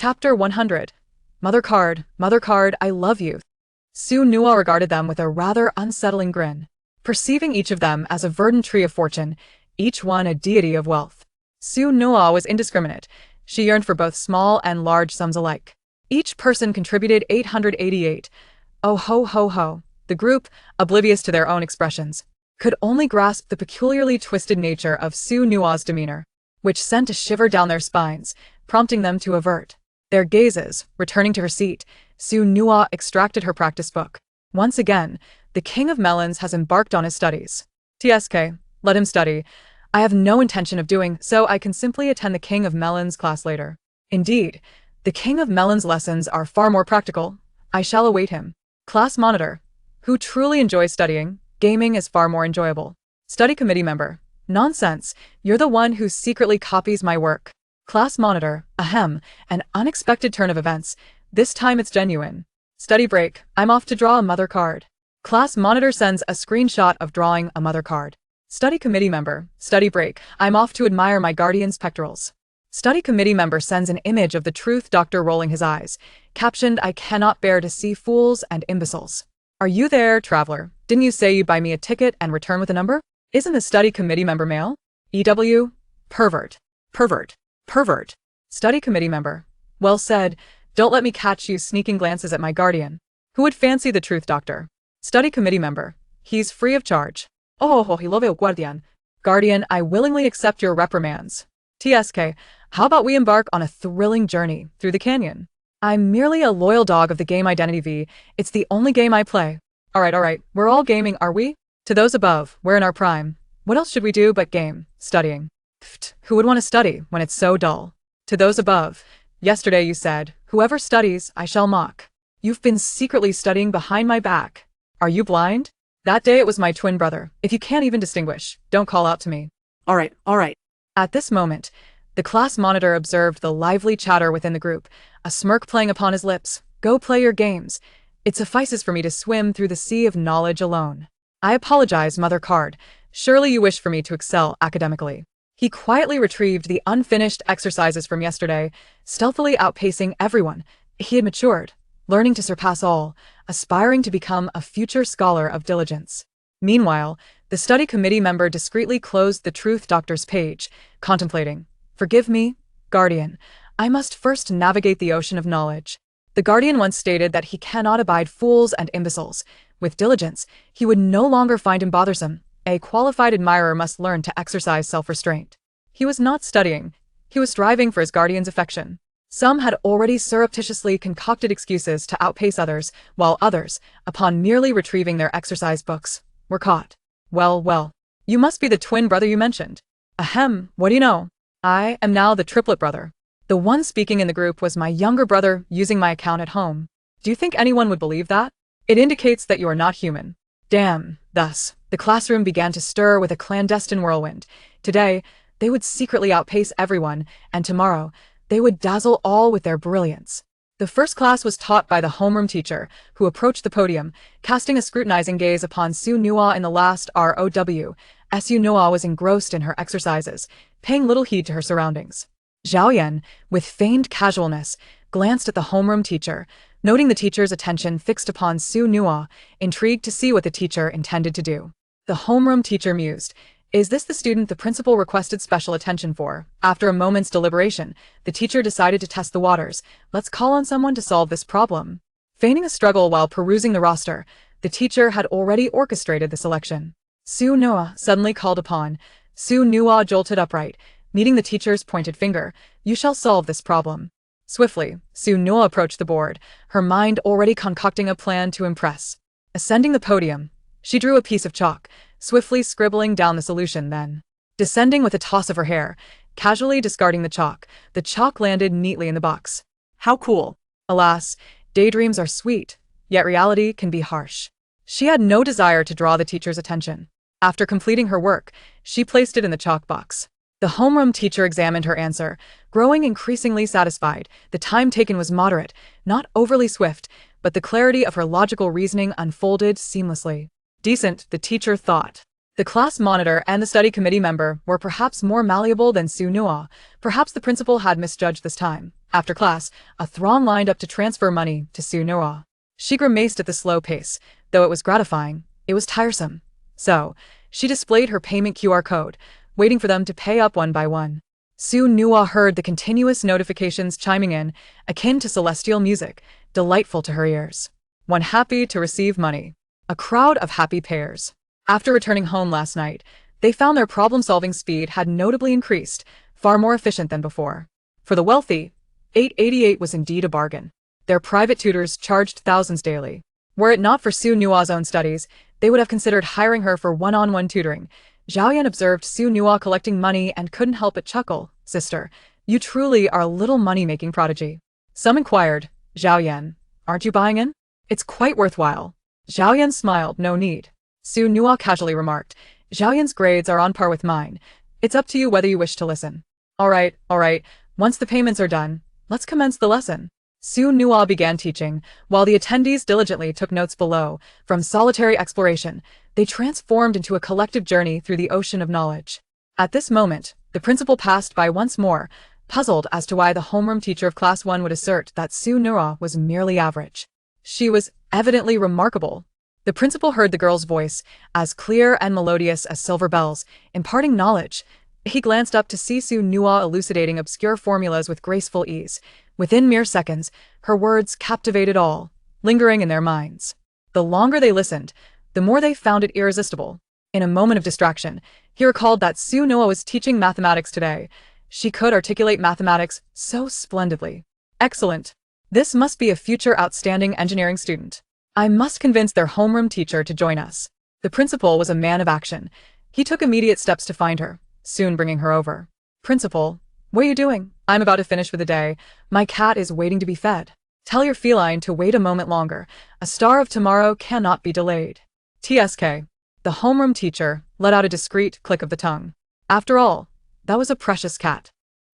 Chapter 100. Mother card, I love you. Su Nua regarded them with a rather unsettling grin, perceiving each of them as a verdant tree of fortune, each one a deity of wealth. Su Nua was indiscriminate. She yearned for both small and large sums alike. Each person contributed 888. Oh ho ho ho. The group, oblivious to their own expressions, could only grasp the peculiarly twisted nature of Su Nua's demeanor, which sent a shiver down their spines, prompting them to avert their gazes. Returning to her seat, Su Nua extracted her practice book. Once again, the King of Melons has embarked on his studies. TSK, let him study. I have no intention of doing so. I can simply attend the King of Melons class later. Indeed, the King of Melons lessons are far more practical. I shall await him. Class monitor, who truly enjoys studying, gaming is far more enjoyable. Study committee member, nonsense, you're the one who secretly copies my work. Class monitor, ahem, an unexpected turn of events. This time it's genuine. Study break, I'm off to draw a mother card. Class monitor sends a screenshot of drawing a mother card. Study committee member, study break, I'm off to admire my guardian's pectorals. Study committee member sends an image of the truth doctor rolling his eyes, captioned, I cannot bear to see fools and imbeciles. Are you there, traveler? Didn't you say you'd buy me a ticket and return with a number? Isn't the study committee member male? EW? Pervert. Pervert. Pervert. Study committee member. Well said. Don't let me catch you sneaking glances at my guardian. Who would fancy the truth doctor? Study committee member. He's free of charge. Oh, hilove guardian. Guardian, I willingly accept your reprimands. TSK, how about we embark on a thrilling journey through the canyon? I'm merely a loyal dog of the game Identity V. It's the only game I play. Alright, we're all gaming, are we? To those above, we're in our prime. What else should we do but game? Studying. Pfft, who would want to study when it's so dull? To those above, yesterday you said, whoever studies, I shall mock. You've been secretly studying behind my back. Are you blind? That day it was my twin brother. If you can't even distinguish, don't call out to me. Alright. At this moment, the class monitor observed the lively chatter within the group, a smirk playing upon his lips. Go play your games. It suffices for me to swim through the sea of knowledge alone. I apologize, mother card. Surely you wish for me to excel academically. He quietly retrieved the unfinished exercises from yesterday, stealthily outpacing everyone. He had matured, learning to surpass all, aspiring to become a future scholar of diligence. Meanwhile, the study committee member discreetly closed the truth doctor's page, contemplating. Forgive me, guardian. I must first navigate the ocean of knowledge. The guardian once stated that he cannot abide fools and imbeciles. With diligence, he would no longer find him bothersome. A qualified admirer must learn to exercise self-restraint. He was not studying. He was striving for his guardian's affection. Some had already surreptitiously concocted excuses to outpace others, while others, upon merely retrieving their exercise books, were caught. Well, you must be the twin brother you mentioned. Ahem, what do you know? I am now the triplet brother. The one speaking in the group was my younger brother using my account at home. Do you think anyone would believe that? It indicates that you are not human. Damn. Thus, the classroom began to stir with a clandestine whirlwind. Today, they would secretly outpace everyone, and tomorrow, they would dazzle all with their brilliance. The first class was taught by the homeroom teacher, who approached the podium, casting a scrutinizing gaze upon Su Nua in the last ROW. Su Nua was engrossed in her exercises, paying little heed to her surroundings. Zhao Yan, with feigned casualness, glanced at the homeroom teacher, noting the teacher's attention fixed upon Su Nua, intrigued to see what the teacher intended to do. The homeroom teacher mused, is this the student the principal requested special attention for? After a moment's deliberation, the teacher decided to test the waters. Let's call on someone to solve this problem. Feigning a struggle while perusing the roster, the teacher had already orchestrated the selection. Su Nua suddenly called upon. Su Nua jolted upright, meeting the teacher's pointed finger. You shall solve this problem. Swiftly, Su Nua approached the board, her mind already concocting a plan to impress. Ascending the podium, she drew a piece of chalk, swiftly scribbling down the solution, then, descending with a toss of her hair, casually discarding the chalk landed neatly in the box. How cool! Alas, daydreams are sweet, yet reality can be harsh. She had no desire to draw the teacher's attention. After completing her work, she placed it in the chalk box. The homeroom teacher examined her answer, growing increasingly satisfied. The time taken was moderate, not overly swift, but the clarity of her logical reasoning unfolded seamlessly. Decent, the teacher thought. The class monitor and the study committee member were perhaps more malleable than Su Nua. Perhaps the principal had misjudged this time. After class, a throng lined up to transfer money to Su Nua. She grimaced at the slow pace. Though it was gratifying, it was tiresome. So, she displayed her payment QR code, waiting for them to pay up one by one. Su Nua heard the continuous notifications chiming in, akin to celestial music, delightful to her ears. One happy to receive money. A crowd of happy pairs. After returning home last night, they found their problem-solving speed had notably increased, far more efficient than before. For the wealthy, 888 was indeed a bargain. Their private tutors charged thousands daily. Were it not for Su Nua's own studies, they would have considered hiring her for one-on-one tutoring. Zhao Yan observed Su Nua collecting money and couldn't help but chuckle. Sister, you truly are a little money-making prodigy. Some inquired, Zhao Yan, aren't you buying in? It's quite worthwhile. Zhao Yan smiled, no need. Su Nua casually remarked, Zhao Yan's grades are on par with mine. It's up to you whether you wish to listen. All right. Once the payments are done, let's commence the lesson. Su Nua began teaching, while the attendees diligently took notes below. From solitary exploration, they transformed into a collective journey through the ocean of knowledge. At this moment, the principal passed by once more, puzzled as to why the homeroom teacher of Class 1 would assert that Su Nua was merely average. She was evidently remarkable. The principal heard the girl's voice, as clear and melodious as silver bells, imparting knowledge. He glanced up to see Su Nua elucidating obscure formulas with graceful ease. Within mere seconds, her words captivated all, lingering in their minds. The longer they listened, the more they found it irresistible. In a moment of distraction, he recalled that Su Nua was teaching mathematics today. She could articulate mathematics so splendidly. Excellent. This must be a future outstanding engineering student. I must convince their homeroom teacher to join us. The principal was a man of action. He took immediate steps to find her, soon bringing her over. Principal, what are you doing? I'm about to finish for the day. My cat is waiting to be fed. Tell your feline to wait a moment longer. A star of tomorrow cannot be delayed. TSK. The homeroom teacher let out a discreet click of the tongue. After all, that was a precious cat.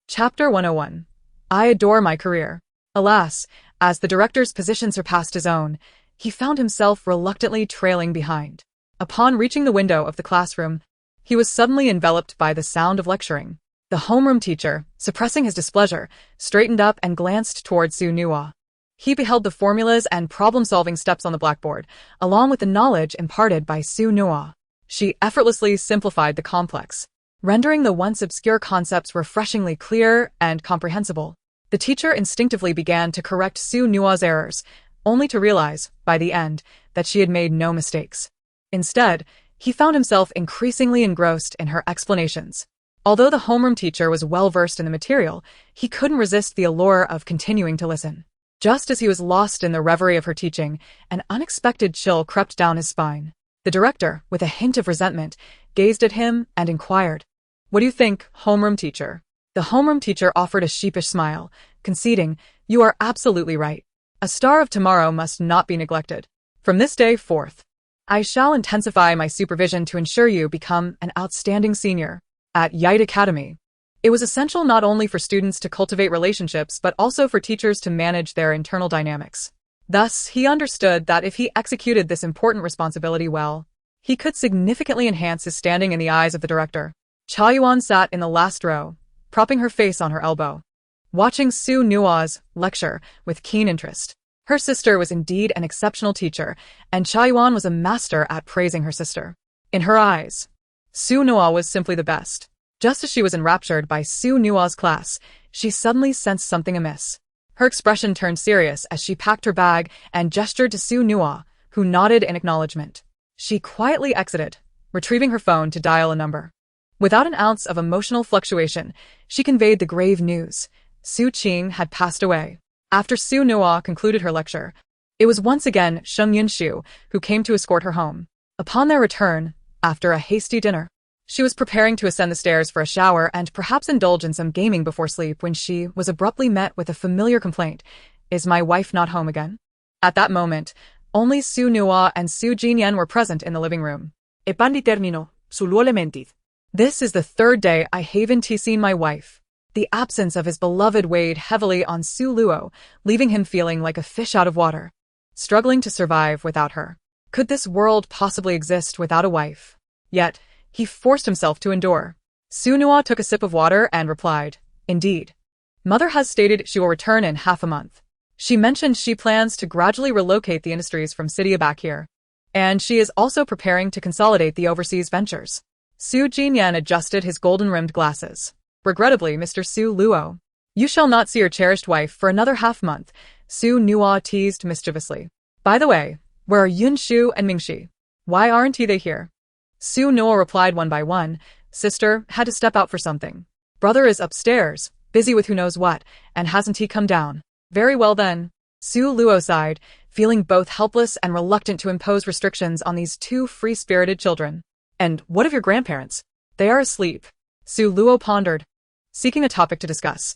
Chapter 101. I adore my career. Alas, as the director's position surpassed his own, he found himself reluctantly trailing behind. Upon reaching the window of the classroom, he was suddenly enveloped by the sound of lecturing. The homeroom teacher, suppressing his displeasure, straightened up and glanced toward Su Nua. He beheld the formulas and problem-solving steps on the blackboard, along with the knowledge imparted by Su Nua. She effortlessly simplified the complex, rendering the once obscure concepts refreshingly clear and comprehensible. The teacher instinctively began to correct Su Nua's errors, only to realize, by the end, that she had made no mistakes. Instead, he found himself increasingly engrossed in her explanations. Although the homeroom teacher was well-versed in the material, he couldn't resist the allure of continuing to listen. Just as he was lost in the reverie of her teaching, an unexpected chill crept down his spine. The director, with a hint of resentment, gazed at him and inquired, "What do you think, homeroom teacher?" The homeroom teacher offered a sheepish smile, conceding, "You are absolutely right. A star of tomorrow must not be neglected. From this day forth, I shall intensify my supervision to ensure you become an outstanding senior at Yite Academy." It was essential not only for students to cultivate relationships but also for teachers to manage their internal dynamics. Thus, he understood that if he executed this important responsibility well, he could significantly enhance his standing in the eyes of the director. Cha Yuan sat in the last row, propping her face on her elbow, watching Su Nua's lecture with keen interest. Her sister was indeed an exceptional teacher, and Cha Yuan was a master at praising her sister. In her eyes, Su Nua was simply the best. Just as she was enraptured by Su Nua's class, she suddenly sensed something amiss. Her expression turned serious as she packed her bag and gestured to Su Nua, who nodded in acknowledgement. She quietly exited, retrieving her phone to dial a number. Without an ounce of emotional fluctuation, she conveyed the grave news. Su Qing had passed away. After Su Nua concluded her lecture, it was once again Sheng Yunshu who came to escort her home. Upon their return, after a hasty dinner, she was preparing to ascend the stairs for a shower and perhaps indulge in some gaming before sleep when she was abruptly met with a familiar complaint. "Is my wife not home again?" At that moment, only Su Nua and Su Jinyan were present in the living room. "E pan di termino, su luo lementit." "This is the third day I haven't seen my wife." The absence of his beloved weighed heavily on Su Luo, leaving him feeling like a fish out of water, struggling to survive without her. Could this world possibly exist without a wife? Yet, he forced himself to endure. Su Nua took a sip of water and replied, "Indeed. Mother has stated she will return in half a month. She mentioned she plans to gradually relocate the industries from Cydia back here. And she is also preparing to consolidate the overseas ventures." Su Jinyan adjusted his golden-rimmed glasses. "Regrettably, Mr. Su Luo, you shall not see your cherished wife for another half-month," Su Nua teased mischievously. "By the way, where are Yun Shu and Mingxi? Why aren't they here?" Su Nua replied one by one, "Sister had to step out for something. Brother is upstairs, busy with who knows what, and hasn't he come down?" "Very well then." Su Luo sighed, feeling both helpless and reluctant to impose restrictions on these two free-spirited children. "And what of your grandparents? They are asleep." Su Luo pondered, seeking a topic to discuss.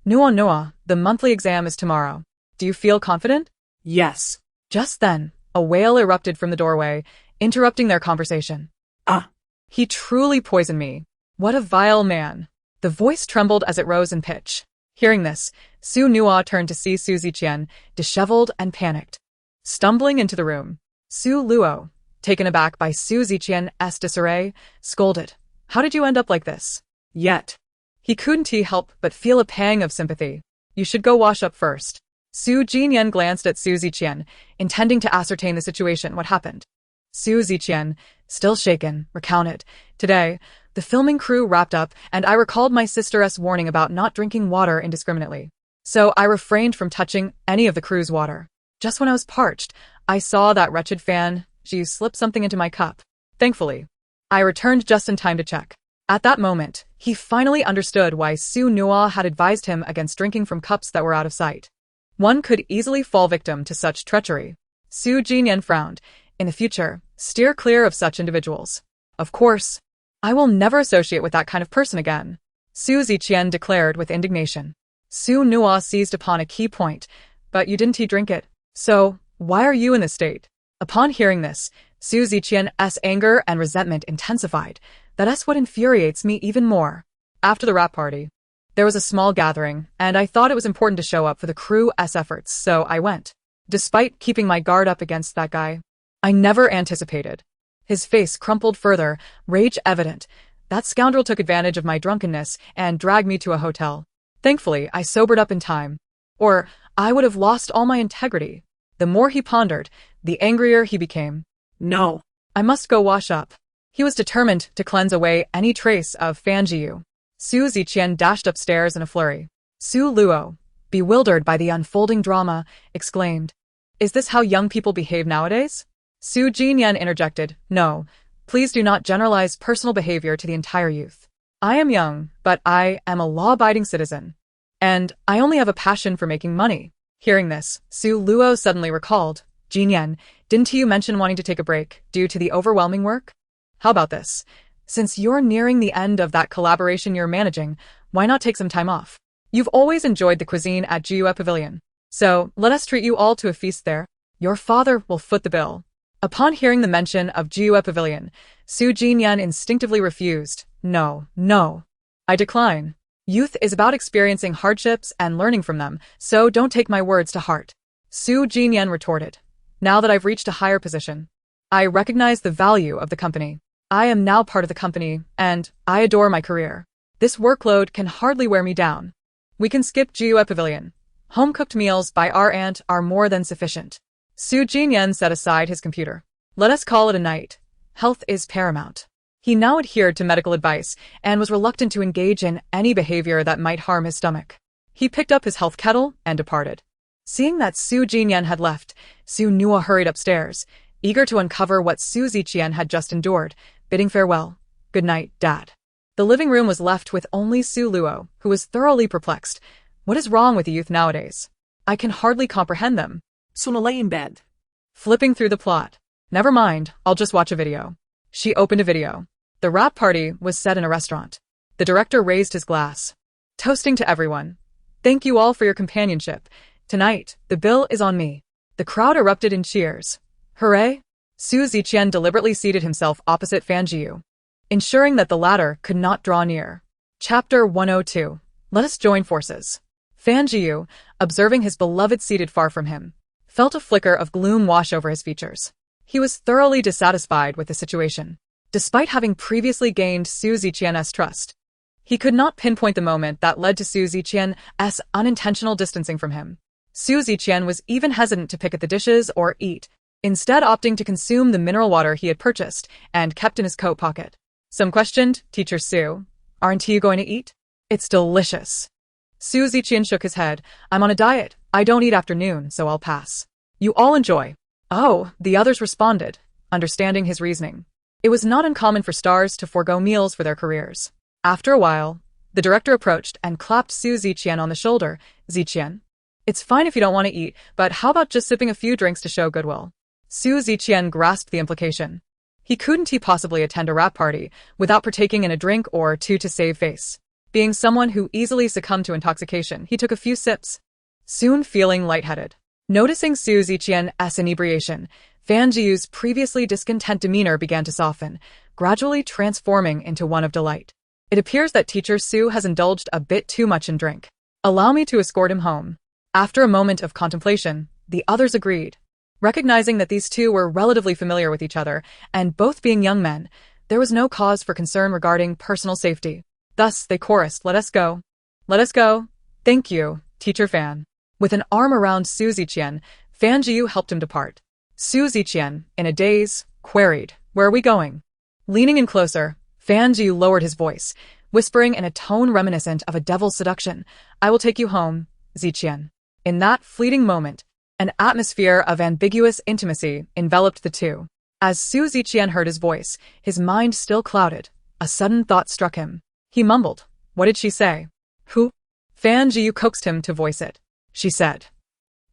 Noa, the monthly exam is tomorrow. Do you feel confident?" "Yes." Just then, a wail erupted from the doorway, interrupting their conversation. "Ah." "He truly poisoned me. What a vile man." The voice trembled as it rose in pitch. Hearing this, Su Nua turned to see Su Ziqian, disheveled and panicked. Stumbling into the room, Su Luo, taken aback by Su Ziqian's disarray, scolded, "How did you end up like this?" "Yet." He couldn't help but feel a pang of sympathy. "You should go wash up first." Su Jinyan glanced at Su Ziqian, intending to ascertain the situation. What happened? Su Ziqian, still shaken, recounted, "Today, the filming crew wrapped up and I recalled my sister's warning about not drinking water indiscriminately. So I refrained from touching any of the crew's water. Just when I was parched, I saw that wretched fan. She slipped something into my cup. Thankfully, I returned just in time to check." At that moment, he finally understood why Su Nua had advised him against drinking from cups that were out of sight. One could easily fall victim to such treachery. Su Jinyan frowned. "In the future, steer clear of such individuals." "Of course. I will never associate with that kind of person again," Su Ziqian declared with indignation. Su Nua seized upon a key point. "But you didn't drink it. So, why are you in this state?" Upon hearing this, Su Ziqian's anger and resentment intensified. "That's what infuriates me even more." After the wrap party, there was a small gathering, and I thought it was important to show up for the crew's efforts, so I went. Despite keeping my guard up against that guy, I never anticipated. His face crumpled further, rage evident. That scoundrel took advantage of my drunkenness and dragged me to a hotel. Thankfully, I sobered up in time. Or I would have lost all my integrity. The more he pondered, the angrier he became. "No." I must go wash up. He was determined to cleanse away any trace of Fanjiu. Su Ziqian dashed upstairs in a flurry. Su Luo, bewildered by the unfolding drama, exclaimed, "Is this how young people behave nowadays?" Su Jinyan interjected, "No, please do not generalize personal behavior to the entire youth. I am young, but I am a law-abiding citizen. And I only have a passion for making money." Hearing this, Su Luo suddenly recalled, "Jinyan, didn't you mention wanting to take a break due to the overwhelming work? How about this? Since you're nearing the end of that collaboration you're managing, why not take some time off? You've always enjoyed the cuisine at Jiue Pavilion. So let us treat you all to a feast there. Your father will foot the bill." Upon hearing the mention of Jiue Pavilion, Su Jinyan instinctively refused. No. I decline. Youth is about experiencing hardships and learning from them, so don't take my words to heart. Su Jinyan retorted. "Now that I've reached a higher position, I recognize the value of the company. I am now part of the company, and I adore my career. This workload can hardly wear me down. We can skip Jiue Pavilion. Home-cooked meals by our aunt are more than sufficient." Su Jinyan set aside his computer. "Let us call it a night. Health is paramount." He now adhered to medical advice and was reluctant to engage in any behavior that might harm his stomach. He picked up his health kettle and departed. Seeing that Su Jinyan had left, Su Nua hurried upstairs, eager to uncover what Su Ziqian had just endured, bidding farewell. "Good night, Dad." The living room was left with only Su Luo, who was thoroughly perplexed. What is wrong with the youth nowadays? I can hardly comprehend them. "Suna lay in bed." Flipping through the plot. "Never mind, I'll just watch a video." She opened a video. The wrap party was set in a restaurant. The director raised his glass, toasting to everyone. "Thank you all for your companionship. Tonight, the bill is on me." The crowd erupted in cheers. "Hooray!" Su Ziqian deliberately seated himself opposite Fanjiu, ensuring that the latter could not draw near. Chapter 102. Let us join forces. Fanjiu, observing his beloved seated far from him, felt a flicker of gloom wash over his features. He was thoroughly dissatisfied with the situation. despite having previously gained Su Ziqian's trust. He could not pinpoint the moment that led to Su Ziqian's unintentional distancing from him. Su Ziqian was even hesitant to pick at the dishes or eat, instead opting to consume the mineral water he had purchased and kept in his coat pocket. Some questioned, "Teacher Su, aren't you going to eat? It's delicious." Su Ziqian shook his head. "I'm on a diet. I don't eat after noon, so I'll pass." "You all enjoy." "Oh," the others responded, understanding his reasoning. It was not uncommon for stars to forego meals for their careers. After a while, the director approached and clapped Su Ziqian on the shoulder. "Ziqian, it's fine if you don't want to eat, but how about just sipping a few drinks to show goodwill?" Su Ziqian grasped the implication. Couldn't he possibly attend a rap party without partaking in a drink or two to save face? Being someone who easily succumbed to intoxication, he took a few sips, soon feeling lightheaded. Noticing Su Ziqian's inebriation, Fan Jiu's previously discontent demeanor began to soften, gradually transforming into one of delight. "It appears that Teacher Su has indulged a bit too much in drink. Allow me to escort him home." After a moment of contemplation, the others agreed. Recognizing that these two were relatively familiar with each other, and both being young men, there was no cause for concern regarding personal safety. Thus, they chorused, "Let us go. Let us go. Thank you, Teacher Fan." With an arm around Su Ziqian, Fan Jiu helped him depart. Su Ziqian, in a daze, queried, "Where are we going?" Leaning in closer, Fan Jiu lowered his voice, whispering in a tone reminiscent of a devil's seduction, "I will take you home, Ziqian." In that fleeting moment, an atmosphere of ambiguous intimacy enveloped the two. As Su Ziqian heard his voice, his mind still clouded. A sudden thought struck him. He mumbled, "What did she say?" "Who?" Fan Jiu coaxed him to voice it. "She said."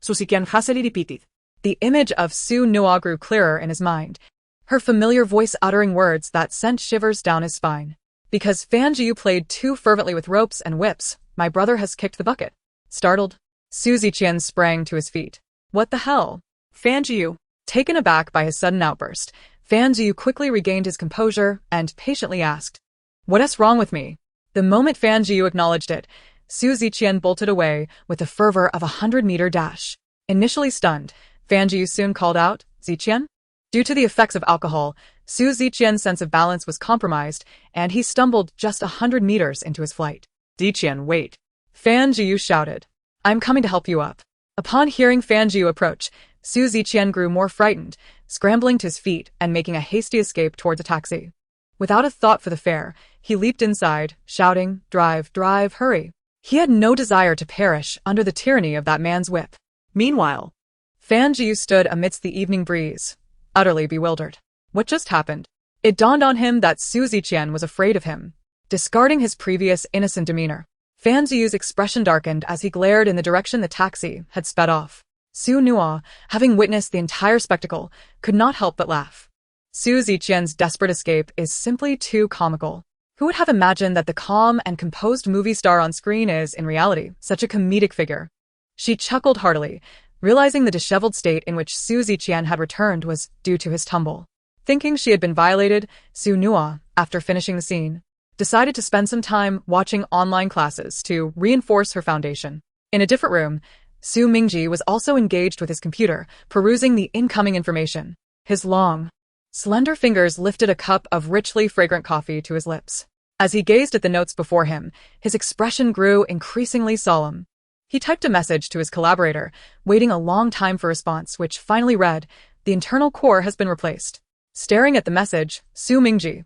Su Ziqian hastily repeated. The image of Su Nua grew clearer in his mind, her familiar voice uttering words that sent shivers down his spine. "Because Fan Jiu played too fervently with ropes and whips, my brother has kicked the bucket." Startled, Su Ziqian sprang to his feet. "What the hell?" Fan Jiu. Taken aback by his sudden outburst, Fan Jiu quickly regained his composure and patiently asked, "What's wrong with me?" The moment Fan Jiu acknowledged it, Su Ziqian bolted away with the fervor of a 100-meter dash. Initially stunned, Fan Jiu soon called out, "Ziqian?" Due to the effects of alcohol, Su Ziqian's sense of balance was compromised, and he stumbled just 100 meters into his flight. "Ziqian, wait!" Fan Jiu shouted. "I'm coming to help you up." Upon hearing Fan Jiu approach, Su Ziqian grew more frightened, scrambling to his feet and making a hasty escape towards a taxi. Without a thought for the fare, he leaped inside, shouting, "Drive, drive, hurry." He had no desire to perish under the tyranny of that man's whip. Meanwhile, Fan Jiu stood amidst the evening breeze, utterly bewildered. What just happened? It dawned on him that Su Ziqian was afraid of him. Discarding his previous innocent demeanor, Fan Jiu's expression darkened as he glared in the direction the taxi had sped off. Su Nua, having witnessed the entire spectacle, could not help but laugh. Su Ziqian's desperate escape is simply too comical. Who would have imagined that the calm and composed movie star on screen is, in reality, such a comedic figure? She chuckled heartily, realizing the disheveled state in which Su Ziqian had returned was due to his tumble. Thinking she had been violated, Su Nua, after finishing the scene, decided to spend some time watching online classes to reinforce her foundation. In a different room, Su Mingji was also engaged with his computer, perusing the incoming information. His long, slender fingers lifted a cup of richly fragrant coffee to his lips. As he gazed at the notes before him, his expression grew increasingly solemn. He typed a message to his collaborator, waiting a long time for response, which finally read, "The internal core has been replaced." Staring at the message, Su Mingji,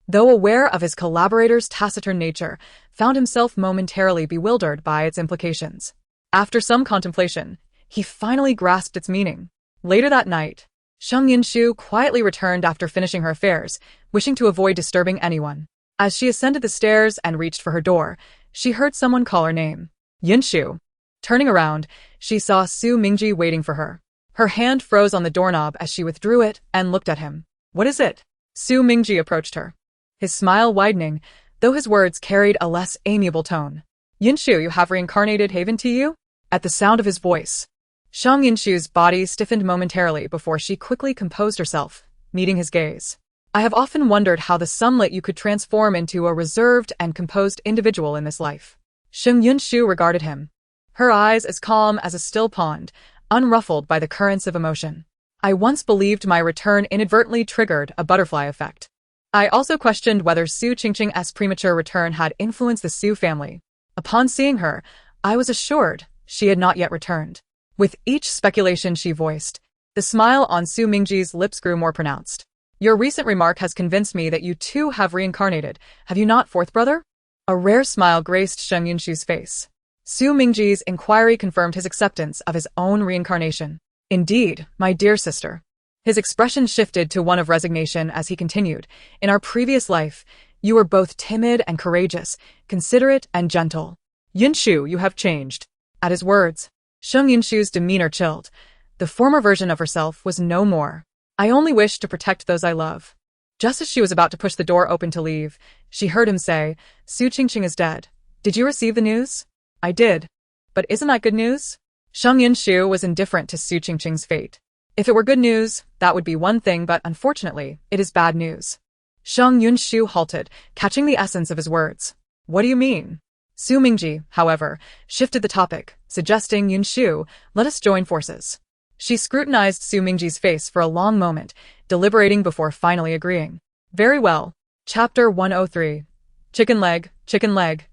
though aware of his collaborator's taciturn nature, found himself momentarily bewildered by its implications. After some contemplation, he finally grasped its meaning. Later that night, Sheng Yinshu quietly returned after finishing her affairs, wishing to avoid disturbing anyone. As she ascended the stairs and reached for her door, she heard someone call her name. Yinshu. Turning around, she saw Su Mingji waiting for her. Her hand froze on the doorknob as she withdrew it and looked at him. "What is it?" Su Mingji approached her, his smile widening, though his words carried a less amiable tone. "Yinshu, you have reincarnated Haven to you?" At the sound of his voice, Shang Yinshu's body stiffened momentarily before she quickly composed herself, meeting his gaze. "I have often wondered how the sunlit you could transform into a reserved and composed individual in this life." Sheng Yinshu regarded him, her eyes as calm as a still pond, unruffled by the currents of emotion. "I once believed my return inadvertently triggered a butterfly effect. I also questioned whether Su Qingqing's premature return had influenced the Su family. Upon seeing her, I was assured she had not yet returned. With each speculation she voiced, the smile on Su Mingji's lips grew more pronounced. Your recent remark has convinced me that you too have reincarnated, have you not, fourth brother? A rare smile graced Sheng Yunshu's face. Su Mingji's inquiry confirmed his acceptance of his own reincarnation. Indeed, my dear sister. His expression shifted to one of resignation as he continued. In our previous life, you were both timid and courageous, considerate and gentle. Yunshu, you have changed. At his words, Sheng Yunshu's demeanor chilled. The former version of herself was no more. I only wish to protect those I love. Just as she was about to push the door open to leave, she heard him say, Su Qingqing is dead. Did you receive the news? I did. But isn't that good news? Sheng Yunshu was indifferent to Su Qingqing's fate. If it were good news, that would be one thing, but unfortunately, it is bad news. Sheng Yunshu halted, catching the essence of his words. What do you mean? Su Mingji, however, shifted the topic, suggesting, Yunshu, let us join forces. She scrutinized Su Mingji's face for a long moment, deliberating before finally agreeing. Very well. Chapter 103. Chicken leg,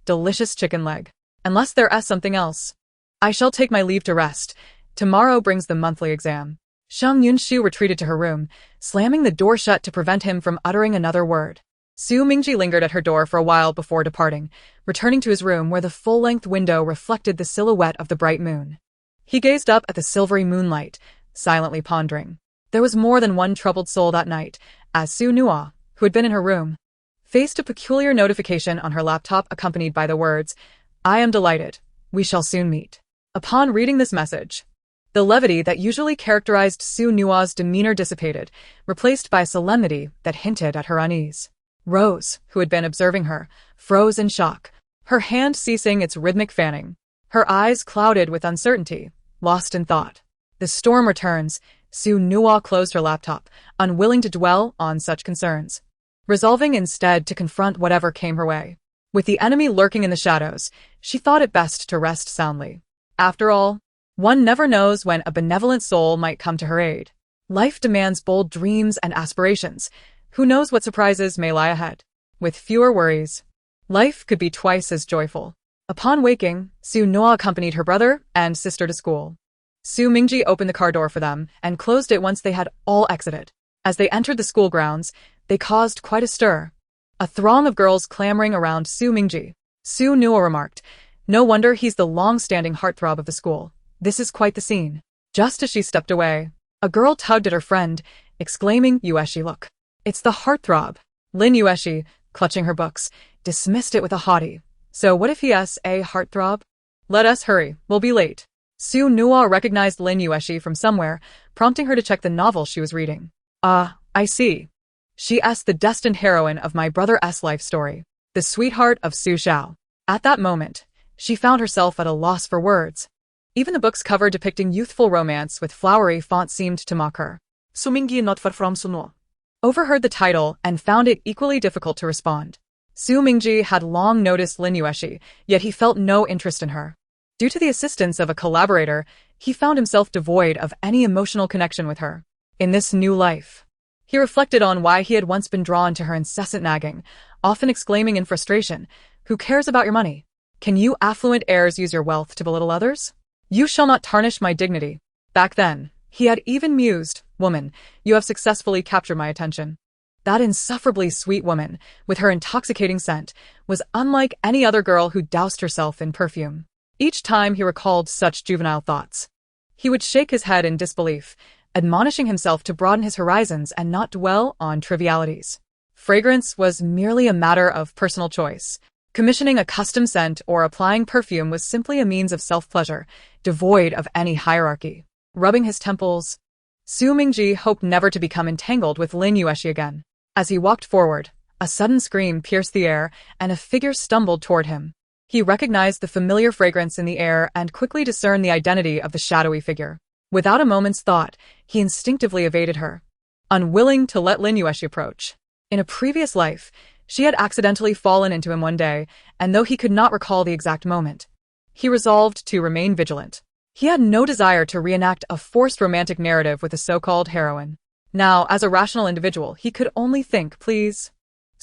delicious chicken leg. Unless there is something else. I shall take my leave to rest. Tomorrow brings the monthly exam. Sheng Yunshu retreated to her room, slamming the door shut to prevent him from uttering another word. Su Mingji lingered at her door for a while before departing, returning to his room where the full-length window reflected the silhouette of the bright moon. He gazed up at the silvery moonlight, silently pondering. There was more than one troubled soul that night, as Su Nua, who had been in her room, faced a peculiar notification on her laptop accompanied by the words, I am delighted. We shall soon meet. Upon reading this message, the levity that usually characterized Su Nua's demeanor dissipated, replaced by a solemnity that hinted at her unease. Rose, who had been observing her, froze in shock, her hand ceasing its rhythmic fanning. Her eyes clouded with uncertainty, lost in thought. The storm returns. Su Nua closed her laptop, unwilling to dwell on such concerns, resolving instead to confront whatever came her way. With the enemy lurking in the shadows, she thought it best to rest soundly. After all, one never knows when a benevolent soul might come to her aid. Life demands bold dreams and aspirations. Who knows what surprises may lie ahead? With fewer worries, life could be twice as joyful. Upon waking, Su Nua accompanied her brother and sister to school. Su Mingji opened the car door for them and closed it once they had all exited. As they entered the school grounds, they caused quite a stir. A throng of girls clamoring around Su Mingji. Su Nua remarked, no wonder he's the long-standing heartthrob of the school. This is quite the scene. Just as she stepped away, a girl tugged at her friend, exclaiming, Yueshi, look. It's the heartthrob. Lin Yueshi, clutching her books, dismissed it with a haughty. So what if he is a heartthrob? Let us hurry, we'll be late. Su Nua recognized Lin Yueshi from somewhere, prompting her to check the novel she was reading. I see. She is the destined heroine of my brother's life story, the sweetheart of Su Xiao. At that moment, she found herself at a loss for words. Even the book's cover depicting youthful romance with flowery font seemed to mock her. Su Mingji not far from Su Nua. Overheard the title and found it equally difficult to respond. Su Mingji had long noticed Lin Yueshi, yet he felt no interest in her. Due to the assistance of a collaborator, he found himself devoid of any emotional connection with her. In this new life, he reflected on why he had once been drawn to her incessant nagging, often exclaiming in frustration, who cares about your money? Can you affluent heirs use your wealth to belittle others? You shall not tarnish my dignity. Back then, he had even mused, woman, you have successfully captured my attention. That insufferably sweet woman, with her intoxicating scent, was unlike any other girl who doused herself in perfume. Each time he recalled such juvenile thoughts, he would shake his head in disbelief, admonishing himself to broaden his horizons and not dwell on trivialities. Fragrance was merely a matter of personal choice. Commissioning a custom scent or applying perfume was simply a means of self-pleasure, devoid of any hierarchy. Rubbing his temples, Su Mingji hoped never to become entangled with Lin Yueshi again. As he walked forward, a sudden scream pierced the air and a figure stumbled toward him. He recognized the familiar fragrance in the air and quickly discerned the identity of the shadowy figure. Without a moment's thought, he instinctively evaded her, unwilling to let Lin Yueshi approach. In a previous life, she had accidentally fallen into him one day, and though he could not recall the exact moment, he resolved to remain vigilant. He had no desire to reenact a forced romantic narrative with a so-called heroine. Now, as a rational individual, he could only think, please,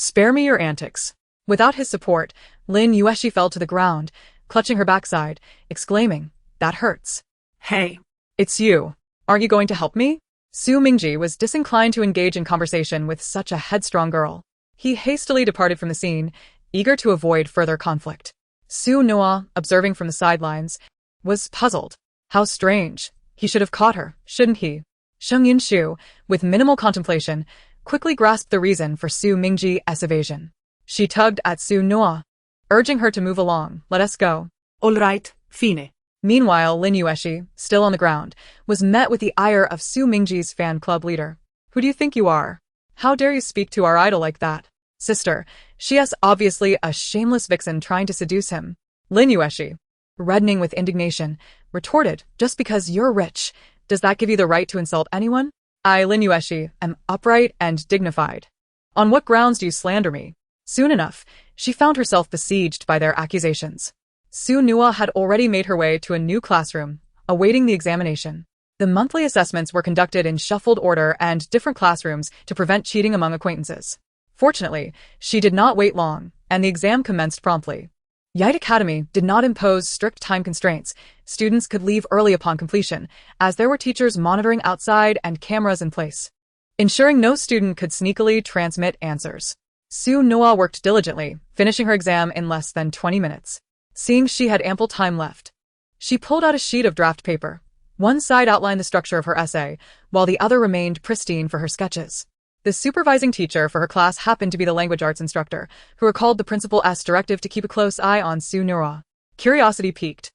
Spare me your antics. Without his support, Lin Yueshi fell to the ground, clutching her backside, exclaiming, "That hurts." Hey. It's you. Aren't you going to help me? Su Mingji was disinclined to engage in conversation with such a headstrong girl. He hastily departed from the scene, eager to avoid further conflict. Su Noa, observing from the sidelines, was puzzled. How strange. He should have caught her, shouldn't he? Sheng Yinshu, with minimal contemplation, quickly grasped the reason for Su Mingji's evasion. She tugged at Su Noa, urging her to move along. "Let us go." All right, fine. Meanwhile, Lin Yueshi, still on the ground, was met with the ire of Su Mingji's fan club leader. "Who do you think you are? How dare you speak to our idol like that? Sister, she is obviously a shameless vixen trying to seduce him." Lin Yueshi, reddening with indignation, retorted, "Just because you're rich, does that give you the right to insult anyone? I, Lin Yueshi, am upright and dignified. On what grounds do you slander me?" Soon enough, she found herself besieged by their accusations. Su Nua had already made her way to a new classroom, awaiting the examination. The monthly assessments were conducted in shuffled order and different classrooms to prevent cheating among acquaintances. Fortunately, she did not wait long, and the exam commenced promptly. Yite Academy did not impose strict time constraints. Students could leave early upon completion, as there were teachers monitoring outside and cameras in place, ensuring no student could sneakily transmit answers. Su Noa worked diligently, finishing her exam in less than 20 minutes. Seeing she had ample time left, she pulled out a sheet of draft paper. One side outlined the structure of her essay, while the other remained pristine for her sketches. The supervising teacher for her class happened to be the language arts instructor, who recalled the principal's directive to keep a close eye on Su Nua. Curiosity piqued.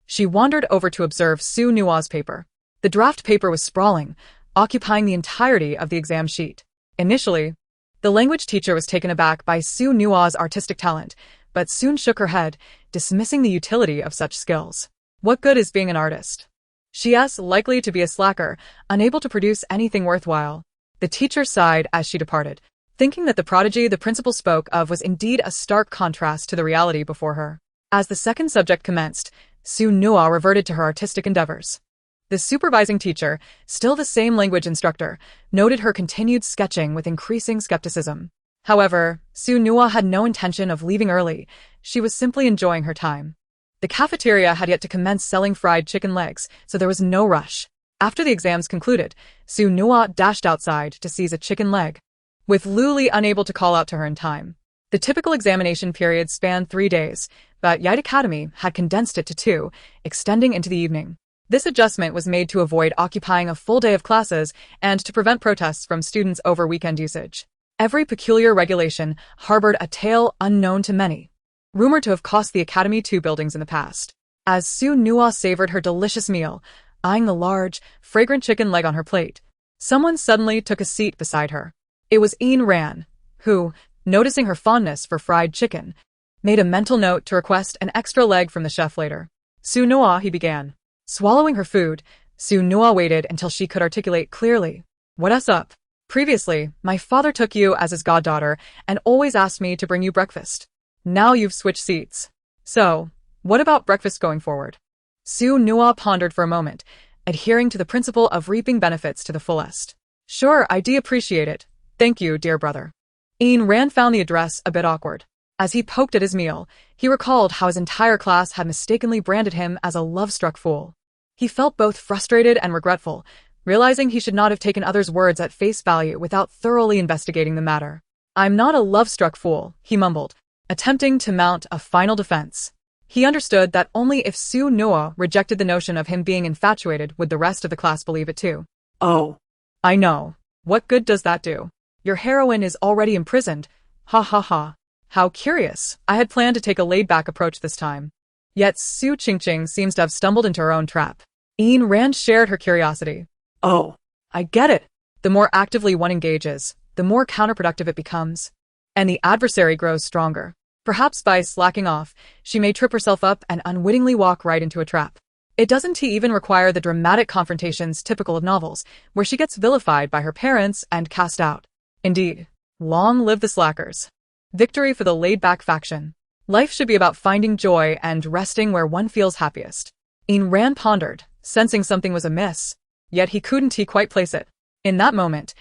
She wandered over to observe Su Nua's paper. The draft paper was sprawling, occupying the entirety of the exam sheet. Initially, the language teacher was taken aback by Su Nua's artistic talent, but soon shook her head, dismissing the utility of such skills. What good is being an artist? She is likely to be a slacker, unable to produce anything worthwhile. The teacher sighed as she departed, thinking that the prodigy the principal spoke of was indeed a stark contrast to the reality before her. As the second subject commenced, Su Nua reverted to her artistic endeavors. The supervising teacher, still the same language instructor, noted her continued sketching with increasing skepticism. However, Su Nua had no intention of leaving early. She was simply enjoying her time. The cafeteria had yet to commence selling fried chicken legs, so there was no rush. After the exams concluded, Su Nua dashed outside to seize a chicken leg, with Luli unable to call out to her in time. The typical examination period spanned 3 days, but Yite Academy had condensed it to 2, extending into the evening. This adjustment was made to avoid occupying a full day of classes and to prevent protests from students over weekend usage. Every peculiar regulation harbored a tale unknown to many, rumored to have cost the Academy 2 buildings in the past. As Su Nua savored her delicious meal, eyeing the large, fragrant chicken leg on her plate, someone suddenly took a seat beside her. It was Ain Ran, who, noticing her fondness for fried chicken, made a mental note to request an extra leg from the chef later. "Su Nua," he began. Swallowing her food, Su Nua waited until she could articulate clearly. "What's up? Previously, my father took you as his goddaughter and always asked me to bring you breakfast. Now you've switched seats. So, what about breakfast going forward?" Su Nua pondered for a moment, adhering to the principle of reaping benefits to the fullest. "Sure, I do appreciate it. Thank you, dear brother." Ain Ran found the address a bit awkward. As he poked at his meal, he recalled how his entire class had mistakenly branded him as a love-struck fool. He felt both frustrated and regretful, realizing he should not have taken others' words at face value without thoroughly investigating the matter. "I'm not a love-struck fool," he mumbled, attempting to mount a final defense. He understood that only if Su Nua rejected the notion of him being infatuated would the rest of the class believe it too. Oh. "I know. What good does that do? Your heroine is already imprisoned. Ha ha ha. How curious. I had planned to take a laid-back approach this time." Yet Su Qingqing seems to have stumbled into her own trap. Ain Ran shared her curiosity. Oh. "I get it. The more actively one engages, the more counterproductive it becomes. And the adversary grows stronger. Perhaps by slacking off, she may trip herself up and unwittingly walk right into a trap. It doesn't even require the dramatic confrontations typical of novels, where she gets vilified by her parents and cast out. Indeed, long live the slackers. Victory for the laid-back faction. Life should be about finding joy and resting where one feels happiest." Ain Ran pondered, sensing something was amiss, yet he couldn't quite place it. In that moment,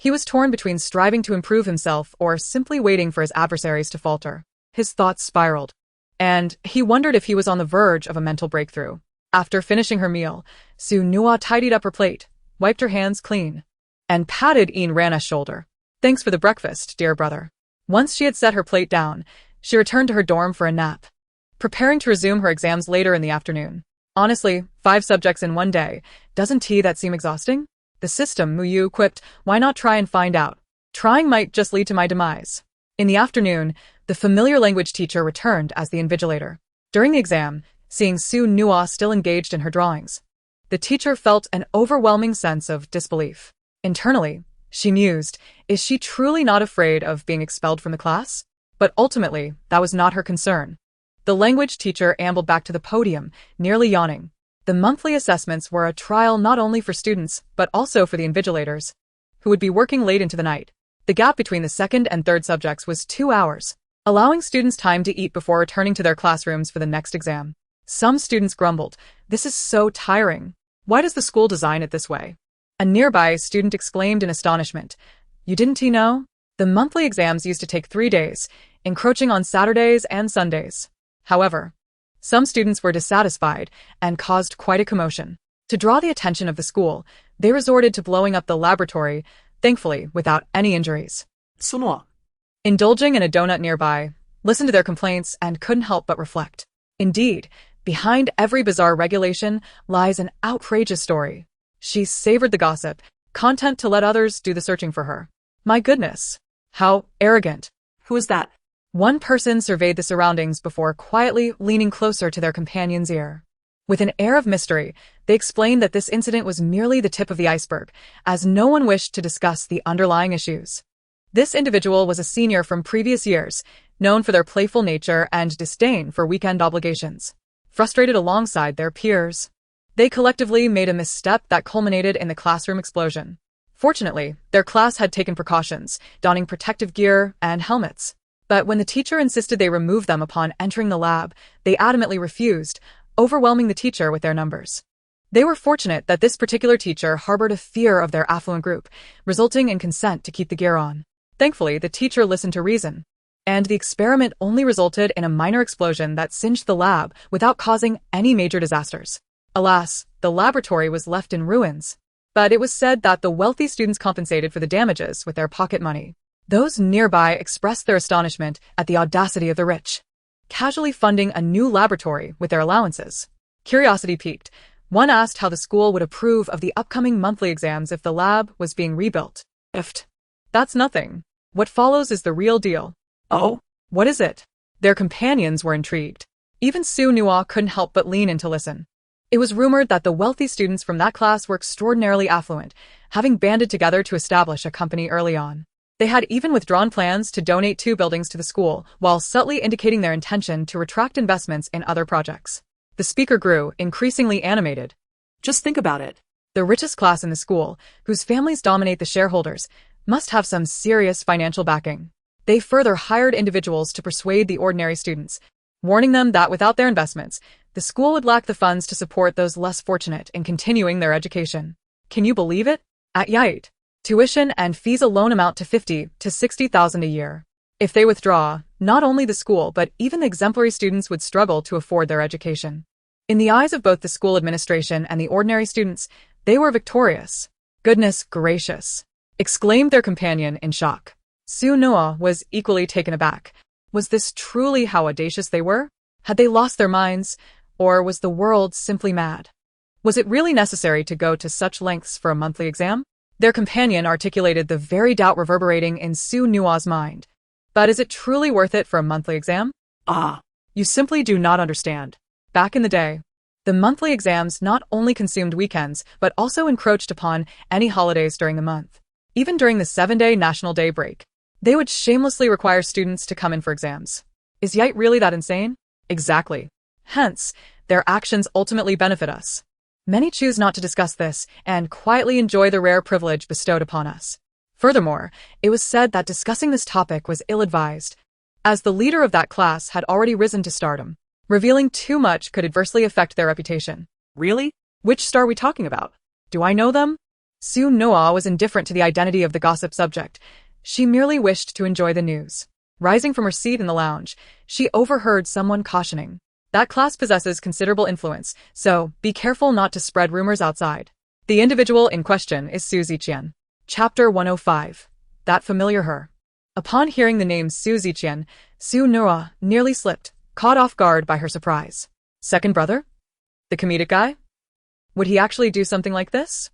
He was torn between striving to improve himself or simply waiting for his adversaries to falter. His thoughts spiraled, and he wondered if he was on the verge of a mental breakthrough. After finishing her meal, Su Nua tidied up her plate, wiped her hands clean, and patted Ian Rana's shoulder. "Thanks for the breakfast, dear brother." Once she had set her plate down, she returned to her dorm for a nap, preparing to resume her exams later in the afternoon. Honestly, 5 subjects in one day, doesn't that seem exhausting? The system, Muyu quipped, why not try and find out? Trying might just lead to my demise. In the afternoon, the familiar language teacher returned as the invigilator. During the exam, seeing Su Nua still engaged in her drawings, the teacher felt an overwhelming sense of disbelief. Internally, she mused, is she truly not afraid of being expelled from the class? But ultimately, that was not her concern. The language teacher ambled back to the podium, nearly yawning. The monthly assessments were a trial not only for students, but also for the invigilators, who would be working late into the night. The gap between the second and third subjects was 2 hours, allowing students time to eat before returning to their classrooms for the next exam. Some students grumbled, "This is so tiring. Why does the school design it this way?" A nearby student exclaimed in astonishment, "You didn't know? The monthly exams used to take 3 days, encroaching on Saturdays and Sundays." However, some students were dissatisfied and caused quite a commotion. To draw the attention of the school, they resorted to blowing up the laboratory, thankfully without any injuries. Sunwa. Indulging in a donut nearby, listened to their complaints and couldn't help but reflect. Indeed, behind every bizarre regulation lies an outrageous story. She savored the gossip, content to let others do the searching for her. My goodness, how arrogant. Who is that? One person surveyed the surroundings before quietly leaning closer to their companion's ear. With an air of mystery, they explained that this incident was merely the tip of the iceberg, as no one wished to discuss the underlying issues. This individual was a senior from previous years, known for their playful nature and disdain for weekend obligations. Frustrated alongside their peers, they collectively made a misstep that culminated in the classroom explosion. Fortunately, their class had taken precautions, donning protective gear and helmets. But when the teacher insisted they remove them upon entering the lab, they adamantly refused, overwhelming the teacher with their numbers. They were fortunate that this particular teacher harbored a fear of their affluent group, resulting in consent to keep the gear on. Thankfully, the teacher listened to reason, and the experiment only resulted in a minor explosion that singed the lab without causing any major disasters. Alas, the laboratory was left in ruins. But it was said that the wealthy students compensated for the damages with their pocket money. Those nearby expressed their astonishment at the audacity of the rich, casually funding a new laboratory with their allowances. Curiosity piqued. One asked how the school would approve of the upcoming monthly exams if the lab was being rebuilt. Ift. That's nothing. What follows is the real deal. Oh? What is it? Their companions were intrigued. Even Su Nua couldn't help but lean in to listen. It was rumored that the wealthy students from that class were extraordinarily affluent, having banded together to establish a company early on. They had even withdrawn plans to donate 2 buildings to the school, while subtly indicating their intention to retract investments in other projects. The speaker grew, increasingly animated. Just think about it. The richest class in the school, whose families dominate the shareholders, must have some serious financial backing. They further hired individuals to persuade the ordinary students, warning them that without their investments, the school would lack the funds to support those less fortunate in continuing their education. Can you believe it? At Yait, tuition and fees alone amount to 50 to 60,000 a year. If they withdraw, not only the school but even the exemplary students would struggle to afford their education. In the eyes of both the school administration and the ordinary students, they were victorious. Goodness gracious! Exclaimed their companion in shock. Su Nua was equally taken aback. Was this truly how audacious they were? Had they lost their minds, or was the world simply mad? Was it really necessary to go to such lengths for a monthly exam? Their companion articulated the very doubt reverberating in Su Nua's mind. But is it truly worth it for a monthly exam? Ah. You simply do not understand. Back in the day, the monthly exams not only consumed weekends, but also encroached upon any holidays during the month. Even during the 7-day National Day break, they would shamelessly require students to come in for exams. Is Yite really that insane? Exactly. Hence, their actions ultimately benefit us. Many choose not to discuss this and quietly enjoy the rare privilege bestowed upon us. Furthermore, it was said that discussing this topic was ill-advised, as the leader of that class had already risen to stardom. Revealing too much could adversely affect their reputation. Really? Which star are we talking about? Do I know them? Sue Noah was indifferent to the identity of the gossip subject. She merely wished to enjoy the news. Rising from her seat in the lounge, she overheard someone cautioning. That class possesses considerable influence, so be careful not to spread rumors outside. The individual in question is Su Ziqian. Chapter 105. That familiar her. Upon hearing the name Su Ziqian, Su Noah nearly slipped, caught off guard by her surprise. Second brother? The comedic guy? Would he actually do something like this?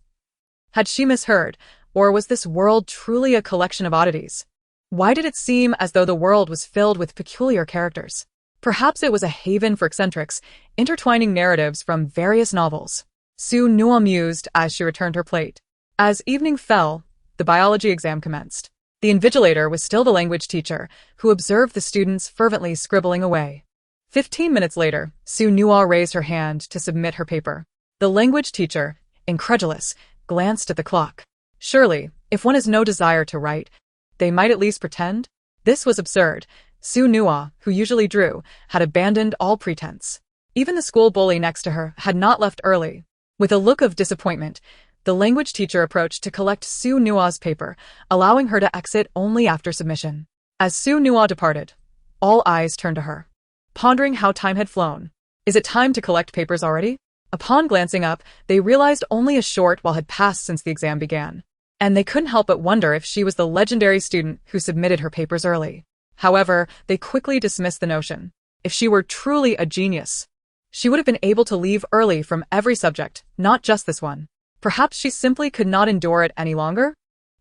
Had she misheard, or was this world truly a collection of oddities? Why did it seem as though the world was filled with peculiar characters? Perhaps it was a haven for eccentrics, intertwining narratives from various novels. Su Noah mused as she returned her plate. As evening fell, the biology exam commenced. The invigilator was still the language teacher, who observed the students fervently scribbling away. 15 minutes later, Su Noah raised her hand to submit her paper. The language teacher, incredulous, glanced at the clock. Surely, if one has no desire to write, they might at least pretend? This was absurd. Su Noah, who usually drew, had abandoned all pretense. Even the school bully next to her had not left early. With a look of disappointment, the language teacher approached to collect Su Noah's paper, allowing her to exit only after submission. As Su Noah departed, all eyes turned to her, pondering how time had flown. Is it time to collect papers already? Upon glancing up, they realized only a short while had passed since the exam began, and they couldn't help but wonder if she was the legendary student who submitted her papers early. However, they quickly dismissed the notion. If she were truly a genius, she would have been able to leave early from every subject, not just this one. Perhaps she simply could not endure it any longer?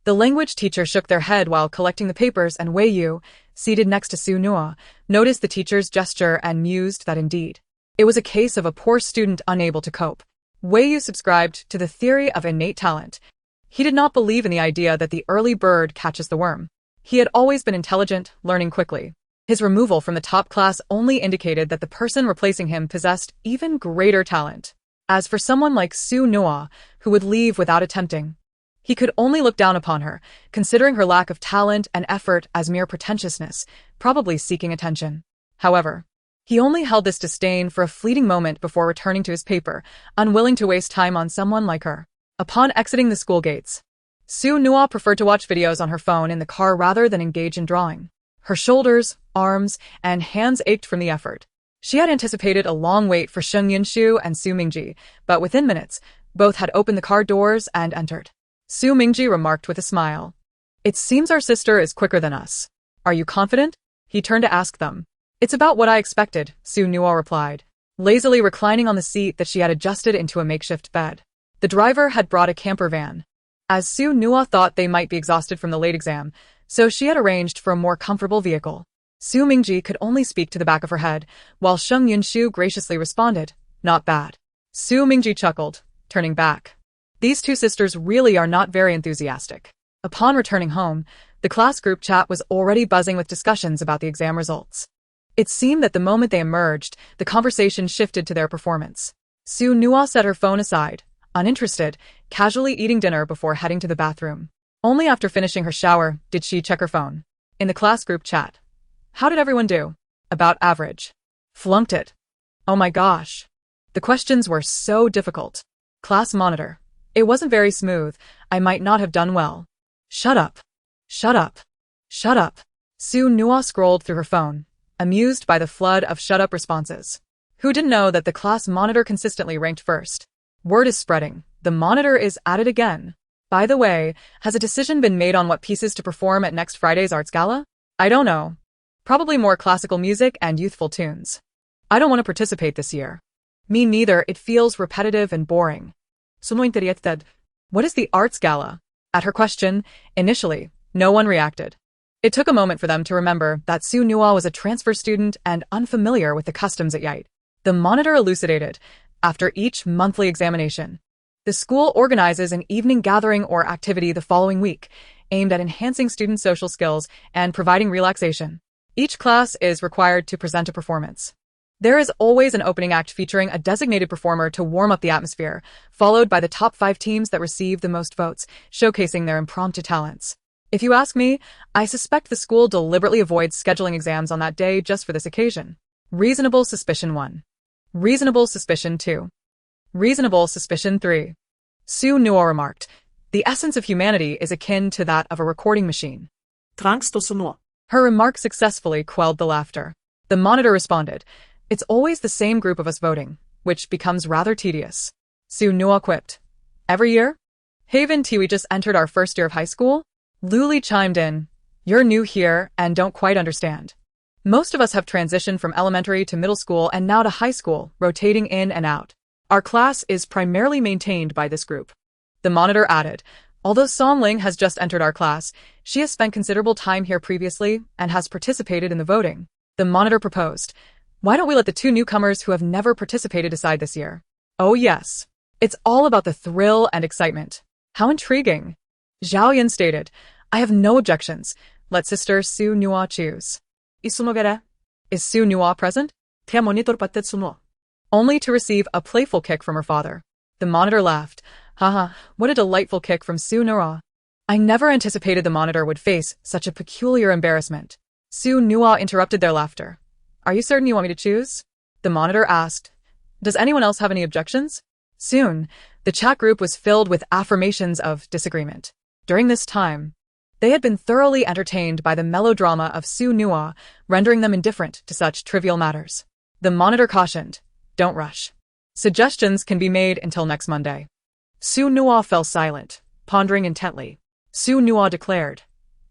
The language teacher shook their head while collecting the papers, and Wei Yu, seated next to Su Noah, noticed the teacher's gesture and mused that indeed it was a case of a poor student unable to cope. Wei Yu subscribed to the theory of innate talent. He did not believe in the idea that the early bird catches the worm. He had always been intelligent, learning quickly. His removal from the top class only indicated that the person replacing him possessed even greater talent. As for someone like Su Noah, who would leave without attempting, he could only look down upon her, considering her lack of talent and effort as mere pretentiousness, probably seeking attention. However, he only held this disdain for a fleeting moment before returning to his paper, unwilling to waste time on someone like her. Upon exiting the school gates, Su Noah preferred to watch videos on her phone in the car rather than engage in drawing. Her shoulders, arms, and hands ached from the effort. She had anticipated a long wait for Sheng Yinshu and Su Mingji, but within minutes, both had opened the car doors and entered. Su Mingji remarked with a smile. "It seems our sister is quicker than us. Are you confident?" He turned to ask them. "It's about what I expected," Su Noah replied, lazily reclining on the seat that she had adjusted into a makeshift bed. The driver had brought a camper van. As Su Noah thought they might be exhausted from the late exam, so she had arranged for a more comfortable vehicle. Su Mingji could only speak to the back of her head, while Sheng Yinshu graciously responded, "Not bad." Su Mingji chuckled, turning back. These two sisters really are not very enthusiastic. Upon returning home, the class group chat was already buzzing with discussions about the exam results. It seemed that the moment they emerged, the conversation shifted to their performance. Su Noah set her phone aside, uninterested, casually eating dinner before heading to the bathroom. Only after finishing her shower did she check her phone. In the class group chat, "How did everyone do?" "About average." "Flunked it." "Oh my gosh. The questions were so difficult." Class monitor, "It wasn't very smooth. I might not have done well." "Shut up. Shut up. Shut up." Su Noah scrolled through her phone, amused by the flood of shut up responses. Who didn't know that the class monitor consistently ranked first? Word is spreading. The monitor is at it again. By the way, has a decision been made on what pieces to perform at next Friday's arts gala? I don't know. Probably more classical music and youthful tunes. I don't want to participate this year. Me neither, it feels repetitive and boring. What is the arts gala? At her question, initially, no one reacted. It took a moment for them to remember that Su Noah was a transfer student and unfamiliar with the customs at Yite. The monitor elucidated. After each monthly examination, the school organizes an evening gathering or activity the following week, aimed at enhancing student social skills and providing relaxation. Each class is required to present a performance. There is always an opening act featuring a designated performer to warm up the atmosphere, followed by the top 5 teams that receive the most votes, showcasing their impromptu talents. If you ask me, I suspect the school deliberately avoids scheduling exams on that day just for this occasion. Reasonable suspicion 1. Reasonable suspicion 2. Reasonable suspicion 3. Su Noah remarked, The essence of humanity is akin to that of a recording machine. Trangs to sunod. Her remark successfully quelled the laughter. The monitor responded, "It's always the same group of us voting, which becomes rather tedious." Su Nua quipped, "Every year? Haven T, we just entered our first year of high school?" Luli chimed in, "You're new here and don't quite understand. Most of us have transitioned from elementary to middle school and now to high school, rotating in and out. Our class is primarily maintained by this group." The monitor added, "Although Song Ling has just entered our class, she has spent considerable time here previously and has participated in the voting." The monitor proposed, "Why don't we let the two newcomers who have never participated decide this year?" "Oh yes. It's all about the thrill and excitement." "How intriguing." Zhao Yin stated, "I have no objections. Let Sister Su Nua choose." Isunogere. Is Su Nua present? Tia monitor patet sunod. Only to receive a playful kick from her father. The monitor laughed. "Haha, what a delightful kick from Su Nua." I never anticipated the monitor would face such a peculiar embarrassment. Su Nua interrupted their laughter. "Are you certain you want me to choose?" The monitor asked. "Does anyone else have any objections?" Soon, the chat group was filled with affirmations of disagreement. During this time, they had been thoroughly entertained by the melodrama of Su Nua, rendering them indifferent to such trivial matters. The monitor cautioned, "Don't rush. Suggestions can be made until next Monday." Su Nua fell silent, pondering intently. Su Nua declared,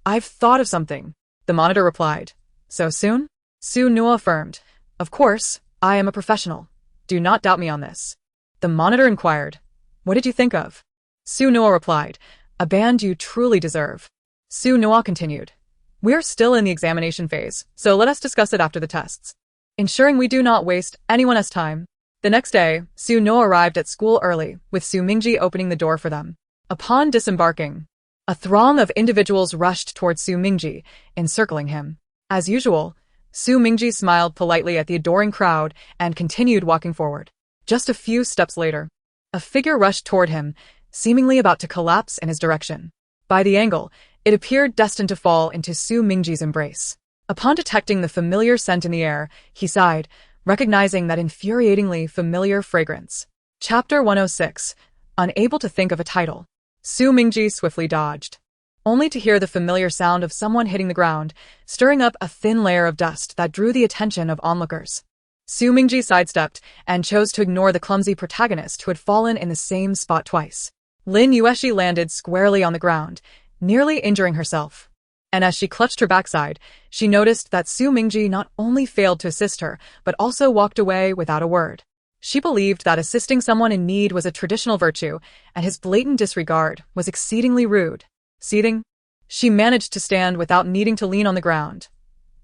"I've thought of something." The monitor replied, "So soon?" Su Nua affirmed, "Of course, I am a professional. Do not doubt me on this." The monitor inquired, "What did you think of?" Su Nua replied, "A band you truly deserve." Su Nua continued, "We're still in the examination phase, so let us discuss it after the tests, ensuring we do not waste anyone else's time." The next day, Su Nua arrived at school early, with Su Mingji opening the door for them. Upon disembarking, a throng of individuals rushed towards Su Mingji, encircling him. As usual, Su Mingji smiled politely at the adoring crowd and continued walking forward. Just a few steps later, a figure rushed toward him, seemingly about to collapse in his direction. By the angle, it appeared destined to fall into Su Mingji's embrace. Upon detecting the familiar scent in the air, he sighed, recognizing that infuriatingly familiar fragrance. Chapter 106. Unable to think of a title. Su Mingji swiftly dodged, only to hear the familiar sound of someone hitting the ground, stirring up a thin layer of dust that drew the attention of onlookers. Su Mingji sidestepped and chose to ignore the clumsy protagonist who had fallen in the same spot twice. Lin Yueshi landed squarely on the ground, nearly injuring herself. And as she clutched her backside, she noticed that Su Mingji not only failed to assist her, but also walked away without a word. She believed that assisting someone in need was a traditional virtue, and his blatant disregard was exceedingly rude. Seething, she managed to stand without needing to lean on the ground.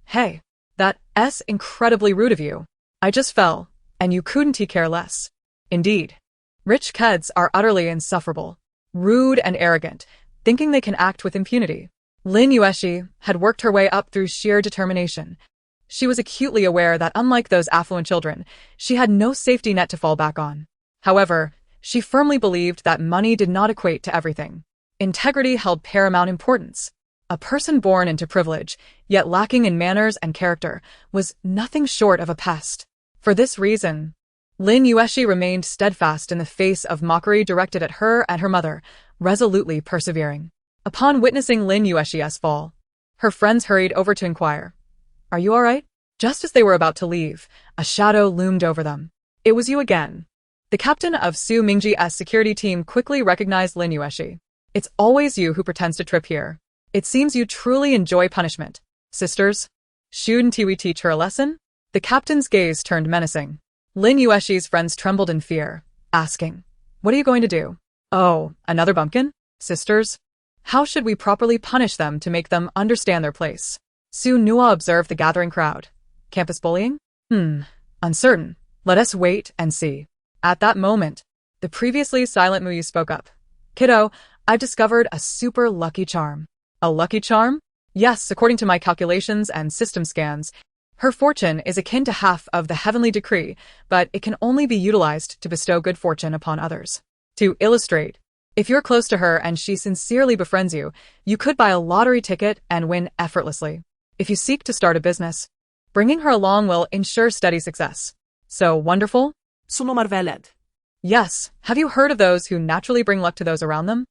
"Hey, that's incredibly rude of you. I just fell, and you couldn't care less." Indeed, rich kids are utterly insufferable, rude and arrogant, thinking they can act with impunity. Lin Yueshi had worked her way up through sheer determination. She was acutely aware that unlike those affluent children, she had no safety net to fall back on. However, she firmly believed that money did not equate to everything. Integrity held paramount importance. A person born into privilege, yet lacking in manners and character, was nothing short of a pest. For this reason, Lin Yueshi remained steadfast in the face of mockery directed at her and her mother, resolutely persevering. Upon witnessing Lin Yueshi's fall, her friends hurried over to inquire, "Are you all right?" Just as they were about to leave, a shadow loomed over them. "It was you again." The captain of Su Mingji's security team quickly recognized Lin Yueshi. "It's always you who pretends to trip here. It seems you truly enjoy punishment. Sisters, shouldn't we teach her a lesson?" The captain's gaze turned menacing. Lin Yueshi's friends trembled in fear, asking, "What are you going to do?" "Oh, another bumpkin? Sisters, how should we properly punish them to make them understand their place?" Su Nua observed the gathering crowd. "Campus bullying? Uncertain. Let us wait and see." At that moment, the previously silent Muyu spoke up. "Kiddo, I've discovered a super lucky charm." "A lucky charm?" "Yes, according to my calculations and system scans. Her fortune is akin to half of the heavenly decree, but it can only be utilized to bestow good fortune upon others. To illustrate, if you're close to her and she sincerely befriends you, you could buy a lottery ticket and win effortlessly. If you seek to start a business, bringing her along will ensure steady success. So wonderful?" Suno marveled. "Yes, have you heard of those who naturally bring luck to those around them?"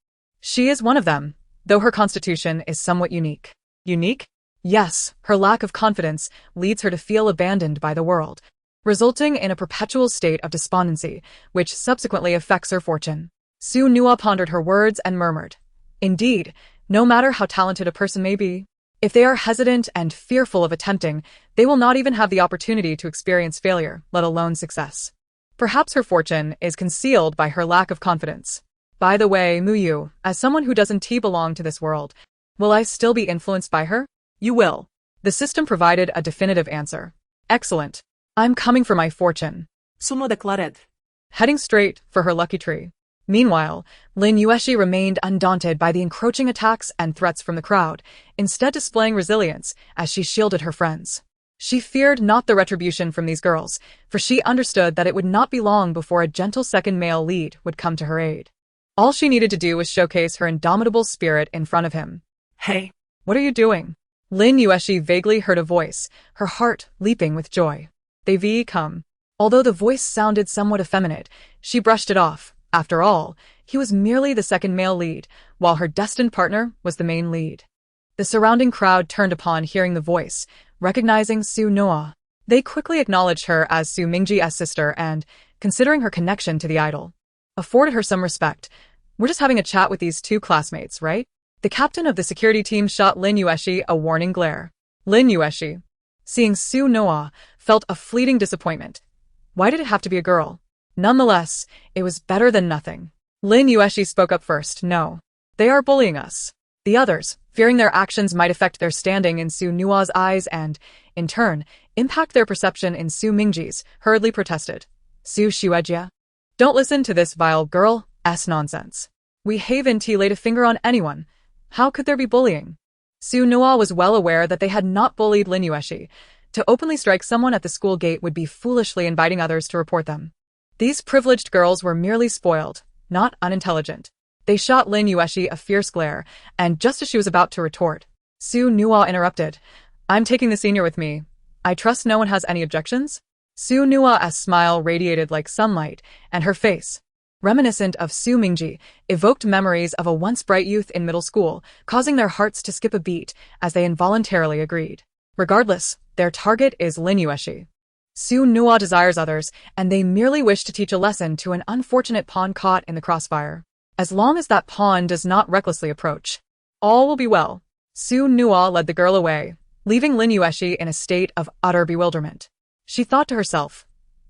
She is one of them, though her constitution is somewhat unique. Unique? Yes, her lack of confidence leads her to feel abandoned by the world, resulting in a perpetual state of despondency, which subsequently affects her fortune. Su Nua pondered her words and murmured, "Indeed, no matter how talented a person may be, if they are hesitant and fearful of attempting, they will not even have the opportunity to experience failure, let alone success." Perhaps her fortune is concealed by her lack of confidence. By the way, Muyu, as someone who doesn't belong to this world, will I still be influenced by her? You will. The system provided a definitive answer. Excellent. I'm coming for my fortune. Suno declared. Heading straight for her lucky tree. Meanwhile, Lin Yueshi remained undaunted by the encroaching attacks and threats from the crowd, instead displaying resilience as she shielded her friends. She feared not the retribution from these girls, for she understood that it would not be long before a gentle second male lead would come to her aid. All she needed to do was showcase her indomitable spirit in front of him. Hey. What are you doing? Lin Yueshi vaguely heard a voice, her heart leaping with joy. They come. Although the voice sounded somewhat effeminate, she brushed it off. After all, he was merely the second male lead, while her destined partner was the main lead. The surrounding crowd turned upon hearing the voice, recognizing Su Noa. They quickly acknowledged her as Su Mingji's sister and, considering her connection to the idol, afforded her some respect. We're just having a chat with these two classmates, right? The captain of the security team shot Lin Yueshi a warning glare. Lin Yueshi, seeing Su Noa, felt a fleeting disappointment. Why did it have to be a girl? Nonetheless, it was better than nothing. Lin Yueshi spoke up first. No. They are bullying us. The others, fearing their actions might affect their standing in Su Nua's eyes and, in turn, impact their perception in Su Mingji's, hurriedly protested. Su Shuejia. Don't listen to this vile girl's nonsense. We haven't laid a finger on anyone. How could there be bullying? Su Nua was well aware that they had not bullied Lin Yueshi. To openly strike someone at the school gate would be foolishly inviting others to report them. These privileged girls were merely spoiled, not unintelligent. They shot Lin Yueshi a fierce glare, and just as she was about to retort, Su Nua interrupted. I'm taking the senior with me. I trust no one has any objections? Su Nua's smile radiated like sunlight, and her face, reminiscent of Su Mingji, evoked memories of a once bright youth in middle school, causing their hearts to skip a beat as they involuntarily agreed. Regardless, their target is Lin Yueshi. Su Nua desires others, and they merely wish to teach a lesson to an unfortunate pawn caught in the crossfire. As long as that pawn does not recklessly approach, all will be well. Su Nua led the girl away, leaving Lin Yueshi in a state of utter bewilderment. She thought to herself,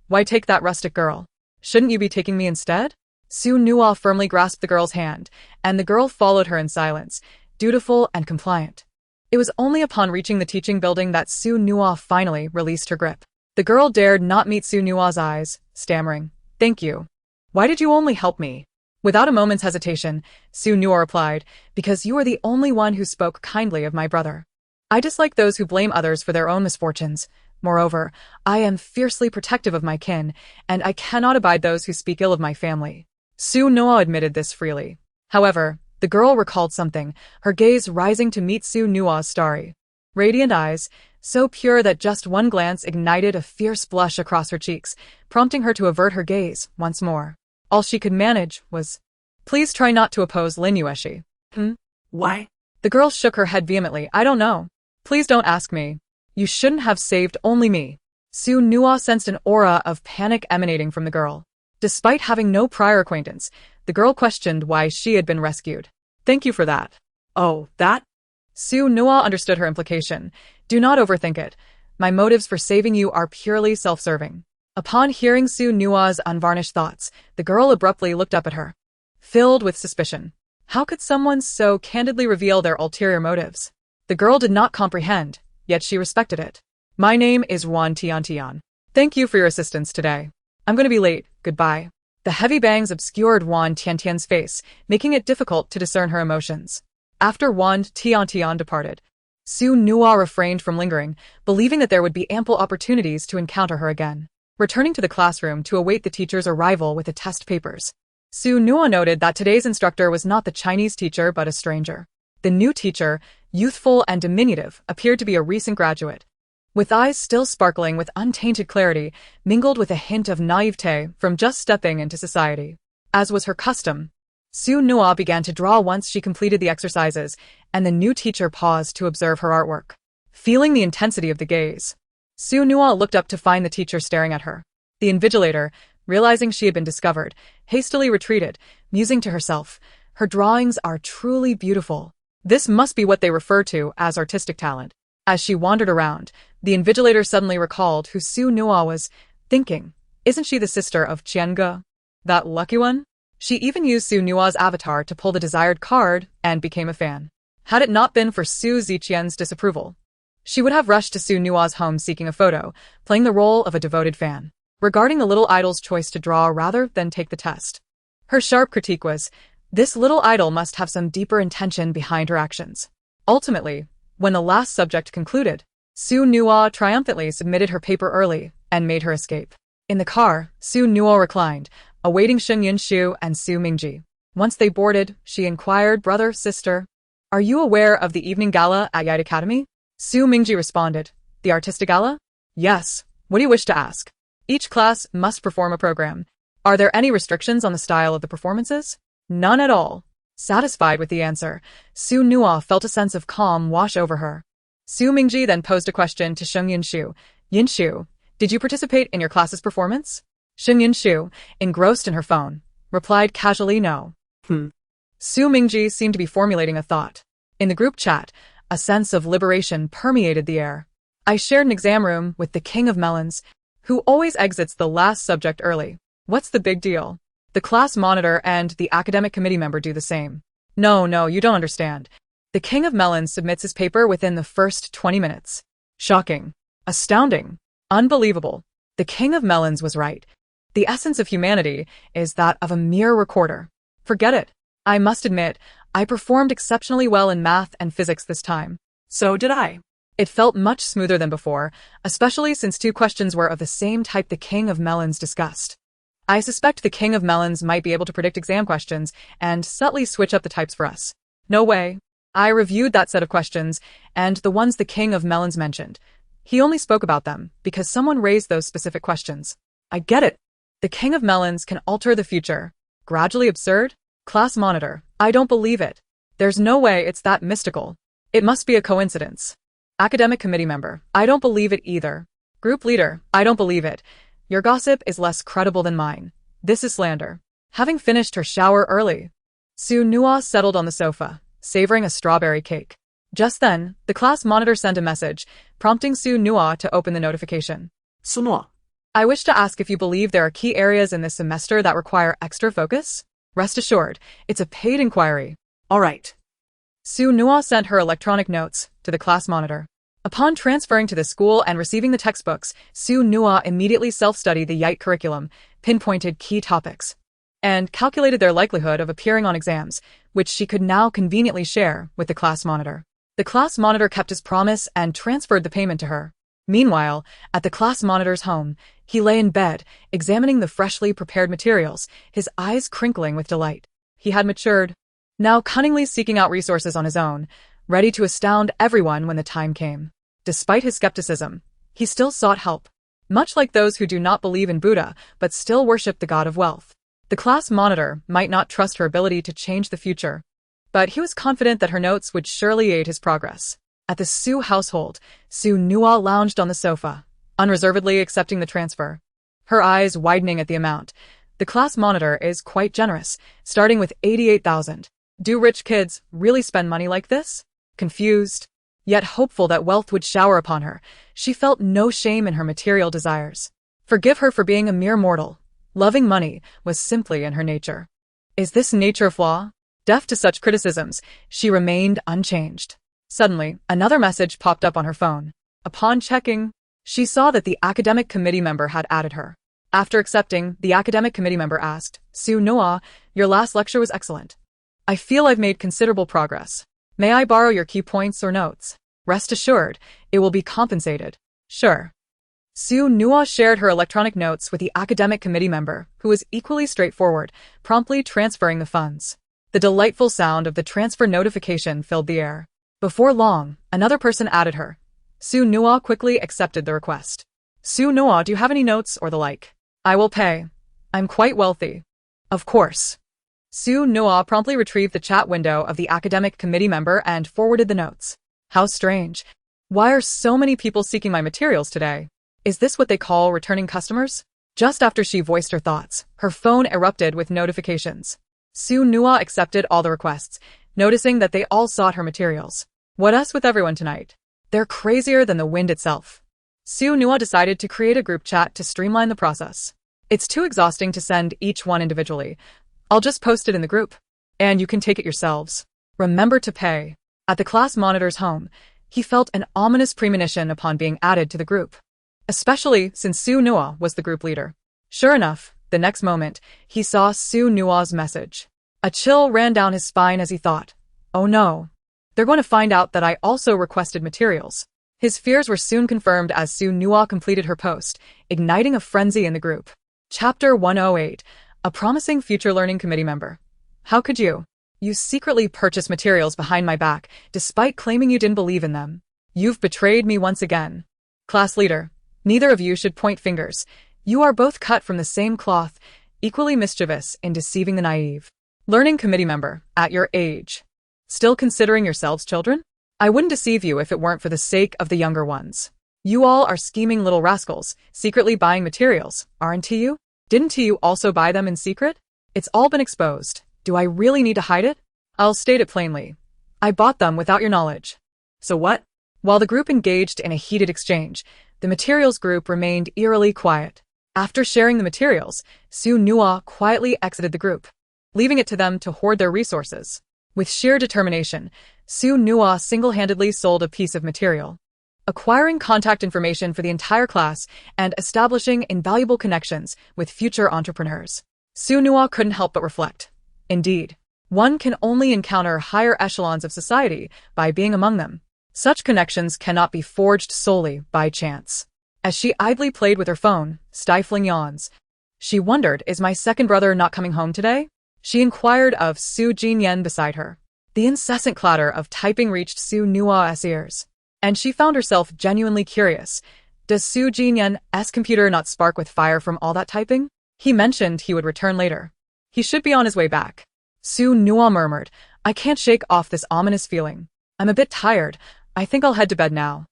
why take that rustic girl? Shouldn't you be taking me instead? Su Nua firmly grasped the girl's hand, and the girl followed her in silence, dutiful and compliant. It was only upon reaching the teaching building that Su Nua finally released her grip. The girl dared not meet Su Nua's eyes, stammering, "Thank you. Why did you only help me?" Without a moment's hesitation, Su Nua replied, "Because you are the only one who spoke kindly of my brother. I dislike those who blame others for their own misfortunes. Moreover, I am fiercely protective of my kin, and I cannot abide those who speak ill of my family." Su Nua admitted this freely. However, the girl recalled something, her gaze rising to meet Su Nua's starry, radiant eyes, so pure that just one glance ignited a fierce blush across her cheeks, prompting her to avert her gaze once more. All she could manage was, "Please try not to oppose Lin Yueshi." Why? The girl shook her head vehemently. "I don't know. Please don't ask me. You shouldn't have saved only me." Su Nua sensed an aura of panic emanating from the girl. Despite having no prior acquaintance, the girl questioned why she had been rescued. "Thank you for that." Oh, that? Su Nua understood her implication. "Do not overthink it. My motives for saving you are purely self-serving." Upon hearing Su Nua's unvarnished thoughts, the girl abruptly looked up at her, filled with suspicion. How could someone so candidly reveal their ulterior motives? The girl did not comprehend, yet she respected it. "My name is Wan Tiantian. Thank you for your assistance today. I'm going to be late. Goodbye." The heavy bangs obscured Wan Tiantian's face, making it difficult to discern her emotions. After Wan Tiantian departed, Su Nua refrained from lingering, believing that there would be ample opportunities to encounter her again. Returning to the classroom to await the teacher's arrival with the test papers, Su Nua noted that today's instructor was not the Chinese teacher but a stranger. The new teacher, youthful and diminutive, appeared to be a recent graduate, with eyes still sparkling with untainted clarity, mingled with a hint of naivete from just stepping into society. As was her custom, Su Nua began to draw once she completed the exercises, and the new teacher paused to observe her artwork. Feeling the intensity of the gaze, Su Nua looked up to find the teacher staring at her. The invigilator, realizing she had been discovered, hastily retreated, musing to herself, "Her drawings are truly beautiful. This must be what they refer to as artistic talent." As she wandered around, the invigilator suddenly recalled who Su Nua was, thinking, "Isn't she the sister of Qianga? That lucky one?" She even used Su Nua's avatar to pull the desired card and became a fan. Had it not been for Su Ziqian's disapproval, she would have rushed to Su Nua's home seeking a photo, playing the role of a devoted fan, regarding the little idol's choice to draw rather than take the test. Her sharp critique was, this little idol must have some deeper intention behind her actions. Ultimately, when the last subject concluded, Su Nua triumphantly submitted her paper early and made her escape. In the car, Su Nua reclined, awaiting Sheng Yunshu and Su Mingji. Once they boarded, she inquired, "Brother, sister, are you aware of the evening gala at Yite Academy?" Su Mingji responded, "The artistic gala? Yes. What do you wish to ask?" "Each class must perform a program. Are there any restrictions on the style of the performances?" "None at all." Satisfied with the answer, Su Nua felt a sense of calm wash over her. Su Mingji then posed a question to Sheng Yunshu. "Yunshu, did you participate in your class's performance?" Sheng Yunshu, engrossed in her phone, replied casually, "No." Su Mingji seemed to be formulating a thought. In the group chat, a sense of liberation permeated the air. "I shared an exam room with the king of melons, who always exits the last subject early. What's the big deal? The class monitor and the academic committee member do the same." No, you don't understand. The king of melons submits his paper within the first 20 minutes. Shocking. Astounding. Unbelievable. The king of melons was right. The essence of humanity is that of a mere recorder. Forget it. I must admit, I performed exceptionally well in math and physics this time. So did I. It felt much smoother than before, especially since 2 questions were of the same type the king of melons discussed. I suspect the king of melons might be able to predict exam questions and subtly switch up the types for us. No way. I reviewed that set of questions, and the ones the king of melons mentioned. He only spoke about them because someone raised those specific questions. I get it. The king of melons can alter the future. Gradually absurd? Class monitor, I don't believe it. There's no way it's that mystical. It must be a coincidence. Academic committee member, I don't believe it either. Group leader, I don't believe it. Your gossip is less credible than mine. This is slander. Having finished her shower early, Su Nua settled on the sofa, savoring a strawberry cake. Just then, the class monitor sent a message, prompting Su Nua to open the notification. Su Nua. I wish to ask if you believe there are key areas in this semester that require extra focus? Rest assured, it's a paid inquiry. All right. Su Nua sent her electronic notes to the class monitor. Upon transferring to the school and receiving the textbooks, Su Nua immediately self-studied the Yite curriculum, pinpointed key topics, and calculated their likelihood of appearing on exams, which she could now conveniently share with the class monitor. The class monitor kept his promise and transferred the payment to her. Meanwhile, at the class monitor's home, he lay in bed, examining the freshly prepared materials, his eyes crinkling with delight. He had matured, now cunningly seeking out resources on his own, ready to astound everyone when the time came. Despite his skepticism, he still sought help, much like those who do not believe in Buddha but still worship the god of wealth. The class monitor might not trust her ability to change the future, but he was confident that her notes would surely aid his progress. At the Su household, Su Nua lounged on the sofa, unreservedly accepting the transfer, her eyes widening at the amount. The class monitor is quite generous, starting with 88,000. Do rich kids really spend money like this? Confused, yet hopeful that wealth would shower upon her, she felt no shame in her material desires. Forgive her for being a mere mortal. Loving money was simply in her nature. Is this nature a flaw? Deaf to such criticisms, she remained unchanged. Suddenly, another message popped up on her phone. Upon checking, she saw that the academic committee member had added her. After accepting, the academic committee member asked, Su Nua, your last lecture was excellent. I feel I've made considerable progress. May I borrow your key points or notes? Rest assured, it will be compensated. Sure. Su Nua shared her electronic notes with the academic committee member, who was equally straightforward, promptly transferring the funds. The delightful sound of the transfer notification filled the air. Before long, another person added her. Su Nua quickly accepted the request. Su Nua, do you have any notes or the like? I will pay. I'm quite wealthy. Of course. Su Nua promptly retrieved the chat window of the academic committee member and forwarded the notes. How strange. Why are so many people seeking my materials today? Is this what they call returning customers? Just after she voiced her thoughts, her phone erupted with notifications. Su Nua accepted all the requests, noticing that they all sought her materials. What us with everyone tonight? They're crazier than the wind itself. Su Nua decided to create a group chat to streamline the process. It's too exhausting to send each one individually. I'll just post it in the group. And you can take it yourselves. Remember to pay. At the class monitor's home, he felt an ominous premonition upon being added to the group. Especially since Su Nua was the group leader. Sure enough, the next moment, he saw Su Nua's message. A chill ran down his spine as he thought, oh no. They're going to find out that I also requested materials. His fears were soon confirmed as Su Nua completed her post, igniting a frenzy in the group. Chapter 108. A promising future learning committee member. How could you? You secretly purchased materials behind my back, despite claiming you didn't believe in them. You've betrayed me once again. Class leader, neither of you should point fingers. You are both cut from the same cloth, equally mischievous in deceiving the naive. Learning committee member, at your age. Still considering yourselves children? I wouldn't deceive you if it weren't for the sake of the younger ones. You all are scheming little rascals, secretly buying materials, aren't you? Didn't you also buy them in secret? It's all been exposed. Do I really need to hide it? I'll state it plainly. I bought them without your knowledge. So what? While the group engaged in a heated exchange, the materials group remained eerily quiet. After sharing the materials, Su Nua quietly exited the group, leaving it to them to hoard their resources. With sheer determination, Su Nua single-handedly sold a piece of material, acquiring contact information for the entire class and establishing invaluable connections with future entrepreneurs. Su Nua couldn't help but reflect. Indeed, one can only encounter higher echelons of society by being among them. Such connections cannot be forged solely by chance. As she idly played with her phone, stifling yawns, she wondered, is my second brother not coming home today? She inquired of Su Jinyen beside her. The incessant clatter of typing reached Su Nua's ears, and she found herself genuinely curious. Does Su Jinyen's computer not spark with fire from all that typing? He mentioned he would return later. He should be on his way back. Su Nua murmured, I can't shake off this ominous feeling. I'm a bit tired. I think I'll head to bed now.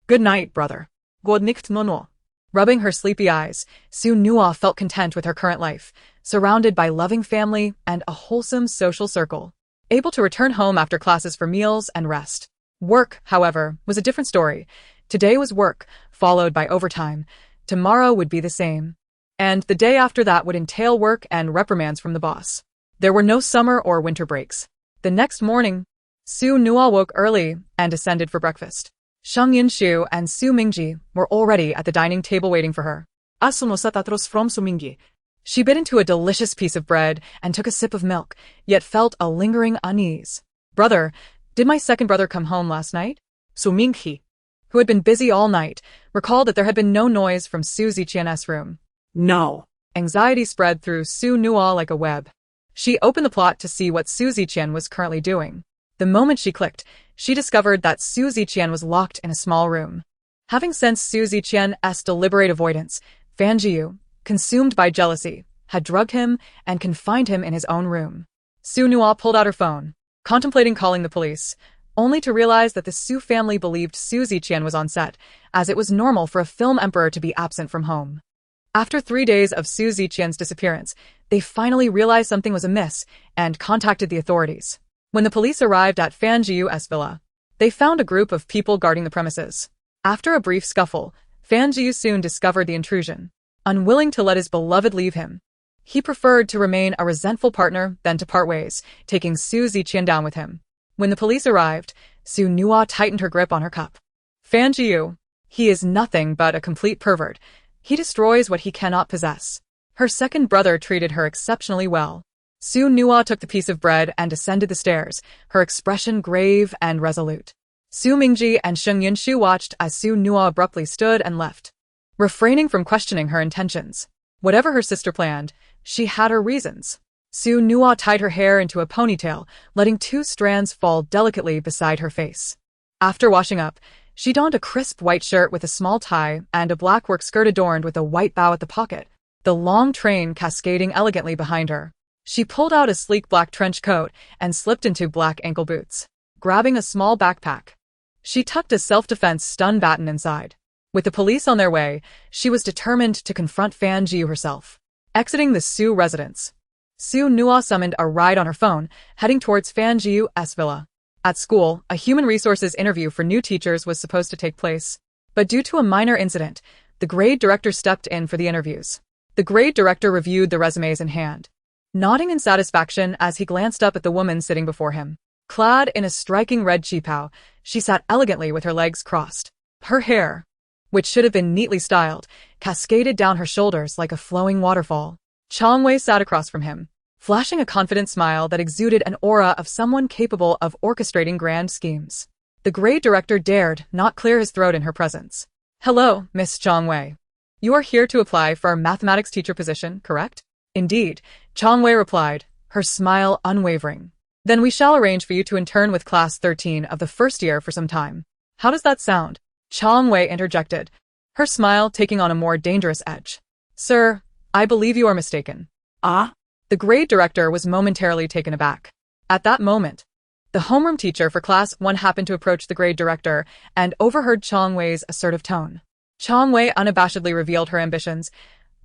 Good night, brother. God night, nono. Rubbing her sleepy eyes, Su Nua felt content with her current life, surrounded by loving family and a wholesome social circle, able to return home after classes for meals and rest. Work, however, was a different story. Today was work, followed by overtime. Tomorrow would be the same. And the day after that would entail work and reprimands from the boss. There were no summer or winter breaks. The next morning, Su Nua woke early and descended for breakfast. Sheng Yinshu and Su Mingji were already at the dining table waiting for her. From Su Mingji. She bit into a delicious piece of bread and took a sip of milk, yet felt a lingering unease. Brother, did my second brother come home last night? Su Mingji, who had been busy all night, recalled that there had been no noise from Su Ziqian's room. No. Anxiety spread through Su Nua like a web. She opened the plot to see what Su Ziqian was currently doing. The moment she clicked, she discovered that Su Ziqian was locked in a small room. Having sensed Su Ziqian's deliberate avoidance, Fan Jiu, consumed by jealousy, had drugged him and confined him in his own room. Su Nua pulled out her phone, contemplating calling the police, only to realize that the Su family believed Su Ziqian was on set, as it was normal for a film emperor to be absent from home. After 3 days of Su Ziqian's disappearance, they finally realized something was amiss and contacted the authorities. When the police arrived at Fan Jiu's villa, they found a group of people guarding the premises. After a brief scuffle, Fan Jiu soon discovered the intrusion. Unwilling to let his beloved leave him, he preferred to remain a resentful partner than to part ways, taking Su Ziqian down with him. When the police arrived, Su Nua tightened her grip on her cup. Fan Jiu, he is nothing but a complete pervert. He destroys what he cannot possess. Her second brother treated her exceptionally well. Su Nua took the piece of bread and descended the stairs, her expression grave and resolute. Su Mingji and Sheng Yinshu watched as Su Nua abruptly stood and left, refraining from questioning her intentions. Whatever her sister planned, she had her reasons. Su Nua tied her hair into a ponytail, letting 2 strands fall delicately beside her face. After washing up, she donned a crisp white shirt with a small tie and a black work skirt adorned with a white bow at the pocket, the long train cascading elegantly behind her. She pulled out a sleek black trench coat and slipped into black ankle boots. Grabbing a small backpack, she tucked a self-defense stun baton inside. With the police on their way, she was determined to confront Fan Jiu herself. Exiting the Su residence, Su Nua summoned a ride on her phone, heading towards Fan Jiu's villa. At school, a human resources interview for new teachers was supposed to take place. But due to a minor incident, the grade director stepped in for the interviews. The grade director reviewed the resumes in hand, nodding in satisfaction as he glanced up at the woman sitting before him. Clad in a striking red qipao, she sat elegantly with her legs crossed. Her hair, which should have been neatly styled, cascaded down her shoulders like a flowing waterfall. Chang Wei sat across from him, flashing a confident smile that exuded an aura of someone capable of orchestrating grand schemes. The grade director dared not clear his throat in her presence. "Hello, Miss Chang Wei. You are here to apply for our mathematics teacher position, correct?" "Indeed," Chang Wei replied, her smile unwavering. "Then we shall arrange for you to intern with class 13 of the first year for some time. How does that sound?" Chang Wei interjected, her smile taking on a more dangerous edge. "Sir, I believe you are mistaken." Ah? The grade director was momentarily taken aback. At that moment, the homeroom teacher for class 1 happened to approach the grade director and overheard Chang Wei's assertive tone. Chang Wei unabashedly revealed her ambitions.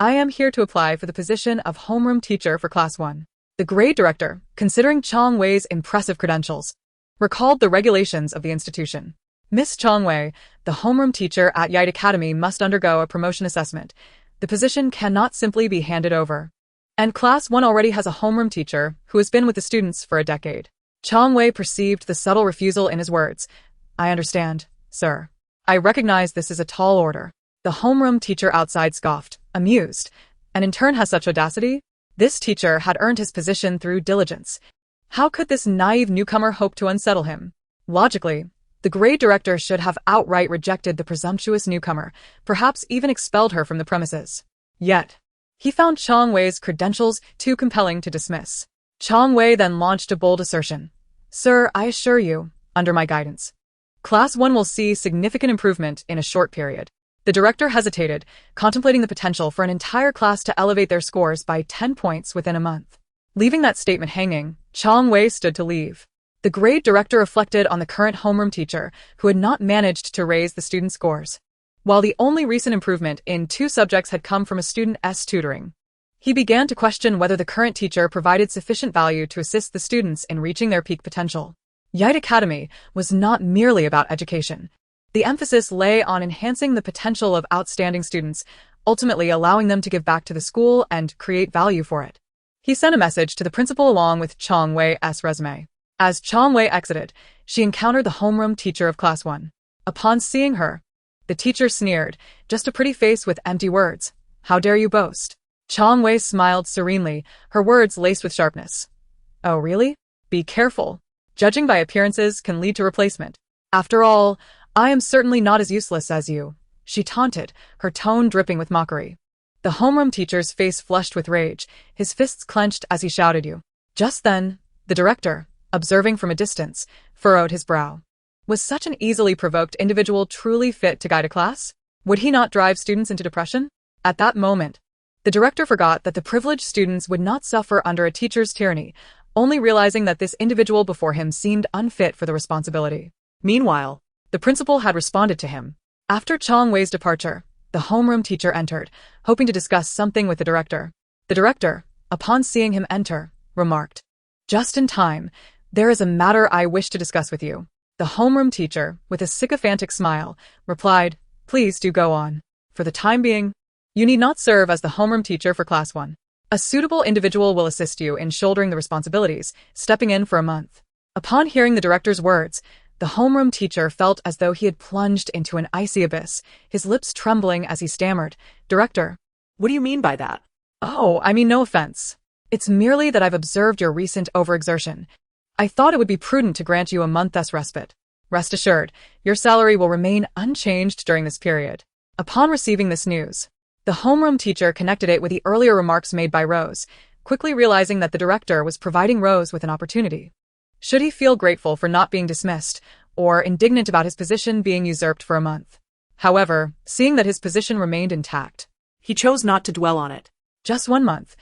"I am here to apply for the position of homeroom teacher for class 1. The grade director, considering Chang Wei's impressive credentials, recalled the regulations of the institution. "Miss Chang Wei, the homeroom teacher at Yite Academy must undergo a promotion assessment. The position cannot simply be handed over. And class 1 already has a homeroom teacher who has been with the students for a decade." Chang Wei perceived the subtle refusal in his words. "I understand, sir. I recognize this is a tall order." The homeroom teacher outside scoffed, amused. "An intern has such audacity?" This teacher had earned his position through diligence. How could this naive newcomer hope to unsettle him? Logically, the grade director should have outright rejected the presumptuous newcomer, perhaps even expelled her from the premises. Yet, he found Chang Wei's credentials too compelling to dismiss. Chang Wei then launched a bold assertion. "Sir, I assure you, under my guidance, class 1 will see significant improvement in a short period." The director hesitated, contemplating the potential for an entire class to elevate their scores by 10 points within a month. Leaving that statement hanging, Chang Wei stood to leave. The grade director reflected on the current homeroom teacher who had not managed to raise the students' scores. While the only recent improvement in 2 subjects had come from a student's tutoring, he began to question whether the current teacher provided sufficient value to assist the students in reaching their peak potential. Yite Academy was not merely about education. The emphasis lay on enhancing the potential of outstanding students, ultimately allowing them to give back to the school and create value for it. He sent a message to the principal along with Chang Wei's resume. As Chang Wei exited, she encountered the homeroom teacher of class 1. Upon seeing her, the teacher sneered, "Just a pretty face with empty words. How dare you boast?" Chang Wei smiled serenely, her words laced with sharpness. "Oh, really? Be careful. Judging by appearances can lead to replacement. After all, I am certainly not as useless as you," she taunted, her tone dripping with mockery. The homeroom teacher's face flushed with rage, his fists clenched as he shouted, "You." Just then, the director, observing from a distance, furrowed his brow. Was such an easily provoked individual truly fit to guide a class? Would he not drive students into depression? At that moment, the director forgot that the privileged students would not suffer under a teacher's tyranny, only realizing that this individual before him seemed unfit for the responsibility. Meanwhile, the principal had responded to him. After Chang Wei's departure, the homeroom teacher entered, hoping to discuss something with the director. The director, upon seeing him enter, remarked, "Just in time, there is a matter I wish to discuss with you." The homeroom teacher, with a sycophantic smile, replied, "Please do go on. For the time being, you need not serve as the homeroom teacher for class 1. A suitable individual will assist you in shouldering the responsibilities, stepping in for a month." Upon hearing the director's words, the homeroom teacher felt as though he had plunged into an icy abyss, his lips trembling as he stammered, "Director." What do you mean by that? "Oh, I mean no offense. It's merely that I've observed your recent overexertion. I thought it would be prudent to grant you a month's respite. Rest assured, your salary will remain unchanged during this period." Upon receiving this news, the homeroom teacher connected it with the earlier remarks made by Rose, quickly realizing that the director was providing Rose with an opportunity. Should he feel grateful for not being dismissed, or indignant about his position being usurped for a month? However, seeing that his position remained intact, He chose not to dwell on it. just 1 month.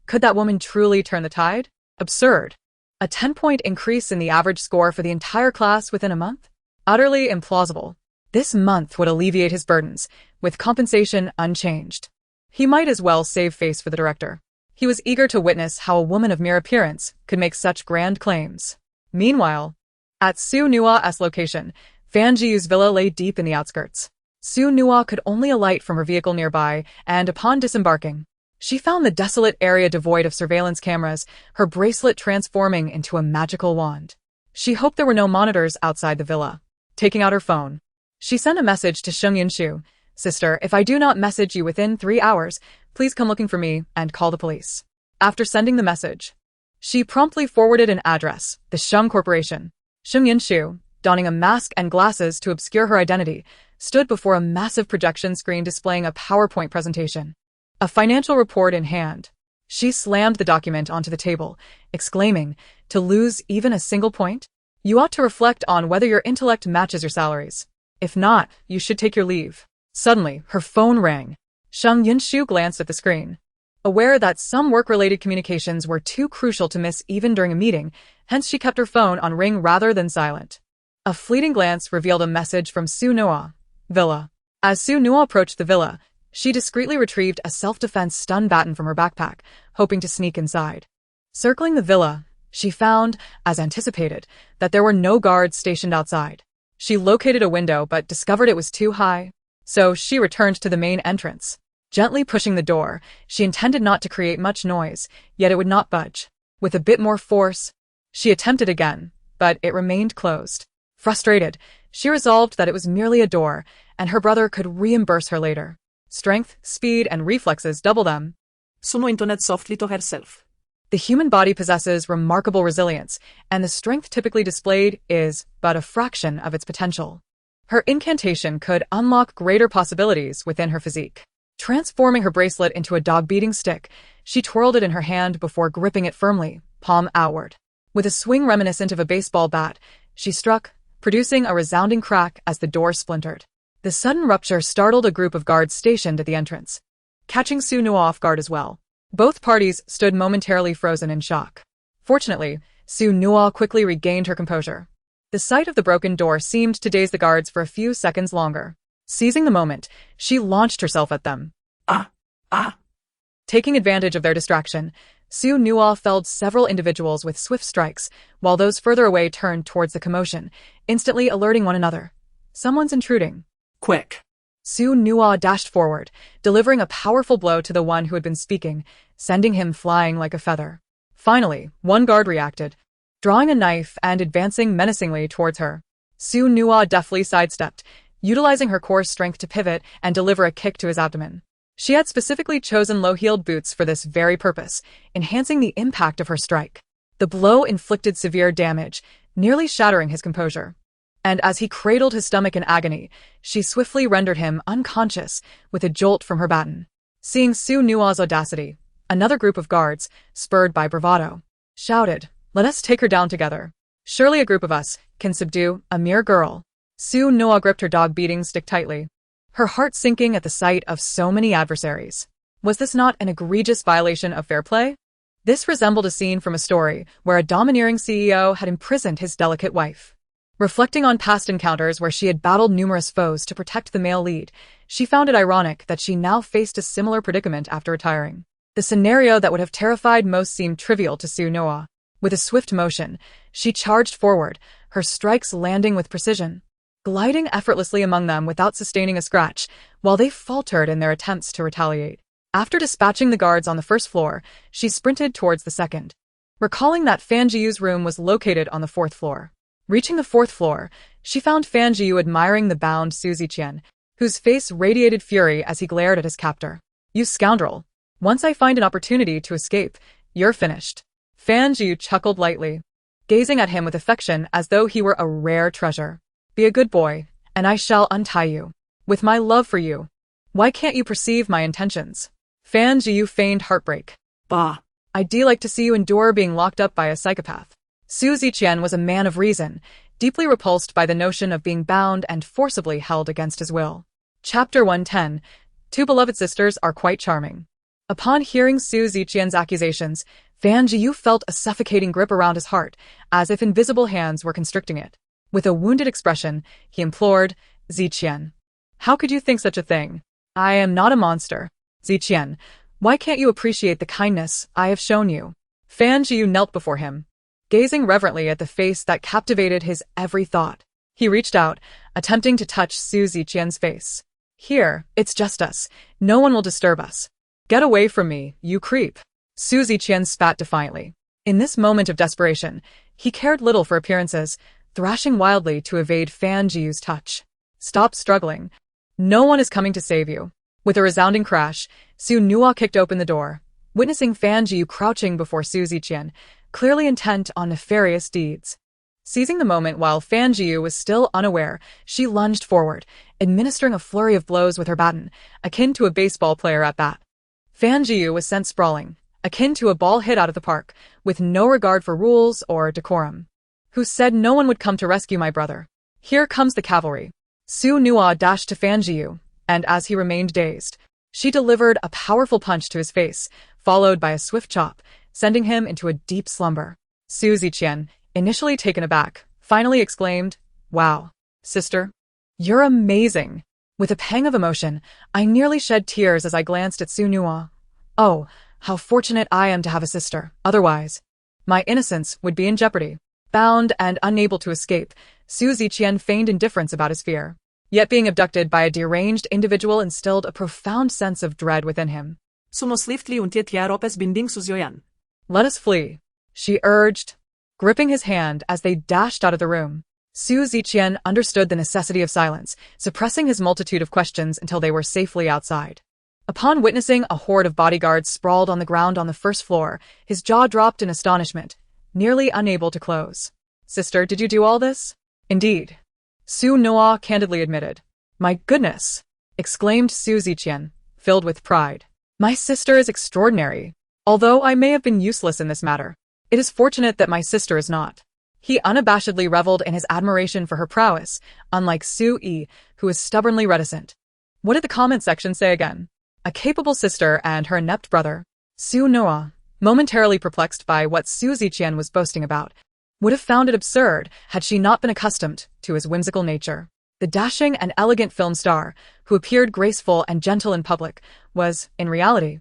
Could that woman truly turn the tide? Absurd. A 10-point increase in the average score for the entire class within a month? Utterly implausible. This month would alleviate his burdens, with compensation unchanged. He might as well save face for the director. He was eager to witness how a woman of mere appearance could make such grand claims. Meanwhile, at Su Nua's location, Fan Jiyu's villa lay deep in the outskirts. Su Nua could only alight from her vehicle nearby, and upon disembarking, she found the desolate area devoid of surveillance cameras, her bracelet transforming into a magical wand. She hoped there were no monitors outside the villa. Taking out her phone, she sent a message to Sheng Yinshu. Sister, if I do not message you within 3 hours, please come looking for me and call the police. After sending the message, she promptly forwarded an address, the Sheng Corporation. Sheng Yinshu, donning a mask and glasses to obscure her identity, stood before a massive projection screen displaying a PowerPoint presentation. A financial report in hand. She slammed the document onto the table, exclaiming, "To lose even a single point? You ought to reflect on whether your intellect matches your salaries. If not, you should take your leave." Suddenly, her phone rang. Sheng Yinshu glanced at the screen. Aware that some work-related communications were too crucial to miss even during a meeting, hence she kept her phone on ring rather than silent. A fleeting glance revealed a message from Su Nua. Villa. As Su Nua approached the villa, she discreetly retrieved a self-defense stun baton from her backpack, hoping to sneak inside. Circling the villa, she found, as anticipated, that there were no guards stationed outside. She located a window but discovered it was too high. So she returned to the main entrance. Gently pushing the door, she intended not to create much noise, yet it would not budge. With a bit more force, she attempted again, but it remained closed. Frustrated, she resolved that it was merely a door, and her brother could reimburse her later. Strength, speed, and reflexes double them. Sono intoned softly to herself. The human body possesses remarkable resilience, and the strength typically displayed is but a fraction of its potential. Her incantation could unlock greater possibilities within her physique. Transforming her bracelet into a dog-beating stick, she twirled it in her hand before gripping it firmly, palm outward. With a swing reminiscent of a baseball bat, she struck, producing a resounding crack as the door splintered. The sudden rupture startled a group of guards stationed at the entrance, catching Su Nua off guard as well. Both parties stood momentarily frozen in shock. Fortunately, Su Nua quickly regained her composure. The sight of the broken door seemed to daze the guards for a few seconds longer. Seizing the moment, she launched herself at them. Taking advantage of their distraction, Su Nua felled several individuals with swift strikes, while those further away turned towards the commotion, instantly alerting one another. Someone's intruding. Quick. Su Nua dashed forward, delivering a powerful blow to the one who had been speaking, sending him flying like a feather. Finally, one guard reacted, drawing a knife and advancing menacingly towards her. Su Nua deftly sidestepped, utilizing her core strength to pivot and deliver a kick to his abdomen. She had specifically chosen low-heeled boots for this very purpose, enhancing the impact of her strike. The blow inflicted severe damage, nearly shattering his composure. And as he cradled his stomach in agony, she swiftly rendered him unconscious with a jolt from her baton. Seeing Su Nua's audacity, another group of guards, spurred by bravado, shouted, "Let us take her down together. Surely a group of us can subdue a mere girl." Su Nua gripped her dog-beating stick tightly, her heart sinking at the sight of so many adversaries. Was this not an egregious violation of fair play? This resembled a scene from a story where a domineering CEO had imprisoned his delicate wife. Reflecting on past encounters where she had battled numerous foes to protect the male lead, she found it ironic that she now faced a similar predicament after retiring. The scenario that would have terrified most seemed trivial to Su Nua. With a swift motion, she charged forward, her strikes landing with precision, gliding effortlessly among them without sustaining a scratch, while they faltered in their attempts to retaliate. After dispatching the guards on the first floor, she sprinted towards the second, recalling that Fan Jiyu's room was located on the fourth floor. Reaching the fourth floor, she found Fan Jiyu admiring the bound Su Ziqian, whose face radiated fury as he glared at his captor. "You scoundrel! Once I find an opportunity to escape, you're finished." Fan Jiyu chuckled lightly, gazing at him with affection as though he were a rare treasure. "Be a good boy, and I shall untie you. With my love for you. Why can't you perceive my intentions?" Fan Jiyu feigned heartbreak. "Bah. "I'd like to see you endure being locked up by a psychopath." Su Ziqian was a man of reason, deeply repulsed by the notion of being bound and forcibly held against his will. Chapter 110. Two beloved sisters are quite charming. Upon hearing Su Ziqian's accusations, Fan Jiyu felt a suffocating grip around his heart, as if invisible hands were constricting it. With a wounded expression, he implored, Ziqian, how could you think such a thing? I am not a monster. Ziqian, why can't you appreciate the kindness I have shown you? Fan Jiyu knelt before him, gazing reverently at the face that captivated his every thought. He reached out, attempting to touch Su Ziqian's face. Here, it's just us. No one will disturb us. Get away from me, you creep. Su Ziqian spat defiantly. In this moment of desperation, he cared little for appearances, thrashing wildly to evade Fan Jiyu's touch. Stop struggling. No one is coming to save you. With a resounding crash, Su Nua kicked open the door, witnessing Fan Jiyu crouching before Su Ziqian, clearly intent on nefarious deeds. Seizing the moment while Fan Jiyu was still unaware, she lunged forward, administering a flurry of blows with her baton, akin to a baseball player at bat. Fan Jiyu was sent sprawling, akin to a ball hit out of the park, with no regard for rules or decorum. Who said no one would come to rescue my brother? Here comes the cavalry. Su Nua dashed to Fan Jiyu, and as he remained dazed, she delivered a powerful punch to his face, followed by a swift chop, sending him into a deep slumber. Su Ziqian, initially taken aback, finally exclaimed, Wow, sister, you're amazing. With a pang of emotion, I nearly shed tears as I glanced at Su Nua. Oh, how fortunate I am to have a sister. Otherwise, my innocence would be in jeopardy. Bound and unable to escape, Su Ziqian feigned indifference about his fear. Yet being abducted by a deranged individual instilled a profound sense of dread within him. Sumosliftli untiet ropes binding suzioyan. Let us flee, she urged, gripping his hand as they dashed out of the room. Su Ziqian understood the necessity of silence, suppressing his multitude of questions until they were safely outside. Upon witnessing a horde of bodyguards sprawled on the ground on the first floor, his jaw dropped in astonishment, nearly unable to close. Sister, did you do all this? Indeed. Su Nua candidly admitted. My goodness! Exclaimed Su Ziqian, filled with pride. My sister is extraordinary. Although I may have been useless in this matter, it is fortunate that my sister is not. He unabashedly reveled in his admiration for her prowess, unlike Su Yi, who is stubbornly reticent. What did the comment section say again? A capable sister and her inept brother. Su Nua, momentarily perplexed by what Su Ziqian was boasting about, would have found it absurd had she not been accustomed to his whimsical nature. The dashing and elegant film star, who appeared graceful and gentle in public, was, in reality,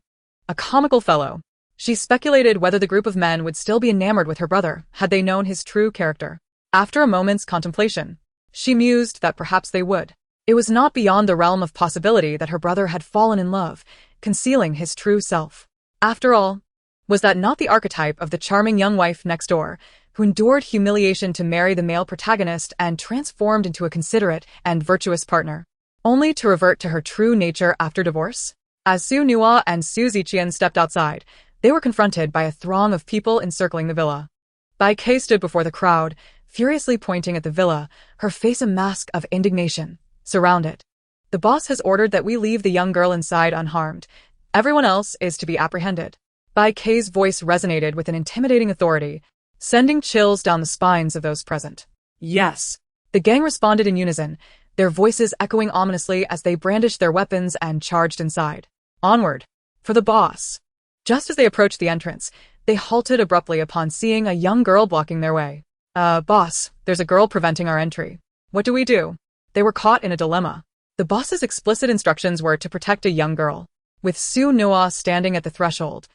a comical fellow. She speculated whether the group of men would still be enamored with her brother had they known his true character. After a moment's contemplation, she mused that perhaps they would. It was not beyond the realm of possibility that her brother had fallen in love, concealing his true self. After all, was that not the archetype of the charming young wife next door, who endured humiliation to marry the male protagonist and transformed into a considerate and virtuous partner, only to revert to her true nature after divorce? As Su Nua and Su Ziqian stepped outside, they were confronted by a throng of people encircling the villa. Bai Kei stood before the crowd, furiously pointing at the villa, her face a mask of indignation. Surround it. The boss has ordered that we leave the young girl inside unharmed. Everyone else is to be apprehended. Bai Kei's voice resonated with an intimidating authority, sending chills down the spines of those present. Yes. The gang responded in unison, their voices echoing ominously as they brandished their weapons and charged inside. Onward. For the boss. Just as they approached the entrance, they halted abruptly upon seeing a young girl blocking their way. Boss, there's a girl preventing our entry. What do we do? They were caught in a dilemma. The boss's explicit instructions were to protect a young girl. With Su Nua standing at the threshold,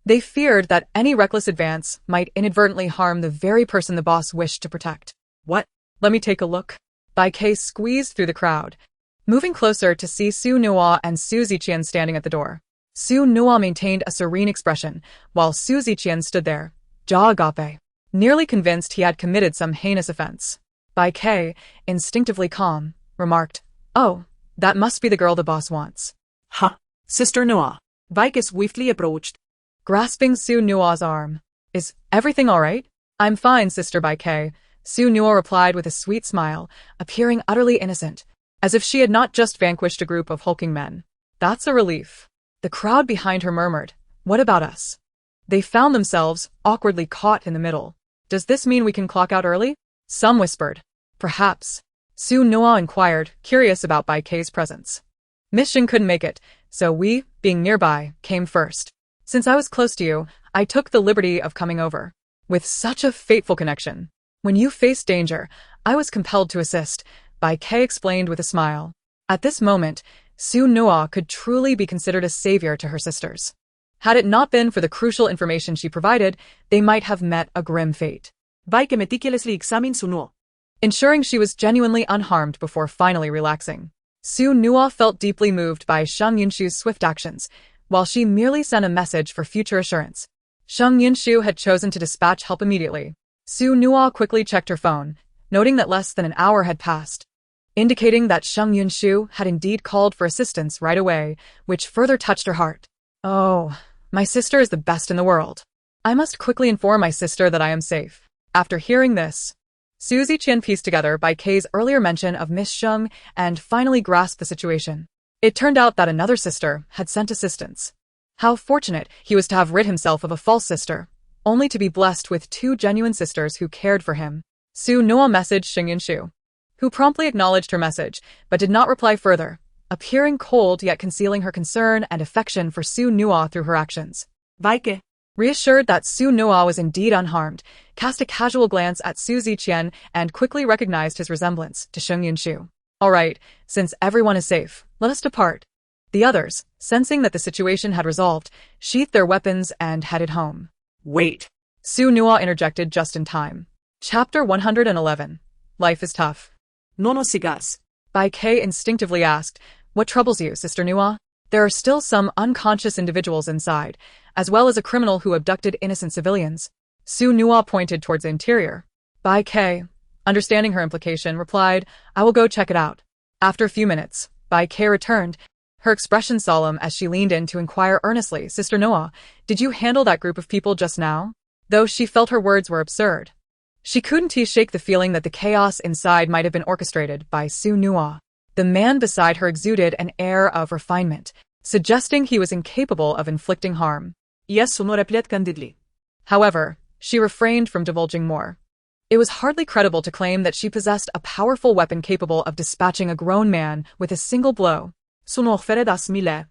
they feared that any reckless advance might inadvertently harm the very person the boss wished to protect. What? Let me take a look. Bai Kei squeezed through the crowd, moving closer to see Su Nua and Su Ziqian standing at the door. Su Nua maintained a serene expression, while Su Ziqian stood there, jaw agape, nearly convinced he had committed some heinous offense. Bai Kei, instinctively calm, remarked, Oh, that must be the girl the boss wants. Ha! Sister Nua. Bai Kei swiftly approached, grasping Su Nua's arm. Is everything all right? I'm fine, Sister Bai Kei, Su Nua replied with a sweet smile, appearing utterly innocent, as if she had not just vanquished a group of hulking men. That's a relief. The crowd behind her murmured, What about us? They found themselves awkwardly caught in the middle. Does this mean we can clock out early? Some whispered. Perhaps. Su Nua inquired, curious about Bai Kei's presence. Miss Shin couldn't make it, so we, being nearby, came first. Since I was close to you, I took the liberty of coming over. With such a fateful connection. When you faced danger, I was compelled to assist, Bai Kei explained with a smile. At this moment, Su Nua could truly be considered a savior to her sisters. Had it not been for the crucial information she provided, they might have met a grim fate. Bai Kei meticulously examined Su Nua, ensuring she was genuinely unharmed before finally relaxing. Su Nua felt deeply moved by Sheng Yunshu's swift actions, while she merely sent a message for future assurance. Sheng Yunshu had chosen to dispatch help immediately. Su Nua quickly checked her phone, noting that less than an hour had passed, indicating that Sheng Yunshu had indeed called for assistance right away, which further touched her heart. Oh, my sister is the best in the world. I must quickly inform my sister that I am safe. After hearing this, Su Ziqian pieced together Bai Kei's earlier mention of Miss Sheng and finally grasped the situation. It turned out that another sister had sent assistance. How fortunate he was to have rid himself of a false sister, only to be blessed with two genuine sisters who cared for him. Su Nua messaged Sheng Yunshu, who promptly acknowledged her message, but did not reply further, appearing cold yet concealing her concern and affection for Su Nua through her actions. Bai Kei, reassured that Su Nua was indeed unharmed, cast a casual glance at Su Ziqian and quickly recognized his resemblance to Sheng Yunshu. All right, since everyone is safe, let us depart. The others, sensing that the situation had resolved, sheathed their weapons and headed home. Wait. Su Nua interjected just in time. Chapter 111. Life is tough. No sigas. Bai Kei instinctively asked, what troubles you, Sister Nua? There are still some unconscious individuals inside, as well as a criminal who abducted innocent civilians. Su Nua pointed towards the interior. Bai Kei, understanding her implication, replied, I will go check it out. After a few minutes, Bai Kei returned, her expression solemn as she leaned in to inquire earnestly, Sister Noah, did you handle that group of people just now? Though she felt her words were absurd, she couldn't shake the feeling that the chaos inside might have been orchestrated by Su Nua. The man beside her exuded an air of refinement, suggesting he was incapable of inflicting harm. Yes, Su Nua replied candidly. However, she refrained from divulging more. It was hardly credible to claim that she possessed a powerful weapon capable of dispatching a grown man with a single blow. Su Nua offered assimile.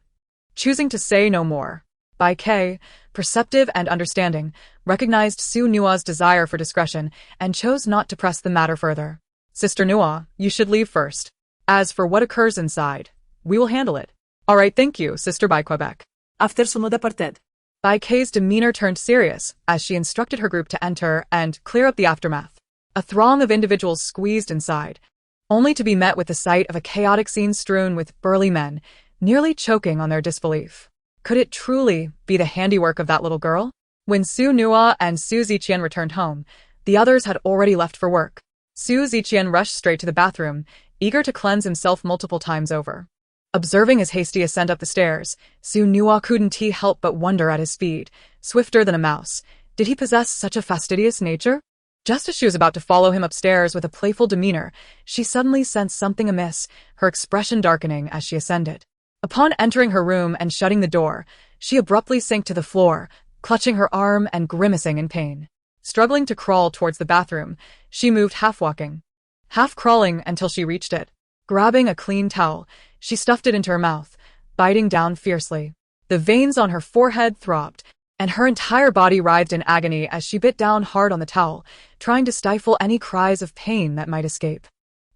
Choosing to say no more, Bai Kei, perceptive and understanding, recognized Su Nua's desire for discretion and chose not to press the matter further. Sister Nua, you should leave first. As for what occurs inside, we will handle it. All right, thank you, Sister Bai Quebec. After Su Nua departed, Bai Kei's demeanor turned serious as she instructed her group to enter and clear up the aftermath. A throng of individuals squeezed inside, only to be met with the sight of a chaotic scene strewn with burly men, nearly choking on their disbelief. Could it truly be the handiwork of that little girl? When Su Nua and Su Ziqian returned home, the others had already left for work. Su Ziqian rushed straight to the bathroom, eager to cleanse himself multiple times over. Observing his hasty ascent up the stairs, Su Nua couldn't help but wonder at his speed, swifter than a mouse. Did he possess such a fastidious nature? Just as she was about to follow him upstairs with a playful demeanor, she suddenly sensed something amiss, her expression darkening as she ascended. Upon entering her room and shutting the door, she abruptly sank to the floor, clutching her arm and grimacing in pain. Struggling to crawl towards the bathroom, she moved half-walking, half-crawling until she reached it. Grabbing a clean towel, she stuffed it into her mouth, biting down fiercely. The veins on her forehead throbbed, and her entire body writhed in agony as she bit down hard on the towel, trying to stifle any cries of pain that might escape.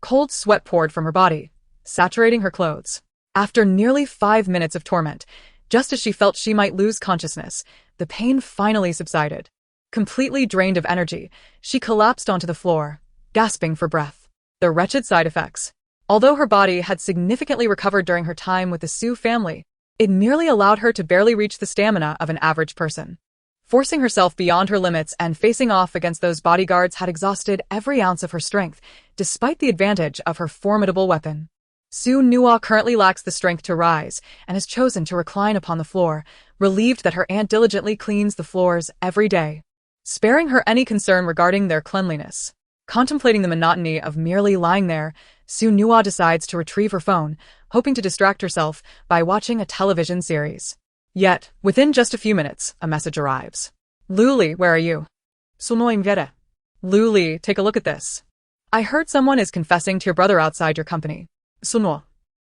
Cold sweat poured from her body, saturating her clothes. After nearly 5 minutes of torment, just as she felt she might lose consciousness, the pain finally subsided. Completely drained of energy, she collapsed onto the floor, gasping for breath. The wretched side effects. Although her body had significantly recovered during her time with the Su family, it merely allowed her to barely reach the stamina of an average person. Forcing herself beyond her limits and facing off against those bodyguards had exhausted every ounce of her strength, despite the advantage of her formidable weapon. Su Nua currently lacks the strength to rise and has chosen to recline upon the floor, relieved that her aunt diligently cleans the floors every day, sparing her any concern regarding their cleanliness. Contemplating the monotony of merely lying there, Su Nua decides to retrieve her phone, hoping to distract herself by watching a television series. Yet, within just a few minutes, a message arrives. Luli, where are you? Su Nua inviere. Luli, take a look at this. I heard someone is confessing to your brother outside your company. Su Nua.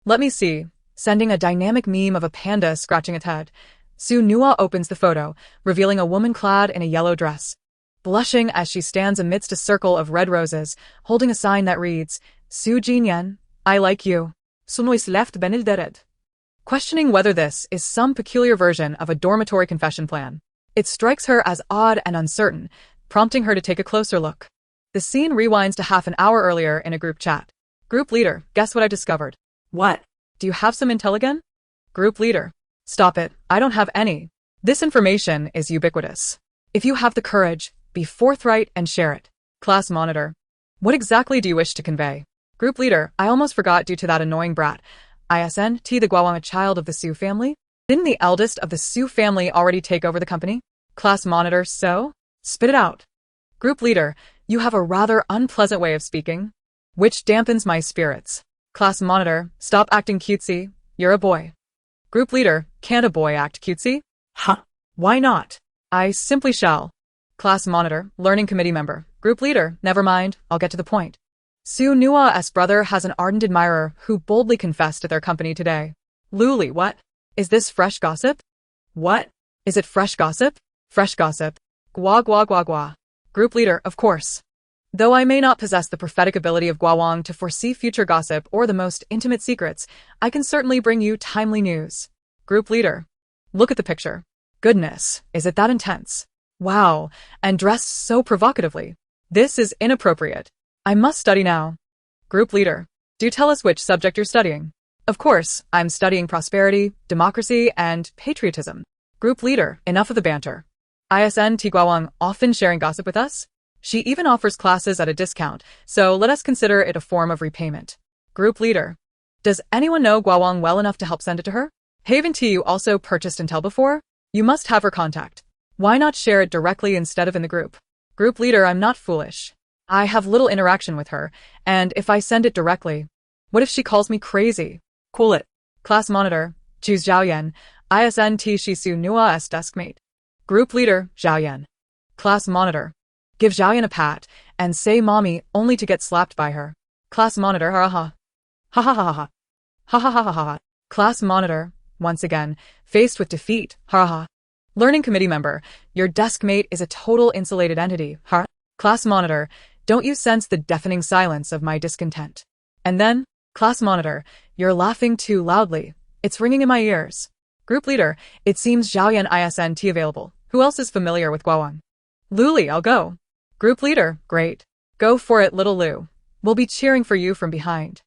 Let me see. sending a dynamic meme of a panda scratching its head. Su Nua opens the photo, revealing a woman clad in a yellow dress. Blushing as she stands amidst a circle of red roses, holding a sign that reads, Su Jinyan, I like you. Sunois left benilderet. Questioning whether this is some peculiar version of a dormitory confession plan. It strikes her as odd and uncertain, prompting her to take a closer look. The scene rewinds to half an hour earlier in a group chat. Group leader, guess what I discovered? What? Do you have some intel again? Group leader. Stop it, I don't have any. This information is ubiquitous. If you have the courage, be forthright and share it. Class monitor. What exactly do you wish to convey? Group leader, I almost forgot due to that annoying brat. ISNT the Gwawang, a child of the Su family? Didn't the eldest of the Su family already take over the company? Class monitor, so? Spit it out. Group leader, you have a rather unpleasant way of speaking, which dampens my spirits. Class monitor, stop acting cutesy, you're a boy. Group leader, can't a boy act cutesy? Huh? Why not? I simply shall. Class monitor, learning committee member. Group leader, never mind, I'll get to the point. Su Nua's brother has an ardent admirer who boldly confessed at their company today. Luli, what? Is this fresh gossip? What? Is it fresh gossip? Fresh gossip. Gua gua gua gua. Group leader, of course. Though I may not possess the prophetic ability of Gwawang to foresee future gossip or the most intimate secrets, I can certainly bring you timely news. Group leader. Look at the picture. Goodness, is it that intense? Wow, and dressed so provocatively. This is inappropriate. I must study now. Group leader. Do tell us which subject you're studying. Of course, I'm studying prosperity, democracy, and patriotism. Group leader, enough of the banter. ISNT Gwawang often sharing gossip with us? She even offers classes at a discount, so let us consider it a form of repayment. Group leader. Does anyone know Gwawang well enough to help send it to her? Haven't you also purchased intel before? You must have her contact. Why not share it directly instead of in the group? Group leader, I'm not foolish. I have little interaction with her, and if I send it directly, what if she calls me crazy? Cool it. Class monitor, choose Zhao Yan, ISNT Shisu Nua's deskmate. Group leader, Zhao Yan. Class monitor. Give Zhao Yan a pat, and say mommy only to get slapped by her. Class monitor, ha ha. Ha ha ha ha. Ha ha ha ha ha. Class monitor, once again, faced with defeat, ha ha. Learning committee member, your deskmate is a total insulated entity, ha. Class monitor, don't you sense the deafening silence of my discontent? And then, class monitor, you're laughing too loudly. It's ringing in my ears. Group leader, it seems Zhao Yan ISNT available. Who else is familiar with Gwawang? Luli, I'll go. Group leader, great. Go for it, little Lu. We'll be cheering for you from behind.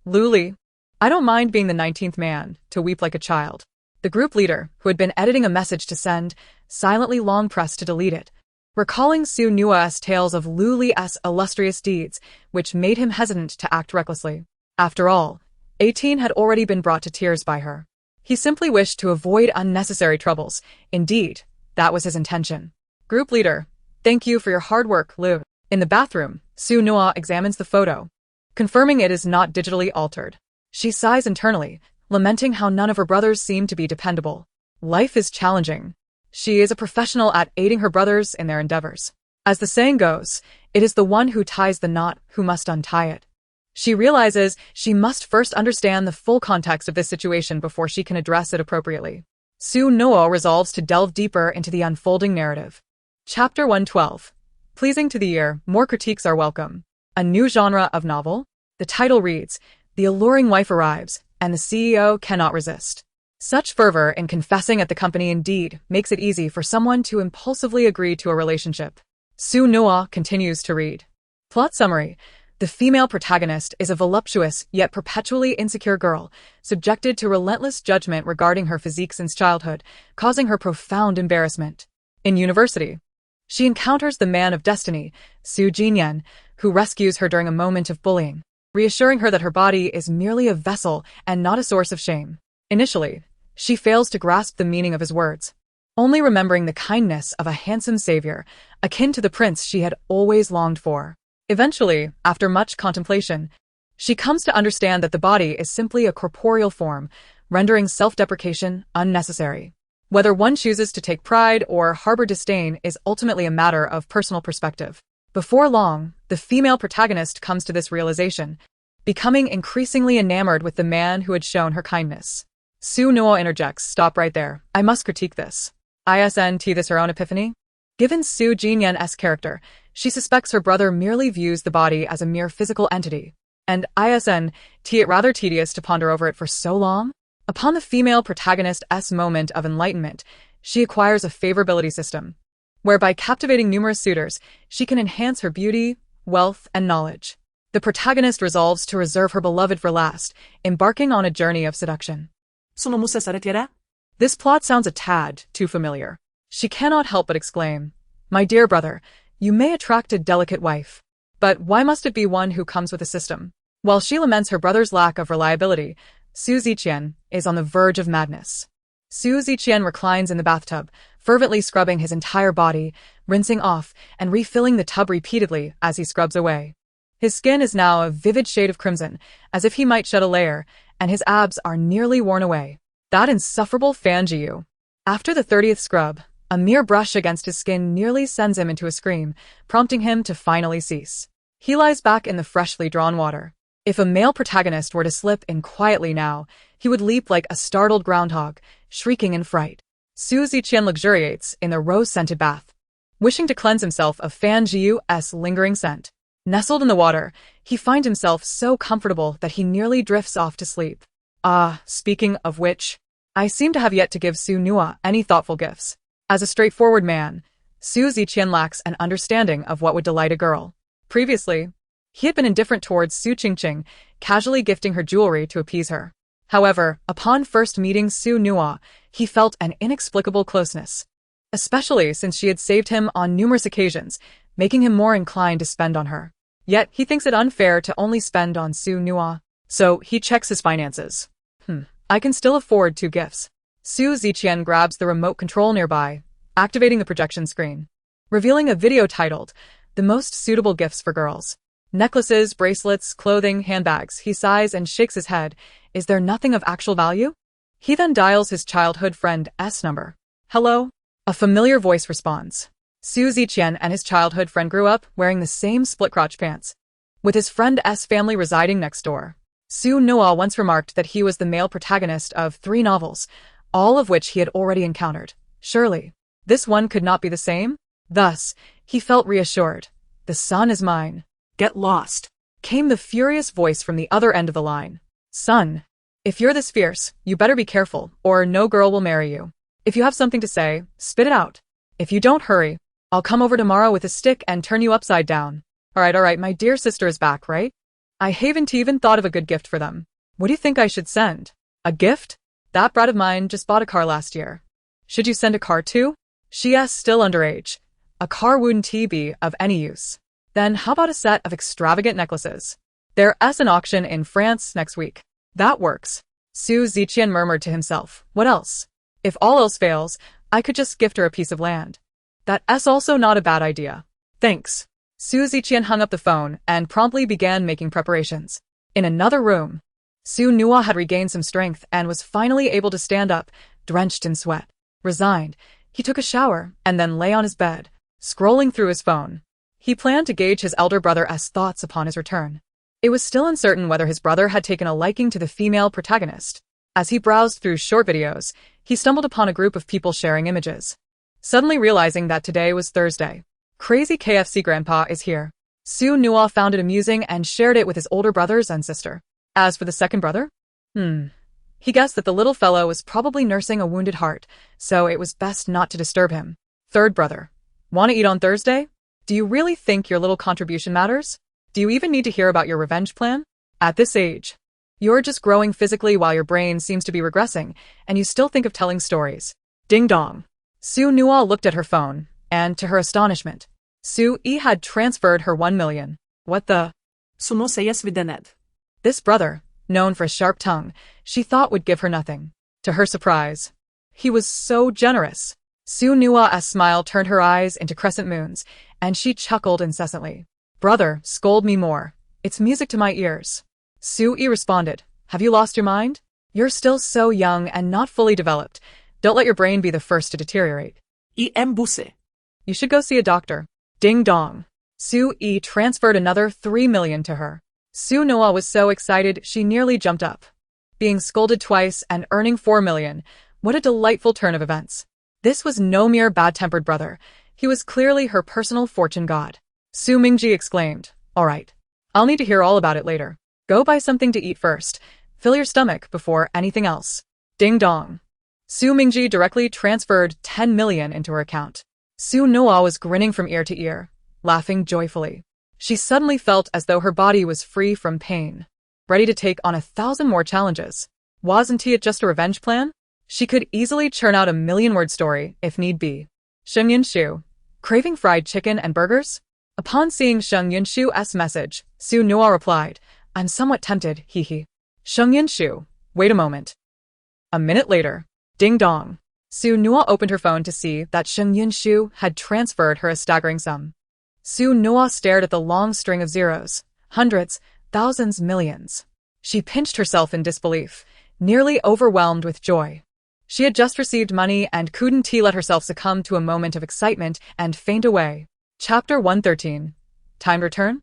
Luli, I don't mind being the 19th man to weep like a child. The group leader, who had been editing a message to send, silently long pressed to delete it, recalling Su Nua's tales of Luli's illustrious deeds, which made him hesitant to act recklessly. After all, 18 had already been brought to tears by her. He simply wished to avoid unnecessary troubles. Indeed, that was his intention. Group leader, thank you for your hard work, Lu. In the bathroom, Su Nua examines the photo, confirming it is not digitally altered. She sighs internally, lamenting how none of her brothers seem to be dependable. Life is challenging. She is a professional at aiding her brothers in their endeavors. As the saying goes, it is the one who ties the knot who must untie it. She realizes she must first understand the full context of this situation before she can address it appropriately. Su Nua resolves to delve deeper into the unfolding narrative. Chapter 112. Pleasing to the ear, more critiques are welcome. A new genre of novel? The title reads, The alluring wife arrives, and the CEO cannot resist. Such fervor in confessing at the company indeed makes it easy for someone to impulsively agree to a relationship. Su Nua continues to read. Plot summary. The female protagonist is a voluptuous yet perpetually insecure girl, subjected to relentless judgment regarding her physique since childhood, causing her profound embarrassment. In university, she encounters the man of destiny, Su Jinyan, who rescues her during a moment of bullying, reassuring her that her body is merely a vessel and not a source of shame. Initially, she fails to grasp the meaning of his words, only remembering the kindness of a handsome savior, akin to the prince she had always longed for. Eventually, after much contemplation, she comes to understand that the body is simply a corporeal form, rendering self-deprecation unnecessary. Whether one chooses to take pride or harbor disdain is ultimately a matter of personal perspective. Before long, the female protagonist comes to this realization, becoming increasingly enamored with the man who had shown her kindness. Su Nuo interjects, "Stop right there. I must critique this. Isn't this her own epiphany?" Given Su Jinyan's character, she suspects her brother merely views the body as a mere physical entity. And isn't it rather tedious to ponder over it for so long? Upon the female protagonist's moment of enlightenment, she acquires a favorability system, whereby captivating numerous suitors, she can enhance her beauty, wealth, and knowledge. The protagonist resolves to reserve her beloved for last, embarking on a journey of seduction. This plot sounds a tad too familiar. She cannot help but exclaim, "My dear brother, you may attract a delicate wife. But why must it be one who comes with a system?" While she laments her brother's lack of reliability, Su Ziqian is on the verge of madness. Su Ziqian reclines in the bathtub, fervently scrubbing his entire body, rinsing off and refilling the tub repeatedly as he scrubs away. His skin is now a vivid shade of crimson, as if he might shed a layer, and his abs are nearly worn away. That insufferable Fan Jiu. After the 30th scrub, a mere brush against his skin nearly sends him into a scream, prompting him to finally cease. He lies back in the freshly drawn water. If a male protagonist were to slip in quietly now, he would leap like a startled groundhog, shrieking in fright. Su Ziqian luxuriates in the rose-scented bath, wishing to cleanse himself of Fan Jiu's lingering scent. Nestled in the water, he finds himself so comfortable that he nearly drifts off to sleep. Speaking of which, I seem to have yet to give Su Nuo any thoughtful gifts. As a straightforward man, Su Ziqian lacks an understanding of what would delight a girl. Previously, he had been indifferent towards Su Qingqing, casually gifting her jewelry to appease her. However, upon first meeting Su Nuo, he felt an inexplicable closeness, especially since she had saved him on numerous occasions, making him more inclined to spend on her. Yet he thinks it unfair to only spend on Su Nuo, so he checks his finances. I can still afford 2 gifts. Su Ziqian grabs the remote control nearby, activating the projection screen, revealing a video titled, "The Most Suitable Gifts for Girls." Necklaces, bracelets, clothing, handbags. He sighs and shakes his head. Is there nothing of actual value? He then dials his childhood friend's number. "Hello?" A familiar voice responds. Su Ziqian and his childhood friend grew up wearing the same split-crotch pants, with his friend's family residing next door. Su Nuo once remarked that he was the male protagonist of 3 novels, all of which he had already encountered. Surely, this one could not be the same? Thus, he felt reassured. "The son is mine." Get lost. Came the furious voice from the other end of the line. "Son, if you're this fierce, you better be careful, or no girl will marry you. If you have something to say, spit it out. If you don't hurry, I'll come over tomorrow with a stick and turn you upside down." All right, my dear sister is back, right? I haven't even thought of a good gift for them. What do you think I should send? A gift? That brat of mine just bought a car last year. Should you send a car too? She's still underage. A car wouldn't be of any use. Then how about a set of extravagant necklaces? There's an auction in France next week. That works. Su Ziqian murmured to himself. What else? If all else fails, I could just gift her a piece of land. That's also not a bad idea. Thanks. Su Ziqian hung up the phone and promptly began making preparations. In another room, Su Nuo had regained some strength and was finally able to stand up, drenched in sweat. Resigned, he took a shower and then lay on his bed, scrolling through his phone. He planned to gauge his elder brother's thoughts upon his return. It was still uncertain whether his brother had taken a liking to the female protagonist. As he browsed through short videos, he stumbled upon a group of people sharing images. Suddenly realizing that today was Thursday. Crazy KFC Grandpa is here. Su Nuo found it amusing and shared it with his older brothers and sister. As for the second brother? He guessed that the little fellow was probably nursing a wounded heart, so it was best not to disturb him. Third brother. Want to eat on Thursday? Do you really think your little contribution matters? Do you even need to hear about your revenge plan? At this age, you're just growing physically while your brain seems to be regressing, and you still think of telling stories. Ding dong. Su Nuo looked at her phone, and to her astonishment, Su E had transferred her 1 million. What the? This brother, known for a sharp tongue, she thought would give her nothing. To her surprise, he was so generous. Su Nuo's smile turned her eyes into crescent moons, and she chuckled incessantly. Brother, scold me more. It's music to my ears. Su E responded, have you lost your mind? You're still so young and not fully developed. Don't let your brain be the first to deteriorate. You should go see a doctor. Ding dong. Su E transferred another 3 million to her. Su Noa was so excited she nearly jumped up. Being scolded twice and earning 4 million, what a delightful turn of events. This was no mere bad-tempered brother. He was clearly her personal fortune god. Su Mingji exclaimed, "All right. I'll need to hear all about it later. Go buy something to eat first. Fill your stomach before anything else." Ding dong. Su Mingji directly transferred 10 million into her account. Su Noa was grinning from ear to ear, laughing joyfully. She suddenly felt as though her body was free from pain, ready to take on 1,000 more challenges. Wasn't it just a revenge plan? She could easily churn out a 1,000,000-word story, if need be. Sheng Yinshu, craving fried chicken and burgers? Upon seeing Sheng Yinshu's message, Su Noa replied, "I'm somewhat tempted, hee hee." Sheng Yinshu, wait a moment. A minute later, ding dong. Su Noa opened her phone to see that Sheng Yinshu had transferred her a staggering sum. Su Noa stared at the long string of zeros, hundreds, thousands, millions. She pinched herself in disbelief, nearly overwhelmed with joy. She had just received money and couldn't let herself succumb to a moment of excitement and faint away. Chapter 113. Time to return?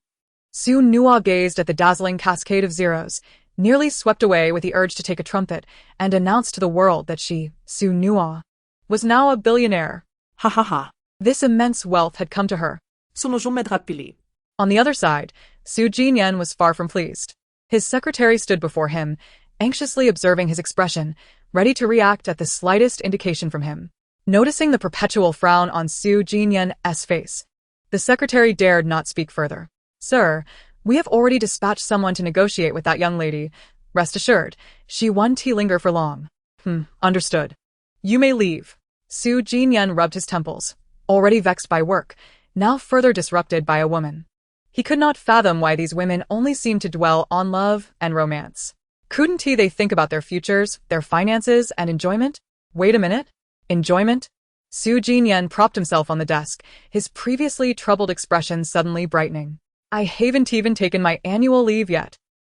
Su Noa gazed at the dazzling cascade of zeros, nearly swept away with the urge to take a trumpet and announce to the world that she, Su Noa, was now a billionaire. Ha ha ha. This immense wealth had come to her. Sono rapili. On the other side, Su Jinyan was far from pleased. His secretary stood before him, anxiously observing his expression, ready to react at the slightest indication from him. Noticing the perpetual frown on Su Jinyan's face, the secretary dared not speak further. "Sir, we have already dispatched someone to negotiate with that young lady. Rest assured, she won't linger for long." Understood. You may leave." Su Jinyan rubbed his temples, already vexed by work, now further disrupted by a woman. He could not fathom why these women only seemed to dwell on love and romance. Couldn't they think about their futures, their finances, and enjoyment? Wait a minute. Enjoyment? Su Jinyan propped himself on the desk, his previously troubled expression suddenly brightening. "I haven't even taken my annual leave yet."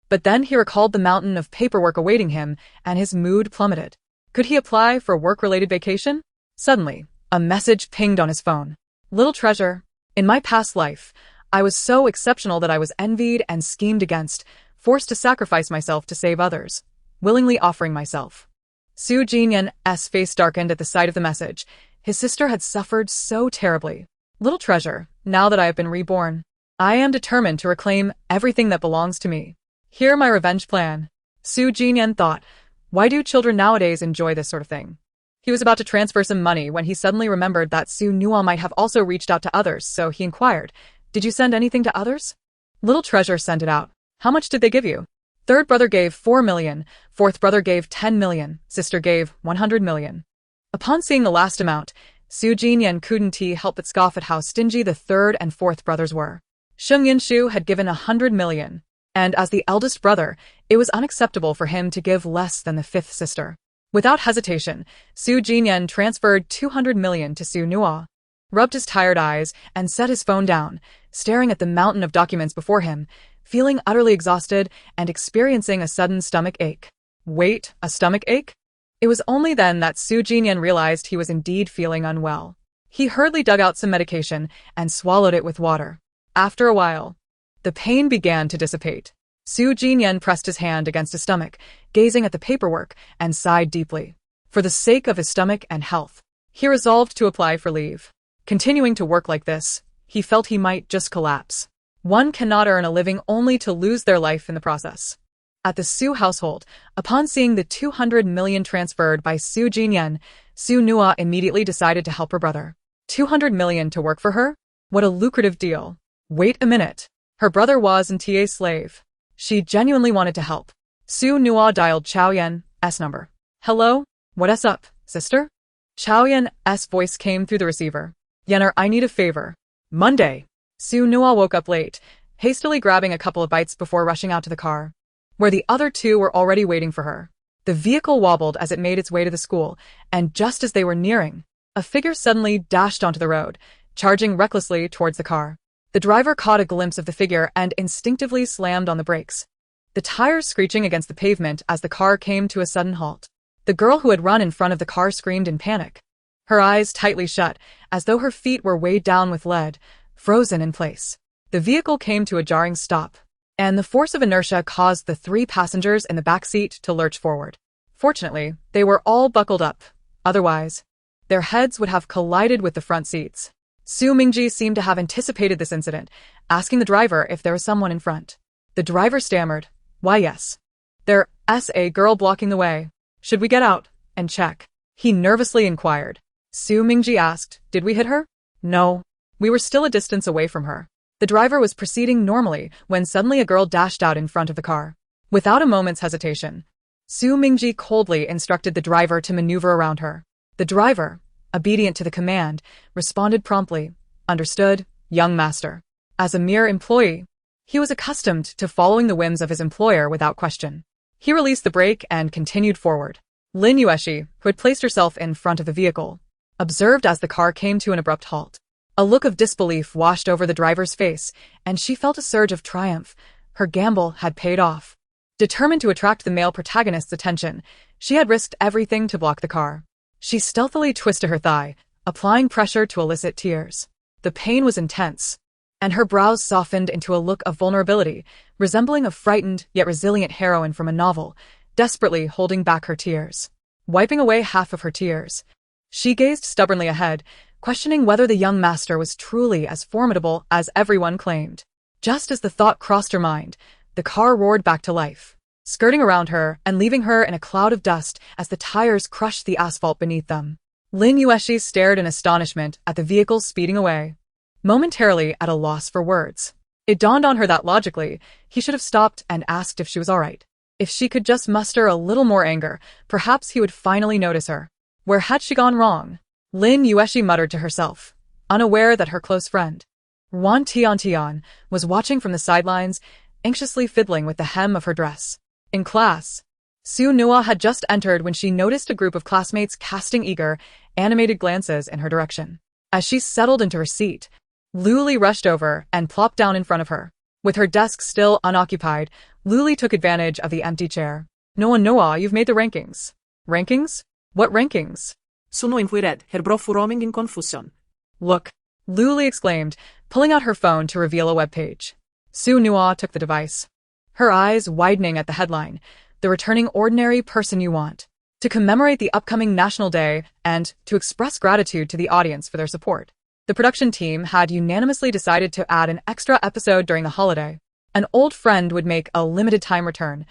But then he recalled the mountain of paperwork awaiting him, and his mood plummeted. Could he apply for work-related vacation? Suddenly, a message pinged on his phone. "Little treasure, in my past life, I was so exceptional that I was envied and schemed against, forced to sacrifice myself to save others, willingly offering myself." Su Jinyan's face darkened at the sight of the message. His sister had suffered so terribly. "Little treasure, now that I have been reborn, I am determined to reclaim everything that belongs to me. Hear my revenge plan." Su Jinyan thought, why do children nowadays enjoy this sort of thing? He was about to transfer some money when he suddenly remembered that Su Noa might have also reached out to others, so he inquired, "Did you send anything to others?" Little treasure sent it out. "How much did they give you?" Third brother gave 4 million, fourth brother gave 10 million, sister gave 100 million. Upon seeing the last amount, Su Jinyan couldn't help but scoff at how stingy the third and fourth brothers were. Sheng Yinshu had given 100 million, and as the eldest brother, it was unacceptable for him to give less than the fifth sister. Without hesitation, Su Jinyan transferred 200 million to Su Noa, rubbed his tired eyes, and set his phone down, staring at the mountain of documents before him, feeling utterly exhausted and experiencing a sudden stomach ache. Wait, a stomach ache? It was only then that Su Jinyan realized he was indeed feeling unwell. He hurriedly dug out some medication and swallowed it with water. After a while, the pain began to dissipate. Su Jinyan pressed his hand against his stomach, gazing at the paperwork, and sighed deeply. For the sake of his stomach and health, he resolved to apply for leave. Continuing to work like this, he felt he might just collapse. One cannot earn a living only to lose their life in the process. At the Su household, upon seeing the 200 million transferred by Su Jinyan, Su Noa immediately decided to help her brother. 200 million to work for her? What a lucrative deal. Wait a minute. Her brother wasn't a slave. She genuinely wanted to help. Su Noa dialed Chao Yan's number. "Hello? What's up, sister?" Chao Yan's voice came through the receiver. "Yener, I need a favor." Monday. Su Noa woke up late, hastily grabbing a couple of bites before rushing out to the car, where the other two were already waiting for her. The vehicle wobbled as it made its way to the school, and just as they were nearing, a figure suddenly dashed onto the road, charging recklessly towards the car. The driver caught a glimpse of the figure and instinctively slammed on the brakes, the tires screeching against the pavement as the car came to a sudden halt. The girl who had run in front of the car screamed in panic, her eyes tightly shut, as though her feet were weighed down with lead, frozen in place. The vehicle came to a jarring stop. and the force of inertia caused the 3 passengers in the back seat to lurch forward. Fortunately, they were all buckled up. Otherwise, their heads would have collided with the front seats. Su Mingji seemed to have anticipated this incident, asking the driver if there was someone in front. The driver stammered, "Why, yes. There's a girl blocking the way. Should we get out and check?" He nervously inquired. Su Mingji asked, "Did we hit her?" "No. We were still a distance away from her." The driver was proceeding normally when suddenly a girl dashed out in front of the car. Without a moment's hesitation, Su Mingji coldly instructed the driver to maneuver around her. The driver, obedient to the command, responded promptly, "Understood, young master." As a mere employee, he was accustomed to following the whims of his employer without question. He released the brake and continued forward. Lin Yueshi, who had placed herself in front of the vehicle, observed as the car came to an abrupt halt. A look of disbelief washed over the driver's face, and she felt a surge of triumph. Her gamble had paid off. Determined to attract the male protagonist's attention, she had risked everything to block the car. She stealthily twisted her thigh, applying pressure to elicit tears. The pain was intense, and her brows softened into a look of vulnerability, resembling a frightened yet resilient heroine from a novel, desperately holding back her tears. Wiping away half of her tears, she gazed stubbornly ahead, questioning whether the young master was truly as formidable as everyone claimed. Just as the thought crossed her mind, the car roared back to life, skirting around her and leaving her in a cloud of dust as the tires crushed the asphalt beneath them. Lin Yueshi stared in astonishment at the vehicle speeding away, momentarily at a loss for words. It dawned on her that logically, he should have stopped and asked if she was all right. If she could just muster a little more anger, perhaps he would finally notice her. Where had she gone wrong? Lin Yueshi muttered to herself, unaware that her close friend, Wan Tian, was watching from the sidelines, anxiously fiddling with the hem of her dress. In class, Su Nua had just entered when she noticed a group of classmates casting eager, animated glances in her direction. As she settled into her seat, Luli rushed over and plopped down in front of her. With her desk still unoccupied, Luli took advantage of the empty chair. Noah, you've made the rankings." "Rankings? What rankings?" Sono influired, heartwarming in confusion. "Look," Luli exclaimed, pulling out her phone to reveal a webpage. Su Nua took the device, her eyes widening at the headline, "The Returning Ordinary Person You Want." To commemorate the upcoming National Day and to express gratitude to the audience for their support, the production team had unanimously decided to add an extra episode during the holiday. An old friend would make a limited-time return,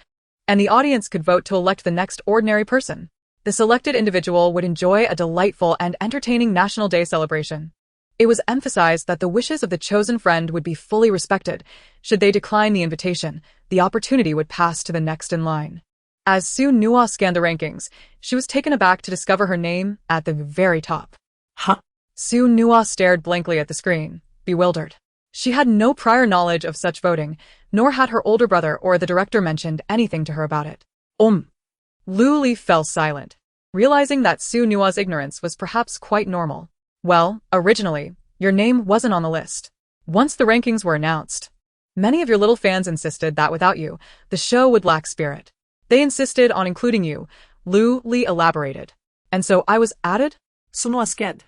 and the audience could vote to elect the next ordinary person. The selected individual would enjoy a delightful and entertaining National Day celebration. It was emphasized that the wishes of the chosen friend would be fully respected. Should they decline the invitation, the opportunity would pass to the next in line. As Su Nua scanned the rankings, she was taken aback to discover her name at the very top. Huh? Su Nua stared blankly at the screen, bewildered. She had no prior knowledge of such voting, nor had her older brother or the director mentioned anything to her about it. Luli fell silent, realizing that Su Nua's ignorance was perhaps quite normal. "Well, originally, your name wasn't on the list. Once the rankings were announced, many of your little fans insisted that without you, the show would lack spirit. They insisted on including you," Luli elaborated. "And so I was added?" Sono scared.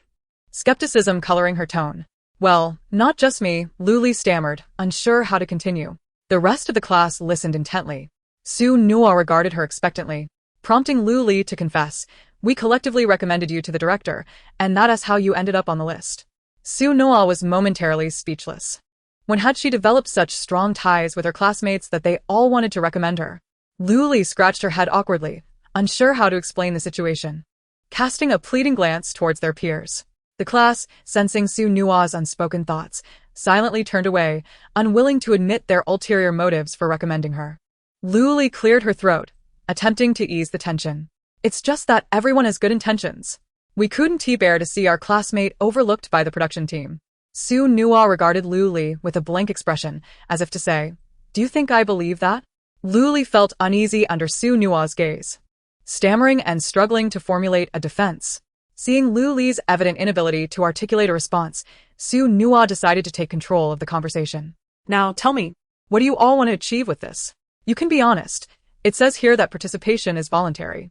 Skepticism coloring her tone. "Well, not just me," Luli stammered, unsure how to continue. The rest of the class listened intently. Su Nua regarded her expectantly, prompting Luli to confess, "We collectively recommended you to the director, and that is how you ended up on the list." Su Nua was momentarily speechless. When had she developed such strong ties with her classmates that they all wanted to recommend her? Luli scratched her head awkwardly, unsure how to explain the situation, casting a pleading glance towards their peers. The class, sensing Su Nua's unspoken thoughts, silently turned away, unwilling to admit their ulterior motives for recommending her. Luli cleared her throat, attempting to ease the tension. "It's just that everyone has good intentions. We couldn't bear to see our classmate overlooked by the production team." Su Nua regarded Luli with a blank expression, as if to say, "Do you think I believe that?" Luli felt uneasy under Su Nua's gaze, stammering and struggling to formulate a defense. Seeing Luli's evident inability to articulate a response, Su Nua decided to take control of the conversation. "Now tell me, what do you all want to achieve with this? You can be honest. It says here that participation is voluntary.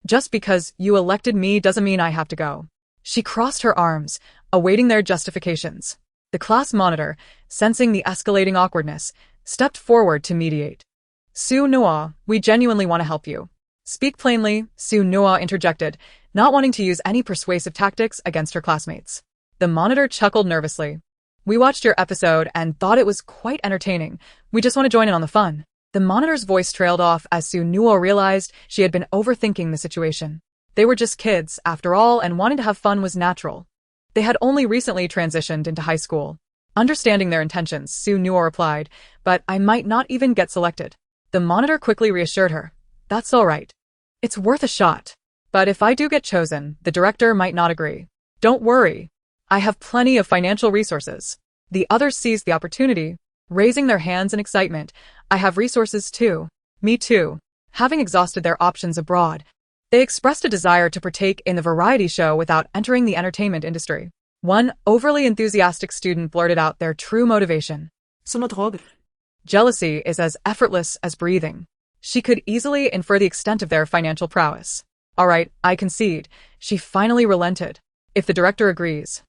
Just because you elected me doesn't mean I have to go." She crossed her arms, awaiting their justifications. The class monitor, sensing the escalating awkwardness, stepped forward to mediate. Su Noa, we genuinely want to help you. Speak plainly, Su Noa interjected, not wanting to use any persuasive tactics against her classmates. The monitor chuckled nervously. We watched your episode and thought it was quite entertaining. We just want to join in on the fun. The monitor's voice trailed off as Su Noa realized she had been overthinking the situation. They were just kids, after all, and wanting to have fun was natural. They had only recently transitioned into high school. Understanding their intentions, Su Noa replied, but I might not even get selected. The monitor quickly reassured her. That's all right. It's worth a shot. But if I do get chosen, the director might not agree. Don't worry. I have plenty of financial resources. The others seized the opportunity, raising their hands in excitement. I have resources too. Me too. Having exhausted their options abroad, they expressed a desire to partake in the variety show without entering the entertainment industry. One overly enthusiastic student blurted out their true motivation. Sumodrog. Jealousy is as effortless as breathing. She could easily infer the extent of their financial prowess. All right, I concede. She finally relented. If the director agrees,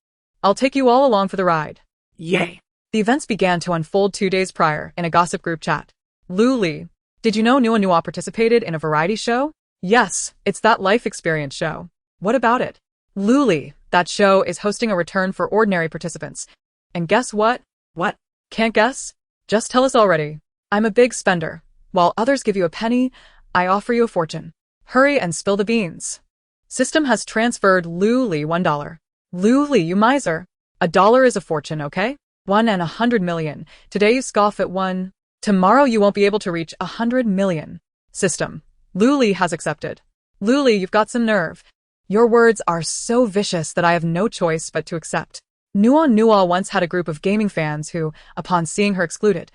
I'll take you all along for the ride. Yay. The events began to unfold 2 days prior in a gossip group chat. Luli, did you know Nua Nua participated in a variety show? Yes, it's that life experience show. What about it? Luli, that show is hosting a return for ordinary participants. And guess what? What? Can't guess? Just tell us already. I'm a big spender. While others give you a penny, I offer you a fortune. Hurry and spill the beans. System has transferred Luli $1. Luli, you miser. $1 is a fortune, okay? 1 in 100 million. Today you scoff at 1. Tomorrow you won't be able to reach 100 million. System. Luli has accepted. Luli, you've got some nerve. Your words are so vicious that I have no choice but to accept. Nua Nua once had a group of gaming fans who, upon seeing her excluded,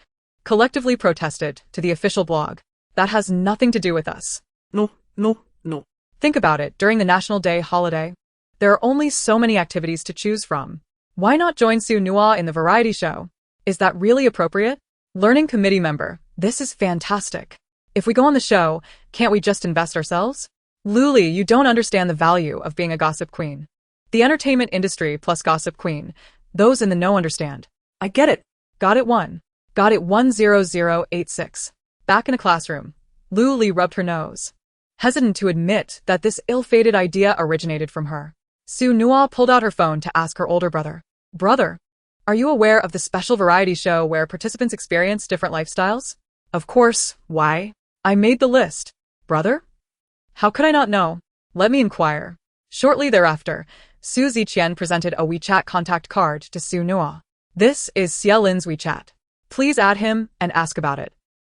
collectively protested to the official blog. That has nothing to do with us. No. Think about it. During the National Day holiday, there are only so many activities to choose from. Why not join Su Nua in the variety show? Is that really appropriate? Learning committee member, this is fantastic. If we go on the show, can't we just invest ourselves? Luli, you don't understand the value of being a gossip queen. The entertainment industry plus gossip queen, those in the know understand. I get it. Got it 1. Got it 10086. Back in a classroom, Luli rubbed her nose, hesitant to admit that this ill-fated idea originated from her. Su Nua pulled out her phone to ask her older brother. Brother, are you aware of the special variety show where participants experience different lifestyles? Of course. Why? I made the list. Brother? How could I not know? Let me inquire. Shortly thereafter, Su Ziqian presented a WeChat contact card to Su Nua. This is Xielin's WeChat. Please add him and ask about it.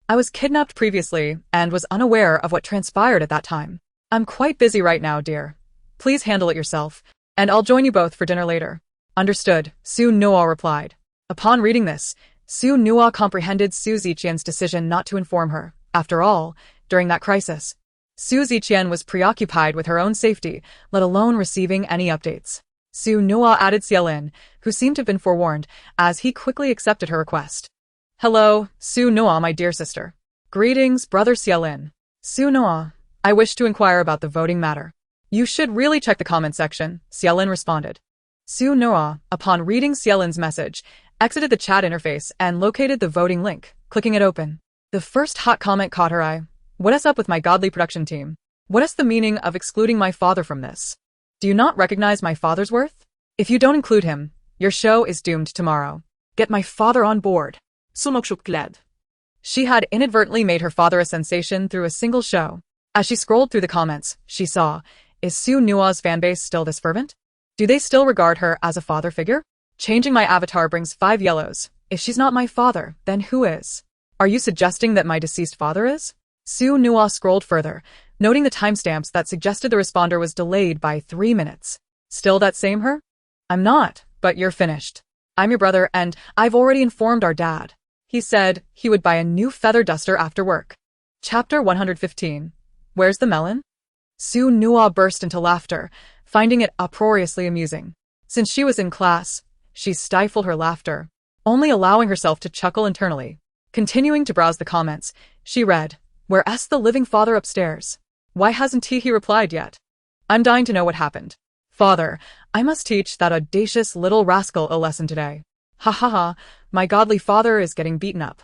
I was kidnapped previously and was unaware of what transpired at that time. I'm quite busy right now, dear. Please handle it yourself, and I'll join you both for dinner later. Understood, Su Nua replied. Upon reading this, Su Nua comprehended Su Ziqian's decision not to inform her. After all, during that crisis, Su Ziqian was preoccupied with her own safety, let alone receiving any updates. Su Nua added Xielin, who seemed to have been forewarned, as he quickly accepted her request. Hello, Su Nua, my dear sister. Greetings, brother Xielin. Su Nua, I wish to inquire about the voting matter. You should really check the comment section, Xielin responded. Su Nua, upon reading Xielin's message, exited the chat interface and located the voting link, clicking it open. The first hot comment caught her eye. What is up with my godly production team? What is the meaning of excluding my father from this? Do you not recognize my father's worth? If you don't include him, your show is doomed tomorrow. Get my father on board. Sumokshuklad. She had inadvertently made her father a sensation through a single show. As she scrolled through the comments, she saw, is Su Nua's fanbase still this fervent? Do they still regard her as a father figure? Changing my avatar brings 5 yellows. If she's not my father, then who is? Are you suggesting that my deceased father is? Su Nua scrolled further, noting the timestamps that suggested the responder was delayed by 3 minutes. Still that same her? I'm not, but you're finished. I'm your brother and I've already informed our dad. He said he would buy a new feather duster after work. Chapter 115. Where's the melon? Su Nua burst into laughter, finding it uproariously amusing. Since she was in class, she stifled her laughter, only allowing herself to chuckle internally. Continuing to browse the comments, she read, Where's the living father upstairs? Why hasn't he replied yet? I'm dying to know what happened. Father, I must teach that audacious little rascal a lesson today. Ha ha ha, my godly father is getting beaten up.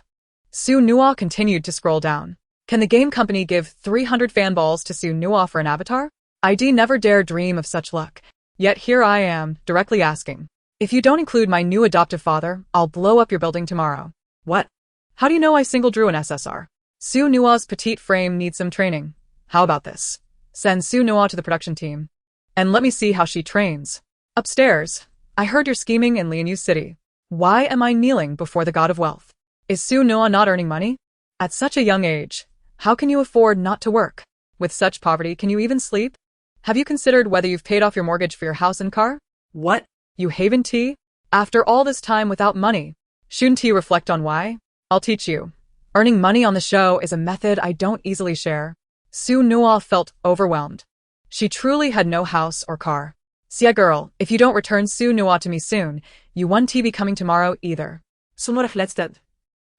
Su Nua continued to scroll down. Can the game company give 300 fanballs to Su Nua for an avatar? I'd never dare dream of such luck. Yet here I am, directly asking. If you don't include my new adoptive father, I'll blow up your building tomorrow. What? How do you know I single drew an SSR? Su Nua's petite frame needs some training. How about this? Send Su Nua to the production team. And let me see how she trains. Upstairs, I heard you're scheming in Lianyu City. Why am I kneeling before the god of wealth? Is Su Nua not earning money? At such a young age, how can you afford not to work? With such poverty, can you even sleep? Have you considered whether you've paid off your mortgage for your house and car? What? You haven tea? After all this time without money, shouldn't you reflect on why? I'll teach you. Earning money on the show is a method I don't easily share. Su Nua felt overwhelmed. She truly had no house or car. See, girl, if you don't return Su Nua to me soon, you won't be coming tomorrow either. Sonora flättet.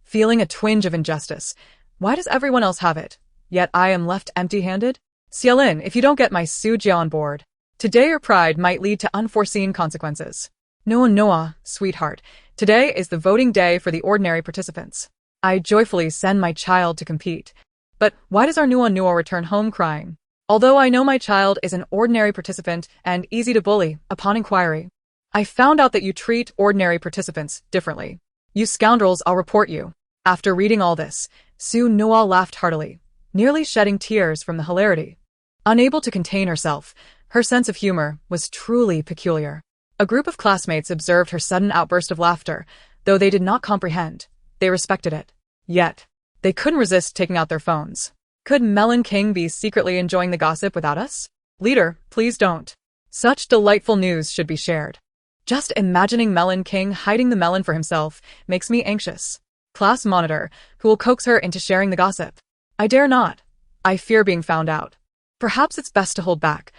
Feeling a twinge of injustice. Why does everyone else have it? Yet I am left empty-handed? Xiaolin, if you don't get my Su Jia on board, today your pride might lead to unforeseen consequences. Noah, sweetheart, today is the voting day for the ordinary participants. I joyfully send my child to compete. But why does our Noah return home crying? Although I know my child is an ordinary participant and easy to bully upon inquiry, I found out that you treat ordinary participants differently. You scoundrels, I'll report you. After reading all this, Su Nua laughed heartily, nearly shedding tears from the hilarity. Unable to contain herself, her sense of humor was truly peculiar. A group of classmates observed her sudden outburst of laughter, though they did not comprehend. They respected it. Yet, they couldn't resist taking out their phones. Could Melon King be secretly enjoying the gossip without us? Leader, please don't. Such delightful news should be shared. Just imagining Melon King hiding the melon for himself makes me anxious. Class monitor, who will coax her into sharing the gossip. I dare not. I fear being found out. Perhaps it's best to hold back.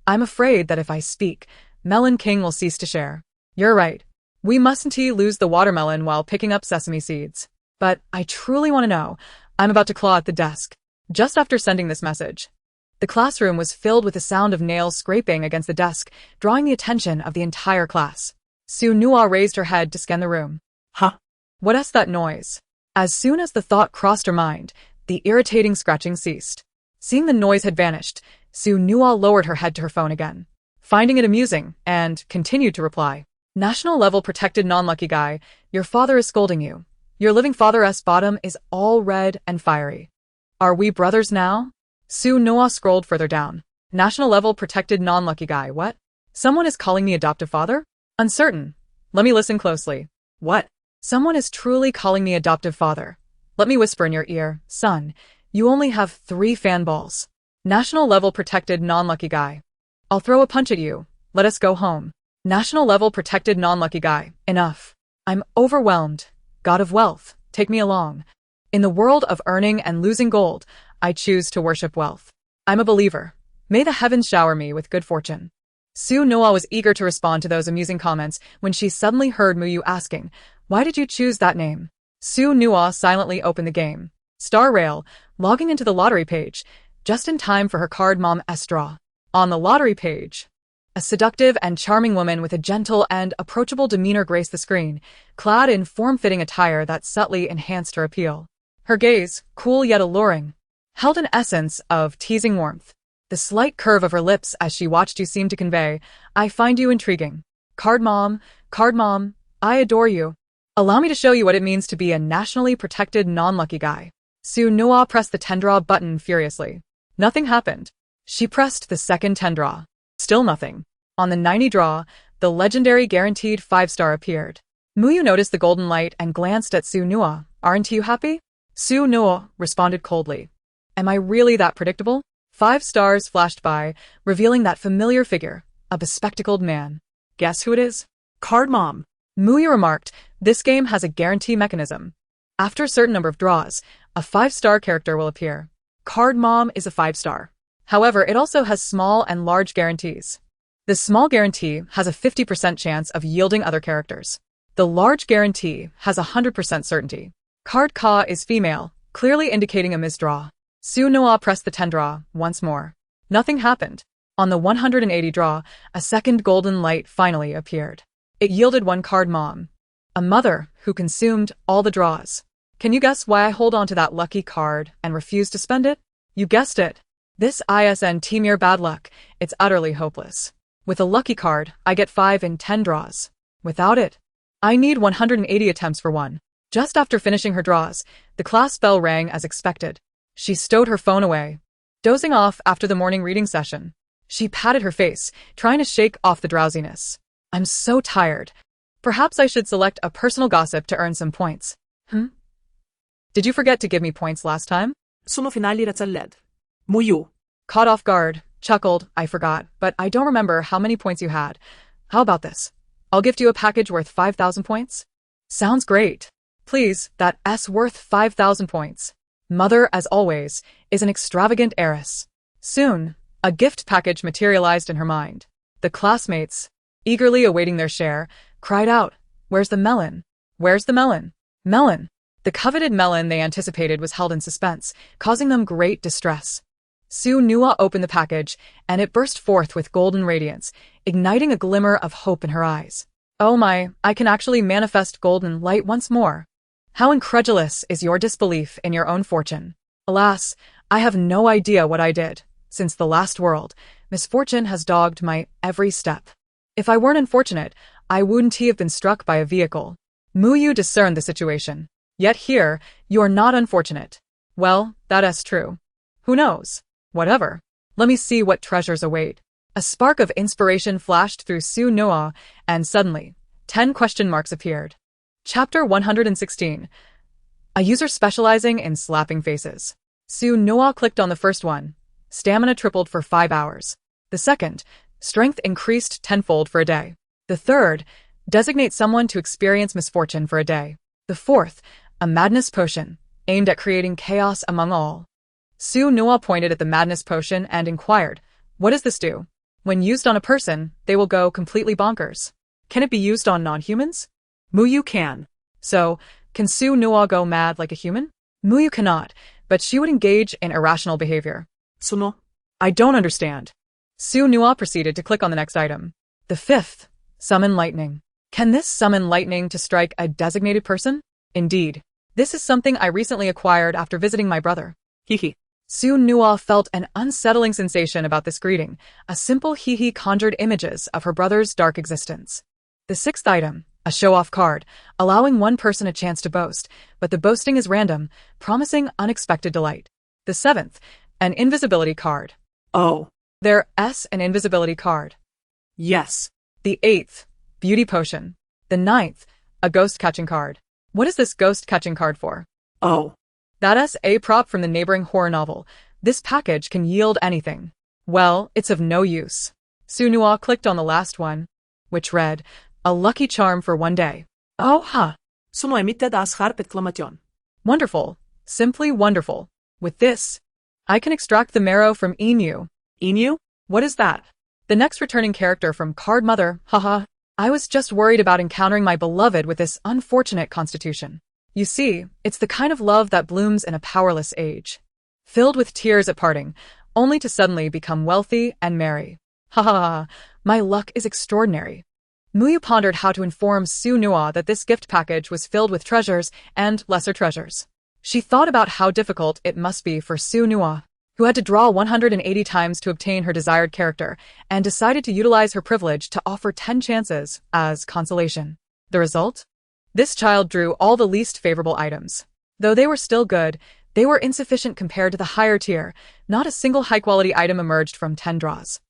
I'm afraid that if I speak, Melon King will cease to share. You're right. We mustn't lose the watermelon while picking up sesame seeds. But I truly want to know. I'm about to claw at the desk. Just after sending this message, the classroom was filled with the sound of nails scraping against the desk, drawing the attention of the entire class. Su Nua raised her head to scan the room. Huh? What's that noise? As soon as the thought crossed her mind, the irritating scratching ceased. Seeing the noise had vanished, Su Nua lowered her head to her phone again, finding it amusing, and continued to reply. National level protected non-lucky guy, your father is scolding you. Your living father's bottom is all red and fiery. Are we brothers now? Su Nua scrolled further down. National level protected non-lucky guy, what? Someone is calling me adoptive father? Uncertain. Let me listen closely. What? Someone is truly calling me adoptive father. Let me whisper in your ear, son, you only have 3 fanballs. National level protected non-lucky guy. I'll throw a punch at you. Let us go home. National level protected non-lucky guy. Enough. I'm overwhelmed. God of wealth, take me along. In the world of earning and losing gold, I choose to worship wealth. I'm a believer. May the heavens shower me with good fortune. Su Nua was eager to respond to those amusing comments when she suddenly heard Muyu asking, why did you choose that name? Su Nua silently opened the game. Star Rail, logging into the lottery page, just in time for her card mom's draw. On the lottery page, a seductive and charming woman with a gentle and approachable demeanor graced the screen, clad in form-fitting attire that subtly enhanced her appeal. Her gaze, cool yet alluring, held an essence of teasing warmth. The slight curve of her lips as she watched you seemed to convey, I find you intriguing. Card mom, I adore you. Allow me to show you what it means to be a nationally protected non-lucky guy. Su Nua pressed the 10 draw button furiously. Nothing happened. She pressed the second 10 draw. Still nothing. On the 90 draw, the legendary guaranteed 5-star appeared. Muyu noticed the golden light and glanced at Su Nua. Aren't you happy? Su Nua responded coldly. Am I really that predictable? 5 stars flashed by, revealing that familiar figure, a bespectacled man. Guess who it is? Card mom. Muyu remarked, this game has a guarantee mechanism. After a certain number of draws, a 5-star character will appear. Card mom is a 5-star. However, it also has small and large guarantees. The small guarantee has a 50% chance of yielding other characters. The large guarantee has a 100% certainty. Card Ka is female, clearly indicating a misdraw. Su Nua pressed the 10 draw once more. Nothing happened. On the 180 draw, a second golden light finally appeared. It yielded one card mom. A mother who consumed all the draws. Can you guess why I hold on to that lucky card and refuse to spend it? You guessed it. This isn't mere bad luck, it's utterly hopeless. With a lucky card, I get 5 in 10 draws. Without it, I need 180 attempts for one. Just after finishing her draws, the class bell rang as expected. She stowed her phone away, dozing off after the morning reading session. She patted her face, trying to shake off the drowsiness. I'm so tired. Perhaps I should select a personal gossip to earn some points. Did you forget to give me points last time? Sono finali razzalled. Muyu. Caught off guard, chuckled, I forgot, but I don't remember how many points you had. How about this? I'll gift you a package worth 5,000 points. Sounds great. Please, that's worth 5,000 points. Mother, as always, is an extravagant heiress. Soon, a gift package materialized in her mind. The classmates, eagerly awaiting their share, cried out, "Where's the melon? Where's the melon? Melon!" The coveted melon they anticipated was held in suspense, causing them great distress. Su Nua opened the package, and it burst forth with golden radiance, igniting a glimmer of hope in her eyes. Oh my, I can actually manifest golden light once more. How incredulous is your disbelief in your own fortune. Alas, I have no idea what I did. Since the last world, misfortune has dogged my every step. If I weren't unfortunate, I wouldn't have been struck by a vehicle. Muyu discerned the situation. Yet here, you're not unfortunate. Well, that's true. Who knows? Whatever. Let me see what treasures await. A spark of inspiration flashed through Su Noa, and suddenly, 10 question marks appeared. Chapter 116. A user specializing in slapping faces. Su Noa clicked on the first one. Stamina tripled for 5 hours. The second, strength increased tenfold for a day. The third, designate someone to experience misfortune for a day. The fourth, a madness potion, aimed at creating chaos among all. Su Noa pointed at the madness potion and inquired, what does this do? When used on a person, they will go completely bonkers. Can it be used on non-humans? Muyu can. So, can Su Noa go mad like a human? Muyu cannot, but she would engage in irrational behavior. Sono. I don't understand. Su Noa proceeded to click on the next item. The fifth, summon lightning. Can this summon lightning to strike a designated person? Indeed. This is something I recently acquired after visiting my brother. Hihi. Su Nua felt an unsettling sensation about this greeting. A simple hee-hee conjured images of her brother's dark existence. The sixth item, a show-off card, allowing one person a chance to boast, but the boasting is random, promising unexpected delight. The seventh, an invisibility card. Oh. There's an invisibility card. Yes. The eighth, beauty potion. The ninth, a ghost-catching card. What is this ghost-catching card for? Oh. That's a prop from the neighboring horror novel. This package can yield anything. Well, it's of no use. Su Nua clicked on the last one, which read, a lucky charm for one day. Oh, ha! Sono emitted as harp exclamation. Wonderful. Simply wonderful. With this, I can extract the marrow from Inu. Inu? What is that? The next returning character from Card Mother, haha. I was just worried about encountering my beloved with this unfortunate constitution. You see, it's the kind of love that blooms in a powerless age. Filled with tears at parting, only to suddenly become wealthy and merry. Ha ha ha, my luck is extraordinary. Muyu pondered how to inform Su Nua that this gift package was filled with treasures and lesser treasures. She thought about how difficult it must be for Su Nua, who had to draw 180 times to obtain her desired character, and decided to utilize her privilege to offer 10 chances as consolation. The result? This child drew all the least favorable items. Though they were still good, they were insufficient compared to the higher tier. Not a single high-quality item emerged from 10 draws.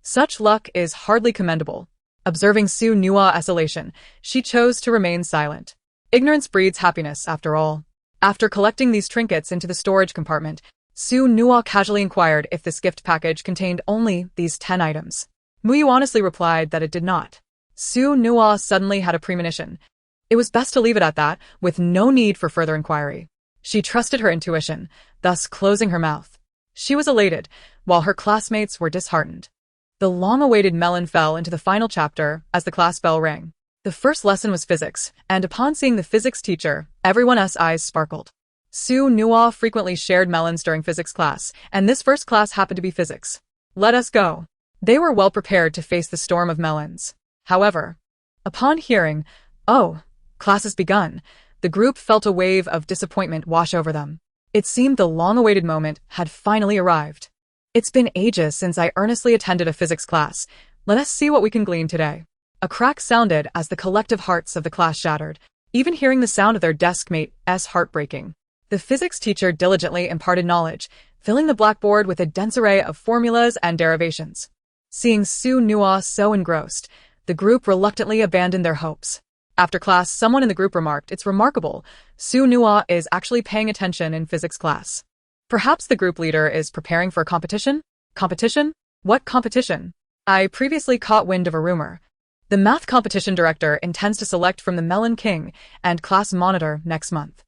Such luck is hardly commendable. Observing Su Nua's elation, she chose to remain silent. Ignorance breeds happiness, after all. After collecting these trinkets into the storage compartment, Su Nua casually inquired if this gift package contained only these 10 items. Muyu honestly replied that it did not. Su Nua suddenly had a premonition. It was best to leave it at that, with no need for further inquiry. She trusted her intuition, thus closing her mouth. She was elated, while her classmates were disheartened. The long-awaited melon fell into the final chapter as the class bell rang. The first lesson was physics, and upon seeing the physics teacher, everyone's eyes sparkled. Su Nua frequently shared melons during physics class, and this first class happened to be physics. Let us go. They were well prepared to face the storm of melons. However, upon hearing, "Oh, class has begun," The group felt a wave of disappointment wash over them. It seemed the long-awaited moment had finally arrived. It's been ages since I earnestly attended a physics class. Let us see what we can glean today. A crack sounded as the collective hearts of the class shattered. Even hearing the sound of their deskmate's heartbreaking. The physics teacher diligently imparted knowledge, filling the blackboard with a dense array of formulas and derivations. Seeing Su Nua so engrossed, the group reluctantly abandoned their hopes. After class, someone in the group remarked, "It's remarkable. Su Nua is actually paying attention in physics class." Perhaps the group leader is preparing for a competition? Competition? What competition? I previously caught wind of a rumor. The math competition director intends to select from the Melon King and class monitor next month.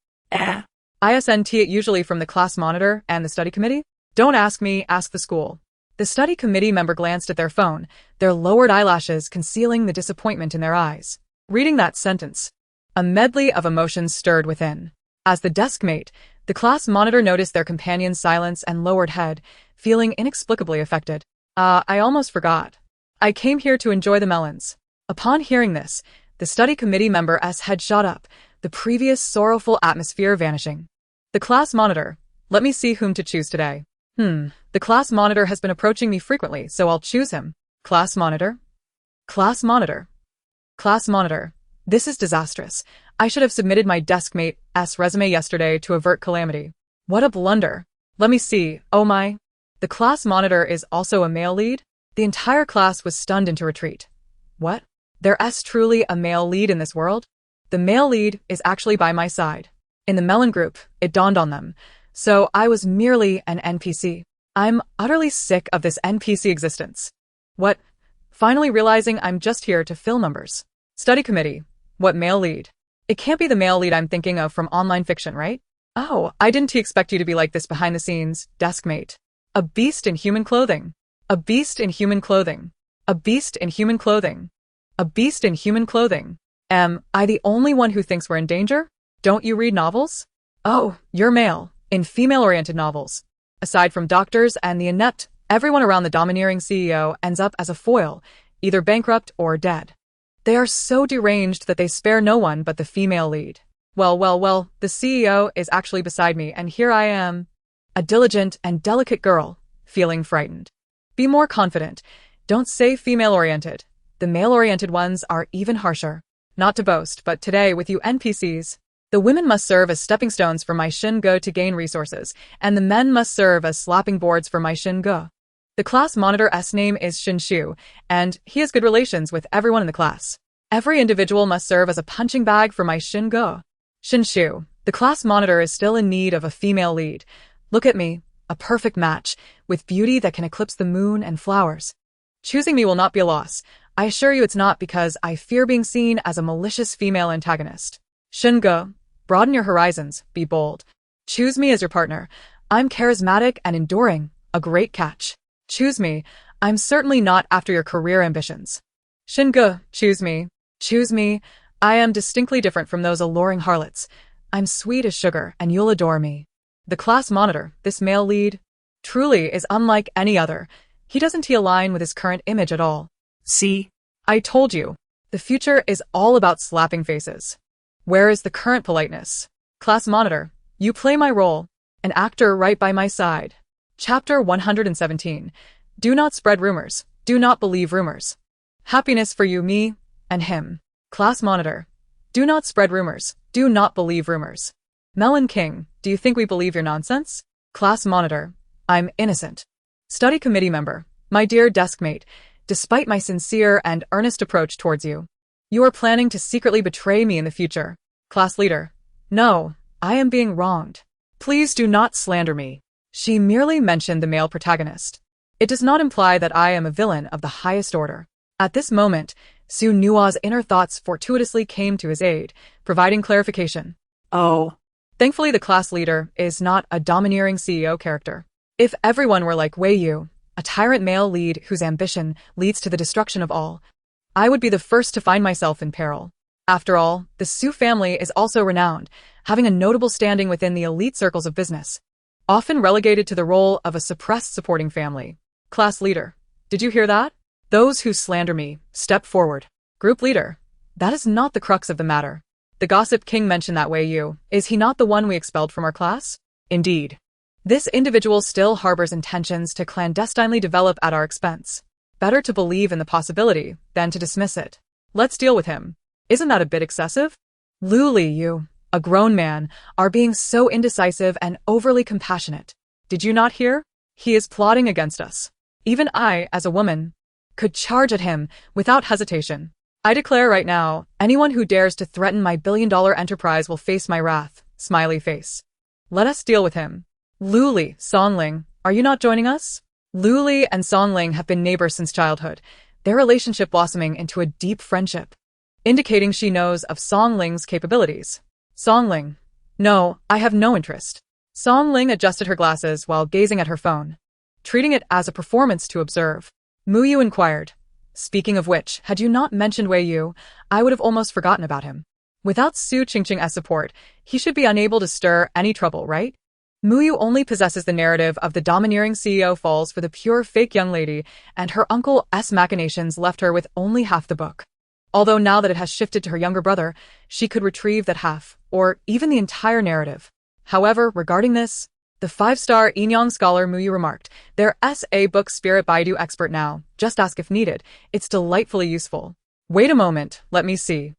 Isn't it usually from the class monitor and the study committee? Don't ask me, ask the school. The study committee member glanced at their phone, their lowered eyelashes concealing the disappointment in their eyes. Reading that sentence, a medley of emotions stirred within. As the deskmate, the class monitor noticed their companion's silence and lowered head, feeling inexplicably affected. I almost forgot. I came here to enjoy the melons. Upon hearing this, the study committee member's head shot up, the previous sorrowful atmosphere vanishing. The class monitor. Let me see whom to choose today. The class monitor has been approaching me frequently, so I'll choose him. Class monitor? Class monitor. Class monitor. This is disastrous. I should have submitted my deskmate's resume yesterday to avert calamity. What a blunder. Let me see. Oh my. The class monitor is also a male lead? The entire class was stunned into retreat. What? There's truly a male lead in this world? The male lead is actually by my side. In the Melon group, it dawned on them. So I was merely an NPC. I'm utterly sick of this NPC existence. What? Finally realizing I'm just here to fill numbers. Study committee. What male lead? It can't be the male lead I'm thinking of from online fiction, right? Oh, I didn't expect you to be like this behind the scenes, deskmate. A beast in human clothing. A beast in human clothing. A beast in human clothing. A beast in human clothing. Am I the only one who thinks we're in danger? Don't you read novels? Oh, you're male, in female-oriented novels. Aside from doctors and the inept, everyone around the domineering CEO ends up as a foil, either bankrupt or dead. They are so deranged that they spare no one but the female lead. Well, the CEO is actually beside me, and here I am, a diligent and delicate girl, feeling frightened. Be more confident. Don't say female-oriented. The male-oriented ones are even harsher. Not to boast, but today with you NPCs, the women must serve as stepping stones for my Shingo to gain resources, and the men must serve as slapping boards for my Shingo. The class monitor's name is Shinshu, and he has good relations with everyone in the class. Every individual must serve as a punching bag for my Shingo. Shinshu, the class monitor is still in need of a female lead. Look at me, a perfect match, with beauty that can eclipse the moon and flowers. Choosing me will not be a loss. I assure you it's not because I fear being seen as a malicious female antagonist. Shingo, broaden your horizons, be bold. Choose me as your partner. I'm charismatic and enduring, a great catch. Choose me. I'm certainly not after your career ambitions. Shingo, choose me. Choose me. I am distinctly different from those alluring harlots. I'm sweet as sugar, and you'll adore me. The class monitor, this male lead, truly is unlike any other. He doesn't align with his current image at all. See? I told you. The future is all about slapping faces. Where is the current politeness? Class monitor, you play my role. An actor right by my side. Chapter 117. Do not spread rumors. Do not believe rumors. Happiness for you, me, and him. Class monitor. Do not spread rumors. Do not believe rumors. Melon King, do you think we believe your nonsense? Class monitor. I'm innocent. Study committee member. My dear deskmate, despite my sincere and earnest approach towards you, you are planning to secretly betray me in the future. Class leader. No, I am being wronged. Please do not slander me. She merely mentioned the male protagonist. It does not imply that I am a villain of the highest order. At this moment, Su Nua's inner thoughts fortuitously came to his aid, providing clarification. Oh. Thankfully, the class leader is not a domineering CEO character. If everyone were like Wei Yu, a tyrant male lead whose ambition leads to the destruction of all, I would be the first to find myself in peril. After all, the Su family is also renowned, having a notable standing within the elite circles of business, often relegated to the role of a suppressed supporting family. Class leader, did you hear that? Those who slander me, step forward. Group leader, that is not the crux of the matter. The gossip king mentioned that Wei Yu. Is he not the one we expelled from our class? Indeed. This individual still harbors intentions to clandestinely develop at our expense. Better to believe in the possibility than to dismiss it. Let's deal with him. Isn't that a bit excessive? Lu Li, you, a grown man, are being so indecisive and overly compassionate. Did you not hear? He is plotting against us. Even I, as a woman, could charge at him without hesitation. I declare right now, anyone who dares to threaten my billion-dollar enterprise will face my wrath. Smiley face. Let us deal with him. Lu Li, Songling, are you not joining us? Lu Li and Songling have been neighbors since childhood, their relationship blossoming into a deep friendship, indicating she knows of Songling's capabilities. Songling. No, I have no interest. Songling adjusted her glasses while gazing at her phone, treating it as a performance to observe. Mu Yu inquired. Speaking of which, had you not mentioned Wei Yu, I would have almost forgotten about him. Without Su Qingqing as support, he should be unable to stir any trouble, right? Mu Yu only possesses the narrative of the domineering CEO falls for the pure fake young lady, and her uncle's machinations left her with only half the book. Although now that it has shifted to her younger brother, she could retrieve that half, or even the entire narrative. However, regarding this, the 5-star Enyang scholar Mu Yu remarked, their SA book spirit Baidu expert now, just ask if needed, it's delightfully useful. Wait a moment, let me see.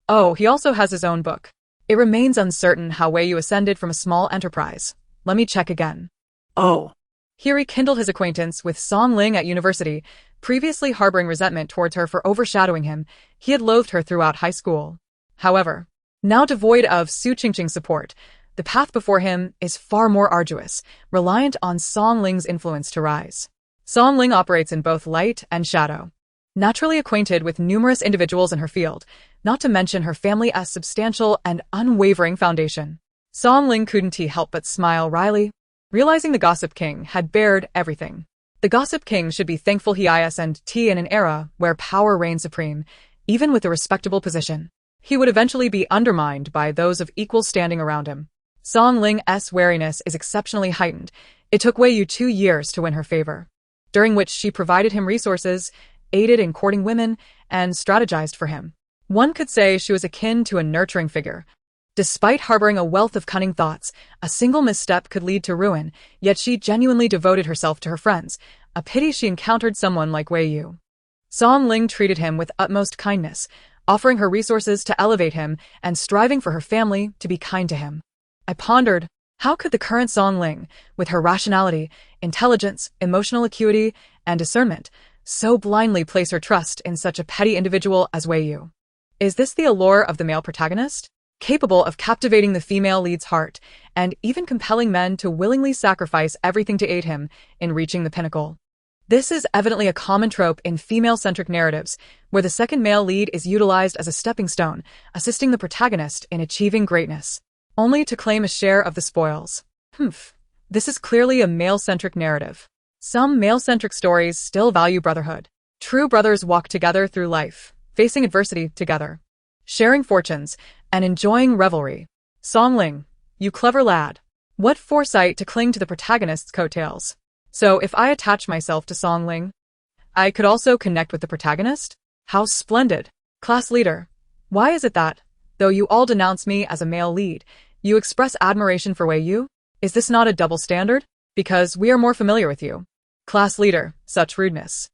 Oh, he also has his own book. It remains uncertain how Wei Yu ascended from a small enterprise. Let me check again. Oh. He rekindled his acquaintance with Song Ling at university, previously harboring resentment towards her for overshadowing him. He had loathed her throughout high school. However, now devoid of Su Qingqing's support, the path before him is far more arduous, reliant on Song Ling's influence to rise. Song Ling operates in both light and shadow. Naturally acquainted with numerous individuals in her field, not to mention her family's substantial and unwavering foundation, Song Ling couldn't help but smile wryly, realizing the Gossip King had bared everything. The Gossip King should be thankful he isn't in an era where power reigned supreme, even with a respectable position. He would eventually be undermined by those of equal standing around him. Song Ling's wariness is exceptionally heightened. It took Wei Yu 2 years to win her favor, during which she provided him resources, aided in courting women, and strategized for him. One could say she was akin to a nurturing figure. Despite harboring a wealth of cunning thoughts, a single misstep could lead to ruin, yet she genuinely devoted herself to her friends. A pity she encountered someone like Wei Yu. Song Ling treated him with utmost kindness, offering her resources to elevate him and striving for her family to be kind to him. I pondered, how could the current Song Ling, with her rationality, intelligence, emotional acuity, and discernment, so blindly place her trust in such a petty individual as Wei Yu? Is this the allure of the male protagonist? Capable of captivating the female lead's heart, and even compelling men to willingly sacrifice everything to aid him in reaching the pinnacle. This is evidently a common trope in female-centric narratives, where the second male lead is utilized as a stepping stone, assisting the protagonist in achieving greatness, only to claim a share of the spoils. This is clearly a male-centric narrative. Some male-centric stories still value brotherhood. True brothers walk together through life, facing adversity together, sharing fortunes, and enjoying revelry. Song Ling, you clever lad. What foresight to cling to the protagonist's coattails. So if I attach myself to Song Ling, I could also connect with the protagonist? How splendid. Class leader. Why is it that, though you all denounce me as a male lead, you express admiration for Wei Yu? Is this not a double standard? Because we are more familiar with you. Class leader, such rudeness.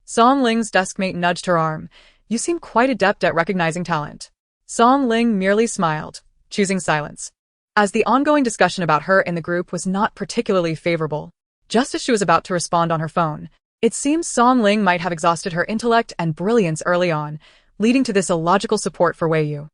Song Ling's deskmate nudged her arm. You seem quite adept at recognizing talent. Song Ling merely smiled, choosing silence, as the ongoing discussion about her in the group was not particularly favorable. Just as she was about to respond on her phone, it seems Song Ling might have exhausted her intellect and brilliance early on, leading to this illogical support for Wei Yu.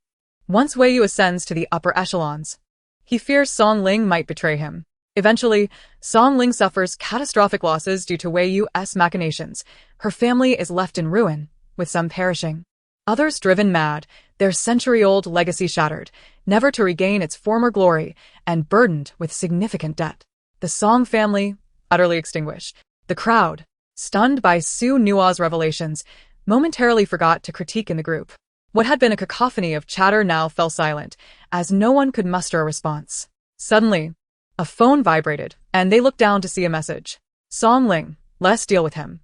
Once Wei Yu ascends to the upper echelons, he fears Song Ling might betray him. Eventually, Song Ling suffers catastrophic losses due to Wei Yu's machinations. Her family is left in ruin, with some perishing, others driven mad, their century-old legacy shattered, never to regain its former glory, and burdened with significant debt. The Song family, utterly extinguished. The crowd, stunned by Su Nua's revelations, momentarily forgot to critique in the group. What had been a cacophony of chatter now fell silent, as no one could muster a response. Suddenly, a phone vibrated, and they looked down to see a message. Song Ling, let's deal with him.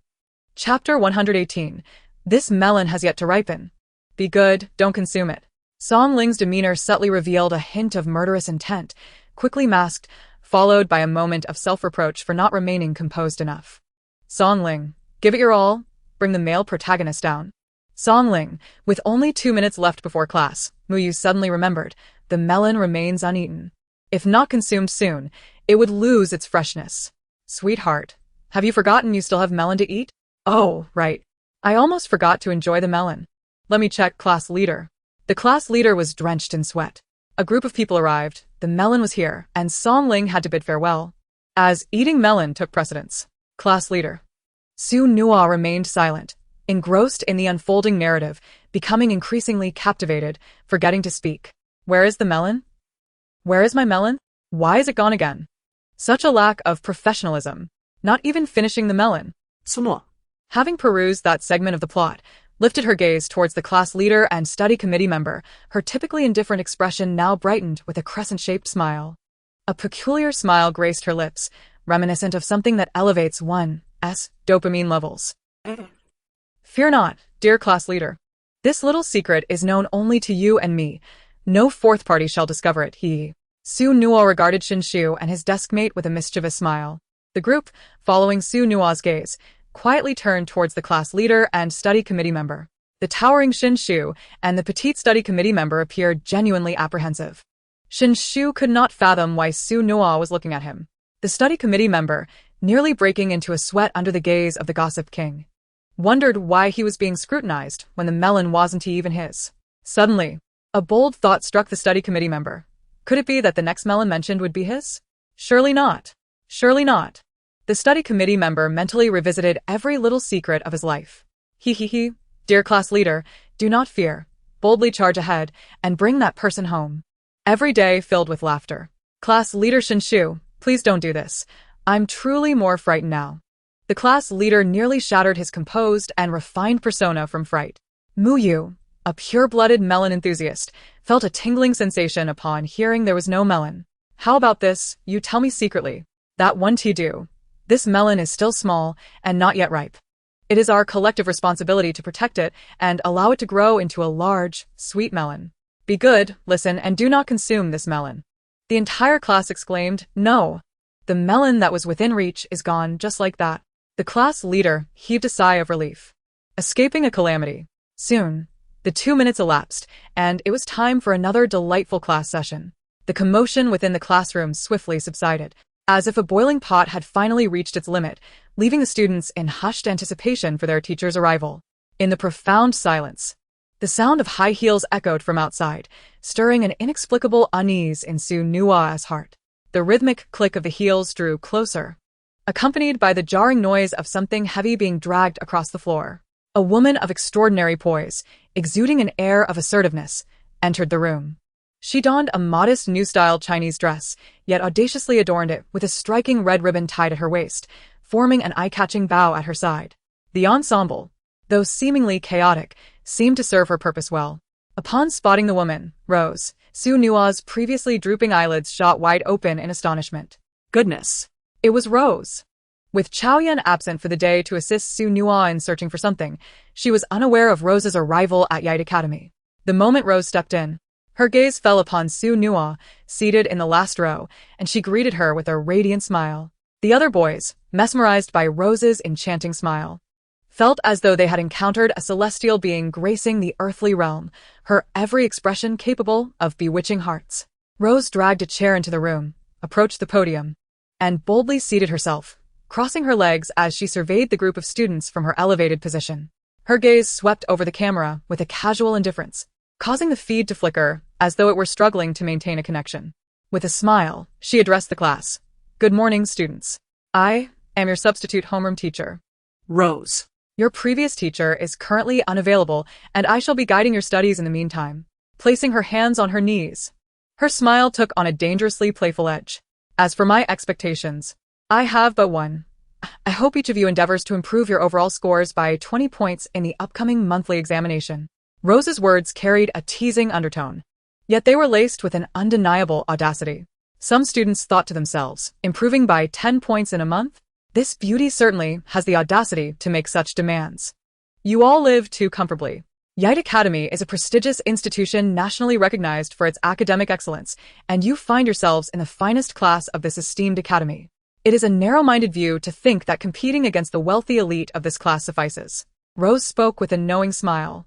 Chapter 118. This melon has yet to ripen. Be good, don't consume it. Song Ling's demeanor subtly revealed a hint of murderous intent, quickly masked, followed by a moment of self-reproach for not remaining composed enough. Song Ling, give it your all, bring the male protagonist down. Song Ling, with only 2 minutes left before class, Muyu suddenly remembered, the melon remains uneaten. If not consumed soon, it would lose its freshness. Sweetheart, have you forgotten you still have melon to eat? Oh, right. I almost forgot to enjoy the melon. Let me check class leader. The class leader was drenched in sweat. A group of people arrived, the melon was here, and Song Ling had to bid farewell. As eating melon took precedence. Class leader. Su Nua remained silent, engrossed in the unfolding narrative, becoming increasingly captivated, forgetting to speak. Where is the melon? Where is my melon? Why is it gone again? Such a lack of professionalism. Not even finishing the melon. Sumo. Having perused that segment of the plot, lifted her gaze towards the class leader and study committee member, her typically indifferent expression now brightened with a crescent-shaped smile. A peculiar smile graced her lips, reminiscent of something that elevates one's dopamine levels. Fear not, dear class leader. This little secret is known only to you and me. No fourth party shall discover it, he. Su Nua regarded Shinshu and his deskmate with a mischievous smile. The group, following Su Nua's gaze, quietly turned towards the class leader and study committee member. The towering Shinshu and the petite study committee member appeared genuinely apprehensive. Shinshu could not fathom why Su Nua was looking at him. The study committee member, nearly breaking into a sweat under the gaze of the gossip king, wondered why he was being scrutinized when the melon wasn't even his. Suddenly, a bold thought struck the study committee member. Could it be that the next melon mentioned would be his? Surely not. Surely not. The study committee member mentally revisited every little secret of his life. He. Dear class leader, do not fear. Boldly charge ahead and bring that person home. Every day filled with laughter. Class leader Shinshu, please don't do this. I'm truly more frightened now. The class leader nearly shattered his composed and refined persona from fright. Muyu, a pure-blooded melon enthusiast, felt a tingling sensation upon hearing there was no melon. How about this, you tell me secretly. That one do. This melon is still small and not yet ripe. It is our collective responsibility to protect it and allow it to grow into a large, sweet melon. Be good, listen, and do not consume this melon. The entire class exclaimed, no. The melon that was within reach is gone just like that. The class leader heaved a sigh of relief. Escaping a calamity. Soon, the 2 minutes elapsed, and it was time for another delightful class session. The commotion within the classroom swiftly subsided, as if a boiling pot had finally reached its limit, leaving the students in hushed anticipation for their teacher's arrival. In the profound silence, the sound of high heels echoed from outside, stirring an inexplicable unease in Su Nua's heart. The rhythmic click of the heels drew closer, accompanied by the jarring noise of something heavy being dragged across the floor. A woman of extraordinary poise, exuding an air of assertiveness, entered the room. She donned a modest new-style Chinese dress, yet audaciously adorned it with a striking red ribbon tied at her waist, forming an eye-catching bow at her side. The ensemble, though seemingly chaotic, seemed to serve her purpose well. Upon spotting the woman, Rose, Su Nua's previously drooping eyelids shot wide open in astonishment. Goodness! It was Rose! With Chaoyan absent for the day to assist Su Nua in searching for something, she was unaware of Rose's arrival at Yite Academy. The moment Rose stepped in, her gaze fell upon Su Nua, seated in the last row, and she greeted her with a radiant smile. The other boys, mesmerized by Rose's enchanting smile, felt as though they had encountered a celestial being gracing the earthly realm, her every expression capable of bewitching hearts. Rose dragged a chair into the room, approached the podium, and boldly seated herself, crossing her legs as she surveyed the group of students from her elevated position. Her gaze swept over the camera with a casual indifference, causing the feed to flicker as though it were struggling to maintain a connection. With a smile, she addressed the class. Good morning, students. I am your substitute homeroom teacher, Rose. Your previous teacher is currently unavailable, and I shall be guiding your studies in the meantime. Placing her hands on her knees, her smile took on a dangerously playful edge. As for my expectations, I have but one. I hope each of you endeavors to improve your overall scores by 20 points in the upcoming monthly examination. Rose's words carried a teasing undertone, yet they were laced with an undeniable audacity. Some students thought to themselves, improving by 10 points in a month? This beauty certainly has the audacity to make such demands. You all live too comfortably. Yite Academy is a prestigious institution nationally recognized for its academic excellence, and you find yourselves in the finest class of this esteemed academy. It is a narrow-minded view to think that competing against the wealthy elite of this class suffices. Rose spoke with a knowing smile,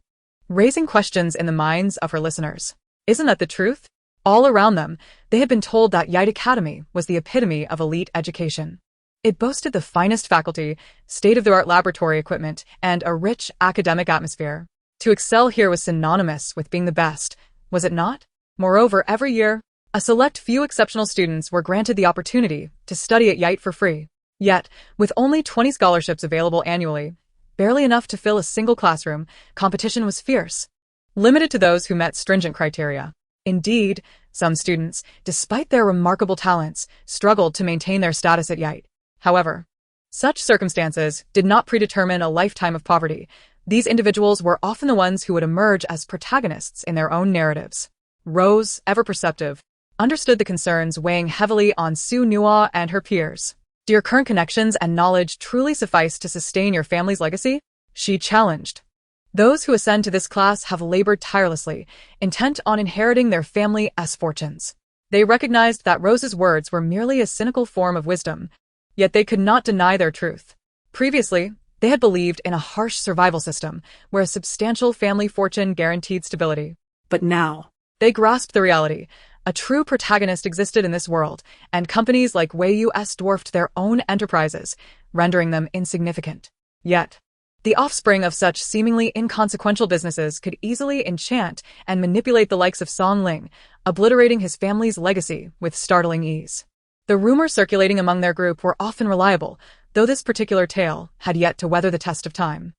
raising questions in the minds of her listeners. Isn't that the truth? All around them, they had been told that Yite Academy was the epitome of elite education. It boasted the finest faculty, state-of-the-art laboratory equipment, and a rich academic atmosphere. To excel here was synonymous with being the best, was it not? Moreover, every year, a select few exceptional students were granted the opportunity to study at Yite for free. Yet, with only 20 scholarships available annually, barely enough to fill a single classroom, competition was fierce, limited to those who met stringent criteria. Indeed, some students, despite their remarkable talents, struggled to maintain their status at Yite. However, such circumstances did not predetermine a lifetime of poverty. These individuals were often the ones who would emerge as protagonists in their own narratives. Rose, ever perceptive, understood the concerns weighing heavily on Su Nua and her peers. Do your current connections and knowledge truly suffice to sustain your family's legacy? She challenged. Those who ascend to this class have labored tirelessly, intent on inheriting their family's fortunes. They recognized that Rose's words were merely a cynical form of wisdom, yet they could not deny their truth. Previously, they had believed in a harsh survival system where a substantial family fortune guaranteed stability. But now, they grasped the reality. A true protagonist existed in this world, and companies like Wei-US dwarfed their own enterprises, rendering them insignificant. Yet, the offspring of such seemingly inconsequential businesses could easily enchant and manipulate the likes of Song Ling, obliterating his family's legacy with startling ease. The rumors circulating among their group were often reliable, though this particular tale had yet to weather the test of time.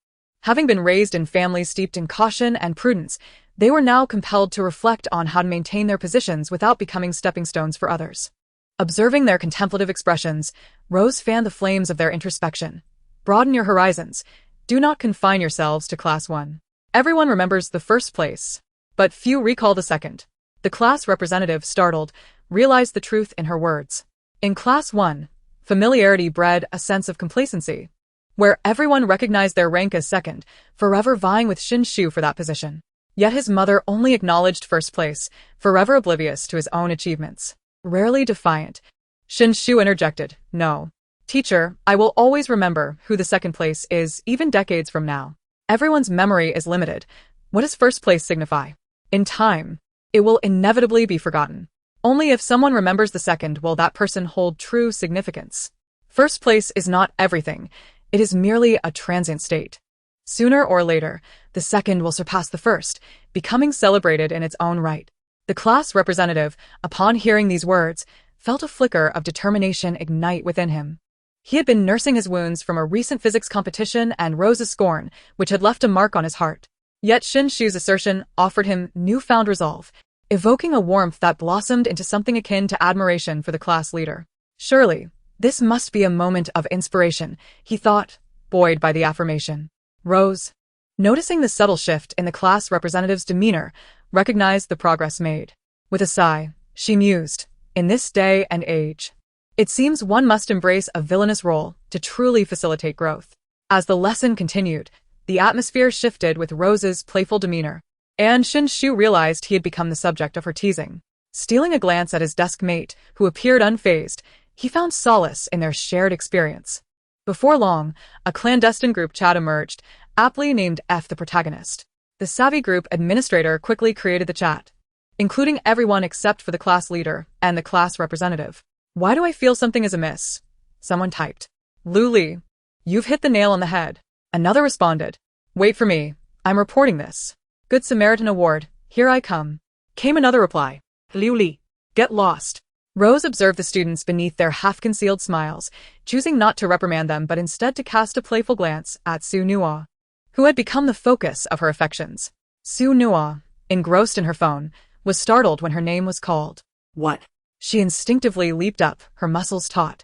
Having been raised in families steeped in caution and prudence, they were now compelled to reflect on how to maintain their positions without becoming stepping stones for others. Observing their contemplative expressions, Rose fanned the flames of their introspection. Broaden your horizons. Do not confine yourselves to Class 1. Everyone remembers the first place, but few recall the second. The class representative, startled, realized the truth in her words. In Class 1, familiarity bred a sense of complacency, where everyone recognized their rank as second, forever vying with Shin Shu for that position. Yet his mother only acknowledged first place, forever oblivious to his own achievements. Rarely defiant, Shin Shu interjected, "No. Teacher, I will always remember who the second place is, even decades from now. Everyone's memory is limited. What does first place signify? In time, it will inevitably be forgotten. Only if someone remembers the second will that person hold true significance. First place is not everything. It is merely a transient state. Sooner or later, the second will surpass the first, becoming celebrated in its own right." The class representative, upon hearing these words, felt a flicker of determination ignite within him. He had been nursing his wounds from a recent physics competition and Rose's scorn, which had left a mark on his heart. Yet Shin Shu's assertion offered him newfound resolve, evoking a warmth that blossomed into something akin to admiration for the class leader. Surely, this must be a moment of inspiration, he thought, buoyed by the affirmation. Rose, noticing the subtle shift in the class representative's demeanor, recognized the progress made. With a sigh, she mused, in this day and age, it seems one must embrace a villainous role to truly facilitate growth. As the lesson continued, the atmosphere shifted with Rose's playful demeanor, and Shin Shu realized he had become the subject of her teasing. Stealing a glance at his desk mate, who appeared unfazed, he found solace in their shared experience. Before long, a clandestine group chat emerged, aptly named F the protagonist. The savvy group administrator quickly created the chat, including everyone except for the class leader and the class representative. "Why do I feel something is amiss?" Someone typed. "Lu Li, you've hit the nail on the head." Another responded. "Wait for me, I'm reporting this." "Good Samaritan Award, here I come." Came another reply. "Liu Li, get lost." Rose observed the students beneath their half-concealed smiles, choosing not to reprimand them but instead to cast a playful glance at Su Nua, who had become the focus of her affections. Su Nua, engrossed in her phone, was startled when her name was called. "What?" She instinctively leaped up, her muscles taut,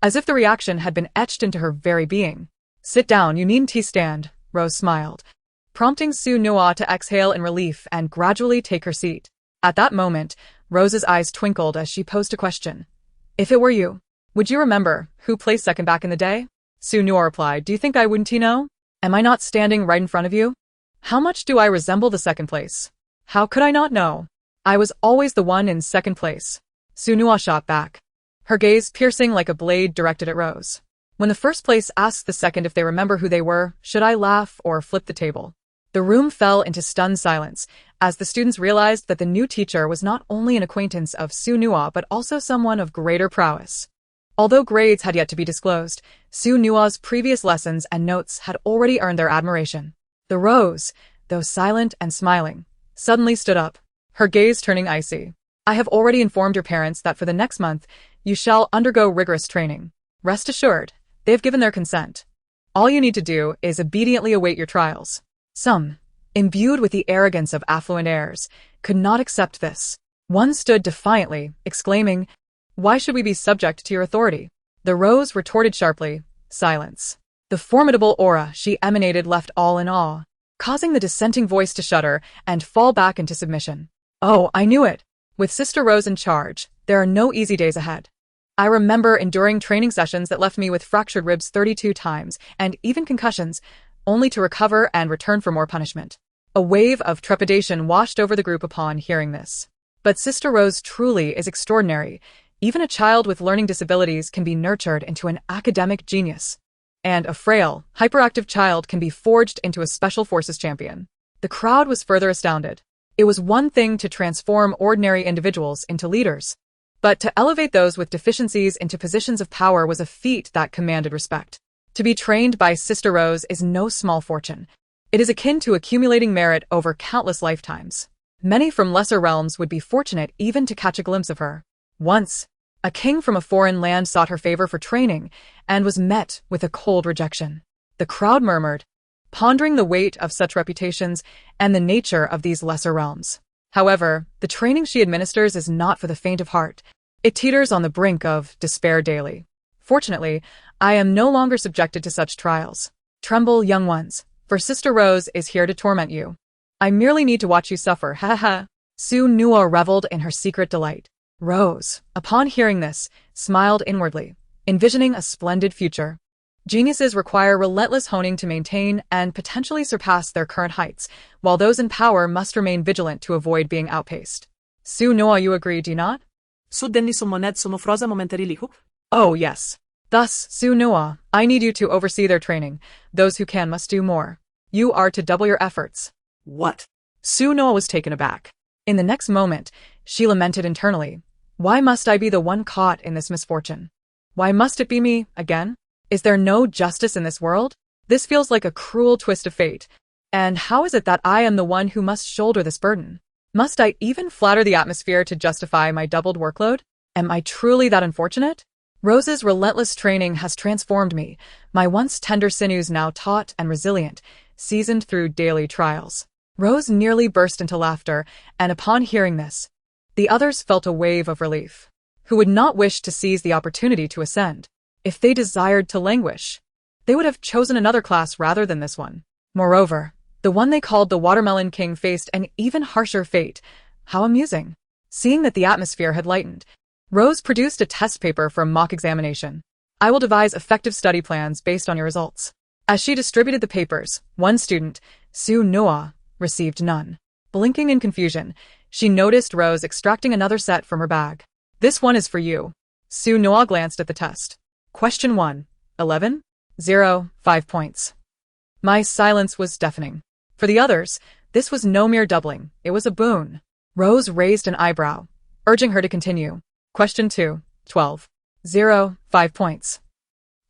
as if the reaction had been etched into her very being. "Sit down, you needn't stand," Rose smiled, prompting Su Nua to exhale in relief and gradually take her seat. At that moment, Rose's eyes twinkled as she posed a question. "If it were you, would you remember who placed second back in the day?" Su Nua replied, "Do you think I wouldn't know? Am I not standing right in front of you?" How much do I resemble the second place? How could I not know? I was always the one in second place. Su Nua shot back, her gaze piercing like a blade directed at Rose. When the first place asked the second if they remember who they were, should I laugh or flip the table? The room fell into stunned silence as the students realized that the new teacher was not only an acquaintance of Su Nua but also someone of greater prowess. Although grades had yet to be disclosed, Su Nua's previous lessons and notes had already earned their admiration. The Rose, though silent and smiling, suddenly stood up, her gaze turning icy. I have already informed your parents that for the next month, you shall undergo rigorous training. Rest assured, they have given their consent. All you need to do is obediently await your trials. Some, imbued with the arrogance of affluent heirs, could not accept this. One stood defiantly, exclaiming, "Why should we be subject to your authority?" The Rose retorted sharply, "Silence." The formidable aura she emanated left all in awe, causing the dissenting voice to shudder and fall back into submission. Oh, I knew it. With Sister Rose in charge, there are no easy days ahead. I remember enduring training sessions that left me with fractured ribs 32 times, and even concussions, only to recover and return for more punishment. A wave of trepidation washed over the group upon hearing this. But Sister Rose truly is extraordinary. Even a child with learning disabilities can be nurtured into an academic genius. And a frail, hyperactive child can be forged into a special forces champion. The crowd was further astounded. It was one thing to transform ordinary individuals into leaders, but to elevate those with deficiencies into positions of power was a feat that commanded respect. To be trained by Sister Rose is no small fortune. It is akin to accumulating merit over countless lifetimes. Many from lesser realms would be fortunate even to catch a glimpse of her. Once, a king from a foreign land sought her favor for training and was met with a cold rejection. The crowd murmured, pondering the weight of such reputations and the nature of these lesser realms. However, the training she administers is not for the faint of heart. It teeters on the brink of despair daily. Fortunately, I am no longer subjected to such trials. Tremble, young ones, for Sister Rose is here to torment you. I merely need to watch you suffer, ha ha. Su Nua reveled in her secret delight. Rose, upon hearing this, smiled inwardly, envisioning a splendid future. Geniuses require relentless honing to maintain and potentially surpass their current heights, while those in power must remain vigilant to avoid being outpaced. Su Nua, you agree, do you not? Suddenly summoned somofrosa momentarily. Oh, yes. Thus, Su Nua, I need you to oversee their training. Those who can must do more. You are to double your efforts. What? Su Nua was taken aback. In the next moment, she lamented internally. Why must I be the one caught in this misfortune? Why must it be me, again? Is there no justice in this world? This feels like a cruel twist of fate. And how is it that I am the one who must shoulder this burden? Must I even flatter the atmosphere to justify my doubled workload? Am I truly that unfortunate? Rose's relentless training has transformed me, my once tender sinews now taut and resilient, seasoned through daily trials. Rose nearly burst into laughter, and upon hearing this, the others felt a wave of relief. Who would not wish to seize the opportunity to ascend? If they desired to languish, they would have chosen another class rather than this one. Moreover, the one they called the Watermelon King faced an even harsher fate. How amusing. Seeing that the atmosphere had lightened, Rose produced a test paper for a mock examination. I will devise effective study plans based on your results. As she distributed the papers, one student, Su Nua, received none. Blinking in confusion, she noticed Rose extracting another set from her bag. This one is for you. Su Nua glanced at the test. Question 1. 11? 0, 5 points. My silence was deafening. For the others, this was no mere doubling, it was a boon. Rose raised an eyebrow, urging her to continue. Question 2. 12. 0, 5 points.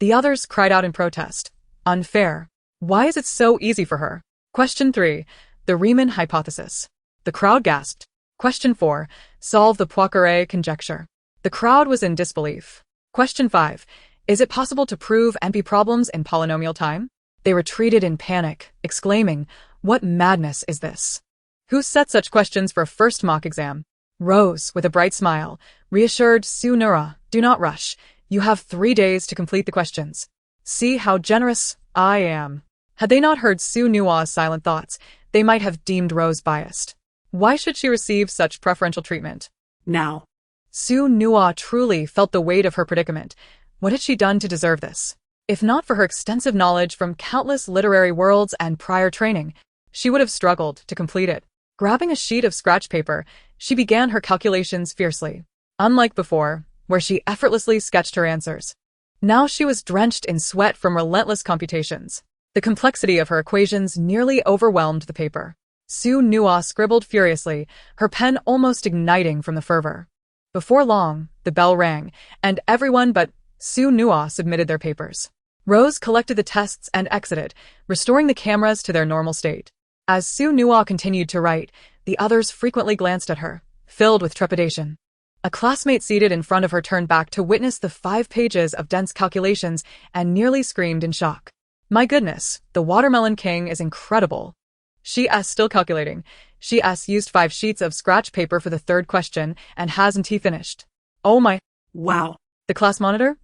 The others cried out in protest. Unfair. Why is it so easy for her? Question 3. The Riemann hypothesis. The crowd gasped. Question 4. Solve the Poincare conjecture. The crowd was in disbelief. Question 5. Is it possible to prove NP problems in polynomial time? They retreated in panic, exclaiming, "What madness is this? Who set such questions for a first mock exam?" Rose, with a bright smile, reassured Su Nua, "Do not rush. You have 3 days to complete the questions. See how generous I am." Had they not heard Su Nua's silent thoughts, they might have deemed Rose biased. Why should she receive such preferential treatment? Now. Su Nua truly felt the weight of her predicament. What had she done to deserve this? If not for her extensive knowledge from countless literary worlds and prior training, she would have struggled to complete it. Grabbing a sheet of scratch paper, she began her calculations fiercely. Unlike before, where she effortlessly sketched her answers. Now she was drenched in sweat from relentless computations. The complexity of her equations nearly overwhelmed the paper. Su Nua scribbled furiously, her pen almost igniting from the fervor. Before long, the bell rang, and everyone but Su Nua submitted their papers. Rose collected the tests and exited, restoring the cameras to their normal state. As Su Nua continued to write, the others frequently glanced at her, filled with trepidation. A classmate seated in front of her turned back to witness the 5 pages of dense calculations and nearly screamed in shock. My goodness, the Watermelon King is incredible. Still calculating. She used 5 sheets of scratch paper for the 3rd question and hasn't he finished. Oh my. Wow. The class monitor?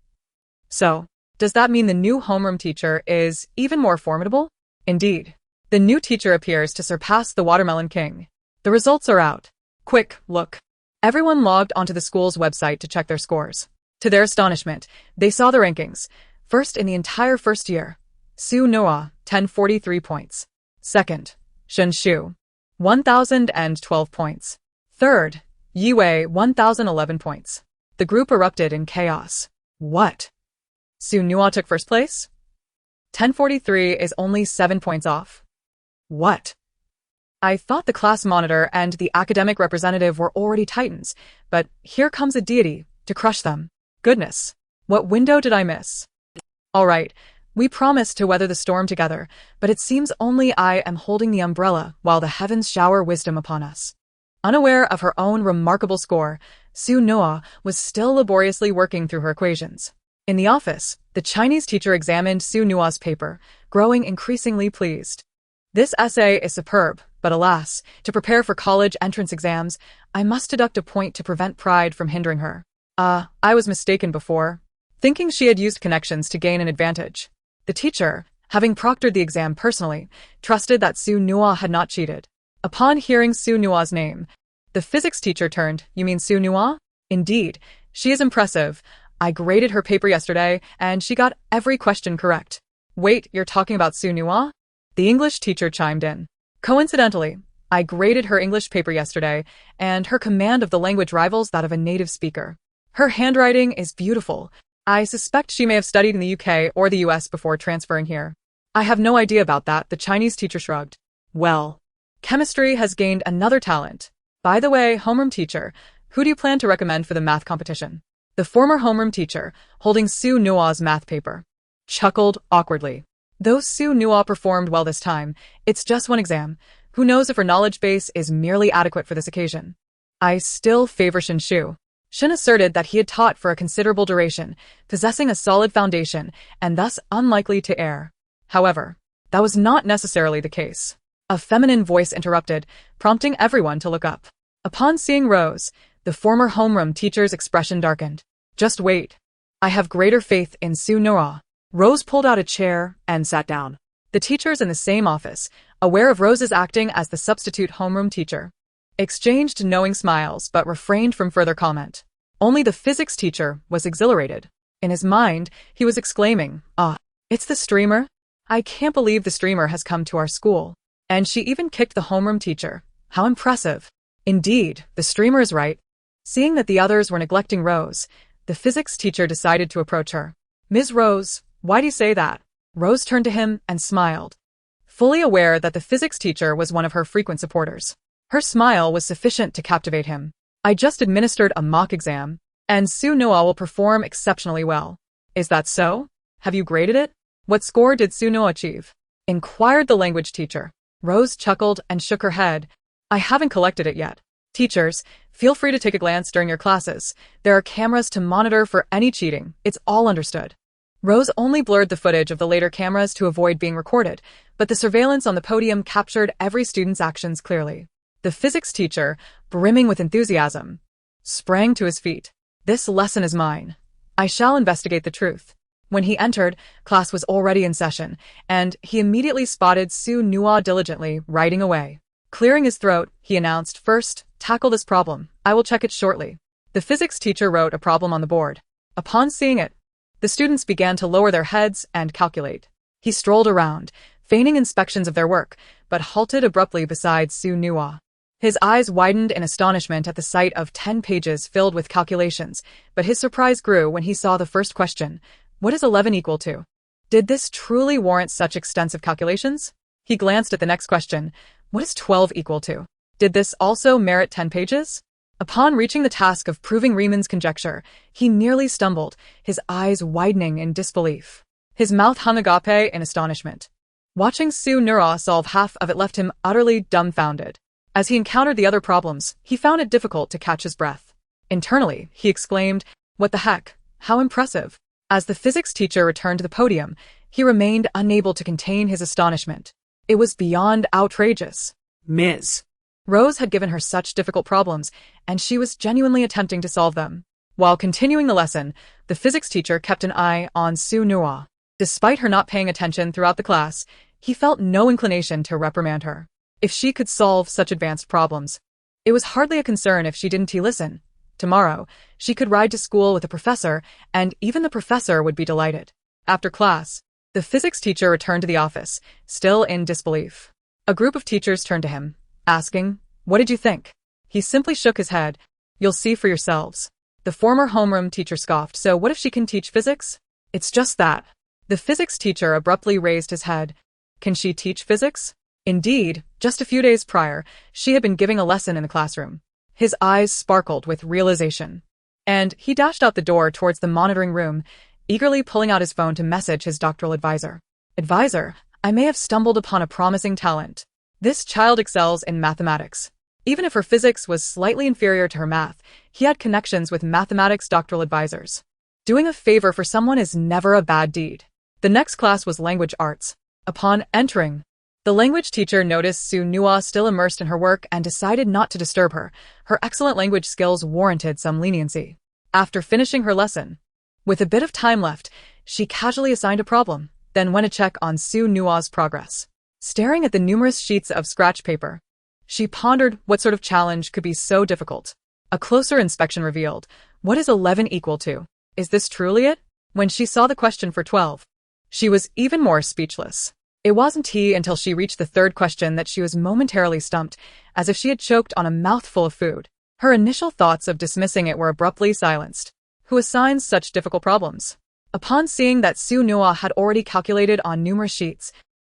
So, does that mean the new homeroom teacher is even more formidable? Indeed. The new teacher appears to surpass the Watermelon King. The results are out. Quick, look. Everyone logged onto the school's website to check their scores. To their astonishment, they saw the rankings. First in the entire first year, Su Noa, 1043 points. Second, Shen Shu, 1,012 points. Third, Yue, 1,011 points. The group erupted in chaos. What? Su Noa took first place? 1043 is only 7 points off. What? I thought the class monitor and the academic representative were already titans, but here comes a deity to crush them. Goodness, what window did I miss? All right, we promised to weather the storm together, but it seems only I am holding the umbrella while the heavens shower wisdom upon us. Unaware of her own remarkable score, Su Noa was still laboriously working through her equations. In the office, the Chinese teacher examined Su Noa's paper, growing increasingly pleased. This essay is superb, but alas, to prepare for college entrance exams, I must deduct a point to prevent pride from hindering her. I was mistaken before, thinking she had used connections to gain an advantage. The teacher, having proctored the exam personally, trusted that Su Noa had not cheated. Upon hearing Su Noa's name, the physics teacher turned, "You mean Su Noa? Indeed, she is impressive. I graded her paper yesterday, and she got every question correct." Wait, you're talking about Su Noa? The English teacher chimed in. Coincidentally, I graded her English paper yesterday, and her command of the language rivals that of a native speaker. Her handwriting is beautiful. I suspect she may have studied in the UK or the US before transferring here. I have no idea about that, the Chinese teacher shrugged. Well, chemistry has gained another talent. By the way, homeroom teacher, who do you plan to recommend for the math competition? The former homeroom teacher, holding Su Noa's math paper, chuckled awkwardly. Though Su Noa performed well this time, it's just one exam. Who knows if her knowledge base is merely adequate for this occasion? I still favor Shen Shu. Shen asserted that he had taught for a considerable duration, possessing a solid foundation, and thus unlikely to err. However, that was not necessarily the case. A feminine voice interrupted, prompting everyone to look up. Upon seeing Rose, the former homeroom teacher's expression darkened. Just wait. I have greater faith in Su Noa. Rose pulled out a chair and sat down. The teachers in the same office, aware of Rose's acting as the substitute homeroom teacher, exchanged knowing smiles but refrained from further comment. Only the physics teacher was exhilarated. In his mind, he was exclaiming, it's the streamer? I can't believe the streamer has come to our school. And she even kicked the homeroom teacher. How impressive. Indeed, the streamer is right. Seeing that the others were neglecting Rose, the physics teacher decided to approach her. Ms. Rose, why do you say that? Rose turned to him and smiled, fully aware that the physics teacher was one of her frequent supporters. Her smile was sufficient to captivate him. I just administered a mock exam, and Su Noa will perform exceptionally well. Is that so? Have you graded it? What score did Su Noa achieve? Inquired the language teacher. Rose chuckled and shook her head. I haven't collected it yet. Teachers, feel free to take a glance during your classes. There are cameras to monitor for any cheating. It's all understood. Rose only blurred the footage of the later cameras to avoid being recorded, but the surveillance on the podium captured every student's actions clearly. The physics teacher, brimming with enthusiasm, sprang to his feet. This lesson is mine. I shall investigate the truth. When he entered, class was already in session, and he immediately spotted Su Noa diligently writing away. Clearing his throat, he announced, "First, tackle this problem. I will check it shortly." The physics teacher wrote a problem on the board. Upon seeing it, the students began to lower their heads and calculate. He strolled around, feigning inspections of their work, but halted abruptly beside Su Nua. His eyes widened in astonishment at the sight of 10 pages filled with calculations, but his surprise grew when he saw the first question. What is 11 equal to? Did this truly warrant such extensive calculations? He glanced at the next question. What is 12 equal to? Did this also merit 10 pages? Upon reaching the task of proving Riemann's conjecture, he nearly stumbled, his eyes widening in disbelief. His mouth hung agape in astonishment. Watching Su Nura solve half of it left him utterly dumbfounded. As he encountered the other problems, he found it difficult to catch his breath. Internally, he exclaimed, "What the heck? How impressive!" As the physics teacher returned to the podium, he remained unable to contain his astonishment. It was beyond outrageous. Ms. Rose had given her such difficult problems, and she was genuinely attempting to solve them. While continuing the lesson, the physics teacher kept an eye on Su Nua. Despite her not paying attention throughout the class, he felt no inclination to reprimand her. If she could solve such advanced problems, it was hardly a concern if she didn't listen. Tomorrow, she could ride to school with the professor, and even the professor would be delighted. After class, the physics teacher returned to the office, still in disbelief. A group of teachers turned to him, asking, "What did you think?" He simply shook his head. "You'll see for yourselves." The former homeroom teacher scoffed, "So what if she can teach physics?" "It's just that." The physics teacher abruptly raised his head. "Can she teach physics?" Indeed, just a few days prior, she had been giving a lesson in the classroom. His eyes sparkled with realization. And he dashed out the door towards the monitoring room, eagerly pulling out his phone to message his doctoral advisor. "Advisor, I may have stumbled upon a promising talent. This child excels in mathematics." Even if her physics was slightly inferior to her math, he had connections with mathematics doctoral advisors. Doing a favor for someone is never a bad deed. The next class was language arts. Upon entering, the language teacher noticed Su Nua still immersed in her work and decided not to disturb her. Her excellent language skills warranted some leniency. After finishing her lesson, with a bit of time left, she casually assigned a problem, then went to check on Su Nua's progress. Staring at the numerous sheets of scratch paper, she pondered what sort of challenge could be so difficult. A closer inspection revealed, what is 11 equal to? Is this truly it? When she saw the question for 12, she was even more speechless. It wasn't until she reached the third question that she was momentarily stumped, as if she had choked on a mouthful of food. Her initial thoughts of dismissing it were abruptly silenced. Who assigns such difficult problems? Upon seeing that Su Nua had already calculated on numerous sheets,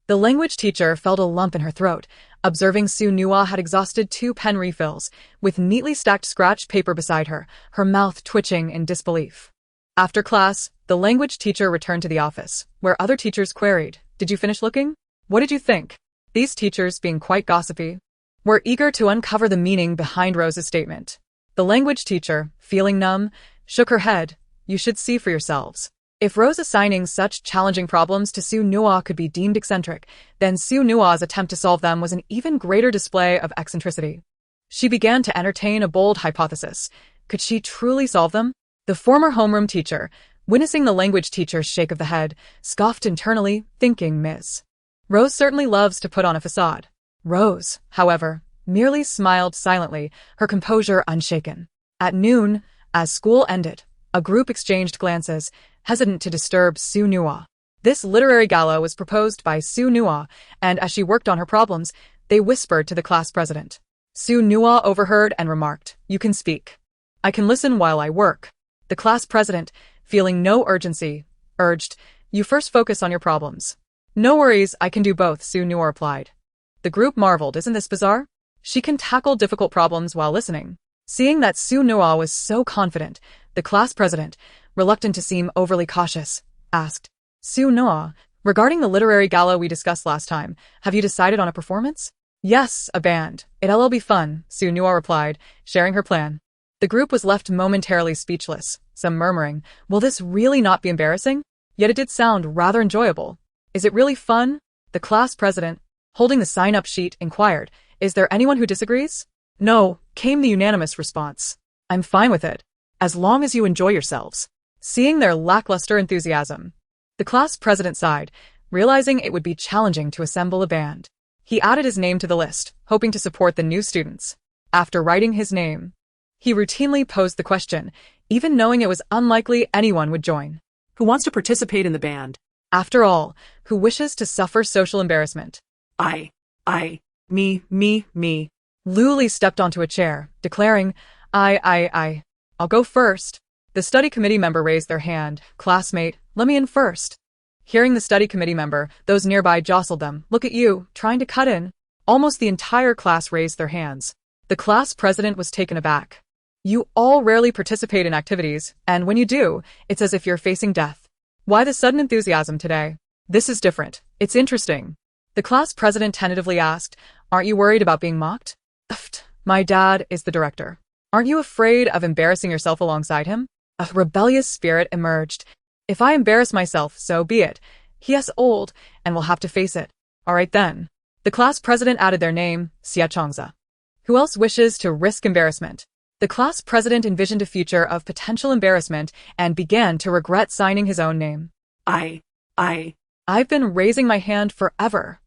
the language teacher felt a lump in her throat, observing Su Nua had exhausted 2 pen refills, with neatly stacked scratch paper beside her, her mouth twitching in disbelief. After class, the language teacher returned to the office, where other teachers queried, "Did you finish looking? What did you think?" These teachers, being quite gossipy, were eager to uncover the meaning behind Rose's statement. The language teacher, feeling numb, shook her head. "You should see for yourselves." If Rose assigning such challenging problems to Su Nua could be deemed eccentric, then Su Nua's attempt to solve them was an even greater display of eccentricity. She began to entertain a bold hypothesis. Could she truly solve them? The former homeroom teacher, witnessing the language teacher's shake of the head, scoffed internally, thinking Ms. Rose certainly loves to put on a facade. Rose, however, merely smiled silently, her composure unshaken. At noon, as school ended, a group exchanged glances, hesitant to disturb Su Nua. This literary gala was proposed by Su Nua, and as she worked on her problems, they whispered to the class president. Su Nua overheard and remarked, "You can speak. I can listen while I work." The class president, feeling no urgency, urged, "You first focus on your problems." "No worries, I can do both," Su Nua replied. The group marveled, "Isn't this bizarre? She can tackle difficult problems while listening." Seeing that Su Nua was so confident, the class president, reluctant to seem overly cautious, asked, "Su Nua, regarding the literary gala we discussed last time, have you decided on a performance?" "Yes, a band. It'll be fun," Su Nua replied, sharing her plan. The group was left momentarily speechless, some murmuring, "Will this really not be embarrassing?" Yet it did sound rather enjoyable. "Is it really fun?" The class president, holding the sign-up sheet, inquired, "Is there anyone who disagrees?" "No," came the unanimous response. "I'm fine with it, as long as you enjoy yourselves." Seeing their lackluster enthusiasm, the class president sighed, realizing it would be challenging to assemble a band. He added his name to the list, hoping to support the new students. After writing his name, he routinely posed the question, even knowing it was unlikely anyone would join. Who wants to participate in the band? After all, who wishes to suffer social embarrassment? I, me. Luli stepped onto a chair, declaring, I'll go first. The study committee member raised their hand. Classmate, let me in first. Hearing the study committee member, those nearby jostled them. Look at you, trying to cut in. Almost the entire class raised their hands. The class president was taken aback. You all rarely participate in activities, and when you do, it's as if you're facing death. Why the sudden enthusiasm today? This is different. It's interesting. The class president tentatively asked, Aren't you worried about being mocked? My dad is the director. Aren't you afraid of embarrassing yourself alongside him? A rebellious spirit emerged. If I embarrass myself, so be it. He is old, and will have to face it. All right then. The class president added their name, Xia Chongza. Who else wishes to risk embarrassment? The class president envisioned a future of potential embarrassment and began to regret signing his own name. I've been raising my hand forever.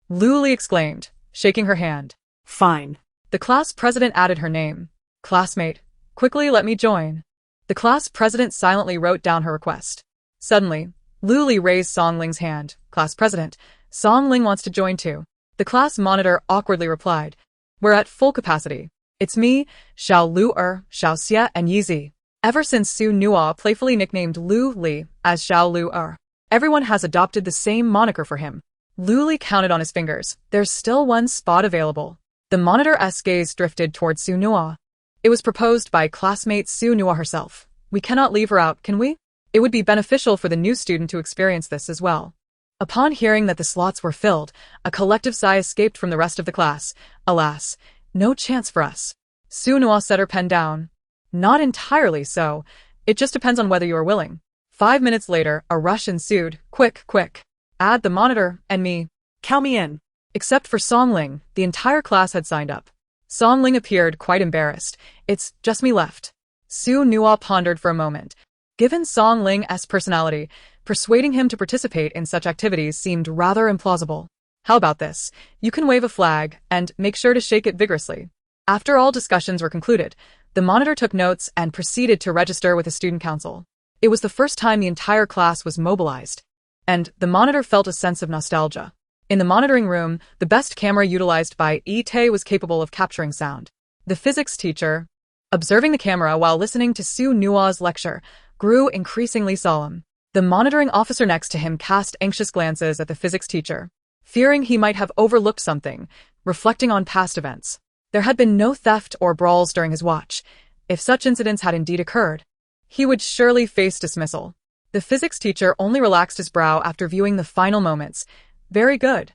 Luli exclaimed, shaking her hand. Fine. The class president added her name. Classmate, quickly let me join. The class president silently wrote down her request. Suddenly, Luli raised Songling's hand. Class president, Songling wants to join too. The class monitor awkwardly replied, We're at full capacity. It's me, Xiao Lu-er, Xiao Xie, and Yizi. Ever since Su Nua playfully nicknamed Lu Li as Xiao Lu-er, everyone has adopted the same moniker for him. Lu Li counted on his fingers. There's still one spot available. The monitor's gaze drifted towards Su Nua. It was proposed by classmate Su Nua herself. We cannot leave her out, can we? It would be beneficial for the new student to experience this as well. Upon hearing that the slots were filled, a collective sigh escaped from the rest of the class. Alas, no chance for us. Su Nua set her pen down. Not entirely so. It just depends on whether you are willing. 5 minutes later, a rush ensued. Quick. Add the monitor and me. Count me in. Except for Songling, the entire class had signed up. Songling appeared quite embarrassed. It's just me left. Su Nua pondered for a moment. Given Songling's personality, persuading him to participate in such activities seemed rather implausible. How about this? You can wave a flag, and make sure to shake it vigorously. After all discussions were concluded, the monitor took notes and proceeded to register with the student council. It was the first time the entire class was mobilized, and the monitor felt a sense of nostalgia. In the monitoring room, the best camera utilized by Ite was capable of capturing sound. The physics teacher, observing the camera while listening to Su Nua's lecture, grew increasingly solemn. The monitoring officer next to him cast anxious glances at the physics teacher, fearing he might have overlooked something, reflecting on past events. There had been no theft or brawls during his watch. If such incidents had indeed occurred, he would surely face dismissal. The physics teacher only relaxed his brow after viewing the final moments. Very good.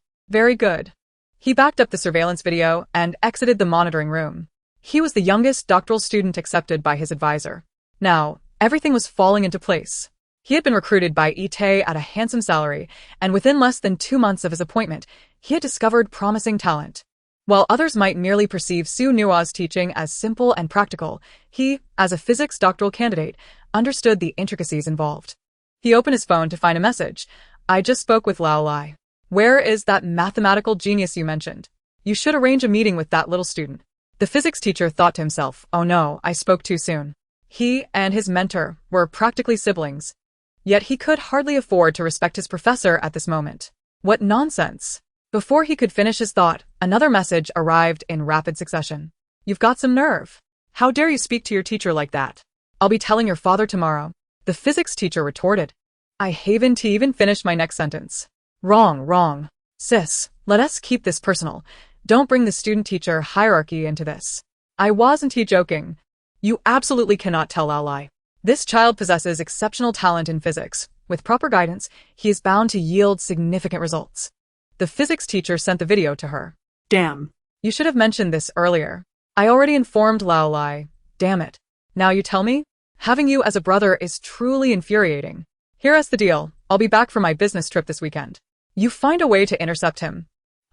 He backed up the surveillance video and exited the monitoring room. He was the youngest doctoral student accepted by his advisor. Now, everything was falling into place. He had been recruited by Ite at a handsome salary, and within less than 2 months of his appointment, he had discovered promising talent. While others might merely perceive Su Nua's teaching as simple and practical, he, as a physics doctoral candidate, understood the intricacies involved. He opened his phone to find a message. I just spoke with Lao Lai. Where is that mathematical genius you mentioned? You should arrange a meeting with that little student. The physics teacher thought to himself, oh no, I spoke too soon. He and his mentor were practically siblings. Yet he could hardly afford to respect his professor at this moment. What nonsense! Before he could finish his thought, another message arrived in rapid succession. You've got some nerve. How dare you speak to your teacher like that? I'll be telling your father tomorrow. The physics teacher retorted. I haven't even finished my next sentence. Wrong. Sis, let us keep this personal. Don't bring the student-teacher hierarchy into this. I wasn't joking. You absolutely cannot tell Lao Lai. This child possesses exceptional talent in physics. With proper guidance, he is bound to yield significant results. The physics teacher sent the video to her. Damn. You should have mentioned this earlier. I already informed Lao Lai. Damn it. Now you tell me? Having you as a brother is truly infuriating. Here's the deal. I'll be back from my business trip this weekend. You find a way to intercept him.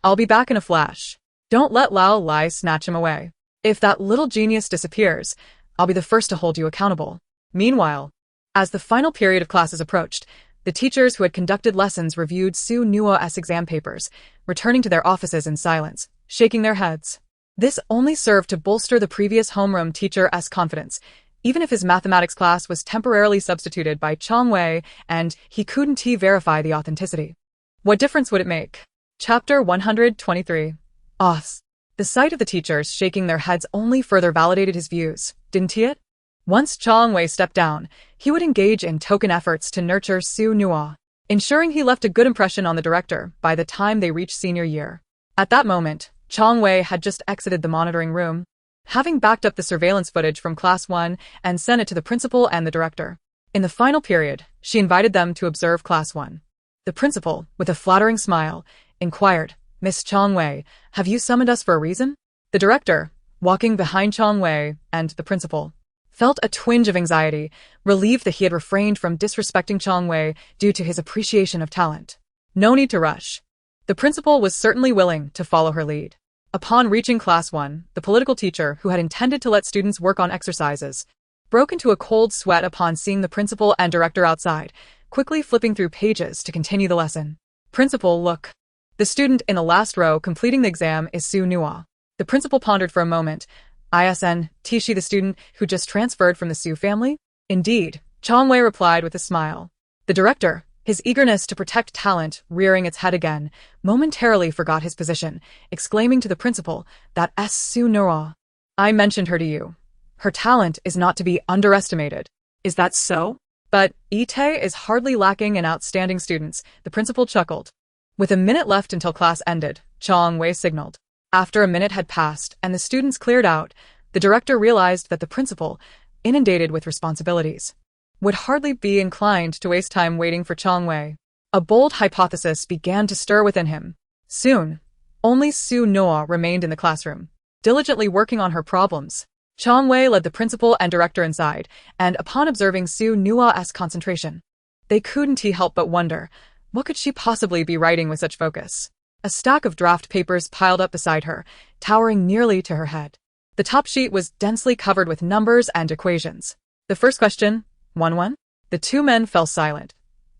I'll be back in a flash. Don't let Lao Lai snatch him away. If that little genius disappears, I'll be the first to hold you accountable. Meanwhile, as the final period of classes approached, the teachers who had conducted lessons reviewed Su Nua's exam papers, returning to their offices in silence, shaking their heads. This only served to bolster the previous homeroom teacher's confidence. even if his mathematics class was temporarily substituted by Chong Wei and he couldn't verify the authenticity. What difference would it make? Chapter 123. Os. The sight of the teachers shaking their heads only further validated his views, didn't it? Once Chong Wei stepped down, he would engage in token efforts to nurture Su Nua, ensuring he left a good impression on the director by the time they reached senior year. At that moment, Chong Wei had just exited the monitoring room, having backed up the surveillance footage from Class 1 and sent it to the principal and the director. In the final period, she invited them to observe Class 1. The principal, with a flattering smile, inquired, "Miss Chong Wei, have you summoned us for a reason?" The director, walking behind Chong Wei and the principal, felt a twinge of anxiety, relieved that he had refrained from disrespecting Chong Wei due to his appreciation of talent. No need to rush. The principal was certainly willing to follow her lead. Upon reaching Class 1, the political teacher, who had intended to let students work on exercises, broke into a cold sweat upon seeing the principal and director outside, quickly flipping through pages to continue the lesson. "Principal, look. The student in the last row completing the exam is Su Nua." The principal pondered for a moment. "Is she the student who just transferred from the Su family?" "Indeed," Chong Wei replied with a smile. The director, his eagerness to protect talent rearing its head again, momentarily forgot his position, exclaiming to the principal that Su Nua. "I mentioned her to you. Her talent is not to be underestimated." Is that so? "But Ite is hardly lacking in outstanding students," the principal chuckled. With a minute left until class ended, Chong Wei signaled. After a minute had passed and the students cleared out, the director realized that the principal, inundated with responsibilities, would hardly be inclined to waste time waiting for Chong Wei. A bold hypothesis began to stir within him. Soon, only Su Nua remained in the classroom, diligently working on her problems. Chong Wei led the principal and director inside, and upon observing Su Nua's concentration, they couldn't help but wonder, what could she possibly be writing with such focus? A stack of draft papers piled up beside her, towering nearly to her head. The top sheet was densely covered with numbers and equations. The first question, 1-1. The two men fell silent.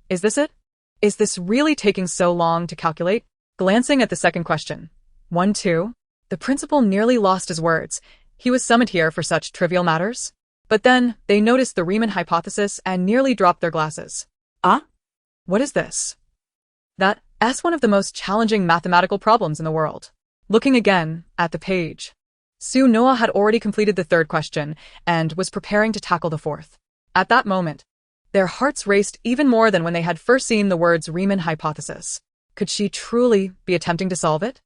"Is this it? Is this really taking so long to calculate?" Glancing at the second question, 1-2. The principal nearly lost his words. He was summoned here for such trivial matters? But then, they noticed the Riemann hypothesis and nearly dropped their glasses. Ah? What is this? That's one of the most challenging mathematical problems in the world. Looking again at the page, Su Nua had already completed the third question and was preparing to tackle the fourth. At that moment, their hearts raced even more than when they had first seen the words Riemann hypothesis. Could she truly be attempting to solve it?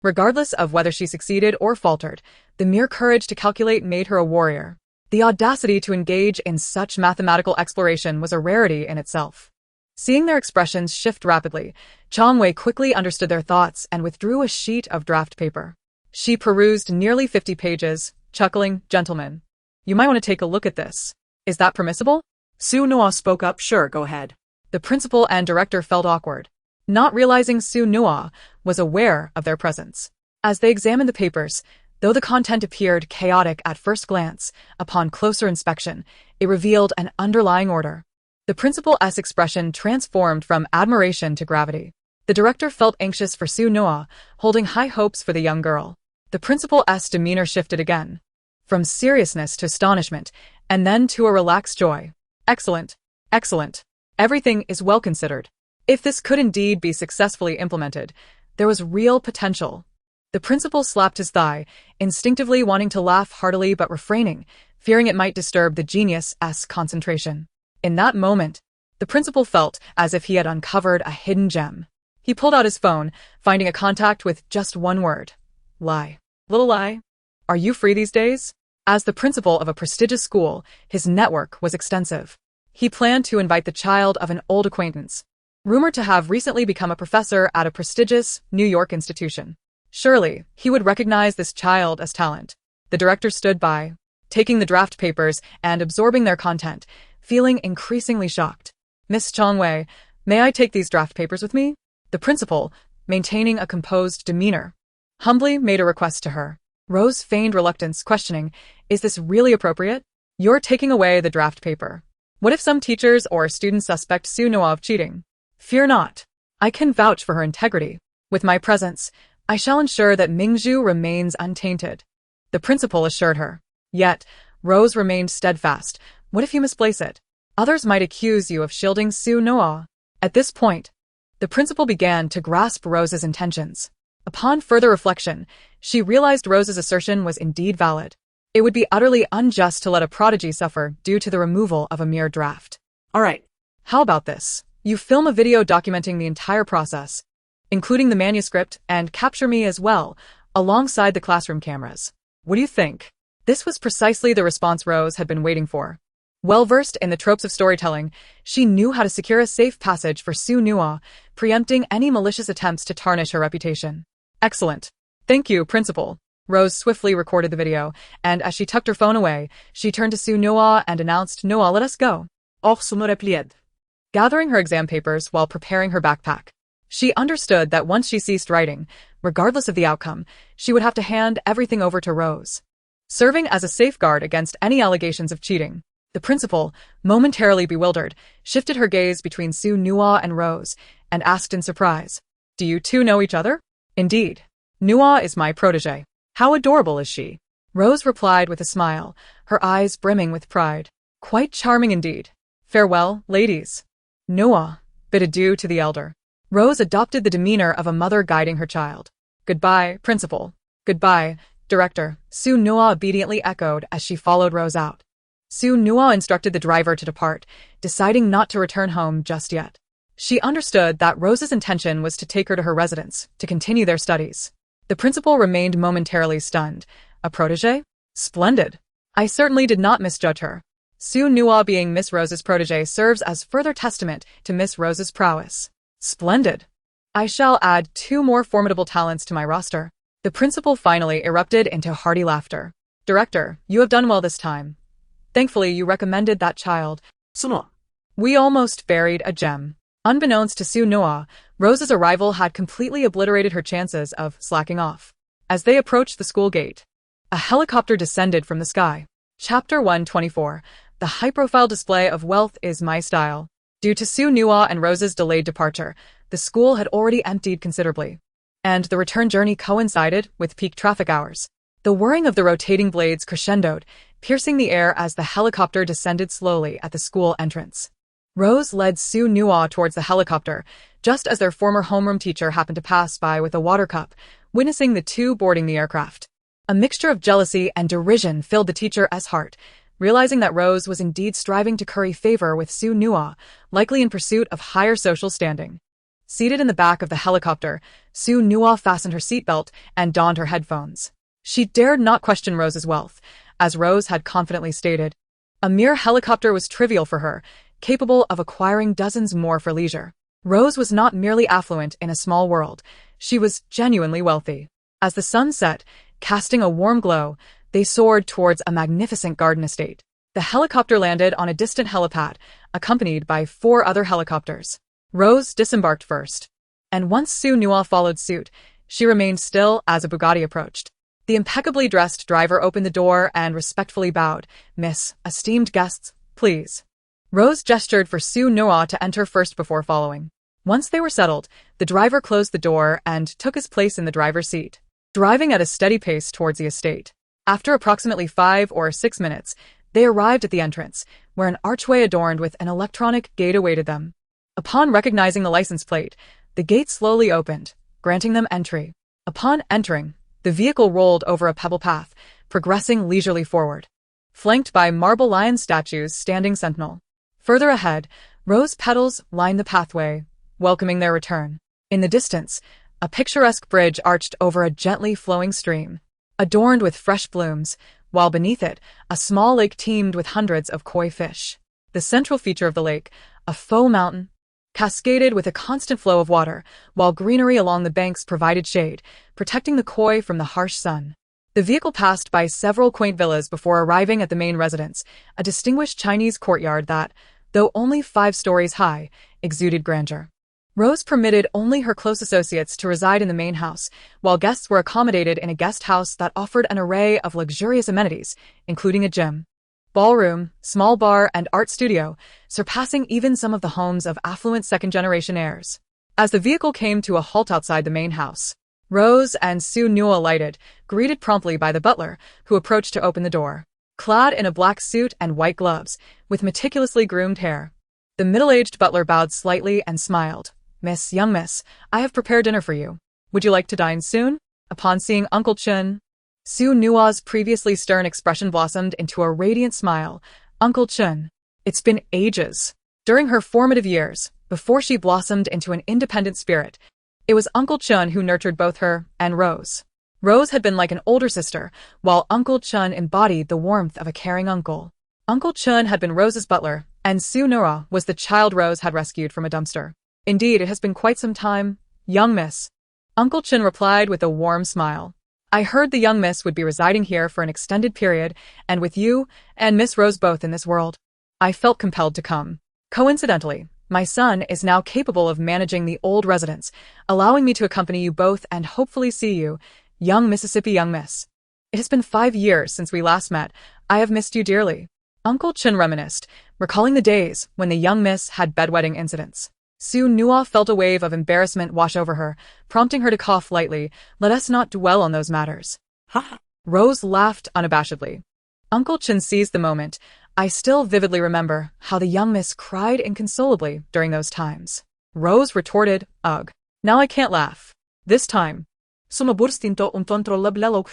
Regardless of whether she succeeded or faltered, the mere courage to calculate made her a warrior. The audacity to engage in such mathematical exploration was a rarity in itself. Seeing their expressions shift rapidly, Chong Wei quickly understood their thoughts and withdrew a sheet of draft paper. She perused nearly 50 pages, chuckling, "Gentlemen, you might want to take a look at this. Is that permissible?" Su Nua spoke up. "Sure, go ahead." The principal and director felt awkward, not realizing Su Nua was aware of their presence. As they examined the papers, though the content appeared chaotic at first glance, upon closer inspection, it revealed an underlying order. The principal's expression transformed from admiration to gravity. The director felt anxious for Su Nua, holding high hopes for the young girl. The principal's demeanor shifted again, from seriousness to astonishment, and then to a relaxed joy. "Excellent, excellent. Everything is well considered. If this could indeed be successfully implemented, there was real potential." The principal slapped his thigh, instinctively wanting to laugh heartily but refraining, fearing it might disturb the genius's concentration. In that moment, the principal felt as if he had uncovered a hidden gem. He pulled out his phone, finding a contact with just one word. "Lie. Little lie. Are you free these days?" As the principal of a prestigious school, his network was extensive. He planned to invite the child of an old acquaintance, rumored to have recently become a professor at a prestigious New York institution. Surely, he would recognize this child as talent. The director stood by, taking the draft papers and absorbing their content, feeling increasingly shocked. "Miss Chong Wei, may I take these draft papers with me?" The principal, maintaining a composed demeanor, humbly made a request to her. Rose feigned reluctance, questioning, "Is this really appropriate? You're taking away the draft paper. What if some teachers or students suspect Su Nua of cheating?" "Fear not. I can vouch for her integrity. With my presence, I shall ensure that Mingzhu remains untainted," the principal assured her. Yet, Rose remained steadfast. What if you misplace it? Others might accuse you of shielding Su Noah. At this point, the principal began to grasp Rose's intentions. Upon further reflection, she realized Rose's assertion was indeed valid. It would be utterly unjust to let a prodigy suffer due to the removal of a mere draft. All right. How about this? You film a video documenting the entire process, including the manuscript, and capture me as well, alongside the classroom cameras. What do you think? This was precisely the response Rose had been waiting for. Well-versed in the tropes of storytelling, she knew how to secure a safe passage for Su Noah, preempting any malicious attempts to tarnish her reputation. Excellent. Thank you, Principal. Rose swiftly recorded the video, and as she tucked her phone away, she turned to Su Noah and announced, Noah, let us go. Or sono replied. Gathering her exam papers while preparing her backpack, she understood that once she ceased writing, regardless of the outcome, she would have to hand everything over to Rose. Serving as a safeguard against any allegations of cheating, the principal, momentarily bewildered, shifted her gaze between Su Noah and Rose, and asked in surprise, Do you two know each other? Indeed. Noah is my protege. How adorable is she? Rose replied with a smile, her eyes brimming with pride. Quite charming indeed. Farewell, ladies. Noah bid adieu to the elder. Rose adopted the demeanor of a mother guiding her child. Goodbye, Principal. Goodbye, Director. Su Noah obediently echoed as she followed Rose out. Su Noah instructed the driver to depart, deciding not to return home just yet. She understood that Rose's intention was to take her to her residence, to continue their studies. The principal remained momentarily stunned. A protege? Splendid. I certainly did not misjudge her. Su Noah being Miss Rose's protege serves as further testament to Miss Rose's prowess. Splendid. I shall add 2 more formidable talents to my roster. The principal finally erupted into hearty laughter. Director, you have done well this time. Thankfully, you recommended that child. Sono. We almost buried a gem. Unbeknownst to Su Noah, Rose's arrival had completely obliterated her chances of slacking off. As they approached the school gate, a helicopter descended from the sky. Chapter 124. The high-profile display of wealth is my style. Due to Su Noah and Rose's delayed departure, the school had already emptied considerably, and the return journey coincided with peak traffic hours. The whirring of the rotating blades crescendoed, piercing the air as the helicopter descended slowly at the school entrance. Rose led Su Noah towards the helicopter, just as their former homeroom teacher happened to pass by with a water cup, witnessing the two boarding the aircraft. A mixture of jealousy and derision filled the teacher's heart, realizing that Rose was indeed striving to curry favor with Su Noah, likely in pursuit of higher social standing. Seated in the back of the helicopter, Su Noah fastened her seatbelt and donned her headphones. She dared not question Rose's wealth, as Rose had confidently stated. A mere helicopter was trivial for her, capable of acquiring dozens more for leisure. Rose was not merely affluent in a small world, she was genuinely wealthy. As the sun set, casting a warm glow, they soared towards a magnificent garden estate. The helicopter landed on a distant helipad, accompanied by 4 other helicopters. Rose disembarked first, and once Su Noah followed suit, she remained still as a Bugatti approached. The impeccably dressed driver opened the door and respectfully bowed. Miss, esteemed guests, please. Rose gestured for Su Noah to enter first before following. Once they were settled, the driver closed the door and took his place in the driver's seat, driving at a steady pace towards the estate. After approximately 5 or 6 minutes, they arrived at the entrance, where an archway adorned with an electronic gate awaited them. Upon recognizing the license plate, the gate slowly opened, granting them entry. Upon entering, the vehicle rolled over a pebble path, progressing leisurely forward, flanked by marble lion statues standing sentinel. Further ahead, rose petals lined the pathway, welcoming their return. In the distance, a picturesque bridge arched over a gently flowing stream, adorned with fresh blooms, while beneath it, a small lake teemed with hundreds of koi fish. The central feature of the lake, a faux mountain, cascaded with a constant flow of water, while greenery along the banks provided shade, protecting the koi from the harsh sun. The vehicle passed by several quaint villas before arriving at the main residence, a distinguished Chinese courtyard that, though only 5 stories high, exuded grandeur. Rose permitted only her close associates to reside in the main house, while guests were accommodated in a guest house that offered an array of luxurious amenities, including a gym, ballroom, small bar, and art studio, surpassing even some of the homes of affluent second-generation heirs. As the vehicle came to a halt outside the main house, Rose and Su Noah alighted, greeted promptly by the butler, who approached to open the door. clad in a black suit and white gloves, with meticulously groomed hair. The middle-aged butler bowed slightly and smiled. "Miss, young miss, I have prepared dinner for you. Would you like to dine soon?" Upon seeing Uncle Chun, Su Nua's previously stern expression blossomed into a radiant smile. "Uncle Chun, it's been ages." During her formative years, before she blossomed into an independent spirit, it was Uncle Chun who nurtured both her and Rose. Rose had been like an older sister, while Uncle Chun embodied the warmth of a caring uncle. Uncle Chun had been Rose's butler, and Su Nura was the child Rose had rescued from a dumpster. "Indeed, it has been quite some time, young miss," Uncle Chun replied with a warm smile. "I heard the young miss would be residing here for an extended period, and with you and Miss Rose both in this world, I felt compelled to come. Coincidentally, my son is now capable of managing the old residence, allowing me to accompany you both and hopefully see you, young Mississippi young miss. It has been 5 years since we last met. I have missed you dearly." Uncle Chun reminisced, recalling the days when the young miss had bedwetting incidents. Su Nua felt a wave of embarrassment wash over her, prompting her to cough lightly. "Let us not dwell on those matters." Ha! Rose laughed unabashedly. Uncle Chun seized the moment. "I still vividly remember how the young miss cried inconsolably during those times." Rose retorted, "Ugh. Now I can't laugh. This time." Sumaburstinto un controllable.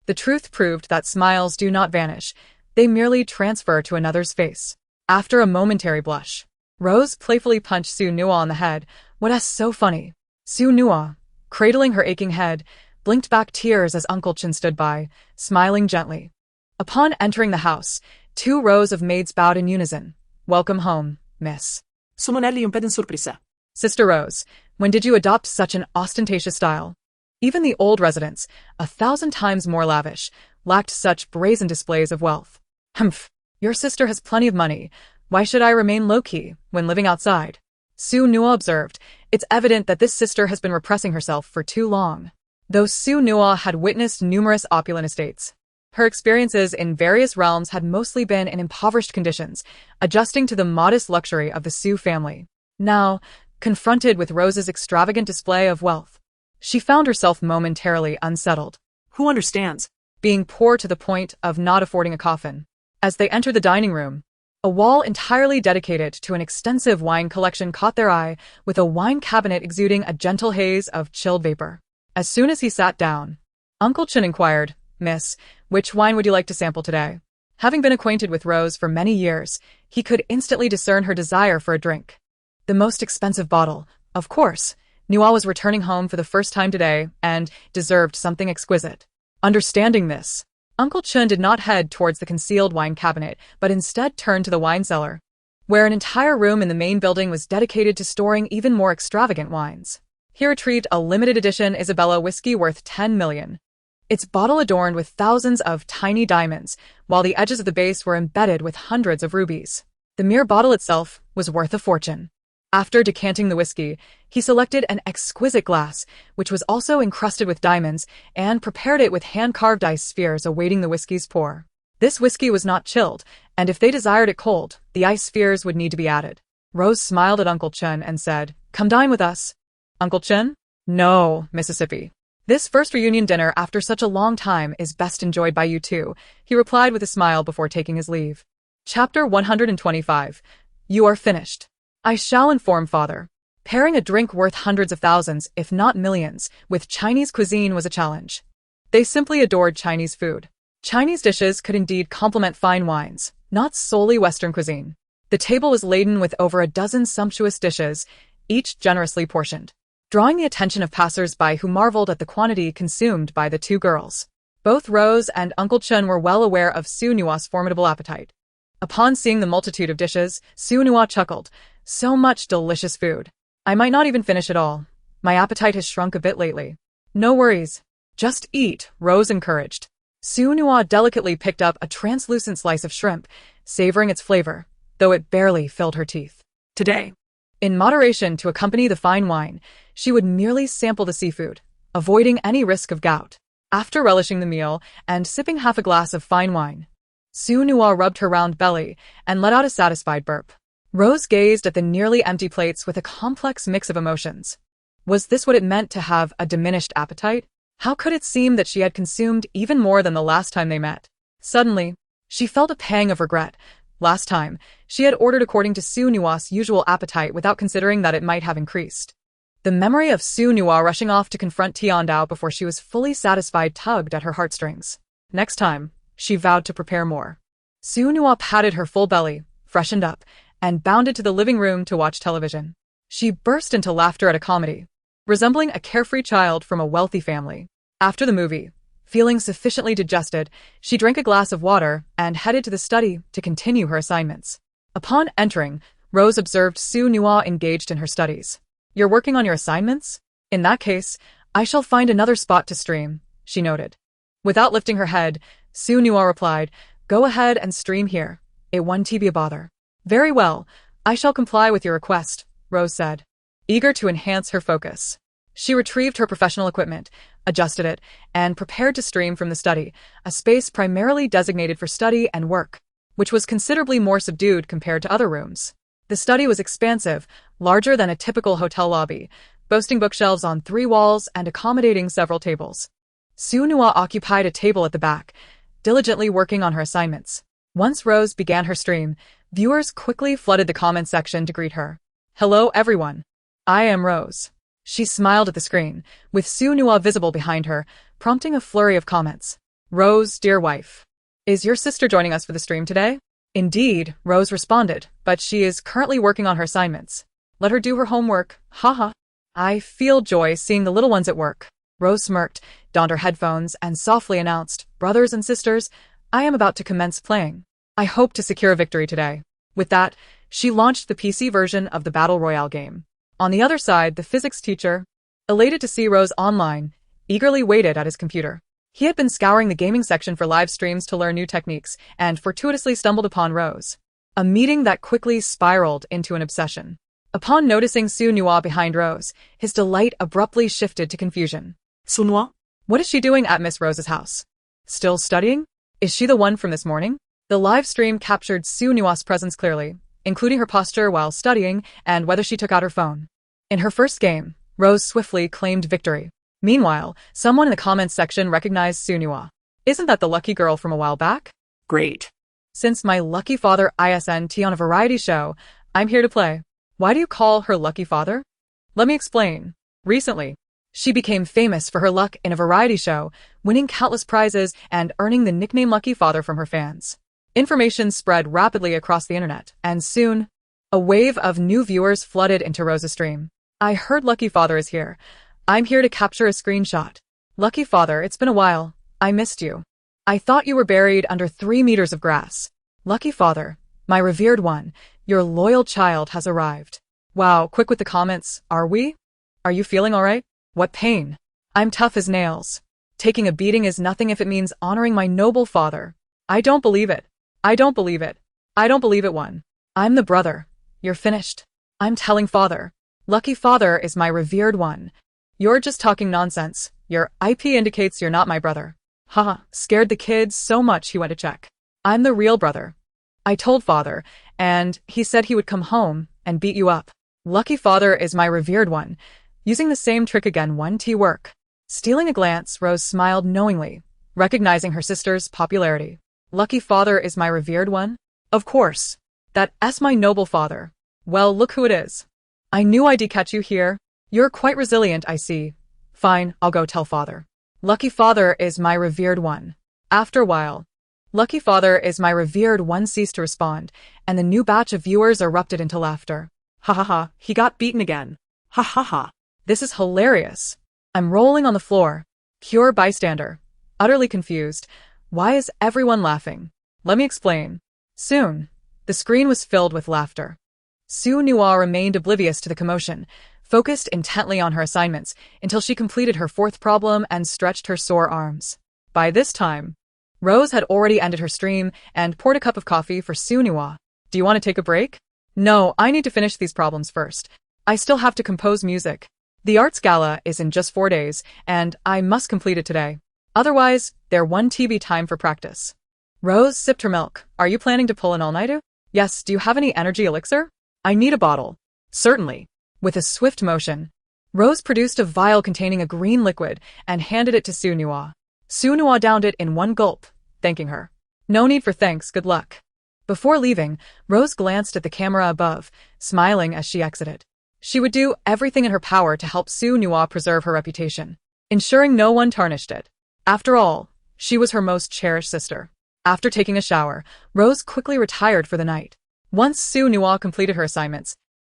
The truth proved that smiles do not vanish. They merely transfer to another's face. After a momentary blush, Rose playfully punched Su Nua on the head. "What's so funny?" Su Nua, cradling her aching head, blinked back tears as Uncle Chun stood by, smiling gently. Upon entering the house, 2 rows of maids bowed in unison. "Welcome home, miss." Sumonelli un pedin surpresa. "Sister Rose, when did you adopt such an ostentatious style?" Even the old residents, 1,000 times more lavish, lacked such brazen displays of wealth. "Humph, your sister has plenty of money. Why should I remain low-key when living outside?" Su Nua observed. "It's evident that this sister has been repressing herself for too long." Though Su Nua had witnessed numerous opulent estates, her experiences in various realms had mostly been in impoverished conditions, adjusting to the modest luxury of the Su family. Now, confronted with Rose's extravagant display of wealth, she found herself momentarily unsettled. Who understands? Being poor to the point of not affording a coffin. As they entered the dining room, a wall entirely dedicated to an extensive wine collection caught their eye, with a wine cabinet exuding a gentle haze of chilled vapor. As soon as he sat down, Uncle Chun inquired, "Miss, which wine would you like to sample today?" Having been acquainted with Rose for many years, he could instantly discern her desire for a drink. The most expensive bottle, of course. Nua was returning home for the first time today and deserved something exquisite. Understanding this, Uncle Chun did not head towards the concealed wine cabinet, but instead turned to the wine cellar, where an entire room in the main building was dedicated to storing even more extravagant wines. He retrieved a limited edition Isabella whiskey worth 10 million. Its bottle adorned with thousands of tiny diamonds, while the edges of the base were embedded with hundreds of rubies. The mere bottle itself was worth a fortune. After decanting the whiskey, he selected an exquisite glass, which was also encrusted with diamonds, and prepared it with hand-carved ice spheres awaiting the whiskey's pour. This whiskey was not chilled, and if they desired it cold, the ice spheres would need to be added. Rose smiled at Uncle Chun and said, "Come dine with us." "Uncle Chun?" "No, Mississippi. This first reunion dinner after such a long time is best enjoyed by you two," he replied with a smile before taking his leave. Chapter 125. You are finished. I shall inform father. Pairing a drink worth hundreds of thousands, if not millions, with Chinese cuisine was a challenge. They simply adored Chinese food. Chinese dishes could indeed complement fine wines, not solely Western cuisine. The table was laden with over a dozen sumptuous dishes, each generously portioned, drawing the attention of passers-by who marveled at the quantity consumed by the 2 girls. Both Rose and Uncle Chun were well aware of Su Nua's formidable appetite. Upon seeing the multitude of dishes, Su Nua chuckled. "So much delicious food. I might not even finish it all. My appetite has shrunk a bit lately." "No worries. Just eat," Rose encouraged. Su Nua delicately picked up a translucent slice of shrimp, savoring its flavor, though it barely filled her teeth. Today, in moderation to accompany the fine wine, she would merely sample the seafood, avoiding any risk of gout. After relishing the meal and sipping half a glass of fine wine, Su Nua rubbed her round belly and let out a satisfied burp. Rose gazed at the nearly empty plates with a complex mix of emotions. Was this what it meant to have a diminished appetite? How could it seem that she had consumed even more than the last time they met? Suddenly, She felt a pang of regret. Last time, she had ordered according to Su Nua's usual appetite without considering that it might have increased. The memory of Su Nua rushing off to confront Tiandao before she was fully satisfied tugged at her heartstrings. Next time, she vowed to prepare more. Su Nua patted her full belly, freshened up, and bounded to the living room to watch television. She burst into laughter at a comedy, resembling a carefree child from a wealthy family. After the movie, feeling sufficiently digested, she drank a glass of water and headed to the study to continue her assignments. Upon entering, Rose observed Su Nua engaged in her studies. "You're working on your assignments? In that case, I shall find another spot to stream," she noted. Without lifting her head, Su Nua replied, "Go ahead and stream here. It won't be a bother." "Very well, I shall comply with your request," Rose said, eager to enhance her focus. She retrieved her professional equipment, adjusted it, and prepared to stream from the study, a space primarily designated for study and work, which was considerably more subdued compared to other rooms. The study was expansive, larger than a typical hotel lobby, boasting bookshelves on 3 walls and accommodating several tables. Su Nua occupied a table at the back, diligently working on her assignments. Once Rose began her stream, viewers quickly flooded the comment section to greet her. "Hello everyone. I am Rose." She smiled at the screen, with Su Nua visible behind her, prompting a flurry of comments. "Rose, dear wife. Is your sister joining us for the stream today?" "Indeed," Rose responded, "but she is currently working on her assignments. Let her do her homework, haha." "I feel joy seeing the little ones at work." Rose smirked, donned her headphones, and softly announced, "Brothers and sisters, I am about to commence playing. I hope to secure a victory today." With that, she launched the PC version of the Battle Royale game. On the other side, the physics teacher, elated to see Rose online, eagerly waited at his computer. He had been scouring the gaming section for live streams to learn new techniques and fortuitously stumbled upon Rose. A meeting that quickly spiraled into an obsession. Upon noticing Su Nua behind Rose, his delight abruptly shifted to confusion. Su Nua? What is she doing at Miss Rose's house? Still studying? Is she the one from this morning? The live stream captured Su Nua's presence clearly, including her posture while studying and whether she took out her phone. In her first game, Rose swiftly claimed victory. Meanwhile, someone in the comments section recognized Su Nua. "Isn't that the lucky girl from a while back?" Great. "Since my lucky father isn't on a variety show, I'm here to play." "Why do you call her lucky father?" "Let me explain. Recently, she became famous for her luck in a variety show, winning countless prizes and earning the nickname Lucky Father from her fans. Information spread rapidly across the internet, and soon, a wave of new viewers flooded into Rose's stream. "I heard Lucky Father is here. I'm here to capture a screenshot. Lucky Father, it's been a while. I missed you. I thought you were buried under 3 meters of grass. Lucky Father, my revered one, your loyal child has arrived." Wow, quick with the comments, are we? "Are you feeling alright? What pain? I'm tough as nails. Taking a beating is nothing if it means honoring my noble father. I don't believe it. I don't believe it. I don't believe it one. I'm the brother. You're finished. I'm telling father. Lucky Father is my revered one. You're just talking nonsense. Your IP indicates you're not my brother." Haha, scared the kids so much he went to check. "I'm the real brother. I told father, and he said he would come home and beat you up. Lucky Father is my revered one." Using the same trick again, one T work. Stealing a glance, Rose smiled knowingly, recognizing her sister's popularity. "Lucky Father is my revered one? Of course. That's my noble father. Well, look who it is. I knew I'd catch you here. You're quite resilient, I see. Fine, I'll go tell father. Lucky Father is my revered one." After a while, "Lucky Father is my revered one" ceased to respond, and the new batch of viewers erupted into laughter. Ha ha ha, he got beaten again. Ha ha ha. This is hilarious. I'm rolling on the floor. Pure bystander. Utterly confused. Why is everyone laughing? Let me explain. Soon, the screen was filled with laughter. Su Nua remained oblivious to the commotion, focused intently on her assignments until she completed her 4th problem and stretched her sore arms. By this time, Rose had already ended her stream and poured a cup of coffee for Su Nua. "Do you want to take a break?" "No, I need to finish these problems first. I still have to compose music. The arts gala is in just 4 days, and I must complete it today. Otherwise, there won't be time for practice." Rose sipped her milk. "Are you planning to pull an all-nighter?" "Yes, do you have any energy elixir?" "I need a bottle." "Certainly." With a swift motion, Rose produced a vial containing a green liquid and handed it to Su Nua. Su Nua downed it in one gulp, thanking her. No need for thanks, good luck. Before leaving, Rose glanced at the camera above, smiling as she exited. She would do everything in her power to help Su Nua preserve her reputation, ensuring no one tarnished it. After all, she was her most cherished sister. After taking a shower, Rose quickly retired for the night. Once Su Nua completed her assignments,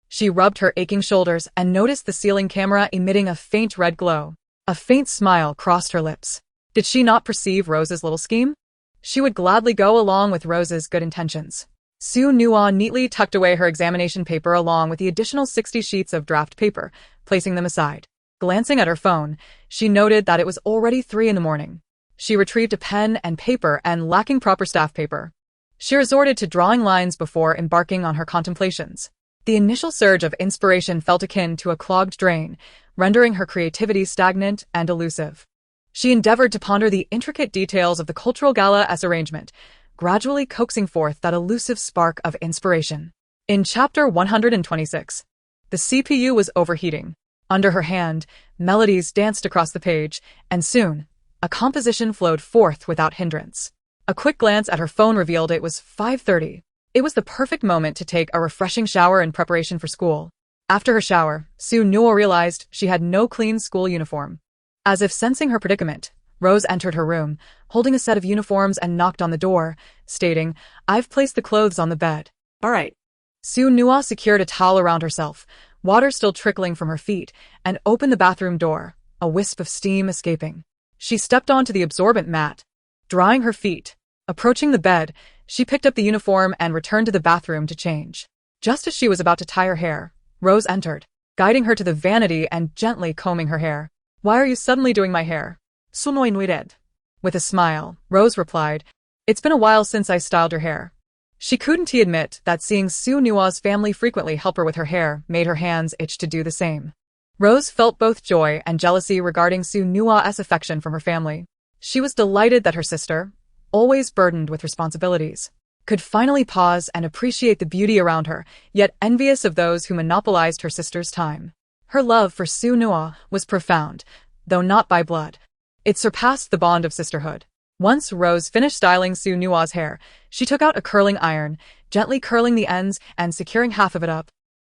she rubbed her aching shoulders and noticed the ceiling camera emitting a faint red glow. A faint smile crossed her lips. Did she not perceive Rose's little scheme? She would gladly go along with Rose's good intentions. Su Nua neatly tucked away her examination paper along with the additional 60 sheets of draft paper, placing them aside. Glancing at her phone, she noted that it was already 3 a.m. She retrieved a pen and paper and, lacking proper staff paper, she resorted to drawing lines before embarking on her contemplations. The initial surge of inspiration felt akin to a clogged drain, rendering her creativity stagnant and elusive. She endeavored to ponder the intricate details of the cultural gala-esque arrangement, gradually coaxing forth that elusive spark of inspiration. In chapter 126, the CPU was overheating. Under her hand, melodies danced across the page, and soon, a composition flowed forth without hindrance. A quick glance at her phone revealed it was 5:30. It was the perfect moment to take a refreshing shower in preparation for school. After her shower, Su Nua realized she had no clean school uniform. As if sensing her predicament, Rose entered her room, holding a set of uniforms, and knocked on the door, stating, "I've placed the clothes on the bed." All right. Su Nua secured a towel around herself, water still trickling from her feet, and opened the bathroom door, a wisp of steam escaping. She stepped onto the absorbent mat, drying her feet. Approaching the bed, she picked up the uniform and returned to the bathroom to change. Just as she was about to tie her hair, Rose entered, guiding her to the vanity and gently combing her hair. "Why are you suddenly doing my hair?" Sunoy nuired. With a smile, Rose replied, "It's been a while since I styled your hair." She couldn't admit that seeing Su Nua's family frequently help her with her hair made her hands itch to do the same. Rose felt both joy and jealousy regarding Su Nua's affection from her family. She was delighted that her sister, always burdened with responsibilities, could finally pause and appreciate the beauty around her, yet envious of those who monopolized her sister's time. Her love for Su Nua was profound, though not by blood. It surpassed the bond of sisterhood. Once Rose finished styling Su Nua's hair, she took out a curling iron, gently curling the ends and securing half of it up,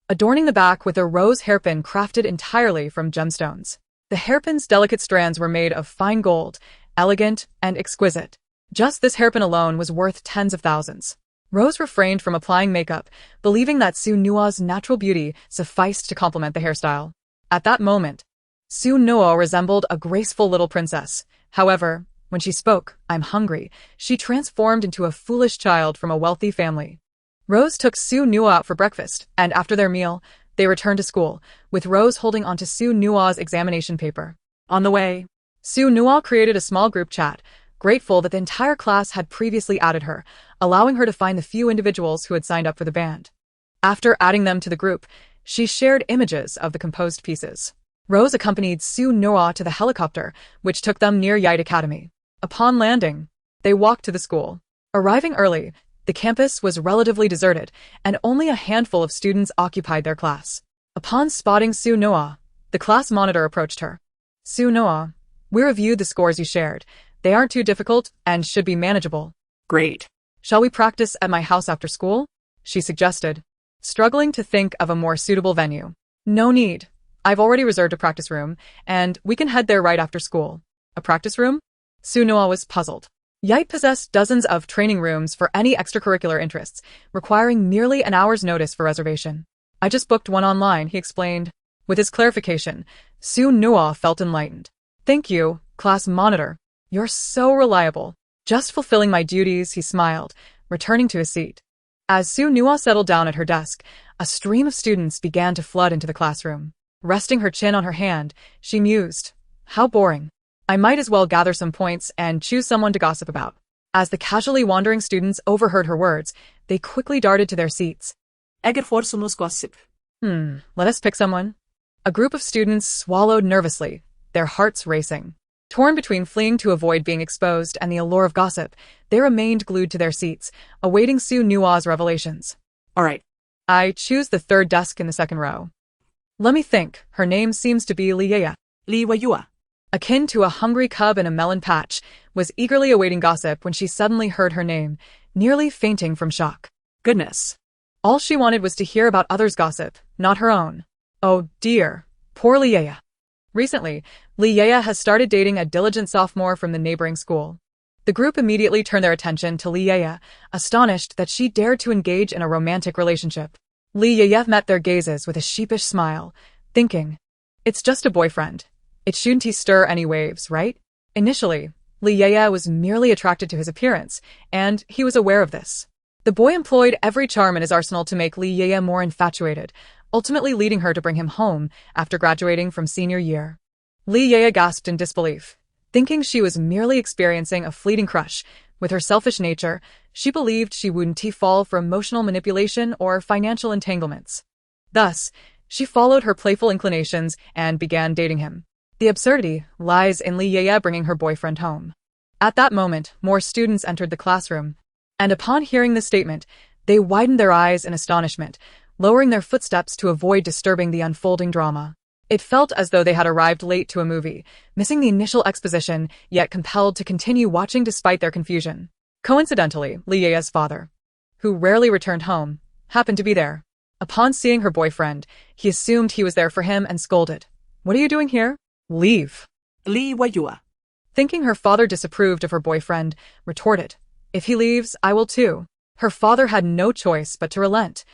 adorning the back with a rose hairpin crafted entirely from gemstones. The hairpin's delicate strands were made of fine gold, elegant and exquisite. Just this hairpin alone was worth tens of thousands. Rose refrained from applying makeup, believing that Su Nua's natural beauty sufficed to complement the hairstyle. At that moment, Su Nua resembled a graceful little princess. However, when she spoke, "I'm hungry," she transformed into a foolish child from a wealthy family. Rose took Su Nua out for breakfast, and after their meal, they returned to school, with Rose holding onto Su Nua's examination paper. On the way, Su Nua created a small group chat, grateful that the entire class had previously added her, allowing her to find the few individuals who had signed up for the band. After adding them to the group, she shared images of the composed pieces. Rose accompanied Su Nua to the helicopter, which took them near Yite Academy. Upon landing, they walked to the school. Arriving early, the campus was relatively deserted, and only a handful of students occupied their class. Upon spotting Su Nua, the class monitor approached her. "Su Nua, we reviewed the scores you shared. They aren't too difficult and should be manageable." Great. "Shall we practice at my house after school?" she suggested, struggling to think of a more suitable venue. "No need. I've already reserved a practice room, and we can head there right after school." "A practice room?" Su Nua was puzzled. Yite possessed dozens of training rooms for any extracurricular interests, requiring merely an hour's notice for reservation. "I just booked one online," he explained. With his clarification, Su Nua felt enlightened. "Thank you, class monitor. You're so reliable." "Just fulfilling my duties," he smiled, returning to his seat. As Su Nua settled down at her desk, a stream of students began to flood into the classroom. Resting her chin on her hand, she mused, "How boring. I might as well gather some points and choose someone to gossip about." As the casually wandering students overheard her words, they quickly darted to their seats. Egger for sunus gossip. Let us pick someone." A group of students swallowed nervously, their hearts racing. Torn between fleeing to avoid being exposed and the allure of gossip, they remained glued to their seats, awaiting Su Nua's revelations. All right. "I choose the third desk in the second row." "Let me think. Her name seems to be Liea." Li Wayua. akin to a hungry cub in a melon patch, was eagerly awaiting gossip when she suddenly heard her name, nearly fainting from shock. Goodness. All she wanted was to hear about others' gossip, not her own. Oh dear, poor Liea. Recently, Liea has started dating a diligent sophomore from the neighboring school. The group immediately turned their attention to Liea, astonished that she dared to engage in a romantic relationship. Liea met their gazes with a sheepish smile, thinking, "It's just a boyfriend. It shouldn't he stir any waves, right?" Initially, Liea was merely attracted to his appearance, and he was aware of this. The boy employed every charm in his arsenal to make Liea more infatuated, ultimately leading her to bring him home after graduating from senior year. Liea gasped in disbelief. Thinking she was merely experiencing a fleeting crush, with her selfish nature, she believed she wouldn't fall for emotional manipulation or financial entanglements. Thus, she followed her playful inclinations and began dating him. The absurdity lies in Liea bringing her boyfriend home. At that moment, more students entered the classroom, and upon hearing this statement, they widened their eyes in astonishment, lowering their footsteps to avoid disturbing the unfolding drama. It felt as though they had arrived late to a movie, missing the initial exposition, yet compelled to continue watching despite their confusion. Coincidentally, Liea's father, who rarely returned home, happened to be there. Upon seeing her boyfriend, he assumed he was there for him and scolded. "What are you doing here? Leave." Li wayua. Thinking her father disapproved of her boyfriend, retorted, "If he leaves, I will too." Her father had no choice but to relent,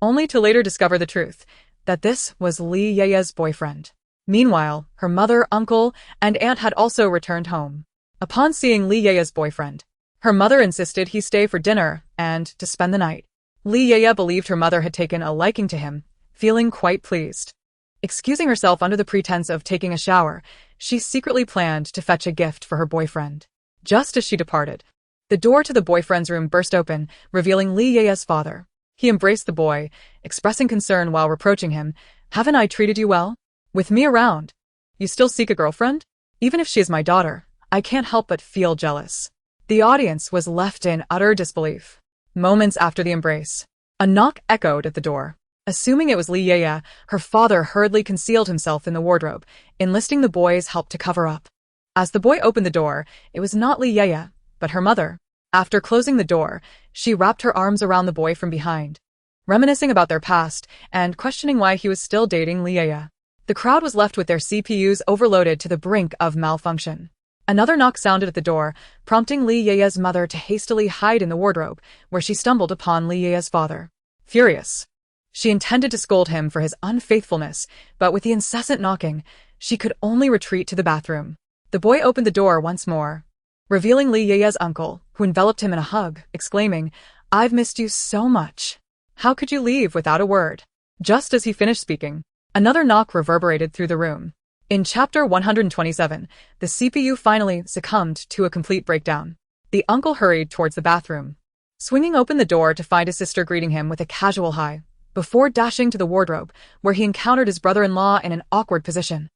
only to later discover the truth, that this was Liea's boyfriend. Meanwhile, her mother, uncle, and aunt had also returned home. Upon seeing Liea's boyfriend, her mother insisted he stay for dinner and to spend the night. Liea believed her mother had taken a liking to him, feeling quite pleased. Excusing herself under the pretense of taking a shower, she secretly planned to fetch a gift for her boyfriend. Just as she departed, the door to the boyfriend's room burst open, revealing Liea's father. He embraced the boy, expressing concern while reproaching him. "Haven't I treated you well? With me around, you still seek a girlfriend? Even if she is my daughter, I can't help but feel jealous." The audience was left in utter disbelief. Moments after the embrace, a knock echoed at the door. Assuming it was Liea, her father hurriedly concealed himself in the wardrobe, enlisting the boy's help to cover up. As the boy opened the door, it was not Liea, but her mother. After closing the door, she wrapped her arms around the boy from behind, reminiscing about their past and questioning why he was still dating Liea. The crowd was left with their CPUs overloaded to the brink of malfunction. Another knock sounded at the door, prompting Liea's mother to hastily hide in the wardrobe, where she stumbled upon Liea's father. Furious, she intended to scold him for his unfaithfulness, but with the incessant knocking, she could only retreat to the bathroom. The boy opened the door once more, revealing Liea's uncle, who enveloped him in a hug, exclaiming, "I've missed you so much. How could you leave without a word?" Just as he finished speaking, another knock reverberated through the room. In Chapter 127, the CPU finally succumbed to a complete breakdown. The uncle hurried towards the bathroom, swinging open the door to find his sister greeting him with a casual hi, before dashing to the wardrobe, where he encountered his brother-in-law in an awkward position,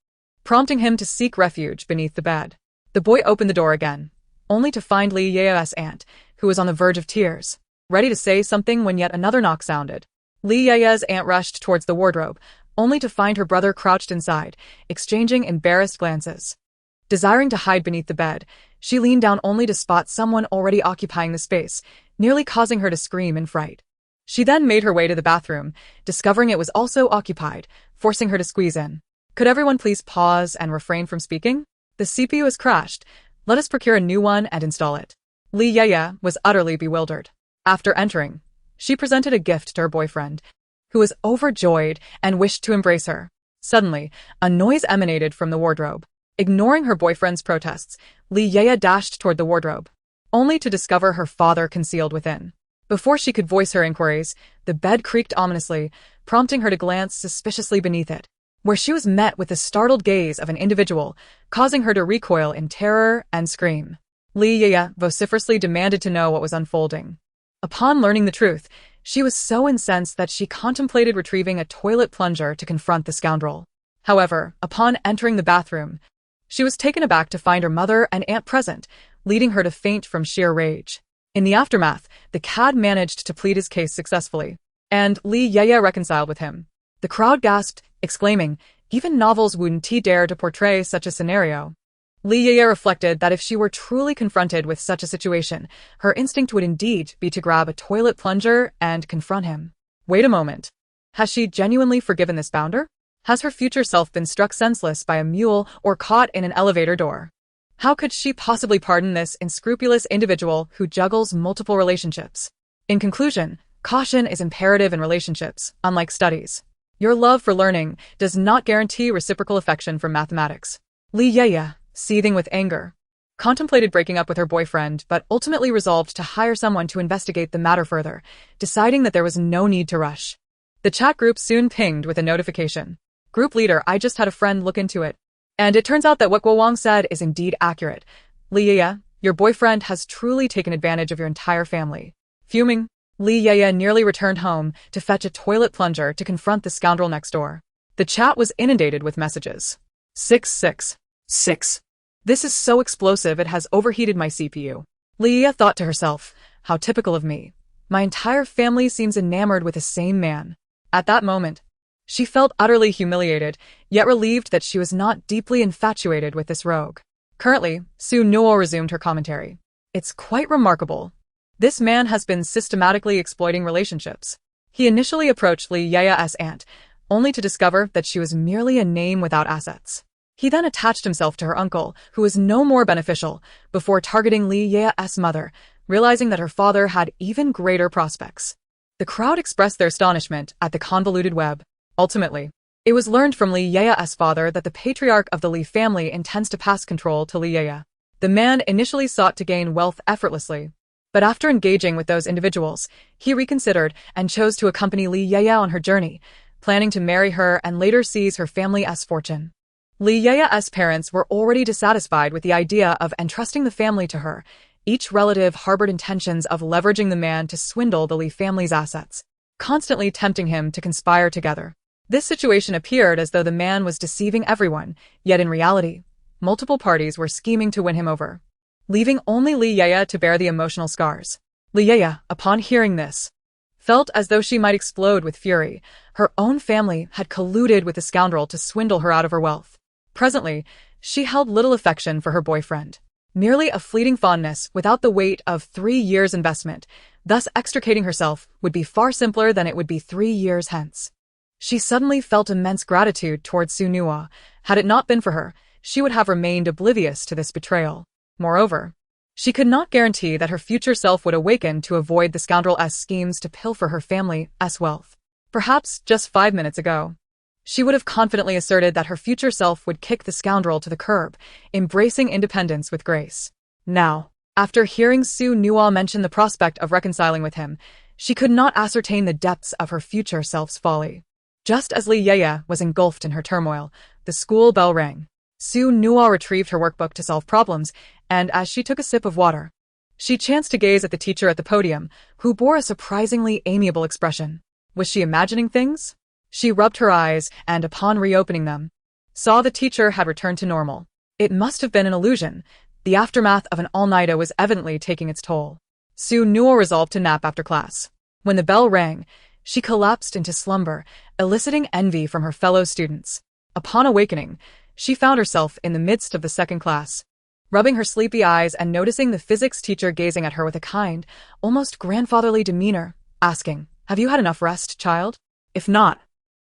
prompting him to seek refuge beneath the bed. The boy opened the door again, only to find Liea's aunt, who was on the verge of tears, ready to say something when yet another knock sounded. Liea's aunt rushed towards the wardrobe, only to find her brother crouched inside, exchanging embarrassed glances. Desiring to hide beneath the bed, she leaned down only to spot someone already occupying the space, nearly causing her to scream in fright. She then made her way to the bathroom, discovering it was also occupied, forcing her to squeeze in. "Could everyone please pause and refrain from speaking? The CPU has crashed. Let us procure a new one and install it." Liea was utterly bewildered. After entering, she presented a gift to her boyfriend, who was overjoyed and wished to embrace her. Suddenly, a noise emanated from the wardrobe. Ignoring her boyfriend's protests, Liea dashed toward the wardrobe, only to discover her father concealed within. Before she could voice her inquiries, the bed creaked ominously, prompting her to glance suspiciously beneath it, where she was met with the startled gaze of an individual, causing her to recoil in terror and scream. Liea vociferously demanded to know what was unfolding. Upon learning the truth, she was so incensed that she contemplated retrieving a toilet plunger to confront the scoundrel. However, upon entering the bathroom, she was taken aback to find her mother and aunt present, leading her to faint from sheer rage. In the aftermath, the cad managed to plead his case successfully, and Liea reconciled with him. The crowd gasped, exclaiming, "Even novels wouldn't dare to portray such a scenario." Li Yaya reflected that if she were truly confronted with such a situation, her instinct would indeed be to grab a toilet plunger and confront him. Wait a moment. Has she genuinely forgiven this bounder? Has her future self been struck senseless by a mule or caught in an elevator door? How could she possibly pardon this unscrupulous individual who juggles multiple relationships? In conclusion, caution is imperative in relationships, unlike studies. Your love for learning does not guarantee reciprocal affection from mathematics. Li Yaya, seething with anger, contemplated breaking up with her boyfriend but ultimately resolved to hire someone to investigate the matter further, deciding that there was no need to rush. The chat group soon pinged with a notification. Group leader, I just had a friend look into it. And it turns out that what Guo Wang said is indeed accurate. Li Yaya, your boyfriend has truly taken advantage of your entire family. Fuming, Li Yaya nearly returned home to fetch a toilet plunger to confront the scoundrel next door. The chat was inundated with messages. 666. This is so explosive it has overheated my CPU. Li Yaya thought to herself, how typical of me. My entire family seems enamored with the same man. At that moment, she felt utterly humiliated, yet relieved that she was not deeply infatuated with this rogue. Currently, Su Nuo resumed her commentary. It's quite remarkable. This man has been systematically exploiting relationships. He initially approached Li Yaya's aunt, only to discover that she was merely a name without assets. He then attached himself to her uncle, who was no more beneficial, before targeting Li Yaya's mother, realizing that her father had even greater prospects. The crowd expressed their astonishment at the convoluted web. Ultimately, it was learned from Li Yaya's father that the patriarch of the Li family intends to pass control to Li Yaya. The man initially sought to gain wealth effortlessly, but after engaging with those individuals, he reconsidered and chose to accompany Li Yaya on her journey, planning to marry her and later seize her family's fortune. Li Yaya's parents were already dissatisfied with the idea of entrusting the family to her. Each relative harbored intentions of leveraging the man to swindle the Li family's assets, constantly tempting him to conspire together. This situation appeared as though the man was deceiving everyone, yet in reality, multiple parties were scheming to win him over, leaving only Li Yaya to bear the emotional scars. Li Yaya, upon hearing this, felt as though she might explode with fury. Her own family had colluded with the scoundrel to swindle her out of her wealth. Presently, she held little affection for her boyfriend, merely a fleeting fondness without the weight of 3 years' investment. Thus extricating herself would be far simpler than it would be 3 years hence. She suddenly felt immense gratitude towards Su Nuo. Had it not been for her, she would have remained oblivious to this betrayal. Moreover, she could not guarantee that her future self would awaken to avoid the scoundrel's schemes to pilfer her family's wealth. Perhaps just 5 minutes ago, she would have confidently asserted that her future self would kick the scoundrel to the curb, embracing independence with grace. Now, after hearing Su Nuo mention the prospect of reconciling with him, she could not ascertain the depths of her future self's folly. Just as Li Yaya was engulfed in her turmoil, the school bell rang. Su Nuo retrieved her workbook to solve problems, and as she took a sip of water, she chanced to gaze at the teacher at the podium, who bore a surprisingly amiable expression. Was she imagining things? She rubbed her eyes and, upon reopening them, saw the teacher had returned to normal. It must have been an illusion. The aftermath of an all-nighter was evidently taking its toll. Su Nuo resolved to nap after class. When the bell rang, she collapsed into slumber, eliciting envy from her fellow students. Upon awakening, she found herself in the midst of the second class, rubbing her sleepy eyes and noticing the physics teacher gazing at her with a kind, almost grandfatherly demeanor, asking, "Have you had enough rest, child? If not,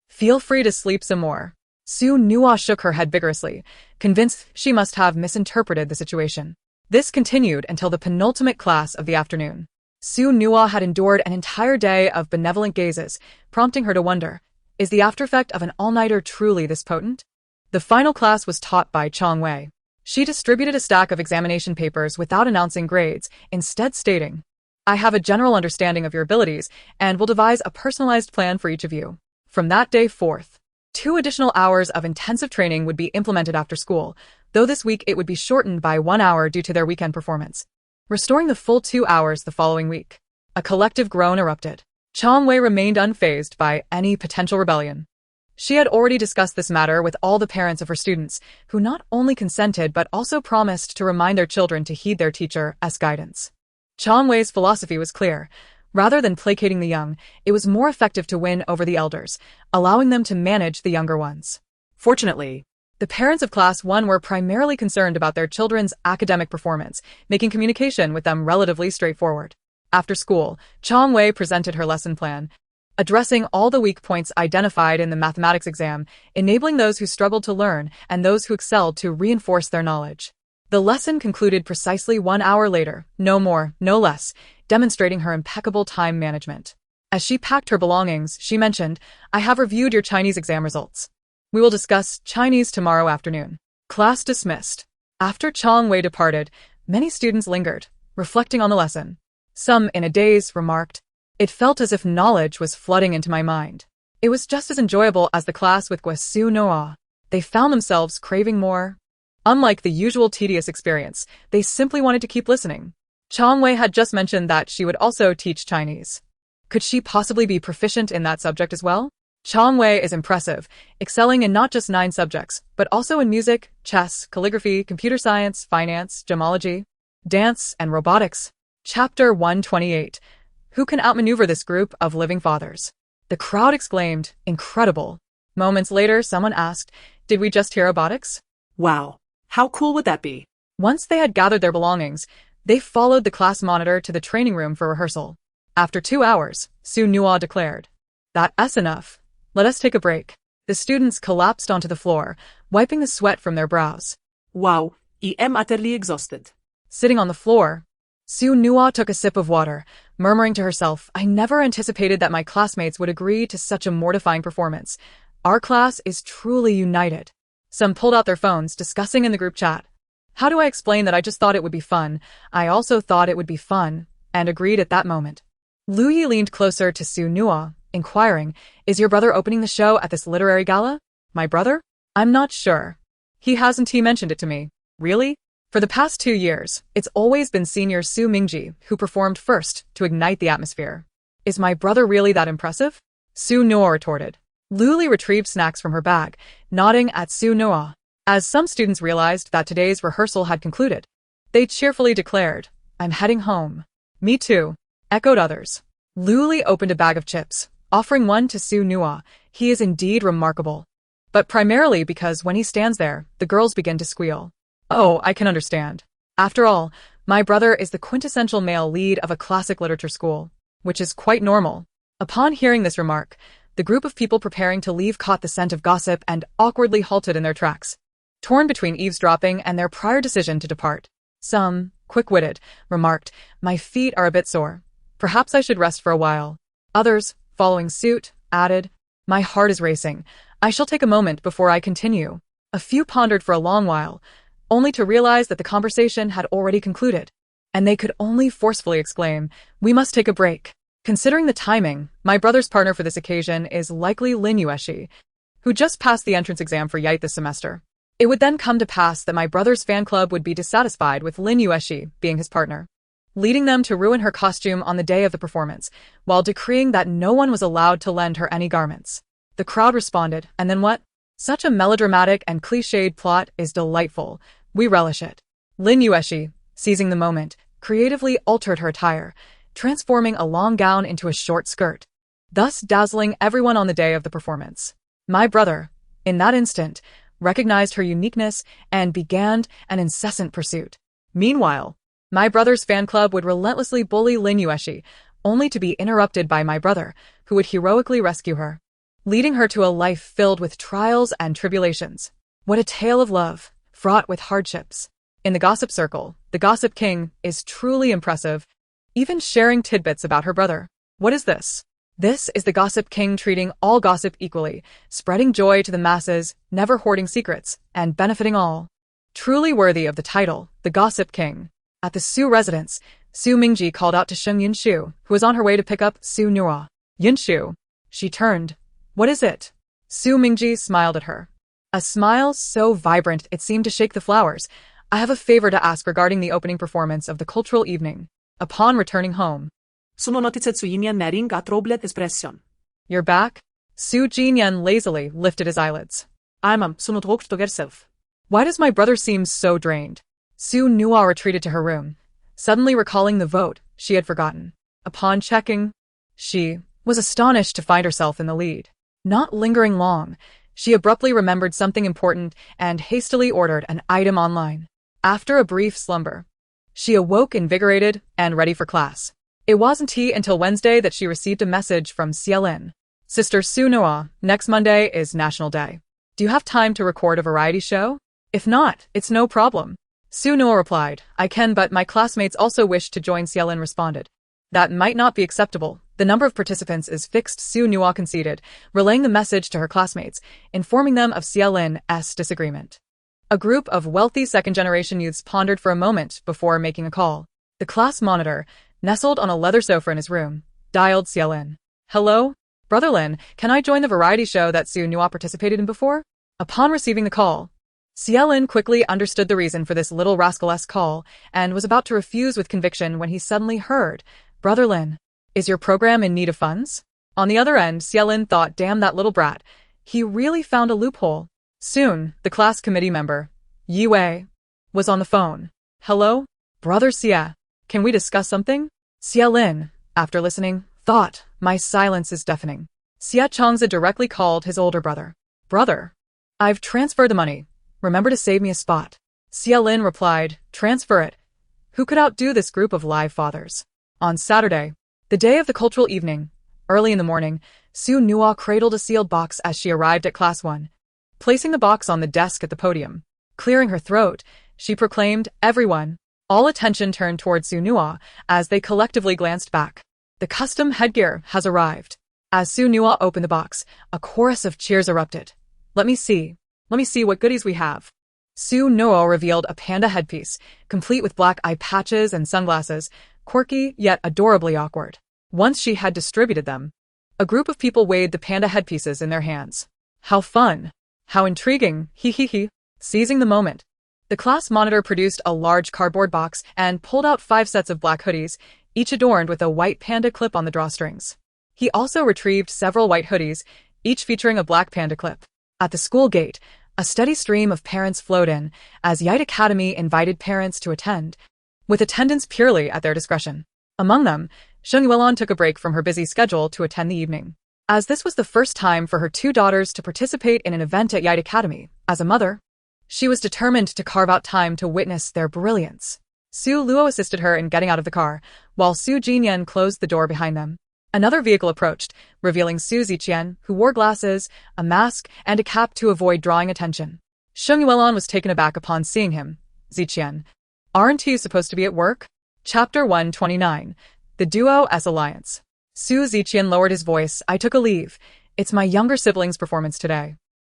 feel free to sleep some more." Su Nuo shook her head vigorously, convinced she must have misinterpreted the situation. This continued until the penultimate class of the afternoon. Su Nuo had endured an entire day of benevolent gazes, prompting her to wonder, is the aftereffect of an all-nighter truly this potent? The final class was taught by Chong Wei. She distributed a stack of examination papers without announcing grades, instead stating, "I have a general understanding of your abilities and will devise a personalized plan for each of you." From that day forth, 2 additional hours of intensive training would be implemented after school, though this week it would be shortened by 1 hour due to their weekend performance, restoring the full 2 hours the following week. A collective groan erupted. Chong Wei remained unfazed by any potential rebellion. She had already discussed this matter with all the parents of her students, who not only consented but also promised to remind their children to heed their teacher's guidance. Chong Wei's philosophy was clear. Rather than placating the young, it was more effective to win over the elders, allowing them to manage the younger ones. Fortunately, The parents of Class 1 were primarily concerned about their children's academic performance, making communication with them relatively straightforward. After school, Chong Wei presented her lesson plan, addressing all the weak points identified in the mathematics exam, enabling those who struggled to learn and those who excelled to reinforce their knowledge. The lesson concluded precisely 1 hour later, no more, no less, demonstrating her impeccable time management. As she packed her belongings, she mentioned, "I have reviewed your Chinese exam results. We will discuss Chinese tomorrow afternoon." Class dismissed. After Chong Wei departed, many students lingered, reflecting on the lesson. Some, in a daze, remarked, "It felt as if knowledge was flooding into my mind." It was just as enjoyable as the class with Guisu Noah. They found themselves craving more. Unlike the usual tedious experience, they simply wanted to keep listening. Chong Wei had just mentioned that she would also teach Chinese. Could she possibly be proficient in that subject as well? Chong Wei is impressive, excelling in not just 9 subjects, but also in music, chess, calligraphy, computer science, finance, gemology, dance, and robotics. Chapter 128. Who can outmaneuver this group of living fathers? The crowd exclaimed, "Incredible." Moments later, someone asked, "Did we just hear robotics?" Wow. How cool would that be? Once they had gathered their belongings, they followed the class monitor to the training room for rehearsal. After 2 hours, Su Nua declared, "That's enough. Let us take a break." The students collapsed onto the floor, wiping the sweat from their brows. Wow, I am utterly exhausted. Sitting on the floor, Su Nua took a sip of water, murmuring to herself, "I never anticipated that my classmates would agree to such a mortifying performance. Our class is truly united." Some pulled out their phones, discussing in the group chat. "How do I explain that I just thought it would be fun? I also thought it would be fun," and agreed at that moment. Lu Yi leaned closer to Su Nua, inquiring, "Is your brother opening the show at this literary gala?" "My brother? I'm not sure. He mentioned it to me." "Really?" For the past 2 years, it's always been senior Su Mingji who performed first to ignite the atmosphere. "Is my brother really that impressive?" Su Nua retorted. Lu Li retrieved snacks from her bag, nodding at Su Nua. As some students realized that today's rehearsal had concluded, they cheerfully declared, "I'm heading home." "Me too," echoed others. Lu Li opened a bag of chips, offering one to Su Nua. "He is indeed remarkable." But primarily because when he stands there, the girls begin to squeal. "Oh, I can understand. After all, my brother is the quintessential male lead of a classic literature school, which is quite normal." Upon hearing this remark, the group of people preparing to leave caught the scent of gossip and awkwardly halted in their tracks, torn between eavesdropping and their prior decision to depart. Some, quick-witted, remarked, "My feet are a bit sore. Perhaps I should rest for a while." Others, following suit, added, "My heart is racing. I shall take a moment before I continue." A few pondered for a long while, only to realize that the conversation had already concluded, and they could only forcefully exclaim, "We must take a break." Considering the timing, my brother's partner for this occasion is likely Lin Yueshi, who just passed the entrance exam for Yite this semester. It would then come to pass that my brother's fan club would be dissatisfied with Lin Yueshi being his partner, leading them to ruin her costume on the day of the performance, while decreeing that no one was allowed to lend her any garments. The crowd responded, "And then what? Such a melodramatic and cliched plot is delightful. We relish it." Lin Yueshi, seizing the moment, creatively altered her attire, transforming a long gown into a short skirt, thus dazzling everyone on the day of the performance. My brother, in that instant, recognized her uniqueness and began an incessant pursuit. Meanwhile, my brother's fan club would relentlessly bully Lin Yueshi, only to be interrupted by my brother, who would heroically rescue her, leading her to a life filled with trials and tribulations. What a tale of love, fraught with hardships. In the gossip circle, the gossip king is truly impressive, even sharing tidbits about her brother. What is this? This is the gossip king treating all gossip equally, spreading joy to the masses, never hoarding secrets, and benefiting all. Truly worthy of the title, the gossip king. At the Su residence, Su Mingji called out to Sheng Yunshu, who was on her way to pick up Su Nua. "Yunshu." She turned. "What is it?" Su Mingji smiled at her. A smile so vibrant it seemed to shake the flowers. "I have a favor to ask regarding the opening performance of the cultural evening." Upon returning home, Sono notițe cu inien nering a troblet espression. "You're back?" Su Jinyan lazily lifted his eyelids. Sono droog to yourself. "Why does my brother seem so drained?" Su Nua retreated to her room, suddenly recalling the vote she had forgotten. Upon checking, she was astonished to find herself in the lead. Not lingering long, She abruptly remembered something important and hastily ordered an item online. After a brief slumber, she awoke invigorated and ready for class. It wasn't until Wednesday that she received a message from Cielin. Sister Su Noa, next Monday is National Day. Do you have time to record a variety show? If not, it's no problem. Su Noa replied, I can, but my classmates also wish to join. Cielin responded. That might not be acceptable. The number of participants is fixed. Su Noa conceded, relaying the message to her classmates, informing them of Cielin's disagreement. A group of wealthy second-generation youths pondered for a moment before making a call. The class monitor, nestled on a leather sofa in his room, dialed Cielin. Hello? Brother Lin, can I join the variety show that Su Noa participated in before? Upon receiving the call, Cielin quickly understood the reason for this little rascalesque call and was about to refuse with conviction when he suddenly heard, Brother Lin, is your program in need of funds? On the other end, Cielin thought, damn that little brat. He really found a loophole. Soon, the class committee member, Yue, was on the phone. Hello? Brother Xie, can we discuss something? Cielin, after listening, thought, my silence is deafening. Xie Changzi directly called his older brother. Brother, I've transferred the money. Remember to save me a spot. Cielin replied, transfer it. Who could outdo this group of live fathers? On Saturday, the day of the cultural evening, early in the morning, Su Noa cradled a sealed box as she arrived at Class 1. Placing the box on the desk at the podium, clearing her throat, she proclaimed, everyone. All attention turned toward Su Noa as they collectively glanced back. The custom headgear has arrived. As Su Noa opened the box, a chorus of cheers erupted. Let me see what goodies we have. Su Noa revealed a panda headpiece, complete with black eye patches and sunglasses, quirky yet adorably awkward. Once she had distributed them, a group of people weighed the panda headpieces in their hands. How fun! How intriguing! He. Seizing the moment, the class monitor produced a large cardboard box and pulled out 5 sets of black hoodies, each adorned with a white panda clip on the drawstrings. He also retrieved several white hoodies, each featuring a black panda clip. At the school gate, a steady stream of parents flowed in, as Yite Academy invited parents to attend, with attendance purely at their discretion. Among them, Sheng Yuelon took a break from her busy schedule to attend the evening. As this was the first time for her 2 daughters to participate in an event at Yite Academy, as a mother, she was determined to carve out time to witness their brilliance. Su Luo assisted her in getting out of the car, while Su Jinyan closed the door behind them. Another vehicle approached, revealing Su Ziqian, who wore glasses, a mask, and a cap to avoid drawing attention. Sheng Yuelon was taken aback upon seeing him. Ziqian, aren't you supposed to be at work? Chapter 129. The Duo's Alliance. Su Ziqian lowered his voice. I took a leave. It's my younger sibling's performance today.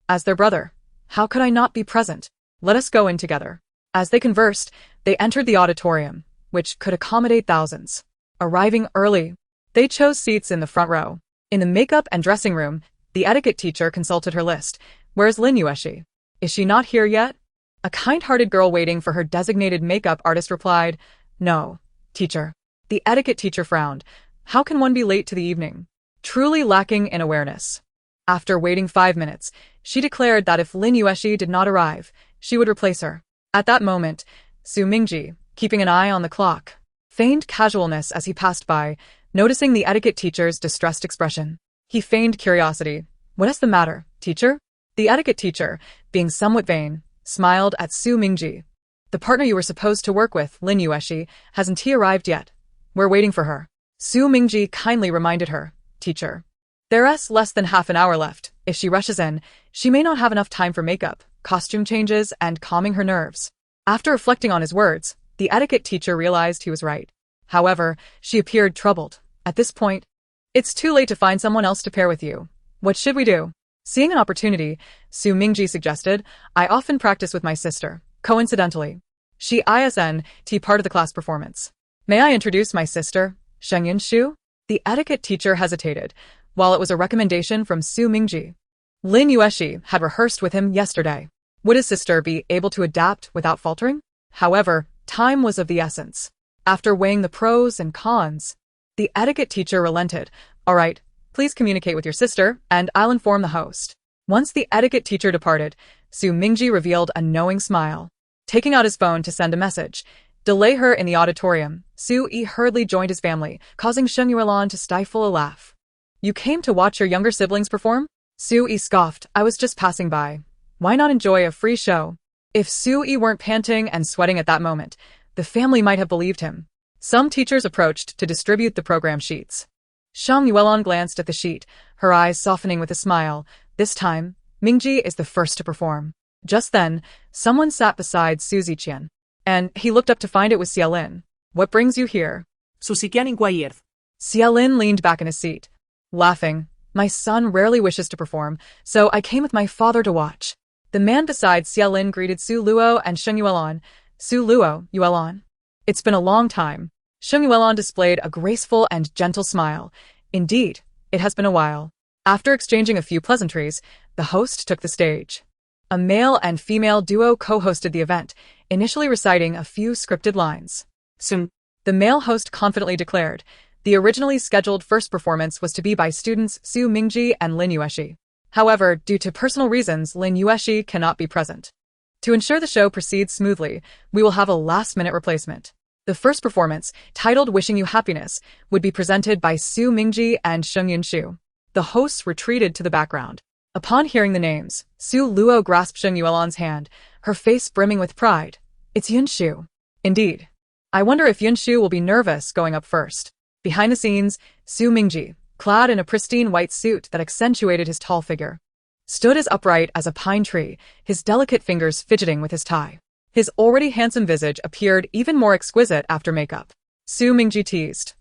As their brother, how could I not be present? Let us go in together. As they conversed, they entered the auditorium, which could accommodate thousands. Arriving early, they chose seats in the front row. In the makeup and dressing room, the etiquette teacher consulted her list. Where's Lin Yueshi? Is she not here yet? A kind-hearted girl waiting for her designated makeup artist replied, No, teacher. The etiquette teacher frowned. How can one be late to the evening? Truly lacking in awareness. After waiting 5 minutes, she declared that if Lin Yueshi did not arrive, she would replace her. At that moment, Su Mingji, keeping an eye on the clock, feigned casualness as he passed by, noticing the etiquette teacher's distressed expression. He feigned curiosity. What is the matter, teacher? The etiquette teacher, being somewhat vain, smiled at Su Mingji. The partner you were supposed to work with, Lin Yueshi, hasn't he arrived yet? We're waiting for her. Su Mingji kindly reminded her, Teacher, there's less than half an hour left. If she rushes in, she may not have enough time for makeup, costume changes, and calming her nerves. After reflecting on his words, the etiquette teacher realized he was right. However, she appeared troubled. At this point, it's too late to find someone else to pair with you. What should we do? Seeing an opportunity, Su Mingji suggested, I often practice with my sister. Coincidentally, she isn't part of the class performance. May I introduce my sister, Sheng Shu? The etiquette teacher hesitated, while it was a recommendation from Su Mingji. Lin Yueshi had rehearsed with him yesterday. Would his sister be able to adapt without faltering? However, time was of the essence. After weighing the pros and cons, the etiquette teacher relented. All right, please communicate with your sister, and I'll inform the host. Once the etiquette teacher departed, Su Mingji revealed a knowing smile. Taking out his phone to send a message, delay her in the auditorium, Su Yi hurriedly joined his family, causing Sheng Yuelon to stifle a laugh. You came to watch your younger siblings perform? Sue-yi scoffed. I was just passing by. Why not enjoy a free show? If Sue-yi weren't panting and sweating at that moment, the family might have believed him. Some teachers approached to distribute the program sheets. Shang Yuelon glanced at the sheet, her eyes softening with a smile. This time, Mingji is the first to perform. Just then, someone sat beside Su Ziqian, and he looked up to find it was Xiaolin. What brings you here? Su Ziqian inquired. Xiaolin leaned back in his seat, laughing. My son rarely wishes to perform, so I came with my father to watch. The man beside Xiaolin greeted Su Luo and Sheng Yuelon. Su Luo, Yuelon. It's been a long time. Sheng Yuelon displayed a graceful and gentle smile. Indeed, it has been a while. After exchanging a few pleasantries, the host took the stage. A male and female duo co-hosted the event, initially reciting a few scripted lines. Soon, the male host confidently declared, the originally scheduled first performance was to be by students Su Mingji and Lin Yueshi. However, due to personal reasons, Lin Yueshi cannot be present. To ensure the show proceeds smoothly, we will have a last-minute replacement. The first performance, titled Wishing You Happiness, would be presented by Su Mingji and Sheng Yunshu. The hosts retreated to the background. Upon hearing the names, Su Luo grasped Sheng Yuelon's hand, her face brimming with pride. It's Yunshu. Indeed. I wonder if Yunshu will be nervous going up first. Behind the scenes, Su Mingji, clad in a pristine white suit that accentuated his tall figure, stood as upright as a pine tree, his delicate fingers fidgeting with his tie. His already handsome visage appeared even more exquisite after makeup. Su Mingji teased.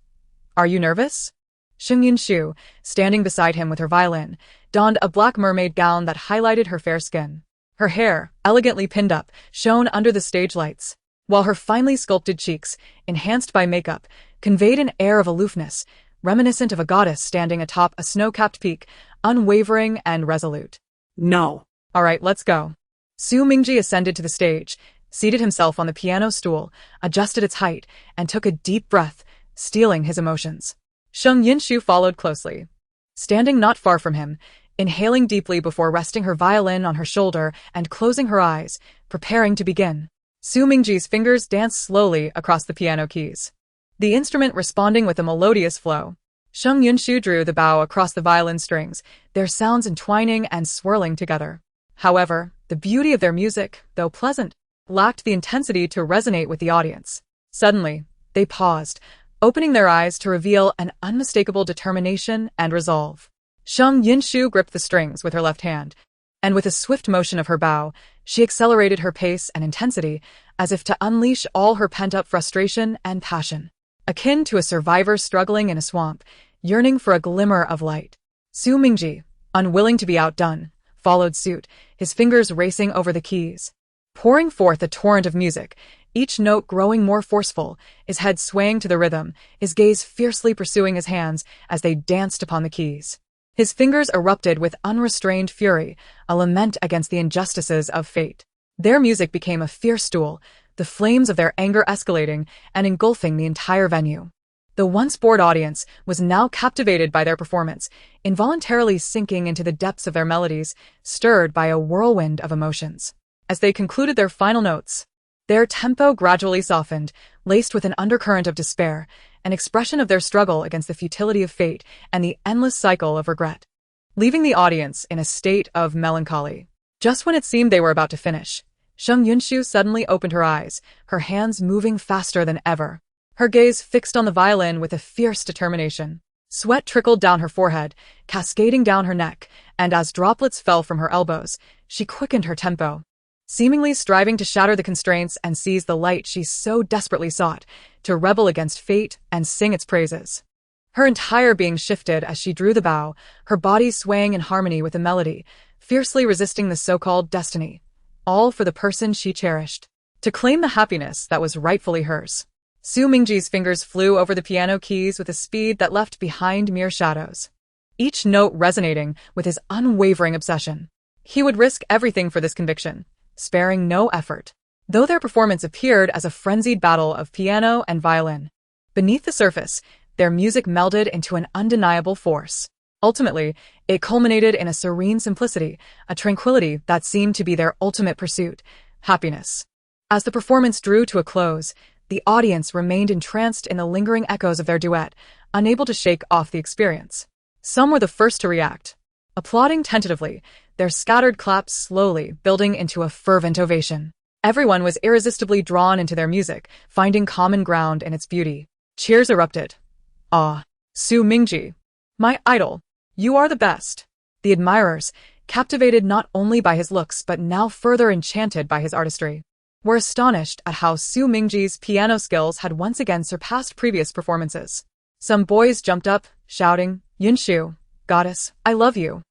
Are you nervous? Sheng Yunshu, standing beside him with her violin, donned a black mermaid gown that highlighted her fair skin. Her hair, elegantly pinned up, shone under the stage lights, while her finely sculpted cheeks, enhanced by makeup, conveyed an air of aloofness, reminiscent of a goddess standing atop a snow-capped peak, unwavering and resolute. No. All right, let's go. Su Mingji ascended to the stage, seated himself on the piano stool, adjusted its height, and took a deep breath, stealing his emotions. Sheng Yunshu followed closely, standing not far from him, inhaling deeply before resting her violin on her shoulder and closing her eyes, preparing to begin. Su Mingji's fingers danced slowly across the piano keys, the instrument responding with a melodious flow. Sheng Yunshu drew the bow across the violin strings, their sounds entwining and swirling together. However, the beauty of their music, though pleasant, lacked the intensity to resonate with the audience. Suddenly, they paused, opening their eyes to reveal an unmistakable determination and resolve. Sheng Yunshu gripped the strings with her left hand, and with a swift motion of her bow, she accelerated her pace and intensity, as if to unleash all her pent-up frustration and passion. Akin to a survivor struggling in a swamp, yearning for a glimmer of light. Su Mingji, unwilling to be outdone, followed suit, his fingers racing over the keys, pouring forth a torrent of music, each note growing more forceful, his head swaying to the rhythm, his gaze fiercely pursuing his hands as they danced upon the keys. His fingers erupted with unrestrained fury, a lament against the injustices of fate. Their music became a fierce duel, the flames of their anger escalating and engulfing the entire venue. The once bored audience was now captivated by their performance, involuntarily sinking into the depths of their melodies, stirred by a whirlwind of emotions. As they concluded their final notes, their tempo gradually softened, laced with an undercurrent of despair, an expression of their struggle against the futility of fate and the endless cycle of regret, leaving the audience in a state of melancholy. Just when it seemed they were about to finish, Sheng Yunshu suddenly opened her eyes, her hands moving faster than ever. Her gaze fixed on the violin with a fierce determination. Sweat trickled down her forehead, cascading down her neck, and as droplets fell from her elbows, she quickened her tempo, seemingly striving to shatter the constraints and seize the light she so desperately sought, to rebel against fate and sing its praises. Her entire being shifted as she drew the bow, her body swaying in harmony with the melody, fiercely resisting the so-called destiny, all for the person she cherished, to claim the happiness that was rightfully hers. Su Mingji's fingers flew over the piano keys with a speed that left behind mere shadows, each note resonating with his unwavering obsession. He would risk everything for this conviction, sparing no effort. Though their performance appeared as a frenzied battle of piano and violin, beneath the surface, their music melded into an undeniable force. Ultimately, it culminated in a serene simplicity, a tranquility that seemed to be their ultimate pursuit, happiness. As the performance drew to a close, the audience remained entranced in the lingering echoes of their duet, unable to shake off the experience. Some were the first to react. applauding tentatively, their scattered claps slowly building into a fervent ovation. Everyone was irresistibly drawn into their music, finding common ground in its beauty. Cheers erupted. Ah, Su Mingji, my idol, you are the best. The admirers, captivated not only by his looks but now further enchanted by his artistry, were astonished at how Su Mingji's piano skills had once again surpassed previous performances. Some boys jumped up, shouting, Yunshu, goddess, I love you.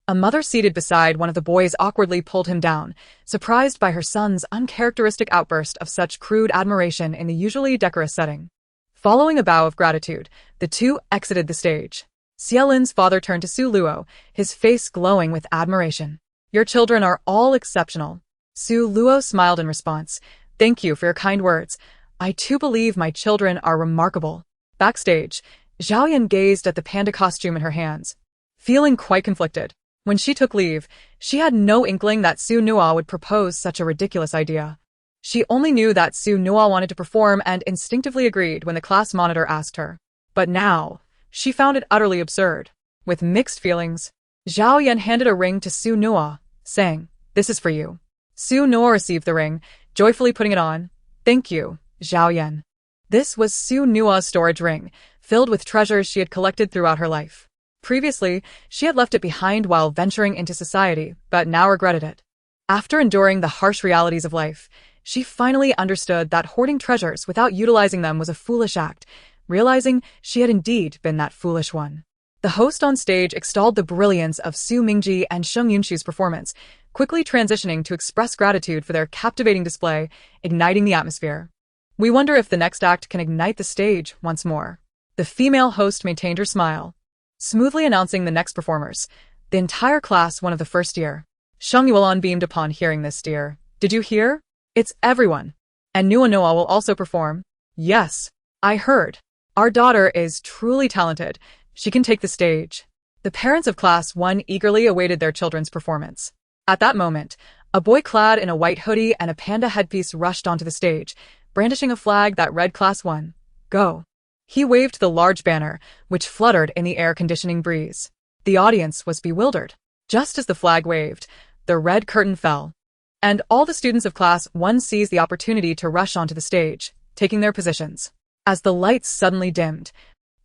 A mother seated beside one of the boys awkwardly pulled him down, surprised by her son's uncharacteristic outburst of such crude admiration in the usually decorous setting. Following a bow of gratitude, the two exited the stage. Xielin's father turned to Su Luo, his face glowing with admiration. Your children are all exceptional. Su Luo smiled in response. Thank you for your kind words. I too believe my children are remarkable. Backstage, Zhaoyan gazed at the panda costume in her hands, feeling quite conflicted. When she took leave, she had no inkling that Su Nua would propose such a ridiculous idea. She only knew that Su Nua wanted to perform and instinctively agreed when the class monitor asked her. But now, she found it utterly absurd. With mixed feelings, Zhao Yan handed a ring to Su Nua, saying, This is for you. Su Nua received the ring, joyfully putting it on. Thank you, Zhao Yan. This was Su Nua's storage ring, filled with treasures she had collected throughout her life. Previously, she had left it behind while venturing into society, but now regretted it. After enduring the harsh realities of life, she finally understood that hoarding treasures without utilizing them was a foolish act, realizing she had indeed been that foolish one. The host on stage extolled the brilliance of Su Mingji and Sheng Yunshu's performance, quickly transitioning to express gratitude for their captivating display, igniting the atmosphere. We wonder if the next act can ignite the stage once more. The female host maintained her smile, smoothly announcing the next performers. The entire class, one of the first year. Sheng Yuan beamed upon hearing this, dear. Did you hear? It's everyone. And Nua Noa will also perform. Yes, I heard. Our daughter is truly talented. She can take the stage. The parents of Class 1 eagerly awaited their children's performance. At that moment, a boy clad in a white hoodie and a panda headpiece rushed onto the stage, brandishing a flag that read Class 1. Go. He waved the large banner, which fluttered in the air-conditioning breeze. The audience was bewildered. Just as the flag waved, the red curtain fell, and all the students of Class 1 seized the opportunity to rush onto the stage, taking their positions. As the lights suddenly dimmed,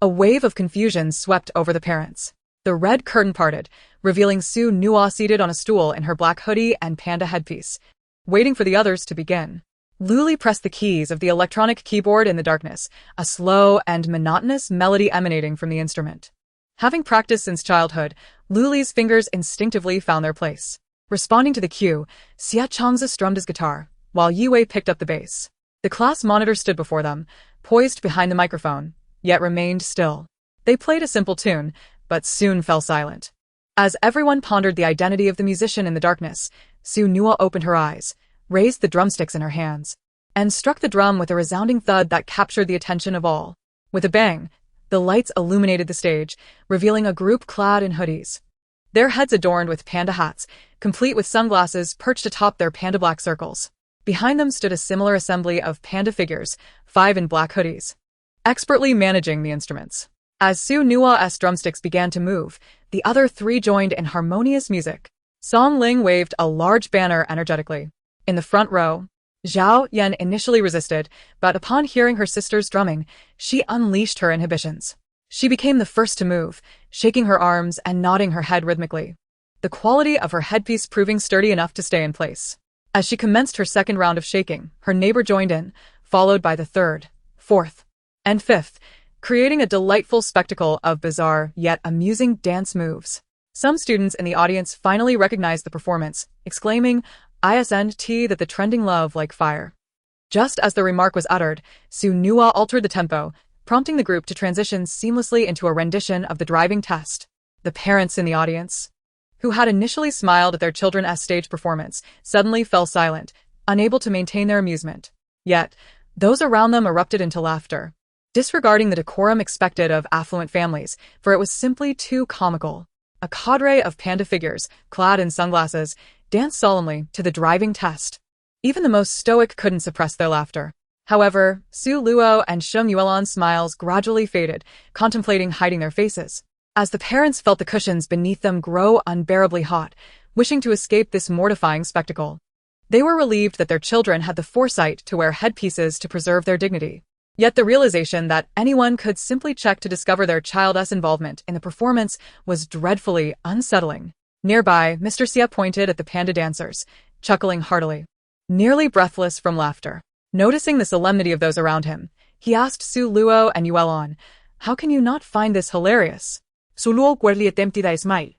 a wave of confusion swept over the parents. The red curtain parted, revealing Su Nua seated on a stool in her black hoodie and panda headpiece, waiting for the others to begin. Luli pressed the keys of the electronic keyboard in the darkness, a slow and monotonous melody emanating from the instrument. Having practiced since childhood, Luli's fingers instinctively found their place. Responding to the cue, Xia Changza strummed his guitar, while Yue picked up the bass. The class monitor stood before them, poised behind the microphone, yet remained still. They played a simple tune, but soon fell silent. As everyone pondered the identity of the musician in the darkness, Su Nua opened her eyes, raised the drumsticks in her hands, and struck the drum with a resounding thud that captured the attention of all. With a bang, the lights illuminated the stage, revealing a group clad in hoodies. Their heads adorned with panda hats, complete with sunglasses perched atop their panda black circles. Behind them stood a similar assembly of panda figures, 5 in black hoodies, expertly managing the instruments. As Su Nua's drumsticks began to move, the other 3 joined in harmonious music. Song Ling waved a large banner energetically. In the front row, Zhao Yan initially resisted, but upon hearing her sister's drumming, she unleashed her inhibitions. She became the first to move, shaking her arms and nodding her head rhythmically, the quality of her headpiece proving sturdy enough to stay in place. As she commenced her second round of shaking, her neighbor joined in, followed by the third, fourth, and fifth, creating a delightful spectacle of bizarre yet amusing dance moves. Some students in the audience finally recognized the performance, exclaiming, "ISNT that the trending love like fire." Just as the remark was uttered, Su Nua altered the tempo, prompting the group to transition seamlessly into a rendition of the driving test. The parents in the audience, who had initially smiled at their children's stage performance, suddenly fell silent, unable to maintain their amusement. Yet, those around them erupted into laughter, disregarding the decorum expected of affluent families, for it was simply too comical. A cadre of panda figures, clad in sunglasses, danced solemnly to the driving test. Even the most stoic couldn't suppress their laughter. However, Su Luo and Sheng Yuelan's smiles gradually faded, contemplating hiding their faces. As the parents felt the cushions beneath them grow unbearably hot, wishing to escape this mortifying spectacle. They were relieved that their children had the foresight to wear headpieces to preserve their dignity. Yet the realization that anyone could simply check to discover their child's involvement in the performance was dreadfully unsettling. Nearby, Mr. Xia pointed at the panda dancers, chuckling heartily, nearly breathless from laughter. Noticing the solemnity of those around him, he asked Su Luo and Yuelon, "How can you not find this hilarious?" Su Luo quickly attempted a smile.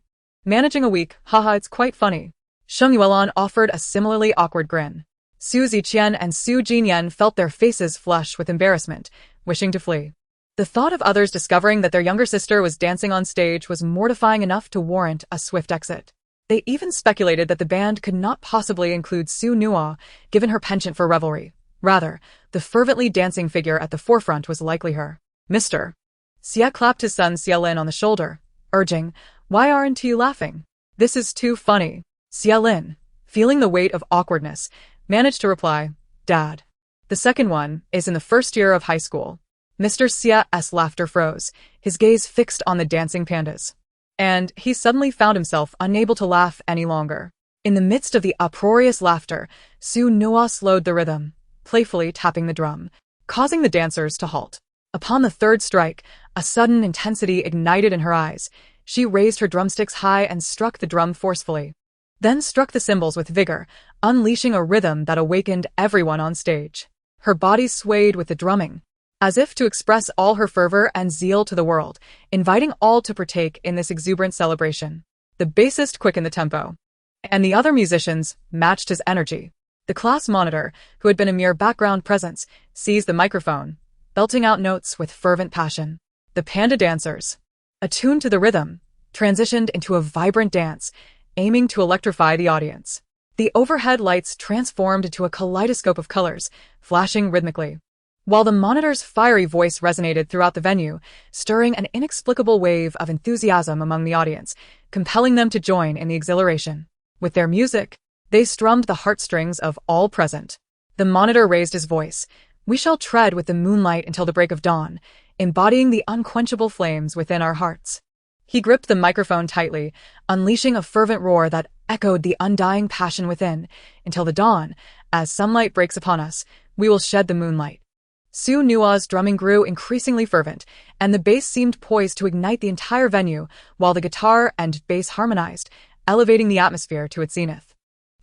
Managing a weak, haha, it's quite funny. Sheng Yuelon offered a similarly awkward grin. Su Ziqian and Su Jinyan felt their faces flush with embarrassment, wishing to flee. The thought of others discovering that their younger sister was dancing on stage was mortifying enough to warrant a swift exit. They even speculated that the band could not possibly include Su Nua, given her penchant for revelry. Rather, the fervently dancing figure at the forefront was likely her. Mr. Xia clapped his son Xia Lin on the shoulder, urging, "Why aren't you laughing? This is too funny." Xia Lin, feeling the weight of awkwardness, managed to reply, "Dad. The second one is in the first year of high school." Mr. Xia's laughter froze, his gaze fixed on the dancing pandas. And he suddenly found himself unable to laugh any longer. In the midst of the uproarious laughter, Su Nua slowed the rhythm, playfully tapping the drum, causing the dancers to halt. Upon the third strike, a sudden intensity ignited in her eyes. She raised her drumsticks high and struck the drum forcefully, then struck the cymbals with vigor, unleashing a rhythm that awakened everyone on stage. Her body swayed with the drumming, as if to express all her fervor and zeal to the world, inviting all to partake in this exuberant celebration. The bassist quickened the tempo, and the other musicians matched his energy. The class monitor, who had been a mere background presence, seized the microphone, belting out notes with fervent passion. The panda dancers, attuned to the rhythm, transitioned into a vibrant dance, aiming to electrify the audience. The overhead lights transformed into a kaleidoscope of colors, flashing rhythmically, while the monitor's fiery voice resonated throughout the venue, stirring an inexplicable wave of enthusiasm among the audience, compelling them to join in the exhilaration. With their music, they strummed the heartstrings of all present. The monitor raised his voice, "We shall tread with the moonlight until the break of dawn, embodying the unquenchable flames within our hearts." He gripped the microphone tightly, unleashing a fervent roar that echoed the undying passion within. "Until the dawn, as sunlight breaks upon us, we will shed the moonlight." Su Nua's drumming grew increasingly fervent, and the bass seemed poised to ignite the entire venue, while the guitar and bass harmonized, elevating the atmosphere to its zenith.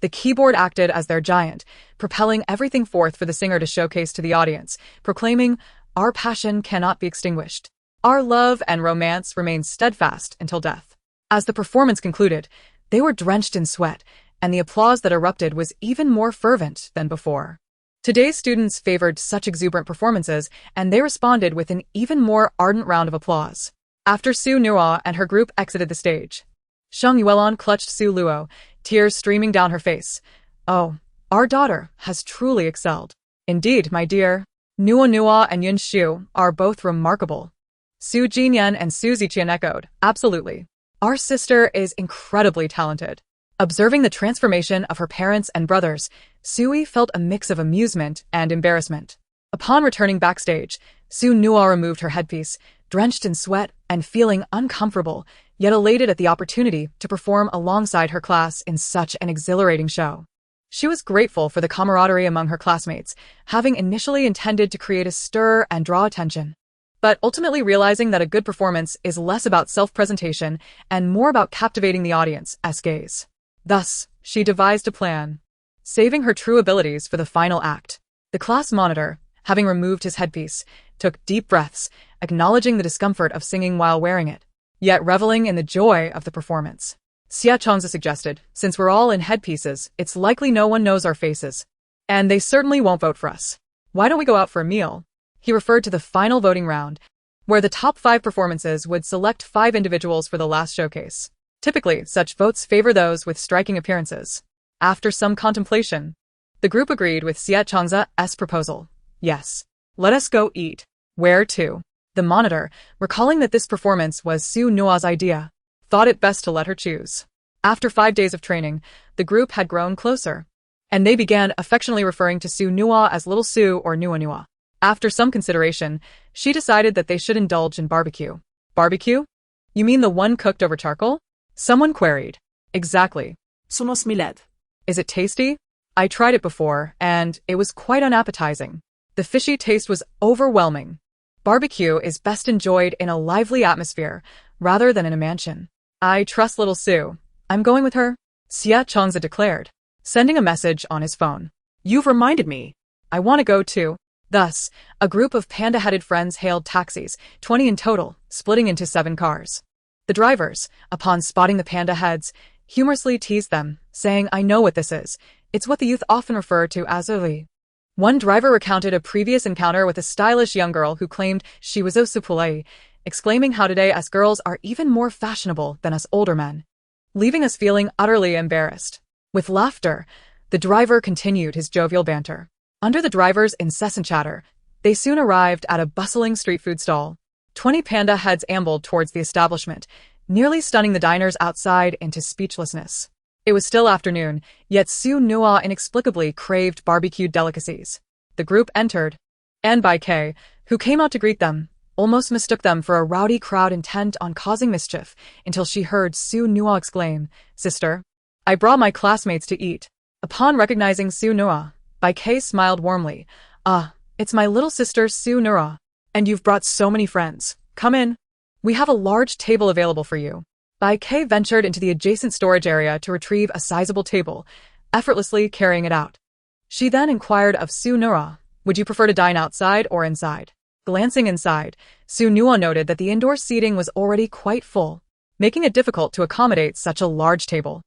The keyboard acted as their giant, propelling everything forth for the singer to showcase to the audience, proclaiming, "Our passion cannot be extinguished. Our love and romance remain steadfast until death." As the performance concluded, they were drenched in sweat, and the applause that erupted was even more fervent than before. Today's students favored such exuberant performances, and they responded with an even more ardent round of applause. After Su Nua and her group exited the stage, Sheng Yuelon clutched Su Luo, tears streaming down her face. "Oh, our daughter has truly excelled." "Indeed, my dear. Nua and Yun Shu are both remarkable." Su Jinyan and Su Ziqian echoed, "Absolutely. Our sister is incredibly talented." Observing the transformation of her parents and brothers, Sui felt a mix of amusement and embarrassment. Upon returning backstage, Su Nua removed her headpiece, drenched in sweat and feeling uncomfortable, yet elated at the opportunity to perform alongside her class in such an exhilarating show. She was grateful for the camaraderie among her classmates, having initially intended to create a stir and draw attention, but ultimately realizing that a good performance is less about self-presentation and more about captivating the audience's gaze. Thus, she devised a plan, saving her true abilities for the final act. The class monitor, having removed his headpiece, took deep breaths, acknowledging the discomfort of singing while wearing it, yet reveling in the joy of the performance. Xia Changza suggested, "Since we're all in headpieces, it's likely no one knows our faces, and they certainly won't vote for us. Why don't we go out for a meal?" He referred to the final voting round, where the top 5 performances would select 5 individuals for the last showcase. Typically, such votes favor those with striking appearances. After some contemplation, the group agreed with Xia Changza's proposal. "Yes. Let us go eat." "Where to?" The monitor, recalling that this performance was Su Nua's idea, thought it best to let her choose. After 5 days of training, the group had grown closer, and they began affectionately referring to Su Nua as Little Su or Nua Nua. After some consideration, she decided that they should indulge in barbecue. Barbecue? You mean the one cooked over charcoal? Someone queried. Exactly. Sunos miled. Is it tasty? I tried it before, and it was quite unappetizing. The fishy taste was overwhelming. Barbecue is best enjoyed in a lively atmosphere, rather than in a mansion. I trust little Sue. I'm going with her, Xia Changza declared, sending a message on his phone. You've reminded me. I want to go too. Thus, a group of panda-headed friends hailed taxis, 20 in total, splitting into 7 cars. The drivers, upon spotting the panda heads, humorously teased them, saying, I know what this is. It's what the youth often refer to as a. One driver recounted a previous encounter with a stylish young girl who claimed she was Osupulei, exclaiming how today us girls are even more fashionable than us older men, leaving us feeling utterly embarrassed. With laughter, the driver continued his jovial banter. Under the driver's incessant chatter, they soon arrived at a bustling street food stall. 20 panda heads ambled towards the establishment, nearly stunning the diners outside into speechlessness. It was still afternoon, yet Su Nua inexplicably craved barbecued delicacies. The group entered, and Bai Kei, who came out to greet them, almost mistook them for a rowdy crowd intent on causing mischief until she heard Su Nua exclaim, Sister, I brought my classmates to eat. Upon recognizing Su Nua, Bai Kei smiled warmly. It's my little sister Su Nura. And you've brought so many friends. Come in. We have a large table available for you. Bai Kei ventured into the adjacent storage area to retrieve a sizable table, effortlessly carrying it out. She then inquired of Su Nura, would you prefer to dine outside or inside? Glancing inside, Su Nua noted that the indoor seating was already quite full, making it difficult to accommodate such a large table.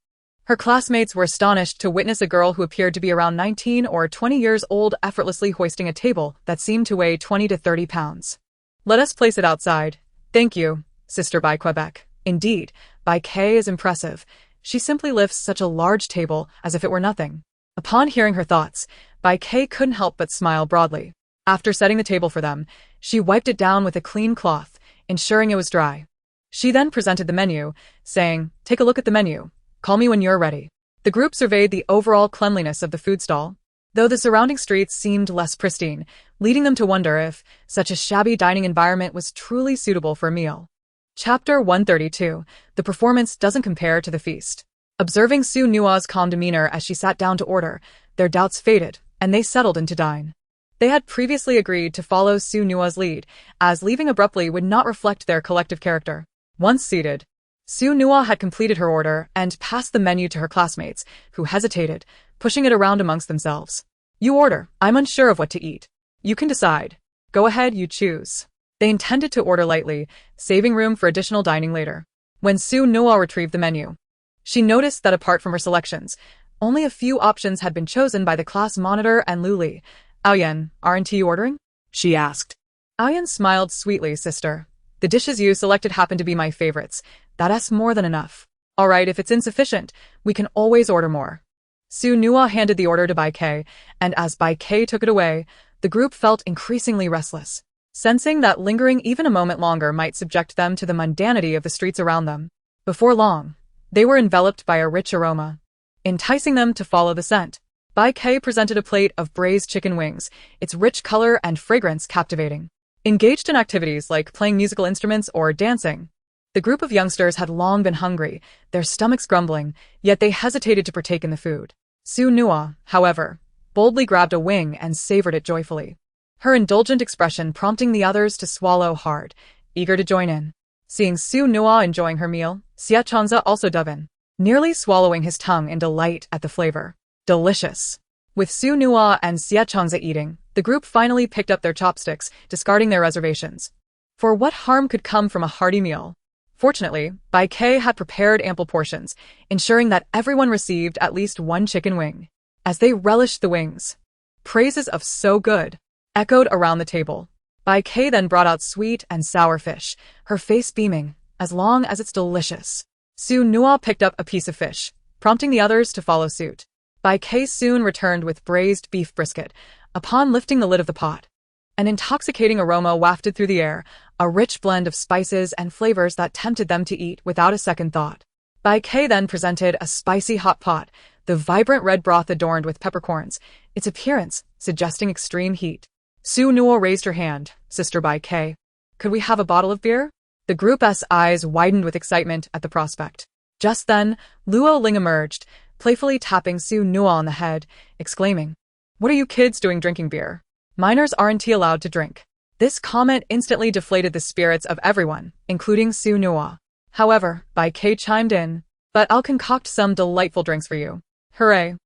Her classmates were astonished to witness a girl who appeared to be around 19 or 20 years old effortlessly hoisting a table that seemed to weigh 20 to 30 pounds. Let us place it outside. Thank you, Sister Bai Quebec. Indeed, Bai Kei is impressive. She simply lifts such a large table as if it were nothing. Upon hearing her thoughts, Bai Kei couldn't help but smile broadly. After setting the table for them, she wiped it down with a clean cloth, ensuring it was dry. She then presented the menu, saying, Take a look at the menu. Call me when you're ready. The group surveyed the overall cleanliness of the food stall, though the surrounding streets seemed less pristine, leading them to wonder if such a shabby dining environment was truly suitable for a meal. Chapter 132. The performance doesn't compare to the feast. Observing Su Nua's calm demeanor as she sat down to order, their doubts faded, and they settled in to dine. They had previously agreed to follow Su Nua's lead, as leaving abruptly would not reflect their collective character. Once seated, Su Nua had completed her order and passed the menu to her classmates, who hesitated, pushing it around amongst themselves. You order. I'm unsure of what to eat. You can decide. Go ahead, you choose. They intended to order lightly, saving room for additional dining later. When Su Nua retrieved the menu, she noticed that apart from her selections, only a few options had been chosen by the class monitor and Luli. Aoyan, aren't you ordering? She asked. Aoyan smiled sweetly, sister. The dishes you selected happen to be my favorites. That's more than enough. All right, if it's insufficient, we can always order more. Su Nua handed the order to Bai Kei, and as Bai Kei took it away, the group felt increasingly restless, sensing that lingering even a moment longer might subject them to the mundanity of the streets around them. Before long, they were enveloped by a rich aroma, enticing them to follow the scent. Bai Kei presented a plate of braised chicken wings, its rich color and fragrance captivating. Engaged in activities like playing musical instruments or dancing, the group of youngsters had long been hungry, their stomachs grumbling, yet they hesitated to partake in the food. Su Nua, however, boldly grabbed a wing and savored it joyfully, her indulgent expression prompting the others to swallow hard, eager to join in. Seeing Su Nua enjoying her meal, Xia Changza also dove in, nearly swallowing his tongue in delight at the flavor. Delicious. With Su Nua and Xia Changza eating, the group finally picked up their chopsticks, discarding their reservations. For what harm could come from a hearty meal? Fortunately, Bai Kei had prepared ample portions, ensuring that everyone received at least one chicken wing. As they relished the wings, praises of "so good" echoed around the table. Bai Kei then brought out sweet and sour fish, her face beaming, as long as it's delicious. Su Nua picked up a piece of fish, prompting the others to follow suit. Bai Kei soon returned with braised beef brisket. Upon lifting the lid of the pot, an intoxicating aroma wafted through the air, a rich blend of spices and flavors that tempted them to eat without a second thought. Bai Kei then presented a spicy hot pot, the vibrant red broth adorned with peppercorns, its appearance suggesting extreme heat. Su Nua raised her hand. Sister Bai Kei, could we have a bottle of beer? The group's eyes widened with excitement at the prospect. Just then, Luo Ling emerged, playfully tapping Su Nua on the head, exclaiming, "What are you kids doing drinking beer? Minors aren't allowed to drink." This comment instantly deflated the spirits of everyone, including Su Nua. However, Bai Kei chimed in, "But I'll concoct some delightful drinks for you." "Hooray!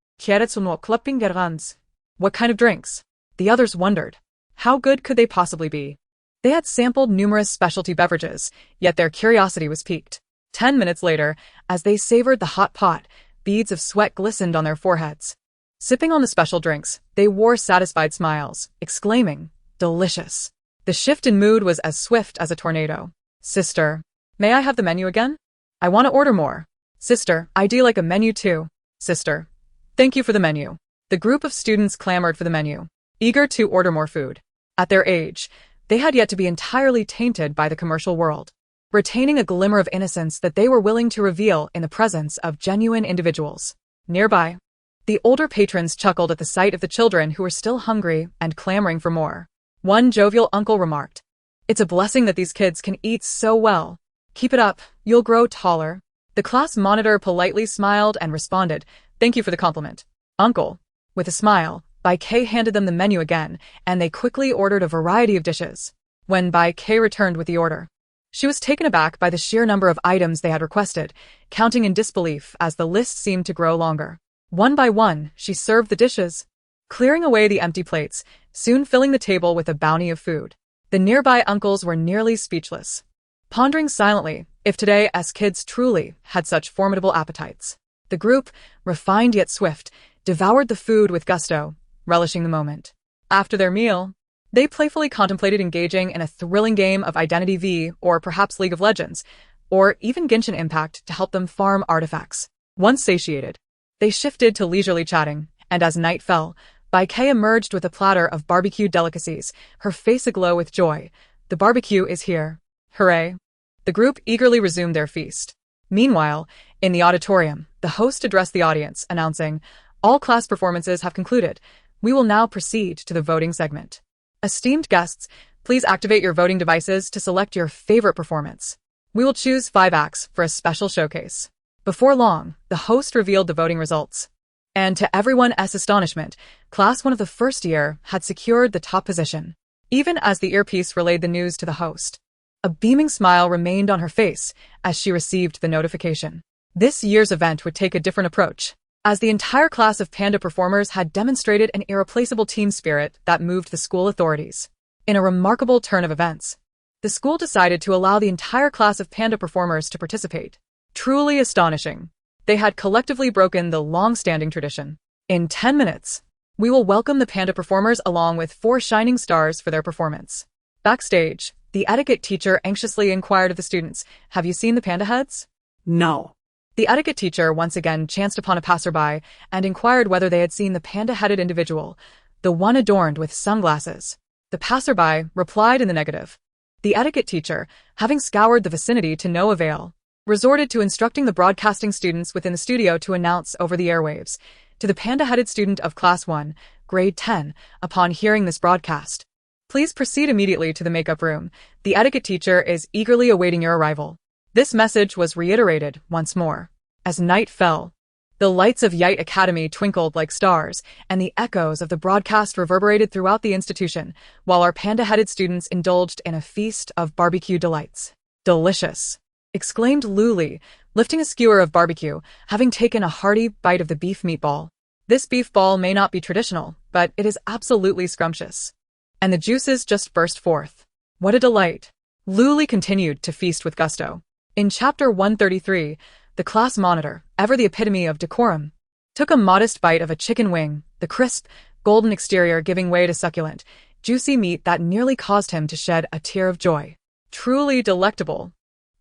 What kind of drinks?" The others wondered. How good could they possibly be? They had sampled numerous specialty beverages, yet their curiosity was piqued. 10 minutes later, as they savored the hot pot, beads of sweat glistened on their foreheads. Sipping on the special drinks, they wore satisfied smiles, exclaiming, "Delicious." The shift in mood was as swift as a tornado. "Sister, may I have the menu again? I want to order more." "Sister, I'd like a menu too." "Sister, thank you for the menu." The group of students clamored for the menu, eager to order more food. At their age, they had yet to be entirely tainted by the commercial world, retaining a glimmer of innocence that they were willing to reveal in the presence of genuine individuals. Nearby, the older patrons chuckled at the sight of the children who were still hungry and clamoring for more. One jovial uncle remarked, "It's a blessing that these kids can eat so well. Keep it up, you'll grow taller." The class monitor politely smiled and responded, "Thank you for the compliment, Uncle." With a smile, Bai Kei handed them the menu again, and they quickly ordered a variety of dishes. When Bai Kei returned with the order, she was taken aback by the sheer number of items they had requested, counting in disbelief as the list seemed to grow longer. One by one, she served the dishes, clearing away the empty plates, soon filling the table with a bounty of food. The nearby uncles were nearly speechless, pondering silently if today's kids truly had such formidable appetites. The group, refined yet swift, devoured the food with gusto, relishing the moment. After their meal, they playfully contemplated engaging in a thrilling game of Identity V or perhaps League of Legends, or even Genshin Impact to help them farm artifacts. Once satiated, they shifted to leisurely chatting, and as night fell, Bai Kei emerged with a platter of barbecue delicacies, her face aglow with joy. "The barbecue is here. Hooray." The group eagerly resumed their feast. Meanwhile, in the auditorium, the host addressed the audience, announcing, "All class performances have concluded. We will now proceed to the voting segment. Esteemed guests, please activate your voting devices to select your favorite performance. We will choose 5 acts for a special showcase." Before long, the host revealed the voting results. And to everyone's astonishment, Class 1 of the first year had secured the top position. Even as the earpiece relayed the news to the host, a beaming smile remained on her face as she received the notification. This year's event would take a different approach, as the entire class of Panda performers had demonstrated an irreplaceable team spirit that moved the school authorities. In a remarkable turn of events, the school decided to allow the entire class of Panda performers to participate. Truly astonishing. They had collectively broken the long-standing tradition. In 10 minutes, we will welcome the Panda performers along with 4 shining stars for their performance. Backstage, the etiquette teacher anxiously inquired of the students, "Have you seen the Panda heads?" No. The etiquette teacher once again chanced upon a passerby and inquired whether they had seen the panda-headed individual, the one adorned with sunglasses. The passerby replied in the negative. The etiquette teacher, having scoured the vicinity to no avail, resorted to instructing the broadcasting students within the studio to announce over the airwaves, "To the panda-headed student of Class 1, Grade 10, upon hearing this broadcast, please proceed immediately to the makeup room. The etiquette teacher is eagerly awaiting your arrival." This message was reiterated once more. As night fell, the lights of Yite Academy twinkled like stars, and the echoes of the broadcast reverberated throughout the institution, while our panda-headed students indulged in a feast of barbecue delights. "Delicious!" exclaimed Luli, lifting a skewer of barbecue, having taken a hearty bite of the beef meatball. This beef ball may not be traditional, but it is absolutely scrumptious. And the juices just burst forth. What a delight! Luli continued to feast with gusto. In Chapter 133, the class monitor, ever the epitome of decorum, took a modest bite of a chicken wing, the crisp, golden exterior giving way to succulent, juicy meat that nearly caused him to shed a tear of joy. Truly delectable.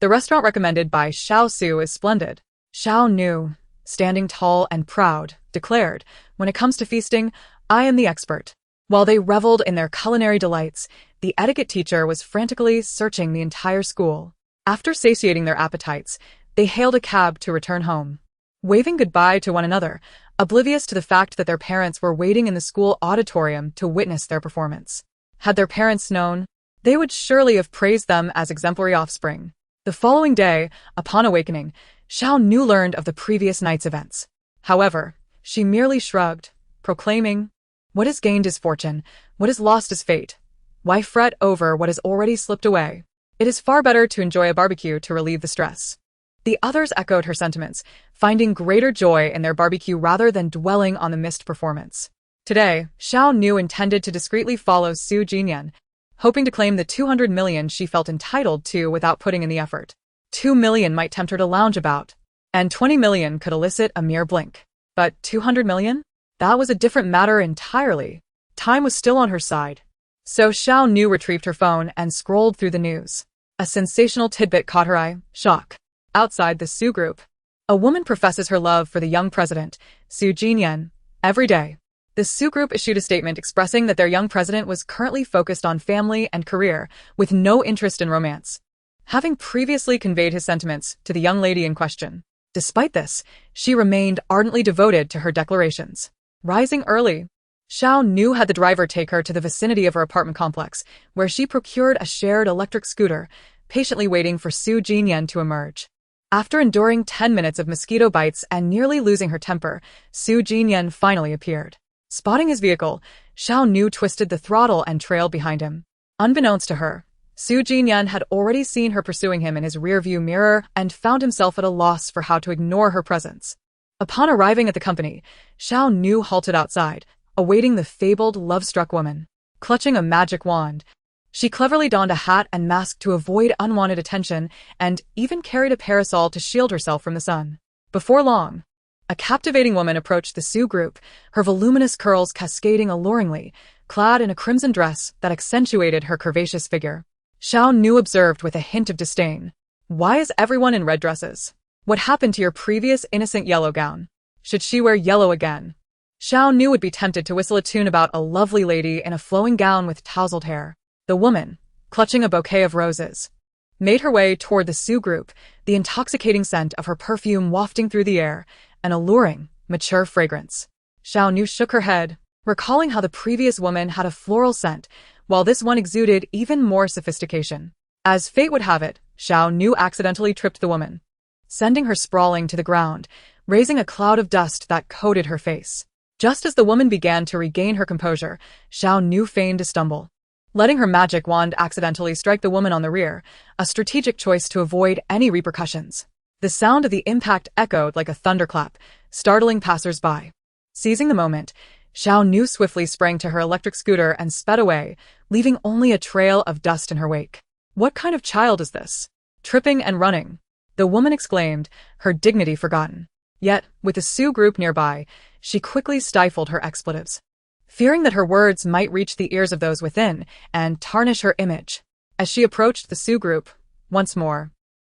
The restaurant recommended by Xiao Su is splendid. Xiao Nu, standing tall and proud, declared, "When it comes to feasting, I am the expert." While they reveled in their culinary delights, the etiquette teacher was frantically searching the entire school. After satiating their appetites, they hailed a cab to return home, waving goodbye to one another, oblivious to the fact that their parents were waiting in the school auditorium to witness their performance. Had their parents known, They would surely have praised them as exemplary offspring. The following day, upon awakening, Xiao Nu learned of the previous night's events. However, she merely shrugged, proclaiming, "What is gained is fortune, what is lost is fate. Why fret over what has already slipped away? It is far better to enjoy a barbecue to relieve the stress." The others echoed her sentiments, finding greater joy in their barbecue rather than dwelling on the missed performance. Today, Xiao Nu intended to discreetly follow Su Jinyan, hoping to claim the 200 million she felt entitled to without putting in the effort. 2 million might tempt her to lounge about, and 20 million could elicit a mere blink. But 200 million? That was a different matter entirely. Time was still on her side. So Xiao Nu retrieved her phone and scrolled through the news. A sensational tidbit caught her eye. Shock. Outside the Su group, a woman professes her love for the young president, Su Jinyan, every day. The Su group issued a statement expressing that their young president was currently focused on family and career, with no interest in romance, having previously conveyed his sentiments to the young lady in question. Despite this, she remained ardently devoted to her declarations. Rising early, Xiao Nu had the driver take her to the vicinity of her apartment complex, where she procured a shared electric scooter, patiently waiting for Su Jinyan to emerge. After enduring 10 minutes of mosquito bites and nearly losing her temper, Su Jinyan finally appeared. Spotting his vehicle, Xiao Nu twisted the throttle and trailed behind him. Unbeknownst to her, Su Jinyan had already seen her pursuing him in his rearview mirror and found himself at a loss for how to ignore her presence. Upon arriving at the company, Xiao Nu halted outside, awaiting the fabled love-struck woman. Clutching a magic wand, she cleverly donned a hat and mask to avoid unwanted attention and even carried a parasol to shield herself from the sun. Before long, a captivating woman approached the Su group, her voluminous curls cascading alluringly, clad in a crimson dress that accentuated her curvaceous figure. Xiao Nu observed with a hint of disdain. "Why is everyone in red dresses? What happened to your previous innocent yellow gown? Should she wear yellow again?" Xiao Nu would be tempted to whistle a tune about a lovely lady in a flowing gown with tousled hair. The woman, clutching a bouquet of roses, made her way toward the Su group, the intoxicating scent of her perfume wafting through the air, an alluring, mature fragrance. Xiao Nu shook her head, recalling how the previous woman had a floral scent, while this one exuded even more sophistication. As fate would have it, Xiao Nu accidentally tripped the woman, sending her sprawling to the ground, raising a cloud of dust that coated her face. Just as the woman began to regain her composure, Xiao Nu feigned to stumble, letting her magic wand accidentally strike the woman on the rear, a strategic choice to avoid any repercussions. The sound of the impact echoed like a thunderclap, startling passers-by. Seizing the moment, Xiao Nu swiftly sprang to her electric scooter and sped away, leaving only a trail of dust in her wake. "What kind of child is this? Tripping and running," the woman exclaimed, her dignity forgotten. Yet, with the Su group nearby, she quickly stifled her expletives, fearing that her words might reach the ears of those within and tarnish her image. As she approached the Su group, once more,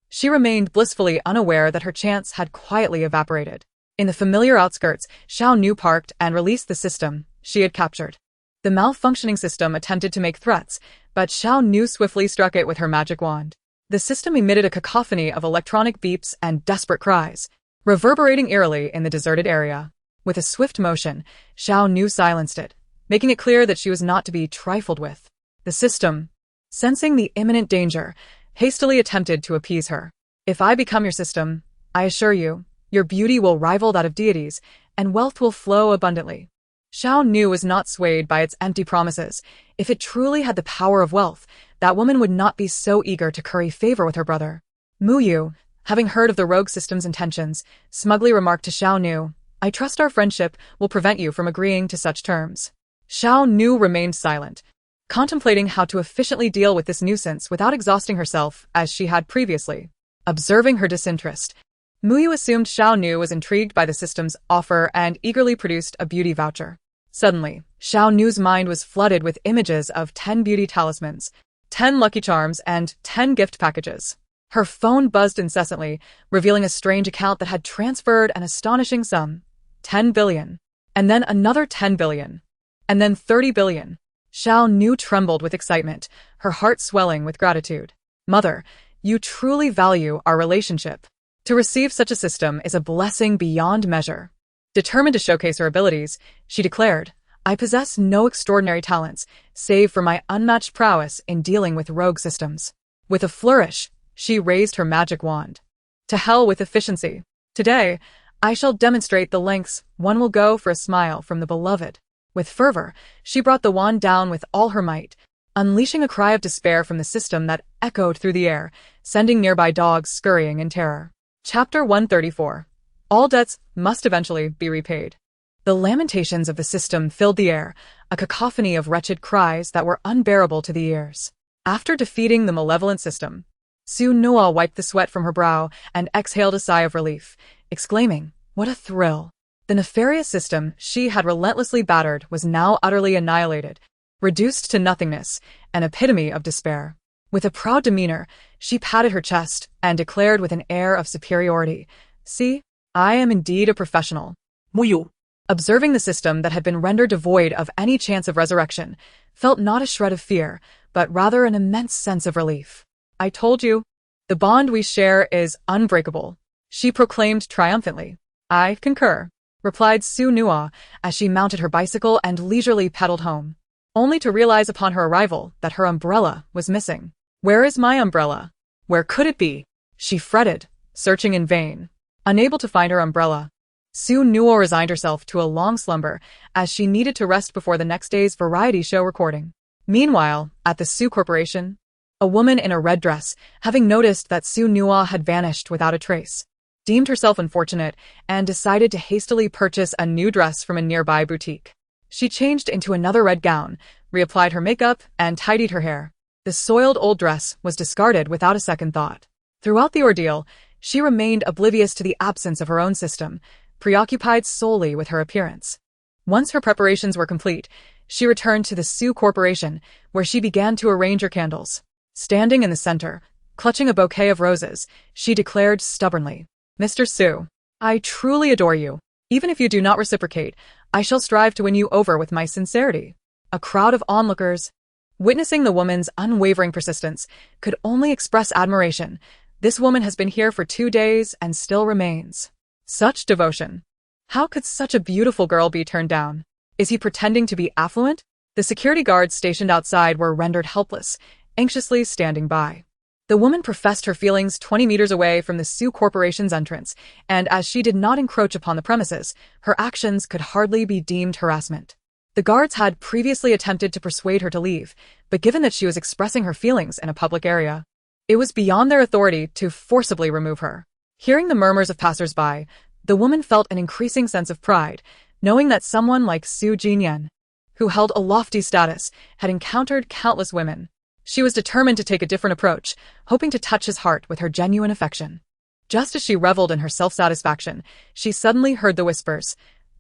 she remained blissfully unaware that her chance had quietly evaporated. In the familiar outskirts, Xiao Nu parked and released the system she had captured. The malfunctioning system attempted to make threats, but Xiao Nu swiftly struck it with her magic wand. The system emitted a cacophony of electronic beeps and desperate cries, reverberating eerily in the deserted area. With a swift motion, Xiao Nu silenced it, making it clear that she was not to be trifled with. The system, sensing the imminent danger, hastily attempted to appease her. "If I become your system, I assure you, your beauty will rival that of deities, and wealth will flow abundantly." Xiao Nu was not swayed by its empty promises. If it truly had the power of wealth, that woman would not be so eager to curry favor with her brother. Mu Yu, having heard of the rogue system's intentions, smugly remarked to Xiao Nu, "I trust our friendship will prevent you from agreeing to such terms." Xiao Nu remained silent, contemplating how to efficiently deal with this nuisance without exhausting herself as she had previously. Observing her disinterest, Mu Yu assumed Xiao Nu was intrigued by the system's offer and eagerly produced a beauty voucher. Suddenly, Xiao Nu's mind was flooded with images of 10 beauty talismans, 10 lucky charms, and 10 gift packages. Her phone buzzed incessantly, revealing a strange account that had transferred an astonishing sum. 10 billion. And then another 10 billion. And then 30 billion. Xiao Nu trembled with excitement, her heart swelling with gratitude. "Mother, you truly value our relationship. To receive such a system is a blessing beyond measure." Determined to showcase her abilities, she declared, I possess no extraordinary talents, save for my unmatched prowess in dealing with rogue systems. With a flourish, she raised her magic wand. To hell with efficiency. Today, I shall demonstrate the lengths one will go for a smile from the beloved. With fervor, she brought the wand down with all her might, unleashing a cry of despair from the system that echoed through the air, sending nearby dogs scurrying in terror. Chapter 134. All debts must eventually be repaid. The lamentations of the system filled the air, a cacophony of wretched cries that were unbearable to the ears. After defeating the malevolent system, Su Noa wiped the sweat from her brow and exhaled a sigh of relief, exclaiming, "What a thrill!" The nefarious system she had relentlessly battered was now utterly annihilated, reduced to nothingness, an epitome of despair. With a proud demeanor, she patted her chest and declared with an air of superiority, "See, I am indeed a professional." Muyu. Observing the system that had been rendered devoid of any chance of resurrection, felt not a shred of fear, but rather an immense sense of relief. "I told you, the bond we share is unbreakable," she proclaimed triumphantly. "I concur," replied Su Nua as she mounted her bicycle and leisurely pedaled home, only to realize upon her arrival that her umbrella was missing. "Where is my umbrella? Where could it be?" she fretted, searching in vain. Unable to find her umbrella, Su Nua resigned herself to a long slumber as she needed to rest before the next day's variety show recording. Meanwhile, at the Su Corporation, a woman in a red dress, having noticed that Su Nua had vanished without a trace, deemed herself unfortunate and decided to hastily purchase a new dress from a nearby boutique. She changed into another red gown, reapplied her makeup, and tidied her hair. The soiled old dress was discarded without a second thought. Throughout the ordeal, she remained oblivious to the absence of her own system, preoccupied solely with her appearance. Once her preparations were complete, she returned to the Su Corporation, where she began to arrange her candles. Standing in the center, clutching a bouquet of roses, she declared stubbornly, "Mr. Su, I truly adore you. Even if you do not reciprocate, I shall strive to win you over with my sincerity." A crowd of onlookers, witnessing the woman's unwavering persistence, could only express admiration. This woman has been here for 2 days and still remains. Such devotion. How could such a beautiful girl be turned down? Is he pretending to be affluent? The security guards stationed outside were rendered helpless, anxiously standing by. The woman professed her feelings 20 meters away from the Su Corporation's entrance, and as she did not encroach upon the premises, her actions could hardly be deemed harassment. The guards had previously attempted to persuade her to leave, but given that she was expressing her feelings in a public area, it was beyond their authority to forcibly remove her. Hearing the murmurs of passers-by, the woman felt an increasing sense of pride, knowing that someone like Su Jinyan, who held a lofty status, had encountered countless women. She was determined to take a different approach, hoping to touch his heart with her genuine affection. Just as she reveled in her self-satisfaction, she suddenly heard the whispers.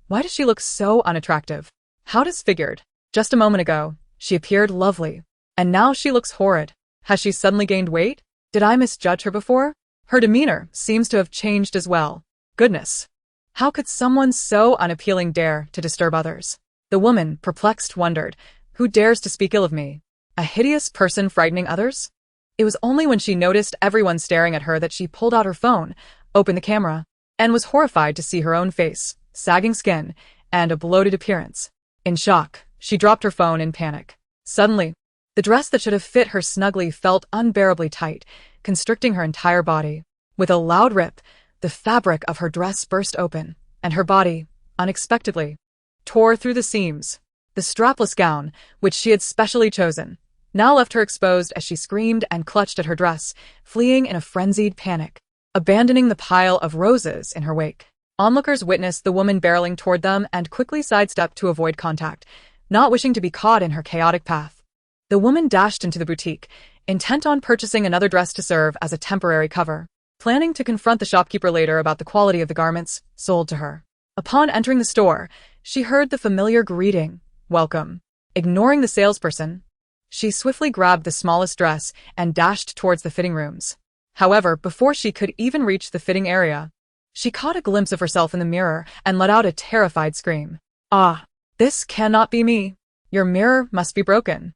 Why does she look so unattractive? How disfigured? Just a moment ago, she appeared lovely. And now she looks horrid. Has she suddenly gained weight? Did I misjudge her before? Her demeanor seems to have changed as well. Goodness! How could someone so unappealing dare to disturb others? The woman, perplexed, wondered, who dares to speak ill of me? A hideous person frightening others? It was only when she noticed everyone staring at her that she pulled out her phone, opened the camera, and was horrified to see her own face, sagging skin, and a bloated appearance. In shock, she dropped her phone in panic. Suddenly, the dress that should have fit her snugly felt unbearably tight, constricting her entire body. With a loud rip, the fabric of her dress burst open, and her body, unexpectedly, tore through the seams. The strapless gown, which she had specially chosen, now left her exposed as she screamed and clutched at her dress, fleeing in a frenzied panic, abandoning the pile of roses in her wake. Onlookers witnessed the woman barreling toward them and quickly sidestepped to avoid contact, not wishing to be caught in her chaotic path. The woman dashed into the boutique, intent on purchasing another dress to serve as a temporary cover, planning to confront the shopkeeper later about the quality of the garments sold to her. Upon entering the store, she heard the familiar greeting, "Welcome." Ignoring the salesperson, she swiftly grabbed the smallest dress and dashed towards the fitting rooms. However, before she could even reach the fitting area, she caught a glimpse of herself in the mirror and let out a terrified scream. "Ah, this cannot be me. Your mirror must be broken.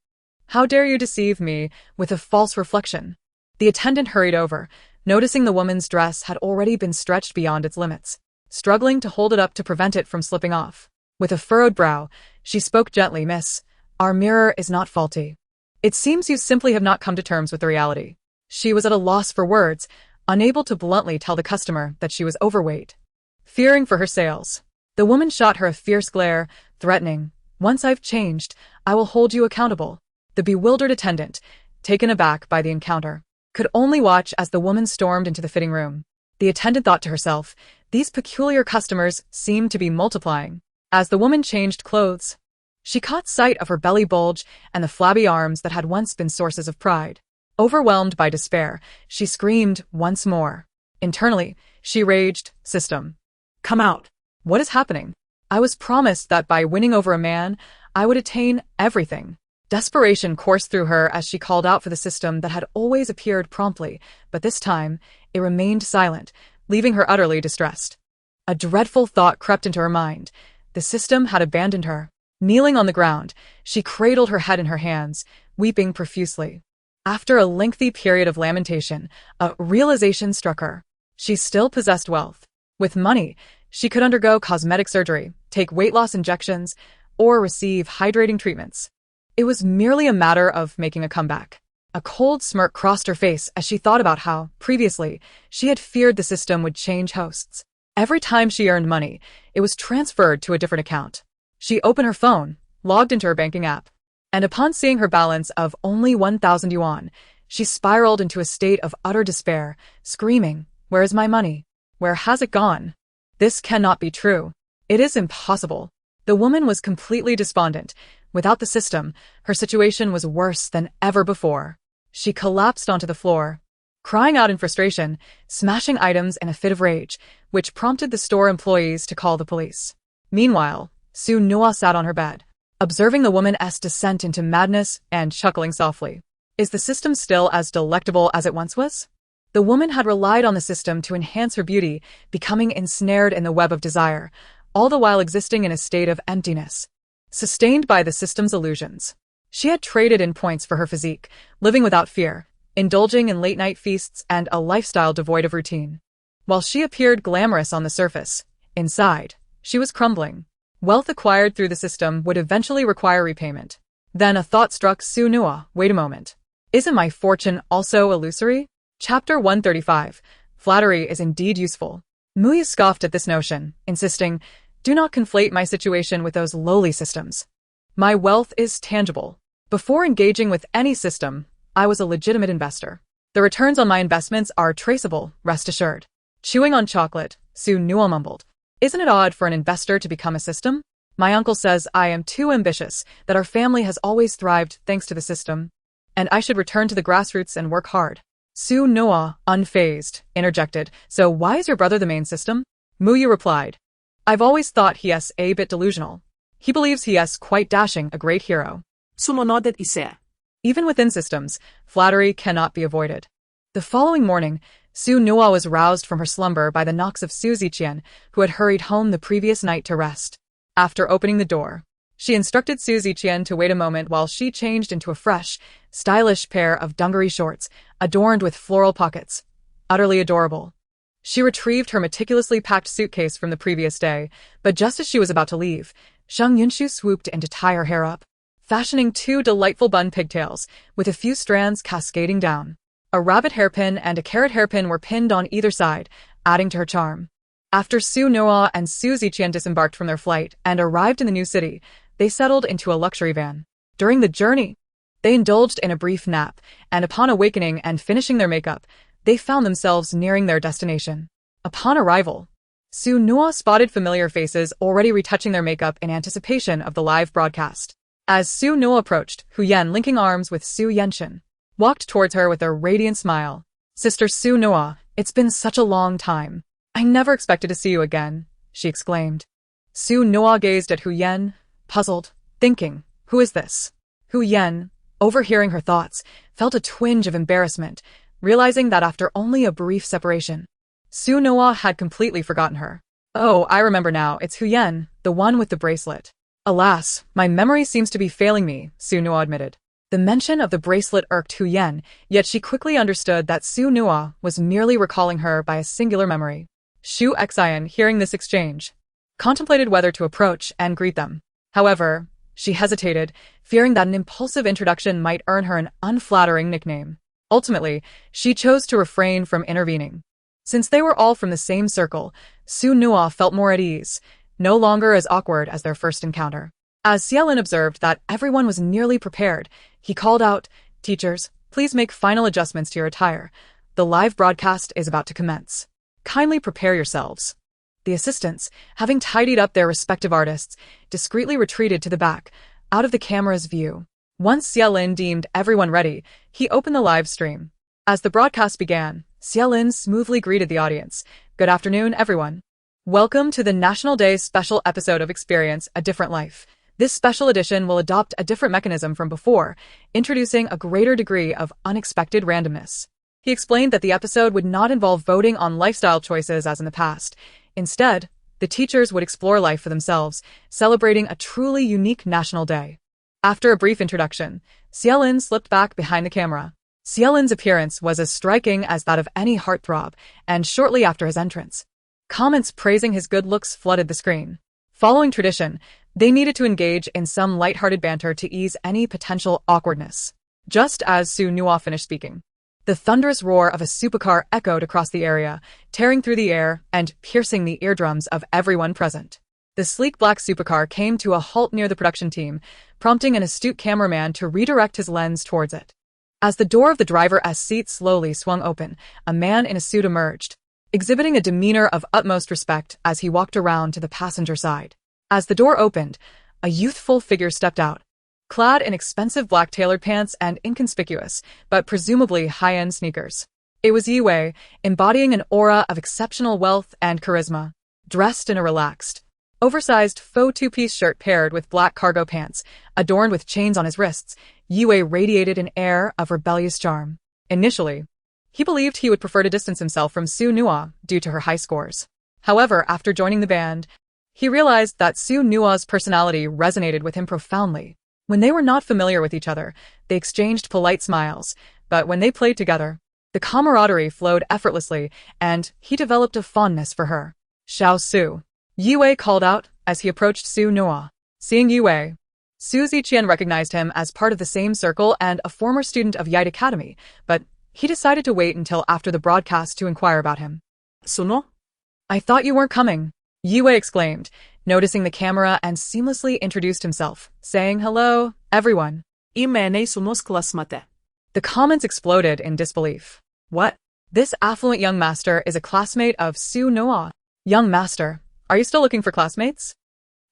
How dare you deceive me with a false reflection?" The attendant hurried over, noticing the woman's dress had already been stretched beyond its limits, struggling to hold it up to prevent it from slipping off. With a furrowed brow, She spoke gently, "Miss, our mirror is not faulty. It seems you simply have not come to terms with the reality." She was at a loss for words, unable to bluntly tell the customer that she was overweight. Fearing for her sales, the woman shot her a fierce glare, threatening, "Once I've changed, I will hold you accountable." The bewildered attendant, taken aback by the encounter, could only watch as the woman stormed into the fitting room. The attendant thought to herself, these peculiar customers seemed to be multiplying. As the woman changed clothes, she caught sight of her belly bulge and the flabby arms that had once been sources of pride. Overwhelmed by despair, she screamed once more. Internally, she raged, "System, come out. What is happening? I was promised that by winning over a man, I would attain everything." Desperation coursed through her as she called out for the system that had always appeared promptly, but this time, it remained silent, leaving her utterly distressed. A dreadful thought crept into her mind. The system had abandoned her. Kneeling on the ground, she cradled her head in her hands, weeping profusely. After a lengthy period of lamentation, a realization struck her. She still possessed wealth. With money, she could undergo cosmetic surgery, take weight loss injections, or receive hydrating treatments. It was merely a matter of making a comeback. A cold smirk crossed her face as she thought about how, previously, she had feared the system would change hosts. Every time she earned money, it was transferred to a different account. She opened her phone, logged into her banking app, and upon seeing her balance of only 1,000 yuan, she spiraled into a state of utter despair, screaming, "Where is my money? Where has it gone? This cannot be true. It is impossible." The woman was completely despondent. Without the system, her situation was worse than ever before. She collapsed onto the floor, crying out in frustration, smashing items in a fit of rage, which prompted the store employees to call the police. Meanwhile, Su Nua sat on her bed, observing the woman's descent into madness and chuckling softly. Is the system still as delectable as it once was? The woman had relied on the system to enhance her beauty, becoming ensnared in the web of desire, all the while existing in a state of emptiness, sustained by the system's illusions. She had traded in points for her physique, living without fear, indulging in late-night feasts and a lifestyle devoid of routine. While she appeared glamorous on the surface, inside, she was crumbling. Wealth acquired through the system would eventually require repayment. Then a thought struck Su Nua. Wait a moment. Isn't my fortune also illusory? Chapter 135. Flattery is indeed useful. Muya scoffed at this notion, insisting, "Do not conflate my situation with those lowly systems. My wealth is tangible. Before engaging with any system, I was a legitimate investor. The returns on my investments are traceable, rest assured." Chewing on chocolate, Su Nua mumbled, "Isn't it odd for an investor to become a system? My uncle says I am too ambitious, that our family has always thrived thanks to the system, and I should return to the grassroots and work hard." Su Nua, unfazed, interjected, "So why is your brother the main system?" Muya replied, "I've always thought he is a bit delusional. He believes he is quite dashing, a great hero." Sumunod at isa. Even within systems, flattery cannot be avoided. The following morning, Su Nua was roused from her slumber by the knocks of Su Ziqian, who had hurried home the previous night to rest. After opening the door, she instructed Su Ziqian to wait a moment while she changed into a fresh, stylish pair of dungaree shorts, adorned with floral pockets. Utterly adorable. She retrieved her meticulously packed suitcase from the previous day, but just as she was about to leave, Shang Yunshu swooped in to tie her hair up, fashioning two delightful bun pigtails, with a few strands cascading down. A rabbit hairpin and a carrot hairpin were pinned on either side, adding to her charm. After Su Nua and Su Ziqian disembarked from their flight and arrived in the new city, they settled into a luxury van. During the journey, they indulged in a brief nap, and upon awakening and finishing their makeup, they found themselves nearing their destination. Upon arrival, Su Nua spotted familiar faces already retouching their makeup in anticipation of the live broadcast. As Su Nua approached, Hu Yan, linking arms with Su Yenshin, walked towards her with a radiant smile. "Sister Su Nua, it's been such a long time. I never expected to see you again," she exclaimed. Su Nua gazed at Hu Yan, puzzled, thinking, "Who is this?" Hu Yan, overhearing her thoughts, felt a twinge of embarrassment, realizing that after only a brief separation, Su Nua had completely forgotten her. "Oh, I remember now, it's Hu Yan, the one with the bracelet." "Alas, my memory seems to be failing me," Su Nua admitted. The mention of the bracelet irked Hu Yan, yet she quickly understood that Su Nua was merely recalling her by a singular memory. Shu Xian, hearing this exchange, contemplated whether to approach and greet them. However, She hesitated, fearing that an impulsive introduction might earn her an unflattering nickname. Ultimately, she chose to refrain from intervening. Since they were all from the same circle, Su Nua felt more at ease, no longer as awkward as their first encounter. As Xiaolin observed that everyone was nearly prepared, he called out, "Teachers, please make final adjustments to your attire. The live broadcast is about to commence. Kindly prepare yourselves." The assistants, having tidied up their respective artists, discreetly retreated to the back, out of the camera's view. Once Xiaolin deemed everyone ready, he opened the live stream. As the broadcast began, Xiaolin smoothly greeted the audience. "Good afternoon, everyone. Welcome to the National Day special episode of Experience a Different Life. This special edition will adopt a different mechanism from before, introducing a greater degree of unexpected randomness." He explained that the episode would not involve voting on lifestyle choices as in the past. Instead, the teachers would explore life for themselves, celebrating a truly unique national day. After a brief introduction, Xiaolin slipped back behind the camera. Xiaolin's appearance was as striking as that of any heartthrob, and shortly after his entrance, comments praising his good looks flooded the screen. Following tradition, they needed to engage in some lighthearted banter to ease any potential awkwardness. Just as Su Nua finished speaking, the thunderous roar of a supercar echoed across the area, tearing through the air and piercing the eardrums of everyone present. The sleek black supercar came to a halt near the production team, prompting an astute cameraman to redirect his lens towards it. As the door of the driver's seat slowly swung open, a man in a suit emerged, exhibiting a demeanor of utmost respect as he walked around to the passenger side. As the door opened, a youthful figure stepped out, clad in expensive black tailored pants and inconspicuous, but presumably high-end sneakers. It was Yue, embodying an aura of exceptional wealth and charisma. Dressed in a relaxed, oversized faux two-piece shirt paired with black cargo pants, adorned with chains on his wrists, Yue radiated an air of rebellious charm. Initially, he believed he would prefer to distance himself from Su Nua due to her high scores. However, after joining the band, he realized that Su Nua's personality resonated with him profoundly. When they were not familiar with each other, they exchanged polite smiles, but when they played together, the camaraderie flowed effortlessly, and he developed a fondness for her. "Xiao Su," Yue called out as he approached Su Nua. Seeing Yue, Su Ziqian recognized him as part of the same circle and a former student of Yide Academy, but he decided to wait until after the broadcast to inquire about him. Suno? "I thought you weren't coming," Yue exclaimed, noticing the camera and seamlessly introduced himself, saying, "Hello, everyone." Imene sunos klasmate. The comments exploded in disbelief. What? This affluent young master is a classmate of Su Nua. Young master, are you still looking for classmates?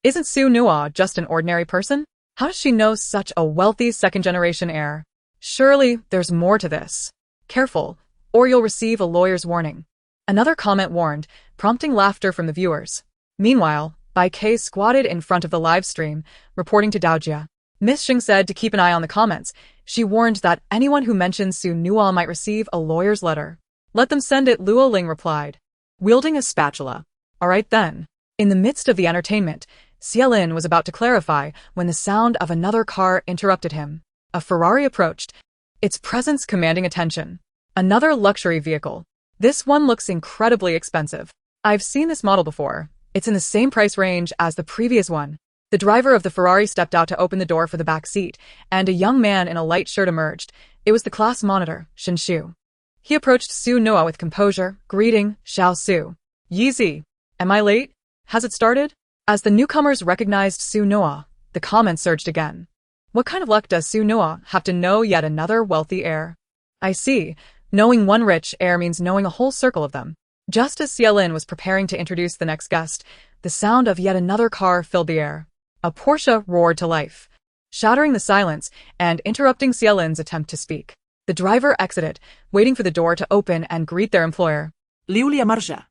Isn't Su Nua just an ordinary person? How does she know such a wealthy second-generation heir? Surely there's more to this. Careful, or you'll receive a lawyer's warning. Another comment warned, prompting laughter from the viewers. Meanwhile, Bai Kei squatted in front of the live stream, reporting to Daojia. Miss Xing said to keep an eye on the comments. She warned that anyone who mentions Su Nua might receive a lawyer's letter. "Let them send it," Luo Ling replied, wielding a spatula. "All right then." In the midst of the entertainment, Xiaolin was about to clarify when the sound of another car interrupted him. A Ferrari approached, its presence commanding attention. Another luxury vehicle. This one looks incredibly expensive. I've seen this model before. It's in the same price range as the previous one. The driver of the Ferrari stepped out to open the door for the back seat, and a young man in a light shirt emerged. It was the class monitor, Shin Shu. He approached Su Nua with composure, greeting, "Xiao Su. Yizi. Am I late? Has it started?" As the newcomers recognized Su Nua, the comments surged again. What kind of luck does Su Nua have to know yet another wealthy heir? I see. Knowing one rich heir means knowing a whole circle of them. Just as Xiaolin was preparing to introduce the next guest, the sound of yet another car filled the air. A Porsche roared to life, shattering the silence and interrupting Xiaolin's attempt to speak. The driver exited, waiting for the door to open and greet their employer. Liulia Marja.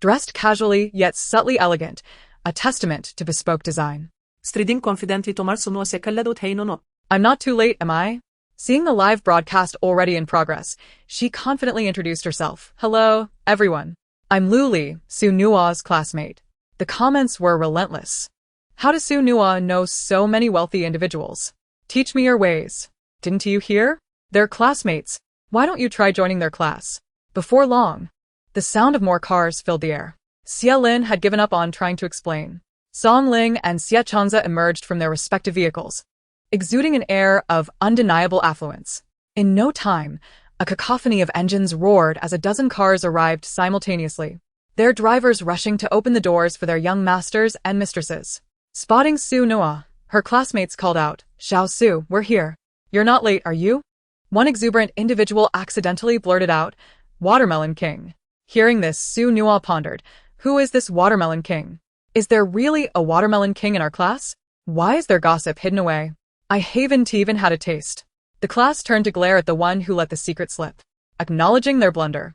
Dressed casually yet subtly elegant, a testament to bespoke design. Striding confidently tomar suno se kalladot heinono. I'm not too late, am I? Seeing the live broadcast already in progress, she confidently introduced herself. "Hello, everyone. I'm Lu Li, Su Nua's classmate." The comments were relentless. How does Su Nua know so many wealthy individuals? Teach me your ways. Didn't you hear? They're classmates. Why don't you try joining their class? Before long, the sound of more cars filled the air. Xiaolin had given up on trying to explain. Song Ling and Xie Changze emerged from their respective vehicles, exuding an air of undeniable affluence. In no time, a cacophony of engines roared as a dozen cars arrived simultaneously, their drivers rushing to open the doors for their young masters and mistresses. Spotting Su Noa, her classmates called out, "Xiao Su, we're here. You're not late, are you?" One exuberant individual accidentally blurted out, "Watermelon King." Hearing this, Su Noa pondered, who is this Watermelon King? Is there really a Watermelon King in our class? Why is their gossip hidden away? I haven't even had a taste. The class turned to glare at the one who let the secret slip, acknowledging their blunder.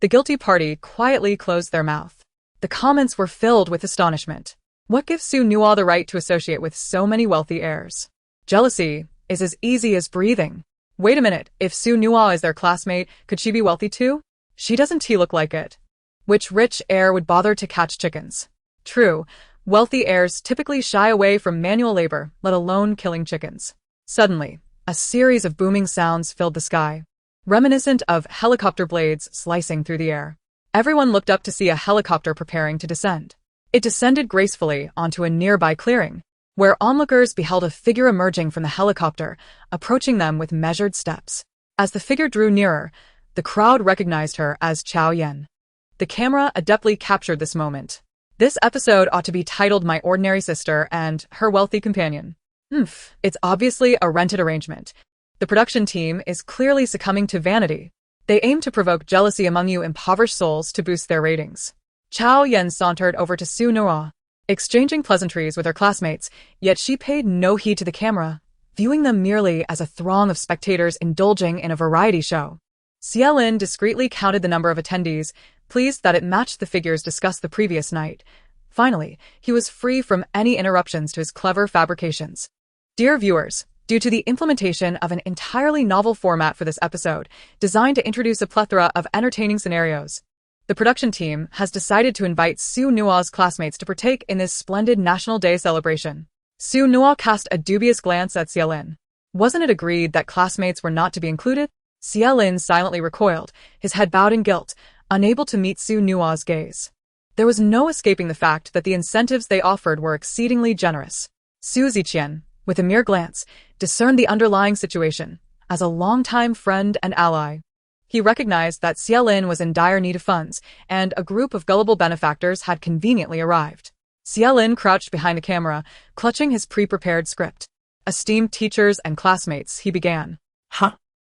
The guilty party quietly closed their mouth. The comments were filled with astonishment. What gives Su Noa the right to associate with so many wealthy heirs? Jealousy is as easy as breathing. Wait a minute, if Su Noa is their classmate, could she be wealthy too? She doesn't look like it. Which rich heir would bother to catch chickens? True, wealthy heirs typically shy away from manual labor, let alone killing chickens. Suddenly, a series of booming sounds filled the sky, reminiscent of helicopter blades slicing through the air. Everyone looked up to see a helicopter preparing to descend. It descended gracefully onto a nearby clearing, where onlookers beheld a figure emerging from the helicopter, approaching them with measured steps. As the figure drew nearer, the crowd recognized her as Chao Yan. The camera adeptly captured this moment. This episode ought to be titled My Ordinary Sister and Her Wealthy Companion. It's obviously a rented arrangement. The production team is clearly succumbing to vanity. They aim to provoke jealousy among you impoverished souls to boost their ratings. Chao Yan sauntered over to Su Noa, exchanging pleasantries with her classmates, yet she paid no heed to the camera, viewing them merely as a throng of spectators indulging in a variety show. Xie Lin discreetly counted the number of attendees, pleased that it matched the figures discussed the previous night. Finally, he was free from any interruptions to his clever fabrications. Dear viewers, due to the implementation of an entirely novel format for this episode, designed to introduce a plethora of entertaining scenarios, the production team has decided to invite Su Noa's classmates to partake in this splendid National Day celebration. Su Noa cast a dubious glance at Xie Lin. Wasn't it agreed that classmates were not to be included? Xie Lin silently recoiled, his head bowed in guilt, unable to meet Su Noa's gaze. There was no escaping the fact that the incentives they offered were exceedingly generous. Su Ziqian, with a mere glance, discerned the underlying situation. As a longtime friend and ally, he recognized that Xie Lin was in dire need of funds, and a group of gullible benefactors had conveniently arrived. Xie Lin crouched behind the camera, clutching his pre-prepared script. Esteemed teachers and classmates, he began.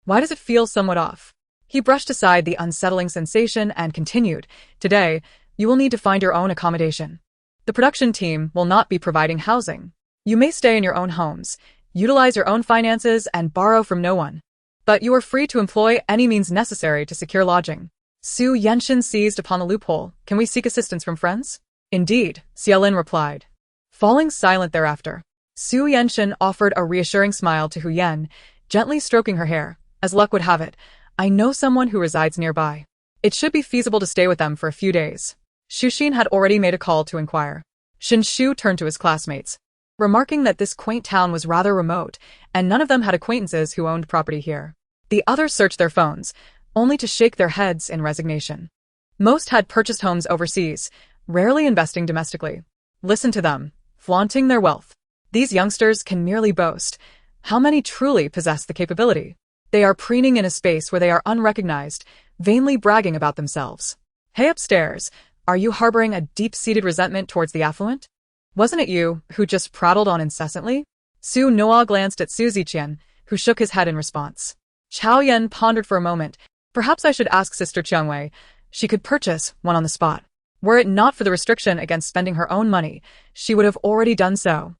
Why does it feel somewhat off? He brushed aside the unsettling sensation and continued, Today, you will need to find your own accommodation. The production team will not be providing housing. You may stay in your own homes, utilize your own finances, and borrow from no one. But you are free to employ any means necessary to secure lodging. Su Yenshin seized upon the loophole. Can we seek assistance from friends? Indeed, Xie Lin replied. Falling silent thereafter, Su Yenshin offered a reassuring smile to Hu Yen, gently stroking her hair. As luck would have it, I know someone who resides nearby. It should be feasible to stay with them for a few days. Xu Xin had already made a call to inquire. Shin Shu turned to his classmates, remarking that this quaint town was rather remote, and none of them had acquaintances who owned property here. The others searched their phones, only to shake their heads in resignation. Most had purchased homes overseas, rarely investing domestically. Listen to them, flaunting their wealth. These youngsters can merely boast. How many truly possess the capability? They are preening in a space where they are unrecognized, vainly bragging about themselves. Hey upstairs, are you harboring a deep-seated resentment towards the affluent? Wasn't it you who just prattled on incessantly? Su Noa glanced at Su Ziqian, who shook his head in response. Chao Yan pondered for a moment. Perhaps I should ask Sister Qiangwei. She could purchase one on the spot. Were it not for the restriction against spending her own money, she would have already done so.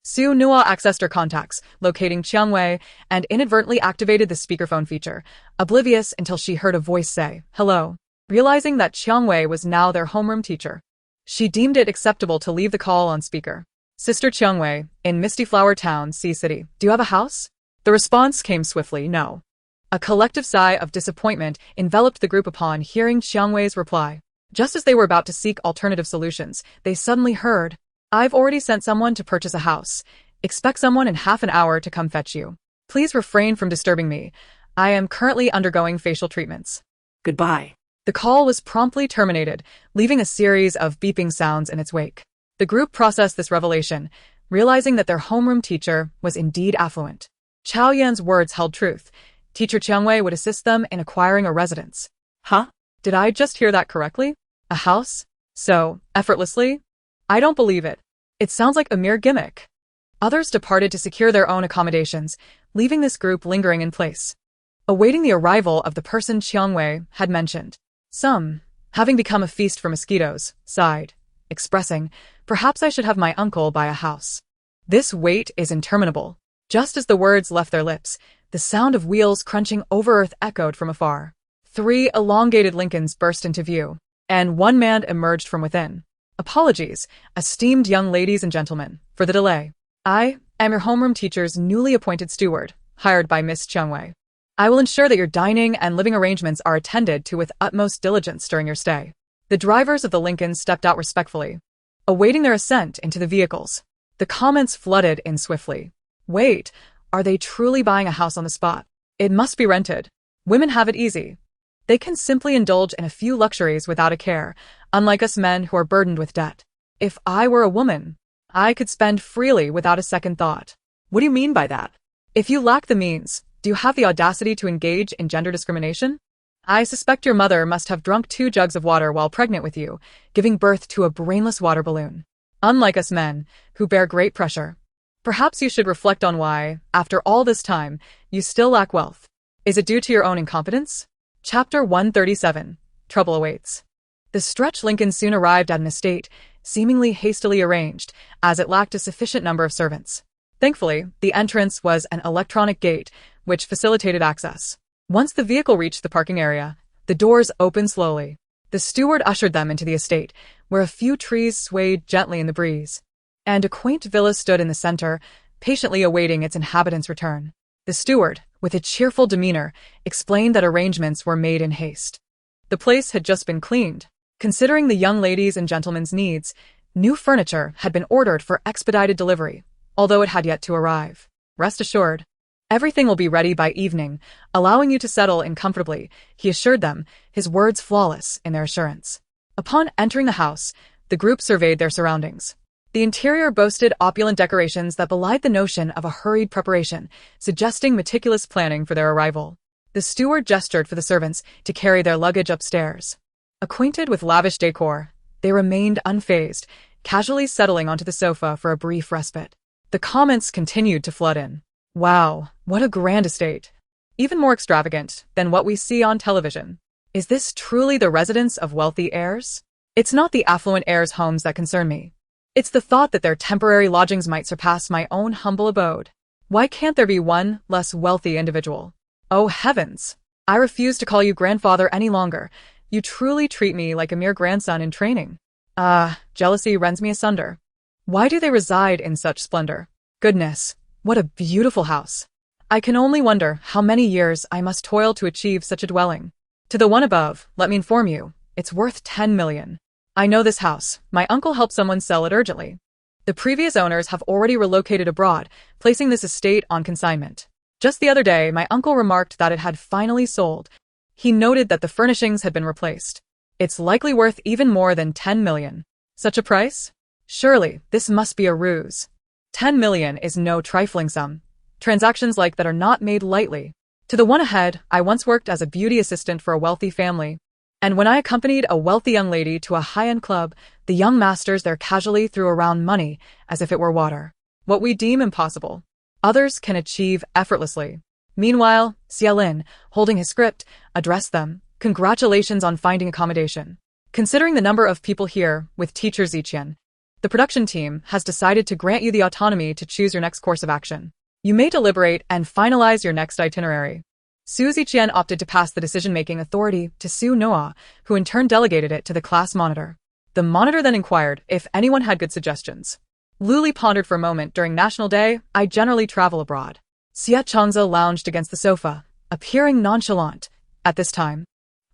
Su Noa accessed her contacts, locating Qiangwei, and inadvertently activated the speakerphone feature, oblivious until she heard a voice say, "Hello." Realizing that Qiangwei was now their homeroom teacher, she deemed it acceptable to leave the call on speaker. Sister Qiangwei, in Misty Flower Town, Sea City, do you have a house? The response came swiftly, no. A collective sigh of disappointment enveloped the group upon hearing Qiangwei's reply. Just as they were about to seek alternative solutions, they suddenly heard, I've already sent someone to purchase a house. Expect someone in half an hour to come fetch you. Please refrain from disturbing me. I am currently undergoing facial treatments. Goodbye. The call was promptly terminated, leaving a series of beeping sounds in its wake. The group processed this revelation, realizing that their homeroom teacher was indeed affluent. Chao Yan's words held truth. Teacher Chiangwei would assist them in acquiring a residence. Huh? Did I just hear that correctly? A house? So, effortlessly? I don't believe it. It sounds like a mere gimmick. Others departed to secure their own accommodations, leaving this group lingering in place, awaiting the arrival of the person Chiangwei had mentioned. Some, having become a feast for mosquitoes, sighed, expressing, "Perhaps I should have my uncle buy a house." This wait is interminable. Just as the words left their lips, the sound of wheels crunching over earth echoed from afar. 3 elongated Lincolns burst into view, and one man emerged from within. "Apologies, esteemed young ladies and gentlemen, for the delay. I am your homeroom teacher's newly appointed steward, hired by Miss Chiangwei. I will ensure that your dining and living arrangements are attended to with utmost diligence during your stay." The drivers of the Lincolns stepped out respectfully, awaiting their ascent into the vehicles. The comments flooded in swiftly. "Wait, are they truly buying a house on the spot? It must be rented. Women have it easy. They can simply indulge in a few luxuries without a care, unlike us men who are burdened with debt. If I were a woman, I could spend freely without a second thought." What do you mean by that? If you lack the means, do you have the audacity to engage in gender discrimination? I suspect your mother must have drunk 2 jugs of water while pregnant with you, giving birth to a brainless water balloon. Unlike us men, who bear great pressure. Perhaps you should reflect on why, after all this time, you still lack wealth. Is it due to your own incompetence? Chapter 137. Trouble awaits. The stretch Lincoln soon arrived at an estate, seemingly hastily arranged, as it lacked a sufficient number of servants. Thankfully, the entrance was an electronic gate, which facilitated access. Once the vehicle reached the parking area, the doors opened slowly. The steward ushered them into the estate, where a few trees swayed gently in the breeze, and a quaint villa stood in the center, patiently awaiting its inhabitants' return. The steward, with a cheerful demeanor, explained that arrangements were made in haste. The place had just been cleaned. Considering the young ladies' and gentlemen's needs, new furniture had been ordered for expedited delivery, although it had yet to arrive. "Rest assured, everything will be ready by evening, allowing you to settle in comfortably," he assured them, his words flawless in their assurance. Upon entering the house, the group surveyed their surroundings. The interior boasted opulent decorations that belied the notion of a hurried preparation, suggesting meticulous planning for their arrival. The steward gestured for the servants to carry their luggage upstairs. Acquainted with lavish decor, they remained unfazed, casually settling onto the sofa for a brief respite. The comments continued to flood in. "Wow, what a grand estate. Even more extravagant than what we see on television. Is this truly the residence of wealthy heirs? It's not the affluent heirs' homes that concern me. It's the thought that their temporary lodgings might surpass my own humble abode. Why can't there be one less wealthy individual? Oh heavens! I refuse to call you grandfather any longer. You truly treat me like a mere grandson in training. Jealousy rends me asunder. Why do they reside in such splendor? Goodness, what a beautiful house. I can only wonder how many years I must toil to achieve such a dwelling. To the one above, let me inform you, it's worth 10 million. I know this house. My uncle helped someone sell it urgently. The previous owners have already relocated abroad, placing this estate on consignment. Just the other day, my uncle remarked that it had finally sold. He noted that the furnishings had been replaced. It's likely worth even more than 10 million. Such a price? Surely, this must be a ruse. 10 million is no trifling sum. Transactions like that are not made lightly. To the one ahead, I once worked as a beauty assistant for a wealthy family. And when I accompanied a wealthy young lady to a high-end club, the young masters there casually threw around money as if it were water. What we deem impossible, others can achieve effortlessly. Meanwhile, Xiaolin, holding his script, addressed them. "Congratulations on finding accommodation. Considering the number of people here, with teacher Ziqian, the production team has decided to grant you the autonomy to choose your next course of action. You may deliberate and finalize your next itinerary." Su Ziqian opted to pass the decision-making authority to Su Noah, who in turn delegated it to the class monitor. The monitor then inquired if anyone had good suggestions. Luli pondered for a moment. "During National Day, I generally travel abroad." Xie Changze lounged against the sofa, appearing nonchalant. "At this time,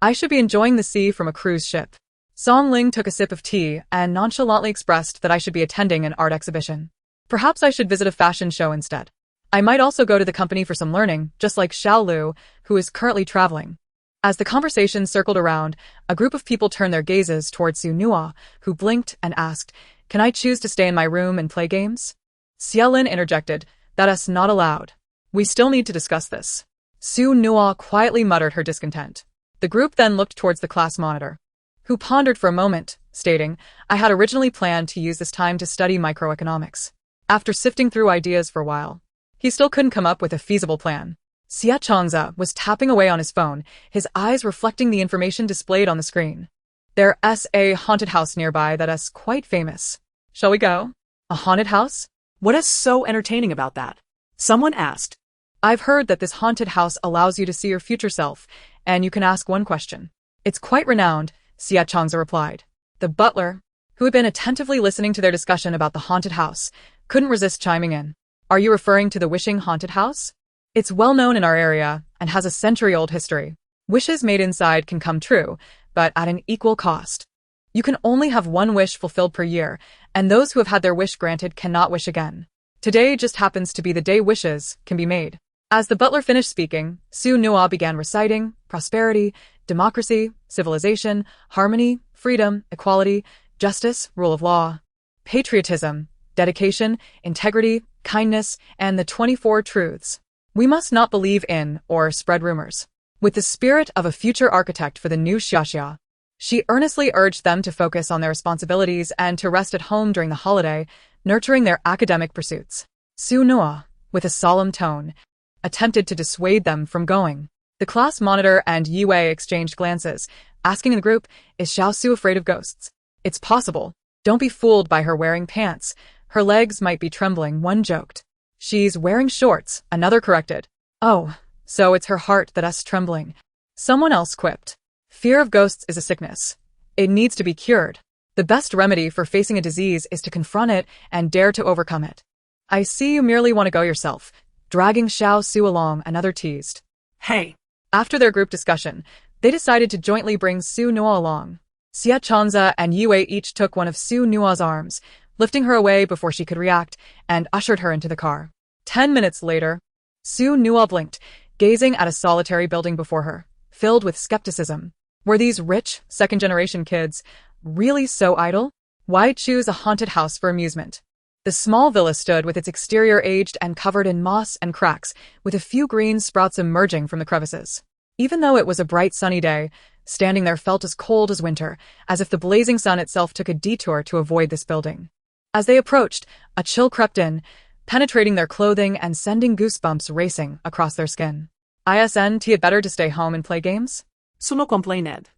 I should be enjoying the sea from a cruise ship." Song Ling took a sip of tea and nonchalantly expressed that I should be attending an art exhibition. "Perhaps I should visit a fashion show instead. I might also go to the company for some learning, just like Xiao Lu, who is currently traveling." As the conversation circled around, a group of people turned their gazes towards Su Nua, who blinked and asked, Can I choose to stay in my room and play games? Xiaolin interjected, that is not allowed. We still need to discuss this. Su Nua quietly muttered her discontent. The group then looked towards the class monitor, who pondered for a moment, stating, I had originally planned to use this time to study microeconomics. After sifting through ideas for a while, he still couldn't come up with a feasible plan. Xia Changza was tapping away on his phone, his eyes reflecting the information displayed on the screen. There's a haunted house nearby that is quite famous. Shall we go? A haunted house? What is so entertaining about that? Someone asked. I've heard that this haunted house allows you to see your future self, and you can ask one question. It's quite renowned, Xia Changza replied. The butler, who had been attentively listening to their discussion about the haunted house, couldn't resist chiming in. Are you referring to the Wishing Haunted House? It's well known in our area and has a century-old history. Wishes made inside can come true, but at an equal cost. You can only have one wish fulfilled per year, and those who have had their wish granted cannot wish again. Today just happens to be the day wishes can be made. As the butler finished speaking, Su Nua began reciting prosperity, democracy, civilization, harmony, freedom, equality, justice, rule of law, patriotism, dedication, integrity, kindness, and the 24 truths. We must not believe in or spread rumors. With the spirit of a future architect for the new Xiaxia, she earnestly urged them to focus on their responsibilities and to rest at home during the holiday, nurturing their academic pursuits. Su Nua, with a solemn tone, attempted to dissuade them from going. The class monitor and Yue exchanged glances, asking the group, is Xiao Su afraid of ghosts? It's possible. Don't be fooled by her wearing pants. Her legs might be trembling, one joked. She's wearing shorts, another corrected. Oh, so it's her heart that's trembling. Someone else quipped. Fear of ghosts is a sickness. It needs to be cured. The best remedy for facing a disease is to confront it and dare to overcome it. I see you merely want to go yourself. Dragging Xiao Su along, another teased. Hey. After their group discussion, they decided to jointly bring Su Nua along. Xia Changza and Yue each took one of Su Nua's arms, lifting her away before she could react, and ushered her into the car. 10 minutes later, Su Nua blinked, gazing at a solitary building before her, filled with skepticism. Were these rich, second-generation kids really so idle? Why choose a haunted house for amusement? The small villa stood with its exterior aged and covered in moss and cracks, with a few green sprouts emerging from the crevices. Even though it was a bright sunny day, standing there felt as cold as winter, as if the blazing sun itself took a detour to avoid this building. As they approached, a chill crept in, penetrating their clothing and sending goosebumps racing across their skin. Isn't it better to stay home and play games? Suno complained.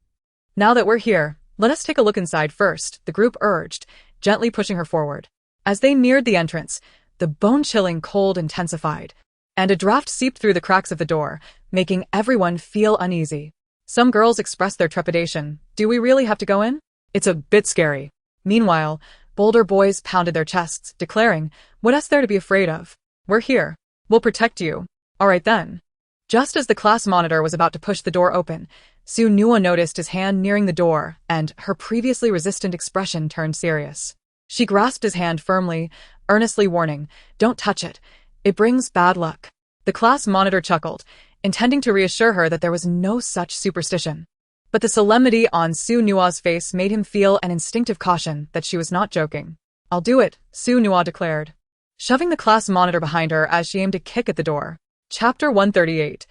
Now that we're here, let us take a look inside first, the group urged, gently pushing her forward. As they neared the entrance, the bone-chilling cold intensified, and a draft seeped through the cracks of the door, making everyone feel uneasy. Some girls expressed their trepidation. Do we really have to go in? It's a bit scary. Meanwhile, bolder boys pounded their chests, declaring, what is there to be afraid of? We're here. We'll protect you. All right then. Just as the class monitor was about to push the door open, Su Nua noticed his hand nearing the door, and her previously resistant expression turned serious. She grasped his hand firmly, earnestly warning, don't touch it. It brings bad luck. The class monitor chuckled, intending to reassure her that there was no such superstition. But the solemnity on Su Nua's face made him feel an instinctive caution that she was not joking. I'll do it, Su Nua declared, shoving the class monitor behind her as she aimed a kick at the door. Chapter 138.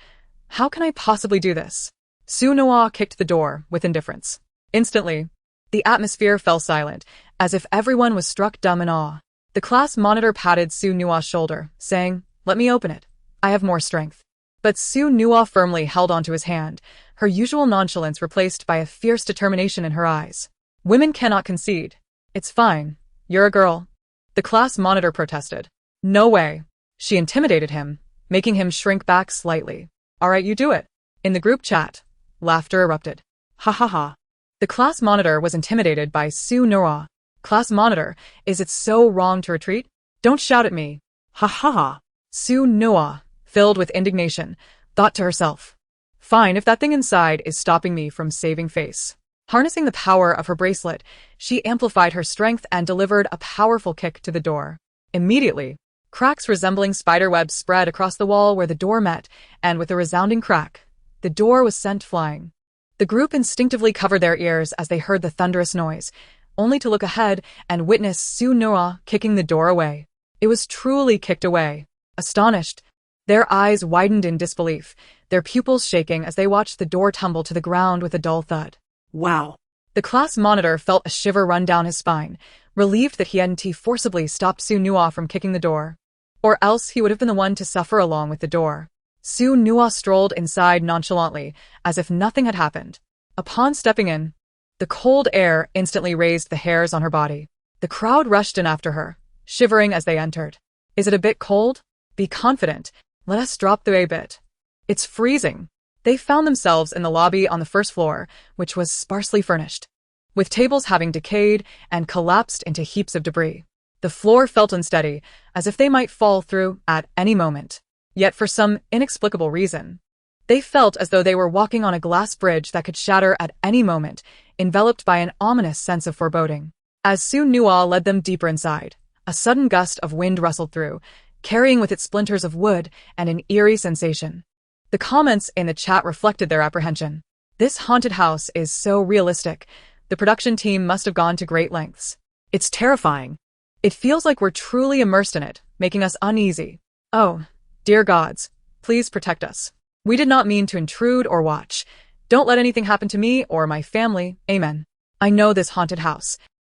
How can I possibly do this? Su Nua kicked the door with indifference. Instantly, the atmosphere fell silent, as if everyone was struck dumb in awe. The class monitor patted Su Nua's shoulder, saying, let me open it. I have more strength. But Su Nua firmly held onto his hand, her usual nonchalance replaced by a fierce determination in her eyes. Women cannot concede. It's fine. You're a girl. The class monitor protested. No way. She intimidated him, making him shrink back slightly. All right, you do it. In the group chat, laughter erupted. Ha ha ha. The class monitor was intimidated by Su Nua. Class monitor, is it so wrong to retreat? Don't shout at me. Ha ha ha. Su Nua, filled with indignation, thought to herself. Fine, if that thing inside is stopping me from saving face. Harnessing the power of her bracelet, she amplified her strength and delivered a powerful kick to the door. Immediately, cracks resembling spiderwebs spread across the wall where the door met, and with a resounding crack, the door was sent flying. The group instinctively covered their ears as they heard the thunderous noise, only to look ahead and witness Su Noa kicking the door away. It was truly kicked away. Astonished, their eyes widened in disbelief, their pupils shaking as they watched the door tumble to the ground with a dull thud. Wow. The class monitor felt a shiver run down his spine, relieved that he hadn't forcibly stopped Su Noa from kicking the door. Or else he would have been the one to suffer along with the door. Su Noa strolled inside nonchalantly, as if nothing had happened. Upon stepping in, the cold air instantly raised the hairs on her body. The crowd rushed in after her, shivering as they entered. Is it a bit cold? Be confident. Let us drop the a bit. It's freezing. They found themselves in the lobby on the first floor, which was sparsely furnished, with tables having decayed and collapsed into heaps of debris. The floor felt unsteady, as if they might fall through at any moment. Yet for some inexplicable reason, they felt as though they were walking on a glass bridge that could shatter at any moment, enveloped by an ominous sense of foreboding. As Su Noa led them deeper inside, a sudden gust of wind rustled through, carrying with it splinters of wood and an eerie sensation. The comments in the chat reflected their apprehension. This haunted house is so realistic. The production team must have gone to great lengths. It's terrifying. It feels like we're truly immersed in it, making us uneasy. Oh, dear gods, please protect us. We did not mean to intrude or watch. Don't let anything happen to me or my family. Amen. I know this haunted house.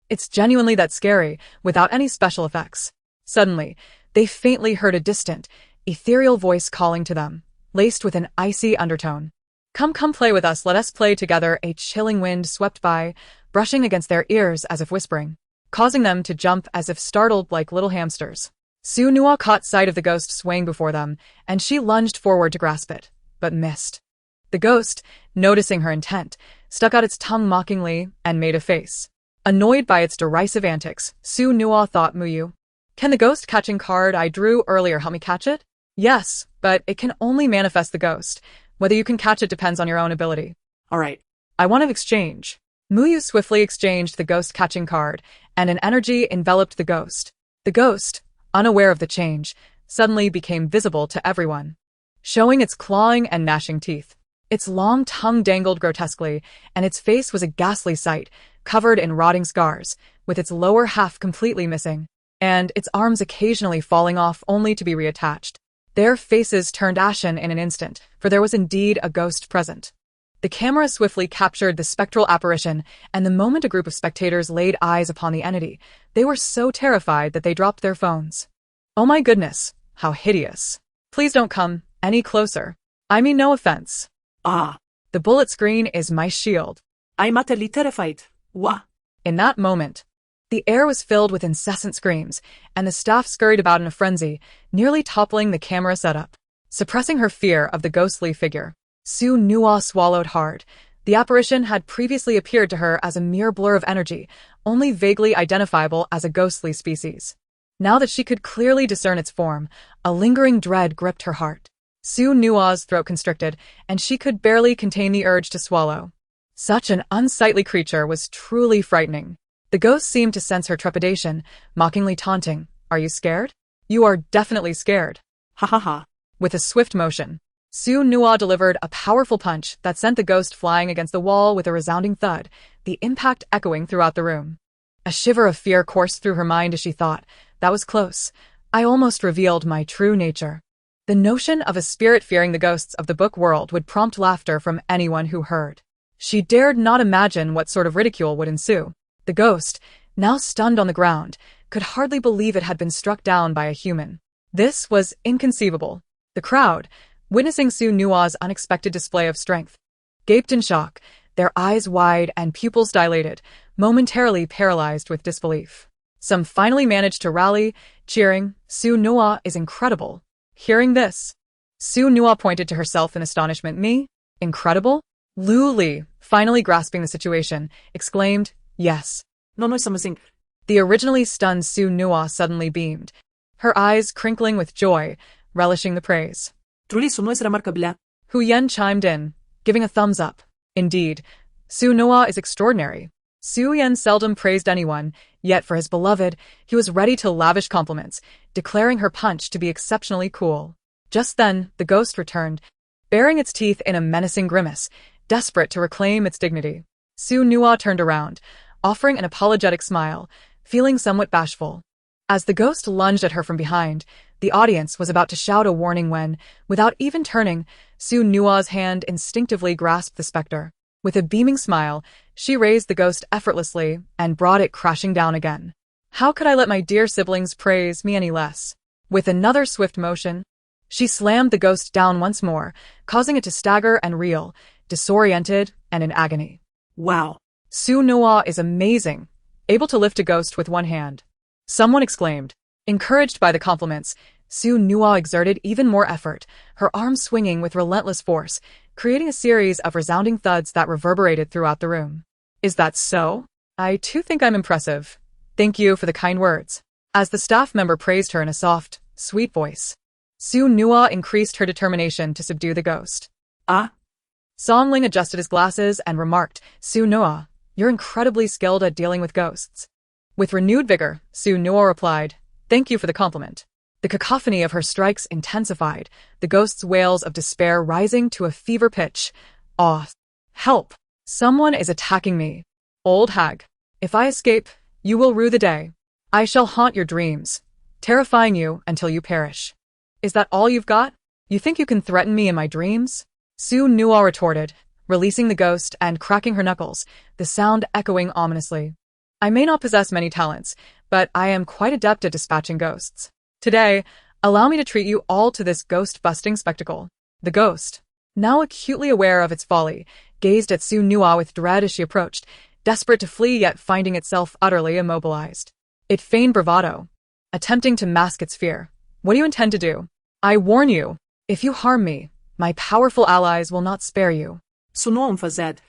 It's genuinely that scary, without any special effects. Suddenly, they faintly heard a distant, ethereal voice calling to them, laced with an icy undertone. Come play with us, let us play together. A chilling wind swept by, brushing against their ears as if whispering, causing them to jump as if startled like little hamsters. Su Noa caught sight of the ghost swaying before them, and she lunged forward to grasp it, but missed. The ghost, noticing her intent, stuck out its tongue mockingly and made a face. Annoyed by its derisive antics, Su Noa thought, Muyu, can the ghost-catching card I drew earlier help me catch it? Yes, but it can only manifest the ghost. Whether you can catch it depends on your own ability. All right. I want to exchange. Muyu swiftly exchanged the ghost-catching card, and an energy enveloped the ghost. The ghost, unaware of the change, suddenly became visible to everyone, showing its clawing and gnashing teeth. Its long tongue dangled grotesquely, and its face was a ghastly sight, covered in rotting scars, with its lower half completely missing, and its arms occasionally falling off only to be reattached. Their faces turned ashen in an instant, for there was indeed a ghost present. The camera swiftly captured the spectral apparition, and the moment a group of spectators laid eyes upon the entity, they were so terrified that they dropped their phones. Oh my goodness, how hideous. Please don't come any closer. I mean no offense. Ah. The bullet screen is my shield. I'm utterly terrified. Wah. In that moment, the air was filled with incessant screams, and the staff scurried about in a frenzy, nearly toppling the camera setup. Suppressing her fear of the ghostly figure, Su Noa swallowed hard. The apparition had previously appeared to her as a mere blur of energy, only vaguely identifiable as a ghostly species. Now that she could clearly discern its form, a lingering dread gripped her heart. Su Noa's throat constricted, and she could barely contain the urge to swallow. Such an unsightly creature was truly frightening. The ghost seemed to sense her trepidation, mockingly taunting, Are you scared? You are definitely scared. Ha ha ha. With a swift motion, Su Noa delivered a powerful punch that sent the ghost flying against the wall with a resounding thud, the impact echoing throughout the room. A shiver of fear coursed through her mind as she thought, that was close. I almost revealed my true nature. The notion of a spirit fearing the ghosts of the book world would prompt laughter from anyone who heard. She dared not imagine what sort of ridicule would ensue. The ghost, now stunned on the ground, could hardly believe it had been struck down by a human. This was inconceivable. The crowd, witnessing Su Noa's unexpected display of strength, gaped in shock, their eyes wide and pupils dilated, momentarily paralyzed with disbelief. Some finally managed to rally, cheering, Su Noa is incredible. Hearing this, Su Noa pointed to herself in astonishment. Me? Incredible? Lu Li, finally grasping the situation, exclaimed, Yes. No is something. The originally stunned Su Noa suddenly beamed, her eyes crinkling with joy, relishing the praise. Truly Suno es remarkable. Hu Yen chimed in, giving a thumbs up. Indeed, Su Noa is extraordinary. Su Yen seldom praised anyone, yet for his beloved, he was ready to lavish compliments, declaring her punch to be exceptionally cool. Just then, the ghost returned, baring its teeth in a menacing grimace, desperate to reclaim its dignity. Su Noa turned around, offering an apologetic smile, feeling somewhat bashful. As the ghost lunged at her from behind, the audience was about to shout a warning when, without even turning, Su Nua's hand instinctively grasped the specter. With a beaming smile, she raised the ghost effortlessly and brought it crashing down again. How could I let my dear siblings praise me any less? With another swift motion, she slammed the ghost down once more, causing it to stagger and reel, disoriented and in agony. Wow. Su Nua is amazing, able to lift a ghost with one hand. Someone exclaimed. Encouraged by the compliments, Su Nua exerted even more effort, her arms swinging with relentless force, creating a series of resounding thuds that reverberated throughout the room. Is that so? I too think I'm impressive. Thank you for the kind words. As the staff member praised her in a soft, sweet voice, Su Nua increased her determination to subdue the ghost. Song Ling adjusted his glasses and remarked, Su Nua, you're incredibly skilled at dealing with ghosts. With renewed vigor, Su Nua replied, thank you for the compliment. The cacophony of her strikes intensified, the ghost's wails of despair rising to a fever pitch. Ah! Help! Someone is attacking me. Old hag, if I escape, you will rue the day. I shall haunt your dreams, terrifying you until you perish. Is that all you've got? You think you can threaten me in my dreams? Su Nua retorted, releasing the ghost and cracking her knuckles, the sound echoing ominously. I may not possess many talents, but I am quite adept at dispatching ghosts. Today, allow me to treat you all to this ghost-busting spectacle. The ghost, now acutely aware of its folly, gazed at Su Nua with dread as she approached, desperate to flee yet finding itself utterly immobilized. It feigned bravado, attempting to mask its fear. What do you intend to do? I warn you, if you harm me, my powerful allies will not spare you. Sunom fazed.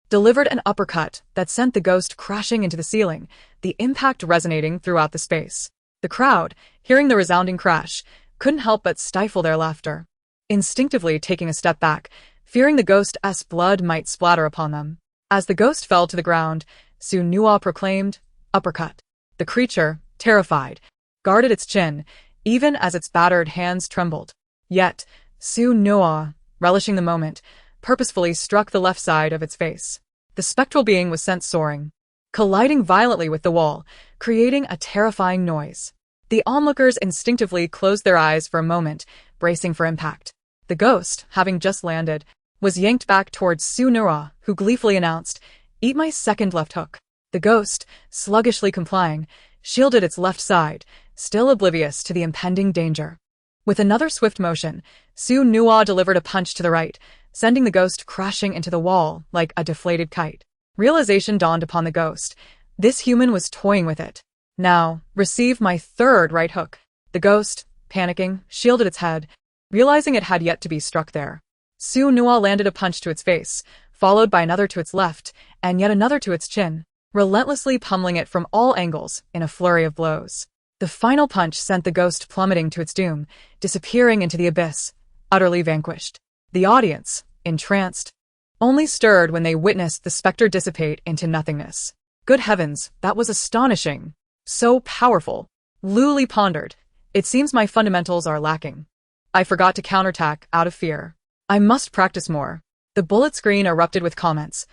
Delivered an uppercut that sent the ghost crashing into the ceiling, the impact resonating throughout the space. The crowd, hearing the resounding crash, couldn't help but stifle their laughter, instinctively taking a step back, fearing the ghost's blood might splatter upon them. As the ghost fell to the ground, Su Nua proclaimed, uppercut. The creature, terrified, guarded its chin, even as its battered hands trembled. Yet, Su Nua, relishing the moment, purposefully struck the left side of its face. The spectral being was sent soaring, colliding violently with the wall, creating a terrifying noise. The onlookers instinctively closed their eyes for a moment, bracing for impact. The ghost, having just landed, was yanked back towards Su Nua, who gleefully announced, eat my second left hook. The ghost, sluggishly complying, shielded its left side, still oblivious to the impending danger. With another swift motion, Su Nua delivered a punch to the right, sending the ghost crashing into the wall like a deflated kite. Realization dawned upon the ghost. This human was toying with it. Now, receive my third right hook. The ghost, panicking, shielded its head, realizing it had yet to be struck there. Su Nua landed a punch to its face, followed by another to its left, and yet another to its chin, relentlessly pummeling it from all angles in a flurry of blows. The final punch sent the ghost plummeting to its doom, disappearing into the abyss, utterly vanquished. The audience, entranced, only stirred when they witnessed the specter dissipate into nothingness. Good heavens, that was astonishing. So powerful. Lu Li pondered. It seems my fundamentals are lacking. I forgot to counterattack out of fear. I must practice more. The bullet screen erupted with comments.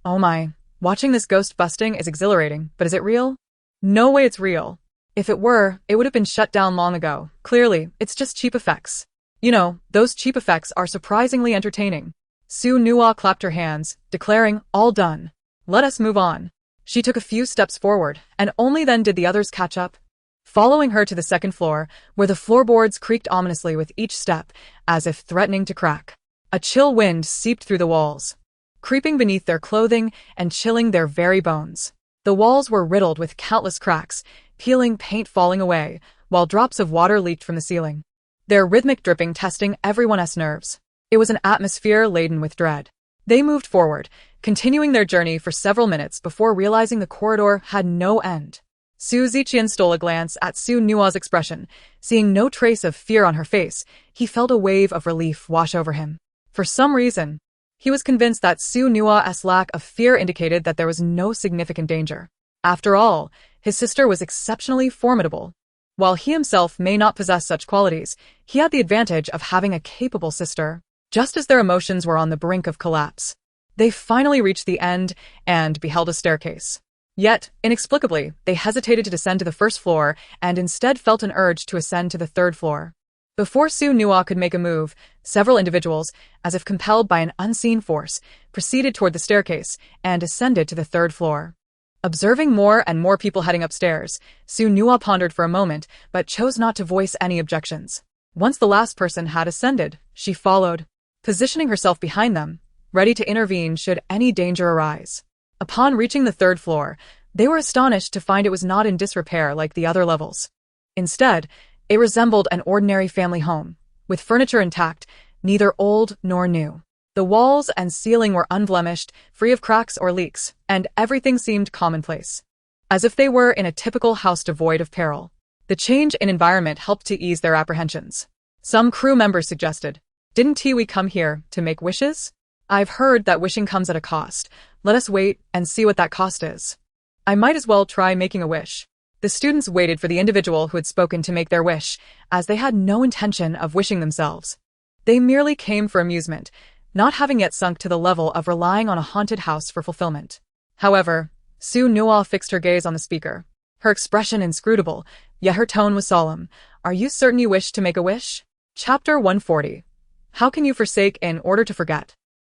Oh my, watching this ghost busting is exhilarating, but is it real? No way it's real. If it were, it would have been shut down long ago. Clearly, it's just cheap effects. You know, those cheap effects are surprisingly entertaining. Su Nua clapped her hands, declaring, all done. Let us move on. She took a few steps forward, and only then did the others catch up, following her to the second floor, where the floorboards creaked ominously with each step, as if threatening to crack. A chill wind seeped through the walls, creeping beneath their clothing and chilling their very bones. The walls were riddled with countless cracks, peeling paint falling away, while drops of water leaked from the ceiling, their rhythmic dripping testing everyone's nerves. It was an atmosphere laden with dread. They moved forward, continuing their journey for several minutes before realizing the corridor had no end. Su Ziqian stole a glance at Su Nua's expression. Seeing no trace of fear on her face, he felt a wave of relief wash over him. For some reason, he was convinced that Su Nua's lack of fear indicated that there was no significant danger. After all, his sister was exceptionally formidable. While he himself may not possess such qualities, he had the advantage of having a capable sister. Just as their emotions were on the brink of collapse, they finally reached the end and beheld a staircase. Yet, inexplicably, they hesitated to descend to the first floor and instead felt an urge to ascend to the third floor. Before Su Nua could make a move, several individuals, as if compelled by an unseen force, proceeded toward the staircase and ascended to the third floor. Observing more and more people heading upstairs, Su Nua pondered for a moment but chose not to voice any objections. Once the last person had ascended, she followed, positioning herself behind them, ready to intervene should any danger arise. Upon reaching the third floor, they were astonished to find it was not in disrepair like the other levels. Instead, it resembled an ordinary family home, with furniture intact, neither old nor new. The walls and ceiling were unblemished, free of cracks or leaks, and everything seemed commonplace, as if they were in a typical house devoid of peril. The change in environment helped to ease their apprehensions. Some crew members suggested, "Didn't we come here to make wishes? I've heard that wishing comes at a cost. Let us wait and see what that cost is. I might as well try making a wish." The students waited for the individual who had spoken to make their wish, as they had no intention of wishing themselves. They merely came for amusement, not having yet sunk to the level of relying on a haunted house for fulfillment. However, Su Nua fixed her gaze on the speaker, her expression inscrutable, yet her tone was solemn. "Are you certain you wish to make a wish?" Chapter 140. How can you forsake in order to forget?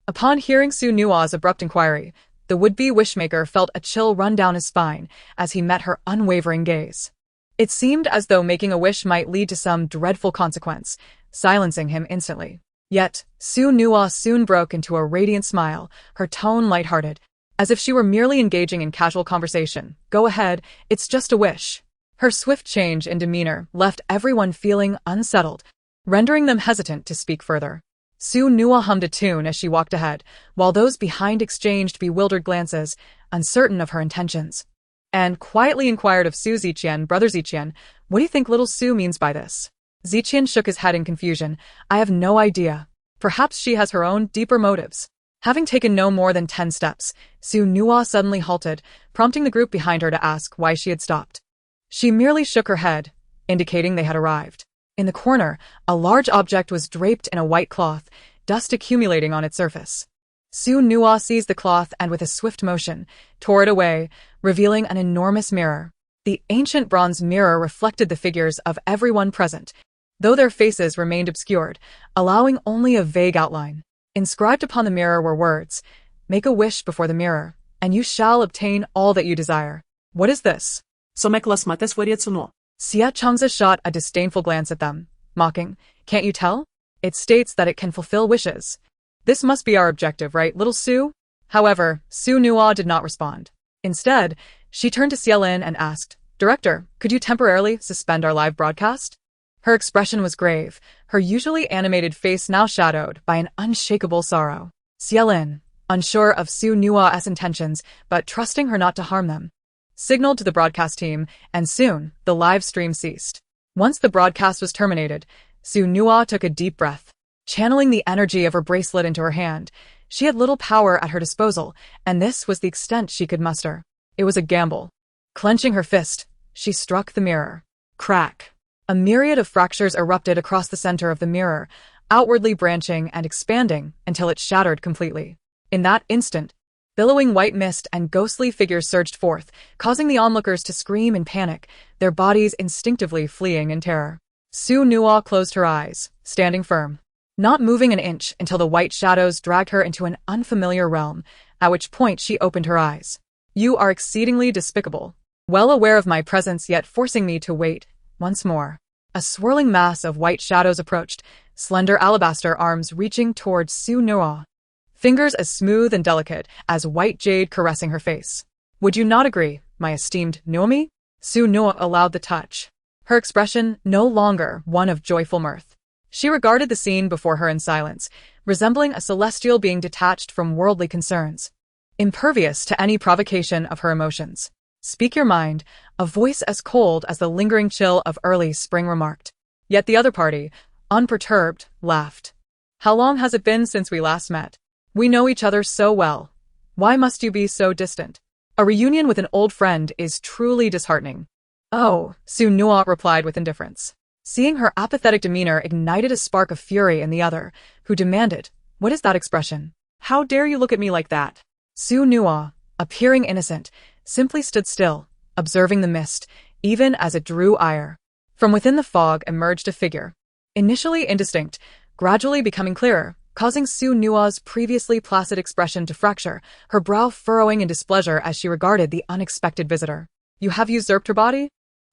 Upon hearing Su Nua's abrupt inquiry, the would-be wishmaker felt a chill run down his spine as he met her unwavering gaze. It seemed as though making a wish might lead to some dreadful consequence, silencing him instantly. Yet, Su Nua soon broke into a radiant smile, her tone lighthearted, as if she were merely engaging in casual conversation. "Go ahead, it's just a wish." Her swift change in demeanor left everyone feeling unsettled, rendering them hesitant to speak further. Su Nua hummed a tune as she walked ahead, while those behind exchanged bewildered glances, uncertain of her intentions, and quietly inquired of Su Ziqian, "Brother Ziqian, what do you think little Su means by this?" Ziqian shook his head in confusion. "I have no idea. Perhaps she has her own deeper motives." Having taken no more than 10 steps, Su Nua suddenly halted, prompting the group behind her to ask why she had stopped. She merely shook her head, indicating they had arrived. In the corner, a large object was draped in a white cloth, dust accumulating on its surface. Su Nua seized the cloth and with a swift motion, tore it away, revealing an enormous mirror. The ancient bronze mirror reflected the figures of everyone present, though their faces remained obscured, allowing only a vague outline. Inscribed upon the mirror were words, "Make a wish before the mirror, and you shall obtain all that you desire." What is this? Xia Changza shot a disdainful glance at them, mocking, "Can't you tell? It states that it can fulfill wishes. This must be our objective, right, little Su?" However, Su Nua did not respond. Instead, she turned to Xiaolin and asked, "Director, could you temporarily suspend our live broadcast?" Her expression was grave, her usually animated face now shadowed by an unshakable sorrow. Xiaolin, unsure of Su Nua's intentions but trusting her not to harm them, signaled to the broadcast team, and soon, the live stream ceased. Once the broadcast was terminated, Su Nua took a deep breath. Channeling the energy of her bracelet into her hand, she had little power at her disposal, and this was the extent she could muster. It was a gamble. Clenching her fist, she struck the mirror. Crack! A myriad of fractures erupted across the center of the mirror, outwardly branching and expanding until it shattered completely. In that instant, billowing white mist and ghostly figures surged forth, causing the onlookers to scream in panic, their bodies instinctively fleeing in terror. Su Nua closed her eyes, standing firm, not moving an inch until the white shadows dragged her into an unfamiliar realm, at which point she opened her eyes. "You are exceedingly despicable, well aware of my presence yet forcing me to wait once more." A swirling mass of white shadows approached, slender alabaster arms reaching towards Su Nua, fingers as smooth and delicate as white jade caressing her face. "Would you not agree, my esteemed Naomi?" Su Nua allowed the touch, her expression no longer one of joyful mirth. She regarded the scene before her in silence, resembling a celestial being detached from worldly concerns, impervious to any provocation of her emotions. "Speak your mind," a voice as cold as the lingering chill of early spring remarked. Yet the other party, unperturbed, laughed. "How long has it been since we last met? We know each other so well. Why must you be so distant? A reunion with an old friend is truly disheartening." "Oh," Su Nua replied with indifference. Seeing her apathetic demeanor ignited a spark of fury in the other, who demanded, "What is that expression? How dare you look at me like that?" Su Nua, appearing innocent, simply stood still, observing the mist, even as it drew ire. From within the fog emerged a figure. Initially indistinct, gradually becoming clearer, causing Su Nua's previously placid expression to fracture, her brow furrowing in displeasure as she regarded the unexpected visitor. "You have usurped her body?"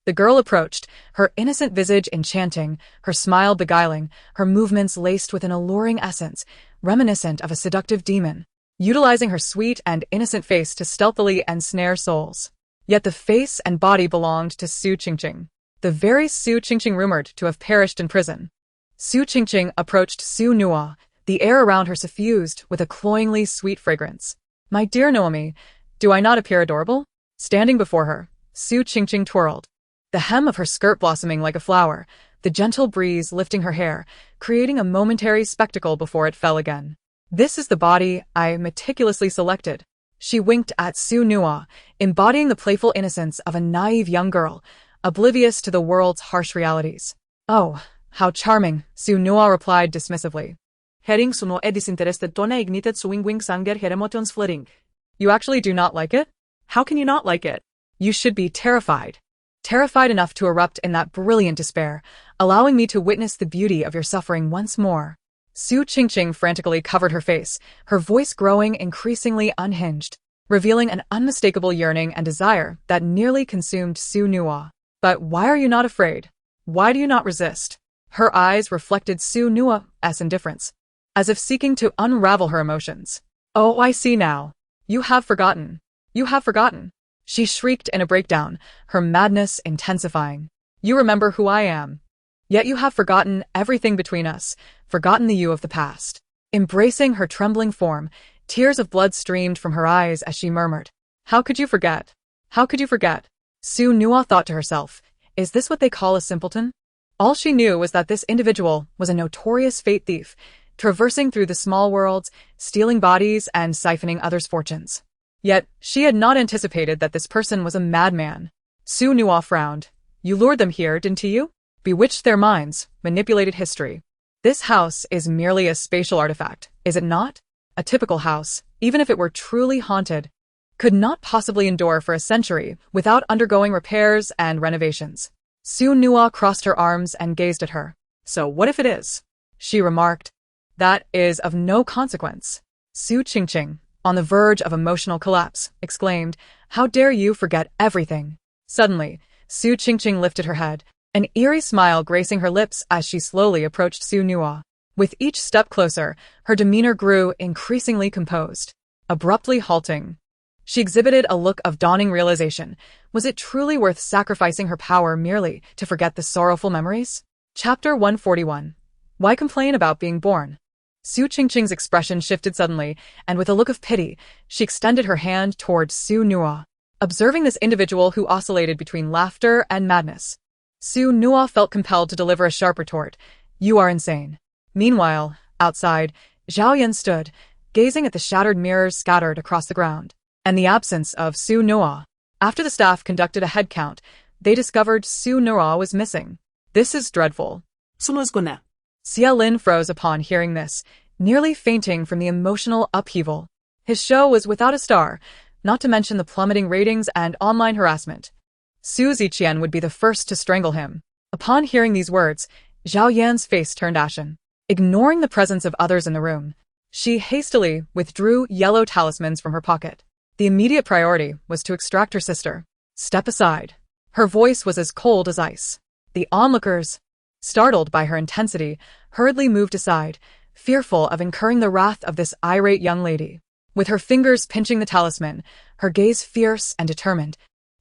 The girl approached, her innocent visage enchanting, her smile beguiling, her movements laced with an alluring essence, reminiscent of a seductive demon, utilizing her sweet and innocent face to stealthily ensnare souls. Yet the face and body belonged to Su Qingqing, the very Su Qingqing rumored to have perished in prison. Su Qingqing approached Su Nua, the air around her suffused with a cloyingly sweet fragrance. "My dear Noemi, do I not appear adorable?" Standing before her, Su Qingqing twirled, the hem of her skirt blossoming like a flower, the gentle breeze lifting her hair, creating a momentary spectacle before it fell again. "This is the body I meticulously selected." She winked at Su Nua, embodying the playful innocence of a naive young girl, oblivious to the world's harsh realities. "Oh, how charming," Su Nua replied dismissively. Herring suno e disinterested tone ignited swing wing sanger heremotions flering. "You actually do not like it? How can you not like it?" You should be terrified. Terrified enough to erupt in that brilliant despair, allowing me to witness the beauty of your suffering once more. Su Qingqing frantically covered her face, her voice growing increasingly unhinged, revealing an unmistakable yearning and desire that nearly consumed Su Nua. "But why are you not afraid? Why do you not resist?" Her eyes reflected Su Nua's indifference, as if seeking to unravel her emotions. "Oh, I see now. You have forgotten. You have forgotten." She shrieked in a breakdown, her madness intensifying. "You remember who I am. Yet you have forgotten everything between us, forgotten the you of the past." Embracing her trembling form, tears of blood streamed from her eyes as she murmured, "How could you forget? How could you forget?" Su Nua thought to herself, is this what they call a simpleton? All she knew was that this individual was a notorious fate thief, traversing through the small worlds, stealing bodies and siphoning others' fortunes. Yet, she had not anticipated that this person was a madman. Su Nua frowned. "You lured them here, didn't you? Bewitched their minds, manipulated history. This house is merely a spatial artifact, is it not? A typical house, even if it were truly haunted, could not possibly endure for a century without undergoing repairs and renovations." Su Nua crossed her arms and gazed at her. "So what if it is?" she remarked. "That is of no consequence." Su Qingqing, on the verge of emotional collapse, exclaimed, "How dare you forget everything?" Suddenly, Su Qingqing lifted her head, an eerie smile gracing her lips as she slowly approached Su Nua. With each step closer, her demeanor grew increasingly composed, abruptly halting. She exhibited a look of dawning realization. Was it truly worth sacrificing her power merely to forget the sorrowful memories? Chapter 141. Why complain about being born? Su Qingqing's expression shifted suddenly, and with a look of pity, she extended her hand toward Su Nua. Observing this individual who oscillated between laughter and madness, Su Nua felt compelled to deliver a sharp retort. "You are insane." Meanwhile, outside, Zhao Yan stood, gazing at the shattered mirrors scattered across the ground, and the absence of Su Nua. After the staff conducted a head count, they discovered Su Nua was missing. "This is dreadful." Suno is gonna. Xia Lin froze upon hearing this, nearly fainting from the emotional upheaval. His show was without a star, not to mention the plummeting ratings and online harassment. Su Ziqian would be the first to strangle him. Upon hearing these words, Zhao Yan's face turned ashen. Ignoring the presence of others in the room, she hastily withdrew yellow talismans from her pocket. The immediate priority was to extract her sister. "Step aside." Her voice was as cold as ice. The onlookers, startled by her intensity, hurriedly moved aside, fearful of incurring the wrath of this irate young lady. With her fingers pinching the talisman, her gaze fierce and determined,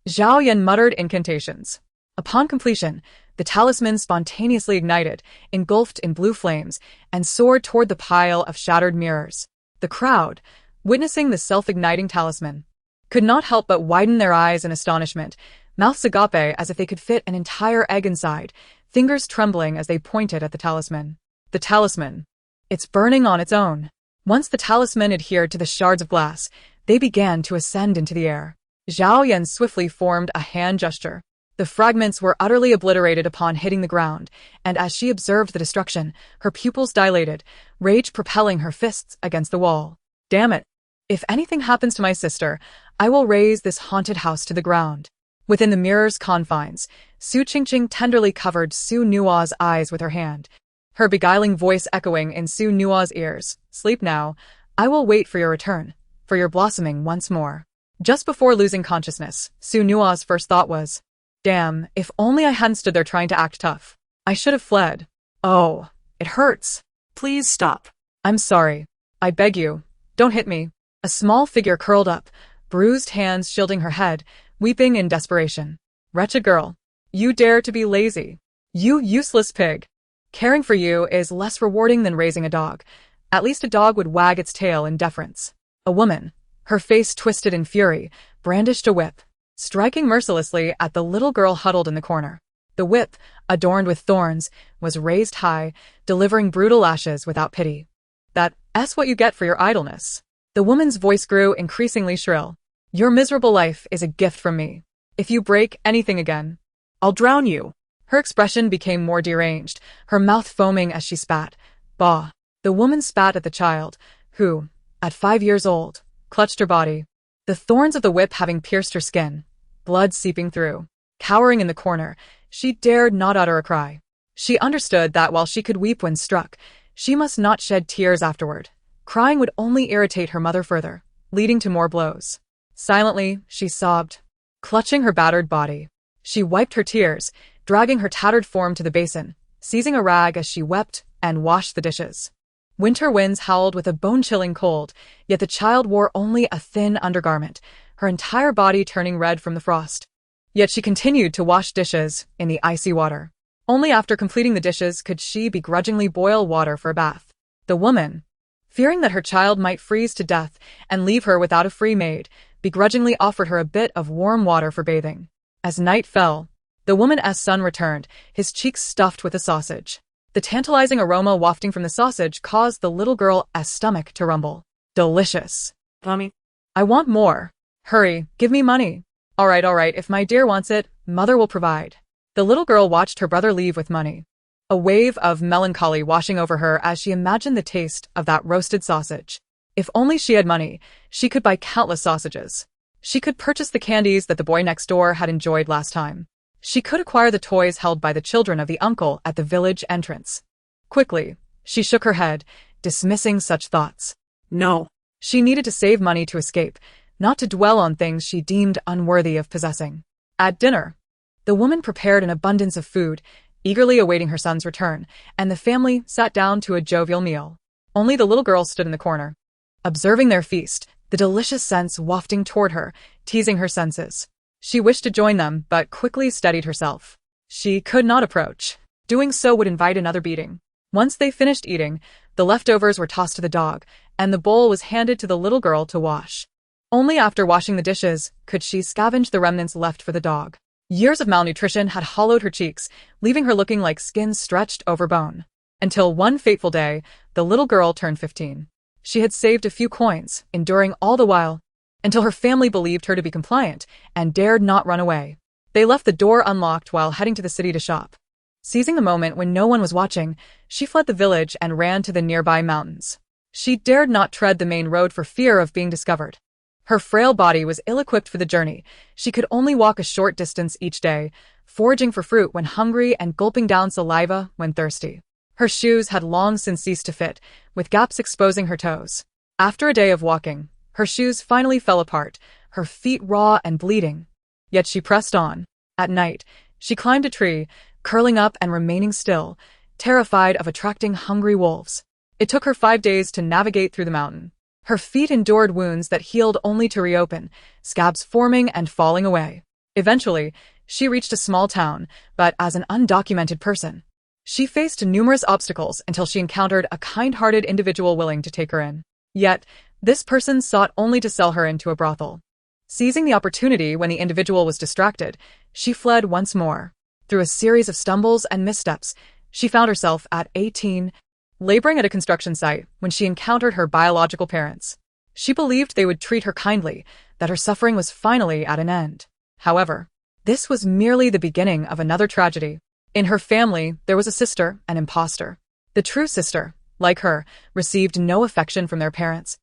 Zhao Yan muttered incantations. Upon completion, the talisman spontaneously ignited, engulfed in blue flames, and soared toward the pile of shattered mirrors. The crowd, witnessing the self-igniting talisman, could not help but widen their eyes in astonishment, mouths agape as if they could fit an entire egg inside, fingers trembling as they pointed at the talisman. The talisman. It's burning on its own. Once the talisman adhered to the shards of glass, they began to ascend into the air. Zhao Yan swiftly formed a hand gesture. The fragments were utterly obliterated upon hitting the ground, and as she observed the destruction, her pupils dilated, rage propelling her fists against the wall. "Damn it! If anything happens to my sister, I will raze this haunted house to the ground. Within the mirror's confines, Su Qingqing tenderly covered Su Nua's eyes with her hand, her beguiling voice echoing in Su Nua's ears. Sleep now. I will wait for your return, for your blossoming once more. Just before losing consciousness, Su Nua's first thought was, damn, if only I hadn't stood there trying to act tough. I should have fled. Oh, it hurts. Please stop. I'm sorry. I beg you, don't hit me. A small figure curled up, bruised hands shielding her head, weeping in desperation. Wretched girl. You dare to be lazy. You useless pig. Caring for you is less rewarding than raising a dog. At least a dog would wag its tail in deference. A woman, her face twisted in fury, brandished a whip, striking mercilessly at the little girl huddled in the corner. The whip, adorned with thorns, was raised high, delivering brutal lashes without pity. That's what you get for your idleness. The woman's voice grew increasingly shrill. Your miserable life is a gift from me. If you break anything again, I'll drown you. Her expression became more deranged, her mouth foaming as she spat. Bah! The woman spat at the child, who, at 5 years old, clutched her body, the thorns of the whip having pierced her skin, blood seeping through. Cowering in the corner, she dared not utter a cry. She understood that while she could weep when struck, she must not shed tears afterward. Crying would only irritate her mother further, leading to more blows. Silently, she sobbed, clutching her battered body. She wiped her tears, dragging her tattered form to the basin, seizing a rag as she wept and washed the dishes. Winter winds howled with a bone-chilling cold, yet the child wore only a thin undergarment, her entire body turning red from the frost. Yet she continued to wash dishes in the icy water. Only after completing the dishes could she begrudgingly boil water for a bath. The woman, fearing that her child might freeze to death and leave her without a free maid, begrudgingly offered her a bit of warm water for bathing. As night fell, the woman's son returned, his cheeks stuffed with a sausage. The tantalizing aroma wafting from the sausage caused the little girl's stomach to rumble. Delicious. Mommy. I want more. Hurry, give me money. All right, if my dear wants it, mother will provide. The little girl watched her brother leave with money. A wave of melancholy washing over her as she imagined the taste of that roasted sausage. If only she had money, she could buy countless sausages. She could purchase the candies that the boy next door had enjoyed last time. She could acquire the toys held by the children of the uncle at the village entrance. Quickly, she shook her head, dismissing such thoughts. No. She needed to save money to escape, not to dwell on things she deemed unworthy of possessing. At dinner, the woman prepared an abundance of food, eagerly awaiting her son's return, and the family sat down to a jovial meal. Only the little girl stood in the corner, observing their feast, the delicious scents wafting toward her, teasing her senses. She wished to join them, but quickly steadied herself. She could not approach. Doing so would invite another beating. Once they finished eating, the leftovers were tossed to the dog, and the bowl was handed to the little girl to wash. Only after washing the dishes could she scavenge the remnants left for the dog. Years of malnutrition had hollowed her cheeks, leaving her looking like skin stretched over bone. Until one fateful day, the little girl turned 15. She had saved a few coins, enduring all the while, until her family believed her to be compliant and dared not run away. They left the door unlocked while heading to the city to shop. Seizing the moment when no one was watching, she fled the village and ran to the nearby mountains. She dared not tread the main road for fear of being discovered. Her frail body was ill-equipped for the journey. She could only walk a short distance each day, foraging for fruit when hungry and gulping down saliva when thirsty. Her shoes had long since ceased to fit, with gaps exposing her toes. After a day of walking, her shoes finally fell apart, her feet raw and bleeding. Yet she pressed on. At night, she climbed a tree, curling up and remaining still, terrified of attracting hungry wolves. It took her 5 days to navigate through the mountain. Her feet endured wounds that healed only to reopen, scabs forming and falling away. Eventually, she reached a small town, but as an undocumented person, she faced numerous obstacles until she encountered a kind-hearted individual willing to take her in. Yet, this person sought only to sell her into a brothel. Seizing the opportunity when the individual was distracted, she fled once more. Through a series of stumbles and missteps, she found herself at 18, laboring at a construction site when she encountered her biological parents. She believed they would treat her kindly, that her suffering was finally at an end. However, this was merely the beginning of another tragedy. In her family, there was a sister, an imposter. The true sister, like her, received no affection from their parents.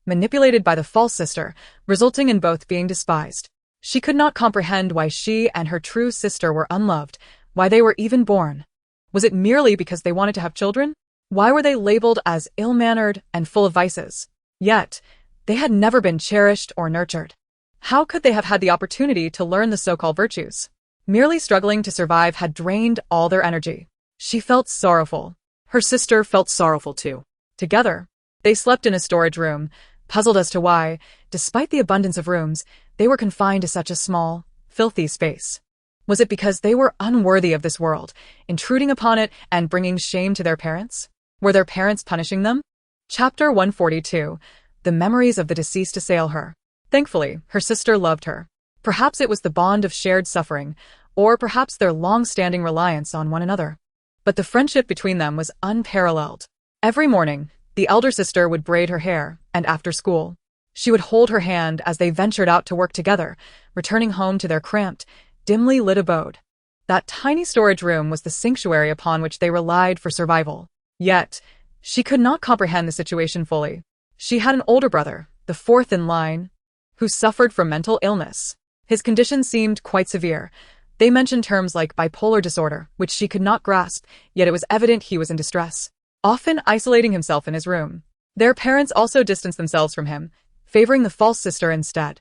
manipulated by the false sister, resulting in both being despised. She could not comprehend why she and her true sister were unloved, why they were even born. Was it merely because they wanted to have children? Why were they labeled as ill-mannered and full of vices? Yet, they had never been cherished or nurtured. How could they have had the opportunity to learn the so-called virtues? Merely struggling to survive had drained all their energy. She felt sorrowful. Her sister felt sorrowful too. Together, they slept in a storage room, puzzled as to why, despite the abundance of rooms, they were confined to such a small, filthy space. Was it because they were unworthy of this world, intruding upon it and bringing shame to their parents? Were their parents punishing them? Chapter 142. The memories of the deceased assail her. Thankfully, her sister loved her. Perhaps it was the bond of shared suffering, or perhaps their long-standing reliance on one another. But the friendship between them was unparalleled. Every morning, the elder sister would braid her hair, and after school, she would hold her hand as they ventured out to work together, returning home to their cramped, dimly lit abode. That tiny storage room was the sanctuary upon which they relied for survival. Yet, she could not comprehend the situation fully. She had an older brother, the fourth in line, who suffered from mental illness. His condition seemed quite severe. They mentioned terms like bipolar disorder, which she could not grasp, yet it was evident he was in distress, often isolating himself in his room. Their parents also distanced themselves from him, favoring the false sister instead.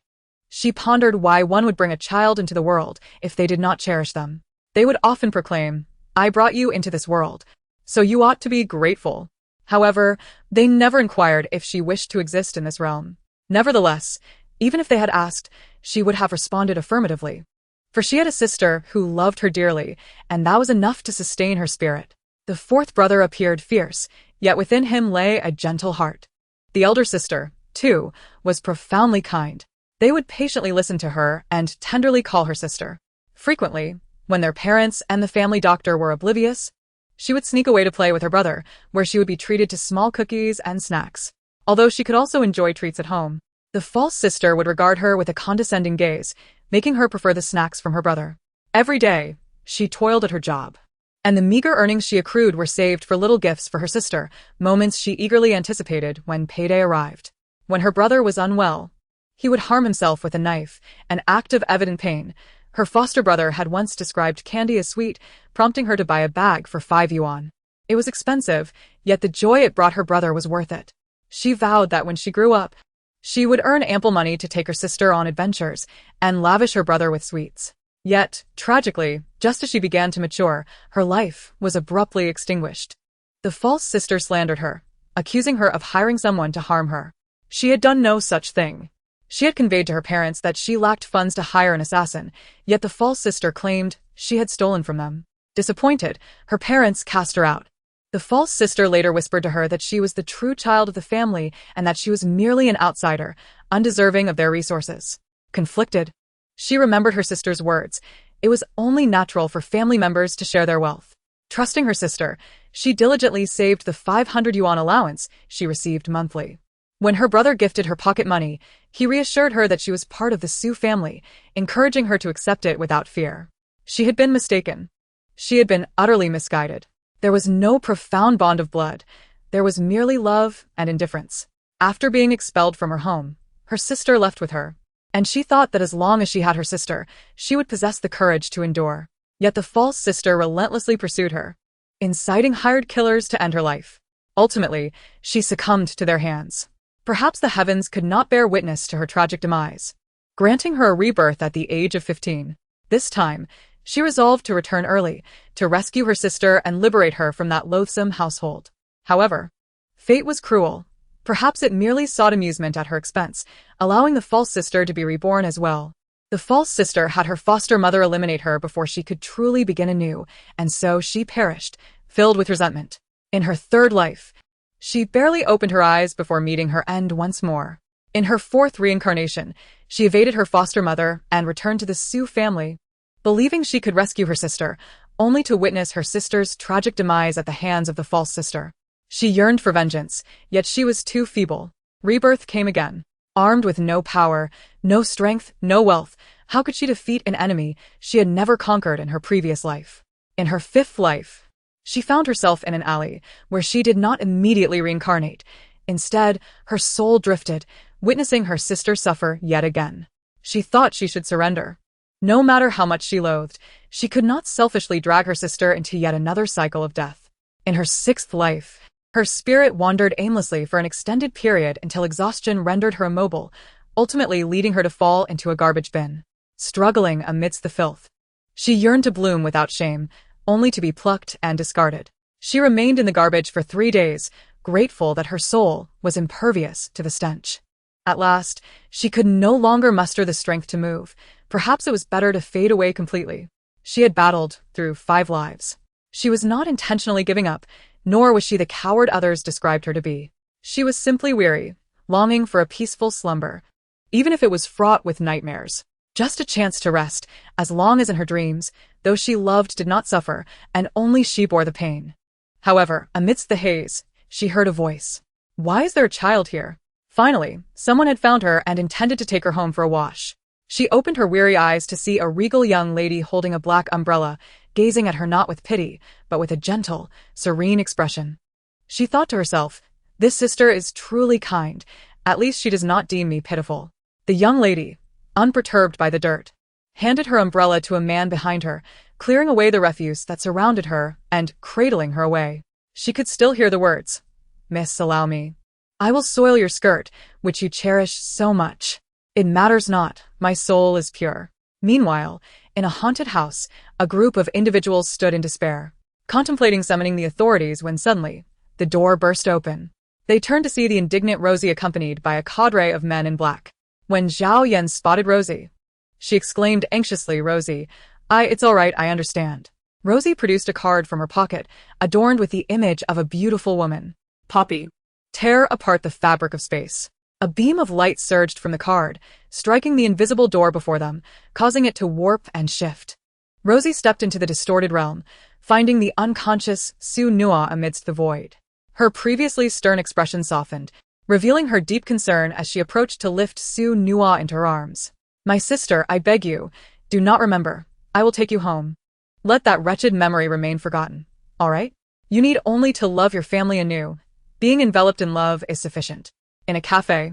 She pondered why one would bring a child into the world if they did not cherish them. They would often proclaim, "I brought you into this world, so you ought to be grateful." However, they never inquired if she wished to exist in this realm. Nevertheless, even if they had asked, she would have responded affirmatively. For she had a sister who loved her dearly, and that was enough to sustain her spirit. The fourth brother appeared fierce, yet within him lay a gentle heart. The elder sister, too, was profoundly kind. They would patiently listen to her and tenderly call her sister. Frequently, when their parents and the family doctor were oblivious, she would sneak away to play with her brother, where she would be treated to small cookies and snacks. Although she could also enjoy treats at home, the false sister would regard her with a condescending gaze, making her prefer the snacks from her brother. Every day, she toiled at her job, and the meager earnings she accrued were saved for little gifts for her sister, moments she eagerly anticipated when payday arrived. When her brother was unwell, he would harm himself with a knife, an act of evident pain. Her foster brother had once described candy as sweet, prompting her to buy a bag for 5 yuan. It was expensive, yet the joy it brought her brother was worth it. She vowed that when she grew up, she would earn ample money to take her sister on adventures and lavish her brother with sweets. Yet, tragically, just as she began to mature, her life was abruptly extinguished. The false sister slandered her, accusing her of hiring someone to harm her. She had done no such thing. She had conveyed to her parents that she lacked funds to hire an assassin, yet the false sister claimed she had stolen from them. Disappointed, her parents cast her out. The false sister later whispered to her that she was the true child of the family and that she was merely an outsider, undeserving of their resources. Conflicted, she remembered her sister's words. It was only natural for family members to share their wealth. Trusting her sister, she diligently saved the 500 yuan allowance she received monthly. When her brother gifted her pocket money, he reassured her that she was part of the Su family, encouraging her to accept it without fear. She had been mistaken. She had been utterly misguided. There was no profound bond of blood. There was merely love and indifference. After being expelled from her home, her sister left with her, and she thought that as long as she had her sister, she would possess the courage to endure. Yet the false sister relentlessly pursued her, inciting hired killers to end her life. Ultimately, she succumbed to their hands. Perhaps the heavens could not bear witness to her tragic demise, granting her a rebirth at the age of 15. This time, she resolved to return early, to rescue her sister and liberate her from that loathsome household. However, fate was cruel. Perhaps it merely sought amusement at her expense, allowing the false sister to be reborn as well. The false sister had her foster mother eliminate her before she could truly begin anew, and so she perished, filled with resentment. In her third life, she barely opened her eyes before meeting her end once more. In her fourth reincarnation, she evaded her foster mother and returned to the Su family, believing she could rescue her sister, only to witness her sister's tragic demise at the hands of the false sister. She yearned for vengeance, yet she was too feeble. Rebirth came again. Armed with no power, no strength, no wealth, how could she defeat an enemy she had never conquered in her previous life? In her fifth life, she found herself in an alley where she did not immediately reincarnate. Instead, her soul drifted, witnessing her sister suffer yet again. She thought she should surrender. No matter how much she loathed, she could not selfishly drag her sister into yet another cycle of death. In her sixth life, her spirit wandered aimlessly for an extended period until exhaustion rendered her immobile, ultimately leading her to fall into a garbage bin. Struggling amidst the filth, she yearned to bloom without shame, only to be plucked and discarded. She remained in the garbage for 3 days, grateful that her soul was impervious to the stench. At last, she could no longer muster the strength to move. Perhaps it was better to fade away completely. She had battled through 5 lives. She was not intentionally giving up, nor was she the coward others described her to be. She was simply weary, longing for a peaceful slumber, even if it was fraught with nightmares. Just a chance to rest, as long as in her dreams, those she loved did not suffer, and only she bore the pain. However, amidst the haze, she heard a voice. Why is there a child here? Finally, someone had found her and intended to take her home for a wash. She opened her weary eyes to see a regal young lady holding a black umbrella, gazing at her not with pity, but with a gentle, serene expression. She thought to herself, this sister is truly kind, at least she does not deem me pitiful. The young lady, unperturbed by the dirt, handed her umbrella to a man behind her, clearing away the refuse that surrounded her and cradling her away. She could still hear the words, Miss, allow me. I will soil your skirt, which you cherish so much. It matters not, my soul is pure. Meanwhile, in a haunted house, a group of individuals stood in despair, contemplating summoning the authorities when suddenly, the door burst open. They turned to see the indignant Rosie accompanied by a cadre of men in black. When Zhao Yan spotted Rosie, she exclaimed anxiously, Rosie, it's all right, I understand. Rosie produced a card from her pocket, adorned with the image of a beautiful woman. Poppy. Tear apart the fabric of space. A beam of light surged from the card, striking the invisible door before them, causing it to warp and shift. Rosie stepped into the distorted realm, finding the unconscious Su Nua amidst the void. Her previously stern expression softened, revealing her deep concern as she approached to lift Su Nua into her arms. My sister, I beg you, do not remember. I will take you home. Let that wretched memory remain forgotten, all right? You need only to love your family anew. Being enveloped in love is sufficient. In a cafe,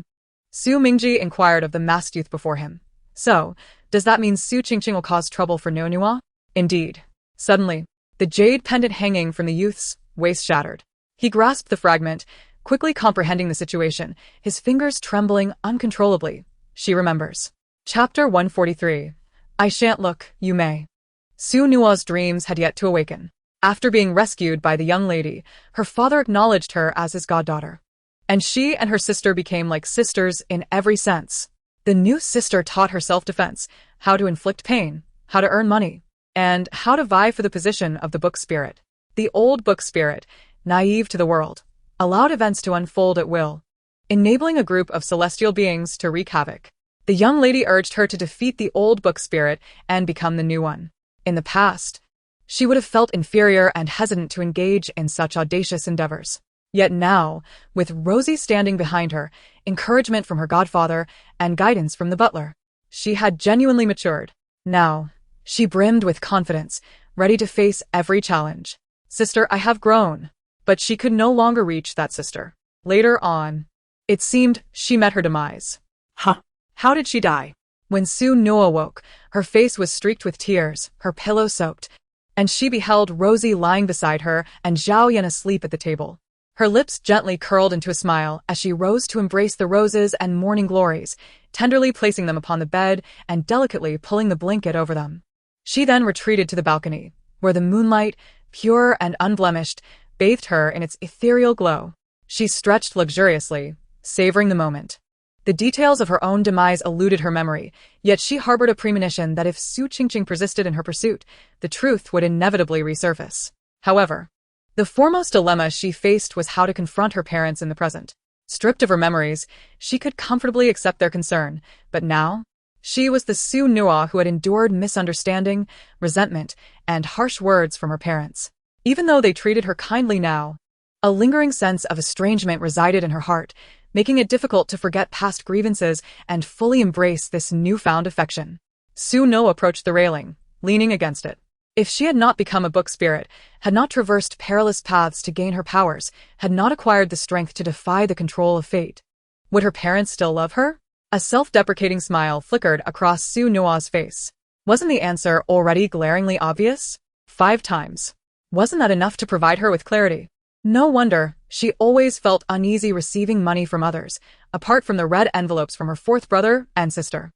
Su Mingji inquired of the masked youth before him. So, does that mean Su Qingqing will cause trouble for Nonua? Indeed. Suddenly, the jade pendant hanging from the youth's waist shattered. He grasped the fragment, quickly comprehending the situation, his fingers trembling uncontrollably. She remembers. Chapter 143. I shan't look, you may. Su Nua's dreams had yet to awaken. After being rescued by the young lady, her father acknowledged her as his goddaughter. And she and her sister became like sisters in every sense. The new sister taught her self-defense, how to inflict pain, how to earn money, and how to vie for the position of the book spirit. The old book spirit, naive to the world, allowed events to unfold at will, enabling a group of celestial beings to wreak havoc. The young lady urged her to defeat the old book spirit and become the new one. In the past, she would have felt inferior and hesitant to engage in such audacious endeavors. Yet now, with Rosie standing behind her, encouragement from her godfather, and guidance from the butler, she had genuinely matured. Now, she brimmed with confidence, ready to face every challenge. Sister, I have grown. But she could no longer reach that sister. Later on, it seemed she met her demise. Huh. How did she die? When Su Nua woke, her face was streaked with tears, her pillow soaked, and she beheld Rosie lying beside her and Zhao Yan asleep at the table. Her lips gently curled into a smile as she rose to embrace the roses and morning glories, tenderly placing them upon the bed and delicately pulling the blanket over them. She then retreated to the balcony, where the moonlight, pure and unblemished, bathed her in its ethereal glow. She stretched luxuriously, savoring the moment. The details of her own demise eluded her memory, yet she harbored a premonition that if Su Qingqing persisted in her pursuit, the truth would inevitably resurface. However, the foremost dilemma she faced was how to confront her parents in the present. Stripped of her memories, she could comfortably accept their concern, but now, she was the Su Nua who had endured misunderstanding, resentment, and harsh words from her parents. Even though they treated her kindly now, a lingering sense of estrangement resided in her heart, making it difficult to forget past grievances and fully embrace this newfound affection. Su No approached the railing, leaning against it. If she had not become a book spirit, had not traversed perilous paths to gain her powers, had not acquired the strength to defy the control of fate, would her parents still love her? A self-deprecating smile flickered across Su Nua's face. Wasn't the answer already glaringly obvious? 5 times. Wasn't that enough to provide her with clarity? No wonder she always felt uneasy receiving money from others, apart from the red envelopes from her 4th brother and sister.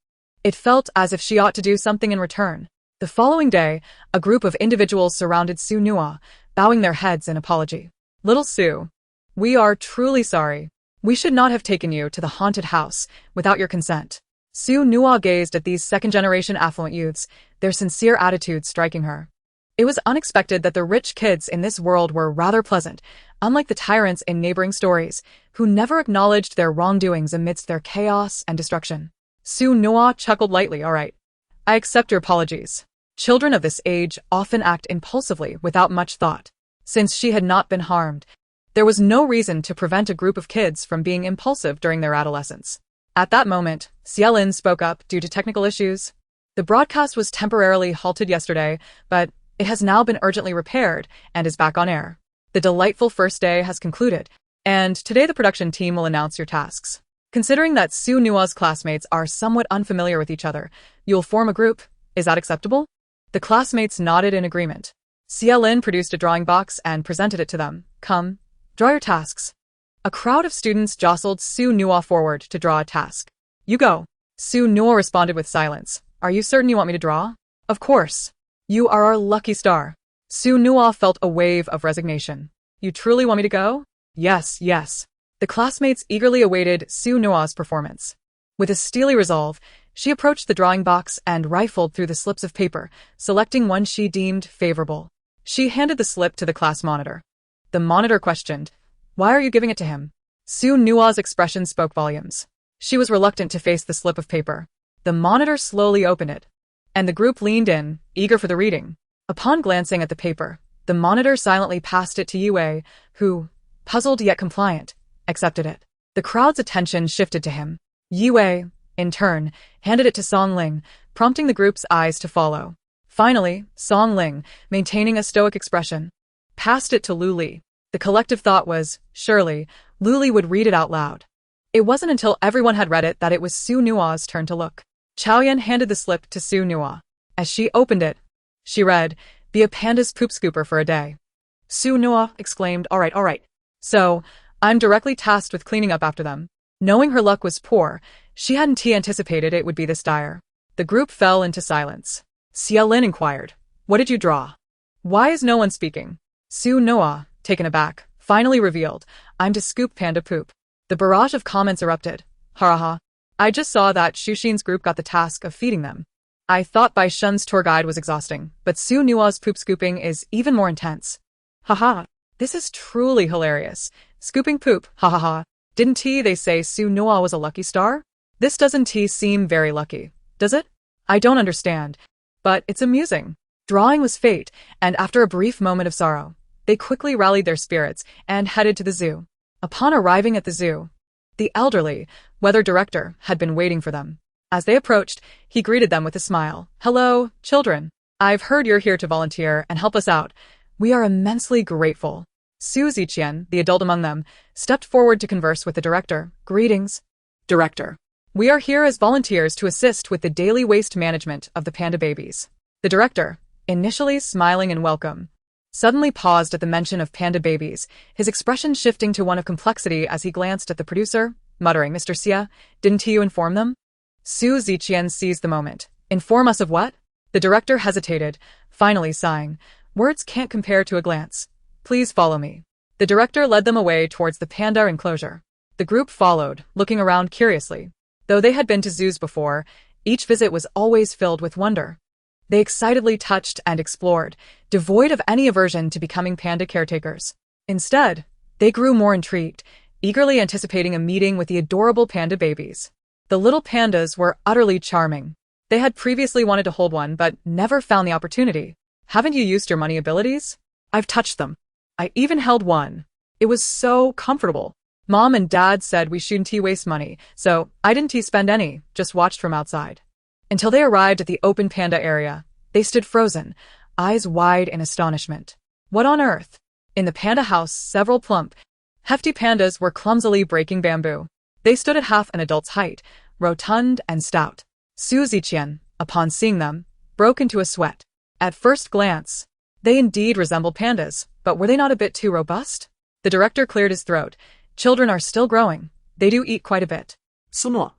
It felt as if she ought to do something in return. The following day, a group of individuals surrounded Su Nua, bowing their heads in apology. Little Su, we are truly sorry. We should not have taken you to the haunted house without your consent. Su Nua gazed at these second-generation affluent youths, their sincere attitudes striking her. It was unexpected that the rich kids in this world were rather pleasant, unlike the tyrants in neighboring stories, who never acknowledged their wrongdoings amidst their chaos and destruction. Su Nua chuckled lightly. All right. I accept your apologies. Children of this age often act impulsively without much thought. Since she had not been harmed, there was no reason to prevent a group of kids from being impulsive during their adolescence. At that moment, Xiaolin spoke up due to technical issues. The broadcast was temporarily halted yesterday, but it has now been urgently repaired and is back on air. The delightful first day has concluded, and today the production team will announce your tasks. Considering that Su Nua's classmates are somewhat unfamiliar with each other, you'll form a group. Is that acceptable? The classmates nodded in agreement. Xiaolin produced a drawing box and presented it to them. Come, draw your tasks. A crowd of students jostled Su Nua forward to draw a task. You go. Su Nua responded with silence. Are you certain you want me to draw? Of course. You are our lucky star. Su Nua felt a wave of resignation. You truly want me to go? Yes, yes. The classmates eagerly awaited Su Nua's performance. With a steely resolve, she approached the drawing box and rifled through the slips of paper, selecting one she deemed favorable. She handed the slip to the class monitor. The monitor questioned, "Why are you giving it to him?" Su Nua's expression spoke volumes. She was reluctant to face the slip of paper. The monitor slowly opened it, and the group leaned in, eager for the reading. Upon glancing at the paper, the monitor silently passed it to Yue, who, puzzled yet compliant, accepted it. The crowd's attention shifted to him. Yue, in turn, handed it to Song Ling, prompting the group's eyes to follow. Finally, Song Ling, maintaining a stoic expression, passed it to Lu Li. The collective thought was, surely, Lu Li would read it out loud. It wasn't until everyone had read it that it was Su Nua's turn to look. Chaoyan handed the slip to Su Nua. As she opened it, she read, "Be a panda's poop scooper for a day." Su Nua exclaimed, all right. So, I'm directly tasked with cleaning up after them. Knowing her luck was poor, she hadn't anticipated it would be this dire. The group fell into silence. Xiaolin inquired, "What did you draw? Why is no one speaking?" Su Nua, taken aback, finally revealed, "I'm to scoop panda poop." The barrage of comments erupted. Ha. I just saw that Shushin's group got the task of feeding them. I thought Bai Shun's tour guide was exhausting, but Su Nua's poop scooping is even more intense. Haha. This is truly hilarious. Scooping poop, ha. Didn't they say Su Nua was a lucky star? This doesn't seem very lucky, does it? I don't understand. But it's amusing. Drawing was fate, and after a brief moment of sorrow, they quickly rallied their spirits and headed to the zoo. Upon arriving at the zoo, the elderly weather director had been waiting for them. As they approached, he greeted them with a smile. "Hello, children. I've heard you're here to volunteer and help us out. We are immensely grateful." Su Ziqian, the adult among them, stepped forward to converse with the director. "Greetings, Director. We are here as volunteers to assist with the daily waste management of the panda babies." The director, initially smiling in welcome, suddenly paused at the mention of panda babies, his expression shifting to one of complexity as he glanced at the producer, muttering, "Mr. Xia, didn't you inform them?" Su Ziqian seized the moment. "Inform us of what?" The director hesitated, finally sighing, "Words can't compare to a glance. Please follow me." The director led them away towards the panda enclosure. The group followed, looking around curiously. Though they had been to zoos before, each visit was always filled with wonder. They excitedly touched and explored, devoid of any aversion to becoming panda caretakers. Instead, they grew more intrigued, eagerly anticipating a meeting with the adorable panda babies. The little pandas were utterly charming. They had previously wanted to hold one but never found the opportunity. "Haven't you used your money abilities?" "I've touched them. I even held one. It was so comfortable. Mom and Dad said we shouldn't waste money, so I didn't spend any, just watched from outside." Until they arrived at the open panda area, they stood frozen, eyes wide in astonishment. What on earth? In the panda house, several plump, hefty pandas were clumsily breaking bamboo. They stood at half an adult's height, rotund and stout. Su Ziqian, upon seeing them, broke into a sweat. At first glance, they indeed resembled pandas, but were they not a bit too robust? The director cleared his throat. Children are still growing. They do eat quite a bit. Sunwa.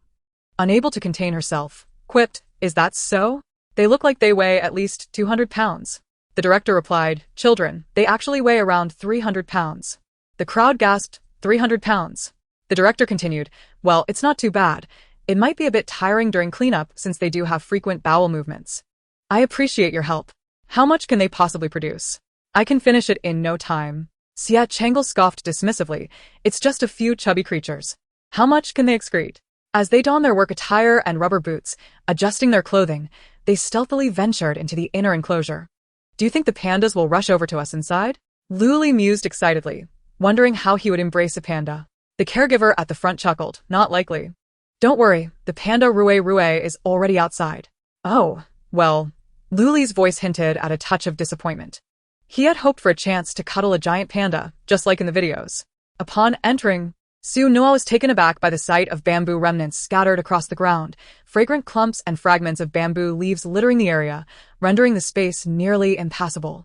Unable to contain herself, quipped, "Is that so? They look like they weigh at least 200 pounds. The director replied, "Children, they actually weigh around 300 pounds. The crowd gasped, 300 pounds. The director continued, "Well, it's not too bad. It might be a bit tiring during cleanup since they do have frequent bowel movements. I appreciate your help. How much can they possibly produce? I can finish it in no time." Xia Chang'e scoffed dismissively. "It's just a few chubby creatures. How much can they excrete?" As they donned their work attire and rubber boots, adjusting their clothing, they stealthily ventured into the inner enclosure. "Do you think the pandas will rush over to us inside?" Luli mused excitedly, wondering how he would embrace a panda. The caregiver at the front chuckled, "Not likely. Don't worry, the panda Rue is already outside." "Oh, well," Luli's voice hinted at a touch of disappointment. He had hoped for a chance to cuddle a giant panda, just like in the videos. Upon entering, Su Nuo was taken aback by the sight of bamboo remnants scattered across the ground, fragrant clumps and fragments of bamboo leaves littering the area, rendering the space nearly impassable.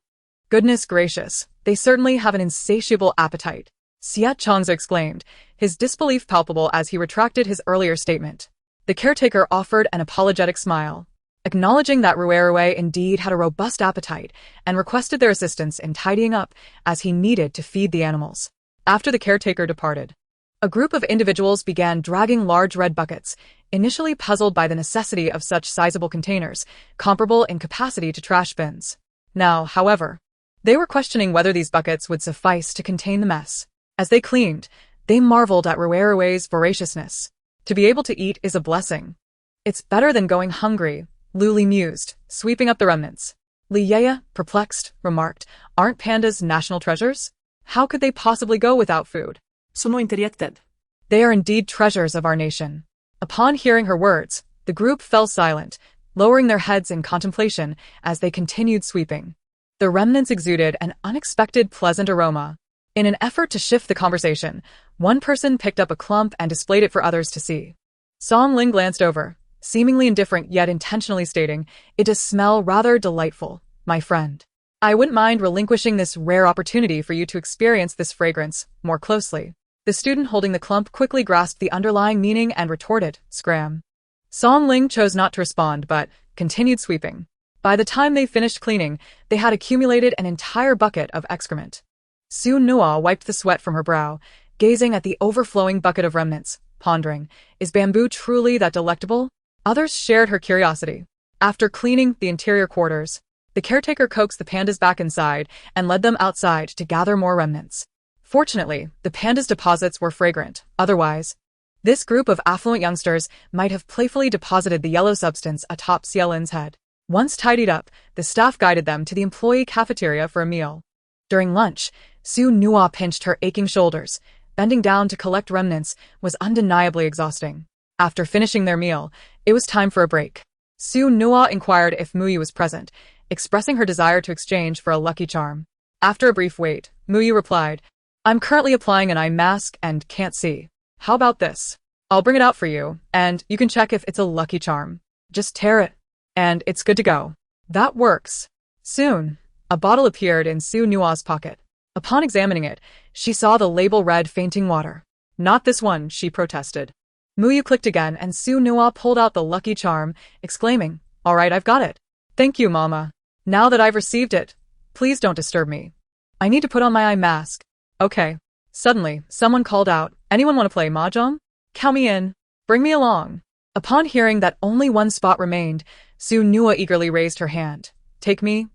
"Goodness gracious, they certainly have an insatiable appetite," Xia Chang'e exclaimed, his disbelief palpable as he retracted his earlier statement. The caretaker offered an apologetic smile, acknowledging that Rue indeed had a robust appetite, and requested their assistance in tidying up as he needed to feed the animals. After the caretaker departed, a group of individuals began dragging large red buckets, initially puzzled by the necessity of such sizable containers, comparable in capacity to trash bins. Now, however, they were questioning whether these buckets would suffice to contain the mess. As they cleaned, they marveled at Rue's voraciousness. To be able to eat is a blessing. "It's better than going hungry," Luli mused, sweeping up the remnants. Li Yeye, perplexed, remarked, "Aren't pandas national treasures? How could they possibly go without food?" Sono interjected. "They are indeed treasures of our nation." Upon hearing her words, the group fell silent, lowering their heads in contemplation as they continued sweeping. The remnants exuded an unexpected pleasant aroma. In an effort to shift the conversation, one person picked up a clump and displayed it for others to see. Song Ling glanced over, seemingly indifferent yet intentionally stating, "It does smell rather delightful, my friend. I wouldn't mind relinquishing this rare opportunity for you to experience this fragrance more closely." The student holding the clump quickly grasped the underlying meaning and retorted, "Scram." Song Ling chose not to respond but continued sweeping. By the time they finished cleaning, they had accumulated an entire bucket of excrement. Su Nuo wiped the sweat from her brow, gazing at the overflowing bucket of remnants, pondering, "Is bamboo truly that delectable?" Others shared her curiosity. After cleaning the interior quarters, the caretaker coaxed the pandas back inside and led them outside to gather more remnants. Fortunately, the pandas' deposits were fragrant. Otherwise, this group of affluent youngsters might have playfully deposited the yellow substance atop Xielin's head. Once tidied up, the staff guided them to the employee cafeteria for a meal. During lunch, Su Nuo pinched her aching shoulders. Bending down to collect remnants was undeniably exhausting. After finishing their meal, it was time for a break. Su Nuo inquired if Muyu was present, expressing her desire to exchange for a lucky charm. After a brief wait, Muyu replied, "I'm currently applying an eye mask and can't see. How about this? I'll bring it out for you, and you can check if it's a lucky charm. Just tear it, and it's good to go." That works. Soon, a bottle appeared in Su Nuo's pocket. Upon examining it, she saw the label read fainting water. "Not this one," she protested. Muyu clicked again and Su Nuo pulled out the lucky charm, exclaiming, "All right, I've got it. Thank you, Mama. Now that I've received it, please don't disturb me. I need to put on my eye mask." "Okay." Suddenly, someone called out, "Anyone want to play mahjong? Count me in. Bring me along." Upon hearing that only one spot remained, Su Nuo eagerly raised her hand. Take me.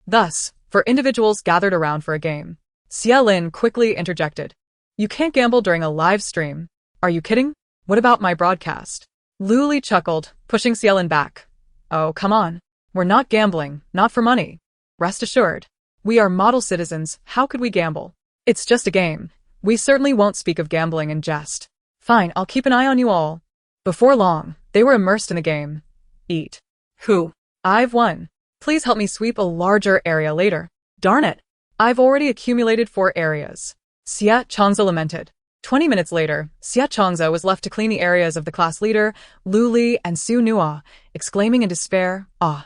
Thus, for individuals gathered around for a game. Xia Lin quickly interjected. "You can't gamble during a live stream. Are you kidding? What about my broadcast?" Luli chuckled, pushing Xia Lin back. "Oh, come on. We're not gambling, not for money. Rest assured. We are model citizens, how could we gamble? It's just a game. We certainly won't speak of gambling in jest. Fine, I'll keep an eye on you all." Before long, they were immersed in the game. Eat. Who? I've won. Please help me sweep a larger area later. Darn it. I've already accumulated 4 areas. Xia Changza lamented. 20 minutes later, Xia Changza was left to clean the areas of the class leader, Lu Li and Su Nua, exclaiming in despair, "Ah!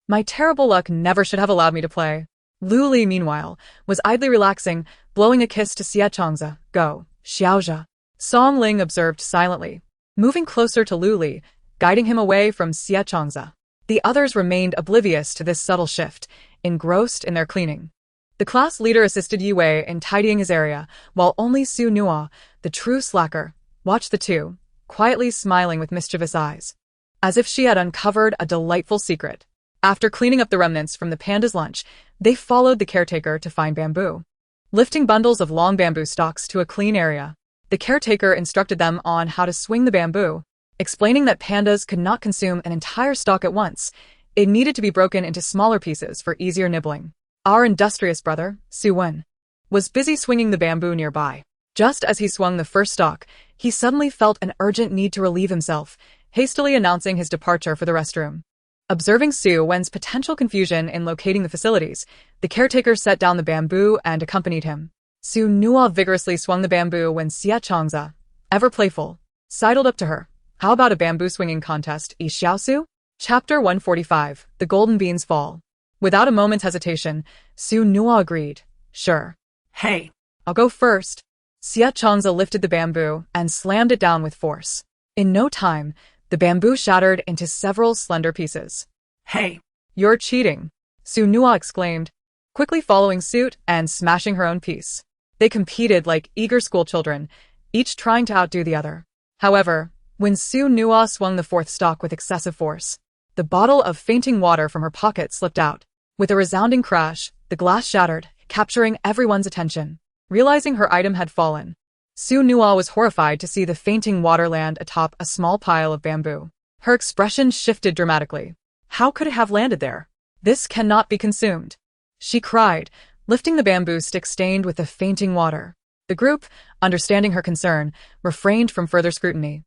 My terrible luck never should have allowed me to play." Lu Li, meanwhile, was idly relaxing, blowing a kiss to Xia Changza. "Go, Xiaozha." Song Ling observed silently, moving closer to Lu Li, guiding him away from Xia Changza. The others remained oblivious to this subtle shift, engrossed in their cleaning. The class leader assisted Yue in tidying his area, while only Su Nua, the true slacker, watched the two, quietly smiling with mischievous eyes, as if she had uncovered a delightful secret. After cleaning up the remnants from the panda's lunch, they followed the caretaker to find bamboo. Lifting bundles of long bamboo stalks to a clean area, the caretaker instructed them on how to swing the bamboo, explaining that pandas could not consume an entire stalk at once. It needed to be broken into smaller pieces for easier nibbling. Our industrious brother, Su Wen, was busy swinging the bamboo nearby. Just as he swung the first stalk, he suddenly felt an urgent need to relieve himself, hastily announcing his departure for the restroom. Observing Su Wen's potential confusion in locating the facilities, the caretaker set down the bamboo and accompanied him. Su Nua vigorously swung the bamboo when Xia Changza, ever playful, sidled up to her. "How about a bamboo swinging contest, Yi Xiaosu?" Chapter 145, The Golden Beans Fall. Without a moment's hesitation, Su Nua agreed. "Sure. Hey. I'll go first." Xia Changza lifted the bamboo and slammed it down with force. In no time, the bamboo shattered into several slender pieces. Hey. "You're cheating," Su Nua exclaimed, quickly following suit and smashing her own piece. They competed like eager schoolchildren, each trying to outdo the other. However, when Su Nua swung the 4th stalk with excessive force, the bottle of fainting water from her pocket slipped out. With a resounding crash, the glass shattered, capturing everyone's attention. Realizing her item had fallen, Su Nua was horrified to see the fainting water land atop a small pile of bamboo. Her expression shifted dramatically. "How could it have landed there? This cannot be consumed," she cried, lifting the bamboo stick stained with the fainting water. The group, understanding her concern, refrained from further scrutiny.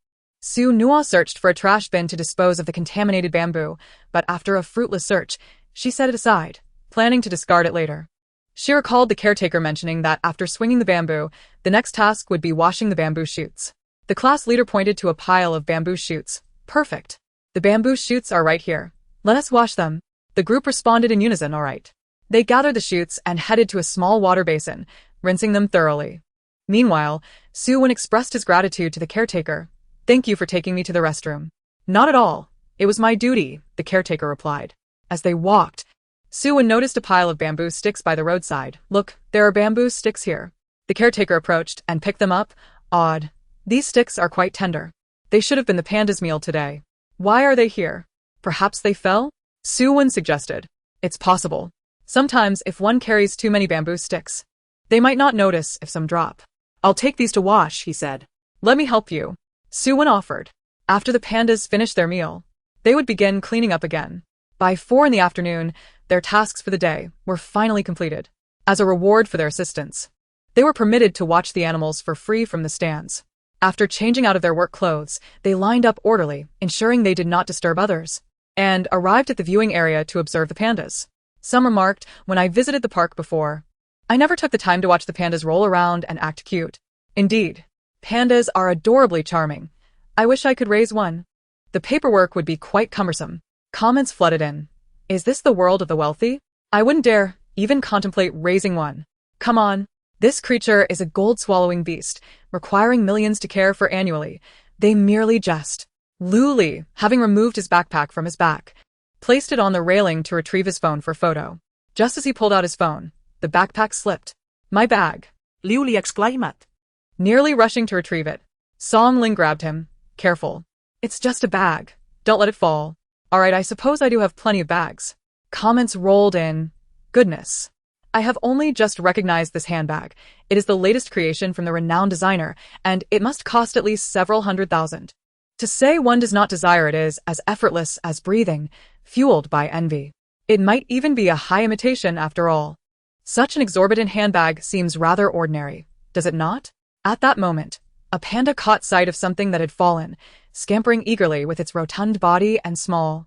Su Nua searched for a trash bin to dispose of the contaminated bamboo, but after a fruitless search, she set it aside, planning to discard it later. She recalled the caretaker mentioning that after swinging the bamboo, the next task would be washing the bamboo shoots. The class leader pointed to a pile of bamboo shoots. "Perfect. The bamboo shoots are right here. Let us wash them." The group responded in unison, "All right." They gathered the shoots and headed to a small water basin, rinsing them thoroughly. Meanwhile, Su Wen expressed his gratitude to the caretaker. "Thank you for taking me to the restroom." "Not at all. It was my duty," the caretaker replied. As they walked, Su Wen noticed a pile of bamboo sticks by the roadside. "Look, there are bamboo sticks here." The caretaker approached and picked them up. "Odd. These sticks are quite tender. They should have been the panda's meal today. Why are they here? Perhaps they fell?" Su Wen suggested. "It's possible. Sometimes if one carries too many bamboo sticks, they might not notice if some drop." "I'll take these to wash," he said. "Let me help you," Su Wen offered. After the pandas finished their meal, they would begin cleaning up again. By 4 in the afternoon, their tasks for the day were finally completed. As a reward for their assistance, they were permitted to watch the animals for free from the stands. After changing out of their work clothes, they lined up orderly, ensuring they did not disturb others, and arrived at the viewing area to observe the pandas. Some remarked, "When I visited the park before, I never took the time to watch the pandas roll around and act cute. Indeed, pandas are adorably charming. I wish I could raise one. The paperwork would be quite cumbersome." Comments flooded in. "Is this the world of the wealthy? I wouldn't dare even contemplate raising one. Come on. This creature is a gold-swallowing beast, requiring millions to care for annually. They merely jest." Lu Li, having removed his backpack from his back, placed it on the railing to retrieve his phone for a photo. Just as he pulled out his phone, the backpack slipped. "My bag," Liu Li exclaimed. Nearly rushing to retrieve it, Song Ling grabbed him. "Careful. It's just a bag. Don't let it fall." "All right, I suppose I do have plenty of bags." Comments rolled in. "Goodness. I have only just recognized this handbag. It is the latest creation from the renowned designer, and it must cost at least several $100,000. To say one does not desire it is as effortless as breathing, fueled by envy. It might even be a high imitation after all. Such an exorbitant handbag seems rather ordinary, does it not?" At that moment, a panda caught sight of something that had fallen, scampering eagerly with its rotund body and small,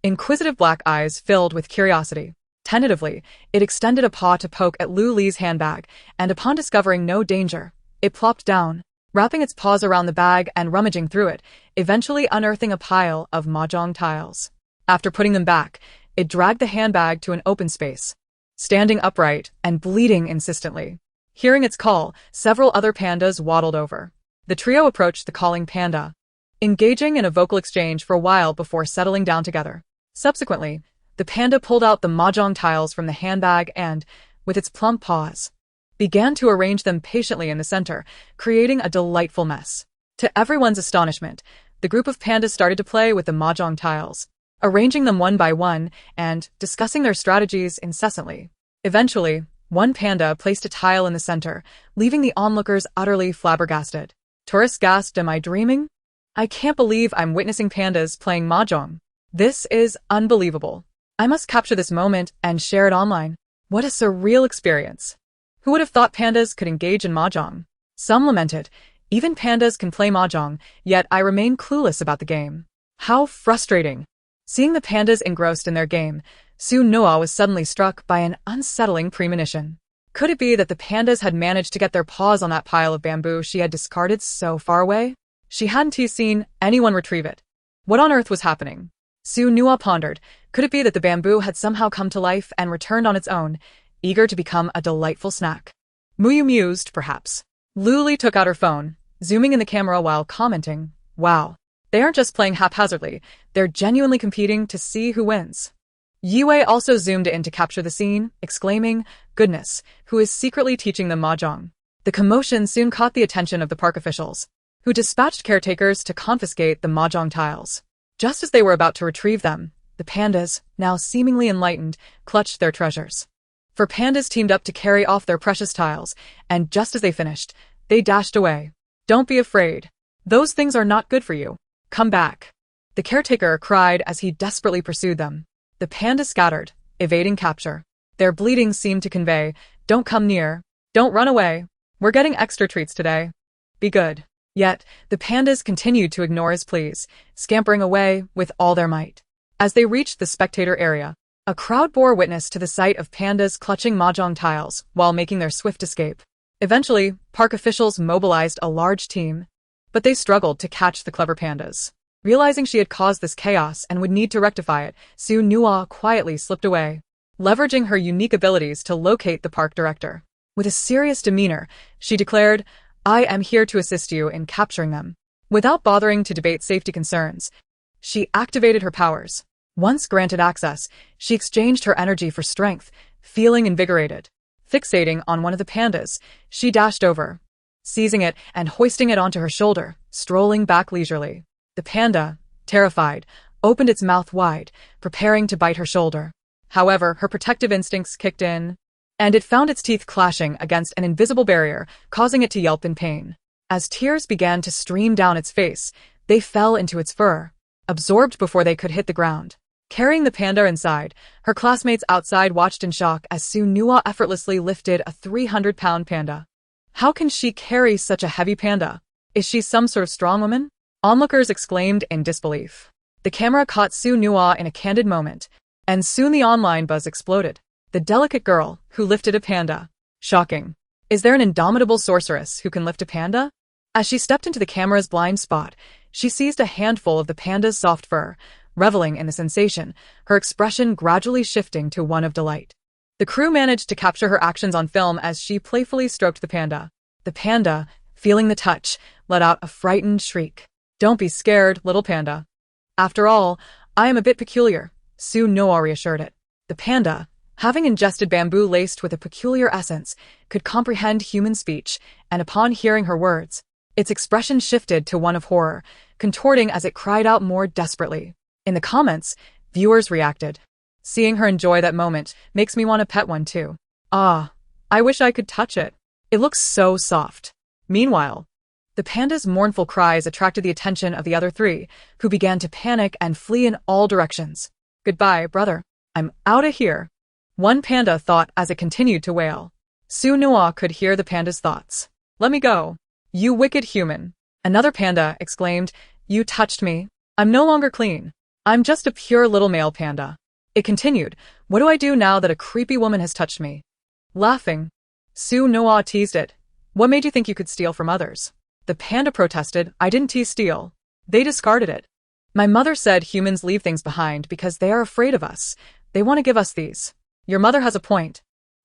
inquisitive black eyes filled with curiosity. Tentatively, it extended a paw to poke at Lu Li's handbag, and upon discovering no danger, it plopped down, wrapping its paws around the bag and rummaging through it, eventually unearthing a pile of mahjong tiles. After putting them back, it dragged the handbag to an open space, standing upright and bleating insistently. Hearing its call, several other pandas waddled over. The trio approached the calling panda, engaging in a vocal exchange for a while before settling down together. Subsequently, the panda pulled out the mahjong tiles from the handbag and, with its plump paws, began to arrange them patiently in the center, creating a delightful mess. To everyone's astonishment, the group of pandas started to play with the mahjong tiles, arranging them one by one and discussing their strategies incessantly. Eventually, one panda placed a tile in the center, leaving the onlookers utterly flabbergasted. Tourists gasped, "Am I dreaming? I can't believe I'm witnessing pandas playing mahjong. This is unbelievable. I must capture this moment and share it online. What a surreal experience. Who would have thought pandas could engage in mahjong?" Some lamented, "Even pandas can play mahjong, yet I remain clueless about the game. How frustrating." Seeing the pandas engrossed in their game, Su Noa was suddenly struck by an unsettling premonition. Could it be that the pandas had managed to get their paws on that pile of bamboo she had discarded so far away? She hadn't seen anyone retrieve it. What on earth was happening? Su Noa pondered. Could it be that the bamboo had somehow come to life and returned on its own, eager to become a delightful snack? Muyu mused, perhaps. Lu Li took out her phone, zooming in the camera while commenting, "Wow. They aren't just playing haphazardly, they're genuinely competing to see who wins." Yue also zoomed in to capture the scene, exclaiming, "Goodness, who is secretly teaching them mahjong?" The commotion soon caught the attention of the park officials, who dispatched caretakers to confiscate the mahjong tiles. Just as they were about to retrieve them, the pandas, now seemingly enlightened, clutched their treasures. For pandas teamed up to carry off their precious tiles, and just as they finished, they dashed away. "Don't be afraid. Those things are not good for you. Come back," the caretaker cried as he desperately pursued them. The pandas scattered, evading capture. Their bleating seemed to convey, "Don't come near. Don't run away. We're getting extra treats today. Be good." Yet, the pandas continued to ignore his pleas, scampering away with all their might. As they reached the spectator area, a crowd bore witness to the sight of pandas clutching mahjong tiles while making their swift escape. Eventually, park officials mobilized a large team, but they struggled to catch the clever pandas. Realizing she had caused this chaos and would need to rectify it, Su Noa quietly slipped away, leveraging her unique abilities to locate the park director. With a serious demeanor, she declared, "I am here to assist you in capturing them." Without bothering to debate safety concerns, she activated her powers. Once granted access, she exchanged her energy for strength, feeling invigorated. Fixating on one of the pandas, she dashed over, seizing it and hoisting it onto her shoulder, strolling back leisurely. The panda, terrified, opened its mouth wide, preparing to bite her shoulder. However, her protective instincts kicked in, and it found its teeth clashing against an invisible barrier, causing it to yelp in pain. As tears began to stream down its face, they fell into its fur, absorbed before they could hit the ground. Carrying the panda inside, her classmates outside watched in shock as Su Noa effortlessly lifted a 300-pound panda. How can she carry such a heavy panda? Is she some sort of strong woman? Onlookers exclaimed in disbelief. The camera caught Su Noa in a candid moment, and soon the online buzz exploded. The delicate girl who lifted a panda. Shocking. Is there an indomitable sorceress who can lift a panda? As she stepped into the camera's blind spot, she seized a handful of the panda's soft fur, reveling in the sensation, her expression gradually shifting to one of delight. The crew managed to capture her actions on film as she playfully stroked the panda. The panda, feeling the touch, let out a frightened shriek. "Don't be scared, little panda. After all, I am a bit peculiar," Su Noa reassured it. The panda, having ingested bamboo laced with a peculiar essence, could comprehend human speech, and upon hearing her words, its expression shifted to one of horror, contorting as it cried out more desperately. In the comments, viewers reacted. "Seeing her enjoy that moment makes me want to pet one too. Ah, I wish I could touch it. It looks so soft." Meanwhile, the panda's mournful cries attracted the attention of the other three, who began to panic and flee in all directions. "Goodbye, brother. I'm out of here," one panda thought as it continued to wail. Su Noa could hear the panda's thoughts. "Let me go, you wicked human." Another panda exclaimed, "You touched me. I'm no longer clean." I'm just a pure little male panda. It continued, what do I do now that a creepy woman has touched me? Laughing, Su Noa teased it. What made you think you could steal from others? The panda protested, I didn't steal. They discarded it. My mother said humans leave things behind because they are afraid of us. They want to give us these. Your mother has a point.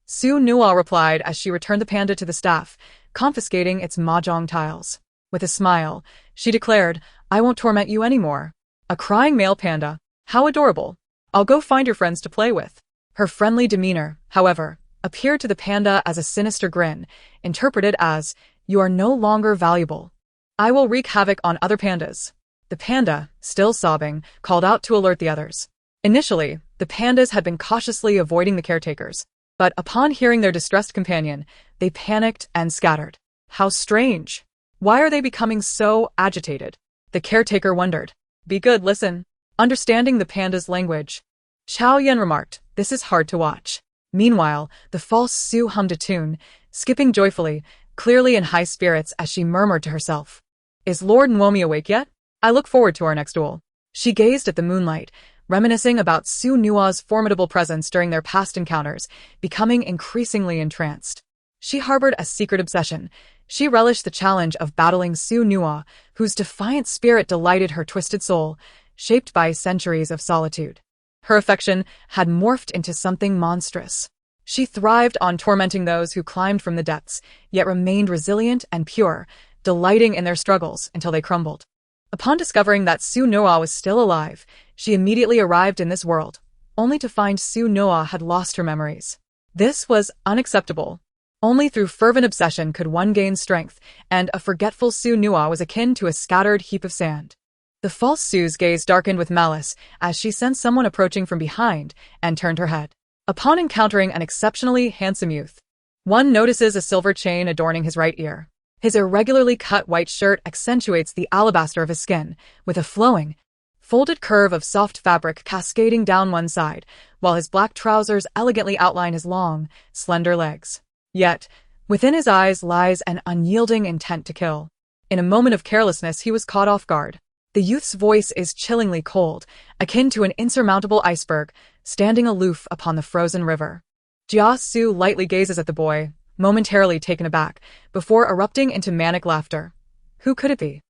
Su Noa replied as she returned the panda to the staff, confiscating its mahjong tiles. With a smile, she declared, I won't torment you anymore. A crying male panda. How adorable. I'll go find your friends to play with. Her friendly demeanor, however, appeared to the panda as a sinister grin, interpreted as, you are no longer valuable. I will wreak havoc on other pandas. The panda, still sobbing, called out to alert the others. Initially, the pandas had been cautiously avoiding the caretakers, but upon hearing their distressed companion, they panicked and scattered. How strange. Why are they becoming so agitated? The caretaker wondered. Be good, listen. Understanding the panda's language, Xiao Yan remarked, this is hard to watch. Meanwhile, the false Su hummed a tune, skipping joyfully, clearly in high spirits as she murmured to herself. Is Lord Nwomi awake yet? I look forward to our next duel. She gazed at the moonlight, reminiscing about Su Nua's formidable presence during their past encounters, becoming increasingly entranced. She harbored a secret obsession. She relished the challenge of battling Su Nua, whose defiant spirit delighted her twisted soul, shaped by centuries of solitude. Her affection had morphed into something monstrous. She thrived on tormenting those who climbed from the depths, yet remained resilient and pure, delighting in their struggles until they crumbled. Upon discovering that Su Noa was still alive, she immediately arrived in this world, only to find Su Noa had lost her memories. This was unacceptable. Only through fervent obsession could one gain strength, and a forgetful Su Noa was akin to a scattered heap of sand. The false Su's gaze darkened with malice as she sensed someone approaching from behind and turned her head. Upon encountering an exceptionally handsome youth, one notices a silver chain adorning his right ear. His irregularly cut white shirt accentuates the alabaster of his skin, with a flowing, folded curve of soft fabric cascading down one side, while his black trousers elegantly outline his long, slender legs. Yet, within his eyes lies an unyielding intent to kill. In a moment of carelessness, he was caught off guard. The youth's voice is chillingly cold, akin to an insurmountable iceberg, standing aloof upon the frozen river. Jia Su lightly gazes at the boy, momentarily taken aback, before erupting into manic laughter. Who could it be?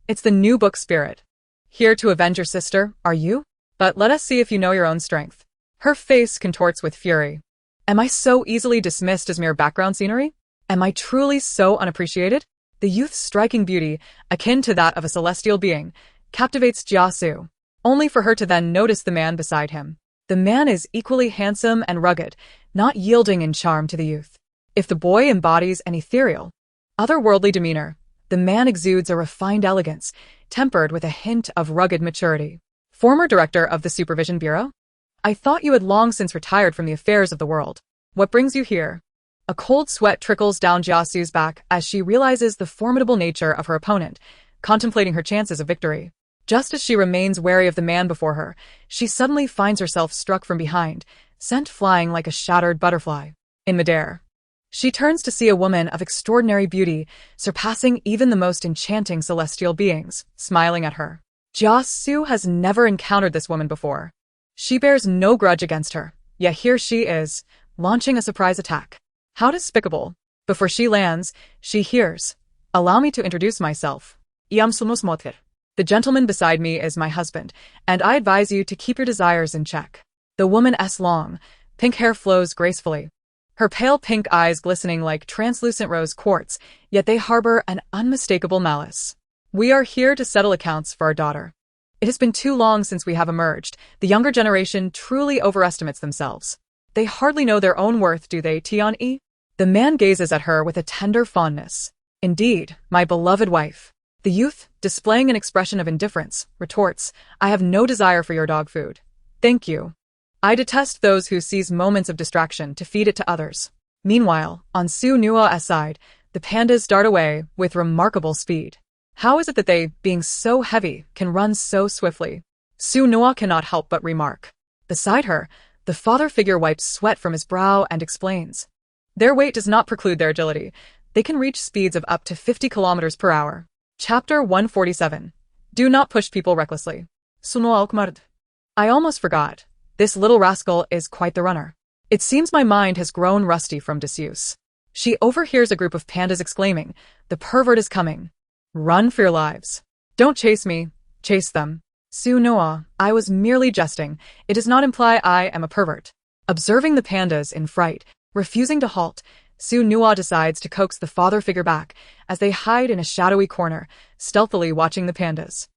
It's the new book spirit. Here to avenge your sister, are you? But let us see if you know your own strength. Her face contorts with fury. Am I so easily dismissed as mere background scenery? Am I truly so unappreciated? The youth's striking beauty, akin to that of a celestial being, captivates Jia Su, only for her to then notice the man beside him. The man is equally handsome and rugged, not yielding in charm to the youth. If the boy embodies an ethereal, otherworldly demeanor, the man exudes a refined elegance, tempered with a hint of rugged maturity. Former director of the Supervision Bureau? I thought you had long since retired from the affairs of the world. What brings you here? A cold sweat trickles down Jia Su's back as she realizes the formidable nature of her opponent, contemplating her chances of victory. Just as she remains wary of the man before her, she suddenly finds herself struck from behind, sent flying like a shattered butterfly. In midair, she turns to see a woman of extraordinary beauty, surpassing even the most enchanting celestial beings, smiling at her. Jia Su has never encountered this woman before. She bears no grudge against her, yet here she is, launching a surprise attack. How despicable. Before she lands, she hears, allow me to introduce myself. The gentleman beside me is my husband, and I advise you to keep your desires in check. The woman's long, pink hair flows gracefully, her pale pink eyes glistening like translucent rose quartz, yet they harbor an unmistakable malice. We are here to settle accounts for our daughter. It has been too long since we have emerged. The younger generation truly overestimates themselves. They hardly know their own worth, do they, Tian-e? The man gazes at her with a tender fondness. Indeed, my beloved wife. The youth, displaying an expression of indifference, retorts, I have no desire for your dog food. Thank you. I detest those who seize moments of distraction to feed it to others. Meanwhile, on Su Nua's side, the pandas dart away with remarkable speed. How is it that they, being so heavy, can run so swiftly? Su Nua cannot help but remark. Beside her, the father figure wipes sweat from his brow and explains. Their weight does not preclude their agility. They can reach speeds of up to 50 kilometers per hour. Chapter 147. Do not push people recklessly. Suno alkmard. I almost forgot. This little rascal is quite the runner. It seems my mind has grown rusty from disuse. She overhears a group of pandas exclaiming, "The pervert is coming. Run for your lives. Don't chase me, chase them." Su Noa, I was merely jesting. It does not imply I am a pervert. Observing the pandas in fright, refusing to halt, Su Noa decides to coax the father figure back as they hide in a shadowy corner, stealthily watching the pandas.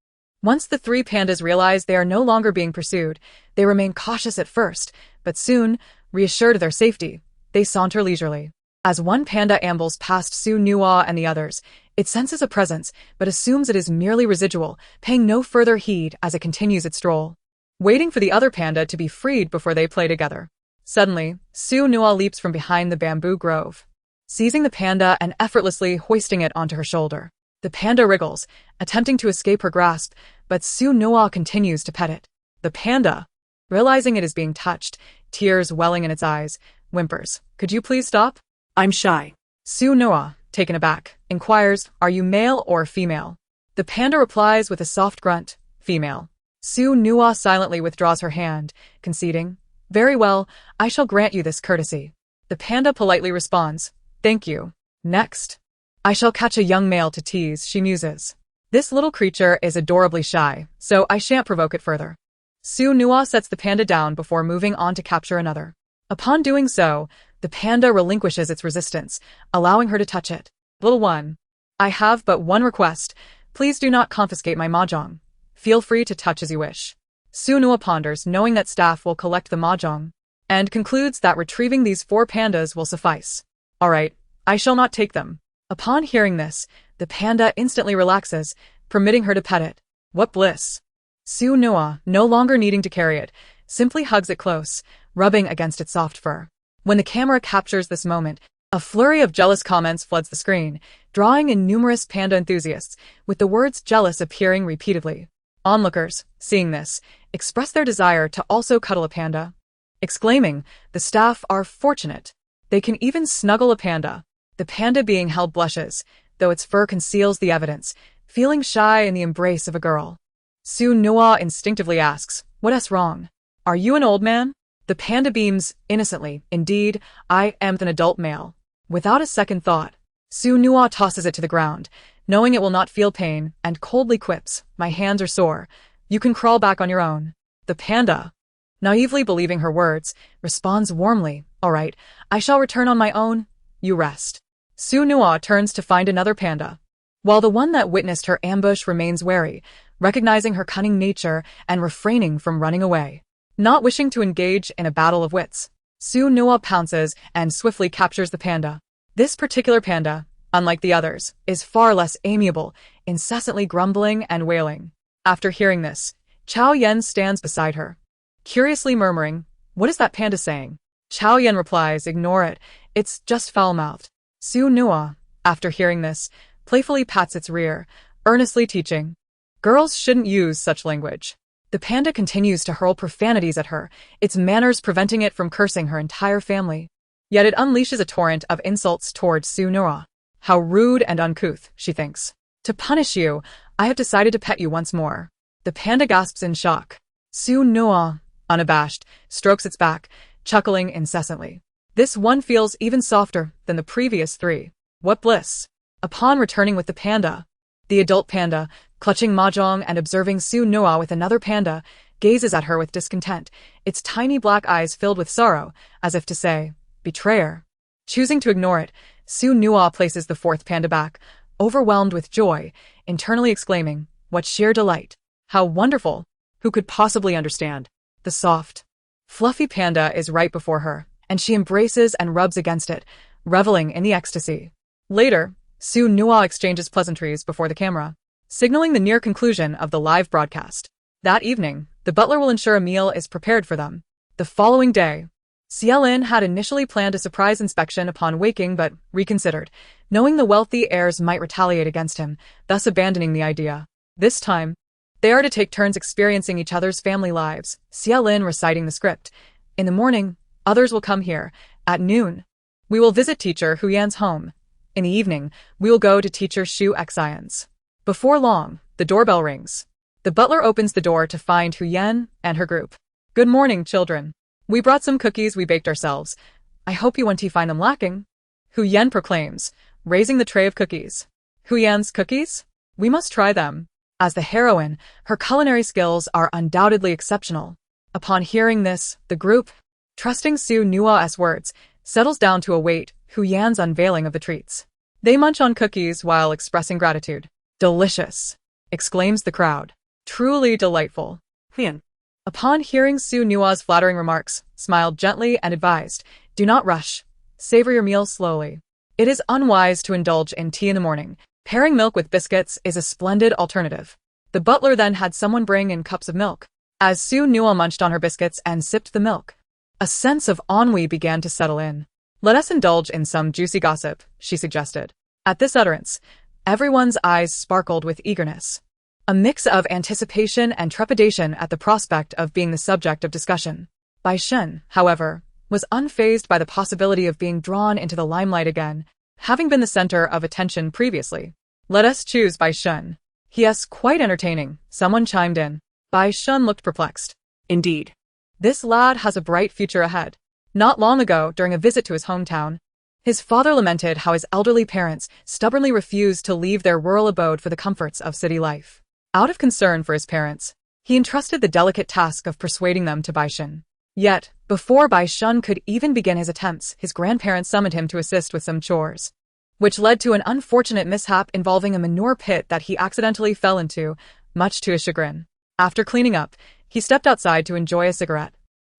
Once the three pandas realize they are no longer being pursued, they remain cautious at first, but soon, reassured of their safety, they saunter leisurely. As one panda ambles past Su Noa and the others, it senses a presence, but assumes it is merely residual, paying no further heed as it continues its stroll, waiting for the other panda to be freed before they play together. Suddenly, Su Noa leaps from behind the bamboo grove, seizing the panda and effortlessly hoisting it onto her shoulder. The panda wriggles, attempting to escape her grasp, but Su Noa continues to pet it. The panda, realizing it is being touched, tears welling in its eyes, whimpers, "Could you please stop? I'm shy." Su Noa, taken aback, inquires, "Are you male or female?" The panda replies with a soft grunt, "Female." Su Noa silently withdraws her hand, conceding, "Very well, I shall grant you this courtesy." The panda politely responds, "Thank you. Next, I shall catch a young male to tease," she muses. "This little creature is adorably shy, so I shan't provoke it further." Su Noa sets the panda down before moving on to capture another. Upon doing so, the panda relinquishes its resistance, allowing her to touch it. "Little one, I have but one request. Please do not confiscate my mahjong. Feel free to touch as you wish." Su Noa ponders, knowing that staff will collect the mahjong, and concludes that retrieving these four pandas will suffice. "All right, I shall not take them." Upon hearing this, the panda instantly relaxes, permitting her to pet it. What bliss! Su Noa, no longer needing to carry it, simply hugs it close, rubbing against its soft fur. When the camera captures this moment, a flurry of jealous comments floods the screen, drawing in numerous panda enthusiasts, with the words jealous appearing repeatedly. Onlookers, seeing this, express their desire to also cuddle a panda, exclaiming, "The staff are fortunate. They can even snuggle a panda." The panda being held blushes, though its fur conceals the evidence, feeling shy in the embrace of a girl. Su Noa instinctively asks, "What's wrong? Are you an old man?" The panda beams, innocently, "Indeed, I am an adult male." Without a second thought, Su Noa tosses it to the ground, knowing it will not feel pain, and coldly quips, "My hands are sore. You can crawl back on your own." The panda, naively believing her words, responds warmly, "All right, I shall return on my own. You rest." Su Noa turns to find another panda, while the one that witnessed her ambush remains wary, recognizing her cunning nature and refraining from running away. Not wishing to engage in a battle of wits, Su Noa pounces and swiftly captures the panda. This particular panda, unlike the others, is far less amiable, incessantly grumbling and wailing. After hearing this, Chao Yen stands beside her, curiously murmuring, "What is that panda saying?" Chao Yen replies, "Ignore it, it's just foul-mouthed." Su Noa, after hearing this, playfully pats its rear, earnestly teaching, "Girls shouldn't use such language." The panda continues to hurl profanities at her, its manners preventing it from cursing her entire family. Yet it unleashes a torrent of insults towards Su Noa. "How rude and uncouth," she thinks. "To punish you, I have decided to pet you once more." The panda gasps in shock. Su Noa, unabashed, strokes its back, chuckling incessantly. This one feels even softer than the previous three. What bliss! Upon returning with the panda, the adult panda, clutching mahjong and observing Su Noa with another panda, gazes at her with discontent, its tiny black eyes filled with sorrow, as if to say, "Betrayer." Choosing to ignore it, Su Noa places the fourth panda back, overwhelmed with joy, internally exclaiming, "What sheer delight! How wonderful! Who could possibly understand?" The soft, fluffy panda is right before her, and she embraces and rubs against it, reveling in the ecstasy. Later, Su Noa exchanges pleasantries before the camera, signaling the near conclusion of the live broadcast. That evening, the butler will ensure a meal is prepared for them. The following day, Cielin had initially planned a surprise inspection upon waking but reconsidered, knowing the wealthy heirs might retaliate against him, thus abandoning the idea. This time, they are to take turns experiencing each other's family lives, Cielin reciting the script. In the morning, others will come here. At noon, we will visit teacher Hu Yan's home. In the evening, we will go to teacher Shu Xian's. Before long, the doorbell rings. The butler opens the door to find Hu Yan and her group. Good morning, children. We brought some cookies we baked ourselves. I hope you won't find them lacking. Hu Yan proclaims, raising the tray of cookies. Hu Yan's cookies? We must try them. As the heroine, her culinary skills are undoubtedly exceptional. Upon hearing this, the group, trusting Su Nua's words, settles down to await Hu Yan's unveiling of the treats. They munch on cookies while expressing gratitude. Delicious, exclaims the crowd. Truly delightful. Huyan. Upon hearing Su Nua's flattering remarks, smiled gently and advised, do not rush. Savor your meal slowly. It is unwise to indulge in tea in the morning. Pairing milk with biscuits is a splendid alternative. The butler then had someone bring in cups of milk. As Su Nua munched on her biscuits and sipped the milk, a sense of ennui began to settle in. Let us indulge in some juicy gossip, she suggested. At this utterance, everyone's eyes sparkled with eagerness. A mix of anticipation and trepidation at the prospect of being the subject of discussion. Bai Shen, however, was unfazed by the possibility of being drawn into the limelight again, having been the center of attention previously. Let us choose Bai Shen. Yes, quite entertaining, someone chimed in. Bai Shen looked perplexed. Indeed. This lad has a bright future ahead. Not long ago, during a visit to his hometown, his father lamented how his elderly parents stubbornly refused to leave their rural abode for the comforts of city life. Out of concern for his parents, he entrusted the delicate task of persuading them to Bai Shen. Yet, before Bai Shen could even begin his attempts, his grandparents summoned him to assist with some chores, which led to an unfortunate mishap involving a manure pit that he accidentally fell into, much to his chagrin. After cleaning up, he stepped outside to enjoy a cigarette,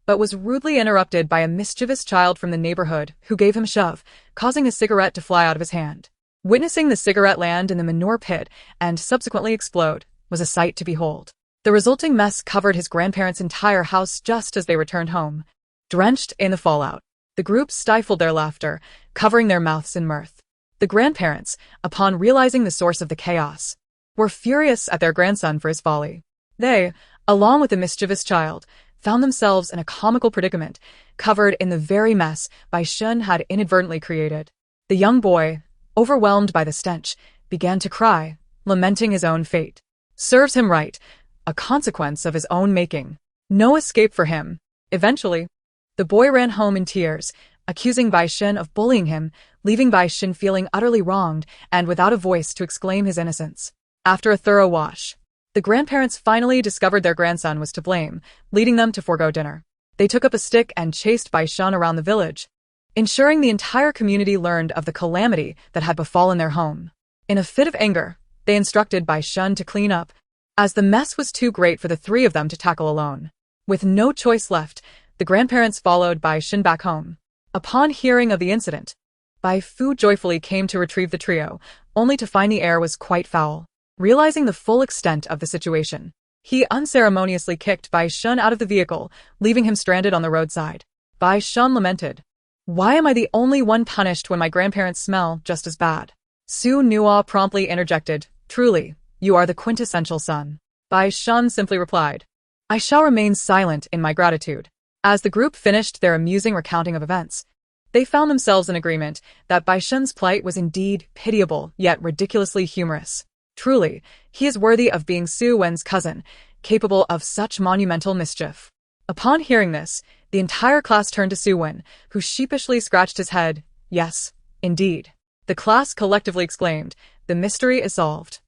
but was rudely interrupted by a mischievous child from the neighborhood who gave him a shove, causing his cigarette to fly out of his hand. Witnessing the cigarette land in the manure pit and subsequently explode was a sight to behold. The resulting mess covered his grandparents' entire house just as they returned home. Drenched in the fallout, the group stifled their laughter, covering their mouths in mirth. The grandparents, upon realizing the source of the chaos, were furious at their grandson for his folly. They, along with the mischievous child, found themselves in a comical predicament, covered in the very mess Bai Shen had inadvertently created. The young boy, overwhelmed by the stench, began to cry, lamenting his own fate. Serves him right, a consequence of his own making. No escape for him. Eventually, the boy ran home in tears, accusing Bai Shen of bullying him, leaving Bai Shen feeling utterly wronged and without a voice to exclaim his innocence. After a thorough wash, the grandparents finally discovered their grandson was to blame, leading them to forego dinner. They took up a stick and chased Bai Shen around the village, ensuring the entire community learned of the calamity that had befallen their home. In a fit of anger, they instructed Bai Shen to clean up, as the mess was too great for the three of them to tackle alone. With no choice left, the grandparents followed Bai Shen back home. Upon hearing of the incident, Bai Fu joyfully came to retrieve the trio, only to find the air was quite foul. Realizing the full extent of the situation, he unceremoniously kicked Bai Shen out of the vehicle, leaving him stranded on the roadside. Bai Shen lamented, "Why am I the only one punished when my grandparents smell just as bad?" Su Nua promptly interjected, "Truly, you are the quintessential son." Bai Shen simply replied, "I shall remain silent in my gratitude." As the group finished their amusing recounting of events, they found themselves in agreement that Bai Shen's plight was indeed pitiable yet ridiculously humorous. Truly, he is worthy of being Su Wen's cousin, capable of such monumental mischief. Upon hearing this, the entire class turned to Su Wen, who sheepishly scratched his head. Yes, indeed. The class collectively exclaimed, the mystery is solved.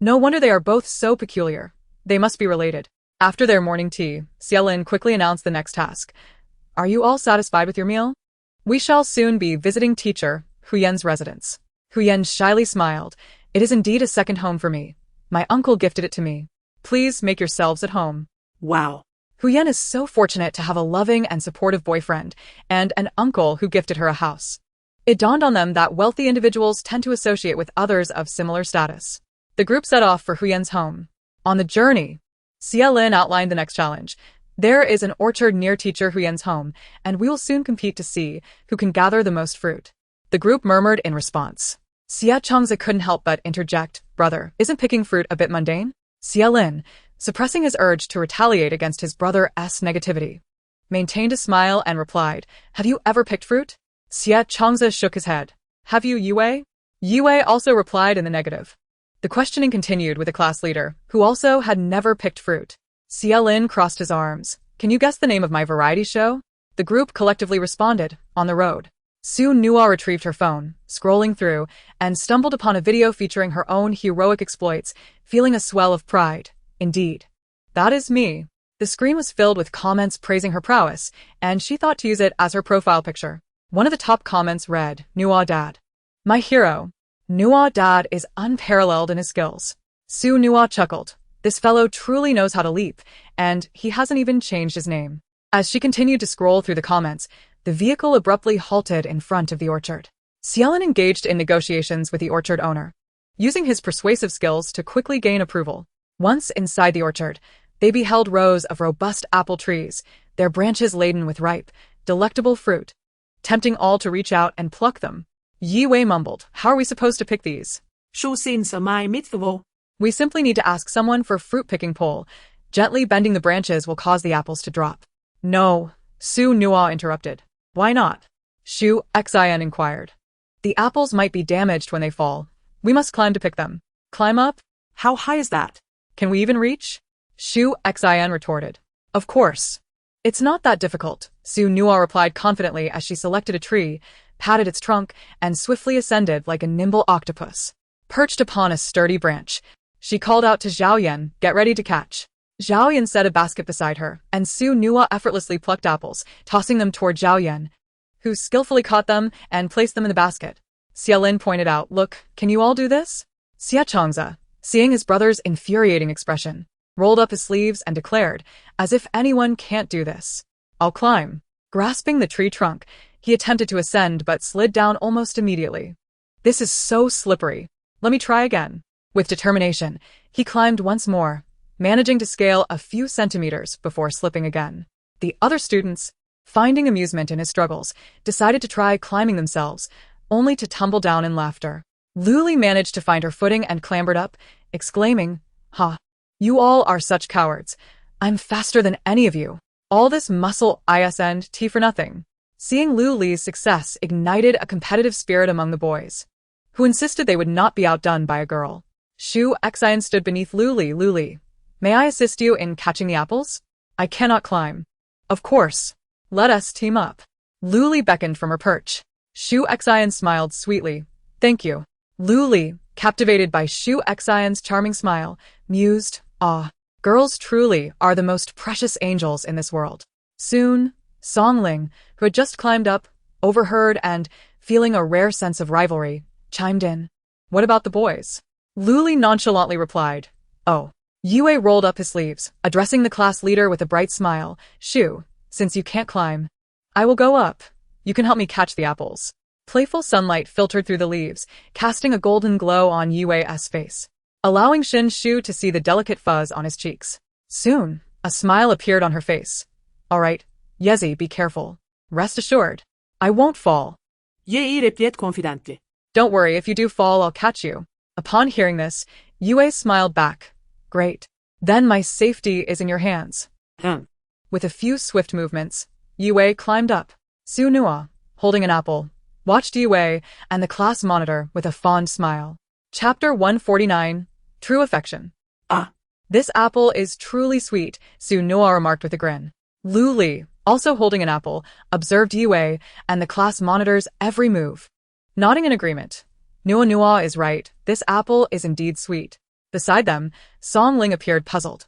No wonder they are both so peculiar. They must be related. After their morning tea, Xiaolin quickly announced the next task. Are you all satisfied with your meal? We shall soon be visiting teacher Hu Yan's residence. Hu Yan shyly smiled. It is indeed a second home for me. My uncle gifted it to me. Please make yourselves at home. Wow. Hu Yan is so fortunate to have a loving and supportive boyfriend and an uncle who gifted her a house. It dawned on them that wealthy individuals tend to associate with others of similar status. The group set off for Hu Yan's home. On the journey, Xiaolin outlined the next challenge. There is an orchard near teacher Hu Yan's home, and we will soon compete to see who can gather the most fruit. The group murmured in response. Xia Changzi couldn't help but interject, brother, isn't picking fruit a bit mundane? Xiaolin, suppressing his urge to retaliate against his brother's negativity, maintained a smile and replied, have you ever picked fruit? Xia Changzi shook his head. Have you, Yue? Yue also replied in the negative. The questioning continued with the class leader, who also had never picked fruit. Lin crossed his arms. Can you guess the name of my variety show? The group collectively responded, On the Road. Soon Nua retrieved her phone, scrolling through, and stumbled upon a video featuring her own heroic exploits, feeling a swell of pride. Indeed. That is me. The screen was filled with comments praising her prowess, and she thought to use it as her profile picture. One of the top comments read, Nua Dad. My hero. Nua Dad is unparalleled in his skills. Su Nua chuckled. This fellow truly knows how to leap, and he hasn't even changed his name. As she continued to scroll through the comments, the vehicle abruptly halted in front of the orchard. Lin engaged in negotiations with the orchard owner, using his persuasive skills to quickly gain approval. Once inside the orchard, they beheld rows of robust apple trees, their branches laden with ripe, delectable fruit, tempting all to reach out and pluck them. Yi Wei mumbled, How are we supposed to pick these? We simply need to ask someone for fruit-picking pole. Gently bending the branches will cause the apples to drop. No, Su Nua interrupted. Why not? Shu Xin inquired. The apples might be damaged when they fall. We must climb to pick them. Climb up? How high is that? Can we even reach? Shu Xin retorted. Of course. It's not that difficult, Su Nua replied confidently as she selected a tree, patted its trunk, and swiftly ascended like a nimble octopus. Perched upon a sturdy branch, she called out to Zhao Yan, Get ready to catch. Zhao Yan set a basket beside her, and Su Nua effortlessly plucked apples, tossing them toward Zhao Yan, who skillfully caught them and placed them in the basket. Lin pointed out, Look, can you all do this? Xia Changza, seeing his brother's infuriating expression, rolled up his sleeves and declared, as if anyone can't do this. I'll climb. Grasping the tree trunk, he attempted to ascend but slid down almost immediately. This is so slippery. Let me try again. With determination, he climbed once more, managing to scale a few centimeters before slipping again. The other students, finding amusement in his struggles, decided to try climbing themselves, only to tumble down in laughter. Luli managed to find her footing and clambered up, exclaiming, Ha! You all are such cowards. I'm faster than any of you. All this muscle isn't for nothing. Seeing Lu Li's success ignited a competitive spirit among the boys, who insisted they would not be outdone by a girl. Shu Xin stood beneath Lu Li. May I assist you in catching the apples? I cannot climb. Of course. Let us team up. Lu Li beckoned from her perch. Shu Xin smiled sweetly. Thank you. Lu Li, captivated by Shu Xin's charming smile, mused, Ah, girls truly are the most precious angels in this world. Soon, Song Ling, who had just climbed up, overheard and, feeling a rare sense of rivalry, chimed in. What about the boys? Lu Li nonchalantly replied, Oh. Yue rolled up his sleeves, addressing the class leader with a bright smile. Shu, since you can't climb, I will go up. You can help me catch the apples. Playful sunlight filtered through the leaves, casting a golden glow on Yue's face, allowing Shin Shu to see the delicate fuzz on his cheeks. Soon, a smile appeared on her face. All right, Yezi, be careful. Rest assured, I won't fall. Ye replied confidently. Don't worry, if you do fall, I'll catch you. Upon hearing this, Yue smiled back. Great. Then my safety is in your hands. With a few swift movements, Yue climbed up. Su Nua, holding an apple, watched Yue and the class monitor with a fond smile. Chapter 149, True Affection. Ah. This apple is truly sweet, Su Nua remarked with a grin. Lu Li, also holding an apple, observed Yue and the class monitor's every move. Nodding in agreement. Nua is right, this apple is indeed sweet. Beside them, Song Ling appeared puzzled.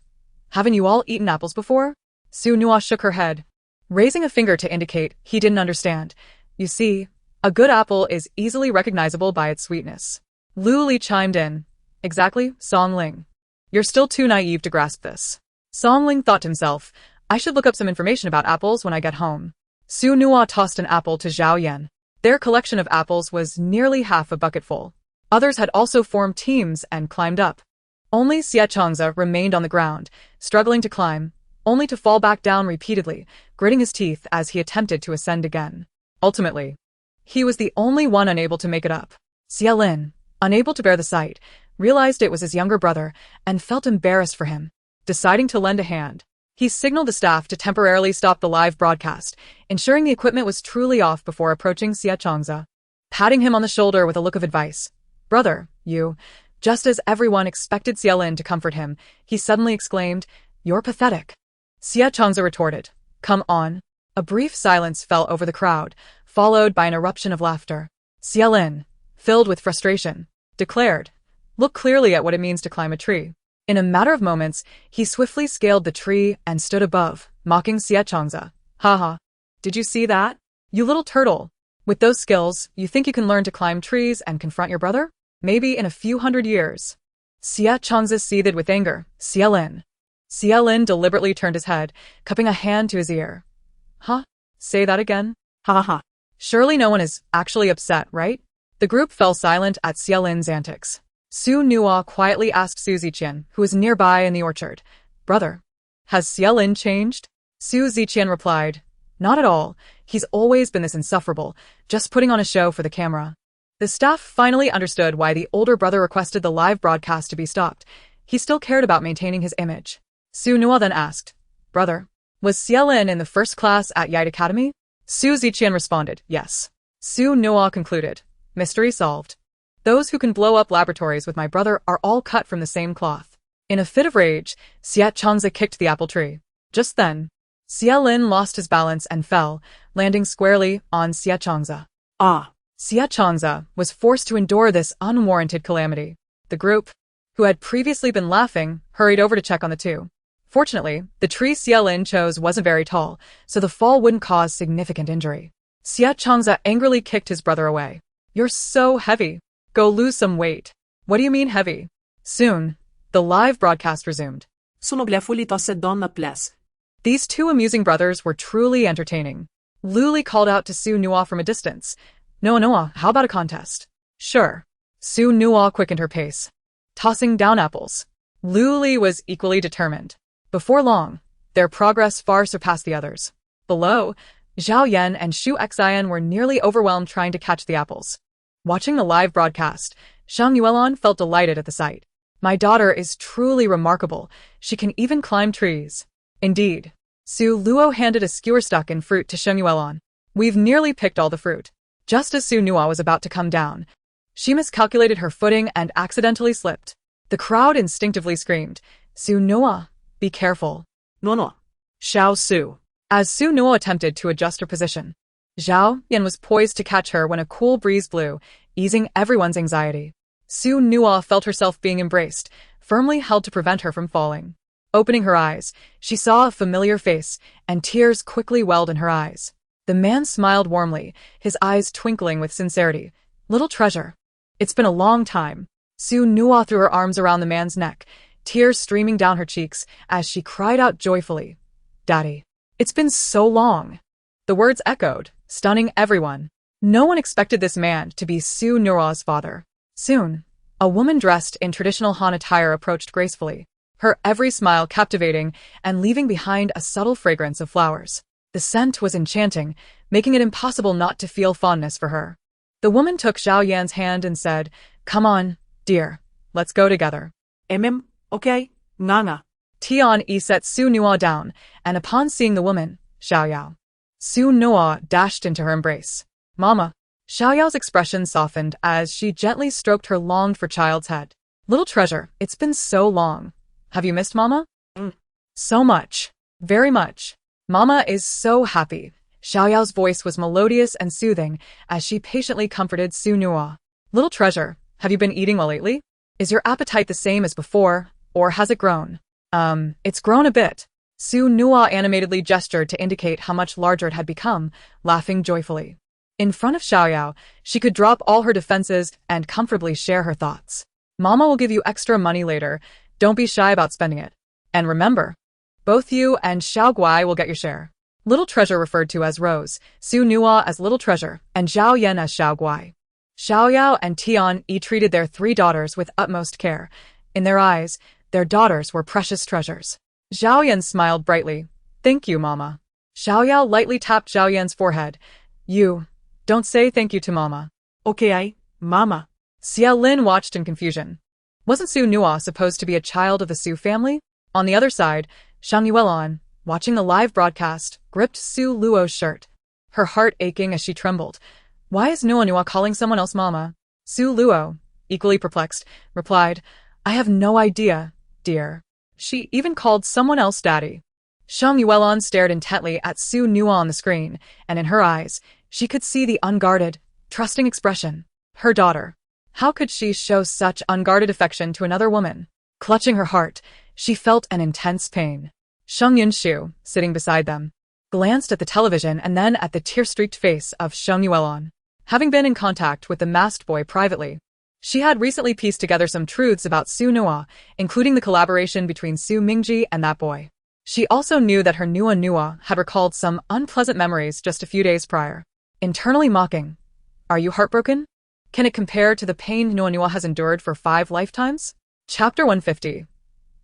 Haven't you all eaten apples before? Su Nua shook her head, raising a finger to indicate he didn't understand. You see, a good apple is easily recognizable by its sweetness. Lu Li chimed in. Exactly, Song Ling. You're still too naive to grasp this. Song Ling thought to himself, I should look up some information about apples when I get home. Su Nua tossed an apple to Zhao Yan. Their collection of apples was nearly half a bucketful. Others had also formed teams and climbed up. Only Xia Changza remained on the ground, struggling to climb, only to fall back down repeatedly, gritting his teeth as he attempted to ascend again. Ultimately, he was the only one unable to make it up. Xia Lin, unable to bear the sight, realized it was his younger brother and felt embarrassed for him. Deciding to lend a hand, he signaled the staff to temporarily stop the live broadcast, ensuring the equipment was truly off before approaching Xia Changza. Patting him on the shoulder with a look of advice. Brother, you Just as everyone expected Xia Lin to comfort him, he suddenly exclaimed, "You're pathetic." Xia Changza retorted, "Come on." A brief silence fell over the crowd, followed by an eruption of laughter. Xia Lin, filled with frustration, declared, "Look clearly at what it means to climb a tree." In a matter of moments, he swiftly scaled the tree and stood above, mocking Xia Changza. "Haha. Did you see that? You little turtle. With those skills, you think you can learn to climb trees and confront your brother? Maybe in a few hundred years." Xia Changza seethed with anger. Xia Lin. Xia Lin deliberately turned his head, cupping a hand to his ear. "Huh? Say that again? Ha ha ha. Surely no one is actually upset, right?" The group fell silent at Xia Lin's antics. Su Nua quietly asked Su Ziqian, who was nearby in the orchard, "Brother, has Xia Lin changed?" Su Ziqian replied, "Not at all. He's always been this insufferable, just putting on a show for the camera." The staff finally understood why the older brother requested the live broadcast to be stopped. He still cared about maintaining his image. Su Nua then asked, "Brother, was Xia Lin in the first class at Yite Academy?" Su Ziqian responded, "Yes." Su Nua concluded, "Mystery solved. Those who can blow up laboratories with my brother are all cut from the same cloth." In a fit of rage, Xia Changza kicked the apple tree. Just then, Xia Lin lost his balance and fell, landing squarely on Xia Changza. Xia Changza was forced to endure this unwarranted calamity. The group, who had previously been laughing, hurried over to check on the two. Fortunately, the tree Xia Lin chose wasn't very tall, so the fall wouldn't cause significant injury. Xia Changza angrily kicked his brother away. "You're so heavy. Go lose some weight." "What do you mean heavy?" Soon, the live broadcast resumed. These two amusing brothers were truly entertaining. Luli called out to Su Nua from a distance. "Noa, how about a contest?" "Sure." Su Nua quickened her pace, tossing down apples. Luli was equally determined. Before long, their progress far surpassed the others. Below, Zhao Yan and Shu Xian were nearly overwhelmed trying to catch the apples. Watching the live broadcast, Shang Yuelon felt delighted at the sight. "My daughter is truly remarkable. She can even climb trees." Indeed, Su Luo handed a skewer-stuck-in fruit to Shang Yuelon. "We've nearly picked all the fruit." Just as Su Nua was about to come down, she miscalculated her footing and accidentally slipped. The crowd instinctively screamed, "Su Nua, be careful." No. Xiao Su. As Su Nua attempted to adjust her position, Zhao Yan was poised to catch her when a cool breeze blew, easing everyone's anxiety. Su Nua felt herself being embraced, firmly held to prevent her from falling. Opening her eyes, she saw a familiar face, and tears quickly welled in her eyes. The man smiled warmly, his eyes twinkling with sincerity. "Little treasure. It's been a long time." Su Nua threw her arms around the man's neck, tears streaming down her cheeks as she cried out joyfully, "Daddy, it's been so long." The words echoed, stunning everyone. No one expected this man to be Su Nua's father. Soon, a woman dressed in traditional Han attire approached gracefully, her every smile captivating and leaving behind a subtle fragrance of flowers. The scent was enchanting, making it impossible not to feel fondness for her. The woman took Zhao Yan's hand and said, "Come on, dear, let's go together." Okay, nga. Tian Yi set Su Nua down, and upon seeing the woman, Xiaoyao, Su Nua dashed into her embrace. "Mama." Xiaoyao's expression softened as she gently stroked her longed-for child's head. "Little treasure, it's been so long. Have you missed Mama?" "So much. Very much. Mama is so happy." Xiaoyao's voice was melodious and soothing as she patiently comforted Su Nua. "Little treasure, have you been eating well lately? Is your appetite the same as before, or has it grown?" It's grown a bit." Su Nua animatedly gestured to indicate how much larger it had become, laughing joyfully. In front of Xiaoyao, she could drop all her defenses and comfortably share her thoughts. "Mama will give you extra money later. Don't be shy about spending it. And remember, both you and Xiao Guai will get your share." Little Treasure referred to as Rose, Su Nua as Little Treasure, and Zhao Yan as Xiao Guai. Xiaoyao and Tian Yi treated their three daughters with utmost care. In their eyes, their daughters were precious treasures. Zhao Yan smiled brightly. "Thank you, Mama." Xiaoyao lightly tapped Zhao Yan's forehead. "You, don't say thank you to Mama." Okay, Mama. Xia Lin watched in confusion. Wasn't Su Nua supposed to be a child of the Su family? On the other side, Shang Yuelon, watching the live broadcast, gripped Su Luo's shirt, her heart aching as she trembled. Why is Nua calling someone else Mama? Su Luo, equally perplexed, replied, I have no idea, dear. She even called someone else daddy. Shang Yuelon stared intently at Su Nua on the screen, and in her eyes, she could see the unguarded, trusting expression. Her daughter. How could she show such unguarded affection to another woman? Clutching her heart, she felt an intense pain. Sheng Yunshu, sitting beside them, glanced at the television and then at the tear-streaked face of Sheng Yuelon. Having been in contact with the masked boy privately, she had recently pieced together some truths about Su Nua, including the collaboration between Su Mingji and that boy. She also knew that her Nua Nua had recalled some unpleasant memories just a few days prior. Internally mocking, are you heartbroken? Can it compare to the pain Nua Nua has endured for 5 lifetimes? Chapter 150.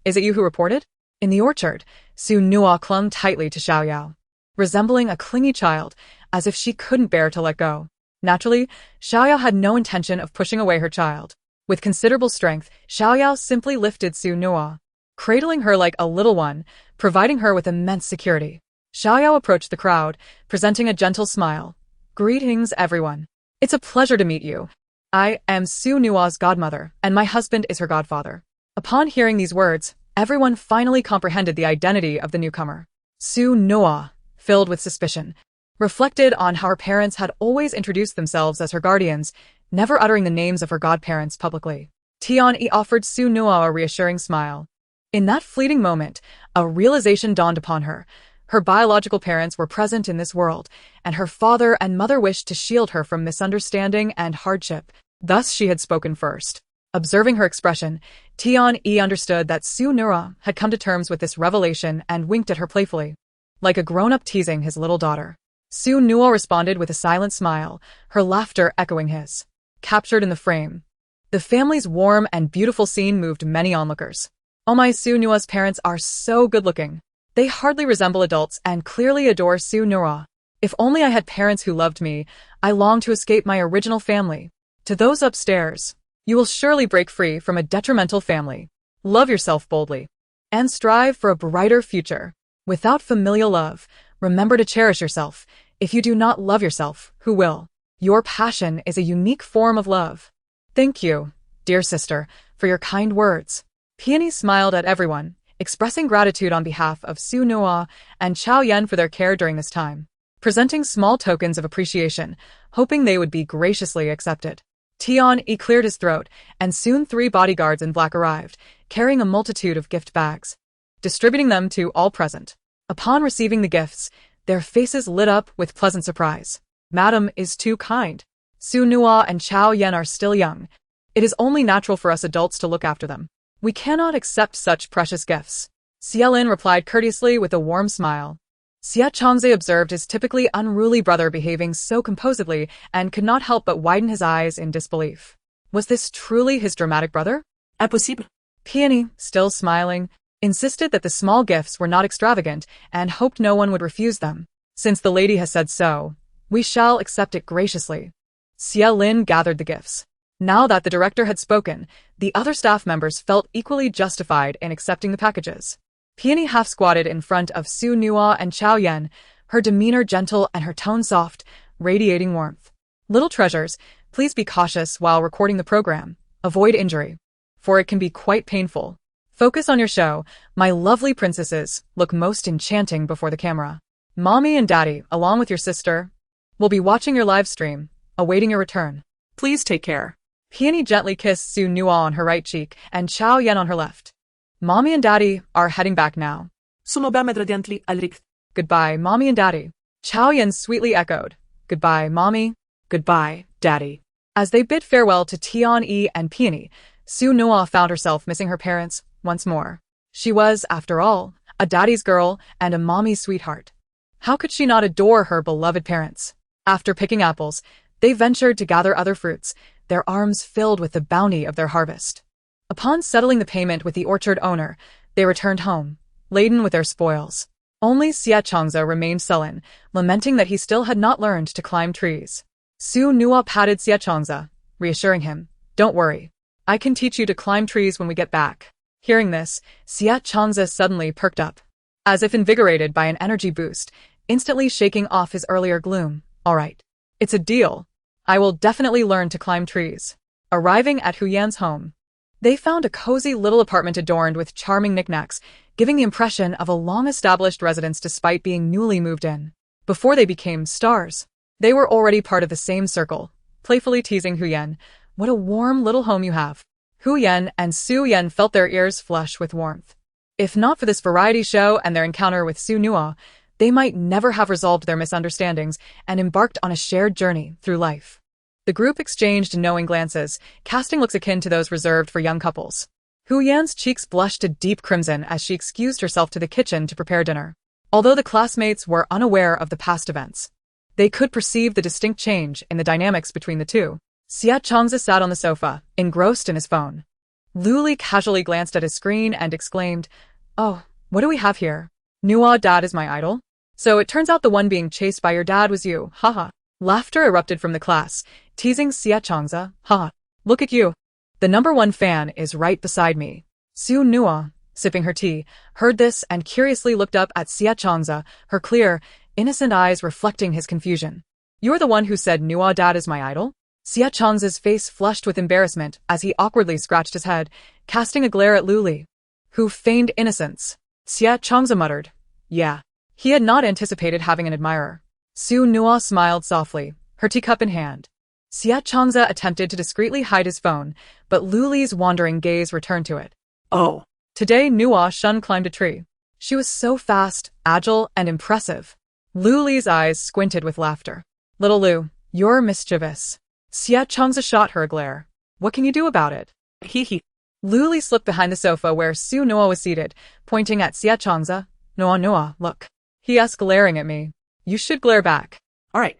Is it you who reported? In the orchard, Su Nua clung tightly to Xiaoyao, resembling a clingy child, as if she couldn't bear to let go. Naturally, Xiaoyao had no intention of pushing away her child. With considerable strength, Xiaoyao simply lifted Su Nua, cradling her like a little one, providing her with immense security. Xiaoyao approached the crowd, presenting a gentle smile. Greetings, everyone. It's a pleasure to meet you. I am Su Nua's godmother, and my husband is her godfather. Upon hearing these words, everyone finally comprehended the identity of the newcomer. Su Nua, filled with suspicion, reflected on how her parents had always introduced themselves as her guardians, never uttering the names of her godparents publicly. Tian-yi offered Su Nua a reassuring smile. In that fleeting moment, a realization dawned upon her. Her biological parents were present in this world, and her father and mother wished to shield her from misunderstanding and hardship. Thus she had spoken first. Observing her expression, Tian-yi understood that Su Nua had come to terms with this revelation and winked at her playfully, like a grown-up teasing his little daughter. Su Nua responded with a silent smile, her laughter echoing his. Captured in the frame, the family's warm and beautiful scene moved many onlookers. Oh my, Su Nua's parents are so good-looking. They hardly resemble adults and clearly adore Su Nua. If only I had parents who loved me, I long to escape my original family. To those upstairs, you will surely break free from a detrimental family. Love yourself boldly, and strive for a brighter future. Without familial love, remember to cherish yourself. If you do not love yourself, who will? Your passion is a unique form of love. Thank you, dear sister, for your kind words. Peony smiled at everyone, expressing gratitude on behalf of Su Nua and Chao Yan for their care during this time, presenting small tokens of appreciation, hoping they would be graciously accepted. Tian-yi cleared his throat, and soon 3 bodyguards in black arrived, carrying a multitude of gift bags, distributing them to all present. Upon receiving the gifts, their faces lit up with pleasant surprise. Madam is too kind. Su Nua and Chao Yan are still young. It is only natural for us adults to look after them. We cannot accept such precious gifts. Xie Lin replied courteously with a warm smile. Xie Changze observed his typically unruly brother behaving so composedly and could not help but widen his eyes in disbelief. Was this truly his dramatic brother? Impossible. Peony, still smiling, insisted that the small gifts were not extravagant and hoped no one would refuse them. Since the lady has said so, we shall accept it graciously. Xie Lin gathered the gifts. Now that the director had spoken, the other staff members felt equally justified in accepting the packages. Peony half-squatted in front of Su Nua and Chao Yan, her demeanor gentle and her tone soft, radiating warmth. Little treasures, please be cautious while recording the program. Avoid injury, for it can be quite painful. Focus on your show. My lovely princesses look most enchanting before the camera. Mommy and Daddy, along with your sister, will be watching your live stream, awaiting your return. Please take care. Peony gently kissed Su Nua on her right cheek and Chao Yan on her left. Mommy and Daddy are heading back now. Sono radiantly alright. Goodbye, Mommy and Daddy. Chao Yan sweetly echoed. Goodbye, Mommy. Goodbye, Daddy. As they bid farewell to Tian-yi and Peony, Su Nua found herself missing her parents once more. She was, after all, a daddy's girl and a mommy's sweetheart. How could she not adore her beloved parents? After picking apples, they ventured to gather other fruits, their arms filled with the bounty of their harvest. Upon settling the payment with the orchard owner, they returned home, laden with their spoils. Only Xie Changze remained sullen, lamenting that he still had not learned to climb trees. Su Nua patted Xie Changze, reassuring him, "Don't worry. I can teach you to climb trees when we get back." Hearing this, Xie Changze suddenly perked up, as if invigorated by an energy boost, instantly shaking off his earlier gloom. "All right. It's a deal. I will definitely learn to climb trees." Arriving at Hu Yan's home, they found a cozy little apartment adorned with charming knickknacks, giving the impression of a long-established residence despite being newly moved in. Before they became stars, they were already part of the same circle, playfully teasing Hu Yan. What a warm little home you have. Hu Yan and Su Yan felt their ears flush with warmth. If not for this variety show and their encounter with Su Nua, they might never have resolved their misunderstandings and embarked on a shared journey through life. The group exchanged knowing glances, casting looks akin to those reserved for young couples. Hu Yan's cheeks blushed a deep crimson as she excused herself to the kitchen to prepare dinner. Although the classmates were unaware of the past events, they could perceive the distinct change in the dynamics between the two. Xia Changza sat on the sofa, engrossed in his phone. Lu Li casually glanced at his screen and exclaimed, "Oh, what do we have here? Nua dad is my idol? So it turns out the one being chased by your dad was you, haha." Laughter erupted from the class, teasing Xia Changza, "Haha, look at you. The #1 fan is right beside me." Su Nua, sipping her tea, heard this and curiously looked up at Xia Changza, her clear, innocent eyes reflecting his confusion. "You're the one who said Nua dad is my idol?" Xia Changza's face flushed with embarrassment as he awkwardly scratched his head, casting a glare at Lu Li, who feigned innocence. Xia Changza muttered, "Yeah." He had not anticipated having an admirer. Su Nua smiled softly, her teacup in hand. Xia Changza attempted to discreetly hide his phone, but Lu Li's wandering gaze returned to it. "Oh." Today Nua Shun climbed a tree. She was so fast, agile, and impressive. Lu Li's eyes squinted with laughter. "Little Lu, you're mischievous." Xia Changza shot her a glare. "What can you do about it?" Hee hee. Lu Li slipped behind the sofa where Su Nua was seated, pointing at Xia Changza. Nua, look." He asked, glaring at me. "You should glare back." "All right."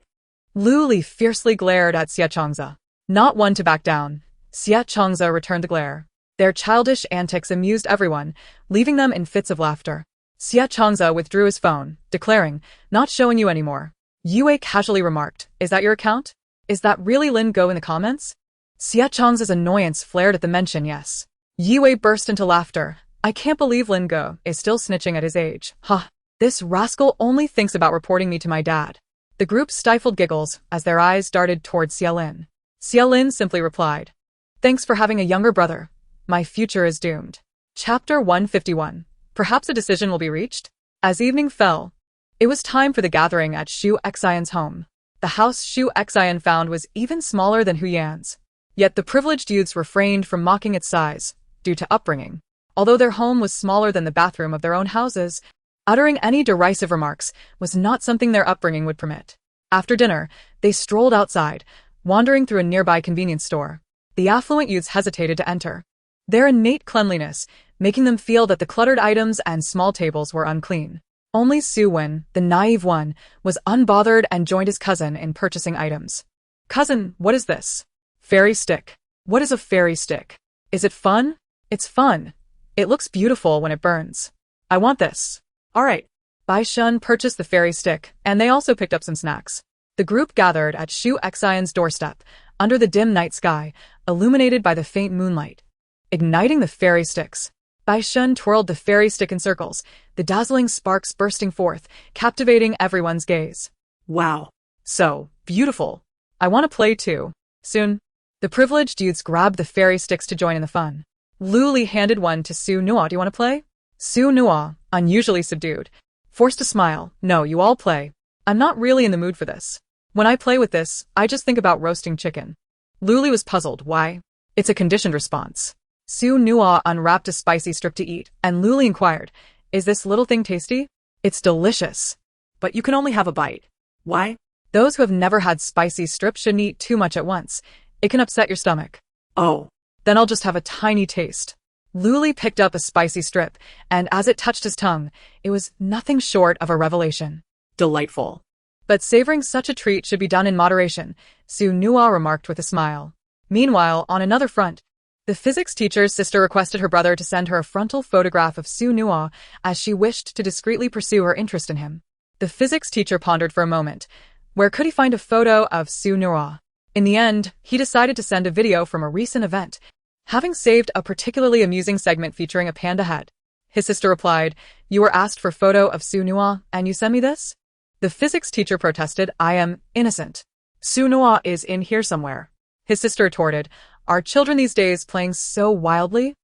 Lu Li fiercely glared at Xia Changza. Not one to back down, Xia Changza returned the glare. Their childish antics amused everyone, leaving them in fits of laughter. Xia Changza withdrew his phone, declaring, "Not showing you anymore." Yue casually remarked, "Is that your account? Is that really Lin Go in the comments?" Xia Changza's annoyance flared at the mention, yes. Yue burst into laughter. "I can't believe Lin Go is still snitching at his age. Ha! This rascal only thinks about reporting me to my dad." The group stifled giggles as their eyes darted towards Xia Lin. Xia Lin simply replied, "Thanks for having a younger brother. My future is doomed." Chapter 151. Perhaps a decision will be reached? As evening fell, it was time for the gathering at Xu Xian's home. The house Xu Xian found was even smaller than Hu Yan's. Yet the privileged youths refrained from mocking its size, due to upbringing. Although their home was smaller than the bathroom of their own houses, uttering any derisive remarks was not something their upbringing would permit. After dinner, they strolled outside, wandering through a nearby convenience store. The affluent youths hesitated to enter, their innate cleanliness making them feel that the cluttered items and small tables were unclean. Only Su Wen, the naive one, was unbothered and joined his cousin in purchasing items. "Cousin, what is this?" "Fairy stick." "What is a fairy stick? Is it fun?" "It's fun. It looks beautiful when it burns. I want this." "All right." Bai Shun purchased the fairy stick, and they also picked up some snacks. The group gathered at Xu Xian's doorstep, under the dim night sky, illuminated by the faint moonlight. Igniting the fairy sticks, Bai Shun twirled the fairy stick in circles, the dazzling sparks bursting forth, captivating everyone's gaze. "Wow. So beautiful. I want to play too." Soon, the privileged youths grabbed the fairy sticks to join in the fun. Lu Li handed one to Su Nua. "Do you want to play?" Su Nua, unusually subdued, forced a smile. "No, you all play. I'm not really in the mood for this. When I play with this, I just think about roasting chicken." Lu Li was puzzled. "Why?" "It's a conditioned response." Su Nua unwrapped a spicy strip to eat, and Lu Li inquired, "Is this little thing tasty?" "It's delicious. But you can only have a bite." "Why?" "Those who have never had spicy strips shouldn't eat too much at once. It can upset your stomach." "Oh. Then I'll just have a tiny taste." Lu Li picked up a spicy strip, and as it touched his tongue, it was nothing short of a revelation. "Delightful. But savoring such a treat should be done in moderation," Su Nua remarked with a smile. Meanwhile, on another front, the physics teacher's sister requested her brother to send her a frontal photograph of Su Nua as she wished to discreetly pursue her interest in him. The physics teacher pondered for a moment. Where could he find a photo of Su Nua? In the end, he decided to send a video from a recent event, having saved a particularly amusing segment featuring a panda head. His sister replied, "You were asked for a photo of Su Nua, and you send me this?" The physics teacher protested, "I am innocent. Su Nua is in here somewhere." His sister retorted, Are children these days playing so wildly?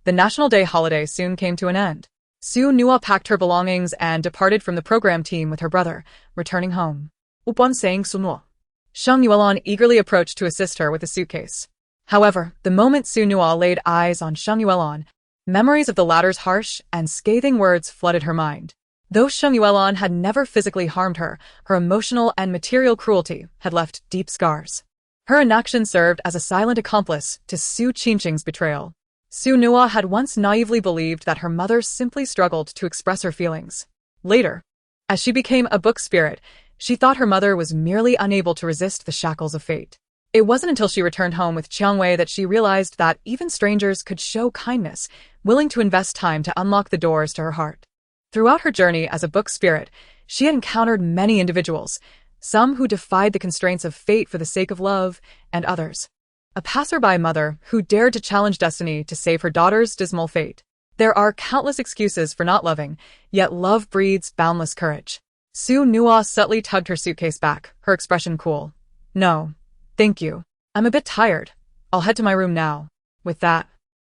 The National Day holiday soon came to an end. Su Nua packed her belongings and departed from the program team with her brother, returning home. Upon saying Sunuo, Sheng Yuelon eagerly approached to assist her with the suitcase. However, the moment Su Nua laid eyes on Sheng Yuelon, memories of the latter's harsh and scathing words flooded her mind. Though Sheng Yuelon had never physically harmed her, her emotional and material cruelty had left deep scars. Her inaction served as a silent accomplice to Su Qingqing's betrayal. Su Nua had once naively believed that her mother simply struggled to express her feelings. Later, as she became a book spirit, she thought her mother was merely unable to resist the shackles of fate. It wasn't until she returned home with Qiangwei that she realized that even strangers could show kindness, willing to invest time to unlock the doors to her heart. Throughout her journey as a book spirit, she had encountered many individuals, some who defied the constraints of fate for the sake of love, and others. A passerby mother who dared to challenge destiny to save her daughter's dismal fate. There are countless excuses for not loving, yet love breeds boundless courage. Su Nua subtly tugged her suitcase back, her expression cool. No, thank you. I'm a bit tired. I'll head to my room now. With that,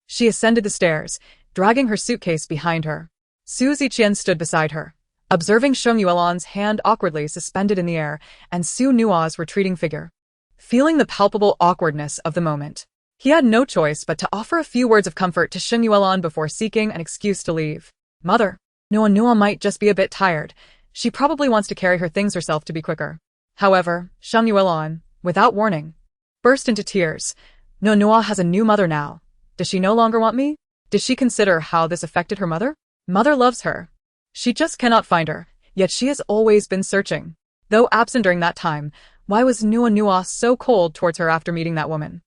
she ascended the stairs, dragging her suitcase behind her. Su Ziqian stood beside her, observing Sheng Yuelon's hand awkwardly suspended in the air and Su Nua's retreating figure. Feeling the palpable awkwardness of the moment, he had no choice but to offer a few words of comfort to Sheng Yuelon before seeking an excuse to leave. Mother, Nua might just be a bit tired. She probably wants to carry her things herself to be quicker. However, Sheng Yuelon, without warning, burst into tears. Nua has a new mother now. Does she no longer want me? Did she consider how this affected her mother? Mother loves her. She just cannot find her, yet she has always been searching. Though absent during that time, why was Nua so cold towards her after meeting that woman?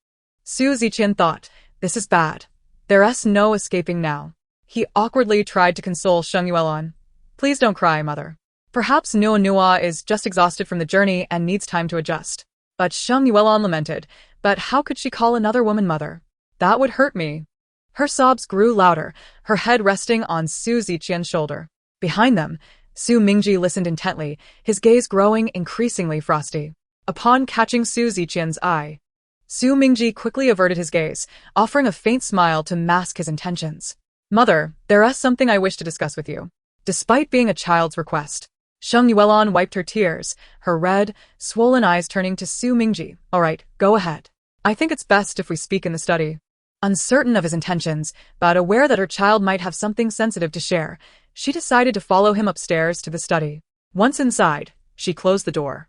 Su Ziqian thought, this is bad. There's no escaping now. He awkwardly tried to console Sheng Yuelon. Please don't cry, mother. Perhaps Nua is just exhausted from the journey and needs time to adjust. But Sheng Yuelon lamented, but how could she call another woman mother? That would hurt me. Her sobs grew louder, her head resting on Su Ziqian's shoulder. Behind them, Su Mingji listened intently, his gaze growing increasingly frosty. Upon catching Su Ziqian's eye, Su Mingji quickly averted his gaze, offering a faint smile to mask his intentions. Mother, there is something I wish to discuss with you. Despite being a child's request, Sheng Yuelon wiped her tears, her red, swollen eyes turning to Su Mingji. All right, go ahead. I think it's best if we speak in the study. Uncertain of his intentions, but aware that her child might have something sensitive to share, she decided to follow him upstairs to the study. Once inside, she closed the door.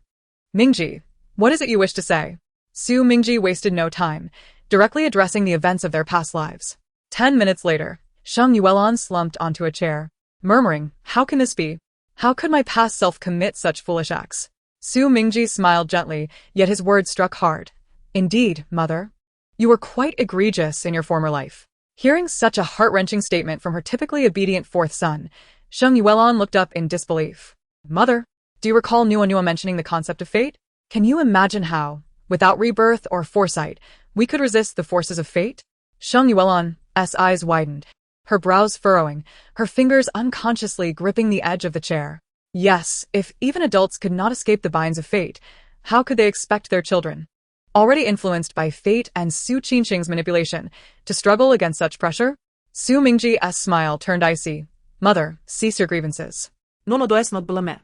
Mingji, what is it you wish to say? Su Mingji wasted no time, directly addressing the events of their past lives. 10 minutes later, Sheng Yuelon slumped onto a chair, murmuring, how can this be? How could my past self commit such foolish acts? Su Mingji smiled gently, yet his words struck hard. Indeed, mother. You were quite egregious in your former life. Hearing such a heart-wrenching statement from her typically obedient fourth son, Sheng Yuelon looked up in disbelief. Mother, do you recall Nua mentioning the concept of fate? Can you imagine how, without rebirth or foresight, we could resist the forces of fate? Sheng Yuelon's eyes widened, her brows furrowing, her fingers unconsciously gripping the edge of the chair. Yes, if even adults could not escape the binds of fate, how could they expect their children, already influenced by fate and Su Qingqing's manipulation, to struggle against such pressure? Su Mingji's smile turned icy. Mother, cease your grievances. no does not blame.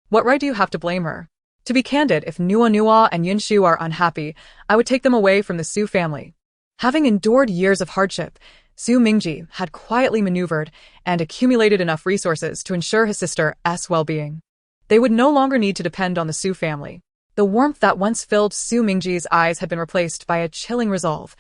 What right do you have to blame her? To be candid, if Nua and Yunshu are unhappy, I would take them away from the Su family. Having endured years of hardship, Su Mingji had quietly maneuvered and accumulated enough resources to ensure his sister's well-being. They would no longer need to depend on the Su family. The warmth that once filled Su Mingji's eyes had been replaced by a chilling resolve.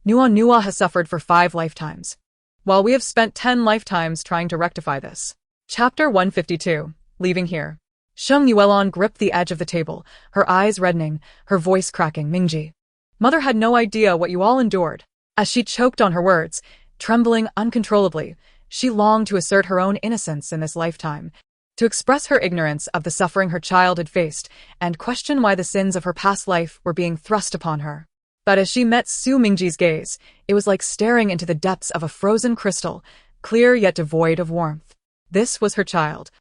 Nua has suffered for 5 lifetimes, while we have spent 10 lifetimes trying to rectify this. Chapter 152. Leaving here. Sheng Yuelon gripped the edge of the table, her eyes reddening, her voice cracking. Mingji, mother had no idea what you all endured. As she choked on her words, trembling uncontrollably, she longed to assert her own innocence in this lifetime, to express her ignorance of the suffering her child had faced, and question why the sins of her past life were being thrust upon her. But as she met Su Mingji's gaze, it was like staring into the depths of a frozen crystal, clear yet devoid of warmth. This was her child.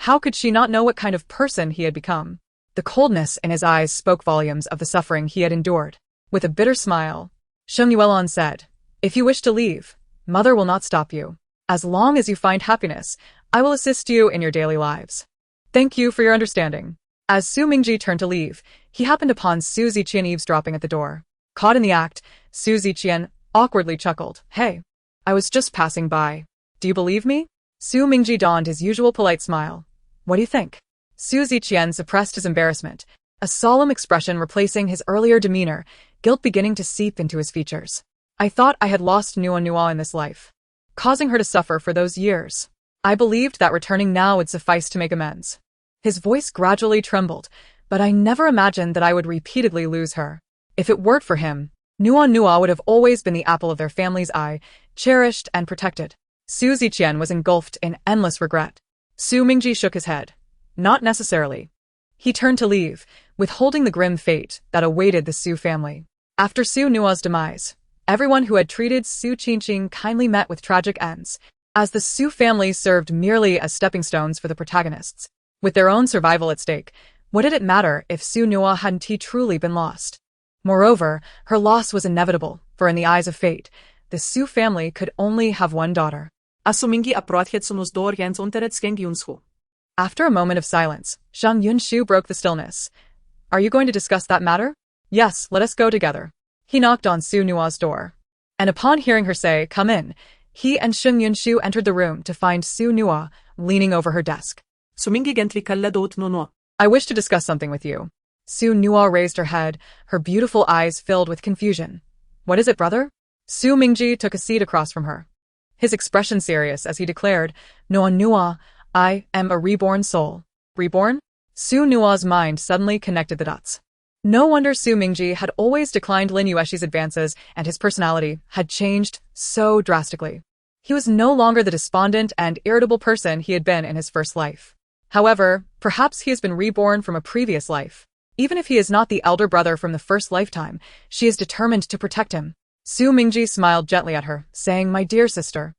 How could she not know what kind of person he had become? The coldness in his eyes spoke volumes of the suffering he had endured. With a bitter smile, Sheng Yuelon said, "If you wish to leave, mother will not stop you. As long as you find happiness, I will assist you in your daily lives. Thank you for your understanding." As Su Mingji turned to leave, he happened upon Su Ziqian eavesdropping at the door. Caught in the act, Su Ziqian awkwardly chuckled. "Hey, I was just passing by. Do you believe me?" Su Mingji donned his usual polite smile. "What do you think?" Su Ziqian suppressed his embarrassment, a solemn expression replacing his earlier demeanor, guilt beginning to seep into his features. "I thought I had lost Nua in this life, causing her to suffer for those years. I believed that returning now would suffice to make amends." His voice gradually trembled, but I never imagined that I would repeatedly lose her. If it weren't for him, Nua would have always been the apple of their family's eye, cherished and protected. Su Ziqian was engulfed in endless regret. Su Mingji shook his head. Not necessarily. He turned to leave, withholding the grim fate that awaited the Su family. After Su Nua's demise, everyone who had treated Su Qingqing kindly met with tragic ends, as the Su family served merely as stepping stones for the protagonists. With their own survival at stake, what did it matter if Su Nua hadn't truly been lost? Moreover, her loss was inevitable, for in the eyes of fate, the Su family could only have one daughter. Assuming approachetsumos dorgens unteret skeng yunshu. After a moment of silence, Zhang Yunshu broke the stillness. "Are you going to discuss that matter?" "Yes, let us go together." He knocked on Su Nua's door. And upon hearing her say, "Come in," he and Zhang Yunshu entered the room to find Su Nua leaning over her desk. Sumingi gently kalla dot no. "I wish to discuss something with you." Su Nua raised her head, her beautiful eyes filled with confusion. "What is it, brother?" Su Mingji took a seat across from her, his expression serious as he declared, Nua, I am a reborn soul." Reborn? Su Nua's mind suddenly connected the dots. No wonder Su Mingji had always declined Lin Yueshi's advances, and his personality had changed so drastically. He was no longer the despondent and irritable person he had been in his first life. However, perhaps he has been reborn from a previous life. Even if he is not the elder brother from the first lifetime, she is determined to protect him. Su Mingji smiled gently at her, saying, "My dear sister,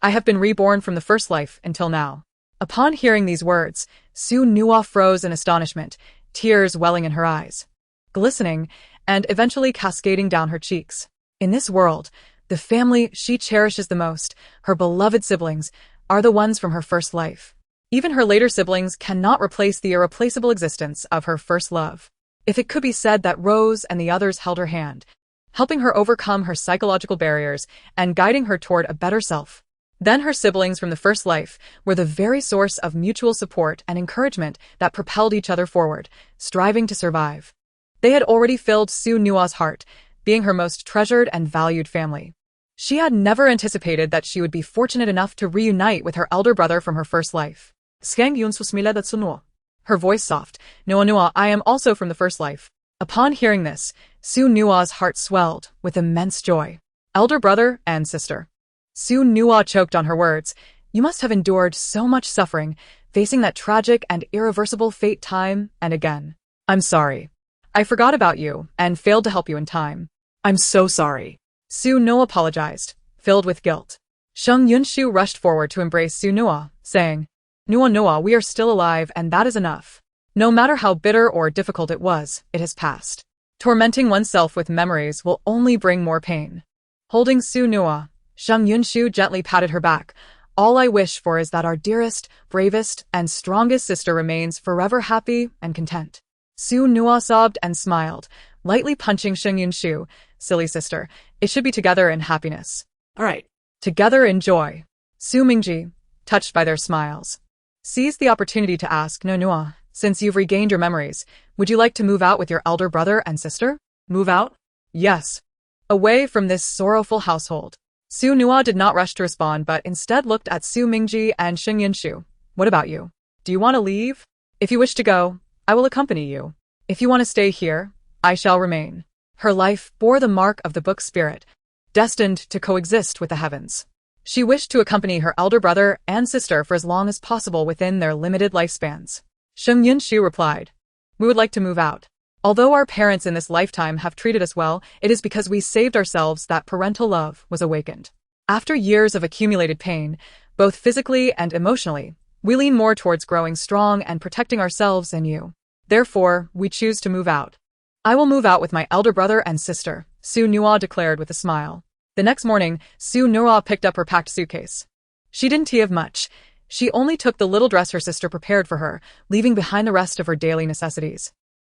I have been reborn from the first life until now." Upon hearing these words, Su Nua froze in astonishment, tears welling in her eyes, glistening, and eventually cascading down her cheeks. In this world, the family she cherishes the most, her beloved siblings, are the ones from her first life. Even her later siblings cannot replace the irreplaceable existence of her first love. If it could be said that Rose and the others held her hand, helping her overcome her psychological barriers and guiding her toward a better self, then her siblings from the first life were the very source of mutual support and encouragement that propelled each other forward, striving to survive. They had already filled Su Nua's heart, being her most treasured and valued family. She had never anticipated that she would be fortunate enough to reunite with her elder brother from her first life. Skeng yunsu smila dat sunuo. Her voice soft. Nua, I am also from the first life." Upon hearing this, Su Nua's heart swelled with immense joy. Elder brother and sister. Su Nua choked on her words. "You must have endured so much suffering, facing that tragic and irreversible fate time and again. I'm sorry. I forgot about you and failed to help you in time." "I'm so sorry." Su Nua apologized, filled with guilt. Zhang Yunshu rushed forward to embrace Su Nua, saying, Nua, we are still alive and that is enough. No matter how bitter or difficult it was, it has passed. Tormenting oneself with memories will only bring more pain. Holding Su Nua, Zhang Yunshu gently patted her back. "All I wish for is that our dearest, bravest, and strongest sister remains forever happy and content." Su Nua sobbed and smiled, lightly punching Zhang Yunshu. "Silly sister, it should be together in happiness." "All right. Together in joy." Su Mingji, touched by their smiles, seized the opportunity to ask, Nua, since you've regained your memories, would you like to move out with your elder brother and sister? Move out? Yes. Away from this sorrowful household. Su Nua did not rush to respond but instead looked at Su Mingji and Zhang Yunshu. What about you? Do you want to leave? If you wish to go, I will accompany you. If you want to stay here, I shall remain. Her life bore the mark of the book spirit, destined to coexist with the heavens. She wished to accompany her elder brother and sister for as long as possible within their limited lifespans. Zhang Yunshu replied, "We would like to move out. Although our parents in this lifetime have treated us well, it is because we saved ourselves that parental love was awakened. After years of accumulated pain, both physically and emotionally, we lean more towards growing strong and protecting ourselves and you. Therefore, we choose to move out. I will move out with my elder brother and sister, Su Nua declared with a smile. The next morning, Su Nua picked up her packed suitcase. She didn't have much. She only took the little dress her sister prepared for her, leaving behind the rest of her daily necessities,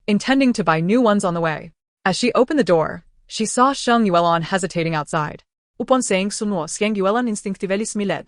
intending to buy new ones on the way. As she opened the door, she saw Sheng Yuelon hesitating outside. Upon saying sunuo skeng yuelan instinctively smiled.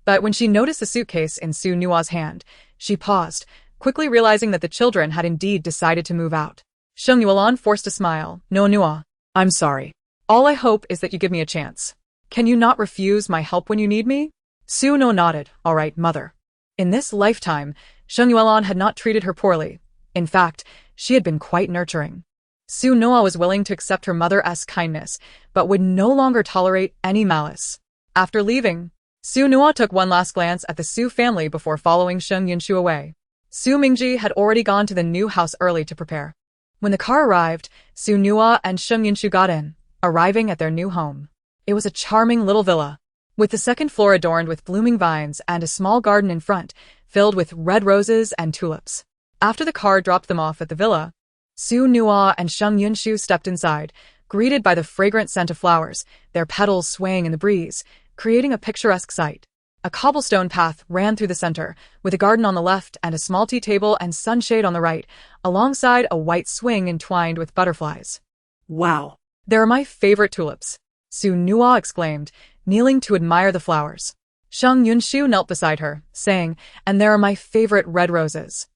But when she noticed the suitcase in Su Nua's hand, she paused, quickly realizing that the children had indeed decided to move out. Sheng Yuelon forced a smile. No, Nua. I'm sorry. All I hope is that you give me a chance. Can you not refuse my help when you need me? Su No nodded. All right, mother. In this lifetime, Sheng Yuelon had not treated her poorly. In fact, she had been quite nurturing. Su Noa was willing to accept her mother's kindness, but would no longer tolerate any malice. After leaving, Su Noa took one last glance at the Su family before following Sheng Yunshu away. Su Mingji had already gone to the new house early to prepare. When the car arrived, Su Nua and Sheng Yunshu got in, arriving at their new home. It was a charming little villa, with the second floor adorned with blooming vines and a small garden in front, filled with red roses and tulips. After the car dropped them off at the villa, Su Nua and Sheng Yunshu stepped inside, greeted by the fragrant scent of flowers, their petals swaying in the breeze, creating a picturesque sight. A cobblestone path ran through the center, with a garden on the left and a small tea table and sunshade on the right, alongside a white swing entwined with butterflies. Wow. They're my favorite tulips, Su Nua exclaimed, kneeling to admire the flowers. Sheng Yunshu knelt beside her, saying, and there are my favorite red roses.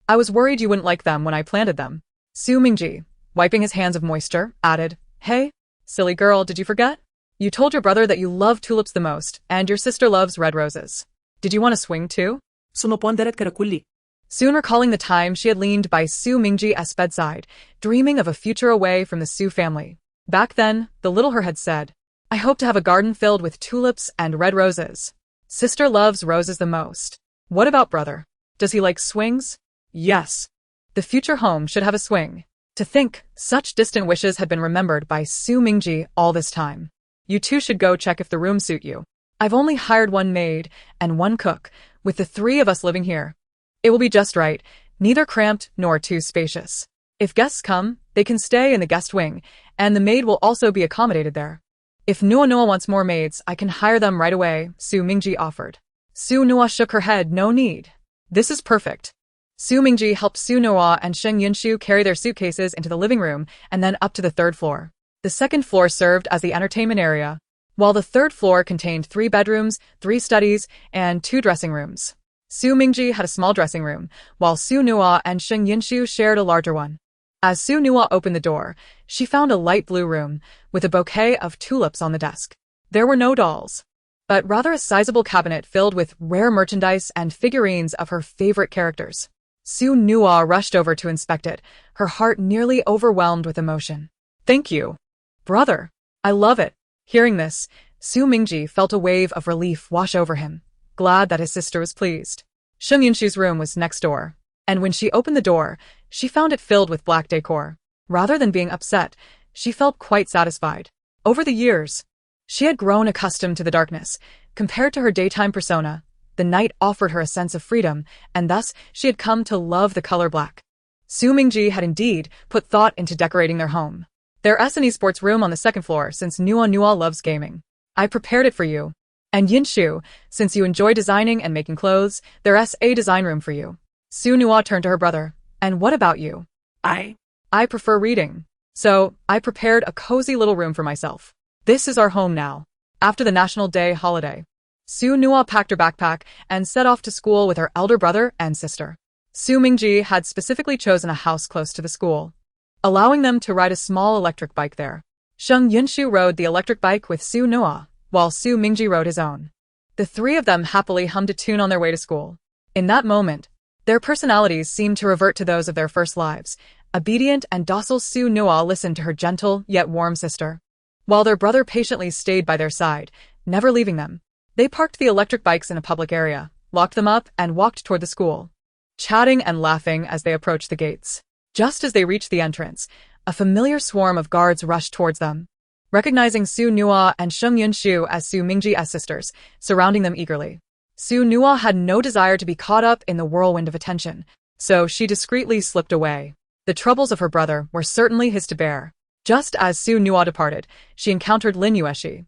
I was worried you wouldn't like them when I planted them. Su Mingji, wiping his hands of moisture, added, Hey, silly girl, did you forget? You told your brother that you love tulips the most, and your sister loves red roses. Did you want to swing too? Sunopon deret karakulli. Soon recalling the time she had leaned by Su Mingji's bedside, dreaming of a future away from the Su family. Back then, the little her had said, I hope to have a garden filled with tulips and red roses. Sister loves roses the most. What about brother? Does he like swings? Yes. The future home should have a swing. To think, such distant wishes had been remembered by Su Mingji all this time. You two should go check if the rooms suit you. I've only hired one maid and one cook, with the three of us living here. It will be just right, neither cramped nor too spacious. If guests come, they can stay in the guest wing, and the maid will also be accommodated there. If Nua Nua wants more maids, I can hire them right away, Su Mingji offered. Su Nua shook her head. No need. This is perfect. Su Mingji helped Su Nua and Sheng Yunshu carry their suitcases into the living room and then up to the third floor. The second floor served as the entertainment area, while the third floor contained 3 bedrooms, 3 studies, and 2 dressing rooms. Su Mingji had a small dressing room, while Su Nua and Sheng Yunshu shared a larger one. As Su Nua opened the door, she found a light blue room with a bouquet of tulips on the desk. There were no dolls, but rather a sizable cabinet filled with rare merchandise and figurines of her favorite characters. Su Nua rushed over to inspect it, her heart nearly overwhelmed with emotion. Thank you, brother. I love it. Hearing this, Su Mingji felt a wave of relief wash over him, glad that his sister was pleased. Sheng Yunshu's room was next door, and when she opened the door, she found it filled with black decor. Rather than being upset, she felt quite satisfied. Over the years, she had grown accustomed to the darkness. Compared to her daytime persona, the night offered her a sense of freedom, and thus she had come to love the color black. Su Mingji had indeed put thought into decorating their home. Their S&E sports room on the second floor, since Nua Nua loves gaming. I prepared it for you. And Yinshu, since you enjoy designing and making clothes, there's a design room for you. Su Nua turned to her brother. And what about you? I prefer reading. So, I prepared a cozy little room for myself. This is our home now. After the National Day holiday, Su Nua packed her backpack and set off to school with her elder brother and sister. Su Mingji had specifically chosen a house close to the school, allowing them to ride a small electric bike there. Sheng Yunshu rode the electric bike with Su Nua, while Su Mingji rode his own. The three of them happily hummed a tune on their way to school. In that moment, their personalities seemed to revert to those of their first lives. Obedient and docile Su Nua listened to her gentle yet warm sister, while their brother patiently stayed by their side, never leaving them. They parked the electric bikes in a public area, locked them up, and walked toward the school, chatting and laughing as they approached the gates. Just as they reached the entrance, a familiar swarm of guards rushed towards them, recognizing Su Nua and Sheng Yunshu as Su Mingji's sisters, surrounding them eagerly. Su Nua had no desire to be caught up in the whirlwind of attention, so she discreetly slipped away. The troubles of her brother were certainly his to bear. Just as Su Nua departed, she encountered Lin Yueshi,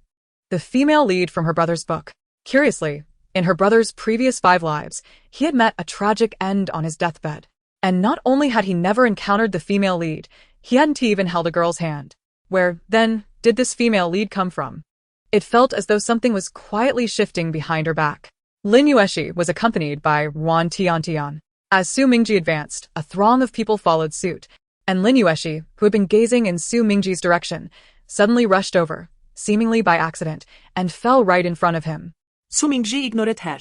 the female lead from her brother's book. Curiously, in her brother's previous 5 lives, he had met a tragic end on his deathbed. And not only had he never encountered the female lead, he hadn't even held a girl's hand. Where, then, did this female lead come from? It felt as though something was quietly shifting behind her back. Lin Yueshi was accompanied by Wan Tiantian. As Su Mingji advanced, a throng of people followed suit, and Lin Yueshi, who had been gazing in Su Mingji's direction, suddenly rushed over, seemingly by accident, and fell right in front of him. Su Mingji ignored her.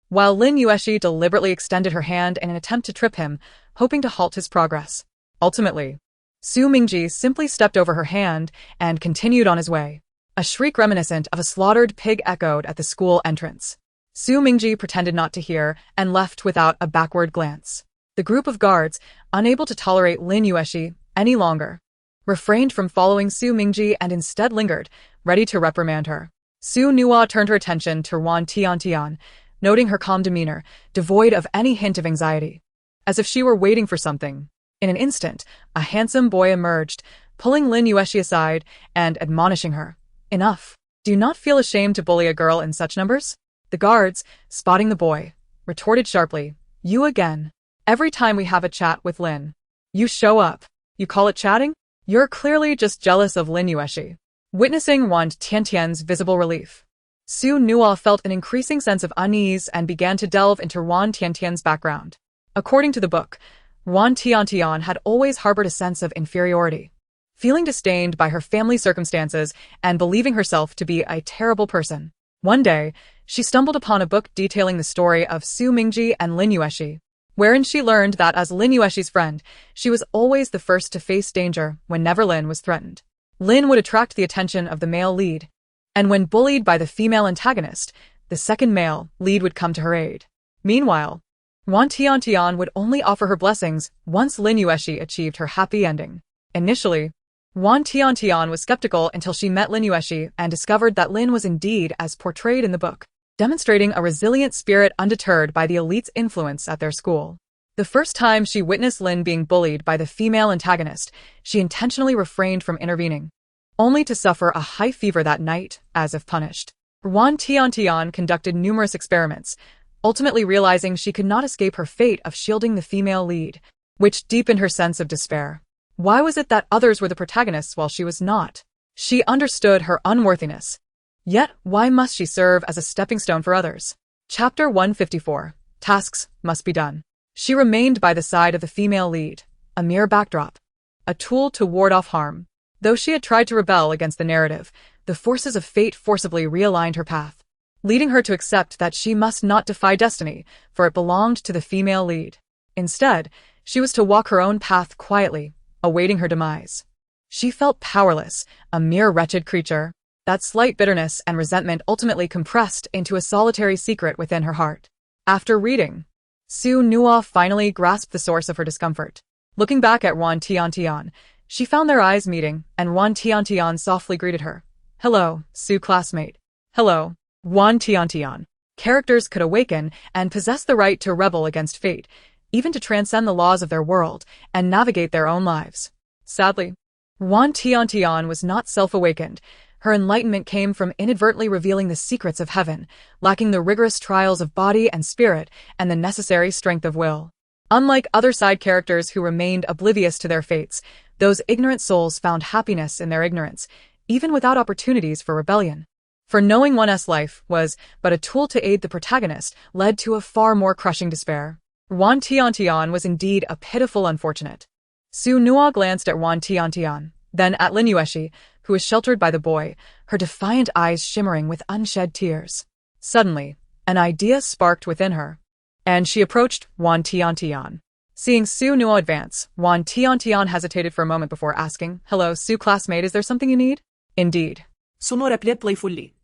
While Lin Yueshi deliberately extended her hand in an attempt to trip him, hoping to halt his progress. Ultimately, Su Mingji simply stepped over her hand and continued on his way. A shriek reminiscent of a slaughtered pig echoed at the school entrance. Su Mingji pretended not to hear and left without a backward glance. The group of guards, unable to tolerate Lin Yueshi any longer, refrained from following Su Mingji and instead lingered, ready to reprimand her. Su Nua turned her attention to Wan Tiantian, noting her calm demeanor, devoid of any hint of anxiety, as if she were waiting for something. In an instant, a handsome boy emerged, pulling Lin Yueshi aside and admonishing her. Enough. Do you not feel ashamed to bully a girl in such numbers? The guards, spotting the boy, retorted sharply. You again. Every time we have a chat with Lin, you show up. You call it chatting? You're clearly just jealous of Lin Yueshi. Witnessing Wan Tiantian's visible relief, Su Nua felt an increasing sense of unease and began to delve into Wan Tiantian's background. According to the book, Wan Tiantian had always harbored a sense of inferiority, feeling disdained by her family circumstances and believing herself to be a terrible person. One day, she stumbled upon a book detailing the story of Su Mingji and Lin Yueshi, wherein she learned that as Lin Yueshi's friend, she was always the first to face danger whenever Lin was threatened. Lin would attract the attention of the male lead, and when bullied by the female antagonist, the second male lead would come to her aid. Meanwhile, Wan Tiantian would only offer her blessings once Lin Yueshi achieved her happy ending. Initially, Wan Tiantian was skeptical until she met Lin Yueshi and discovered that Lin was indeed as portrayed in the book, demonstrating a resilient spirit undeterred by the elite's influence at their school. The first time she witnessed Lin being bullied by the female antagonist, she intentionally refrained from intervening, only to suffer a high fever that night, as if punished. Wan Tiantian conducted numerous experiments, ultimately realizing she could not escape her fate of shielding the female lead, which deepened her sense of despair. Why was it that others were the protagonists while she was not? She understood her unworthiness. Yet, why must she serve as a stepping stone for others? Chapter 154. Tasks must be done. She remained by the side of the female lead, a mere backdrop, a tool to ward off harm. Though she had tried to rebel against the narrative, the forces of fate forcibly realigned her path, leading her to accept that she must not defy destiny, for it belonged to the female lead. Instead, she was to walk her own path quietly, awaiting her demise. She felt powerless, a mere wretched creature. That slight bitterness and resentment ultimately compressed into a solitary secret within her heart. After reading, Su Nua finally grasped the source of her discomfort. Looking back at Wan Tiantian, she found their eyes meeting, and Wan Tiantian softly greeted her. Hello, Su classmate. Hello, Wan Tiantian. Characters could awaken and possess the right to rebel against fate, even to transcend the laws of their world and navigate their own lives. Sadly, Wan Tiantian was not self-awakened. Her enlightenment came from inadvertently revealing the secrets of heaven, lacking the rigorous trials of body and spirit and the necessary strength of will. Unlike other side characters who remained oblivious to their fates, those ignorant souls found happiness in their ignorance, even without opportunities for rebellion. For knowing one's life was but a tool to aid the protagonist led to a far more crushing despair. Wan Tiantian was indeed a pitiful unfortunate. Su Nua glanced at Wan Tiantian, then at Lin Yueshi, who was sheltered by the boy, her defiant eyes shimmering with unshed tears. Suddenly, an idea sparked within her, and she approached Wan Tiantian. Seeing Su Nua advance, Wan Tiantian hesitated for a moment before asking, Hello, Su classmate, is there something you need? Indeed. Su replied playfully.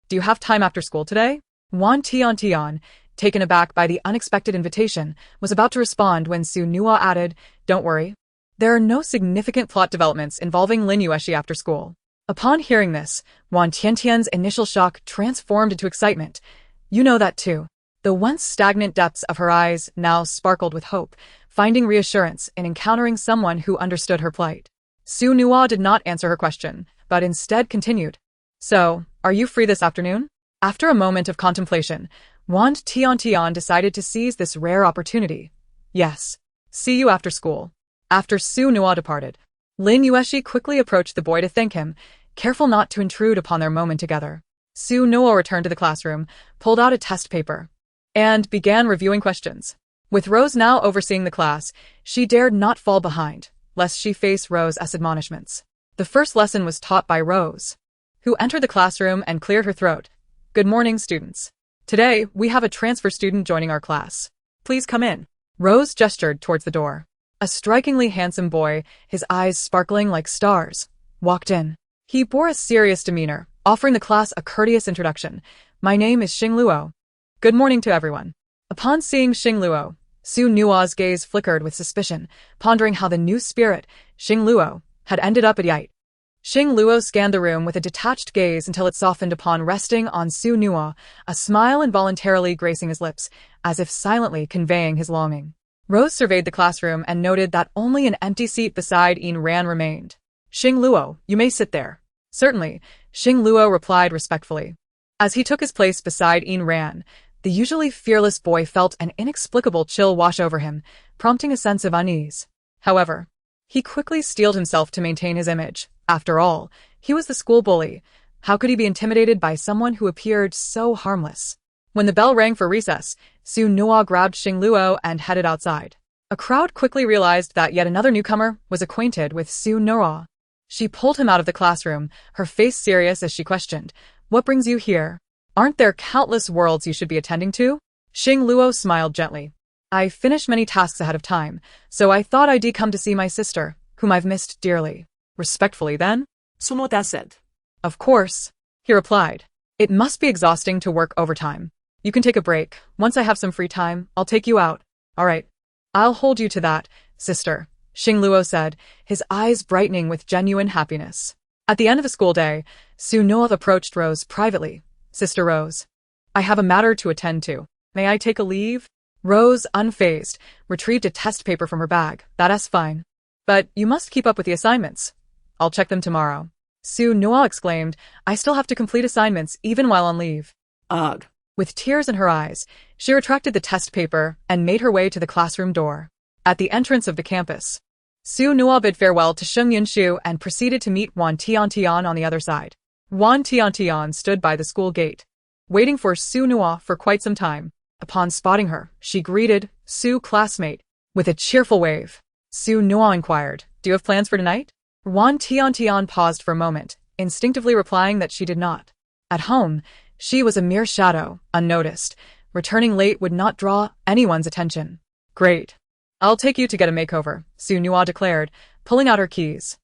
Do you have time after school today? Wan Tiantian, taken aback by the unexpected invitation, was about to respond when Su Nua added, Don't worry. There are no significant plot developments involving Lin Yueshi after school. Upon hearing this, Wan Tiantian's initial shock transformed into excitement. You know that too. The once stagnant depths of her eyes now sparkled with hope, finding reassurance in encountering someone who understood her plight. Su Nua did not answer her question, but instead continued. So, are you free this afternoon? After a moment of contemplation, Wang Tian decided to seize this rare opportunity. Yes. See you after school. After Su Nua departed, Lin Yueshi quickly approached the boy to thank him, careful not to intrude upon their moment together. Su Nua returned to the classroom, pulled out a test paper, and began reviewing questions. With Rose now overseeing the class, she dared not fall behind, lest she face Rose's admonishments. The first lesson was taught by Rose, who entered the classroom and cleared her throat. Good morning, students. Today, we have a transfer student joining our class. Please come in. Rose gestured towards the door. A strikingly handsome boy, his eyes sparkling like stars, walked in. He bore a serious demeanor, offering the class a courteous introduction. My name is Xing Luo. Good morning to everyone. Upon seeing Xing Luo, Su Nua's gaze flickered with suspicion, pondering how the new spirit, Xing Luo, had ended up at Yite. Xing Luo scanned the room with a detached gaze until it softened upon resting on Su Nua, a smile involuntarily gracing his lips, as if silently conveying his longing. Rose surveyed the classroom and noted that only an empty seat beside Yin Ran remained. Xing Luo, you may sit there. Certainly, Xing Luo replied respectfully. As he took his place beside Yin Ran, the usually fearless boy felt an inexplicable chill wash over him, prompting a sense of unease. However, he quickly steeled himself to maintain his image. After all, he was the school bully. How could he be intimidated by someone who appeared so harmless? When the bell rang for recess, Su Nua grabbed Xing Luo and headed outside. A crowd quickly realized that yet another newcomer was acquainted with Su Nua. She pulled him out of the classroom, her face serious as she questioned, What brings you here? Aren't there countless worlds you should be attending to? Xing Luo smiled gently. I finished many tasks ahead of time, so I thought I'd come to see my sister, whom I've missed dearly. Respectfully then? Su Nua said. Of course, he replied. It must be exhausting to work overtime. You can take a break. Once I have some free time, I'll take you out. All right. I'll hold you to that, sister, Xing Luo said, his eyes brightening with genuine happiness. At the end of the school day, Su Nua approached Rose privately. Sister Rose, I have a matter to attend to. May I take a leave? Rose, unfazed, retrieved a test paper from her bag. That's fine. But you must keep up with the assignments. I'll check them tomorrow. Su Nua exclaimed, I still have to complete assignments even while on leave. Ugh. With tears in her eyes, she retracted the test paper and made her way to the classroom door. At the entrance of the campus, Su Nua bid farewell to Sheng Yinshu and proceeded to meet Wan Tian on the other side. Wan Tian stood by the school gate, waiting for Su Nua for quite some time. Upon spotting her, she greeted Su classmate with a cheerful wave. Su Nua inquired, Do you have plans for tonight? Wan Tian paused for a moment, instinctively replying that she did not. At home, she was a mere shadow, unnoticed. Returning late would not draw anyone's attention. Great. I'll take you to get a makeover, Su Nua declared, pulling out her keys.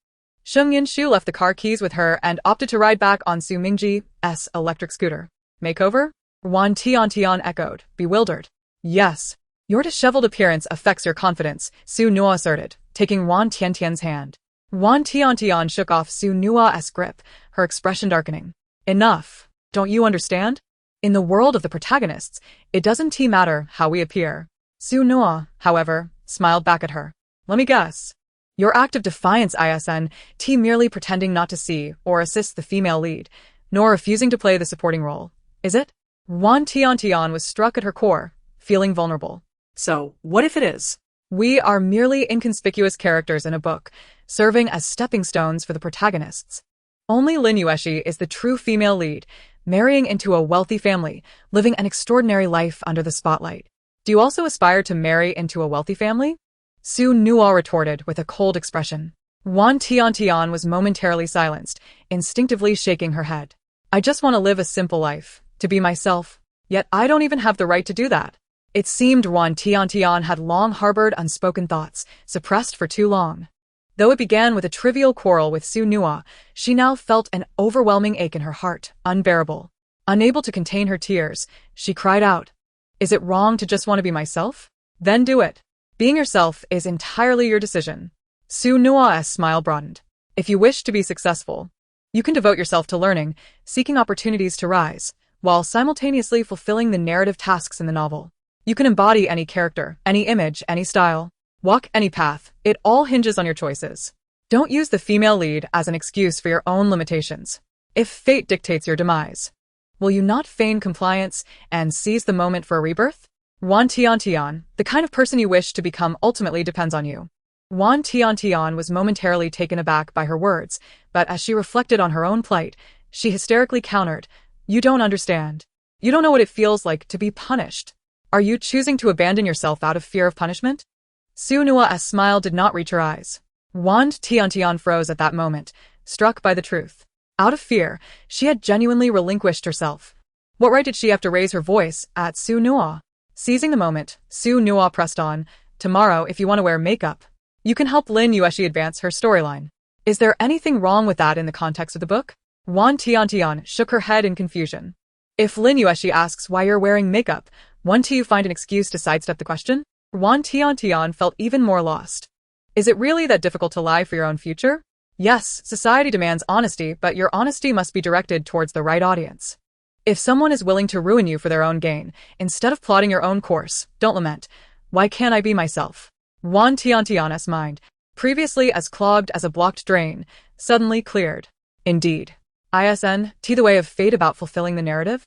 Sheng Yinshu left the car keys with her and opted to ride back on Su Mingji's electric scooter. Makeover? Wan Tian echoed, bewildered. Yes. Your disheveled appearance affects your confidence, Su Nua asserted, taking Wan Tian's hand. Wan Tian shook off Su Nua's grip, her expression darkening. Enough. Don't you understand? In the world of the protagonists, it doesn't matter how we appear. Su Nua, however, smiled back at her. Let me guess. Your act of defiance isn't merely pretending not to see or assist the female lead, nor refusing to play the supporting role, is it? Wan Tian was struck at her core, feeling vulnerable. So, what if it is? We are merely inconspicuous characters in a book, serving as stepping stones for the protagonists. Only Lin Yueshi is the true female lead, marrying into a wealthy family, living an extraordinary life under the spotlight. Do you also aspire to marry into a wealthy family? Su Nua retorted with a cold expression. Wan Tian was momentarily silenced, instinctively shaking her head. I just want to live a simple life, to be myself, yet I don't even have the right to do that. It seemed Wan Tian had long harbored unspoken thoughts, suppressed for too long. Though it began with a trivial quarrel with Su Nua, she now felt an overwhelming ache in her heart, unbearable. Unable to contain her tears, she cried out, Is it wrong to just want to be myself? Then do it. Being yourself is entirely your decision. Su Nua's smile broadened. If you wish to be successful, you can devote yourself to learning, seeking opportunities to rise, while simultaneously fulfilling the narrative tasks in the novel. You can embody any character, any image, any style. Walk any path. It all hinges on your choices. Don't use the female lead as an excuse for your own limitations. If fate dictates your demise, will you not feign compliance and seize the moment for a rebirth? Wan Tiantian, the kind of person you wish to become ultimately depends on you. Wan Tiantian was momentarily taken aback by her words, but as she reflected on her own plight, she hysterically countered, "You don't understand. You don't know what it feels like to be punished. Are you choosing to abandon yourself out of fear of punishment?" Su Nua's smile did not reach her eyes. Wan Tiantian froze at that moment, struck by the truth. Out of fear, she had genuinely relinquished herself. What right did she have to raise her voice at Su Nua? Seizing the moment, Su Nua pressed on, "Tomorrow, if you want to wear makeup, you can help Lin Yueshi advance her storyline." Is there anything wrong with that in the context of the book? Wan Tiantian shook her head in confusion. If Lin Yueshi asks why you're wearing makeup, won't you find an excuse to sidestep the question? Wan Tiantian felt even more lost. Is it really that difficult to lie for your own future? Yes, society demands honesty, but your honesty must be directed towards the right audience. If someone is willing to ruin you for their own gain, instead of plotting your own course, don't lament. Why can't I be myself? Wan Tiantian's mind, previously as clogged as a blocked drain, suddenly cleared. Indeed. Isn't the way of fate about fulfilling the narrative?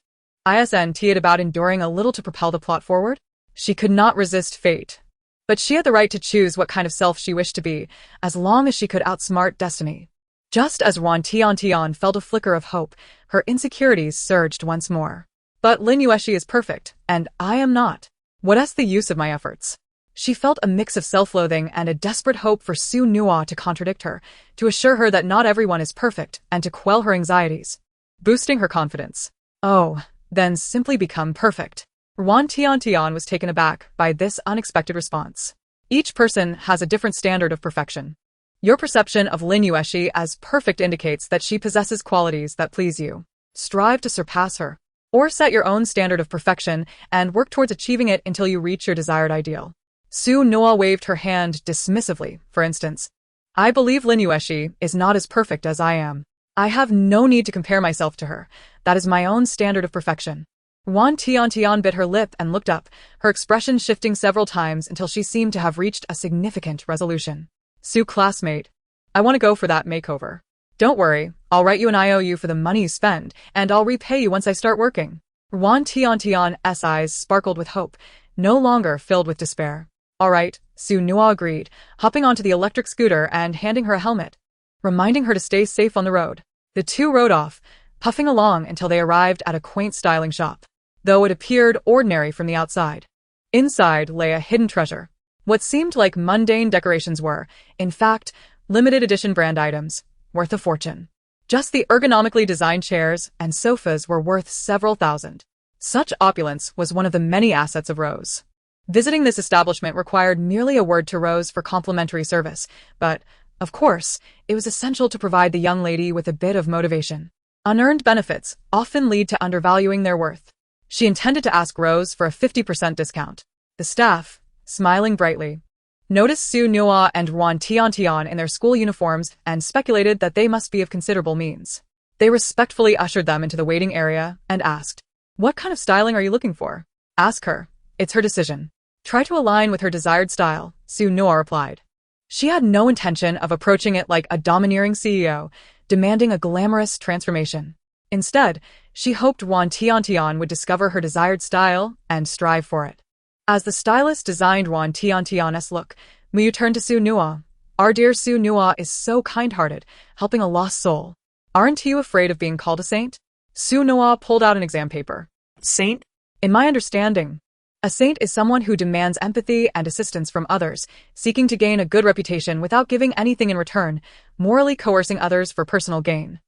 Isn't it about enduring a little to propel the plot forward? She could not resist fate. But she had the right to choose what kind of self she wished to be, as long as she could outsmart destiny. Just as Wan Tiantian felt a flicker of hope, her insecurities surged once more. But Lin Yueshi is perfect, and I am not. What is the use of my efforts? She felt a mix of self-loathing and a desperate hope for Su Nua to contradict her, to assure her that not everyone is perfect, and to quell her anxieties, boosting her confidence. Oh, then simply become perfect. Wan Tiantian was taken aback by this unexpected response. Each person has a different standard of perfection. Your perception of Lin Yueshi as perfect indicates that she possesses qualities that please you. Strive to surpass her, or set your own standard of perfection and work towards achieving it until you reach your desired ideal. Su Nua waved her hand dismissively, for instance. I believe Lin Yueshi is not as perfect as I am. I have no need to compare myself to her. That is my own standard of perfection. Wan Tiantian bit her lip and looked up, her expression shifting several times until she seemed to have reached a significant resolution. Su classmate, I want to go for that makeover. Don't worry, I'll write you an IOU for the money you spend, and I'll repay you once I start working. Wan Tiantian's eyes sparkled with hope, no longer filled with despair. All right, Su Nua agreed, hopping onto the electric scooter and handing her a helmet, reminding her to stay safe on the road. The two rode off, puffing along until they arrived at a quaint styling shop, though it appeared ordinary from the outside. Inside lay a hidden treasure. What seemed like mundane decorations were, in fact, limited edition brand items, worth a fortune. Just the ergonomically designed chairs and sofas were worth several thousand. Such opulence was one of the many assets of Rose. Visiting this establishment required merely a word to Rose for complimentary service, but, of course, it was essential to provide the young lady with a bit of motivation. Unearned benefits often lead to undervaluing their worth. She intended to ask Rose for a 50% discount. The staff, smiling brightly, noticed Su Nua and Wan Tiantian in their school uniforms and speculated that they must be of considerable means. They respectfully ushered them into the waiting area and asked, "What kind of styling are you looking for?" "Ask her. It's her decision. Try to align with her desired style," Su Nua replied. She had no intention of approaching it like a domineering CEO, demanding a glamorous transformation. Instead, she hoped Wan Tiantian would discover her desired style and strive for it. As the stylist designed Wan Tiantian's look, Miyu turned to Su Nua. "Our dear Su Nua is so kind-hearted, helping a lost soul. Aren't you afraid of being called a saint?" Su Nua pulled out an exam paper. Saint? In my understanding, a saint is someone who demands empathy and assistance from others, seeking to gain a good reputation without giving anything in return, morally coercing others for personal gain.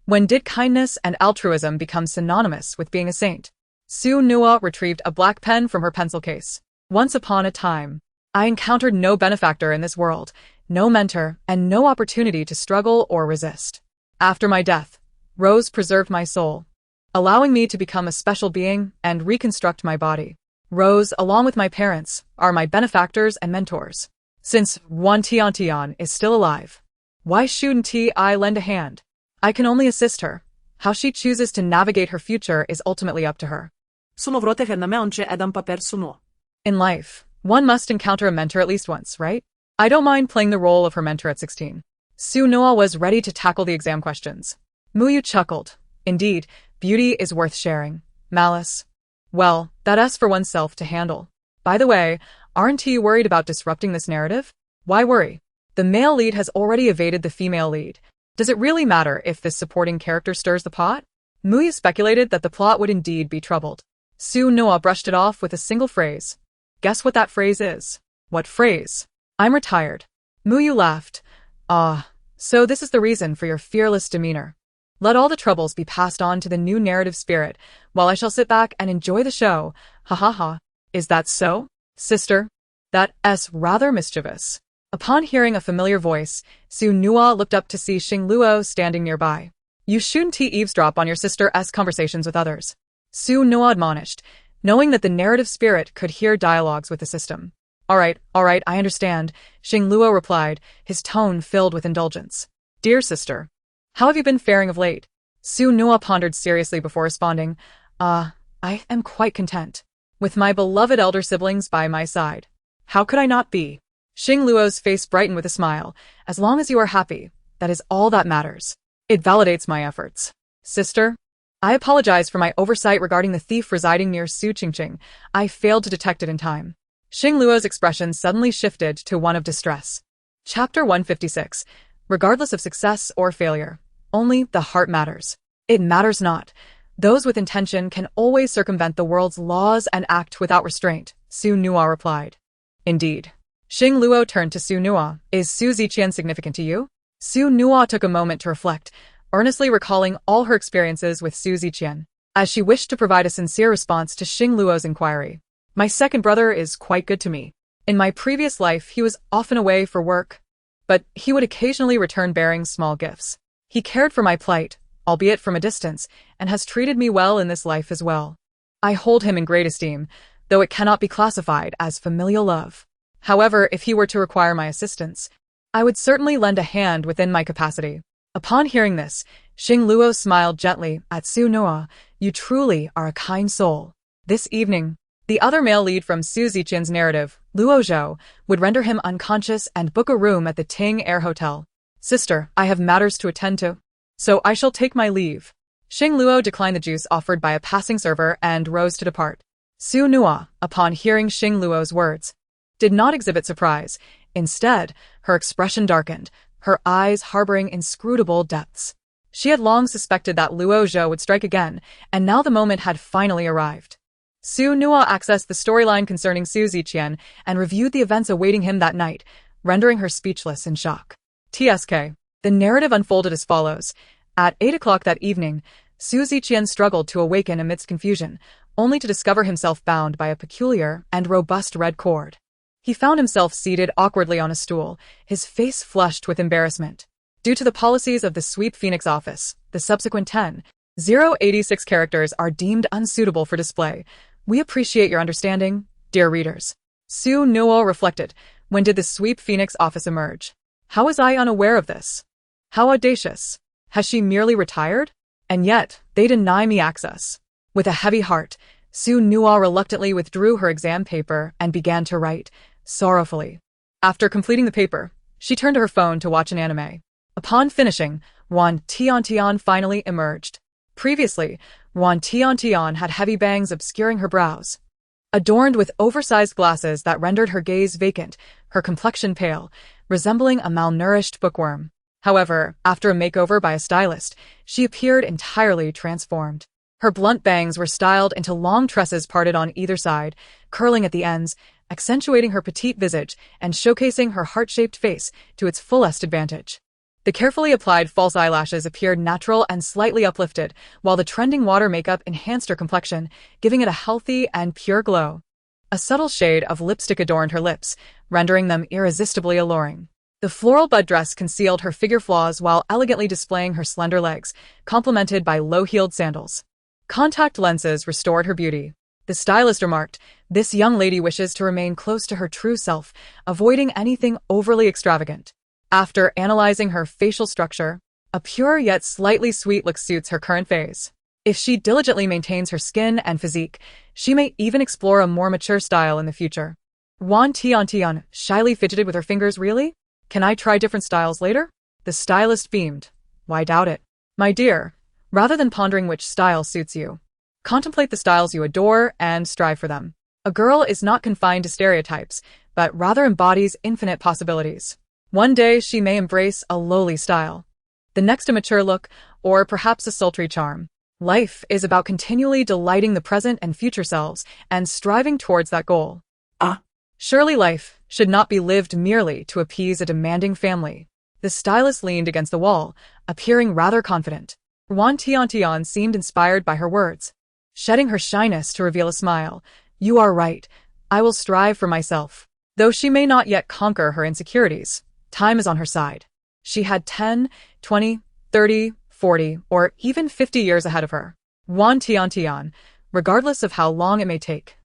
When did kindness and altruism become synonymous with being a saint? Su Nua retrieved a black pen from her pencil case. Once upon a time, I encountered no benefactor in this world, no mentor, and no opportunity to struggle or resist. After my death, Rose preserved my soul, allowing me to become a special being and reconstruct my body. Rose, along with my parents, are my benefactors and mentors. Since Wan Tiantian is still alive, why shouldn't I lend a hand? I can only assist her. How she chooses to navigate her future is ultimately up to her. In life, one must encounter a mentor at least once, right? I don't mind playing the role of her mentor at 16. Su Noa was ready to tackle the exam questions. Muyu chuckled. Indeed, beauty is worth sharing. Malice. Well, that's for oneself to handle. By the way, aren't you worried about disrupting this narrative? Why worry? The male lead has already evaded the female lead. Does it really matter if this supporting character stirs the pot? Muyu speculated that the plot would indeed be troubled. Su Noa brushed it off with a single phrase. Guess what that phrase is? What phrase? I'm retired. Muyu laughed. Ah, so this is the reason for your fearless demeanor. Let all the troubles be passed on to the new narrative spirit, while I shall sit back and enjoy the show. Ha ha ha. Is that so, sister? That's rather mischievous. Upon hearing a familiar voice, Su Noa looked up to see Xing Luo standing nearby. You shouldn't eavesdrop on your sister's conversations with others. Su Noa admonished, knowing that the narrative spirit could hear dialogues with the system. All right, I understand, Xing Luo replied, his tone filled with indulgence. Dear sister, how have you been faring of late? Su Noa pondered seriously before responding. I am quite content. With my beloved elder siblings by my side. How could I not be? Xing Luo's face brightened with a smile. As long as you are happy, that is all that matters. It validates my efforts. Sister, I apologize for my oversight regarding the thief residing near Su Qingqing. I failed to detect it in time. Xing Luo's expression suddenly shifted to one of distress. Chapter 156. Regardless of success or failure, only the heart matters. It matters not. Those with intention can always circumvent the world's laws and act without restraint, Su Noa replied. Indeed. Xing Luo turned to Su Noa. Is Su Ziqian significant to you? Su Noa took a moment to reflect, earnestly recalling all her experiences with Su Ziqian, as she wished to provide a sincere response to Xing Luo's inquiry. My second brother is quite good to me. In my previous life, he was often away for work, but he would occasionally return bearing small gifts. He cared for my plight, albeit from a distance, and has treated me well in this life as well. I hold him in great esteem, though it cannot be classified as familial love. However, if he were to require my assistance, I would certainly lend a hand within my capacity. Upon hearing this, Xing Luo smiled gently at Su Noa. You truly are a kind soul. This evening, the other male lead from Su Ziqian's narrative, Luo Zhou, would render him unconscious and book a room at the Ting Air Hotel. Sister, I have matters to attend to, so I shall take my leave. Xing Luo declined the juice offered by a passing server and rose to depart. Su Noa, upon hearing Xing Luo's words, did not exhibit surprise. Instead, her expression darkened, her eyes harboring inscrutable depths. She had long suspected that Luo Zhou would strike again, and now the moment had finally arrived. Su Noa accessed the storyline concerning Su Ziqian and reviewed the events awaiting him that night, rendering her speechless in shock. TSK. The narrative unfolded as follows. At 8 o'clock that evening, Su Ziqian struggled to awaken amidst confusion, only to discover himself bound by a peculiar and robust red cord. He found himself seated awkwardly on a stool, his face flushed with embarrassment. Due to the policies of the Sweep Phoenix office, the subsequent 10,086 characters are deemed unsuitable for display. We appreciate your understanding, dear readers. Su Noa reflected. When did the Sweep Phoenix office emerge? How was I unaware of this? How audacious. Has she merely retired? And yet, they deny me access. With a heavy heart, Su Noa reluctantly withdrew her exam paper and began to write, sorrowfully. After completing the paper, she turned to her phone to watch an anime. Upon finishing, Wan Tian finally emerged. Previously, Wan Tian had heavy bangs obscuring her brows. Adorned with oversized glasses that rendered her gaze vacant, her complexion pale, resembling a malnourished bookworm. However, after a makeover by a stylist, she appeared entirely transformed. Her blunt bangs were styled into long tresses parted on either side, curling at the ends, accentuating her petite visage and showcasing her heart-shaped face to its fullest advantage. The carefully applied false eyelashes appeared natural and slightly uplifted, while the trending water makeup enhanced her complexion, giving it a healthy and pure glow. A subtle shade of lipstick adorned her lips, rendering them irresistibly alluring. The floral bud dress concealed her figure flaws while elegantly displaying her slender legs, complemented by low-heeled sandals. Contact lenses restored her beauty. The stylist remarked, "This young lady wishes to remain close to her true self, avoiding anything overly extravagant." After analyzing her facial structure, a pure yet slightly sweet look suits her current phase. If she diligently maintains her skin and physique, she may even explore a more mature style in the future. Wan Tian shyly fidgeted with her fingers. Really? Can I try different styles later? The stylist beamed. Why doubt it? My dear, rather than pondering which style suits you, contemplate the styles you adore and strive for them. A girl is not confined to stereotypes, but rather embodies infinite possibilities. One day she may embrace a lowly style, the next a mature look, or perhaps a sultry charm. Life is about continually delighting the present and future selves and striving towards that goal. Surely life should not be lived merely to appease a demanding family. The stylist leaned against the wall, appearing rather confident. Wan Tiantian seemed inspired by her words, shedding her shyness to reveal a smile. You are right. I will strive for myself. Though she may not yet conquer her insecurities, time is on her side. She had 10, 20, 30, 40, or even 50 years ahead of her. Wan Tiantian, regardless of how long it may take,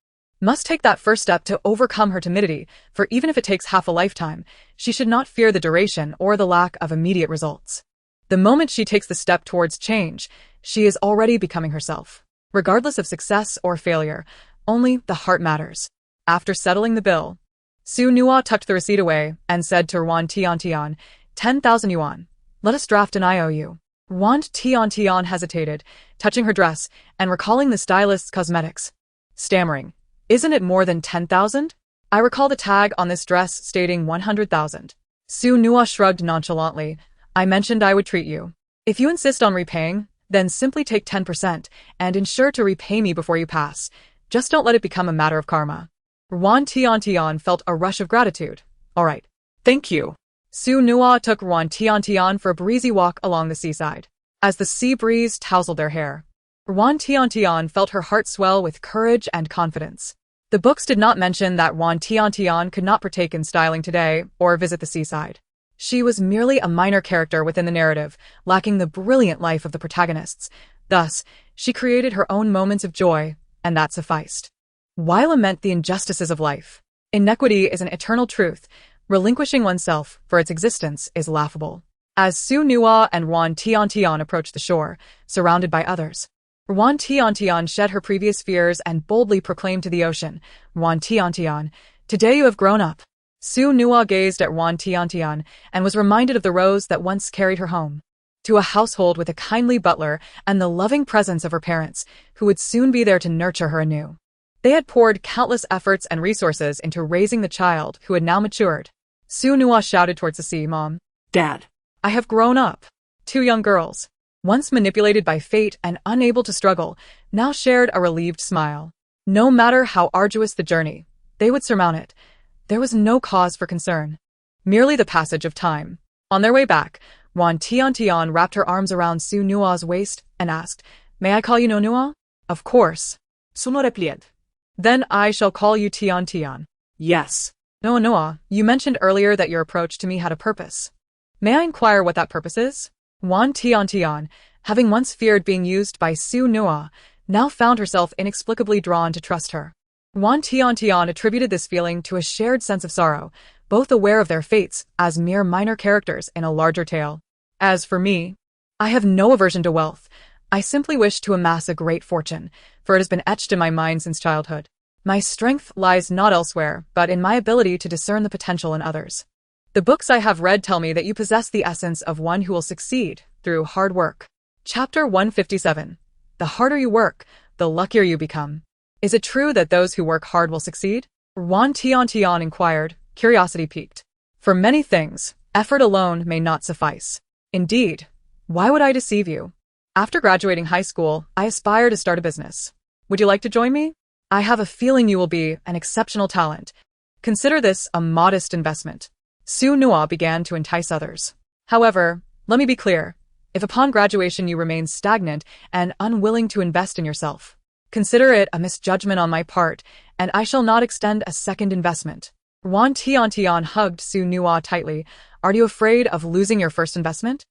must take that first step to overcome her timidity, for even if it takes half a lifetime, she should not fear the duration or the lack of immediate results. The moment she takes the step towards change, she is already becoming herself. Regardless of success or failure, only the heart matters. After settling the bill, Su Nua tucked the receipt away and said to Wan Tiantian, 10,000 yuan. Let us draft an IOU. Wan Tiantian hesitated, touching her dress and recalling the stylist's cosmetics, stammering, Isn't it more than 10,000? I recall the tag on this dress stating 100,000. Su Nua shrugged nonchalantly. I mentioned I would treat you. If you insist on repaying, then simply take 10% and ensure to repay me before you pass. Just don't let it become a matter of karma. Wan Tiantian felt a rush of gratitude. All right. Thank you. Su Nua took Wan Tiantian for a breezy walk along the seaside. As the sea breeze tousled their hair, Wan Tiantian felt her heart swell with courage and confidence. The books did not mention that Wan Tiantian could not partake in styling today or visit the seaside. She was merely a minor character within the narrative, lacking the brilliant life of the protagonists. Thus, she created her own moments of joy, and that sufficed. Why lament the injustices of life? Inequity is an eternal truth. Relinquishing oneself for its existence is laughable. As Su Nua and Wan Tiantian approached the shore, surrounded by others, Wan Tiantian shed her previous fears and boldly proclaimed to the ocean, Wan Tiantian, today you have grown up. Su Nua gazed at Wan Tiantian and was reminded of the rose that once carried her home to a household with a kindly butler and the loving presence of her parents, who would soon be there to nurture her anew. They had poured countless efforts and resources into raising the child who had now matured. Su Nua shouted towards the sea, Mom, Dad, I have grown up. Two young girls, once manipulated by fate and unable to struggle, now shared a relieved smile. No matter how arduous the journey, they would surmount it. There was no cause for concern, merely the passage of time. On their way back, Wan Tiantian wrapped her arms around Su Nua's waist and asked, May I call you No Nua? Of course. Sono replied. Then I shall call you Tiantian. Yes. No Nua, you mentioned earlier that your approach to me had a purpose. May I inquire what that purpose is? Wan Tiantian, having once feared being used by Su Nua, now found herself inexplicably drawn to trust her. Wan Tiantian attributed this feeling to a shared sense of sorrow, both aware of their fates as mere minor characters in a larger tale. As for me, I have no aversion to wealth. I simply wish to amass a great fortune, for it has been etched in my mind since childhood. My strength lies not elsewhere, but in my ability to discern the potential in others. The books I have read tell me that you possess the essence of one who will succeed through hard work. Chapter 157. The harder you work, the luckier you become. Is it true that those who work hard will succeed? Wan Tiantian inquired, curiosity piqued. For many things, effort alone may not suffice. Indeed, why would I deceive you? After graduating high school, I aspire to start a business. Would you like to join me? I have a feeling you will be an exceptional talent. Consider this a modest investment. Su Nua began to entice others. However, let me be clear. If upon graduation you remain stagnant and unwilling to invest in yourself, consider it a misjudgment on my part, and I shall not extend a second investment. Wan Tiantian hugged Su Nua tightly. Are you afraid of losing your first investment?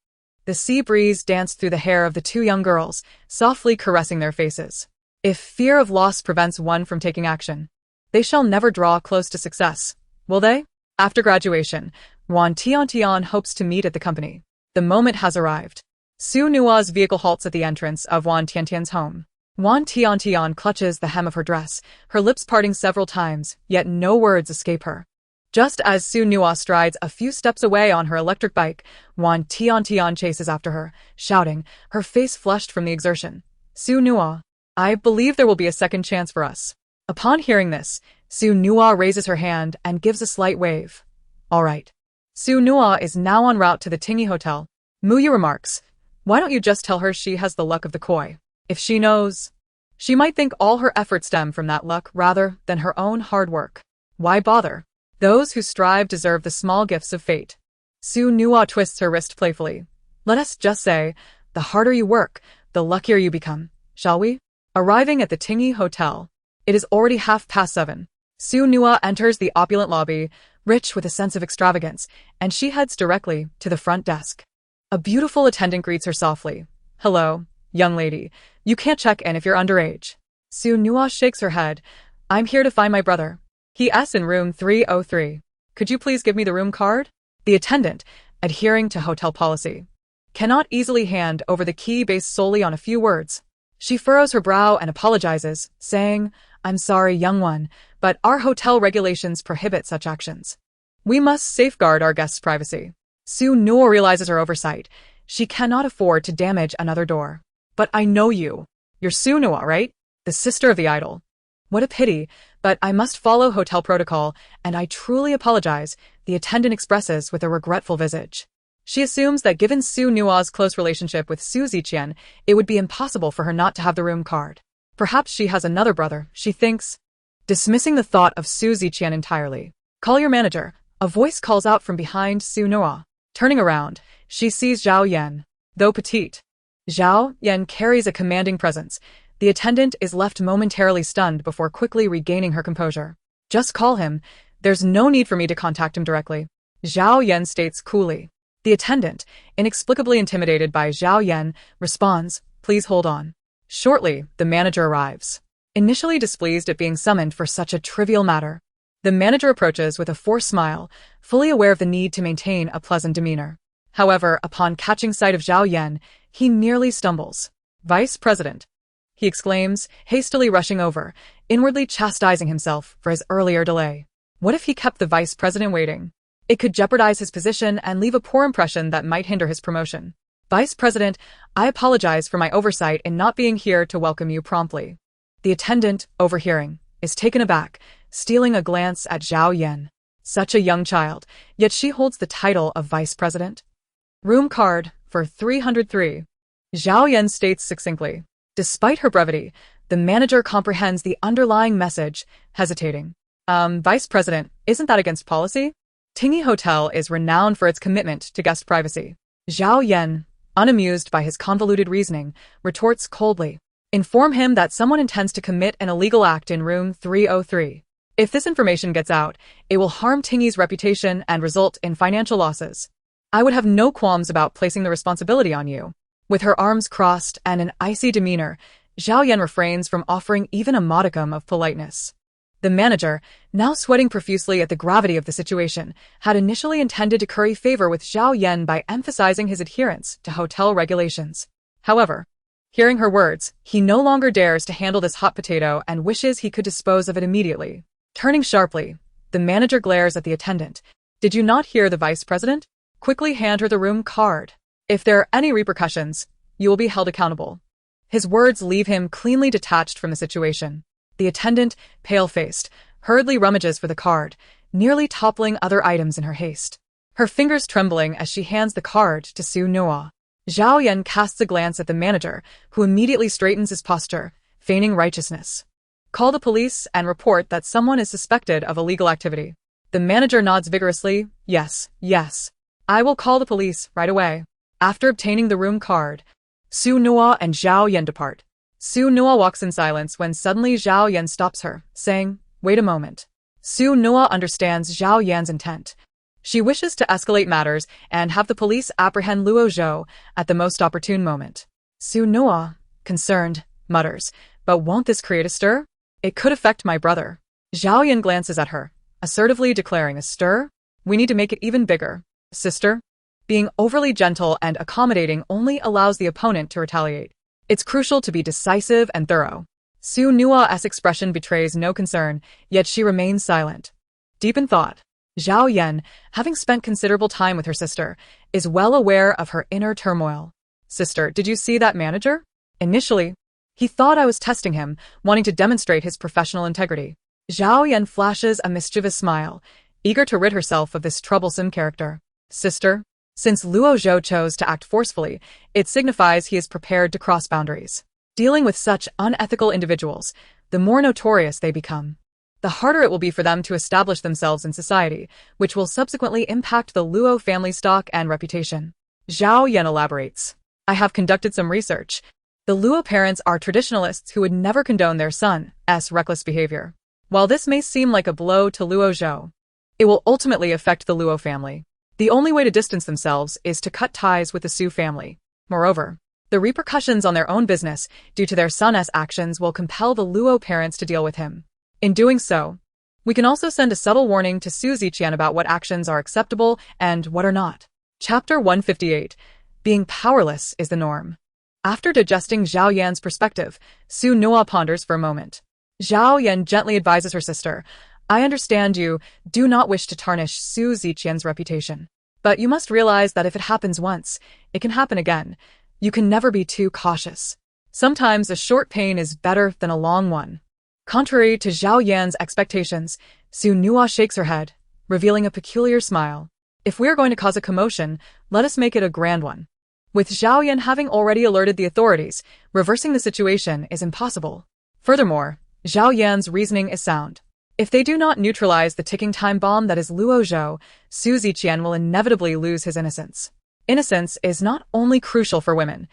The sea breeze danced through the hair of the two young girls, softly caressing their faces. If fear of loss prevents one from taking action, they shall never draw close to success, will they? After graduation, Wan Tiantian hopes to meet at the company. The moment has arrived. Su Nua's vehicle halts at the entrance of Wan Tiantian's home. Wan Tiantian clutches the hem of her dress, her lips parting several times, yet no words escape her. Just as Su Nua strides a few steps away on her electric bike, Wan Tian chases after her, shouting, her face flushed from the exertion. Su Nua, I believe there will be a second chance for us. Upon hearing this, Su Nua raises her hand and gives a slight wave. All right. Su Nua is now en route to the Tingy Hotel. Muyu remarks, why don't you just tell her she has the luck of the koi? If she knows, she might think all her efforts stem from that luck rather than her own hard work. Why bother? Those who strive deserve the small gifts of fate. Su Nua twists her wrist playfully. Let us just say, the harder you work, the luckier you become, shall we? Arriving at the Tingy Hotel. It is already 7:30. Su Nua enters the opulent lobby, rich with a sense of extravagance, and she heads directly to the front desk. A beautiful attendant greets her softly. Hello, young lady. You can't check in if you're underage. Su Nua shakes her head. I'm here to find my brother. He's in room 303. Could you please give me the room card? The attendant, adhering to hotel policy, cannot easily hand over the key based solely on a few words. She furrows her brow and apologizes, saying, I'm sorry, young one, but our hotel regulations prohibit such actions. We must safeguard our guests' privacy. Su Nua realizes her oversight. She cannot afford to damage another door. But I know you. You're Su Nua, right? The sister of the idol. What a pity, but I must follow hotel protocol, and I truly apologize, the attendant expresses with a regretful visage. She assumes that given Su Nua's close relationship with Su Ziqian, it would be impossible for her not to have the room card. Perhaps she has another brother, she thinks. Dismissing the thought of Su Ziqian entirely. Call your manager. A voice calls out from behind Su Nua. Turning around, she sees Zhao Yan. Though petite, Zhao Yan carries a commanding presence. The attendant is left momentarily stunned before quickly regaining her composure. Just call him. There's no need for me to contact him directly. Zhao Yan states coolly. The attendant, inexplicably intimidated by Zhao Yan, responds, please hold on. Shortly, the manager arrives. Initially displeased at being summoned for such a trivial matter, the manager approaches with a forced smile, fully aware of the need to maintain a pleasant demeanor. However, upon catching sight of Zhao Yan, he nearly stumbles. Vice President, he exclaims, hastily rushing over, inwardly chastising himself for his earlier delay. What if he kept the vice president waiting? It could jeopardize his position and leave a poor impression that might hinder his promotion. Vice President, I apologize for my oversight in not being here to welcome you promptly. The attendant, overhearing, is taken aback, stealing a glance at Zhao Yan. Such a young child, yet she holds the title of vice president. Room card for 303. Zhao Yan states succinctly. Despite her brevity, the manager comprehends the underlying message, hesitating. Vice President, isn't that against policy? Tingy Hotel is renowned for its commitment to guest privacy. Zhao Yan, unamused by his convoluted reasoning, retorts coldly. Inform him that someone intends to commit an illegal act in room 303. If this information gets out, it will harm Tingy's reputation and result in financial losses. I would have no qualms about placing the responsibility on you. With her arms crossed and an icy demeanor, Zhao Yan refrains from offering even a modicum of politeness. The manager, now sweating profusely at the gravity of the situation, had initially intended to curry favor with Zhao Yan by emphasizing his adherence to hotel regulations. However, hearing her words, he no longer dares to handle this hot potato and wishes he could dispose of it immediately. Turning sharply, the manager glares at the attendant. Did you not hear the vice president? Quickly hand her the room card. If there are any repercussions, you will be held accountable. His words leave him cleanly detached from the situation. The attendant, pale-faced, hurriedly rummages for the card, nearly toppling other items in her haste. Her fingers trembling as she hands the card to Su Nua. Zhao Yan casts a glance at the manager, who immediately straightens his posture, feigning righteousness. Call the police and report that someone is suspected of illegal activity. The manager nods vigorously. Yes, yes. I will call the police right away. After obtaining the room card, Su Nua and Zhao Yan depart. Su Nua walks in silence when suddenly Zhao Yan stops her, saying, wait a moment. Su Nua understands Zhao Yan's intent. She wishes to escalate matters and have the police apprehend Luo Zhou at the most opportune moment. Su Nua, concerned, mutters, but won't this create a stir? It could affect my brother. Zhao Yan glances at her, assertively declaring a stir? We need to make it even bigger. Sister? Being overly gentle and accommodating only allows the opponent to retaliate. It's crucial to be decisive and thorough. Su Nua's expression betrays no concern, yet she remains silent. Deep in thought, Zhao Yan, having spent considerable time with her sister, is well aware of her inner turmoil. Sister, did you see that manager? Initially, he thought I was testing him, wanting to demonstrate his professional integrity. Zhao Yan flashes a mischievous smile, eager to rid herself of this troublesome character. Sister, since Luo Zhou chose to act forcefully, it signifies he is prepared to cross boundaries. Dealing with such unethical individuals, the more notorious they become, the harder it will be for them to establish themselves in society, which will subsequently impact the Luo family stock and reputation. Zhao Yan elaborates. I have conducted some research. The Luo parents are traditionalists who would never condone their son's reckless behavior. While this may seem like a blow to Luo Zhou, it will ultimately affect the Luo family. The only way to distance themselves is to cut ties with the Su family. Moreover, the repercussions on their own business due to their son's actions will compel the Luo parents to deal with him. In doing so, we can also send a subtle warning to Su Ziqian about what actions are acceptable and what are not. Chapter 158. Being powerless is the norm. After digesting Zhao Yan's perspective, Su Nuo ponders for a moment. Zhao Yan gently advises her sister, I understand you do not wish to tarnish Su Ziqian's reputation. But you must realize that if it happens once, it can happen again. You can never be too cautious. Sometimes a short pain is better than a long one. Contrary to Zhao Yan's expectations, Su Nuo shakes her head, revealing a peculiar smile. If we are going to cause a commotion, let us make it a grand one. With Zhao Yan having already alerted the authorities, reversing the situation is impossible. Furthermore, Zhao Yan's reasoning is sound. If they do not neutralize the ticking time bomb that is Luo Zhou, Su Ziqian will inevitably lose his innocence. Innocence is not only crucial for women.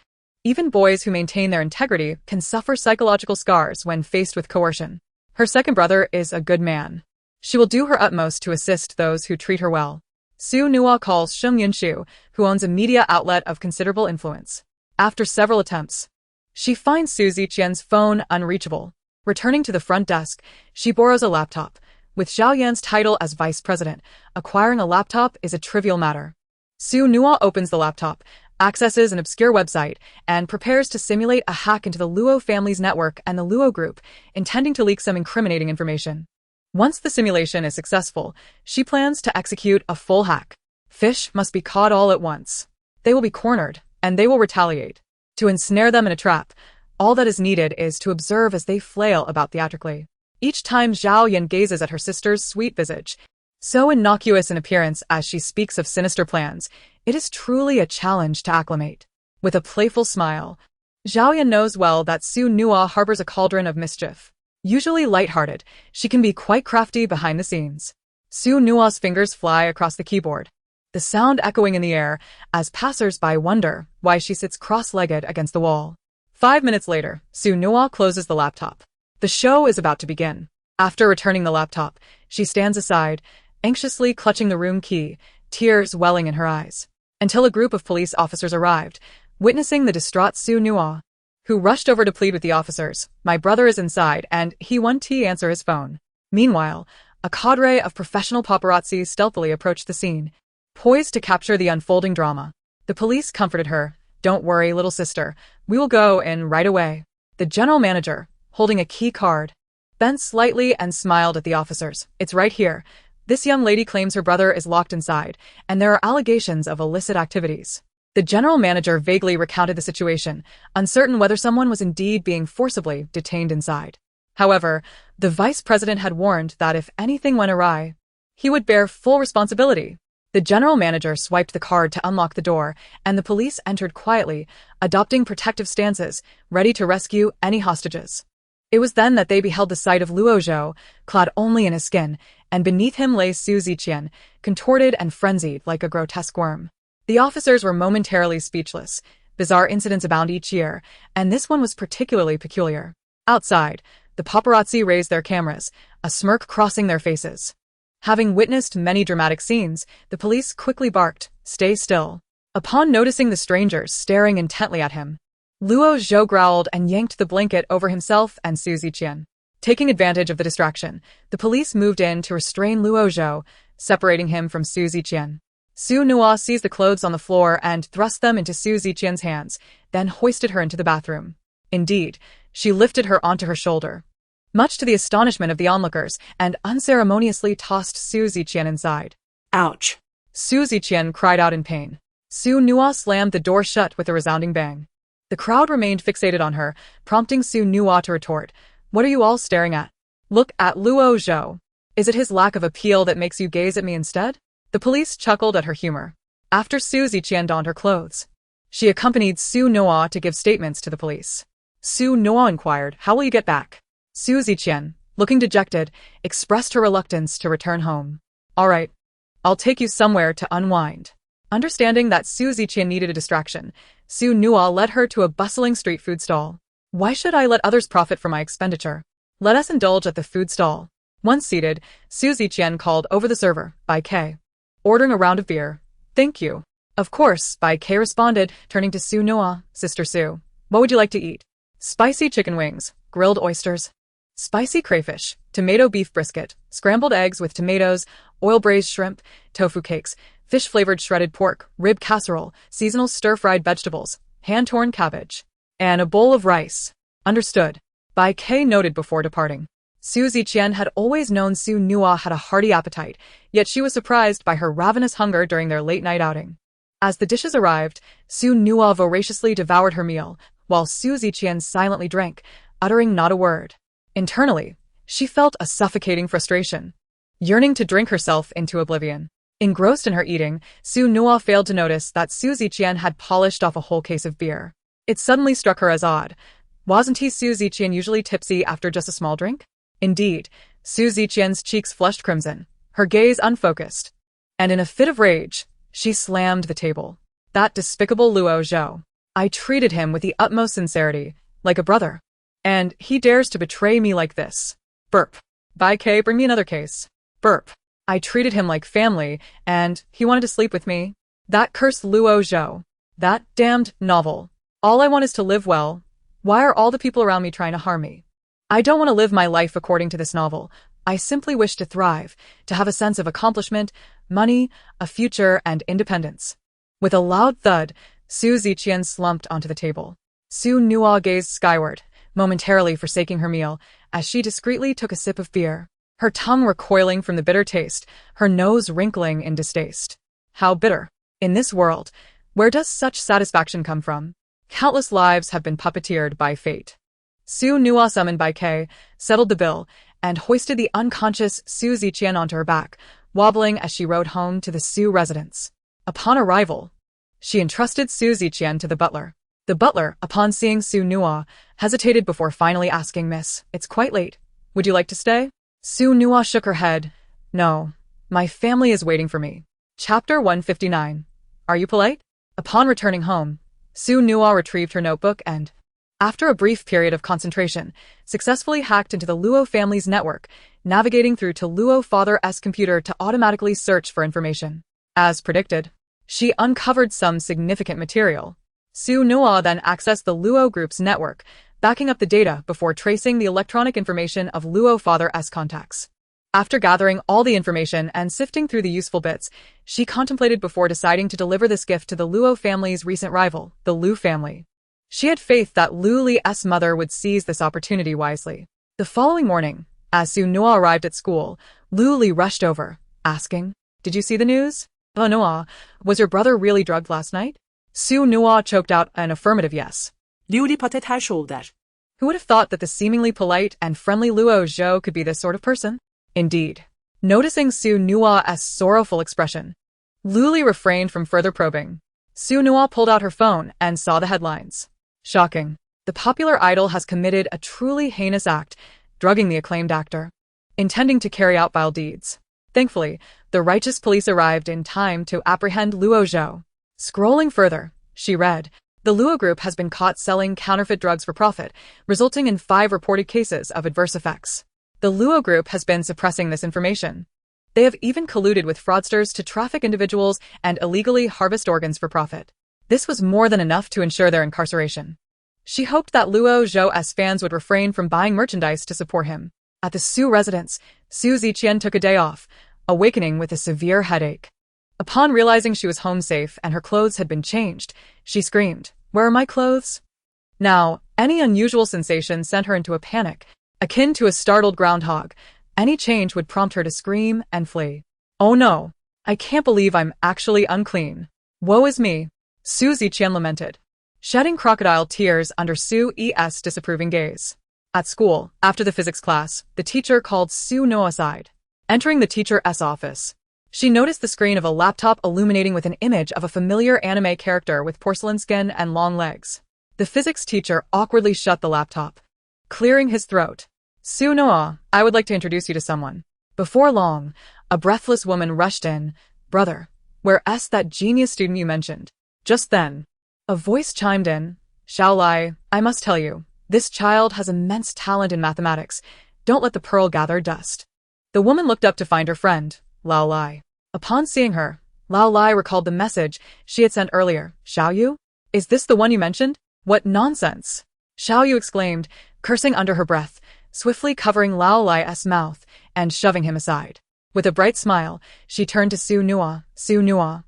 Even boys who maintain their integrity can suffer psychological scars when faced with coercion. Her second brother is a good man. She will do her utmost to assist those who treat her well. Su Nuo calls Sheng Yunshu, who owns a media outlet of considerable influence. After several attempts, she finds Su Ziqian's phone unreachable. Returning to the front desk, she borrows a laptop. With Zhao Yan's title as vice president, acquiring a laptop is a trivial matter. Su Nuo opens the laptop, accesses an obscure website, and prepares to simulate a hack into the Luo family's network and the Luo group, intending to leak some incriminating information. Once the simulation is successful, she plans to execute a full hack. Fish must be caught all at once. They will be cornered, and they will retaliate. To ensnare them in a trap, all that is needed is to observe as they flail about theatrically. Each time Zhao Yan gazes at her sister's sweet visage, so innocuous in appearance as she speaks of sinister plans, it is truly a challenge to acclimate. With a playful smile, Zhao Yan knows well that Su Nuo harbors a cauldron of mischief. Usually light-hearted, she can be quite crafty behind the scenes. Su Nuo's fingers fly across the keyboard, the sound echoing in the air as passers-by wonder why she sits cross-legged against the wall. 5 minutes later, Su Nuo closes the laptop. The show is about to begin. After returning the laptop, she stands aside, anxiously clutching the room key, tears welling in her eyes. Until a group of police officers arrived, witnessing the distraught Su Nuo, who rushed over to plead with the officers. My brother is inside, and he won't answer his phone. Meanwhile, a cadre of professional paparazzi stealthily approached the scene, poised to capture the unfolding drama. The police comforted her. Don't worry, little sister. We will go in right away. The general manager, holding a key card, bent slightly and smiled at the officers. It's right here. This young lady claims her brother is locked inside, and there are allegations of illicit activities. The general manager vaguely recounted the situation, uncertain whether someone was indeed being forcibly detained inside. However, the vice president had warned that if anything went awry, he would bear full responsibility. The general manager swiped the card to unlock the door, and the police entered quietly, adopting protective stances, ready to rescue any hostages. It was then that they beheld the sight of Luo Zhou, clad only in his skin, and beneath him lay Su Ziqian, contorted and frenzied like a grotesque worm. The officers were momentarily speechless. Bizarre incidents abound each year, and this one was particularly peculiar. Outside, the paparazzi raised their cameras, a smirk crossing their faces. Having witnessed many dramatic scenes, the police quickly barked, "Stay still." Upon noticing the strangers staring intently at him, Luo Zhou growled and yanked the blanket over himself and Su Ziqian. Taking advantage of the distraction, the police moved in to restrain Luo Zhou, separating him from Su Ziqian. Su Nuo seized the clothes on the floor and thrust them into Su Ziqian's hands, then hoisted her into the bathroom. Indeed, she lifted her onto her shoulder. much to the astonishment of the onlookers, and unceremoniously tossed Su Ziqian inside. Ouch. Su Ziqian cried out in pain. Su Nua slammed the door shut with a resounding bang. The crowd remained fixated on her, prompting Su Nua to retort, "What are you all staring at? Look at Luo Zhou. Is it his lack of appeal that makes you gaze at me instead?" The police chuckled at her humor. After Su Ziqian donned her clothes, she accompanied Su Nua to give statements to the police. Su Nua inquired, "How will you get back?" Su Ziqian, looking dejected, expressed her reluctance to return home. "All right, I'll take you somewhere to unwind." Understanding that Su Ziqian needed a distraction, Su Nua led her to a bustling street food stall. "Why should I let others profit from my expenditure? Let us indulge at the food stall." Once seated, Su Ziqian called over the server, "Bai K. Ordering a round of beer." "Thank you." "Of course," Bai K responded, turning to Su Nua, "Sister Su, what would you like to eat?" "Spicy chicken wings, grilled oysters, spicy crayfish, tomato beef brisket, scrambled eggs with tomatoes, oil-braised shrimp, tofu cakes, fish-flavored shredded pork, rib casserole, seasonal stir-fried vegetables, hand-torn cabbage, and a bowl of rice." "Understood," Bai K noted before departing. Su Ziqian had always known Su Nua had a hearty appetite, yet she was surprised by her ravenous hunger during their late-night outing. As the dishes arrived, Su Nua voraciously devoured her meal, while Su Ziqian silently drank, uttering not a word. Internally, she felt a suffocating frustration, yearning to drink herself into oblivion. Engrossed in her eating, Su Nua failed to notice that Su Ziqian had polished off a whole case of beer. It suddenly struck her as odd. Wasn't Su Ziqian usually tipsy after just a small drink? Indeed, Su Ziqian's cheeks flushed crimson, her gaze unfocused, and in a fit of rage, she slammed the table. "That despicable Luo Zhou. I treated him with the utmost sincerity, like a brother. And he dares to betray me like this." Burp. "Bai K, bring me another case." Burp. "I treated him like family, and he wanted to sleep with me. That cursed Luo Zhou. That damned novel. All I want is to live well. Why are all the people around me trying to harm me? I don't want to live my life according to this novel. I simply wish to thrive, to have a sense of accomplishment, money, a future, and independence." With a loud thud, Su Ziqian slumped onto the table. Su Nua gazed skyward, momentarily forsaking her meal, as she discreetly took a sip of beer, her tongue recoiling from the bitter taste, her nose wrinkling in distaste. How bitter. In this world, where does such satisfaction come from? Countless lives have been puppeteered by fate. Su Nua summoned Bai K, settled the bill, and hoisted the unconscious Su Ziqian onto her back, wobbling as she rode home to the Su residence. Upon arrival, she entrusted Su Ziqian to the butler. The butler, upon seeing Su Nua, hesitated before finally asking, "Miss, it's quite late. Would you like to stay?" Su Nua shook her head. "No, my family is waiting for me." Chapter 159. Are you polite? Upon returning home, Su Nua retrieved her notebook and, after a brief period of concentration, successfully hacked into the Luo family's network, navigating through to Luo father's computer to automatically search for information. As predicted, she uncovered some significant material. Su Nua then accessed the Luo group's network, backing up the data before tracing the electronic information of Luo father's contacts. After gathering all the information and sifting through the useful bits, she contemplated before deciding to deliver this gift to the Luo family's recent rival, the Lu family. She had faith that Lu Li's mother would seize this opportunity wisely. The following morning, as Su Nua arrived at school, Lu Li rushed over, asking, "Did you see the news? Oh Nua, was your brother really drugged last night?" Su Nua choked out an affirmative yes. Liuli patates shoulder. Who would have thought that the seemingly polite and friendly Luo Zhou could be this sort of person? Indeed. Noticing Su Nua's sorrowful expression, Lu Li refrained from further probing. Su Nua pulled out her phone and saw the headlines. Shocking. The popular idol has committed a truly heinous act, drugging the acclaimed actor, intending to carry out vile deeds. Thankfully, the righteous police arrived in time to apprehend Luo Zhou. Scrolling further, she read, the Luo group has been caught selling counterfeit drugs for profit, resulting in 5 reported cases of adverse effects. The Luo group has been suppressing this information. They have even colluded with fraudsters to traffic individuals and illegally harvest organs for profit. This was more than enough to ensure their incarceration. She hoped that Luo Zhou's fans would refrain from buying merchandise to support him. At the Su residence, Su Ziqian took a day off, awakening with a severe headache. Upon realizing she was home safe and her clothes had been changed, she screamed, "Where are my clothes?" Now, any unusual sensation sent her into a panic, Akin to a startled groundhog, any change would prompt her to scream and flee. Oh no! I can't believe I'm actually unclean. Woe is me! Su Ziqian lamented, shedding crocodile tears under Su Es' disapproving gaze. At school, after the physics class, the teacher called Su No aside. Entering the teacher's office, she noticed the screen of a laptop illuminating with an image of a familiar anime character with porcelain skin and long legs. The physics teacher awkwardly shut the laptop, clearing his throat. Su Noa, I would like to introduce you to someone. Before long, a breathless woman rushed in. Brother, where's that genius student you mentioned? Just then, a voice chimed in. Xiao Lai, I must tell you, this child has immense talent in mathematics. Don't let the pearl gather dust. The woman looked up to find her friend, Lao Lai. Upon seeing her, Lao Lai recalled the message she had sent earlier. Xiao Yu? Is this the one you mentioned? What nonsense! Xiao Yu exclaimed, cursing under her breath, swiftly covering Lao Lai's mouth and shoving him aside. With a bright smile, she turned to Su Nua. Su Nua,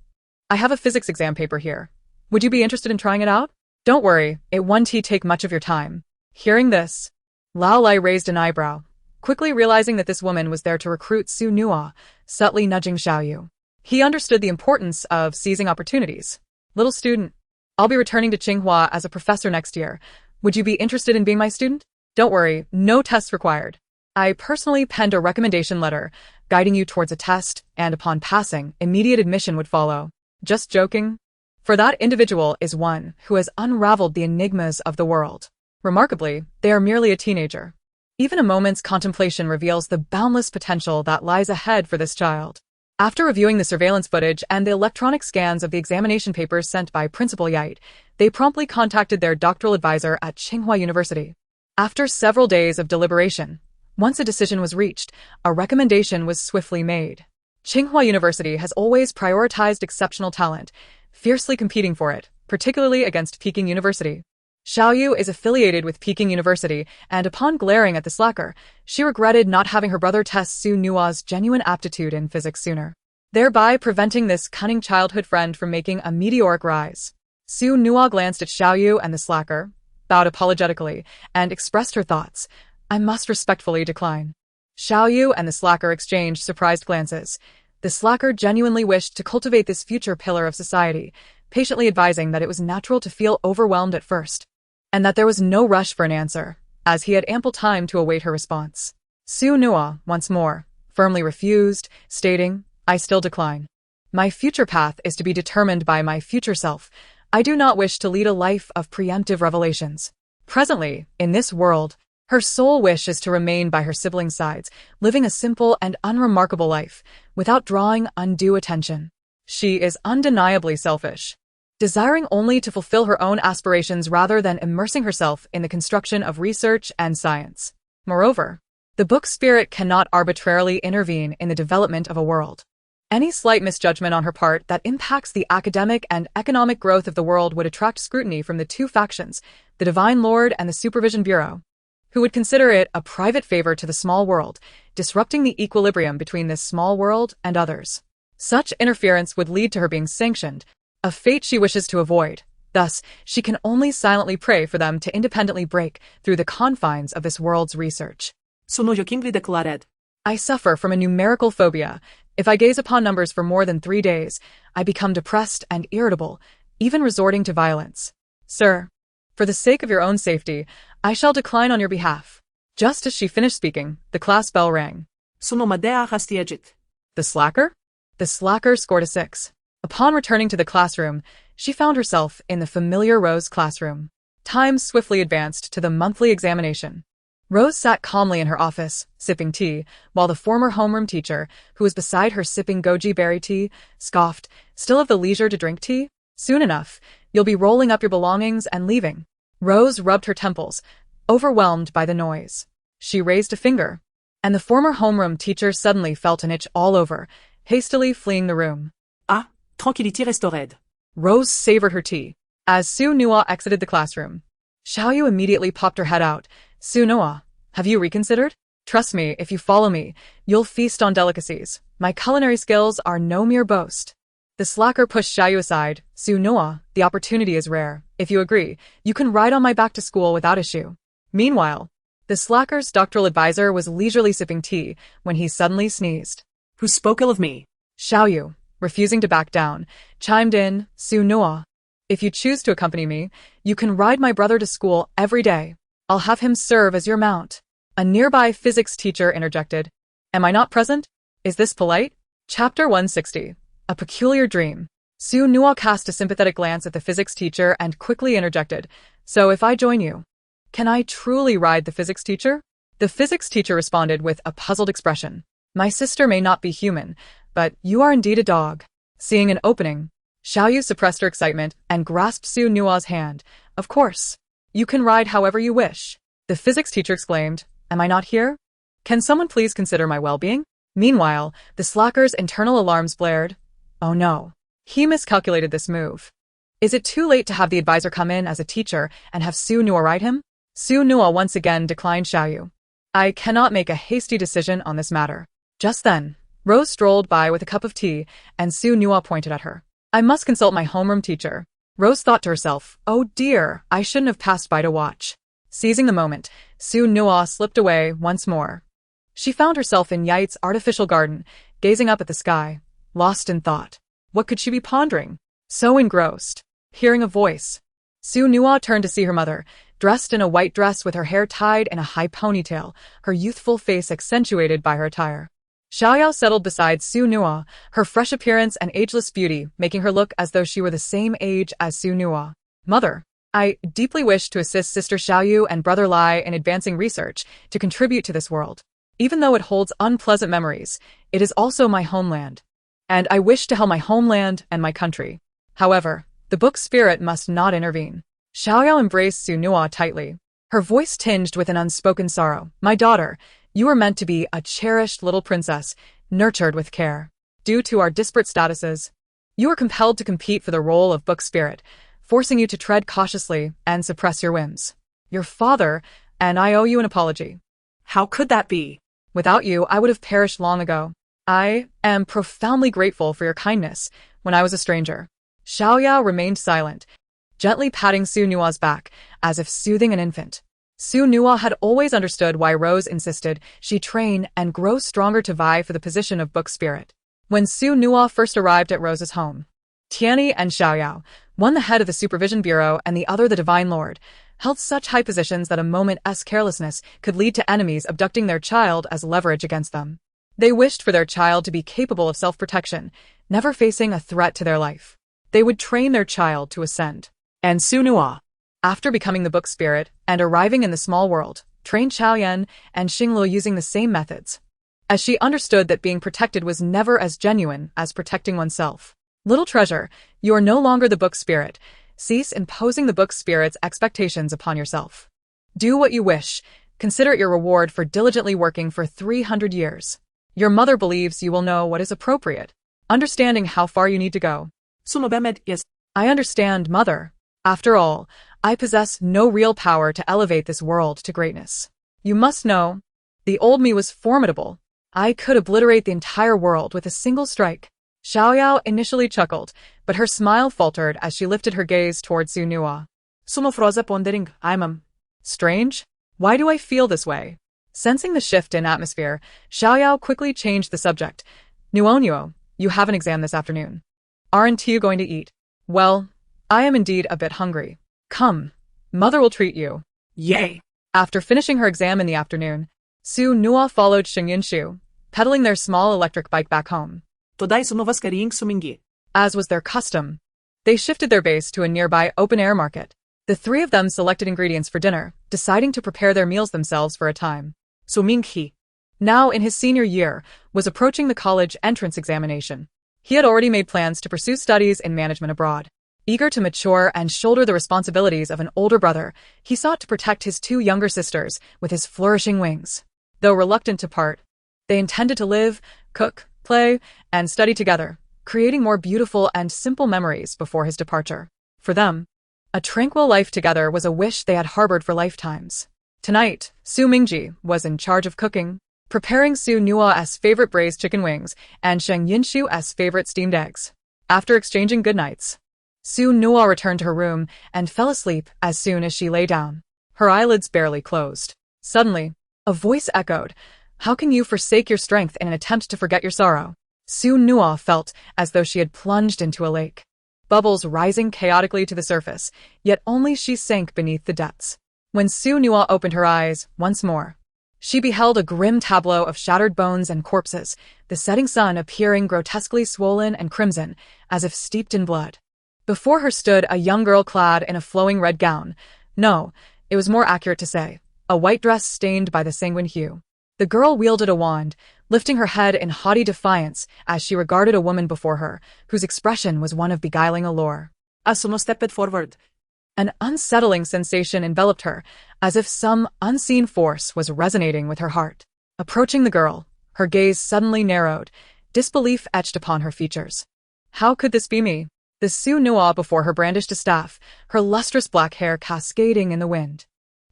I have a physics exam paper here. Would you be interested in trying it out? Don't worry, it won't take much of your time. Hearing this, Lao Lai raised an eyebrow, quickly realizing that this woman was there to recruit Su Nua, subtly nudging Xiao Yu. He understood the importance of seizing opportunities. Little student, I'll be returning to Tsinghua as a professor next year. Would you be interested in being my student? Don't worry, no tests required. I personally penned a recommendation letter, guiding you towards a test, and upon passing, immediate admission would follow. Just joking? For that individual is one who has unraveled the enigmas of the world. Remarkably, they are merely a teenager. Even a moment's contemplation reveals the boundless potential that lies ahead for this child. After reviewing the surveillance footage and the electronic scans of the examination papers sent by Principal Yait, they promptly contacted their doctoral advisor at Tsinghua University. After several days of deliberation, once a decision was reached, a recommendation was swiftly made. Tsinghua University has always prioritized exceptional talent, fiercely competing for it, particularly against Peking University. Xiao Yu is affiliated with Peking University, and upon glaring at the slacker, she regretted not having her brother test Su Nua's genuine aptitude in physics sooner, thereby preventing this cunning childhood friend from making a meteoric rise. Su Nua glanced at Xiao Yu and the slacker, bowed apologetically, and expressed her thoughts. I must respectfully decline. Xiao Yu and the slacker exchanged surprised glances. The slacker genuinely wished to cultivate this future pillar of society, patiently advising that it was natural to feel overwhelmed at first, and that there was no rush for an answer, as he had ample time to await her response. Su Nua, once more, firmly refused, stating, I still decline. My future path is to be determined by my future self. I do not wish to lead a life of preemptive revelations. Presently, in this world, her sole wish is to remain by her siblings' sides, living a simple and unremarkable life, without drawing undue attention. She is undeniably selfish, desiring only to fulfill her own aspirations rather than immersing herself in the construction of research and science. Moreover, the book's spirit cannot arbitrarily intervene in the development of a world. Any slight misjudgment on her part that impacts the academic and economic growth of the world would attract scrutiny from the two factions, the Divine Lord and the Supervision Bureau, who would consider it a private favor to the small world, disrupting the equilibrium between this small world and others. Such interference would lead to her being sanctioned, a fate she wishes to avoid. Thus, she can only silently pray for them to independently break through the confines of this world's research. Sunojoking declared. I suffer from a numerical phobia. If I gaze upon numbers for more than 3 days, I become depressed and irritable, even resorting to violence. Sir, for the sake of your own safety, I shall decline on your behalf. Just as she finished speaking, the class bell rang. Sunomadea hastiegit. The slacker? The slacker scored a 6. Upon returning to the classroom, she found herself in the familiar Rose classroom. Time swiftly advanced to the monthly examination. Rose sat calmly in her office, sipping tea, while the former homeroom teacher, who was beside her sipping goji berry tea, scoffed, still have the leisure to drink tea? Soon enough, you'll be rolling up your belongings and leaving. Rose rubbed her temples, overwhelmed by the noise. She raised a finger, and the former homeroom teacher suddenly felt an itch all over, hastily fleeing the room. Ah, tranquillité restored. Rose savored her tea. As Su Nua exited the classroom, Xiao Yu immediately popped her head out. Su Nua, have you reconsidered? Trust me, if you follow me, you'll feast on delicacies. My culinary skills are no mere boast. The slacker pushed Xiao Yu aside. Su Nua, the opportunity is rare. If you agree, you can ride on my back to school without issue. Meanwhile, The slacker's doctoral advisor was leisurely sipping tea when he suddenly sneezed. Who spoke ill of me? Xiaoyu, refusing to back down, chimed in, Su Nua. If you choose to accompany me, you can ride my brother to school every day. I'll have him serve as your mount. A nearby physics teacher interjected. Am I not present? Is this polite? Chapter 160. A Peculiar Dream. Su Nua cast a sympathetic glance at the physics teacher and quickly interjected. So if I join you, can I truly ride the physics teacher? The physics teacher responded with a puzzled expression. My sister may not be human, but you are indeed a dog. Seeing an opening, Xiaoyu suppressed her excitement and grasped Su Nua's hand. Of course. You can ride however you wish. The physics teacher exclaimed, Am I not here? Can someone please consider my well-being? Meanwhile, the slacker's internal alarms blared. Oh no. He miscalculated this move. Is it too late to have the advisor come in as a teacher and have Su Nua ride him? Su Nua once again declined Xiaoyu. I cannot make a hasty decision on this matter. Just then, Rose strolled by with a cup of tea, and Su Nua pointed at her. I must consult my homeroom teacher. Rose thought to herself, oh dear, I shouldn't have passed by to watch. Seizing the moment, Su Nua slipped away once more. She found herself in Yait's artificial garden, gazing up at the sky, lost in thought. What could she be pondering? So engrossed. Hearing a voice, Su Nua turned to see her mother, dressed in a white dress with her hair tied in a high ponytail, her youthful face accentuated by her attire. Xiaoyao settled beside Su Nua, her fresh appearance and ageless beauty making her look as though she were the same age as Su Nua. Mother, I deeply wish to assist Sister Xiaoyu and Brother Lai in advancing research to contribute to this world. Even though it holds unpleasant memories, it is also my homeland. And I wish to help my homeland and my country. However, the book spirit must not intervene. Xiaoyao embraced Su Nua tightly, her voice tinged with an unspoken sorrow. My daughter, you are meant to be a cherished little princess, nurtured with care. Due to our disparate statuses, you are compelled to compete for the role of book spirit, forcing you to tread cautiously and suppress your whims. Your father, and I owe you an apology. How could that be? Without you, I would have perished long ago. I am profoundly grateful for your kindness when I was a stranger. Xiaoyao remained silent, gently patting Su Nua's back, as if soothing an infant. Su Nua had always understood why Rose insisted she train and grow stronger to vie for the position of book spirit. When Su Nua first arrived at Rose's home, Tianyi and Xiaoyao, one the head of the supervision bureau and the other the divine lord, held such high positions that a moment's carelessness could lead to enemies abducting their child as leverage against them. They wished for their child to be capable of self-protection, never facing a threat to their life. They would train their child to ascend. And Su Nua, after becoming the book spirit and arriving in the small world, trained Xiaoyan and Xinglu using the same methods, as she understood that being protected was never as genuine as protecting oneself. Little treasure, you are no longer the book spirit. Cease imposing the book spirit's expectations upon yourself. Do what you wish. Consider it your reward for diligently working for 300 years. Your mother believes you will know what is appropriate, understanding how far you need to go. Sumabemed, yes. I understand, mother. After all, I possess no real power to elevate this world to greatness. You must know, the old me was formidable. I could obliterate the entire world with a single strike. Xiaoyao initially chuckled, but her smile faltered as she lifted her gaze toward Su Nua. Sumafroza pondering, I'm strange? Why do I feel this way? Sensing the shift in atmosphere, Xiaoyao quickly changed the subject. Nuo, you have an exam this afternoon. Aren't you going to eat? Well, I am indeed a bit hungry. Come, mother will treat you. Yay! After finishing her exam in the afternoon, Su Nua followed Xingyinshu, pedaling their small electric bike back home. Today sumovaskaring sumingi. As was their custom, they shifted their base to a nearby open-air market. The three of them selected ingredients for dinner, deciding to prepare their meals themselves for a time. Suminghi, now in his senior year, was approaching the college entrance examination. He had already made plans to pursue studies in management abroad. Eager to mature and shoulder the responsibilities of an older brother, he sought to protect his two younger sisters with his flourishing wings. Though reluctant to part, they intended to live, cook, play, and study together, creating more beautiful and simple memories before his departure. For them, a tranquil life together was a wish they had harbored for lifetimes. Tonight, Su Mingji was in charge of cooking, preparing Su Nua's favorite braised chicken wings and Sheng Yinshu's favorite steamed eggs. After exchanging goodnights, Su Nua returned to her room and fell asleep as soon as she lay down. Her eyelids barely closed. Suddenly, a voice echoed, "How can you forsake your strength in an attempt to forget your sorrow?" Su Nua felt as though she had plunged into a lake. Bubbles rising chaotically to the surface, yet only she sank beneath the depths. When Su Nua opened her eyes once more, she beheld a grim tableau of shattered bones and corpses, the setting sun appearing grotesquely swollen and crimson, as if steeped in blood. Before her stood a young girl clad in a flowing red gown. No, it was more accurate to say, a white dress stained by the sanguine hue. The girl wielded a wand, lifting her head in haughty defiance as she regarded a woman before her, whose expression was one of beguiling allure. Asumo stepped forward. An unsettling sensation enveloped her, as if some unseen force was resonating with her heart. Approaching the girl, her gaze suddenly narrowed, disbelief etched upon her features. How could this be me? The Su Nua before her brandished a staff, her lustrous black hair cascading in the wind.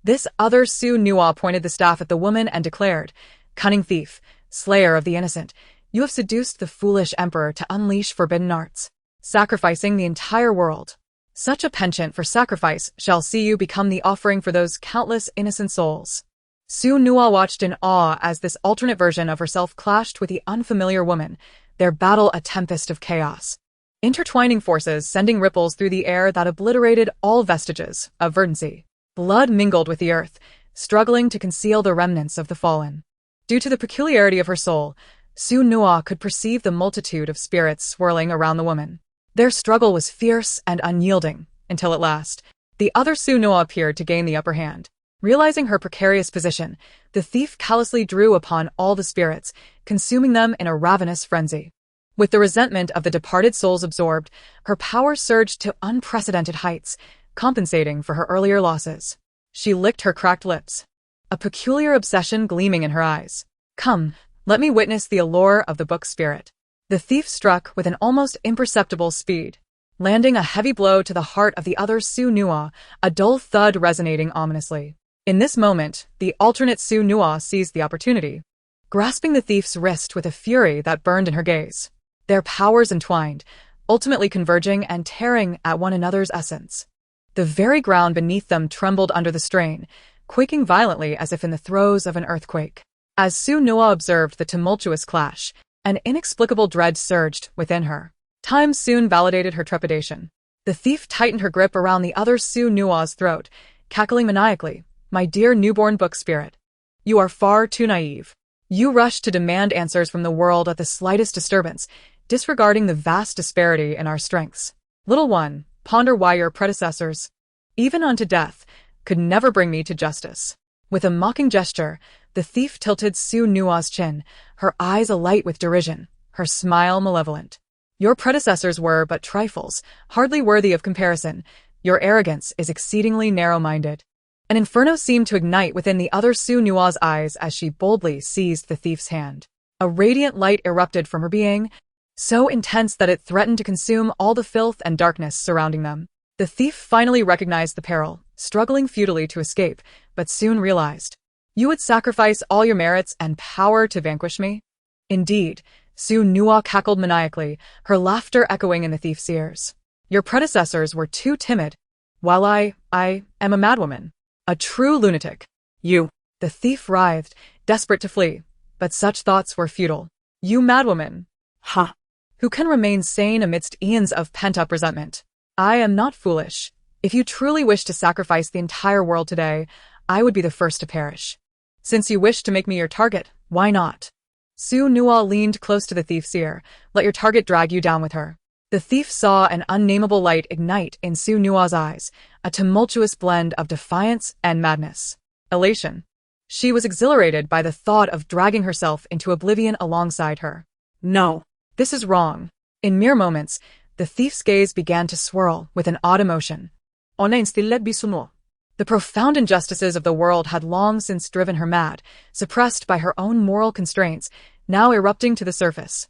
This other Su Nua pointed the staff at the woman and declared, "Cunning thief, slayer of the innocent, you have seduced the foolish emperor to unleash forbidden arts, sacrificing the entire world. Such a penchant for sacrifice shall see you become the offering for those countless innocent souls." Su Nua watched in awe as this alternate version of herself clashed with the unfamiliar woman, their battle a tempest of chaos. Intertwining forces sending ripples through the air that obliterated all vestiges of verdancy. Blood mingled with the earth, struggling to conceal the remnants of the fallen. Due to the peculiarity of her soul, Su Nua could perceive the multitude of spirits swirling around the woman. Their struggle was fierce and unyielding, until at last, the other Su Nua appeared to gain the upper hand. Realizing her precarious position, the thief callously drew upon all the spirits, consuming them in a ravenous frenzy. With the resentment of the departed souls absorbed, her power surged to unprecedented heights, compensating for her earlier losses. She licked her cracked lips, a peculiar obsession gleaming in her eyes. "Come, let me witness the allure of the book spirit." The thief struck with an almost imperceptible speed, landing a heavy blow to the heart of the other Su Nua, a dull thud resonating ominously. In this moment, the alternate Su Nua seized the opportunity, grasping the thief's wrist with a fury that burned in her gaze. Their powers entwined, ultimately converging and tearing at one another's essence. The very ground beneath them trembled under the strain, quaking violently as if in the throes of an earthquake. As Su Nua observed the tumultuous clash, an inexplicable dread surged within her. Time soon validated her trepidation. The thief tightened her grip around the other Su Nua's throat, cackling maniacally, "My dear newborn book spirit, you are far too naive. You rush to demand answers from the world at the slightest disturbance, disregarding the vast disparity in our strengths. Little one, ponder why your predecessors, even unto death, could never bring me to justice." With a mocking gesture, the thief tilted Su Nua's chin, her eyes alight with derision, her smile malevolent. "Your predecessors were but trifles, hardly worthy of comparison. Your arrogance is exceedingly narrow-minded." An inferno seemed to ignite within the other Su Nua's eyes as she boldly seized the thief's hand. A radiant light erupted from her being, so intense that it threatened to consume all the filth and darkness surrounding them. The thief finally recognized the peril, struggling futilely to escape, but soon realized. "You would sacrifice all your merits and power to vanquish me?" "Indeed," Su Nua cackled maniacally, her laughter echoing in the thief's ears. "Your predecessors were too timid, while I am a madwoman, a true lunatic. You." The thief writhed, desperate to flee, but such thoughts were futile. "You madwoman. Ha! Who can remain sane amidst eons of pent-up resentment? I am not foolish. If you truly wish to sacrifice the entire world today, I would be the first to perish. Since you wish to make me your target, why not?" Su Nua leaned close to the thief's ear. "Let your target drag you down with her." The thief saw an unnameable light ignite in Su Nua's eyes, a tumultuous blend of defiance and madness. Elation. She was exhilarated by the thought of dragging herself into oblivion alongside her. "No. This is wrong." In mere moments, the thief's gaze began to swirl with an odd emotion. "Ona instille bisuno." The profound injustices of the world had long since driven her mad, suppressed by her own moral constraints, now erupting to the surface.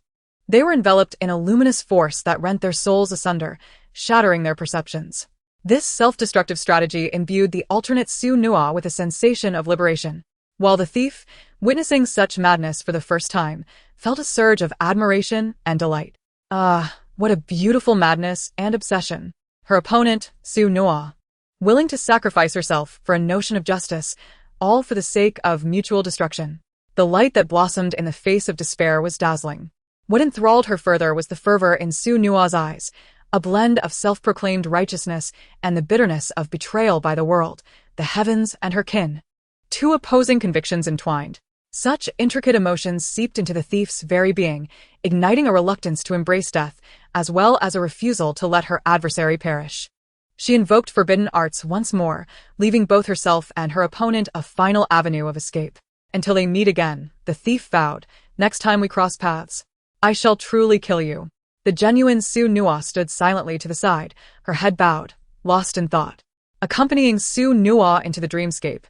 They were enveloped in a luminous force that rent their souls asunder, shattering their perceptions. This self-destructive strategy imbued the alternate Su Nua with a sensation of liberation, while the thief, witnessing such madness for the first time, felt a surge of admiration and delight. Ah, what a beautiful madness and obsession. Her opponent, Su Nua, willing to sacrifice herself for a notion of justice, all for the sake of mutual destruction. The light that blossomed in the face of despair was dazzling. What enthralled her further was the fervor in Su Nua's eyes, a blend of self-proclaimed righteousness and the bitterness of betrayal by the world, the heavens, and her kin. Two opposing convictions entwined. Such intricate emotions seeped into the thief's very being, igniting a reluctance to embrace death, as well as a refusal to let her adversary perish. She invoked forbidden arts once more, leaving both herself and her opponent a final avenue of escape. Until they meet again, the thief vowed, next time we cross paths, I shall truly kill you. The genuine Su Nua stood silently to the side, her head bowed, lost in thought. Accompanying Su Nua into the dreamscape,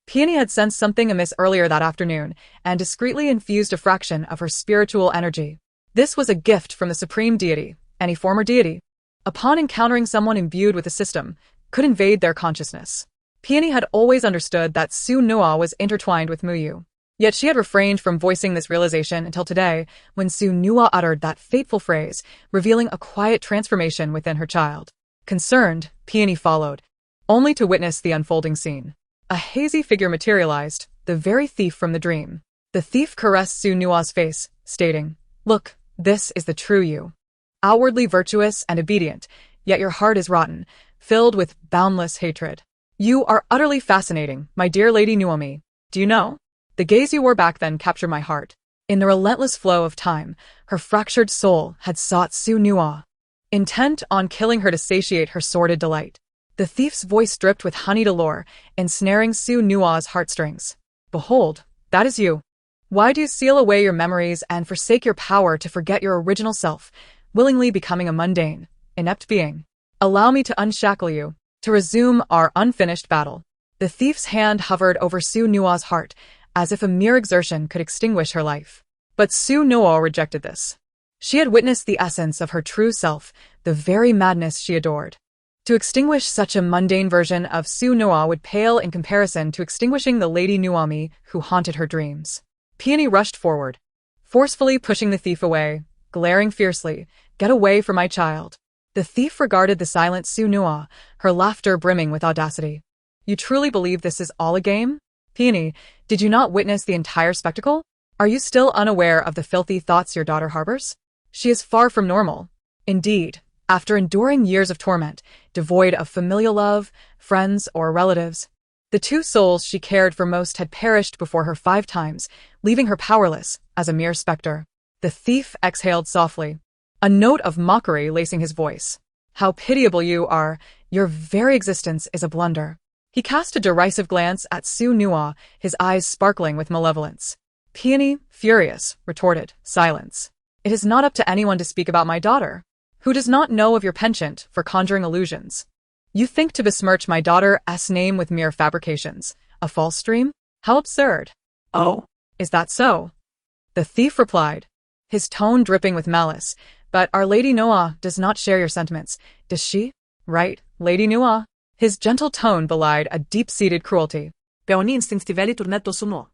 Peony had sensed something amiss earlier that afternoon and discreetly infused a fraction of her spiritual energy. This was a gift from the supreme deity, any former deity. Upon encountering someone imbued with the system, could invade their consciousness. Peony had always understood that Su Nua was intertwined with Muyu. Yet she had refrained from voicing this realization until today, when Su Nua uttered that fateful phrase, revealing a quiet transformation within her child. Concerned, Peony followed, only to witness the unfolding scene. A hazy figure materialized, the very thief from the dream. The thief caressed Su Nua's face, stating, Look, this is the true you. Outwardly virtuous and obedient, yet your heart is rotten, filled with boundless hatred. You are utterly fascinating, my dear Lady Nuomi. Do you know? The gaze you wore back then captured my heart. In the relentless flow of time, her fractured soul had sought Su Nua, intent on killing her to satiate her sordid delight. The thief's voice dripped with honeyed allure, ensnaring Su Nua's heartstrings. Behold, that is you. Why do you seal away your memories and forsake your power to forget your original self, willingly becoming a mundane, inept being? Allow me to unshackle you, to resume our unfinished battle. The thief's hand hovered over Su Nua's heart, as if a mere exertion could extinguish her life. But Su Nua rejected this. She had witnessed the essence of her true self, the very madness she adored. To extinguish such a mundane version of Su Nua would pale in comparison to extinguishing the Lady Nuomi who haunted her dreams. Peony rushed forward, forcefully pushing the thief away, glaring fiercely, Get away from my child. The thief regarded the silent Su Nua, her laughter brimming with audacity. You truly believe this is all a game? Peony, did you not witness the entire spectacle? Are you still unaware of the filthy thoughts your daughter harbors? She is far from normal. Indeed, after enduring years of torment, devoid of familial love, friends, or relatives, the two souls she cared for most had perished before her 5 times, leaving her powerless as a mere specter. The thief exhaled softly, a note of mockery lacing his voice. How pitiable you are, your very existence is a blunder. He cast a derisive glance at Su Nua, his eyes sparkling with malevolence. Peony, furious, retorted, Silence. It is not up to anyone to speak about my daughter, who does not know of your penchant for conjuring illusions. You think to besmirch my daughter's name with mere fabrications, a false dream? How absurd. Oh, is that so? The thief replied, his tone dripping with malice. But Our Lady Nua does not share your sentiments, does she? Right, Lady Nua? His gentle tone belied a deep-seated cruelty. Peony instinctively tournetto suno.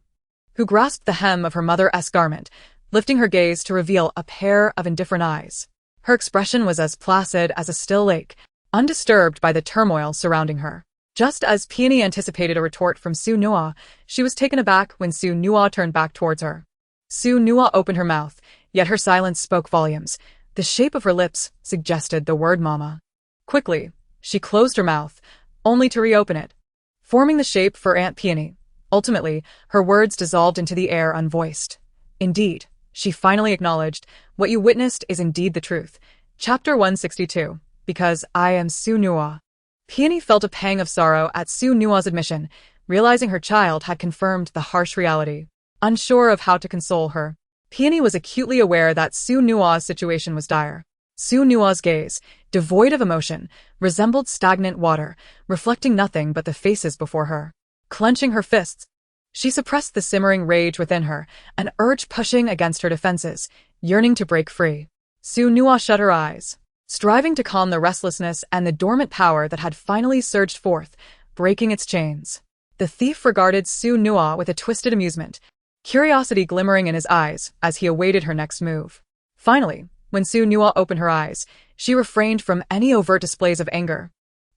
Who grasped the hem of her mother's garment, lifting her gaze to reveal a pair of indifferent eyes. Her expression was as placid as a still lake, undisturbed by the turmoil surrounding her. Just as Peony anticipated a retort from Su Nua, she was taken aback when Su Nua turned back towards her. Su Nua opened her mouth, yet her silence spoke volumes. The shape of her lips suggested the word mama. Quickly, she closed her mouth, only to reopen it, forming the shape for Aunt Peony. Ultimately, her words dissolved into the air unvoiced. Indeed, she finally acknowledged, what you witnessed is indeed the truth. Chapter 162. Because I am Su Nua. Peony felt a pang of sorrow at Su Nua's admission, realizing her child had confirmed the harsh reality. Unsure of how to console her, Peony was acutely aware that Su Nua's situation was dire. Su Nua's gaze, devoid of emotion, resembled stagnant water, reflecting nothing but the faces before her. Clenching her fists, she suppressed the simmering rage within her, an urge pushing against her defenses, yearning to break free. Su Nua shut her eyes, striving to calm the restlessness and the dormant power that had finally surged forth, breaking its chains. The thief regarded Su Nua with a twisted amusement, curiosity glimmering in his eyes as he awaited her next move. Finally, when Su Nua opened her eyes, she refrained from any overt displays of anger,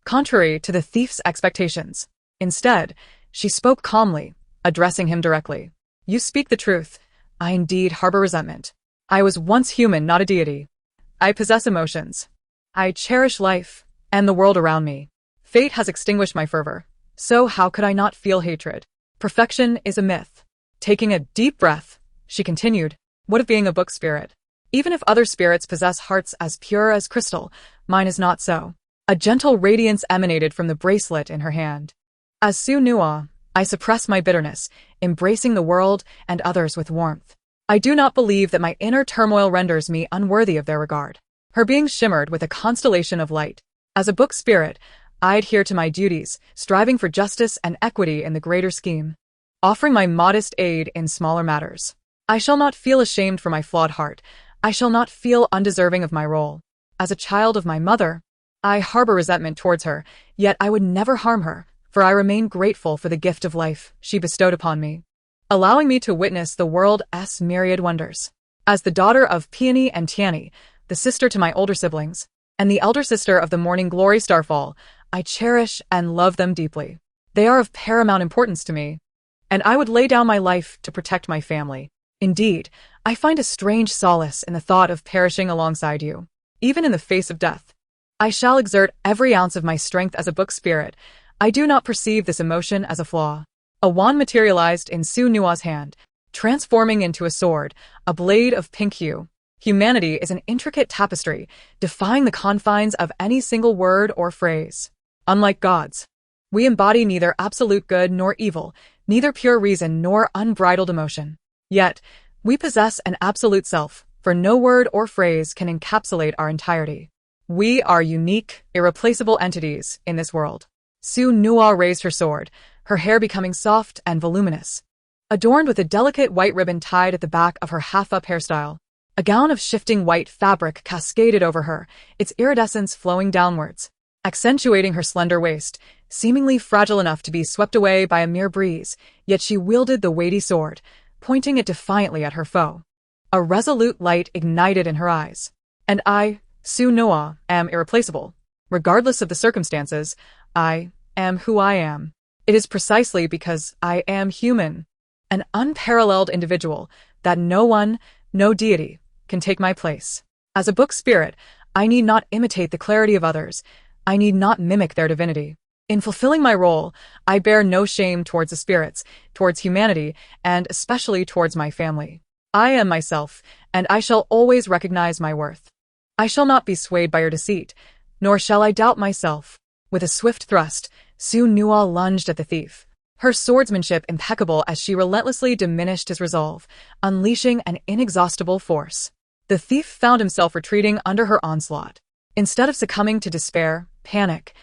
contrary to the thief's expectations. Instead, She spoke calmly, addressing him directly. You speak the truth. I indeed harbor resentment. I was once human, not a deity. I possess emotions. I cherish life and the world around me. Fate has extinguished my fervor, so how could I not feel hatred? Perfection is a myth. Taking a deep breath, she continued, what of being a book spirit? Even if other spirits possess hearts as pure as crystal, mine is not so. A gentle radiance emanated from the bracelet in her hand. As Su Nua, I suppress my bitterness, embracing the world and others with warmth. I do not believe that my inner turmoil renders me unworthy of their regard. Her being shimmered with a constellation of light. As a book spirit, I adhere to my duties, striving for justice and equity in the greater scheme, offering my modest aid in smaller matters. I shall not feel ashamed for my flawed heart. I shall not feel undeserving of my role. As a child of my mother, I harbor resentment towards her, yet I would never harm her, for I remain grateful for the gift of life she bestowed upon me, allowing me to witness the world's myriad wonders. As the daughter of Peony and Tiani, the sister to my older siblings, and the elder sister of the morning glory Starfall, I cherish and love them deeply. They are of paramount importance to me, and I would lay down my life to protect my family. Indeed, I find a strange solace in the thought of perishing alongside you, even in the face of death. I shall exert every ounce of my strength as a book spirit. I do not perceive this emotion as a flaw. A wand materialized in Su Nua's hand, transforming into a sword, a blade of pink hue. Humanity is an intricate tapestry, defying the confines of any single word or phrase. Unlike gods, we embody neither absolute good nor evil, neither pure reason nor unbridled emotion. Yet, we possess an absolute self, for no word or phrase can encapsulate our entirety. We are unique, irreplaceable entities in this world. Su Nua raised her sword, her hair becoming soft and voluminous, adorned with a delicate white ribbon tied at the back of her half-up hairstyle. A gown of shifting white fabric cascaded over her, its iridescence flowing downwards, accentuating her slender waist, seemingly fragile enough to be swept away by a mere breeze, yet she wielded the weighty sword, pointing it defiantly at her foe. A resolute light ignited in her eyes. And I, Su Nua, am irreplaceable. Regardless of the circumstances, I am who I am. It is precisely because I am human, an unparalleled individual, that no one, no deity, can take my place. As a book spirit, I need not imitate the clarity of others. I need not mimic their divinity. In fulfilling my role, I bear no shame towards the spirits, towards humanity, and especially towards my family. I am myself, and I shall always recognize my worth. I shall not be swayed by your deceit, nor shall I doubt myself. With a swift thrust, Su Nua lunged at the thief, her swordsmanship impeccable as she relentlessly diminished his resolve, unleashing an inexhaustible force. The thief found himself retreating under her onslaught. Instead of succumbing to despair, panic,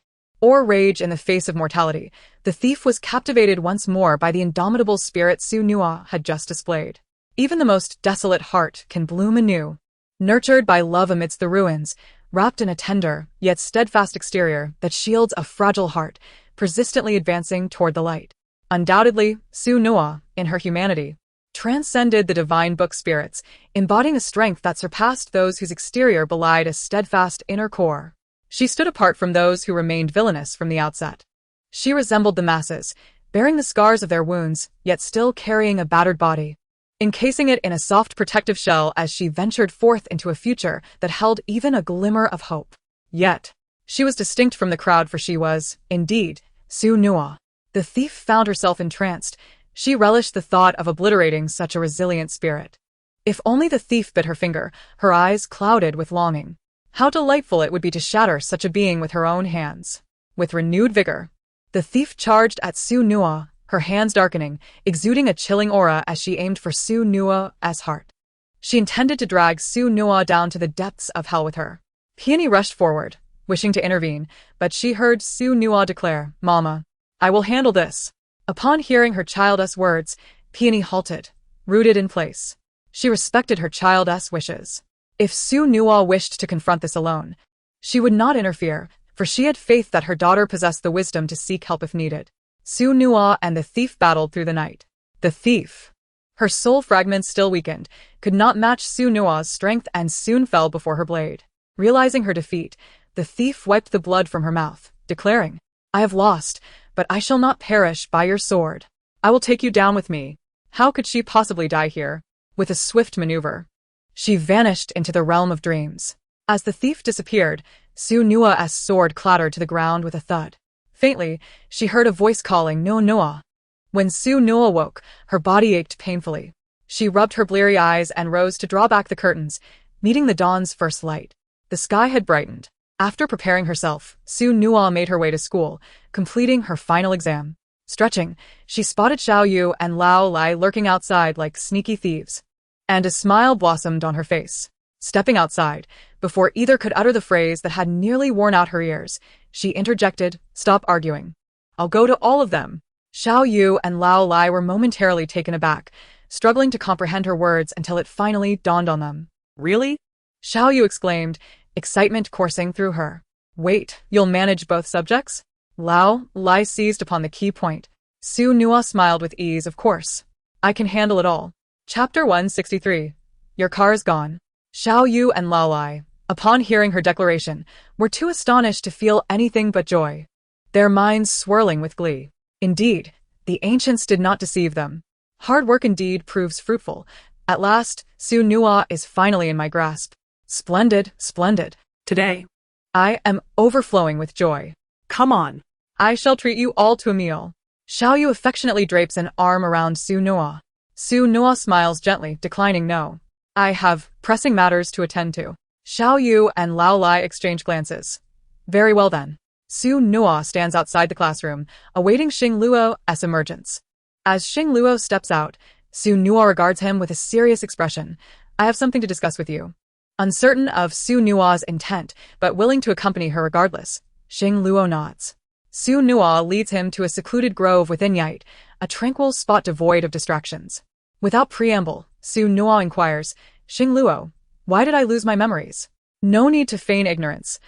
or rage in the face of mortality, the thief was captivated once more by the indomitable spirit Su Nua had just displayed. Even the most desolate heart can bloom anew, nurtured by love amidst the ruins, wrapped in a tender, yet steadfast exterior that shields a fragile heart, persistently advancing toward the light. Undoubtedly, Su Nua, in her humanity, transcended the divine book spirits, embodying a strength that surpassed those whose exterior belied a steadfast inner core. She stood apart from those who remained villainous from the outset. She resembled the masses, bearing the scars of their wounds, yet still carrying a battered body, encasing it in a soft protective shell as she ventured forth into a future that held even a glimmer of hope. Yet, she was distinct from the crowd, for she was, indeed, Su Nua. The thief found herself entranced. She relished the thought of obliterating such a resilient spirit. If only the thief bit her finger, her eyes clouded with longing. How delightful it would be to shatter such a being with her own hands. With renewed vigor, the thief charged at Su Nua, her hands darkening, exuding a chilling aura as she aimed for Su Nua's heart. She intended to drag Su Nua down to the depths of hell with her. Peony rushed forward, wishing to intervene, but she heard Su Nua declare, "Mama, I will handle this." Upon hearing her child's words, Peony halted, rooted in place. She respected her child's wishes. If Su Nua wished to confront this alone, she would not interfere, for she had faith that her daughter possessed the wisdom to seek help if needed. Su Nua and the thief battled through the night. The thief, her soul fragments still weakened, could not match Su Nua's strength and soon fell before her blade. Realizing her defeat, the thief wiped the blood from her mouth, declaring, "I have lost, but I shall not perish by your sword. I will take you down with me. How could she possibly die here? With a swift maneuver, she vanished into the realm of dreams. As the thief disappeared, Su Nua's sword clattered to the ground with a thud. Faintly, she heard a voice calling No Noa. When Su Nua woke, her body ached painfully. She rubbed her bleary eyes and rose to draw back the curtains, meeting the dawn's first light. The sky had brightened. After preparing herself, Su Nua made her way to school, completing her final exam. Stretching, she spotted Xiao Yu and Lao Lai lurking outside like sneaky thieves. And a smile blossomed on her face. Stepping outside, before either could utter the phrase that had nearly worn out her ears, she interjected, "Stop arguing. I'll go to all of them." Xiao Yu and Lao Lai were momentarily taken aback, struggling to comprehend her words until it finally dawned on them. Really? Xiao Yu exclaimed, excitement coursing through her. Wait, you'll manage both subjects? Lao Lai seized upon the key point. Su Nua smiled with ease, of course. I can handle it all. Chapter 163. Your car's gone. Xiao Yu and Lao Lai, upon hearing her declaration, were too astonished to feel anything but joy, their minds swirling with glee. Indeed, the ancients did not deceive them. Hard work indeed proves fruitful. At last, Su Nua is finally in my grasp. Splendid, splendid. Today. I am overflowing with joy. Come on. I shall treat you all to a meal. Xiao Yu affectionately drapes an arm around Su Nua. Su Nua smiles gently, declining no. I have pressing matters to attend to. Xiao Yu and Lao Lai exchange glances. Very well then. Su Nua stands outside the classroom, awaiting Xing Luo's emergence. As Xing Luo steps out, Su Nua regards him with a serious expression. I have something to discuss with you. Uncertain of Su Nua's intent, but willing to accompany her regardless, Xing Luo nods. Su Nua leads him to a secluded grove within Yite, a tranquil spot devoid of distractions. Without preamble, Su Nua inquires, Xing Luo, why did I lose my memories? No need to feign ignorance.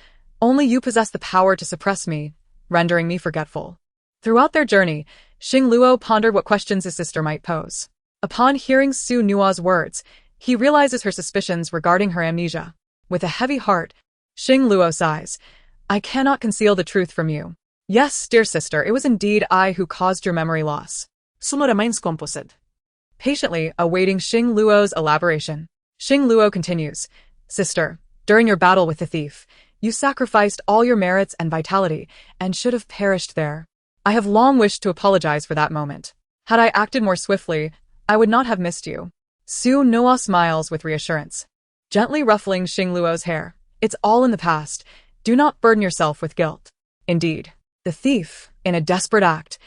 Only you possess the power to suppress me, rendering me forgetful. Throughout their journey, Xing Luo pondered what questions his sister might pose. Upon hearing Su Nua's words, he realizes her suspicions regarding her amnesia. With a heavy heart, Xing Luo sighs, I cannot conceal the truth from you. Yes, dear sister, it was indeed I who caused your memory loss. Suno remains composite. Patiently awaiting Xing Luo's elaboration, Xing Luo continues, Sister, during your battle with the thief, you sacrificed all your merits and vitality, and should have perished there. I have long wished to apologize for that moment. Had I acted more swiftly, I would not have missed you. Su Nua smiles with reassurance, gently ruffling Xing Luo's hair. It's all in the past. Do not burden yourself with guilt. Indeed, the thief, in a desperate act,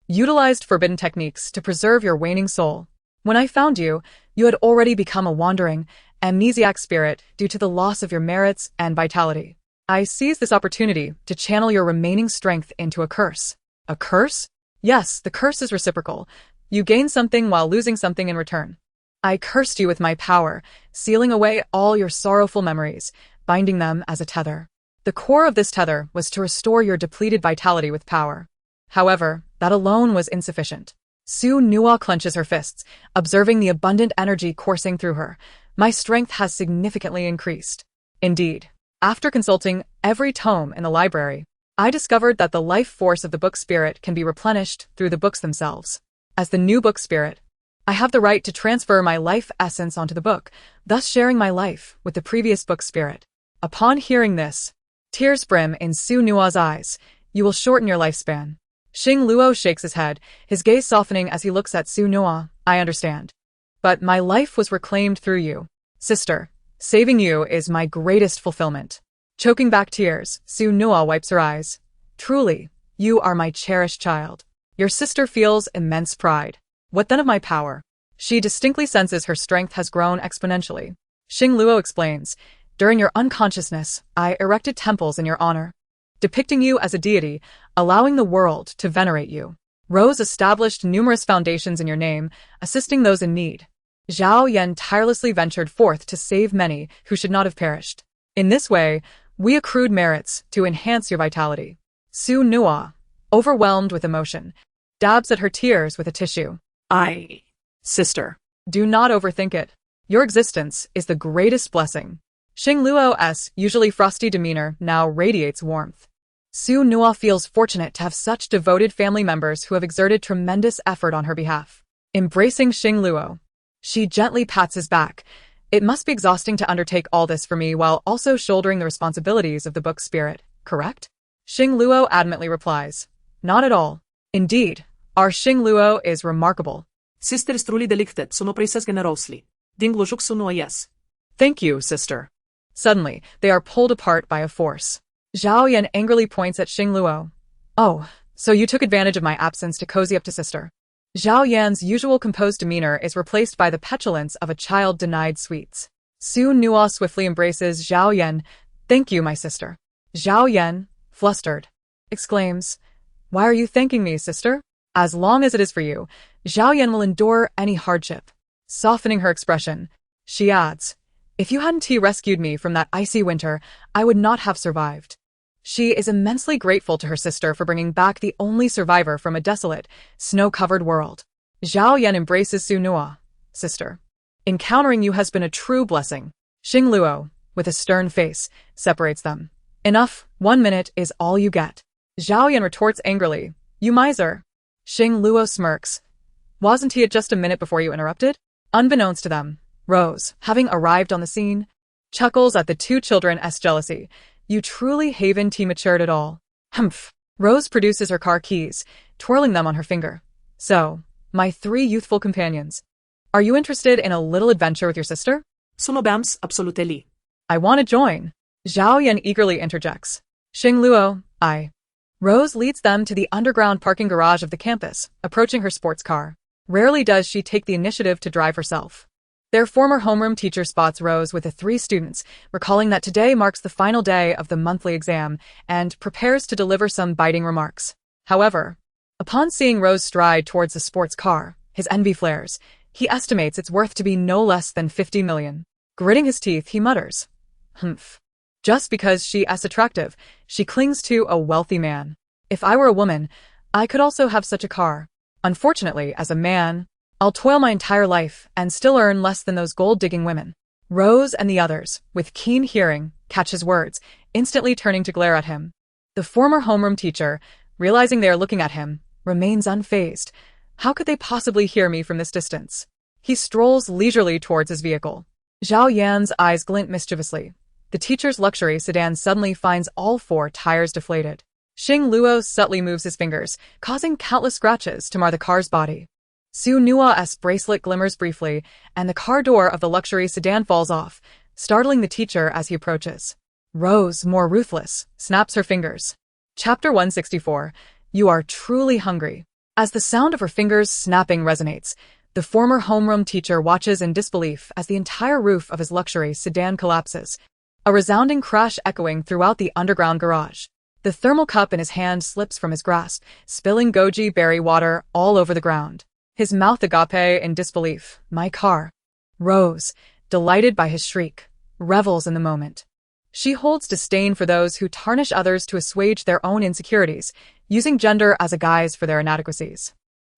utilized forbidden techniques to preserve your waning soul. When I found you, you had already become a wandering, amnesiac spirit due to the loss of your merits and vitality. I seized this opportunity to channel your remaining strength into a curse. A curse? Yes, the curse is reciprocal. You gain something while losing something in return. I cursed you with my power, sealing away all your sorrowful memories, binding them as a tether. The core of this tether was to restore your depleted vitality with power. However, that alone was insufficient. Su Nua clenches her fists, observing the abundant energy coursing through her. My strength has significantly increased. Indeed, after consulting every tome in the library, I discovered that the life force of the book spirit can be replenished through the books themselves. As the new book spirit, I have the right to transfer my life essence onto the book, thus sharing my life with the previous book spirit. Upon hearing this, tears brim in Su Nua's eyes. You will shorten your lifespan. Xing Luo shakes his head, his gaze softening as he looks at Su Nua. I understand. But my life was reclaimed through you. Sister, saving you is my greatest fulfillment. Choking back tears, Su Nua wipes her eyes. Truly, you are my cherished child. Your sister feels immense pride. What then of my power? She distinctly senses her strength has grown exponentially. Xing Luo explains, during your unconsciousness, I erected temples in your honor, depicting you as a deity, allowing the world to venerate you. Rose established numerous foundations in your name, assisting those in need. Zhao Yan tirelessly ventured forth to save many who should not have perished. In this way, we accrued merits to enhance your vitality. Su Nua, overwhelmed with emotion, dabs at her tears with a tissue. Sister. Do not overthink it. Your existence is the greatest blessing. Xing Luo's usually frosty demeanor now radiates warmth. Su Nua feels fortunate to have such devoted family members who have exerted tremendous effort on her behalf. Embracing Xing Luo, she gently pats his back. It must be exhausting to undertake all this for me while also shouldering the responsibilities of the book spirit, correct? Xing Luo adamantly replies, not at all. Indeed, our Xing Luo is remarkable. Sister is truly delicate, sono preces generously. Dinglujuk suno yes. Thank you, sister. Suddenly, they are pulled apart by a force. Zhao Yan angrily points at Xing Luo. Oh, so you took advantage of my absence to cozy up to sister. Zhao Yan's usual composed demeanor is replaced by the petulance of a child denied sweets. Su Nua swiftly embraces Zhao Yan. Thank you, my sister. Zhao Yan, flustered, exclaims, why are you thanking me, sister? As long as it is for you, Zhao Yan will endure any hardship. Softening her expression, she adds, if you hadn't rescued me from that icy winter, I would not have survived. She is immensely grateful to her sister for bringing back the only survivor from a desolate, snow-covered world. Zhao Yan embraces Su Nua. Sister, encountering you has been a true blessing. Xing Luo, with a stern face, separates them. Enough, 1 minute is all you get. Zhao Yan retorts angrily, you miser. Xing Luo smirks. Wasn't he at just a minute before you interrupted? Unbeknownst to them, Rose, having arrived on the scene, chuckles at the two children's jealousy. You truly haven't matured at all. Humph. Rose produces her car keys, twirling them on her finger. So, my 3 youthful companions. Are you interested in a little adventure with your sister? Sono bams, absolutely. I want to join. Zhao Yan eagerly interjects. Xing Luo, I. Rose leads them to the underground parking garage of the campus, approaching her sports car. Rarely does she take the initiative to drive herself. Their former homeroom teacher spots Rose with the 3 students, recalling that today marks the final day of the monthly exam, and prepares to deliver some biting remarks. However, upon seeing Rose stride towards the sports car, his envy flares. He estimates its worth to be no less than 50 million. Gritting his teeth, he mutters, humph. Just because she is attractive, she clings to a wealthy man. If I were a woman, I could also have such a car. Unfortunately, as a man, I'll toil my entire life and still earn less than those gold-digging women. Rose and the others, with keen hearing, catch his words, instantly turning to glare at him. The former homeroom teacher, realizing they are looking at him, remains unfazed. How could they possibly hear me from this distance? He strolls leisurely towards his vehicle. Zhao Yan's eyes glint mischievously. The teacher's luxury sedan suddenly finds all 4 tires deflated. Xing Luo subtly moves his fingers, causing countless scratches to mar the car's body. Su Nua's bracelet glimmers briefly, and the car door of the luxury sedan falls off, startling the teacher as he approaches. Rose, more ruthless, snaps her fingers. Chapter 164. You are truly hungry. As the sound of her fingers snapping resonates, the former homeroom teacher watches in disbelief as the entire roof of his luxury sedan collapses, a resounding crash echoing throughout the underground garage. The thermal cup in his hand slips from his grasp, spilling goji berry water all over the ground. His mouth agape in disbelief. My car. Rose, delighted by his shriek, revels in the moment. She holds disdain for those who tarnish others to assuage their own insecurities, using gender as a guise for their inadequacies.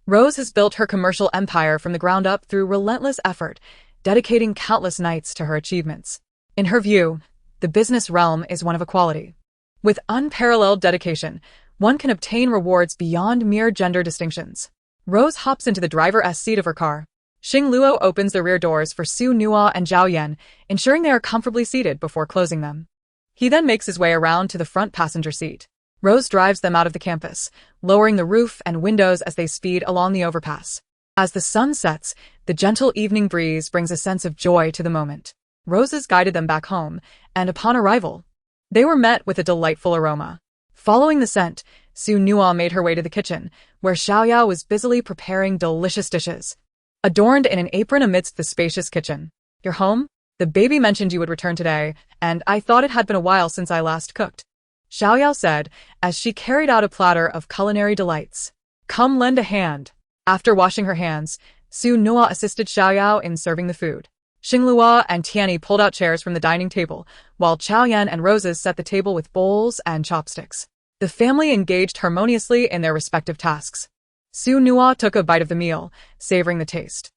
Rose has built her commercial empire from the ground up through relentless effort, dedicating countless nights to her achievements. In her view, the business realm is one of equality. With unparalleled dedication, one can obtain rewards beyond mere gender distinctions. Rose hops into the driver's seat of her car. Xing Luo opens the rear doors for Su Nua and Zhao Yan, ensuring they are comfortably seated before closing them. He then makes his way around to the front passenger seat. Rose drives them out of the campus, lowering the roof and windows as they speed along the overpass. As the sun sets, the gentle evening breeze brings a sense of joy to the moment. Roses guided them back home, and upon arrival, they were met with a delightful aroma. Following the scent, Su Nua made her way to the kitchen, where Xiaoyao was busily preparing delicious dishes. Adorned in an apron amidst the spacious kitchen. You're home? The baby mentioned you would return today, and I thought it had been a while since I last cooked. Xiaoyao said, as she carried out a platter of culinary delights. Come lend a hand. After washing her hands, Su Nua assisted Xiaoyao in serving the food. Xinglua and Tianyi pulled out chairs from the dining table, while Chaoyan and Roses set the table with bowls and chopsticks. The family engaged harmoniously in their respective tasks. Su Nua took a bite of the meal, savoring the taste.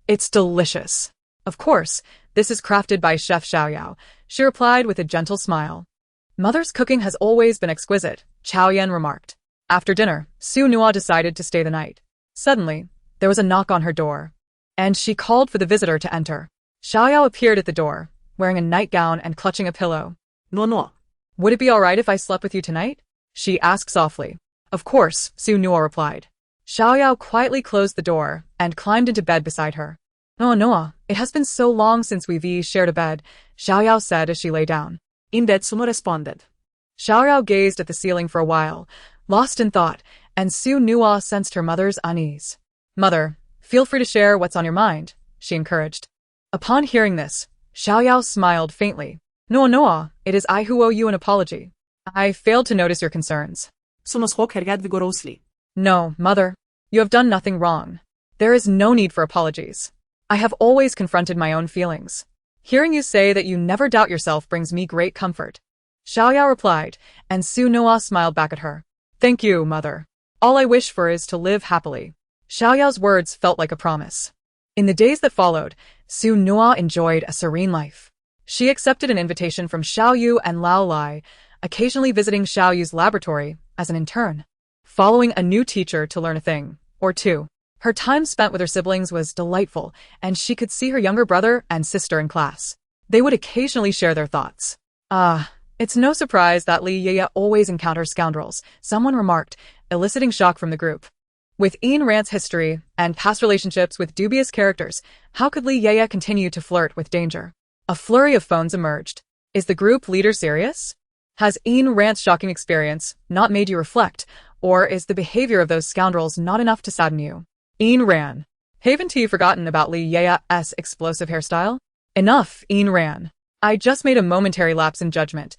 It's delicious. Of course, this is crafted by Chef Xiaoyao, she replied with a gentle smile. Mother's cooking has always been exquisite, Chao Yan remarked. After dinner, Su Nua decided to stay the night. Suddenly, there was a knock on her door, and she called for the visitor to enter. Xiaoyao appeared at the door, wearing a nightgown and clutching a pillow. No. Would it be all right if I slept with you tonight? She asked softly. Of course, Su Nua replied. Xiaoyao quietly closed the door and climbed into bed beside her. No, Noah, it has been so long since we've shared a bed, Xiaoyao said as she lay down. Indeed, Sumo responded. Xiaoyao gazed at the ceiling for a while, lost in thought, and Su Nua sensed her mother's unease. Mother, feel free to share what's on your mind, she encouraged. Upon hearing this, Xiaoyao smiled faintly. Noah, it is I who owe you an apology. I failed to notice your concerns. Sumo spoke vigorously. No, mother, you have done nothing wrong. There is no need for apologies. I have always confronted my own feelings. Hearing you say that you never doubt yourself brings me great comfort. Xiaoyao replied, and Su Nua smiled back at her. Thank you, mother. All I wish for is to live happily. Xiaoyao's words felt like a promise. In the days that followed, Su Nua enjoyed a serene life. She accepted an invitation from Xiao Yu and Lao Lai, occasionally visiting Xiao Yu's laboratory as an intern. Following a new teacher to learn a thing or two. Her time spent with her siblings was delightful, and she could see her younger brother and sister in class. They would occasionally share their thoughts. It's no surprise that Li Yeye always encounters scoundrels, someone remarked, eliciting shock from the group. With Ain Rand's history and past relationships with dubious characters, how could Li Yeye continue to flirt with danger? A flurry of phones emerged. Is the group leader serious? Has Ain Rand's shocking experience not made you reflect, or is the behavior of those scoundrels not enough to sadden you? Ain Rand. Haven't you forgotten about Li Yeye's explosive hairstyle? Enough, Ain Rand. I just made a momentary lapse in judgment.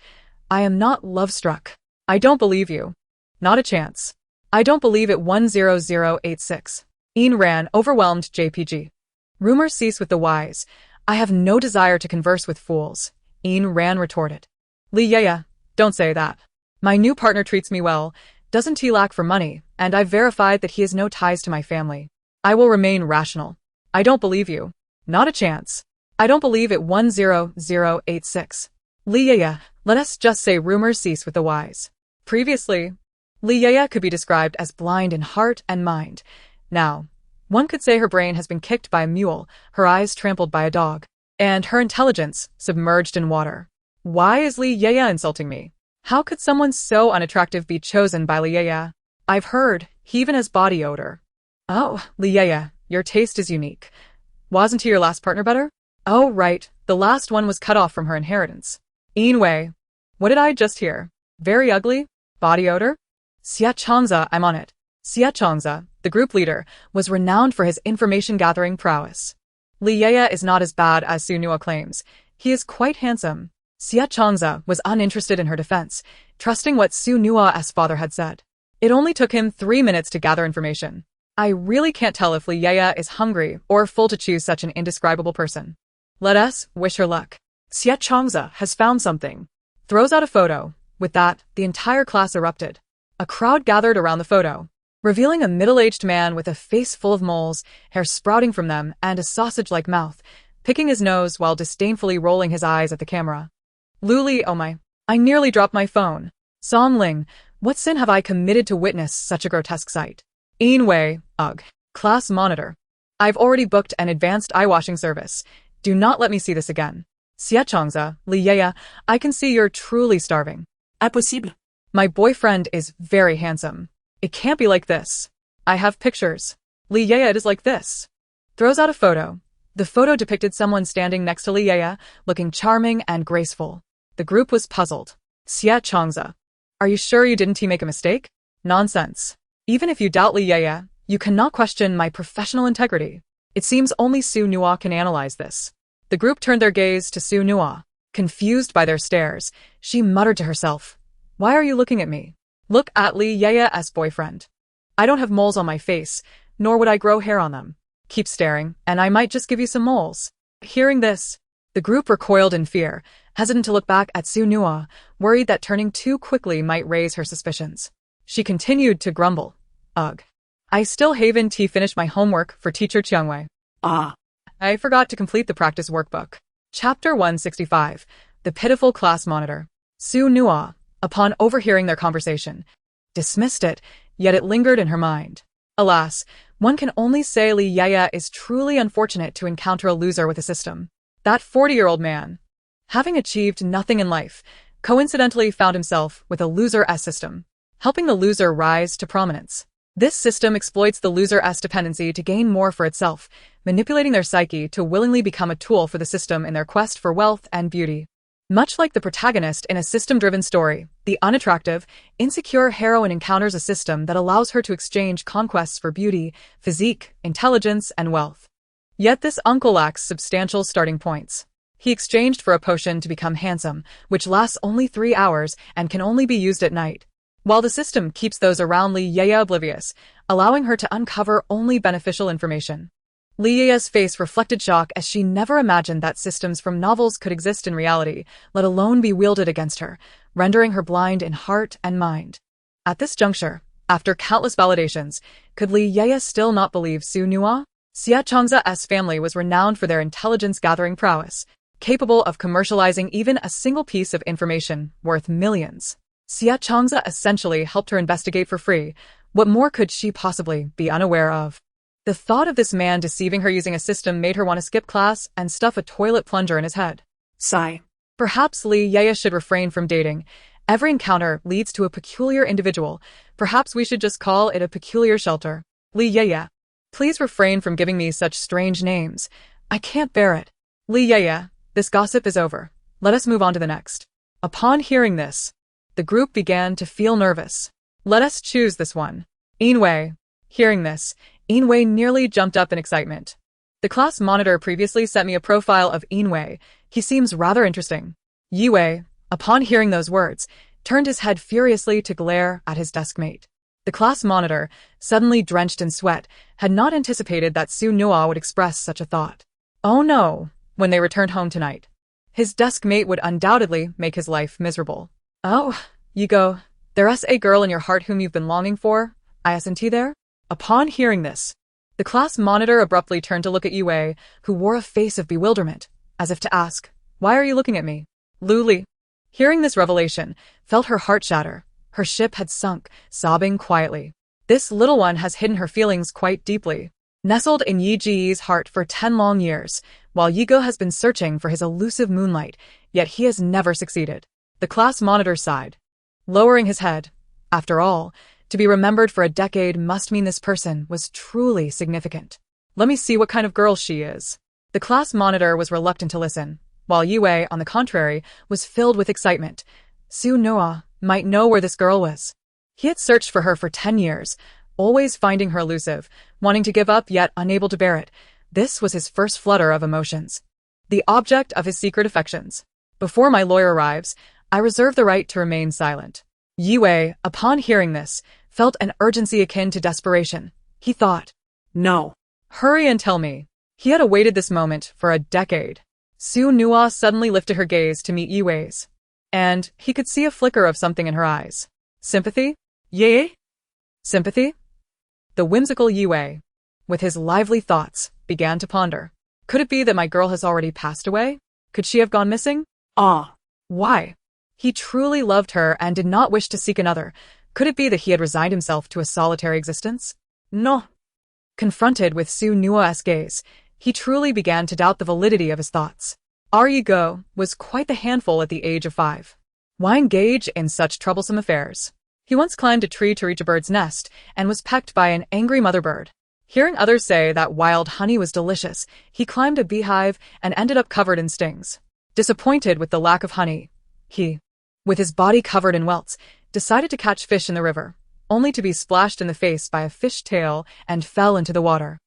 I am not love-struck. I don't believe you. Not a chance. I don't believe it 10086. Ain Rand overwhelmed JPG. Rumors cease with the wise. I have no desire to converse with fools, Ain Rand retorted. Li Yeye, don't say that. My new partner treats me well, doesn't he lack for money, and I've verified that he has no ties to my family. I will remain rational. I don't believe you. Not a chance. I don't believe it 10086. Li Yeye, let us just say rumors cease with the wise. Previously, Li Yeye could be described as blind in heart and mind. Now, one could say her brain has been kicked by a mule, her eyes trampled by a dog, and her intelligence submerged in water. Why is Li Yeye insulting me? How could someone so unattractive be chosen by Li Yeye? I've heard, he even has body odor. Oh, Li Yeye, your taste is unique. Wasn't he your last partner better? Oh, right, the last one was cut off from her inheritance. Ain Wei. What did I just hear? Very ugly? Body odor? Xie Changza, I'm on it. Xie Changza, the group leader, was renowned for his information-gathering prowess. Li Yeye is not as bad as Su Nua claims. He is quite handsome. Xie Changza was uninterested in her defense, trusting what Su Nua's father had said. It only took him 3 minutes to gather information. I really can't tell if Li Yeye is hungry or full to choose such an indescribable person. Let us wish her luck. Xie Changza has found something. Throws out a photo. With that, the entire class erupted. A crowd gathered around the photo, revealing a middle-aged man with a face full of moles, hair sprouting from them, and a sausage-like mouth, picking his nose while disdainfully rolling his eyes at the camera. Luli, oh my, I nearly dropped my phone. Song Ling, what sin have I committed to witness such a grotesque sight? Ain Wei, ugh. Class monitor. I've already booked an advanced eye-washing service. Do not let me see this again. Xie Changza, Li Yeye, I can see you're truly starving. Impossible. My boyfriend is very handsome. It can't be like this. I have pictures. Li Yeye, it is like this. Throws out a photo. The photo depicted someone standing next to Li Yeye, looking charming and graceful. The group was puzzled. Xie Changza. Are you sure you didn't make a mistake? Nonsense. Even if you doubt Li Yeye, you cannot question my professional integrity. It seems only Su Nua can analyze this. The group turned their gaze to Su Nua. Confused by their stares, she muttered to herself, why are you looking at me? Look at Li Yeye's boyfriend. I don't have moles on my face, nor would I grow hair on them. Keep staring, and I might just give you some moles. Hearing this, the group recoiled in fear, hesitant to look back at Su Nua, worried that turning too quickly might raise her suspicions. She continued to grumble. Ugh. I still haven't finished my homework for teacher Chiangwei. I forgot to complete the practice workbook. Chapter 165. The Pitiful Class Monitor. Su Nua, upon overhearing their conversation, dismissed it, yet it lingered in her mind. Alas, one can only say Li Yaya is truly unfortunate to encounter a loser with a system. That 40-year-old man, having achieved nothing in life, coincidentally found himself with a loser-s system, helping the loser rise to prominence. This system exploits the loser-s dependency to gain more for itself, manipulating their psyche to willingly become a tool for the system in their quest for wealth and beauty. Much like the protagonist in a system-driven story, the unattractive, insecure heroine encounters a system that allows her to exchange conquests for beauty, physique, intelligence, and wealth. Yet this uncle lacks substantial starting points. He exchanged for a potion to become handsome, which lasts only 3 hours and can only be used at night, while the system keeps those around Li Yaya oblivious, allowing her to uncover only beneficial information. Li Yaya's face reflected shock as she never imagined that systems from novels could exist in reality, let alone be wielded against her, rendering her blind in heart and mind. At this juncture, after countless validations, could Li Yaya still not believe Su Nua? Xia Changza's family was renowned for their intelligence-gathering prowess, capable of commercializing even a single piece of information worth millions. Xia Changza essentially helped her investigate for free. What more could she possibly be unaware of? The thought of this man deceiving her using a system made her want to skip class and stuff a toilet plunger in his head. Sigh. Perhaps Li Yaya should refrain from dating. Every encounter leads to a peculiar individual. Perhaps we should just call it a peculiar shelter. Li Yaya, please refrain from giving me such strange names. I can't bear it. Li Yaya, this gossip is over. Let us move on to the next. Upon hearing this, the group began to feel nervous. Let us choose this one. Inwei. Hearing this, Inwei nearly jumped up in excitement. The class monitor previously sent me a profile of Inwei. He seems rather interesting. Yiwei, upon hearing those words, turned his head furiously to glare at his deskmate. The class monitor, suddenly drenched in sweat, had not anticipated that Su Nua would express such a thought. Oh no, when they returned home tonight. His deskmate would undoubtedly make his life miserable. Oh, Yigo, there's a girl in your heart whom you've been longing for, isn't there? Upon hearing this, the class monitor abruptly turned to look at Yue, who wore a face of bewilderment, as if to ask, "Why are you looking at me?" Luli, hearing this revelation, felt her heart shatter. Her ship had sunk, sobbing quietly. This little one has hidden her feelings quite deeply, nestled in Yi Ji's heart for 10 long years, while Yigo has been searching for his elusive moonlight, yet he has never succeeded. The class monitor sighed, lowering his head. After all, to be remembered for a decade must mean this person was truly significant. Let me see what kind of girl she is. The class monitor was reluctant to listen, while Yue, on the contrary, was filled with excitement. Su Noa might know where this girl was. He had searched for her for 10 years, always finding her elusive, wanting to give up yet unable to bear it. This was his first flutter of emotions, the object of his secret affections. Before my lawyer arrives, I reserve the right to remain silent. Yue, upon hearing this, felt an urgency akin to desperation. He thought, no. Hurry and tell me. He had awaited this moment for a decade. Su Nua suddenly lifted her gaze to meet Yue's, and he could see a flicker of something in her eyes. Sympathy? Yay? Sympathy? The whimsical Yue, with his lively thoughts, began to ponder. Could it be that my girl has already passed away? Could she have gone missing? Why? He truly loved her and did not wish to seek another. Could it be that he had resigned himself to a solitary existence? No. Confronted with Su Nua's gaze, he truly began to doubt the validity of his thoughts. Go was quite the handful at the age of 5. Why engage in such troublesome affairs? He once climbed a tree to reach a bird's nest and was pecked by an angry mother bird. Hearing others say that wild honey was delicious, he climbed a beehive and ended up covered in stings. Disappointed with the lack of honey, he, with his body covered in welts, decided to catch fish in the river, only to be splashed in the face by a fish tail and fell into the water,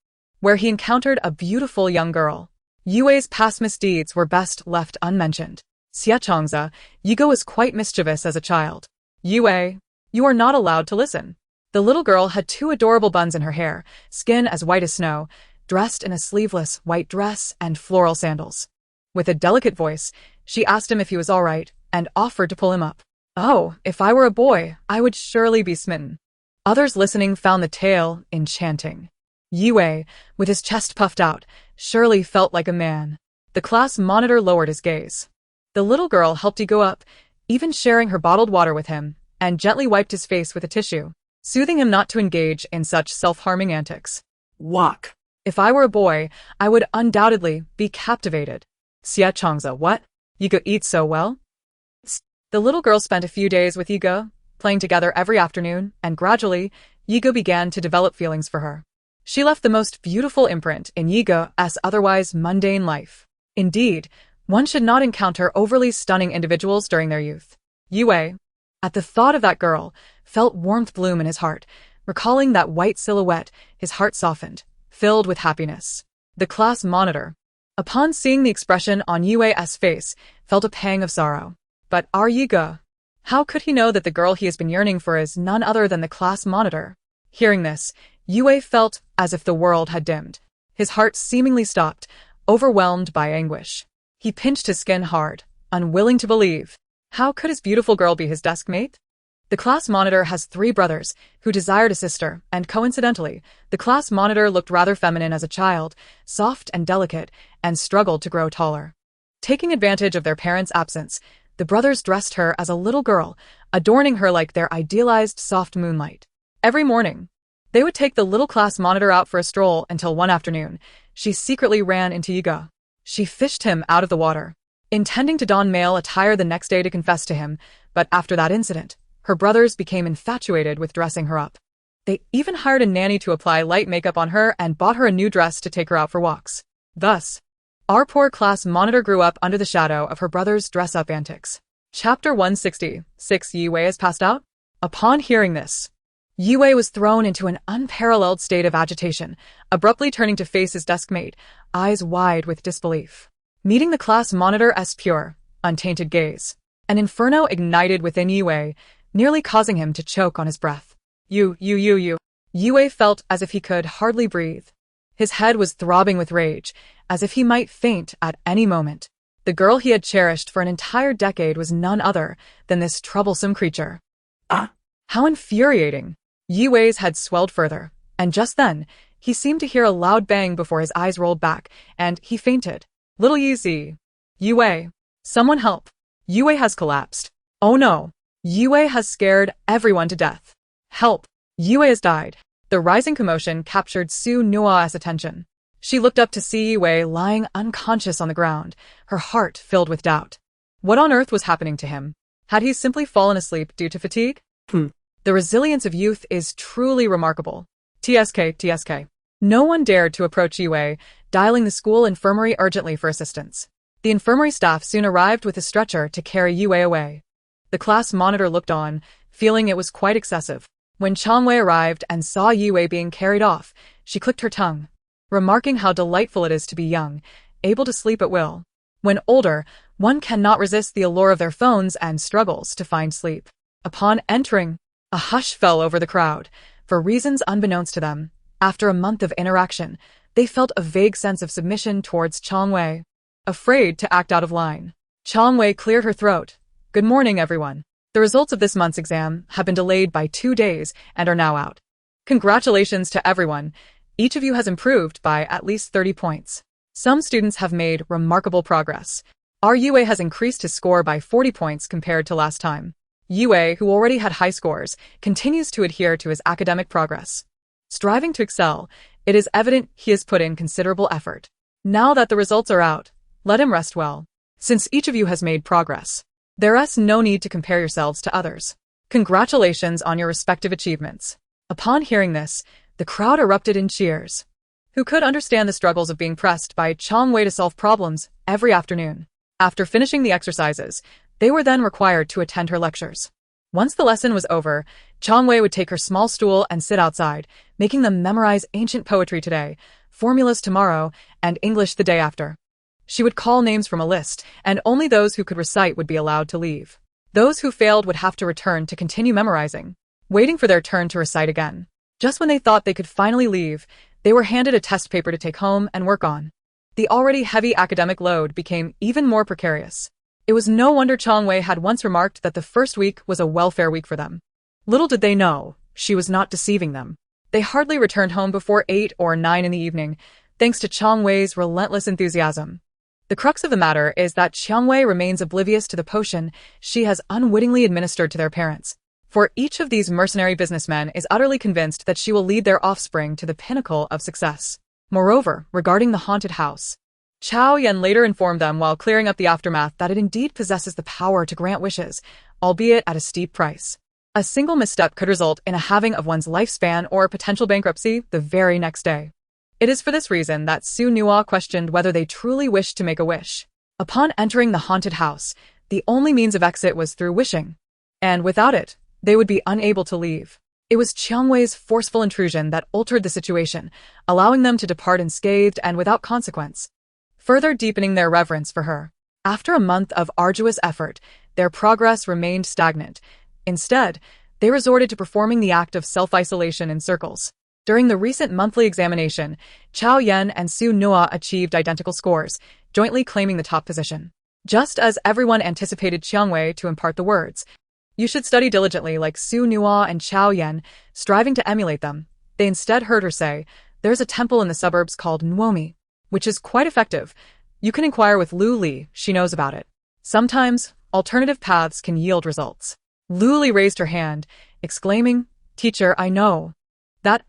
where he encountered a beautiful young girl. Yue's past misdeeds were best left unmentioned. Xia Changza, Yigo was quite mischievous as a child. Yue, you are not allowed to listen. The little girl had 2 adorable buns in her hair, skin as white as snow, dressed in a sleeveless white dress and floral sandals. With a delicate voice, she asked him if he was all right and offered to pull him up. Oh, if I were a boy, I would surely be smitten. Others listening found the tale enchanting. Yue, with his chest puffed out, surely felt like a man. The class monitor lowered his gaze. The little girl helped Yigo up, even sharing her bottled water with him, and gently wiped his face with a tissue, soothing him not to engage in such self-harming antics. Walk. If I were a boy, I would undoubtedly be captivated. Xie Changza, what? Yigo eats so well? The little girl spent a few days with Yigo, playing together every afternoon, and gradually, Yigo began to develop feelings for her. She left the most beautiful imprint in Yigo's otherwise mundane life. Indeed, one should not encounter overly stunning individuals during their youth. Yue, at the thought of that girl, felt warmth bloom in his heart. Recalling that white silhouette, his heart softened, filled with happiness. The class monitor, upon seeing the expression on Yue's face, felt a pang of sorrow. But our Yigo, how could he know that the girl he has been yearning for is none other than the class monitor? Hearing this, Yue felt as if the world had dimmed. His heart seemingly stopped, overwhelmed by anguish. He pinched his skin hard, unwilling to believe. How could his beautiful girl be his desk mate? The class monitor has 3 brothers, who desired a sister, and coincidentally, the class monitor looked rather feminine as a child, soft and delicate, and struggled to grow taller. Taking advantage of their parents' absence, the brothers dressed her as a little girl, adorning her like their idealized soft moonlight. Every morning, they would take the little class monitor out for a stroll until one afternoon, she secretly ran into Yigo. She fished him out of the water, intending to don male attire the next day to confess to him, but after that incident, her brothers became infatuated with dressing her up. They even hired a nanny to apply light makeup on her and bought her a new dress to take her out for walks. Thus, our poor class monitor grew up under the shadow of her brother's dress-up antics. Chapter 166. Yue has passed out? Upon hearing this, Yue was thrown into an unparalleled state of agitation, abruptly turning to face his desk mate, eyes wide with disbelief. Meeting the class monitor's pure, untainted gaze, an inferno ignited within Yue, nearly causing him to choke on his breath. Yue felt as if he could hardly breathe. His head was throbbing with rage, as if he might faint at any moment. The girl he had cherished for an entire decade was none other than this troublesome creature. How infuriating! Yue's head swelled further, and just then, he seemed to hear a loud bang before his eyes rolled back, and he fainted. Little Yue! Yue! Someone help! Yue has collapsed. Oh no! Yue has scared everyone to death. Help! Yue has died. The rising commotion captured Su Nua's attention. She looked up to see Yue lying unconscious on the ground, her heart filled with doubt. What on earth was happening to him? Had he simply fallen asleep due to fatigue? The resilience of youth is truly remarkable. TSK. No one dared to approach Yue, dialing the school infirmary urgently for assistance. The infirmary staff soon arrived with a stretcher to carry Yue away. The class monitor looked on, feeling it was quite excessive. When Changwei arrived and saw Yue being carried off, she clicked her tongue, remarking how delightful it is to be young, able to sleep at will. When older, one cannot resist the allure of their phones and struggles to find sleep. Upon entering, a hush fell over the crowd. For reasons unbeknownst to them, after a month of interaction, they felt a vague sense of submission towards Changwei. Afraid to act out of line, Changwei cleared her throat. Good morning, everyone. The results of this month's exam have been delayed by 2 days and are now out. Congratulations to everyone. Each of you has improved by at least 30 points. Some students have made remarkable progress. Our Yue has increased his score by 40 points compared to last time. Yue, who already had high scores, continues to adhere to his academic progress. Striving to excel, it is evident he has put in considerable effort. Now that the results are out, let him rest well. Since each of you has made progress, there is no need to compare yourselves to others. Congratulations on your respective achievements. Upon hearing this, the crowd erupted in cheers. Who could understand the struggles of being pressed by Changwei to solve problems every afternoon? After finishing the exercises, they were then required to attend her lectures. Once the lesson was over, Changwei would take her small stool and sit outside, making them memorize ancient poetry today, formulas tomorrow, and English the day after. She would call names from a list, and only those who could recite would be allowed to leave. Those who failed would have to return to continue memorizing, waiting for their turn to recite again. Just when they thought they could finally leave, they were handed a test paper to take home and work on. The already heavy academic load became even more precarious. It was no wonder Changwei had once remarked that the first week was a welfare week for them. Little did they know, she was not deceiving them. They hardly returned home before 8 or 9 in the evening, thanks to Changwei's relentless enthusiasm. The The crux of the matter is that Qiangwei remains oblivious to the potion she has unwittingly administered to their parents. For each of these mercenary businessmen is utterly convinced that she will lead their offspring to the pinnacle of success. Moreover, regarding the haunted house, Chao Yan later informed them while clearing up the aftermath that it indeed possesses the power to grant wishes, albeit at a steep price. A single misstep could result in a halving of one's lifespan or potential bankruptcy the very next day. It is for this reason that Su Nua questioned whether they truly wished to make a wish. Upon entering the haunted house, the only means of exit was through wishing. And without it, they would be unable to leave. It was Qiangwei's forceful intrusion that altered the situation, allowing them to depart unscathed and without consequence, further deepening their reverence for her. After a month of arduous effort, their progress remained stagnant. Instead, they resorted to performing the act of self-isolation in circles. During the recent monthly examination, Chao Yan and Su Nua achieved identical scores, jointly claiming the top position. Just as everyone anticipated Qiangwei to impart the words, "You should study diligently," like Su Nua and Chao Yan, striving to emulate them, they instead heard her say, "There's a temple in the suburbs called Nuomi, which is quite effective. You can inquire with Lu Li, she knows about it. Sometimes, alternative paths can yield results." Lu Li raised her hand, exclaiming, "Teacher, I know.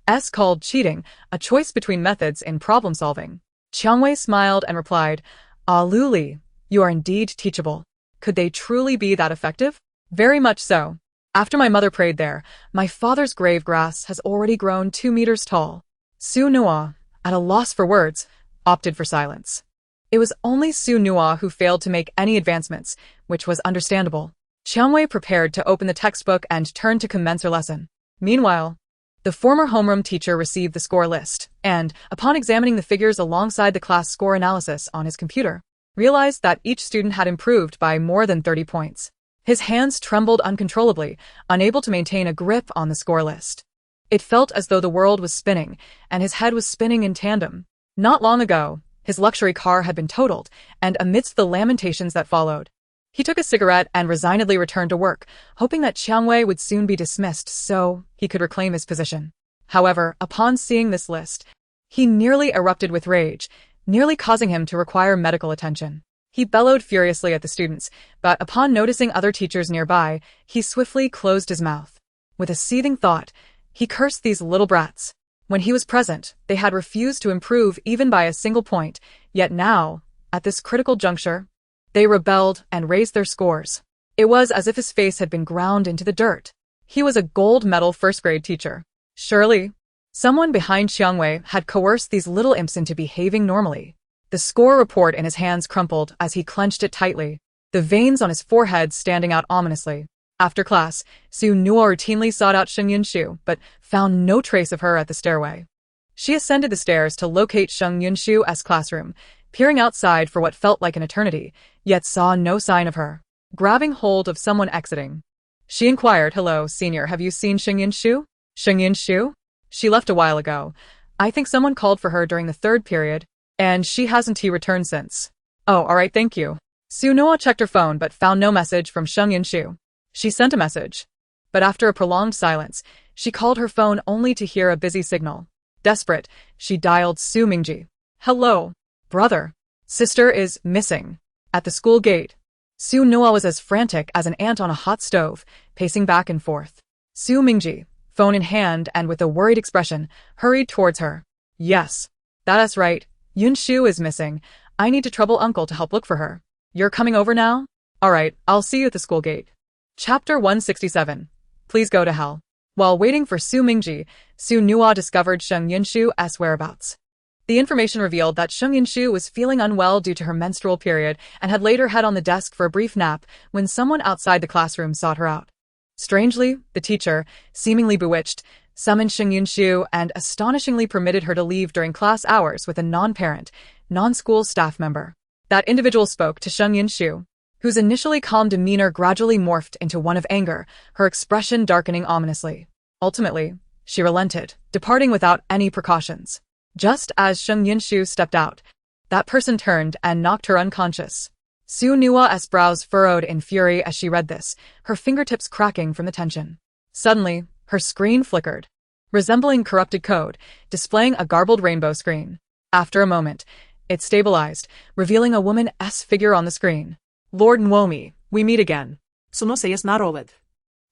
That's called cheating, a choice between methods in problem-solving." Qiangwei smiled and replied, "Ah, Lu Li, you are indeed teachable. Could they truly be that effective?" "Very much so. After my mother prayed there, my father's grave grass has already grown 2 meters tall." Su Nua, at a loss for words, opted for silence. It was only Su Nua who failed to make any advancements, which was understandable. Qiangwei prepared to open the textbook and turn to commence her lesson. Meanwhile, the former homeroom teacher received the score list and, upon examining the figures alongside the class score analysis on his computer, realized that each student had improved by more than 30 points. His hands trembled uncontrollably, unable to maintain a grip on the score list. It felt as though the world was spinning, and his head was spinning in tandem. Not long ago, his luxury car had been totaled, and amidst the lamentations that followed, he took a cigarette and resignedly returned to work, hoping that Qiangwei would soon be dismissed so he could reclaim his position. However, upon seeing this list, he nearly erupted with rage, nearly causing him to require medical attention. He bellowed furiously at the students, but upon noticing other teachers nearby, he swiftly closed his mouth. With a seething thought, he cursed these little brats. When he was present, they had refused to improve even by a single point, yet now, at this critical juncture, they rebelled and raised their scores. It was as if his face had been ground into the dirt. He was a gold medal first-grade teacher. Surely, someone behind Qiangwei had coerced these little imps into behaving normally. The score report in his hands crumpled as he clenched it tightly, the veins on his forehead standing out ominously. After class, Su Nua routinely sought out Sheng Yunshu, but found no trace of her at the stairway. She ascended the stairs to locate Sheng Yunshu's classroom, peering outside for what felt like an eternity, yet saw no sign of her. Grabbing hold of someone exiting, she inquired, "Hello, senior, have you seen Sheng Yunshu?" "Sheng Yunshu? She left a while ago. I think someone called for her during the 3rd period, and she hasn't returned since." "Oh, alright, thank you." Su Nua checked her phone but found no message from Sheng Yunshu. She sent a message, but after a prolonged silence, she called her phone only to hear a busy signal. Desperate, she dialed Su Mingji. "Hello, brother. Sister is missing." At the school gate, Su Nua was as frantic as an ant on a hot stove, pacing back and forth. Su Mingji, phone in hand and with a worried expression, hurried towards her. "Yes, that's right. Yunshu is missing. I need to trouble uncle to help look for her. You're coming over now? Alright, I'll see you at the school gate." Chapter 167. Please go to hell. While waiting for Su Mingji, Su Nua discovered Sheng Yunshu's whereabouts. The information revealed that Sheng Yunshu was feeling unwell due to her menstrual period and had laid her head on the desk for a brief nap when someone outside the classroom sought her out. Strangely, the teacher, seemingly bewitched, summoned Sheng Yunshu and astonishingly permitted her to leave during class hours with a non-parent, non-school staff member. That individual spoke to Sheng Yunshu, whose initially calm demeanor gradually morphed into one of anger, her expression darkening ominously. Ultimately, she relented, departing without any precautions. Just as Sheng Yunshu stepped out, that person turned and knocked her unconscious. Su Nua's brows furrowed in fury as she read this, her fingertips cracking from the tension. Suddenly, her screen flickered, resembling corrupted code, displaying a garbled rainbow screen. After a moment, It stabilized, revealing a woman-esque figure on the screen. Lord Nwomi, we meet again. Suno sayas naroved.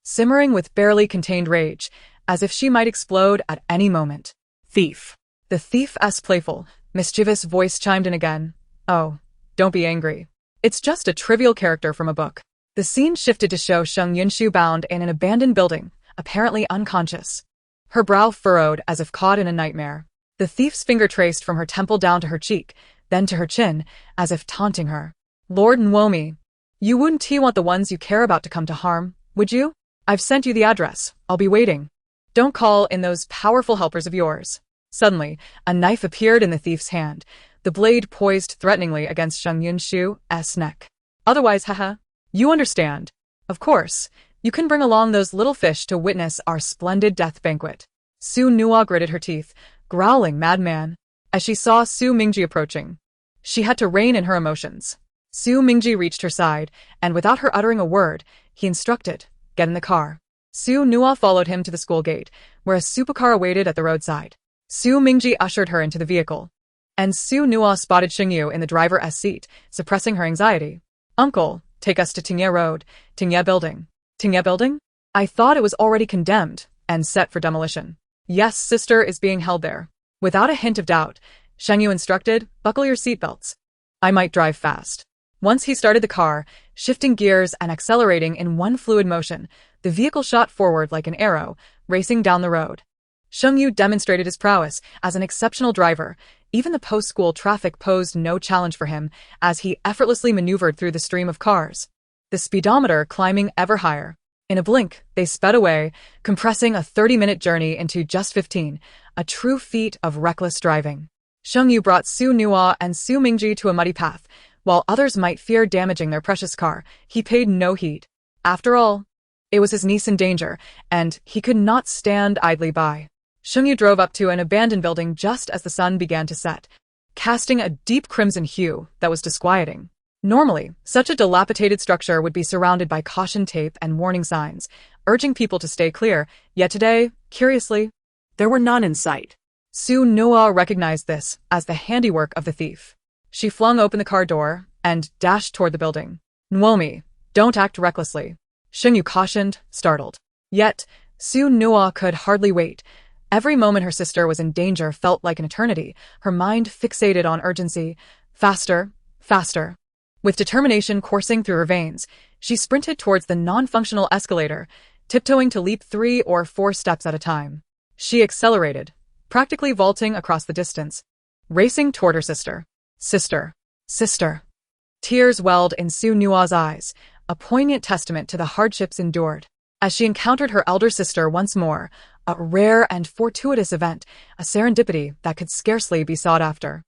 Simmering with barely contained rage, as if she might explode at any moment. Thief. The thief-esque playful, mischievous voice chimed in again. Oh, don't be angry. It's just a trivial character from a book. The scene shifted to show Sheng Yunshu bound in an abandoned building, apparently unconscious. Her brow furrowed as if caught in a nightmare. The thief's finger traced from her temple down to her cheek, then to her chin, as if taunting her. Lord Nwomi, you wouldn't want the ones you care about to come to harm, would you? I've sent you the address. I'll be waiting. Don't call in those powerful helpers of yours. Suddenly, a knife appeared in the thief's hand, the blade poised threateningly against Sheng Yunshu's neck. Otherwise, haha. You understand. Of course. You can bring along those little fish to witness our splendid death banquet. Su Nuo gritted her teeth, growling madman, as she saw Su Mingji approaching. She had to rein in her emotions. Su Mingji reached her side, and without her uttering a word, he instructed, get in the car. Su Nuo followed him to the school gate, where a supercar awaited at the roadside. Su Mingji ushered her into the vehicle, and Su Nuo spotted Xingyu in the driver's seat, suppressing her anxiety. Uncle, take us to Tingye Road, Tingye Building. Tingye Building? I thought it was already condemned and set for demolition. Yes, sister is being held there. Without a hint of doubt, Xingyu instructed, buckle your seatbelts. I might drive fast. Once he started the car, shifting gears and accelerating in one fluid motion, the vehicle shot forward like an arrow, racing down the road. Xingyu demonstrated his prowess as an exceptional driver. Even the post-school traffic posed no challenge for him as he effortlessly maneuvered through the stream of cars, the speedometer climbing ever higher. In a blink, they sped away, compressing a 30-minute journey into just 15, a true feat of reckless driving. Xingyu brought Su Nuo and Su Mingji to a muddy path. While others might fear damaging their precious car, he paid no heed. After all, it was his niece in danger, and he could not stand idly by. Xingyu drove up to an abandoned building just as the sun began to set, casting a deep crimson hue that was disquieting. Normally, such a dilapidated structure would be surrounded by caution tape and warning signs, urging people to stay clear, yet today, curiously, There were none in sight. Su Nuo recognized this as the handiwork of the thief. She flung open the car door and dashed toward the building. Nwomi, don't act recklessly. Xingyu cautioned, startled. Yet, Su Nuo could hardly wait. Every moment her sister was in danger felt like an eternity, her mind fixated on urgency. Faster, faster. With determination coursing through her veins, she sprinted towards the non-functional escalator, tiptoeing to leap 3 or 4 steps at a time. She accelerated, practically vaulting across the distance, racing toward her sister. Sister. Sister. Tears welled in Su Nuo's eyes, a poignant testament to the hardships endured. As she encountered her elder sister once more, a rare and fortuitous event, a serendipity that could scarcely be sought after.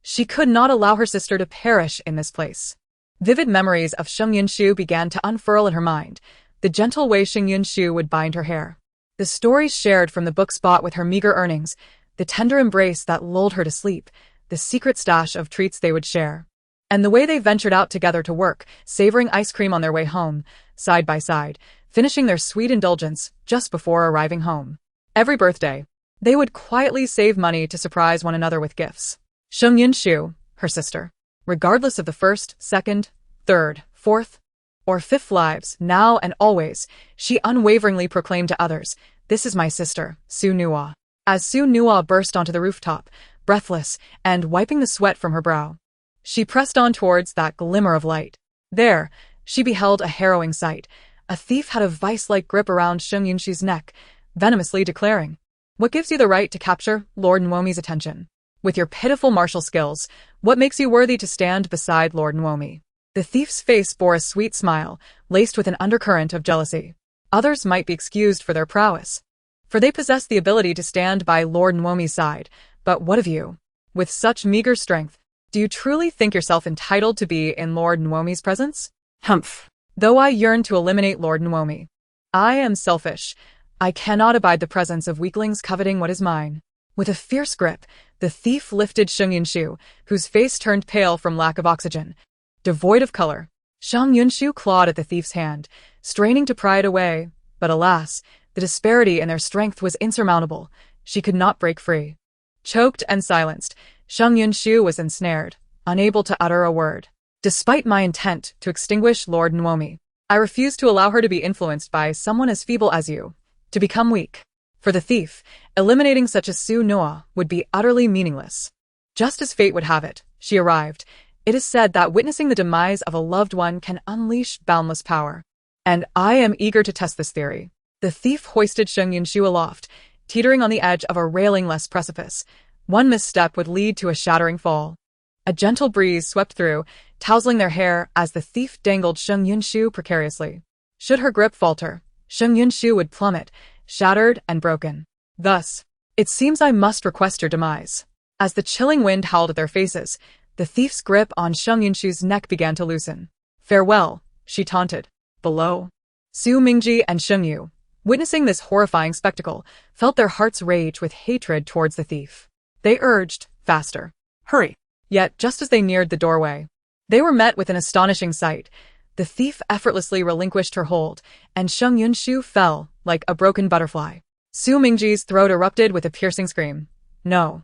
She could not allow her sister to perish in this place. Vivid memories of Sheng Yunshu began to unfurl in her mind, the gentle way Sheng Yunshu would bind her hair, the stories shared from the books bought with her meager earnings, the tender embrace that lulled her to sleep, the secret stash of treats they would share, and the way they ventured out together to work, savoring ice cream on their way home, side by side, finishing their sweet indulgence just before arriving home. Every birthday, they would quietly save money to surprise one another with gifts. Sheng Yunshu, her sister, regardless of the first, second, third, fourth, or fifth lives, now and always, she unwaveringly proclaimed to others, "This is my sister, Su Nuo." As Su Nuo burst onto the rooftop, breathless and wiping the sweat from her brow, she pressed on towards that glimmer of light. There, she beheld a harrowing sight. A thief had a vice-like grip around Sheng Yunshu's neck, venomously declaring, "What gives you the right to capture Lord Nwomi's attention? With your pitiful martial skills, what makes you worthy to stand beside Lord Nwomi?" The thief's face bore a sweet smile, laced with an undercurrent of jealousy. Others might be excused for their prowess, for they possessed the ability to stand by Lord Nwomi's side. But what of you? With such meager strength, do you truly think yourself entitled to be in Lord Nwomi's presence? Humph. Though I yearn to eliminate Lord Nwomi, I am selfish. I cannot abide the presence of weaklings coveting what is mine. With a fierce grip, the thief lifted Sheng Yunshu, whose face turned pale from lack of oxygen. Devoid of color, Sheng Yunshu clawed at the thief's hand, straining to pry it away, but alas, the disparity in their strength was insurmountable. She could not break free. Choked and silenced, Sheng Yunshu was ensnared, unable to utter a word. Despite my intent to extinguish Lord Nwomi, I refuse to allow her to be influenced by someone as feeble as you, to become weak. For the thief, eliminating such a Su Noa would be utterly meaningless. Just as fate would have it, she arrived. It is said that witnessing the demise of a loved one can unleash boundless power. And I am eager to test this theory. The thief hoisted Sheng Yunshu aloft, teetering on the edge of a railing-less precipice. One misstep would lead to a shattering fall. A gentle breeze swept through, tousling their hair as the thief dangled Sheng Yunshu precariously. Should her grip falter, Sheng Yunshu would plummet, shattered and broken. Thus, it seems I must request your demise. As the chilling wind howled at their faces, the thief's grip on Sheng Yunshu's neck began to loosen. Farewell, she taunted. Below, Su Mingji and Sheng Yu, witnessing this horrifying spectacle, felt their hearts rage with hatred towards the thief. They urged, faster. Hurry. Yet, just as they neared the doorway, they were met with an astonishing sight. The thief effortlessly relinquished her hold, and Sheng Yunshu fell like a broken butterfly. Su Mingji's throat erupted with a piercing scream. No.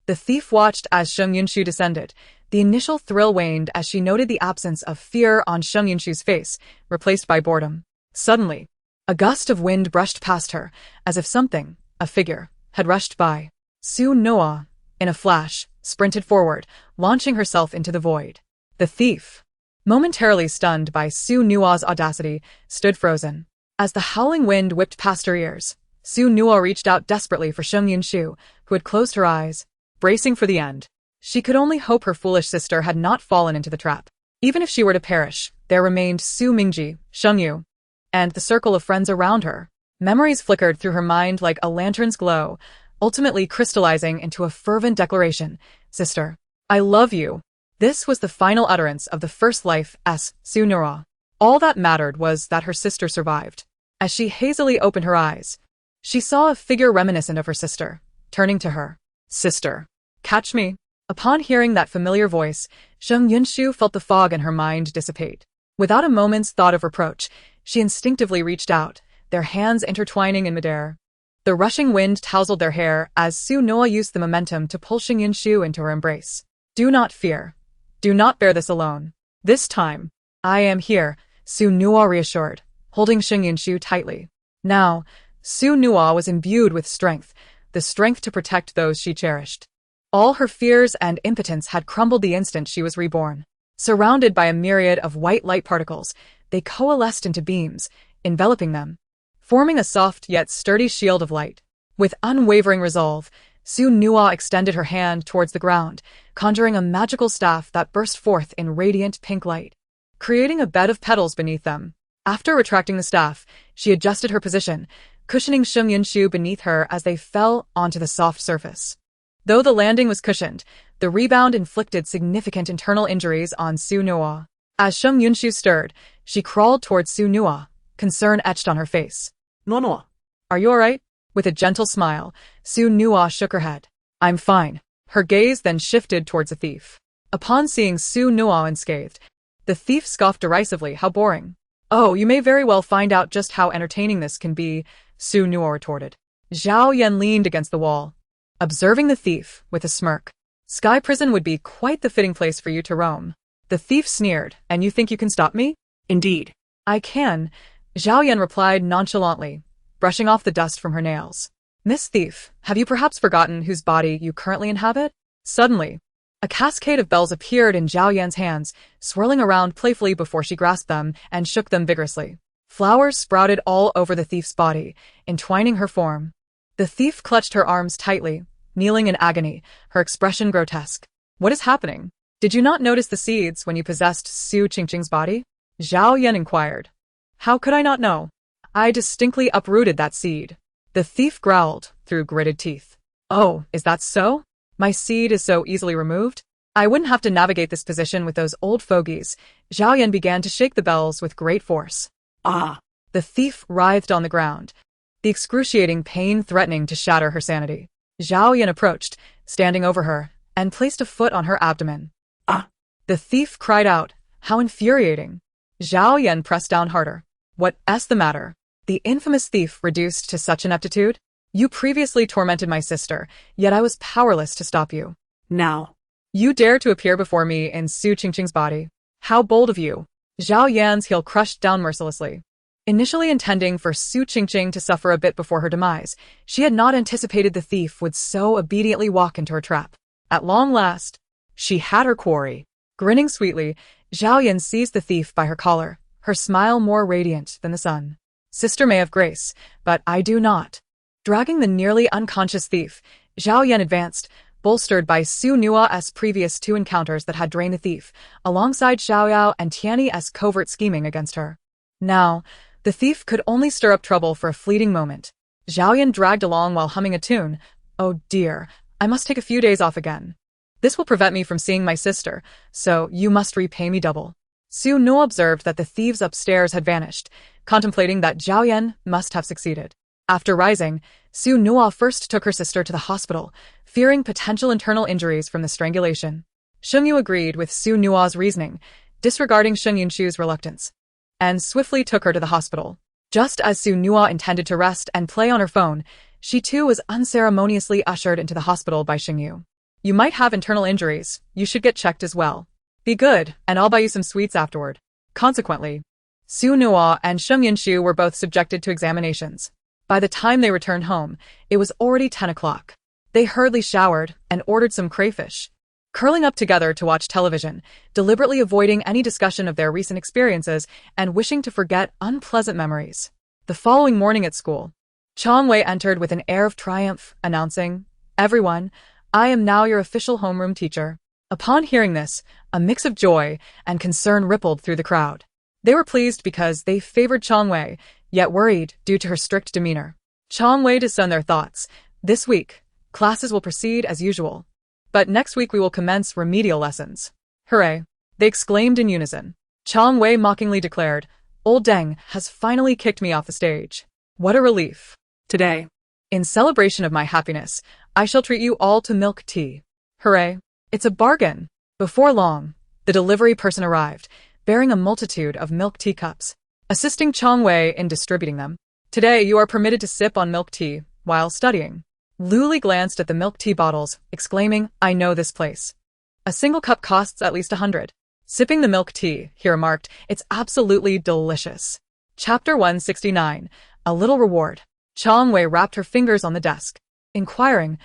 The thief watched as Sheng Yunshu descended. The initial thrill waned as she noted the absence of fear on Sheng Yunshu's face, replaced by boredom. Suddenly, a gust of wind brushed past her, as if something, a figure, had rushed by. Su Noa, in a flash, sprinted forward, launching herself into the void. The thief, momentarily stunned by Su Nua's audacity, stood frozen. As the howling wind whipped past her ears, Su Nua reached out desperately for Sheng Yunshu, who had closed her eyes, bracing for the end. She could only hope her foolish sister had not fallen into the trap. Even if she were to perish, there remained Su Mingji, Sheng Yu, and the circle of friends around her. Memories flickered through her mind like a lantern's glow, ultimately crystallizing into a fervent declaration. Sister, I love you. This was the final utterance of the first life as Su Nura. All that mattered was that her sister survived. As she hazily opened her eyes, she saw a figure reminiscent of her sister, turning to her. Sister, catch me. Upon hearing that familiar voice, Sheng Yunshu felt the fog in her mind dissipate. Without a moment's thought of reproach, she instinctively reached out, their hands intertwining in midair. The rushing wind tousled their hair as Su Noa used the momentum to pull Sheng Yunshu into her embrace. Do not fear. Do not bear this alone. This time, I am here, Su Noa reassured, holding Sheng Yunshu tightly. Now, Su Noa was imbued with strength, the strength to protect those she cherished. All her fears and impotence had crumbled the instant she was reborn. Surrounded by a myriad of white light particles, they coalesced into beams, enveloping them, forming a soft yet sturdy shield of light. With unwavering resolve, Su Nua extended her hand towards the ground, conjuring a magical staff that burst forth in radiant pink light, creating a bed of petals beneath them. After retracting the staff, she adjusted her position, cushioning Sheng Yunshu beneath her as they fell onto the soft surface. Though the landing was cushioned, the rebound inflicted significant internal injuries on Su Nua. As Sheng Yunshu stirred, she crawled towards Su Nua, concern etched on her face. No. Are you alright? With a gentle smile, Su Nua shook her head. I'm fine. Her gaze then shifted towards the thief. Upon seeing Su Nua unscathed, the thief scoffed derisively. How boring. Oh, you may very well find out just how entertaining this can be, Su Nua retorted. Zhao Yan leaned against the wall, observing the thief with a smirk. Sky Prison would be quite the fitting place for you to roam. The thief sneered. And you think you can stop me? Indeed. I can, Zhao Yan replied nonchalantly, brushing off the dust from her nails. Miss Thief, have you perhaps forgotten whose body you currently inhabit? Suddenly, a cascade of bells appeared in Zhao Yan's hands, swirling around playfully before she grasped them and shook them vigorously. Flowers sprouted all over the thief's body, entwining her form. The thief clutched her arms tightly, kneeling in agony, her expression grotesque. What is happening? Did you not notice the seeds when you possessed Su Qingqing's body? Zhao Yan inquired. How could I not know? I distinctly uprooted that seed. The thief growled through gritted teeth. Oh, is that so? My seed is so easily removed? I wouldn't have to navigate this position with those old fogies. Zhao Yan began to shake the bells with great force. Ah! The thief writhed on the ground, the excruciating pain threatening to shatter her sanity. Zhao Yan approached, standing over her, and placed a foot on her abdomen. Ah! The thief cried out. How infuriating. Zhao Yan pressed down harder. What's the matter? The infamous thief reduced to such ineptitude? You previously tormented my sister, yet I was powerless to stop you. Now, You dare to appear before me in Su Qingqing's body. How bold of you. Zhao Yan's heel crushed down mercilessly. Initially intending for Su Qingqing to suffer a bit before her demise, she had not anticipated the thief would so obediently walk into her trap. At long last, she had her quarry. Grinning sweetly, Zhao Yan seized the thief by her collar, her smile more radiant than the sun. Sister may have grace, but I do not. Dragging the nearly unconscious thief, Zhao Yan advanced, bolstered by Su Nua's previous 2 encounters that had drained the thief, alongside Xiaoyao and Tianyi's covert scheming against her. Now, the thief could only stir up trouble for a fleeting moment. Zhao Yan dragged along while humming a tune. Oh dear, I must take a few days off again. This will prevent me from seeing my sister, so you must repay me double. Su Nua observed that the thieves upstairs had vanished, contemplating that Zhao Yan must have succeeded. After rising, Su Nua first took her sister to the hospital, fearing potential internal injuries from the strangulation. Sheng Yu agreed with Su Nua's reasoning, disregarding Sheng Yunshu's reluctance, and swiftly took her to the hospital. Just as Su Nua intended to rest and play on her phone, she too was unceremoniously ushered into the hospital by Sheng Yu. You might have internal injuries, you should get checked as well. Be good, and I'll buy you some sweets afterward. Consequently, Su Nua and Sheng Yunshu were both subjected to examinations. By the time they returned home, it was already 10 o'clock. They hurriedly showered and ordered some crayfish. Curling up together to watch television, deliberately avoiding any discussion of their recent experiences and wishing to forget unpleasant memories. The following morning at school, Chang Wei entered with an air of triumph, announcing, "Everyone, I am now your official homeroom teacher." Upon hearing this, a mix of joy and concern rippled through the crowd. They were pleased because they favored Chang Wei, yet worried due to her strict demeanor. Chang Wei discerned their thoughts. This week, classes will proceed as usual. But next week we will commence remedial lessons. Hooray! They exclaimed in unison. Chang Wei mockingly declared, "Old Deng has finally kicked me off the stage. What a relief. Today, in celebration of my happiness, I shall treat you all to milk tea. Hooray! It's a bargain." Before long, the delivery person arrived, bearing a multitude of milk tea cups, assisting Chang Wei in distributing them. "Today you are permitted to sip on milk tea while studying." Lu Li glanced at the milk tea bottles, exclaiming, "I know this place. A single cup costs at least 100. Sipping the milk tea, he remarked, "It's absolutely delicious." Chapter 169, A Little Reward. Chang Wei wrapped her fingers on the desk, inquiring,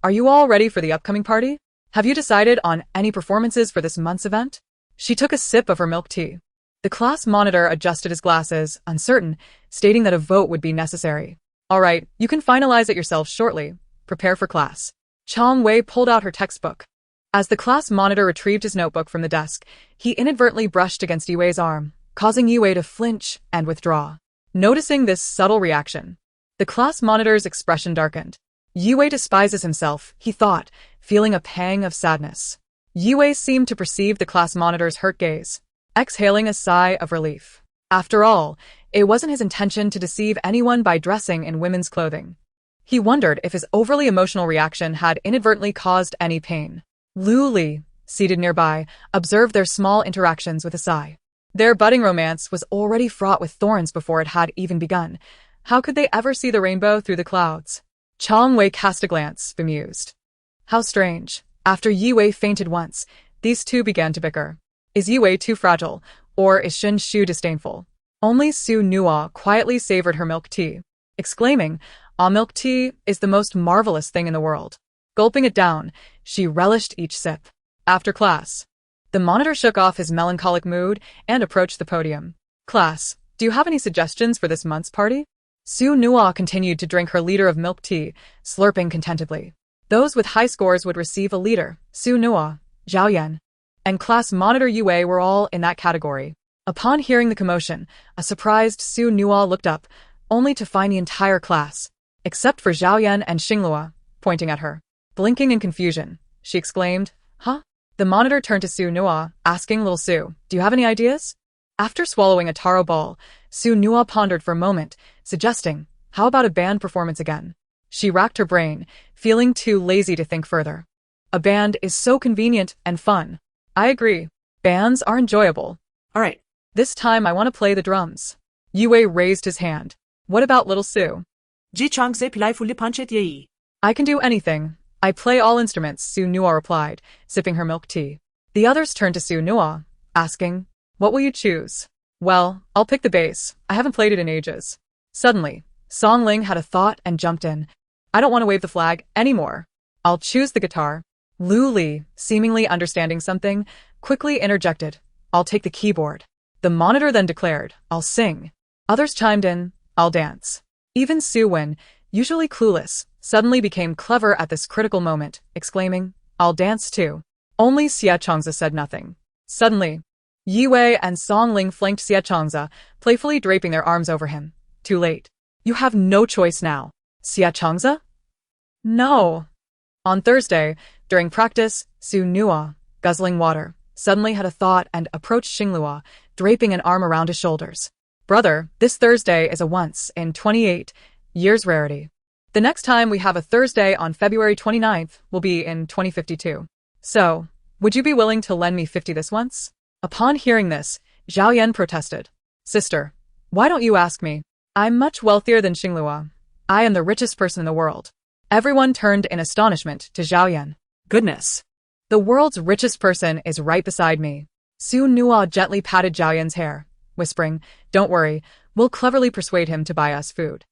"Are you all ready for the upcoming party? Have you decided on any performances for this month's event?" She took a sip of her milk tea. The class monitor adjusted his glasses, uncertain, stating that a vote would be necessary. "All right, you can finalize it yourselves shortly. Prepare for class." Chang Wei pulled out her textbook. As the class monitor retrieved his notebook from the desk, he inadvertently brushed against Yue's arm, causing Yue to flinch and withdraw. Noticing this subtle reaction, the class monitor's expression darkened. Yue despises himself, he thought, feeling a pang of sadness. Yue seemed to perceive the class monitor's hurt gaze, exhaling a sigh of relief. After all, it wasn't his intention to deceive anyone by dressing in women's clothing. He wondered if his overly emotional reaction had inadvertently caused any pain. Lu Li, seated nearby, observed their small interactions with a sigh. Their budding romance was already fraught with thorns before it had even begun. How could they ever see the rainbow through the clouds? Chang Wei cast a glance, bemused. How strange. After Yue fainted once, these two began to bicker. Is Yue too fragile, or is Shen Shu disdainful? Only Su Nua quietly savored her milk tea, exclaiming, "Ah, milk tea is the most marvelous thing in the world." Gulping it down, she relished each sip. After class, the monitor shook off his melancholic mood and approached the podium. "Class, do you have any suggestions for this month's party?" Su Nua continued to drink her liter of milk tea, slurping contentedly. Those with high scores would receive a liter. Su Nua, Zhao Yan, and class monitor Yue were all in that category. Upon hearing the commotion, a surprised Su Nua looked up, only to find the entire class, except for Zhao Yan and Xinglua, pointing at her. Blinking in confusion, she exclaimed, "Huh?" The monitor turned to Su Nua, asking Little Su, "Do you have any ideas?" After swallowing a taro ball, Su Nua pondered for a moment, suggesting, "How about a band performance again?" She racked her brain, feeling too lazy to think further. A band is so convenient and fun. I agree. Bands are enjoyable. All right. This time I want to play the drums. Yue raised his hand. What about Little Su? Ji Chang se pilai fully punchet yei. I can do anything. I play all instruments, Su Nua replied, sipping her milk tea. The others turned to Su Nua, asking, what will you choose? Well, I'll pick the bass. I haven't played it in ages. Suddenly, Song Ling had a thought and jumped in. I don't want to wave the flag anymore. I'll choose the guitar. Lu Li, seemingly understanding something, quickly interjected. I'll take the keyboard. The monitor then declared, I'll sing. Others chimed in, I'll dance. Even Su Wen, usually clueless, suddenly became clever at this critical moment, exclaiming, I'll dance too. Only Xie Changza said nothing. Suddenly, Yi Wei and Song Ling flanked Xie Changza, playfully draping their arms over him. Too late. You have no choice now. Xie Changza? No. On Thursday, during practice, Su Nua, guzzling water, suddenly had a thought and approached Xinglua, draping an arm around his shoulders. Brother, this Thursday is a once in 28 years rarity. The next time we have a Thursday on February 29th will be in 2052. So, would you be willing to lend me 50 this once? Upon hearing this, Zhao Yan protested. Sister, why don't you ask me? I'm much wealthier than Xinglua. I am the richest person in the world. Everyone turned in astonishment to Zhao Yan. Goodness. The world's richest person is right beside me. Su Nua gently patted Zhao Yan's hair, whispering, don't worry, we'll cleverly persuade him to buy us food.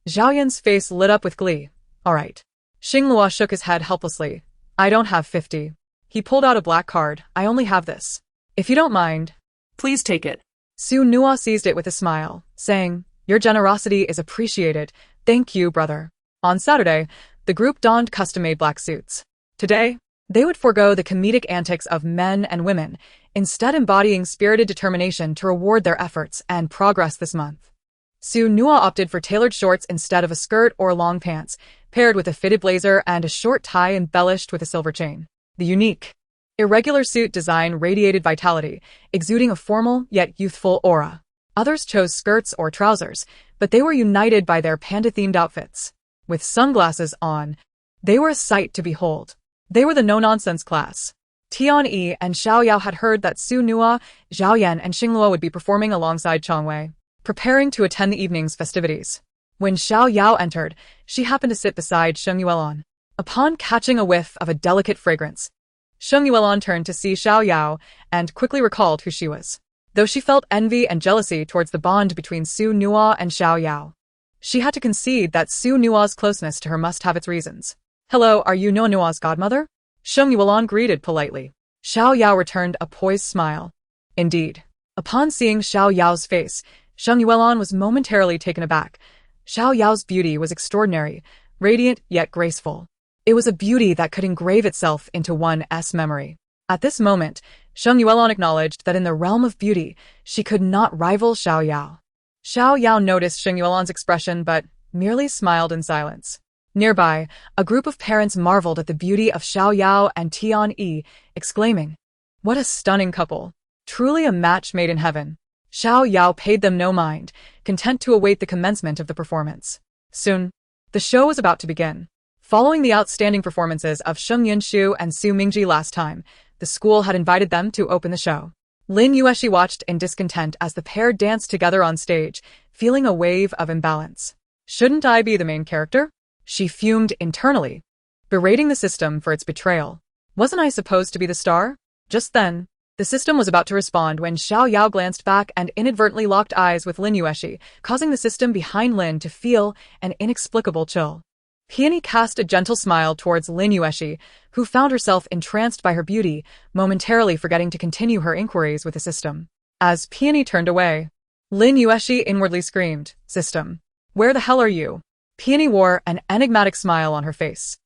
Zhao Yan's face lit up with glee. All right. Xinglua shook his head helplessly. I don't have 50. He pulled out a black card. I only have this. If you don't mind. Please take it. Su Nua seized it with a smile, saying, your generosity is appreciated. Thank you, brother. On Saturday, the group donned custom-made black suits. Today, they would forego the comedic antics of men and women, instead embodying spirited determination to reward their efforts and progress this month. Su Nua opted for tailored shorts instead of a skirt or long pants, paired with a fitted blazer and a short tie embellished with a silver chain. The unique, irregular suit design radiated vitality, exuding a formal yet youthful aura. Others chose skirts or trousers, but they were united by their panda-themed outfits. With sunglasses on, they were a sight to behold. They were the no-nonsense class. Tian Yi and Xiao Yao had heard that Su Nua, Zhao Yan, and Xinglua would be performing alongside Chang Wei, preparing to attend the evening's festivities. When Xiao Yao entered, she happened to sit beside Sheng Yuelon. Upon catching a whiff of a delicate fragrance, Sheng Yuelon turned to see Xiao Yao and quickly recalled who she was. Though she felt envy and jealousy towards the bond between Su Nua and Xiao Yao, she had to concede that Su Nua's closeness to her must have its reasons. Hello, are you Nua Nua's godmother? Sheng Yuelon greeted politely. Xiao Yao returned a poised smile. Indeed. Upon seeing Xiao Yao's face, Sheng Yuelon was momentarily taken aback. Xiao Yao's beauty was extraordinary, radiant yet graceful. It was a beauty that could engrave itself into one's memory. At this moment, Sheng Yuelon acknowledged that in the realm of beauty, she could not rival Xiao Yao. Xiao Yao noticed Sheng Yuelon's expression but merely smiled in silence. Nearby, a group of parents marveled at the beauty of Xiao Yao and Tian Yi, exclaiming, what a stunning couple! Truly a match made in heaven. Xiao Yao paid them no mind, content to await the commencement of the performance. Soon, the show was about to begin. Following the outstanding performances of Sheng Yunshu and Su Mingji last time, the school had invited them to open the show. Lin Yueshi watched in discontent as the pair danced together on stage, feeling a wave of imbalance. Shouldn't I be the main character? She fumed internally, berating the system for its betrayal. Wasn't I supposed to be the star? Just then, the system was about to respond when Xiao Yao glanced back and inadvertently locked eyes with Lin Yueshi, causing the system behind Lin to feel an inexplicable chill. Peony cast a gentle smile towards Lin Yueshi, who found herself entranced by her beauty, momentarily forgetting to continue her inquiries with the system. As Peony turned away, Lin Yueshi inwardly screamed, System, where the hell are you? Peony wore an enigmatic smile on her face.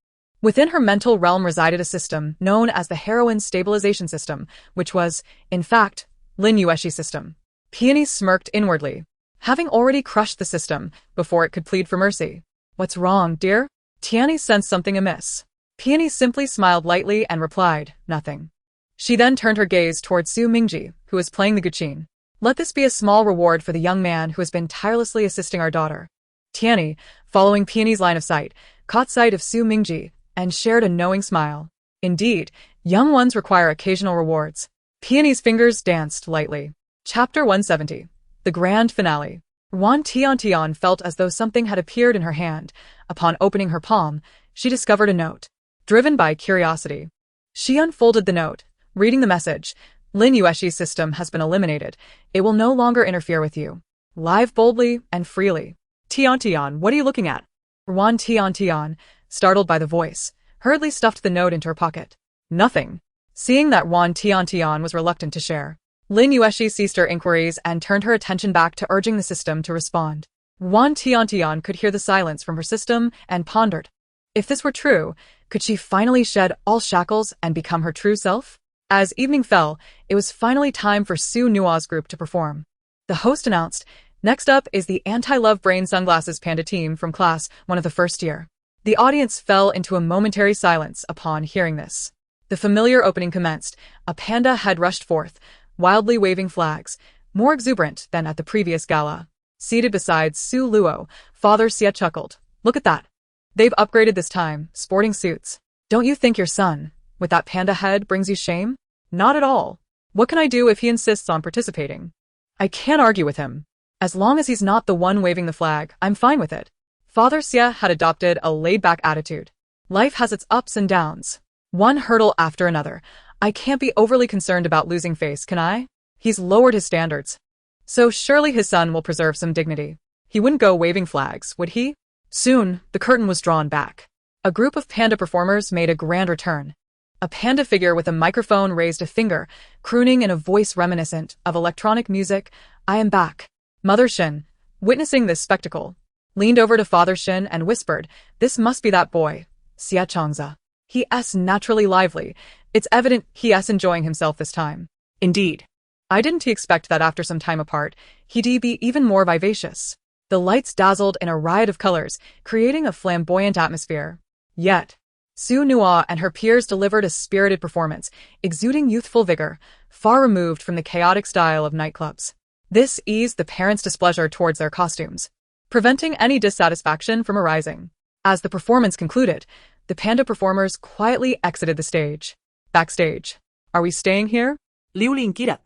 Within her mental realm resided a system known as the Heroine Stabilization System, which was, in fact, Lin Yueshi's system. Peony smirked inwardly, having already crushed the system before it could plead for mercy. What's wrong, dear? Tiani sensed something amiss. Peony simply smiled lightly and replied, nothing. She then turned her gaze towards Su Mingji, who was playing the guqin. Let this be a small reward for the young man who has been tirelessly assisting our daughter. Tiani, following Peony's line of sight, caught sight of Su Mingji and shared a knowing smile. Indeed, young ones require occasional rewards. Peony's fingers danced lightly. Chapter 170. The Grand Finale. Wan Tian felt as though something had appeared in her hand. Upon opening her palm, she discovered a note. driven by curiosity. She unfolded the note, reading the message. Lin Yueshi's system has been eliminated. It will no longer interfere with you. Live boldly and freely. Tian, what are you looking at? Wan Tian, startled by the voice, hurriedly stuffed the note into her pocket. Nothing. Seeing that Wan Tian was reluctant to share, Lin Yueshi ceased her inquiries and turned her attention back to urging the system to respond. Wan Tian could hear the silence from her system and pondered. If this were true, could she finally shed all shackles and become her true self? As evening fell, it was finally time for Su Nua's group to perform. The host announced, "Next up is the Anti-Love Brain Sunglasses Panda team from class 1 of the first year." The audience fell into a momentary silence upon hearing this. The familiar opening commenced. A panda had rushed forth, wildly waving flags, more exuberant than at the previous gala. Seated beside Su Luo, Father Xie chuckled. "Look at that. They've upgraded this time, sporting suits. Don't you think your son, with that panda head, brings you shame?" "Not at all. What can I do if he insists on participating? I can't argue with him. As long as he's not the one waving the flag, I'm fine with it." Father Xie had adopted a laid-back attitude. Life has its ups and downs. One hurdle after another. I can't be overly concerned about losing face, can I? He's lowered his standards. So surely his son will preserve some dignity. He wouldn't go waving flags, would he? Soon, the curtain was drawn back. A group of panda performers made a grand return. A panda figure with a microphone raised a finger, crooning in a voice reminiscent of electronic music, "I am back." Mother Shin, witnessing this spectacle, leaned over to Father Shin and whispered, "This must be that boy, Xie Changza. He's naturally lively. It's evident he's enjoying himself this time." Indeed. I didn't expect that after some time apart, he'd be even more vivacious. The lights dazzled in a riot of colors, creating a flamboyant atmosphere. Yet, Su Nua and her peers delivered a spirited performance, exuding youthful vigor, far removed from the chaotic style of nightclubs. This eased the parents' displeasure towards their costumes, preventing any dissatisfaction from arising. As the performance concluded, the panda performers quietly exited the stage. Backstage. "Are we staying here?" Liulin Kirat.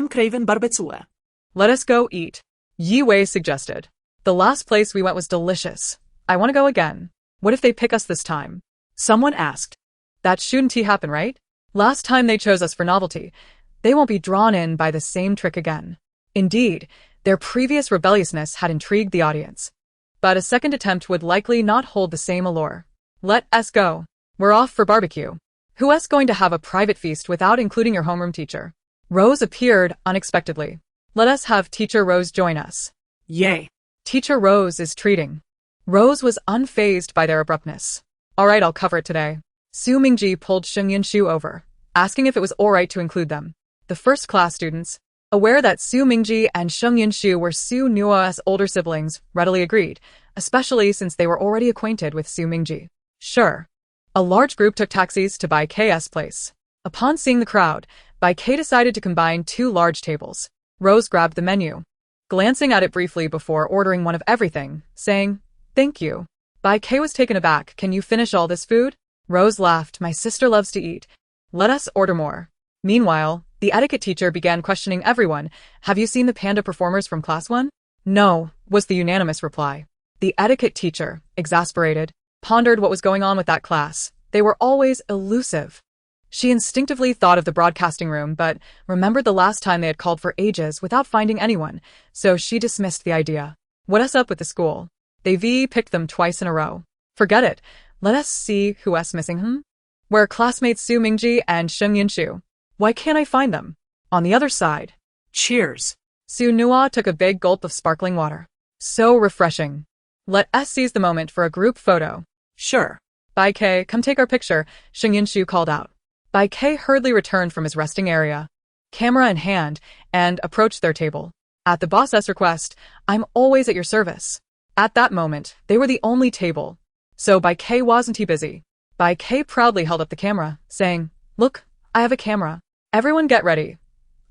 Craven Barbecue. "Let us go eat," Yi Wei suggested. "The last place we went was delicious. I want to go again. What if they pick us this time?" Someone asked. "That shouldn't happen, right? Last time they chose us for novelty. They won't be drawn in by the same trick again." Indeed, their previous rebelliousness had intrigued the audience. But a second attempt would likely not hold the same allure. "Let us go. We're off for barbecue. Who's going to have a private feast without including your homeroom teacher?" Rose appeared unexpectedly. "Let us have Teacher Rose join us." Yay. Teacher Rose is treating. Rose was unfazed by their abruptness. "All right, I'll cover it today." Su Mingji pulled Sheng Yinshu over, asking if it was all right to include them. The first-class students, aware that Su Mingji and Sheng Yinshu were Su Nua's older siblings, readily agreed, especially since they were already acquainted with Su Mingji. Sure. A large group took taxis to Bai K's place. Upon seeing the crowd, Bai K decided to combine 2 large tables. Rose grabbed the menu, glancing at it briefly before ordering one of everything, saying, "Thank you." Bai K was taken aback. "Can you finish all this food?" Rose laughed. "My sister loves to eat. Let us order more." Meanwhile, the etiquette teacher began questioning everyone. "Have you seen the panda performers from class 1? "No," was the unanimous reply. The etiquette teacher, exasperated, pondered what was going on with that class. They were always elusive. She instinctively thought of the broadcasting room, but remembered the last time they had called for ages without finding anyone, so she dismissed the idea. What's up with the school? They've picked them twice in a row. Forget it. Let us see who's missing, Where classmates Su Mingji and Sheng Yinshu? Why can't I find them? On the other side. Cheers. Su Nua took a big gulp of sparkling water. So refreshing. Let us seize the moment for a group photo. Sure. Bai K, come take our picture, Sheng Yinshu called out. Bai K hurriedly returned from his resting area, camera in hand, and approached their table. At the boss's request, "I'm always at your service." At that moment, they were the only table. So Bai K wasn't he busy. Bai K proudly held up the camera, saying, "Look, I have a camera. Everyone get ready.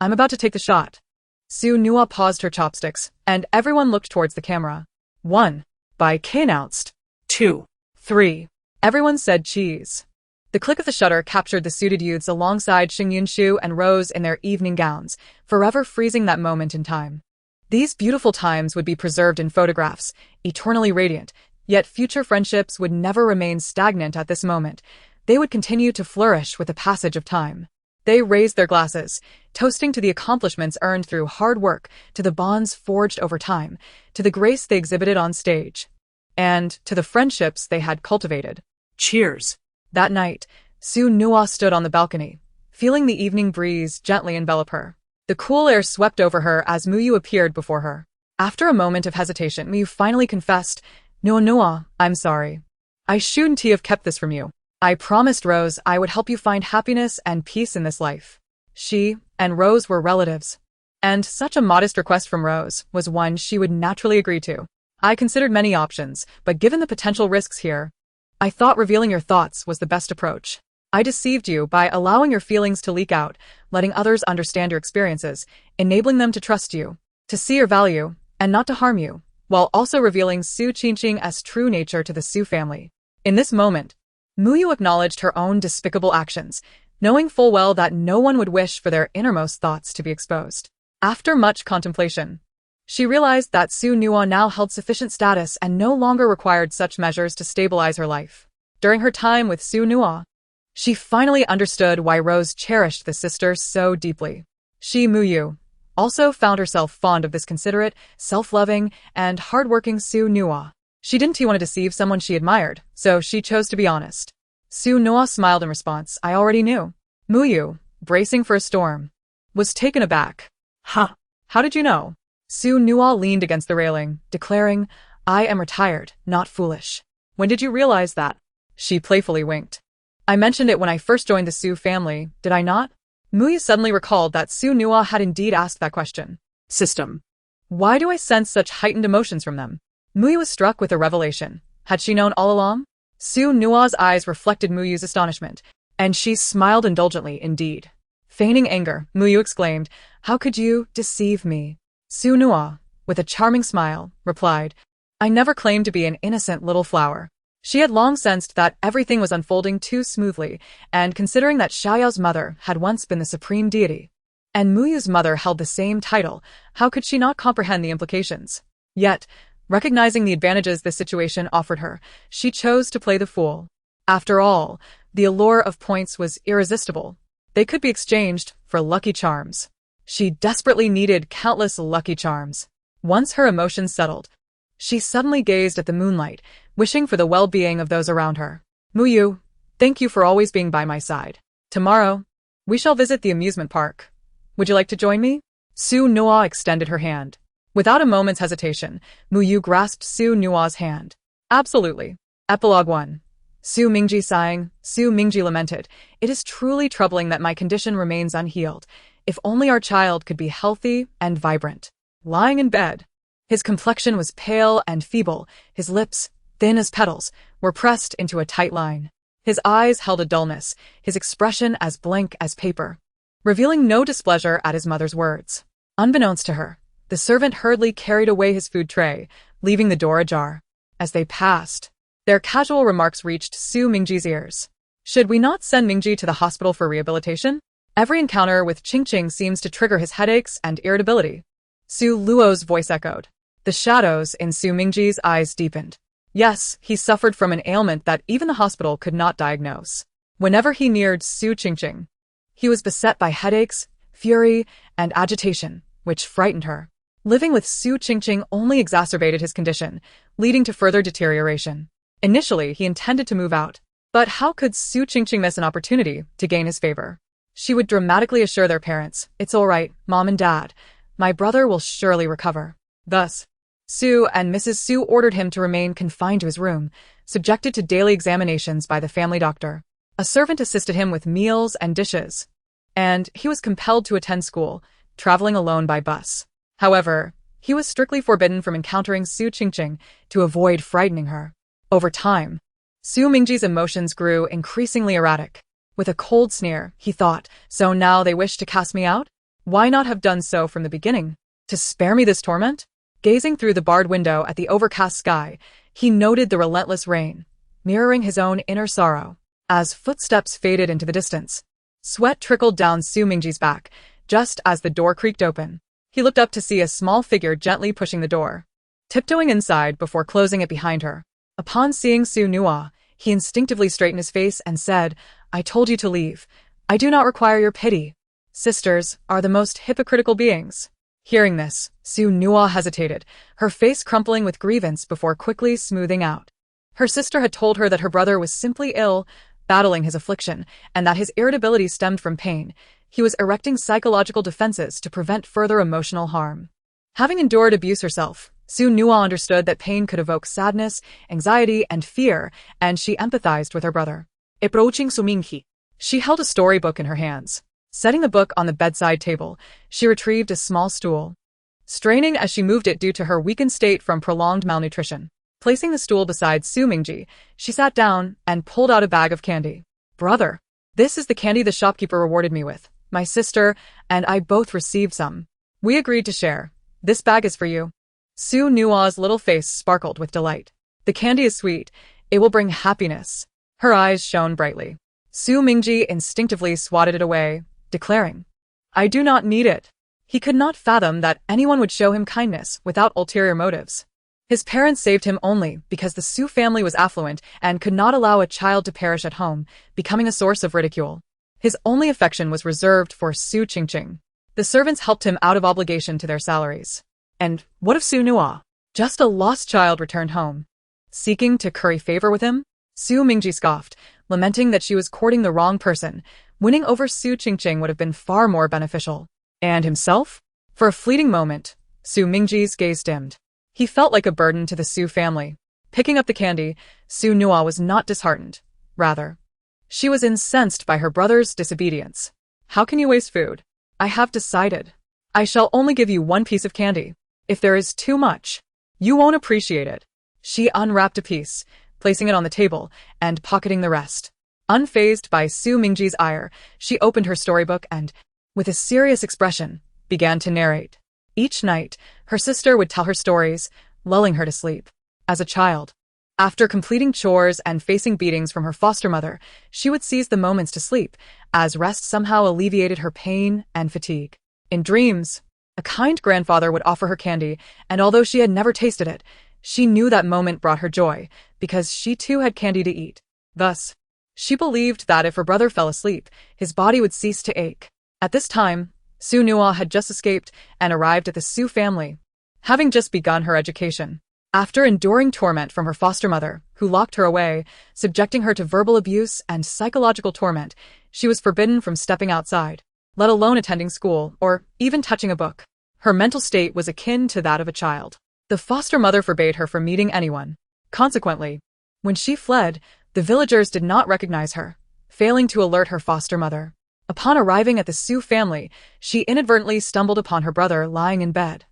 I'm about to take the shot." Su Nua paused her chopsticks, and everyone looked towards the camera. 1. Bai K announced. 2. 3. Everyone said cheese. The click of the shutter captured the suited youths alongside Sheng Yinshu and Rose in their evening gowns, forever freezing that moment in time. These beautiful times would be preserved in photographs, eternally radiant, Yet future friendships would never remain stagnant at this moment. They would continue to flourish with the passage of time. They raised their glasses, toasting to the accomplishments earned through hard work, to the bonds forged over time, to the grace they exhibited on stage, and to the friendships they had cultivated. Cheers. That night, Su Nua stood on the balcony, feeling the evening breeze gently envelop her. The cool air swept over her as Muyu appeared before her. After a moment of hesitation, Muyu finally confessed, "Nua Nua, I'm sorry. I shouldn't have kept this from you. I promised Rose I would help you find happiness and peace in this life." She and Rose were relatives, and such a modest request from Rose was one she would naturally agree to. "I considered many options, but given the potential risks here, I thought revealing your thoughts was the best approach. I deceived you by allowing your feelings to leak out, letting others understand your experiences, enabling them to trust you, to see your value, and not to harm you, while also revealing Su Qingqing's true nature to the Su family." In this moment, Muyu acknowledged her own despicable actions, knowing full well that no one would wish for their innermost thoughts to be exposed. After much contemplation, she realized that Su Nua now held sufficient status and no longer required such measures to stabilize her life. During her time with Su Nua, she finally understood why Rose cherished the sister so deeply. She, Muyu, also found herself fond of this considerate, self-loving, and hard-working Su Nua. She didn't want to deceive someone she admired, so she chose to be honest. Su Nua smiled in response. "I already knew." Muyu, bracing for a storm, was taken aback. Huh. "How did you know?" Su Nua leaned against the railing, declaring, "I am retired, not foolish." "When did you realize that?" She playfully winked. "I mentioned it when I first joined the Su family, did I not?" Muyu suddenly recalled that Su Nua had indeed asked that question. System. Why do I sense such heightened emotions from them? Muyu was struck with a revelation. Had she known all along? Su Nua's eyes reflected Muyu's astonishment, and she smiled indulgently indeed. Feigning anger, Muyu exclaimed, "How could you deceive me?" Su Nua, with a charming smile, replied, "I never claimed to be an innocent little flower." She had long sensed that everything was unfolding too smoothly, and considering that Xiaoyao's mother had once been the supreme deity, and Muyu's mother held the same title, how could she not comprehend the implications? Yet, recognizing the advantages this situation offered her, she chose to play the fool. After all, the allure of points was irresistible. They could be exchanged for lucky charms. She desperately needed countless lucky charms. Once her emotions settled, she suddenly gazed at the moonlight, wishing for the well-being of those around her. "Muyu, thank you for always being by my side. Tomorrow, we shall visit the amusement park. Would you like to join me?" Su Nua extended her hand. Without a moment's hesitation, Muyu grasped Su Nua's hand. "Absolutely." Epilogue 1. Su Mingji sighing, Su Mingji lamented, "It is truly troubling that my condition remains unhealed. If only our child could be healthy and vibrant." Lying in bed, his complexion was pale and feeble, his lips, thin as petals, were pressed into a tight line. His eyes held a dullness, his expression as blank as paper, revealing no displeasure at his mother's words. Unbeknownst to her, the servant hurriedly carried away his food tray, leaving the door ajar. As they passed, their casual remarks reached Su Mingji's ears. "Should we not send Mingji to the hospital for rehabilitation? Every encounter with Qingqing seems to trigger his headaches and irritability." Su Luo's voice echoed. The shadows in Su Mingji's eyes deepened. Yes, he suffered from an ailment that even the hospital could not diagnose. Whenever he neared Su Qingqing, he was beset by headaches, fury, and agitation, which frightened her. Living with Su Qingqing only exacerbated his condition, leading to further deterioration. Initially, he intended to move out. But how could Su Qingqing miss an opportunity to gain his favor? She would dramatically assure their parents, "It's all right, Mom and Dad. My brother will surely recover." Thus, Su and Mrs. Su ordered him to remain confined to his room, subjected to daily examinations by the family doctor. A servant assisted him with meals and dishes, and he was compelled to attend school, traveling alone by bus. However, he was strictly forbidden from encountering Su Qingqing to avoid frightening her. Over time, Su Mingji's emotions grew increasingly erratic. With a cold sneer, he thought, "So now they wish to cast me out? Why not have done so from the beginning? To spare me this torment?" Gazing through the barred window at the overcast sky, he noted the relentless rain, mirroring his own inner sorrow. As footsteps faded into the distance, sweat trickled down Su Mingji's back, just as the door creaked open. He looked up to see a small figure gently pushing the door, tiptoeing inside before closing it behind her. Upon seeing Su Nua, he instinctively straightened his face and said, "I told you to leave. I do not require your pity. Sisters are the most hypocritical beings." Hearing this, Su Nua hesitated, her face crumpling with grievance before quickly smoothing out. Her sister had told her that her brother was simply ill, battling his affliction, and that his irritability stemmed from pain. He was erecting psychological defenses to prevent further emotional harm. Having endured abuse herself, Su Nua understood that pain could evoke sadness, anxiety, and fear, and she empathized with her brother. Approaching Suminghi. She held a storybook in her hands. Setting the book on the bedside table, she retrieved a small stool, straining as she moved it due to her weakened state from prolonged malnutrition. Placing the stool beside Su Mingji, she sat down and pulled out a bag of candy. "Brother, this is the candy the shopkeeper rewarded me with. My sister and I both received some. We agreed to share. This bag is for you." Su Nua's little face sparkled with delight. "The candy is sweet. It will bring happiness." Her eyes shone brightly. Su Mingji instinctively swatted it away, declaring, "I do not need it." He could not fathom that anyone would show him kindness without ulterior motives. His parents saved him only because the Su family was affluent and could not allow a child to perish at home, becoming a source of ridicule. His only affection was reserved for Su Qingqing. The servants helped him out of obligation to their salaries. And what of Su Nua? Just a lost child returned home. Seeking to curry favor with him? Su Mingji scoffed, lamenting that she was courting the wrong person. Winning over Su Qingqing would have been far more beneficial. And himself? For a fleeting moment, Su Mingji's gaze dimmed. He felt like a burden to the Su family. Picking up the candy, Su Nua was not disheartened. Rather, she was incensed by her brother's disobedience. "How can you waste food? I have decided. I shall only give you one piece of candy. If there is too much, you won't appreciate it." She unwrapped a piece, placing it on the table, and pocketing the rest. Unfazed by Su Mingji's ire, she opened her storybook and, with a serious expression, began to narrate. Each night, her sister would tell her stories, lulling her to sleep. As a child, after completing chores and facing beatings from her foster mother, she would seize the moments to sleep, as rest somehow alleviated her pain and fatigue. In dreams, a kind grandfather would offer her candy, and although she had never tasted it, she knew that moment brought her joy, because she too had candy to eat. Thus, she believed that if her brother fell asleep, his body would cease to ache. At this time, Su Nua had just escaped and arrived at the Su family, having just begun her education. After enduring torment from her foster mother, who locked her away, subjecting her to verbal abuse and psychological torment, she was forbidden from stepping outside, let alone attending school or even touching a book. Her mental state was akin to that of a child. The foster mother forbade her from meeting anyone. Consequently, when she fled, the villagers did not recognize her, failing to alert her foster mother. Upon arriving at the Su family, she inadvertently stumbled upon her brother lying in bed,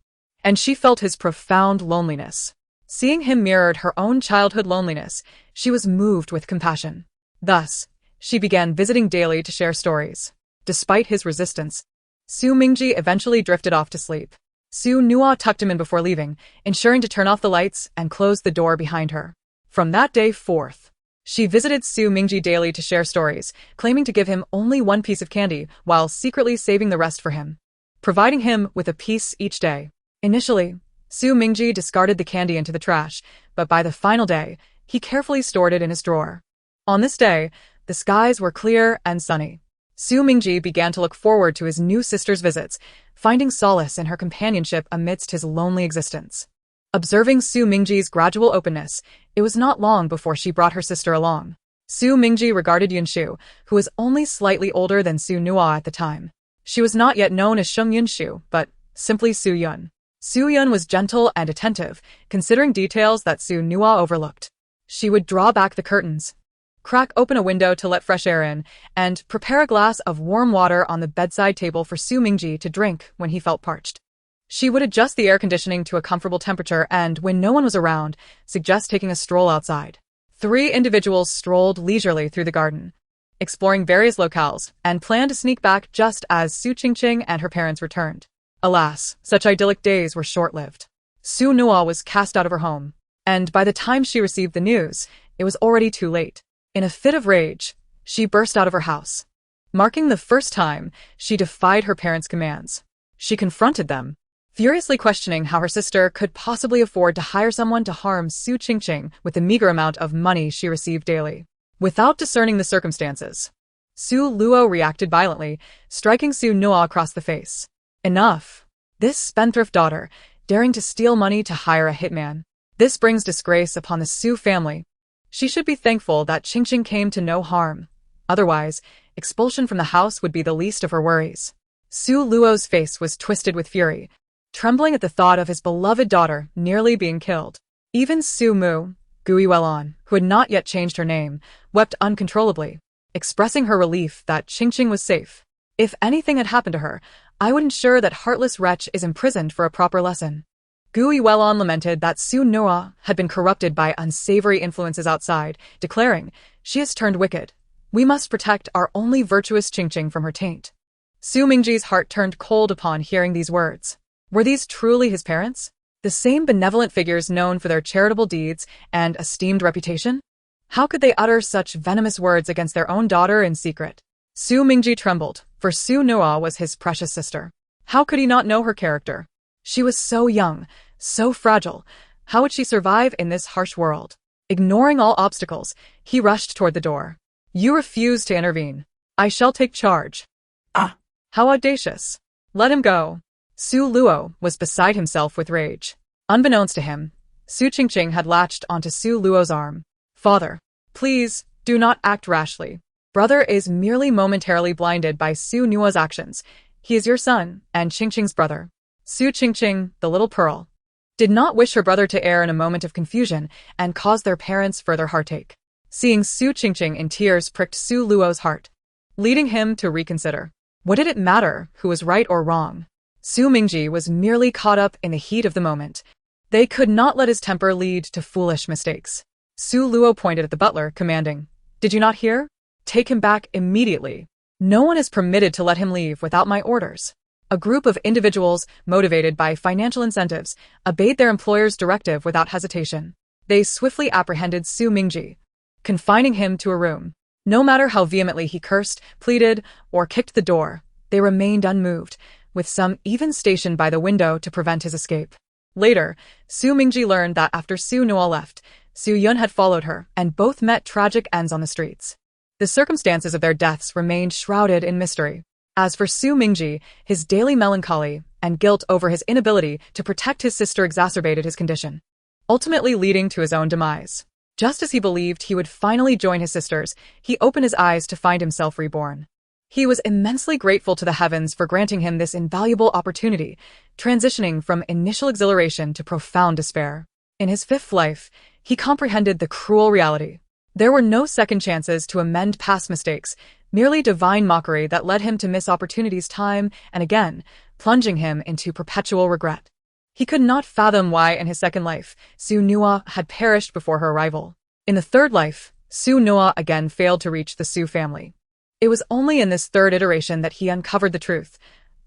and she felt his profound loneliness. Seeing him mirrored her own childhood loneliness, she was moved with compassion. Thus, she began visiting daily to share stories. Despite his resistance, Su Mingji eventually drifted off to sleep. Su Nua tucked him in before leaving, ensuring to turn off the lights and close the door behind her. From that day forth, she visited Su Mingji daily to share stories, claiming to give him only one piece of candy while secretly saving the rest for him, providing him with a piece each day. Initially, Su Mingji discarded the candy into the trash, but by the final day, he carefully stored it in his drawer. On this day, the skies were clear and sunny. Su Mingji began to look forward to his new sister's visits, finding solace in her companionship amidst his lonely existence. Observing Su Mingji's gradual openness, it was not long before she brought her sister along. Su Mingji regarded Yunshu, who was only slightly older than Su Nua at the time. She was not yet known as Sheng Yunshu, but simply Su Yun. Su Yun was gentle and attentive, considering details that Su Nua overlooked. She would draw back the curtains, crack open a window to let fresh air in, and prepare a glass of warm water on the bedside table for Su Mingji to drink when he felt parched. She would adjust the air conditioning to a comfortable temperature and, when no one was around, suggest taking a stroll outside. 3 individuals strolled leisurely through the garden, exploring various locales, and planned to sneak back just as Su Qingqing and her parents returned. Alas, such idyllic days were short-lived. Su Nua was cast out of her home, and by the time she received the news, it was already too late. In a fit of rage, she burst out of her house. Marking the first time, she defied her parents' commands. She confronted them, furiously questioning how her sister could possibly afford to hire someone to harm Su Qingqing with the meager amount of money she received daily. Without discerning the circumstances, Su Luo reacted violently, striking Su Nuo across the face. Enough! This spendthrift daughter, daring to steal money to hire a hitman. This brings disgrace upon the Su family. She should be thankful that Qingqing came to no harm. Otherwise, expulsion from the house would be the least of her worries. Su Luo's face was twisted with fury, trembling at the thought of his beloved daughter nearly being killed. Even Su Mu, Guiyuelon, who had not yet changed her name, wept uncontrollably, expressing her relief that Qingqing was safe. If anything had happened to her, I would ensure that heartless wretch is imprisoned for a proper lesson. Guiyuelon lamented that Su Nuo had been corrupted by unsavory influences outside, declaring, "She has turned wicked. We must protect our only virtuous Qingqing from her taint." Su Mingji's heart turned cold upon hearing these words. Were these truly his parents? The same benevolent figures known for their charitable deeds and esteemed reputation? How could they utter such venomous words against their own daughter in secret? Su Mingji trembled, for Su Nuo was his precious sister. How could he not know her character? She was so young, so fragile. How would she survive in this harsh world? Ignoring all obstacles, he rushed toward the door. "You refuse to intervene. I shall take charge." Ah! How audacious. Let him go. Su Luo was beside himself with rage. Unbeknownst to him, Su Qingqing had latched onto Su Luo's arm. "Father, please, do not act rashly. Brother is merely momentarily blinded by Su Nuo's actions. He is your son, and Qingqing's brother." Su Qingqing, the little pearl, did not wish her brother to err in a moment of confusion and cause their parents further heartache. Seeing Su Qingqing in tears pricked Su Luo's heart, leading him to reconsider. What did it matter who was right or wrong? Su Mingji was merely caught up in the heat of the moment. They could not let his temper lead to foolish mistakes. Su Luo pointed at the butler, commanding, "Did you not hear? Take him back immediately. No one is permitted to let him leave without my orders." A group of individuals, motivated by financial incentives, obeyed their employer's directive without hesitation. They swiftly apprehended Su Mingji, confining him to a room. No matter how vehemently he cursed, pleaded, or kicked the door, they remained unmoved, with some even stationed by the window to prevent his escape. Later, Su Mingji learned that after Su Nuo left, Su Yun had followed her, and both met tragic ends on the streets. The circumstances of their deaths remained shrouded in mystery. As for Su Mingji, his daily melancholy and guilt over his inability to protect his sister exacerbated his condition, ultimately leading to his own demise. Just as he believed he would finally join his sisters, he opened his eyes to find himself reborn. He was immensely grateful to the heavens for granting him this invaluable opportunity, transitioning from initial exhilaration to profound despair. In his fifth life, he comprehended the cruel reality. There were no second chances to amend past mistakes, merely divine mockery that led him to miss opportunities time and again, plunging him into perpetual regret. He could not fathom why in his second life, Su Nuo had perished before her arrival. In the third life, Su Nuo again failed to reach the Su family. It was only in this third iteration that he uncovered the truth.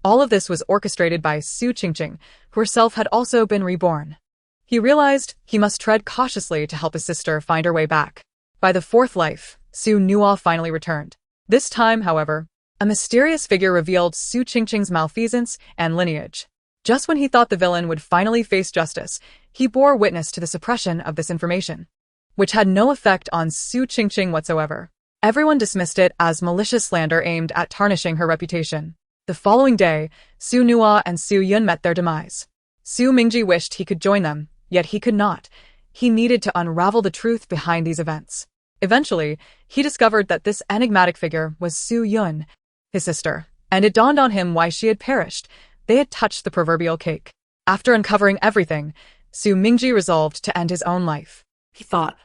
All of this was orchestrated by Su Qingqing, who herself had also been reborn. He realized he must tread cautiously to help his sister find her way back. By the fourth life, Su Nuo finally returned. This time, however, a mysterious figure revealed Su Qingqing's malfeasance and lineage. Just when he thought the villain would finally face justice, he bore witness to the suppression of this information, which had no effect on Su Qingqing whatsoever. Everyone dismissed it as malicious slander aimed at tarnishing her reputation. The following day, Su Nuo and Su Yun met their demise. Su Mingji wished he could join them, yet he could not. He needed to unravel the truth behind these events. Eventually, he discovered that this enigmatic figure was Su Yun, his sister, and it dawned on him why she had perished. They had touched the proverbial cake. After uncovering everything, Su Mingji resolved to end his own life. He thought,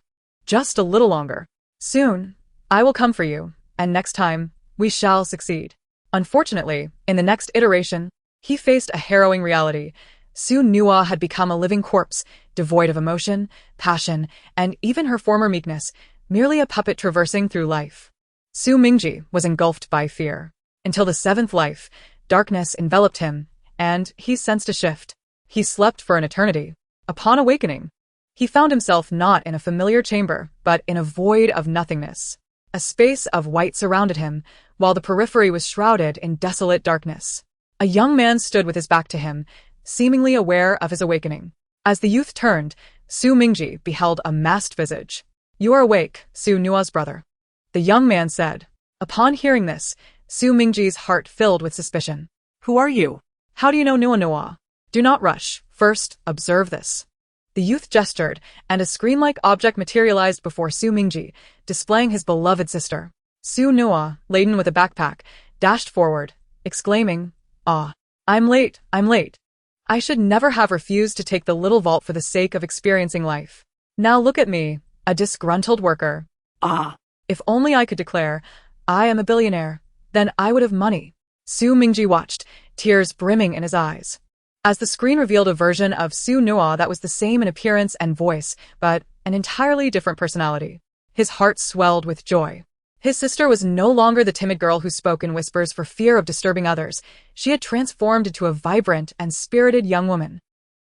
"Just a little longer. Soon, I will come for you, and next time, we shall succeed." Unfortunately, in the next iteration, he faced a harrowing reality. Su Nuo had become a living corpse, devoid of emotion, passion, and even her former meekness, merely a puppet traversing through life. Su Mingji was engulfed by fear. Until the seventh life, darkness enveloped him, and he sensed a shift. He slept for an eternity. Upon awakening, he found himself not in a familiar chamber, but in a void of nothingness. A space of white surrounded him, while the periphery was shrouded in desolate darkness. A young man stood with his back to him, seemingly aware of his awakening. As the youth turned, Su Mingji beheld a masked visage. "You are awake, Su Nua's brother," the young man said. Upon hearing this, Su Mingji's heart filled with suspicion. Who are you? "How do you know Nua? Do not rush. First, observe this." The youth gestured, and a screen-like object materialized before Su Mingji, displaying his beloved sister. Su Nua, laden with a backpack, dashed forward, exclaiming, "Ah, I'm late. I should never have refused to take the little vault for the sake of experiencing life. Now look at me, a disgruntled worker. Ah, If only I could declare, I am a billionaire, then I would have money." Su Mingji watched, tears brimming in his eyes, as the screen revealed a version of Su Nua that was the same in appearance and voice, but an entirely different personality. His heart swelled with joy. His sister was no longer the timid girl who spoke in whispers for fear of disturbing others. She had transformed into a vibrant and spirited young woman,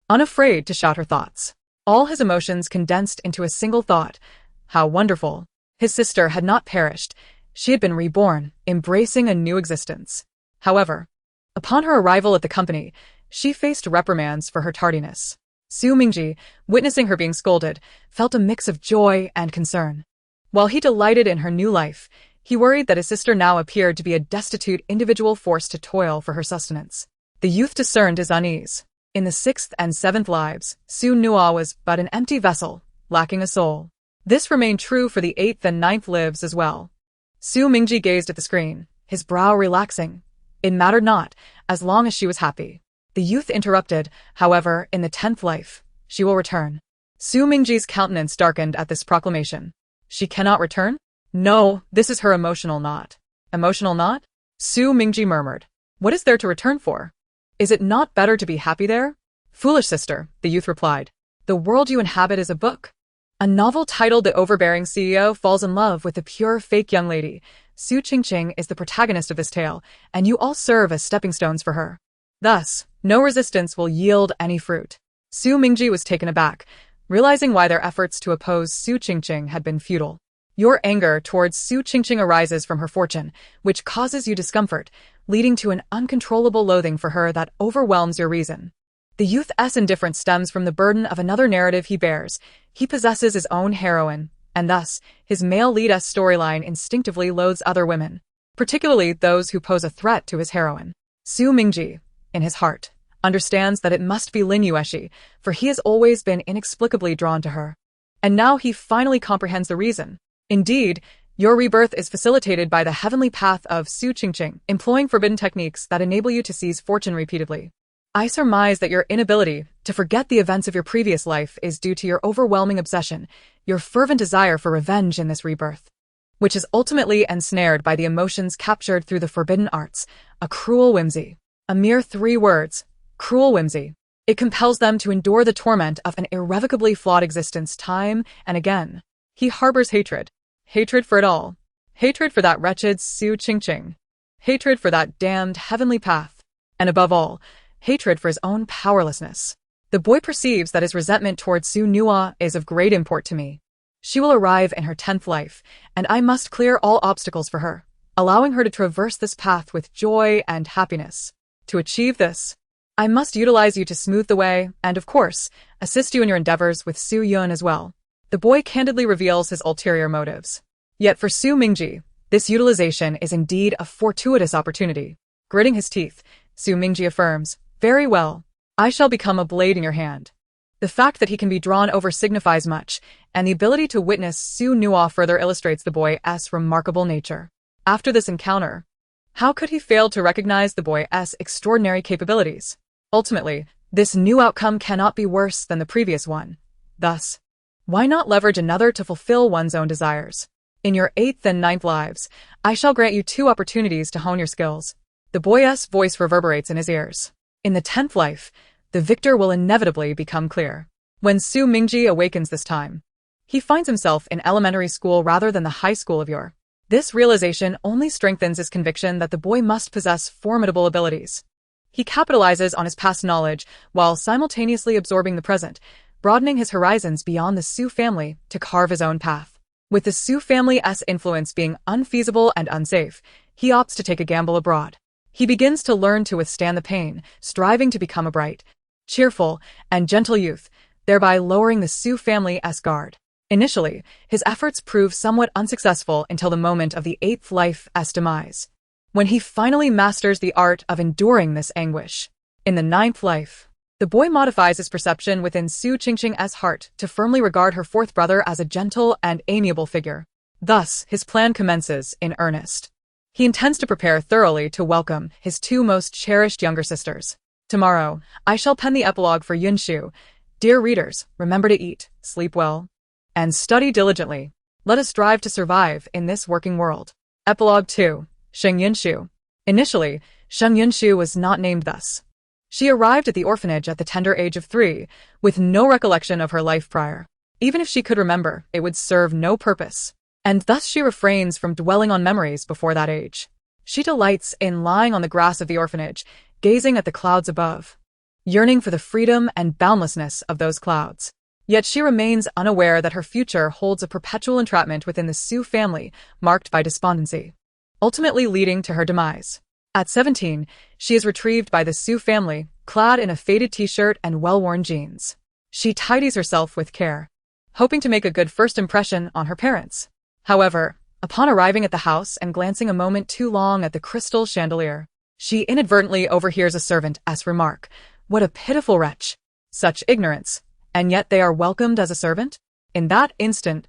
unafraid to shout her thoughts. All his emotions condensed into a single thought. How wonderful. His sister had not perished. She had been reborn, embracing a new existence. However, upon her arrival at the company, she faced reprimands for her tardiness. Su Mingji, witnessing her being scolded, felt a mix of joy and concern. While he delighted in her new life, he worried that his sister now appeared to be a destitute individual forced to toil for her sustenance. The youth discerned his unease. In the 6th and 7th lives, Su Nua was but an empty vessel, lacking a soul. This remained true for the 8th and 9th lives as well. Su Mingji gazed at the screen, his brow relaxing. It mattered not, as long as she was happy. The youth interrupted, however, in the 10th life, she will return. Su Mingji's countenance darkened at this proclamation. She cannot return? No, this is her emotional knot. Emotional knot? Su Mingji murmured. What is there to return for? Is it not better to be happy there? Foolish sister, the youth replied. The world you inhabit is a book. A novel titled The Overbearing CEO Falls in Love with a Pure Fake Young Lady. Su Qingqing is the protagonist of this tale, and you all serve as stepping stones for her. Thus, no resistance will yield any fruit. Su Mingji was taken aback, realizing why their efforts to oppose Su Qingqing had been futile. Your anger towards Su Qingqing arises from her fortune, which causes you discomfort, leading to an uncontrollable loathing for her that overwhelms your reason. The youth's indifference stems from the burden of another narrative he bears. He possesses his own heroine, and thus, his male lead-s storyline instinctively loathes other women, particularly those who pose a threat to his heroine. Su Mingji, in his heart, understands that it must be Lin Yueshi, for he has always been inexplicably drawn to her. And now he finally comprehends the reason. Indeed, your rebirth is facilitated by the heavenly path of Su Qingqing, employing forbidden techniques that enable you to seize fortune repeatedly. I surmise that your inability to forget the events of your previous life is due to your overwhelming obsession, your fervent desire for revenge in this rebirth, which is ultimately ensnared by the emotions captured through the forbidden arts, a cruel whimsy. A mere 3 words, cruel whimsy. It compels them to endure the torment of an irrevocably flawed existence time and again. He harbors hatred. Hatred for it all. Hatred for that wretched Su Qingqing. Hatred for that damned heavenly path. And above all, hatred for his own powerlessness. The boy perceives that his resentment towards Su Nua is of great import to me. She will arrive in her 10th life, and I must clear all obstacles for her, allowing her to traverse this path with joy and happiness. To achieve this, I must utilize you to smooth the way and, of course, assist you in your endeavors with Su Yun as well. The boy candidly reveals his ulterior motives. Yet for Su Mingji, this utilization is indeed a fortuitous opportunity. Gritting his teeth, Su Mingji affirms, "Very well. I shall become a blade in your hand." The fact that he can be drawn over signifies much, and the ability to witness Su Nua further illustrates the boy's remarkable nature. After this encounter, how could he fail to recognize the boy's extraordinary capabilities? Ultimately, this new outcome cannot be worse than the previous one. Thus, why not leverage another to fulfill one's own desires? In your 8th and 9th lives, I shall grant you 2 opportunities to hone your skills. The boy's voice reverberates in his ears. In the 10th life, the victor will inevitably become clear. When Su Mingji awakens this time, he finds himself in elementary school rather than the high school of yore. This realization only strengthens his conviction that the boy must possess formidable abilities. He capitalizes on his past knowledge while simultaneously absorbing the present, broadening his horizons beyond the Su family to carve his own path. With the Su family's influence being unfeasible and unsafe, he opts to take a gamble abroad. He begins to learn to withstand the pain, striving to become a bright, cheerful, and gentle youth, thereby lowering the Su family's guard. Initially, his efforts prove somewhat unsuccessful until the moment of the eighth life's demise, when he finally masters the art of enduring this anguish. In the ninth life, the boy modifies his perception within Su Qingqing's heart to firmly regard her fourth brother as a gentle and amiable figure. Thus, his plan commences in earnest. He intends to prepare thoroughly to welcome his two most cherished younger sisters. Tomorrow, I shall pen the epilogue for Yunshu. Dear readers, remember to eat, sleep well, and study diligently. Let us strive to survive in this working world. Epilogue 2. Sheng Yunshu. Initially, Sheng Yunshu was not named thus. She arrived at the orphanage at the tender age of 3, with no recollection of her life prior. Even if she could remember, it would serve no purpose, and thus she refrains from dwelling on memories before that age. She delights in lying on the grass of the orphanage, gazing at the clouds above, yearning for the freedom and boundlessness of those clouds. Yet she remains unaware that her future holds a perpetual entrapment within the Su family, marked by despondency, ultimately leading to her demise. At 17, she is retrieved by the Su family, clad in a faded t-shirt and well-worn jeans. She tidies herself with care, hoping to make a good first impression on her parents. However, upon arriving at the house and glancing a moment too long at the crystal chandelier, she inadvertently overhears a servant's remark, "What a pitiful wretch! Such ignorance! And yet they are welcomed as a servant?" In that instant,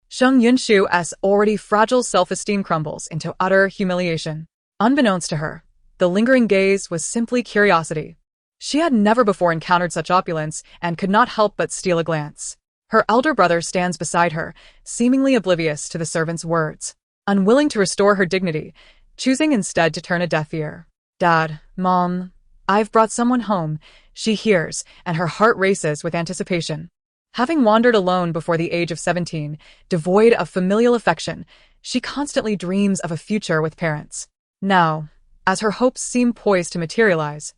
Sheng Yunshu's already fragile self-esteem crumbles into utter humiliation. Unbeknownst to her, the lingering gaze was simply curiosity. She had never before encountered such opulence and could not help but steal a glance. Her elder brother stands beside her, seemingly oblivious to the servant's words, unwilling to restore her dignity, choosing instead to turn a deaf ear. "Dad, Mom, I've brought someone home," she hears, and her heart races with anticipation. Having wandered alone before the age of 17, devoid of familial affection, she constantly dreams of a future with parents. Now, as her hopes seem poised to materialize,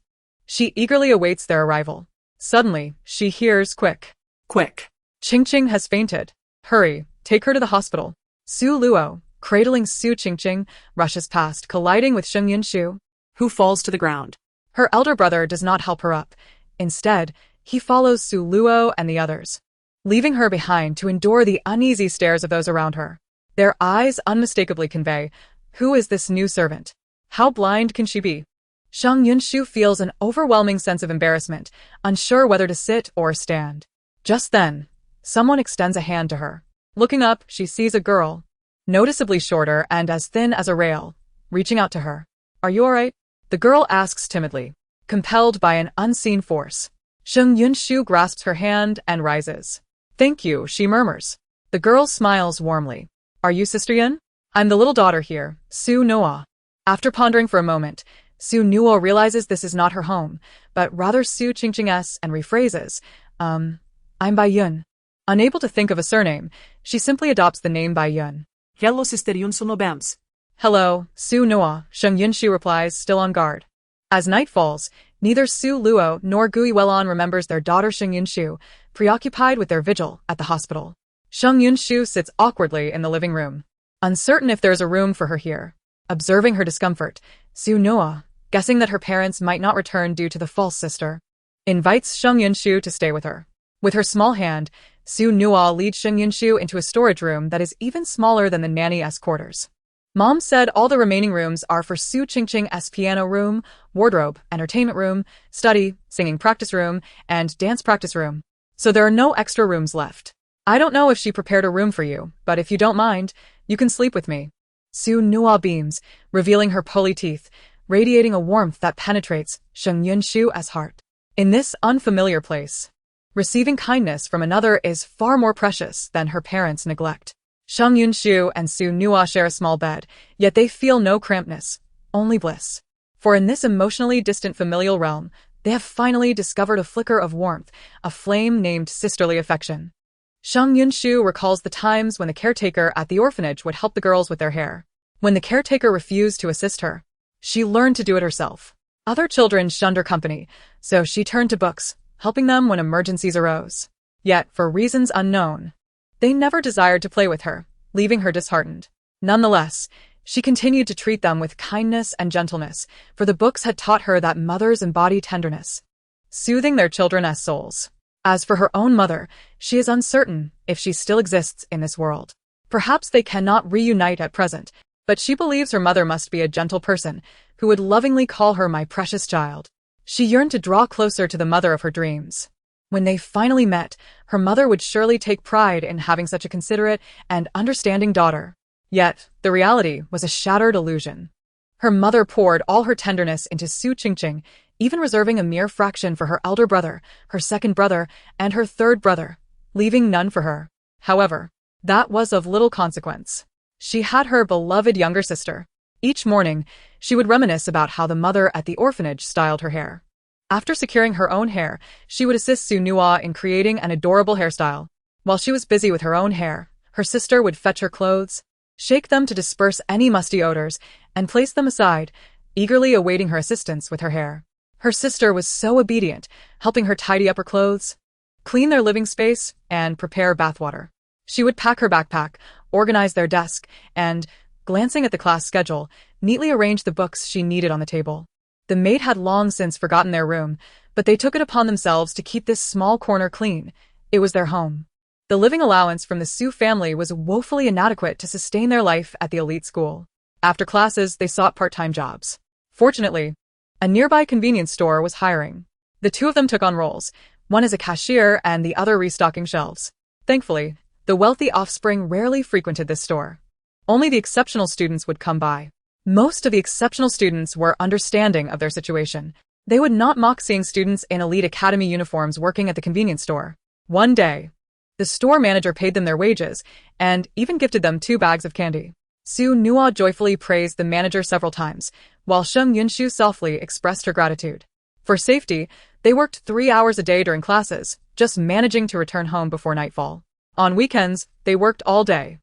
she eagerly awaits their arrival. Suddenly, she hears, "Quick! Quick! Qingqing has fainted. Hurry, take her to the hospital." Su Luo, cradling Su Qingqing, rushes past, colliding with Sheng Yunshu, who falls to the ground. Her elder brother does not help her up. Instead, he follows Su Luo and the others, leaving her behind to endure the uneasy stares of those around her. Their eyes unmistakably convey, "Who is this new servant? How blind can she be?" Sheng Yunshu feels an overwhelming sense of embarrassment, unsure whether to sit or stand. Just then, someone extends a hand to her. Looking up, she sees a girl, noticeably shorter and as thin as a rail, reaching out to her. "Are you all right?" The girl asks timidly, compelled by an unseen force. Sheng Yunshu grasps her hand and rises. "Thank you," she murmurs. The girl smiles warmly. "Are you Sister Yun? I'm the little daughter here, Su Nuo." After pondering for a moment, Su Nuo realizes this is not her home, but rather Su Qingqing's, and rephrases, I'm Bai Yun." Unable to think of a surname, she simply adopts the name Bai Yun. Hello Sister Yun Sonobams. "Hello, Su Nuo," Sheng Yunshu replies, still on guard. As night falls, neither Su Luo nor Gui Welon remembers their daughter Sheng Yunshu, preoccupied with their vigil at the hospital. Sheng Yunshu sits awkwardly in the living room, uncertain if there is a room for her here. Observing her discomfort, Su Nuo, guessing that her parents might not return due to the false sister, invites Sheng Yunshu to stay with her. With her small hand, Su Nuo leads Sheng Yunshu into a storage room that is even smaller than the nanny's quarters. Mom said all the remaining rooms are for Su Qingqing's piano room, wardrobe, entertainment room, study, singing practice room, and dance practice room. So there are no extra rooms left. I don't know if she prepared a room for you, but if you don't mind, you can sleep with me. Su Nuo beams, revealing her pearly teeth, radiating a warmth that penetrates Sheng Yunshu's heart. In this unfamiliar place, receiving kindness from another is far more precious than her parents' neglect. Sheng Yunshu and Su Nuo share a small bed, yet they feel no crampedness, only bliss. For in this emotionally distant familial realm, they have finally discovered a flicker of warmth, a flame named sisterly affection. Sheng Yunshu recalls the times when the caretaker at the orphanage would help the girls with their hair. When the caretaker refused to assist her, she learned to do it herself. Other children shunned her company, so she turned to books, helping them when emergencies arose. Yet, for reasons unknown, they never desired to play with her, leaving her disheartened. Nonetheless, she continued to treat them with kindness and gentleness, for the books had taught her that mothers embody tenderness, soothing their children as souls. As for her own mother, she is uncertain if she still exists in this world. Perhaps they cannot reunite at present, but she believes her mother must be a gentle person who would lovingly call her my precious child. She yearned to draw closer to the mother of her dreams. When they finally met, her mother would surely take pride in having such a considerate and understanding daughter. Yet, the reality was a shattered illusion. Her mother poured all her tenderness into Su Qingqing, even reserving a mere fraction for her elder brother, her second brother, and her third brother, leaving none for her. However, that was of little consequence. She had her beloved younger sister. Each morning, she would reminisce about how the mother at the orphanage styled her hair. After securing her own hair, she would assist Su Nua in creating an adorable hairstyle. While she was busy with her own hair, her sister would fetch her clothes, shake them to disperse any musty odors, and place them aside, eagerly awaiting her assistance with her hair. Her sister was so obedient, helping her tidy up her clothes, clean their living space, and prepare bathwater. She would pack her backpack, organize their desk, and, glancing at the class schedule, neatly arrange the books she needed on the table. The maid had long since forgotten their room, but they took it upon themselves to keep this small corner clean. It was their home. The living allowance from the Su family was woefully inadequate to sustain their life at the elite school. After classes, they sought part-time jobs. Fortunately, a nearby convenience store was hiring. The two of them took on roles, one as a cashier and the other restocking shelves. Thankfully, the wealthy offspring rarely frequented this store. Only the exceptional students would come by. Most of the exceptional students were understanding of their situation. They would not mock seeing students in elite academy uniforms working at the convenience store. One day, the store manager paid them their wages and even gifted them 2 bags of candy. Su Nua joyfully praised the manager several times, while Sheng Yunshu softly expressed her gratitude. For safety, they worked 3 hours a day during classes, just managing to return home before nightfall. On weekends, they worked all day.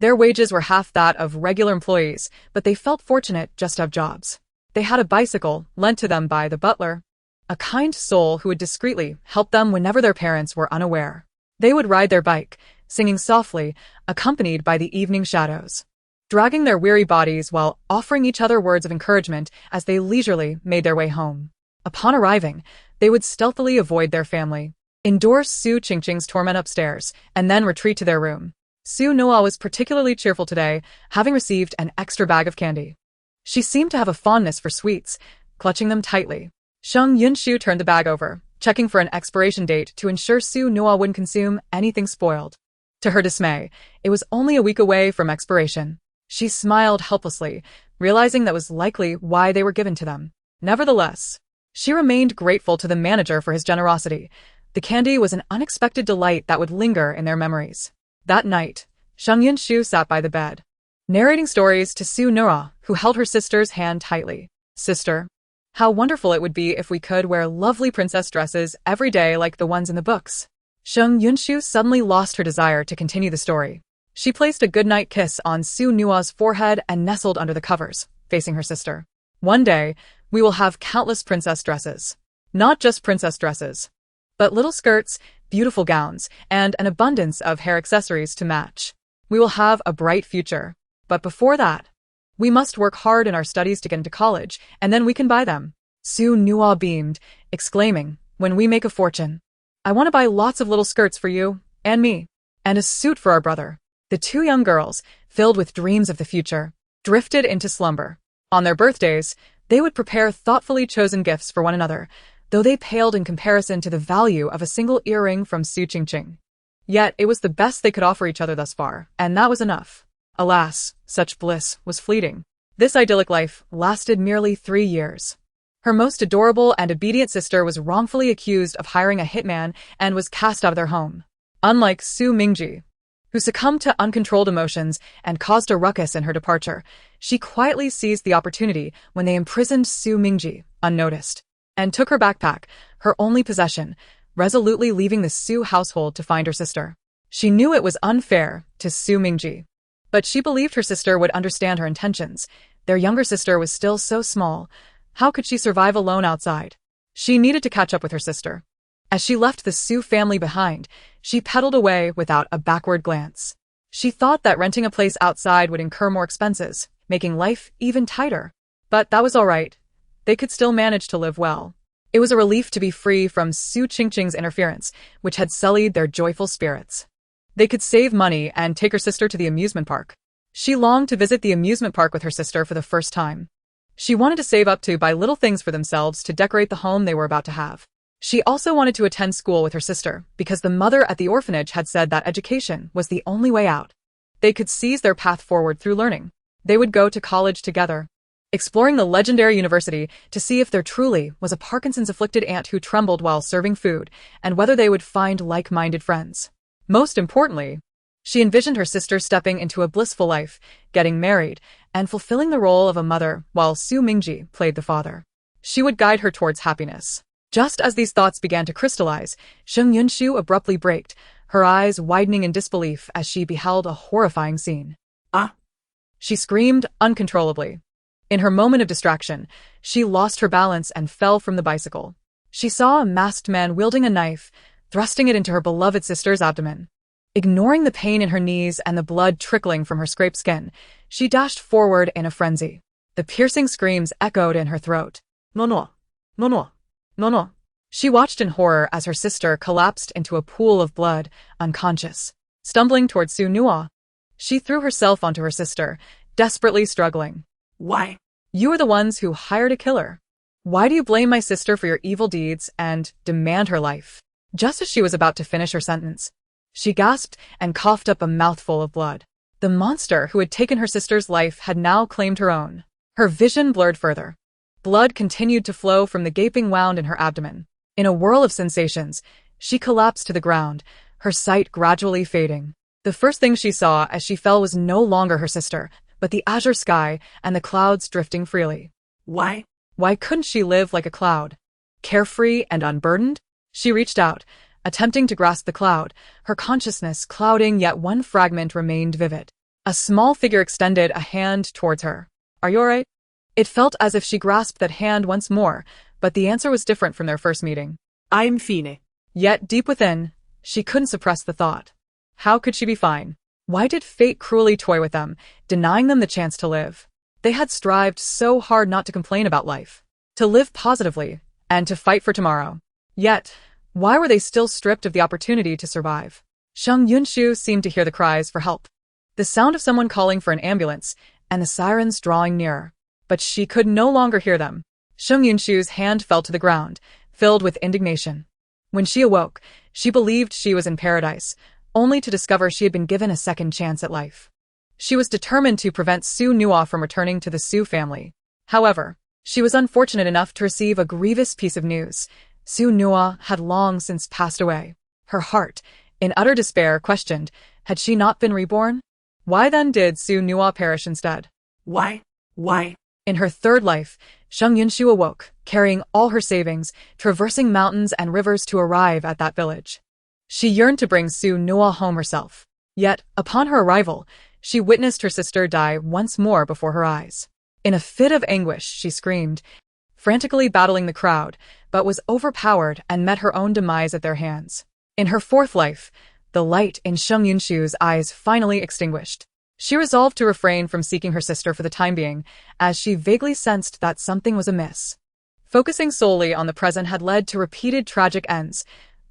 Their wages were half that of regular employees, but they felt fortunate just to have jobs. They had a bicycle, lent to them by the butler, a kind soul who would discreetly help them whenever their parents were unaware. They would ride their bike, singing softly, accompanied by the evening shadows, dragging their weary bodies while offering each other words of encouragement as they leisurely made their way home. Upon arriving, they would stealthily avoid their family, endure Su Qingqing's torment upstairs, and then retreat to their room. Su Nua was particularly cheerful today, having received an extra bag of candy. She seemed to have a fondness for sweets, clutching them tightly. Sheng Yunshu turned the bag over, checking for an expiration date to ensure Su Nua wouldn't consume anything spoiled. To her dismay, it was only a week away from expiration. She smiled helplessly, realizing that was likely why they were given to them. Nevertheless, she remained grateful to the manager for his generosity. The candy was an unexpected delight that would linger in their memories. That night, Sheng Yunshu sat by the bed, narrating stories to Su Nua, who held her sister's hand tightly. Sister, how wonderful it would be if we could wear lovely princess dresses every day like the ones in the books. Sheng Yunshu suddenly lost her desire to continue the story. She placed a goodnight kiss on Su Nua's forehead and nestled under the covers, facing her sister. One day, we will have countless princess dresses. Not just princess dresses, but little skirts, beautiful gowns, and an abundance of hair accessories to match. We will have a bright future. But before that, we must work hard in our studies to get into college, and then we can buy them. Su Nua beamed, exclaiming, when we make a fortune, I want to buy lots of little skirts for you, and me, and a suit for our brother. The 2 young girls, filled with dreams of the future, drifted into slumber. On their birthdays, they would prepare thoughtfully chosen gifts for one another, though they paled in comparison to the value of a single earring from Su Qingqing. Yet it was the best they could offer each other thus far, and that was enough. Alas, such bliss was fleeting. This idyllic life lasted merely 3 years. Her most adorable and obedient sister was wrongfully accused of hiring a hitman and was cast out of their home. Unlike Su Mingji, who succumbed to uncontrolled emotions and caused a ruckus in her departure, she quietly seized the opportunity when they imprisoned Su Mingji, unnoticed, and took her backpack, her only possession, resolutely leaving the Su household to find her sister. She knew it was unfair to Su Mingji, but she believed her sister would understand her intentions. Their younger sister was still so small. How could she survive alone outside? She needed to catch up with her sister. As she left the Su family behind, she pedaled away without a backward glance. She thought that renting a place outside would incur more expenses, making life even tighter. But that was all right. They could still manage to live well. It was a relief to be free from Su Qingqing's interference, which had sullied their joyful spirits. They could save money and take her sister to the amusement park. She longed to visit the amusement park with her sister for the first time. She wanted to save up to buy little things for themselves to decorate the home they were about to have. She also wanted to attend school with her sister because the mother at the orphanage had said that education was the only way out. They could seize their path forward through learning. They would go to college together, exploring the legendary university to see if there truly was a Parkinson's-afflicted aunt who trembled while serving food, and whether they would find like-minded friends. Most importantly, she envisioned her sister stepping into a blissful life, getting married, and fulfilling the role of a mother while Su Mingji played the father. She would guide her towards happiness. Just as these thoughts began to crystallize, Sheng Yunshu abruptly braked, her eyes widening in disbelief as she beheld a horrifying scene. Ah! She screamed uncontrollably. In her moment of distraction, she lost her balance and fell from the bicycle. She saw a masked man wielding a knife, thrusting it into her beloved sister's abdomen. Ignoring the pain in her knees and the blood trickling from her scraped skin, she dashed forward in a frenzy. The piercing screams echoed in her throat. No, no. No, no. No, no. She watched in horror as her sister collapsed into a pool of blood, unconscious. Stumbling towards Su Nua, she threw herself onto her sister, desperately struggling. Why? You are the ones who hired a killer. Why do you blame my sister for your evil deeds and demand her life? Just as she was about to finish her sentence, she gasped and coughed up a mouthful of blood. The monster who had taken her sister's life had now claimed her own. Her vision blurred further. Blood continued to flow from the gaping wound in her abdomen. In a whirl of sensations, she collapsed to the ground, her sight gradually fading. The first thing she saw as she fell was no longer her sister, but the azure sky and the clouds drifting freely. Why? Why couldn't she live like a cloud? Carefree and unburdened? She reached out, attempting to grasp the cloud, her consciousness clouding, yet one fragment remained vivid. A small figure extended a hand towards her. Are you alright? It felt as if she grasped that hand once more, but the answer was different from their first meeting. I'm fine. Yet, deep within, she couldn't suppress the thought. How could she be fine? Why did fate cruelly toy with them, denying them the chance to live? They had strived so hard not to complain about life, to live positively, and to fight for tomorrow. Yet, why were they still stripped of the opportunity to survive? Sheng Yunshu seemed to hear the cries for help, the sound of someone calling for an ambulance, and the sirens drawing nearer. But she could no longer hear them. Sheng Yunshu's hand fell to the ground, filled with indignation. When she awoke, she believed she was in paradise, only to discover she had been given a second chance at life. She was determined to prevent Su Nua from returning to the Su family. However, she was unfortunate enough to receive a grievous piece of news. Su Nua had long since passed away. Her heart, in utter despair, questioned, had she not been reborn? Why then did Su Nua perish instead? Why? In her third life, Sheng Yunshu awoke, carrying all her savings, traversing mountains and rivers to arrive at that village. She yearned to bring Su Nua home herself. Yet, upon her arrival, she witnessed her sister die once more before her eyes. In a fit of anguish, she screamed, frantically battling the crowd, but was overpowered and met her own demise at their hands. In her fourth life, the light in Sheng Yunshu's eyes finally extinguished. She resolved to refrain from seeking her sister for the time being, as she vaguely sensed that something was amiss. Focusing solely on the present had led to repeated tragic ends.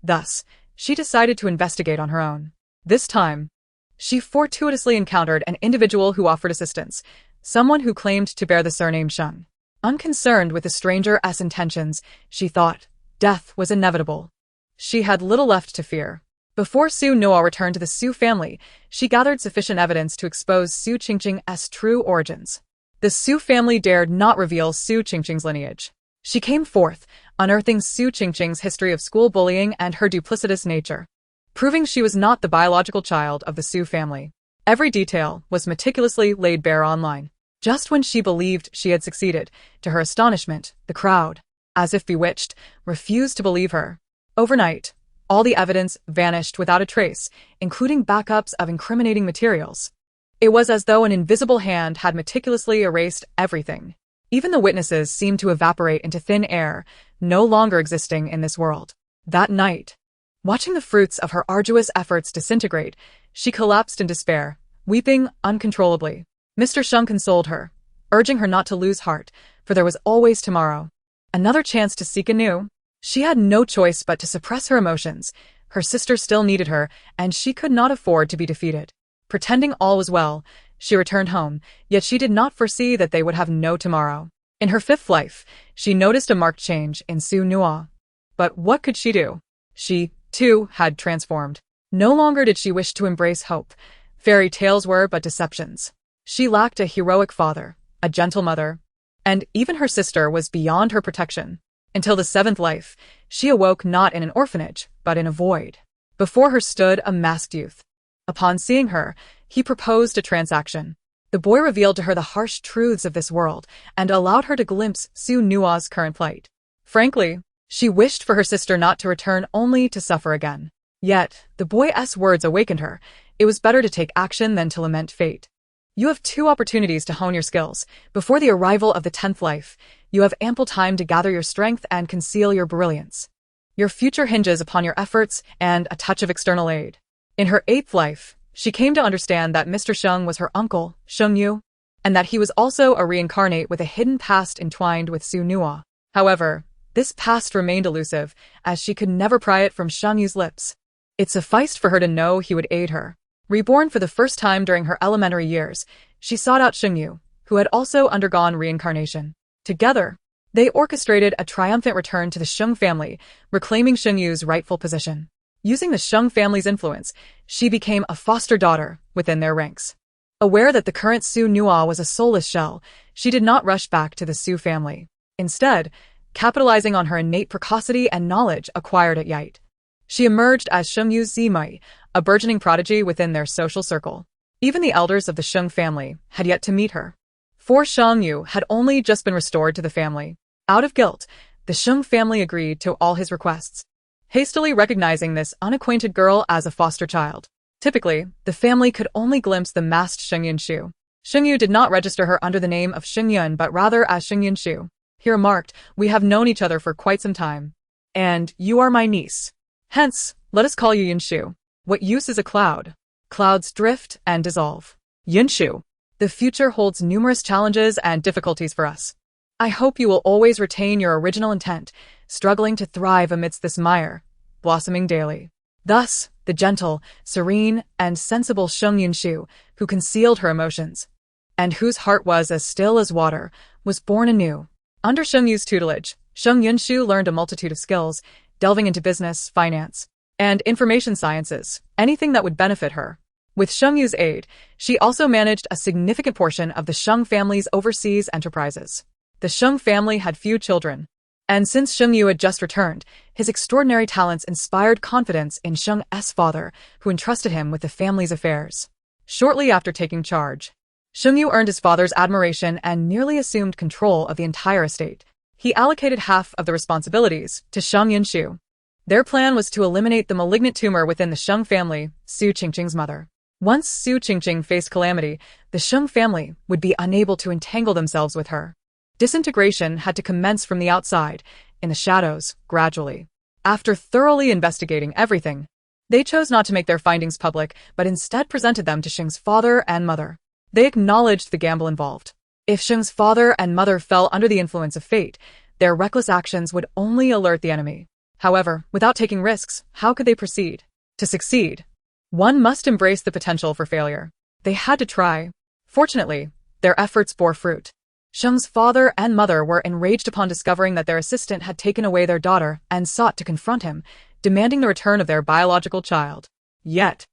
Thus, she decided to investigate on her own. This time, she fortuitously encountered an individual who offered assistance, someone who claimed to bear the surname Sheng. Unconcerned with the stranger's intentions, she thought death was inevitable. She had little left to fear. Before Su Nua returned to the Su family, she gathered sufficient evidence to expose Su Qingqing's true origins. The Su family dared not reveal Su Qingqing's lineage. She came forth, unearthing Su Qingqing's history of school bullying and her duplicitous nature, proving she was not the biological child of the Su family. Every detail was meticulously laid bare online. Just when she believed she had succeeded, to her astonishment, the crowd, as if bewitched, refused to believe her. Overnight, all the evidence vanished without a trace, including backups of incriminating materials. It was as though an invisible hand had meticulously erased everything. Even the witnesses seemed to evaporate into thin air, no longer existing in this world. That night, watching the fruits of her arduous efforts disintegrate, she collapsed in despair, weeping uncontrollably. Mr. Sheng consoled her, urging her not to lose heart, for there was always tomorrow. Another chance to seek anew. She had no choice but to suppress her emotions. Her sister still needed her, and she could not afford to be defeated. Pretending all was well, she returned home, yet she did not foresee that they would have no tomorrow. In her fifth life, she noticed a marked change in Su Nua. But what could she do? She, too, had transformed. No longer did she wish to embrace hope. Fairy tales were but deceptions. She lacked a heroic father, a gentle mother, and even her sister was beyond her protection. Until the seventh life, she awoke not in an orphanage, but in a void. Before her stood a masked youth. Upon seeing her, he proposed a transaction. The boy revealed to her the harsh truths of this world and allowed her to glimpse Su Nua's current plight. Frankly, she wished for her sister not to return only to suffer again. Yet, the boy's words awakened her. It was better to take action than to lament fate. You have 2 opportunities to hone your skills. Before the arrival of the 10th life, you have ample time to gather your strength and conceal your brilliance. Your future hinges upon your efforts and a touch of external aid. In her 8th life, she came to understand that Mr. Sheng was her uncle, Sheng Yu, and that he was also a reincarnate with a hidden past entwined with Su Nua. However, this past remained elusive, as she could never pry it from Sheng Yu's lips. It sufficed for her to know he would aid her. Reborn for the first time during her elementary years, she sought out Sheng Yu, who had also undergone reincarnation. Together, they orchestrated a triumphant return to the Sheng family, reclaiming Sheng Yu's rightful position. Using the Sheng family's influence, she became a foster daughter within their ranks. Aware that the current Su Nua was a soulless shell, she did not rush back to the Su family. Instead, capitalizing on her innate precocity and knowledge acquired at Yite, she emerged as Sheng Yu's Zimai, a burgeoning prodigy within their social circle. Even the elders of the Sheng family had yet to meet her. For Sheng Yu had only just been restored to the family. Out of guilt, the Sheng family agreed to all his requests, hastily recognizing this unacquainted girl as a foster child. Typically, the family could only glimpse the masked Sheng Yunshu. Sheng Yu did not register her under the name of Sheng Yun but rather as Sheng Yunshu. He remarked, "We have known each other for quite some time. And you are my niece. Hence, let us call you Yunshu. What use is a cloud? Clouds drift and dissolve. Yunshu, the future holds numerous challenges and difficulties for us. I hope you will always retain your original intent, struggling to thrive amidst this mire, blossoming daily." Thus, the gentle, serene, and sensible Sheng Yunshu, who concealed her emotions, and whose heart was as still as water, was born anew. Under Sheng Yu's tutelage, Sheng Yunshu learned a multitude of skills, delving into business, finance, and information sciences, anything that would benefit her. With Sheng Yu's aid, she also managed a significant portion of the Sheng family's overseas enterprises. The Sheng family had few children, and since Sheng Yu had just returned, his extraordinary talents inspired confidence in Sheng's father, who entrusted him with the family's affairs. Shortly after taking charge, Sheng Yu earned his father's admiration and nearly assumed control of the entire estate. He allocated half of the responsibilities to Sheng Yunshu. Their plan was to eliminate the malignant tumor within the Sheng family, Su Qingqing's mother. Once Su Qingqing faced calamity, the Sheng family would be unable to entangle themselves with her. Disintegration had to commence from the outside, in the shadows, gradually. After thoroughly investigating everything, they chose not to make their findings public, but instead presented them to Sheng's father and mother. They acknowledged the gamble involved. If Sheng's father and mother fell under the influence of fate, their reckless actions would only alert the enemy. However, without taking risks, how could they proceed? To succeed, one must embrace the potential for failure. They had to try. Fortunately, their efforts bore fruit. Sheng's father and mother were enraged upon discovering that their assistant had taken away their daughter and sought to confront him, demanding the return of their biological child. Yet,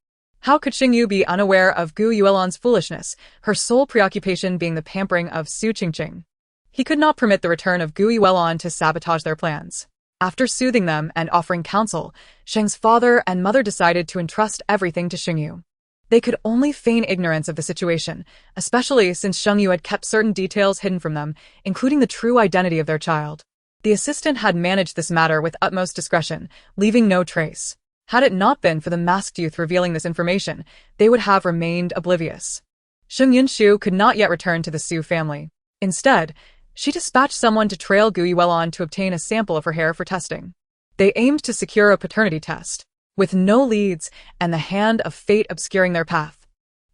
how could Sheng Yu be unaware of Gu Yuelan's foolishness, her sole preoccupation being the pampering of Su Qingqing? He could not permit the return of Gu Yuelan to sabotage their plans. After soothing them and offering counsel, Sheng's father and mother decided to entrust everything to Sheng Yu. They could only feign ignorance of the situation, especially since Sheng Yu had kept certain details hidden from them, including the true identity of their child. The assistant had managed this matter with utmost discretion, leaving no trace. Had it not been for the masked youth revealing this information, they would have remained oblivious. Sheng Yunshu could not yet return to the Su family. Instead, she dispatched someone to trail Gu Yuelan to obtain a sample of her hair for testing. They aimed to secure a paternity test, with no leads and the hand of fate obscuring their path.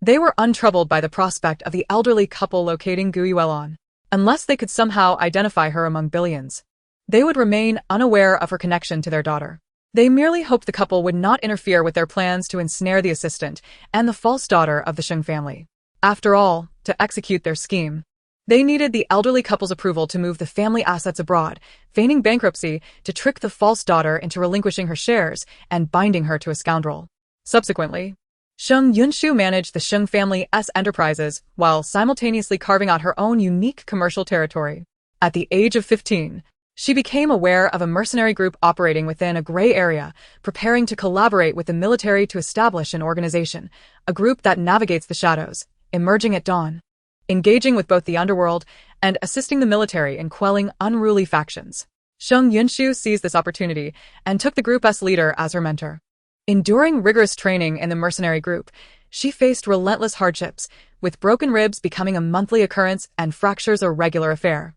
They were untroubled by the prospect of the elderly couple locating Gu Yuelan, unless they could somehow identify her among billions. They would remain unaware of her connection to their daughter. They merely hoped the couple would not interfere with their plans to ensnare the assistant and the false daughter of the Sheng family. After all, to execute their scheme, they needed the elderly couple's approval to move the family assets abroad, feigning bankruptcy to trick the false daughter into relinquishing her shares and binding her to a scoundrel. Subsequently, Sheng Yunshu managed the Sheng family's enterprises while simultaneously carving out her own unique commercial territory. At the age of 15, she became aware of a mercenary group operating within a gray area, preparing to collaborate with the military to establish an organization, a group that navigates the shadows, emerging at dawn, engaging with both the underworld and assisting the military in quelling unruly factions. Sheng Yunshu seized this opportunity and took the group's leader as her mentor. Enduring rigorous training in the mercenary group, she faced relentless hardships, with broken ribs becoming a monthly occurrence and fractures a regular affair.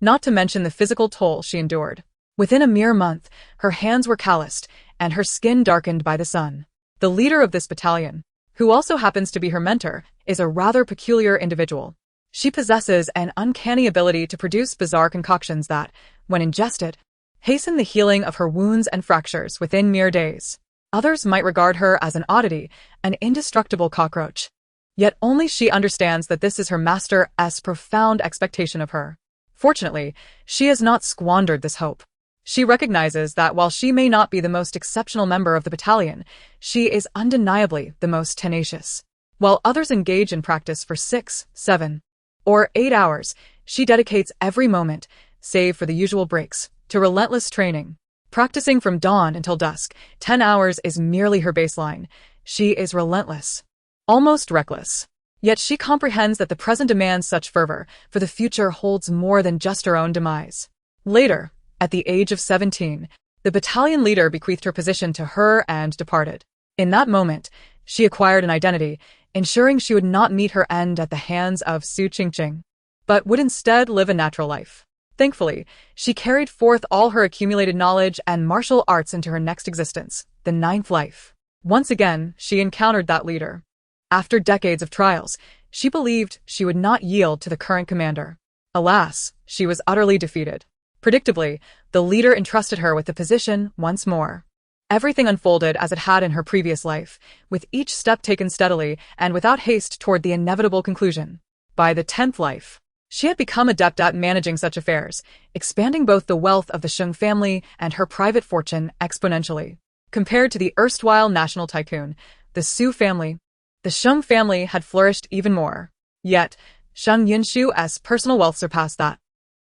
Not to mention the physical toll she endured. Within a mere month, her hands were calloused and her skin darkened by the sun. The leader of this battalion, who also happens to be her mentor, is a rather peculiar individual. She possesses an uncanny ability to produce bizarre concoctions that, when ingested, hasten the healing of her wounds and fractures within mere days. Others might regard her as an oddity, an indestructible cockroach. Yet only she understands that this is her master's profound expectation of her. Fortunately, she has not squandered this hope. She recognizes that while she may not be the most exceptional member of the battalion, she is undeniably the most tenacious. While others engage in practice for 6, 7, or 8 hours, she dedicates every moment, save for the usual breaks, to relentless training. Practicing from dawn until dusk, 10 hours is merely her baseline. She is relentless, almost reckless. Yet she comprehends that the present demands such fervor, for the future holds more than just her own demise. Later, at the age of 17, the battalion leader bequeathed her position to her and departed. In that moment, she acquired an identity, ensuring she would not meet her end at the hands of Su Qingqing, but would instead live a natural life. Thankfully, she carried forth all her accumulated knowledge and martial arts into her next existence, the 9th life. Once again, she encountered that leader. After decades of trials, she believed she would not yield to the current commander. Alas, she was utterly defeated. Predictably, the leader entrusted her with the position once more. Everything unfolded as it had in her previous life, with each step taken steadily and without haste toward the inevitable conclusion. By the 10th life, she had become adept at managing such affairs, expanding both the wealth of the Sheng family and her private fortune exponentially. Compared to the erstwhile national tycoon, the Su family, the Sheng family had flourished even more. Yet, Sheng Yunshu's personal wealth surpassed that.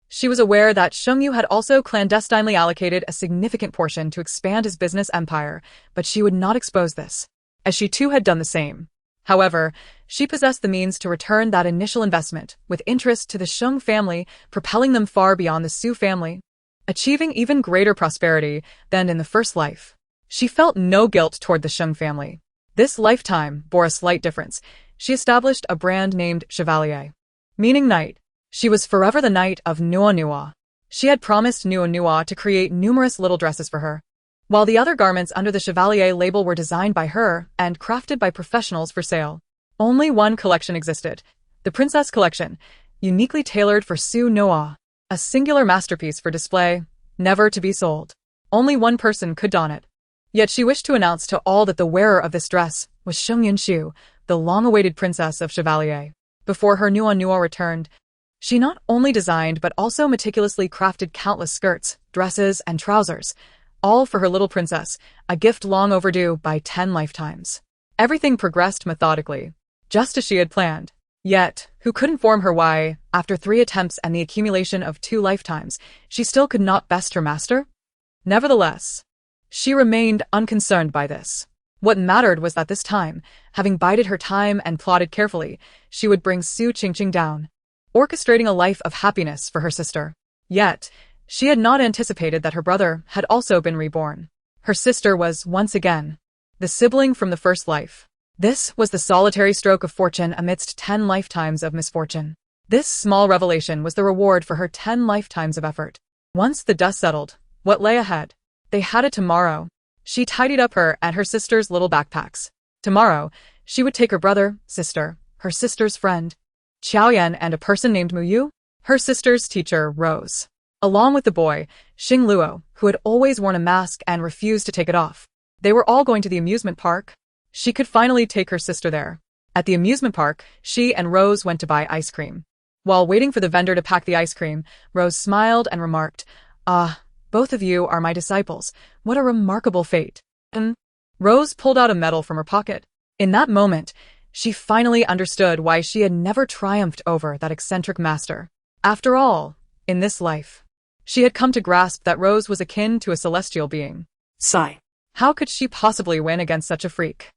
She was aware that Sheng Yu had also clandestinely allocated a significant portion to expand his business empire, but she would not expose this, as she too had done the same. However, she possessed the means to return that initial investment with interest to the Sheng family, propelling them far beyond the Su family, achieving even greater prosperity than in the first life. She felt no guilt toward the Sheng family. This lifetime bore a slight difference. She established a brand named Chevalier, meaning knight. She was forever the knight of Nua Nua. She had promised Nua Nua to create numerous little dresses for her, while the other garments under the Chevalier label were designed by her and crafted by professionals for sale. Only one collection existed, the Princess Collection, uniquely tailored for Su Noa, a singular masterpiece for display, never to be sold. Only one person could don it. Yet she wished to announce to all that the wearer of this dress was Sheng Yunshu, the long-awaited princess of Chevalier. Before her Nua Nua returned, she not only designed but also meticulously crafted countless skirts, dresses, and trousers, all for her little princess, a gift long overdue by 10 lifetimes. Everything progressed methodically, just as she had planned. Yet, who could inform her why, after 3 attempts and the accumulation of 2 lifetimes, she still could not best her master? Nevertheless, she remained unconcerned by this. What mattered was that this time, having bided her time and plotted carefully, she would bring Su Qingqing down, orchestrating a life of happiness for her sister. Yet, she had not anticipated that her brother had also been reborn. Her sister was, once again, the sibling from the first life. This was the solitary stroke of fortune amidst 10 lifetimes of misfortune. This small revelation was the reward for her 10 lifetimes of effort. Once the dust settled, what lay ahead? They had it tomorrow. She tidied up her and her sister's little backpacks. Tomorrow, she would take her brother, sister, her sister's friend, Qiaoyan, and a person named Muyu, her sister's teacher, Rose. Along with the boy, Xing Luo, who had always worn a mask and refused to take it off. They were all going to the amusement park. She could finally take her sister there. At the amusement park, she and Rose went to buy ice cream. While waiting for the vendor to pack the ice cream, Rose smiled and remarked, "Ah, both of you are my disciples. What a remarkable fate." Rose pulled out a medal from her pocket. In that moment, she finally understood why she had never triumphed over that eccentric master. After all, in this life, she had come to grasp that Rose was akin to a celestial being. Sigh. How could she possibly win against such a freak?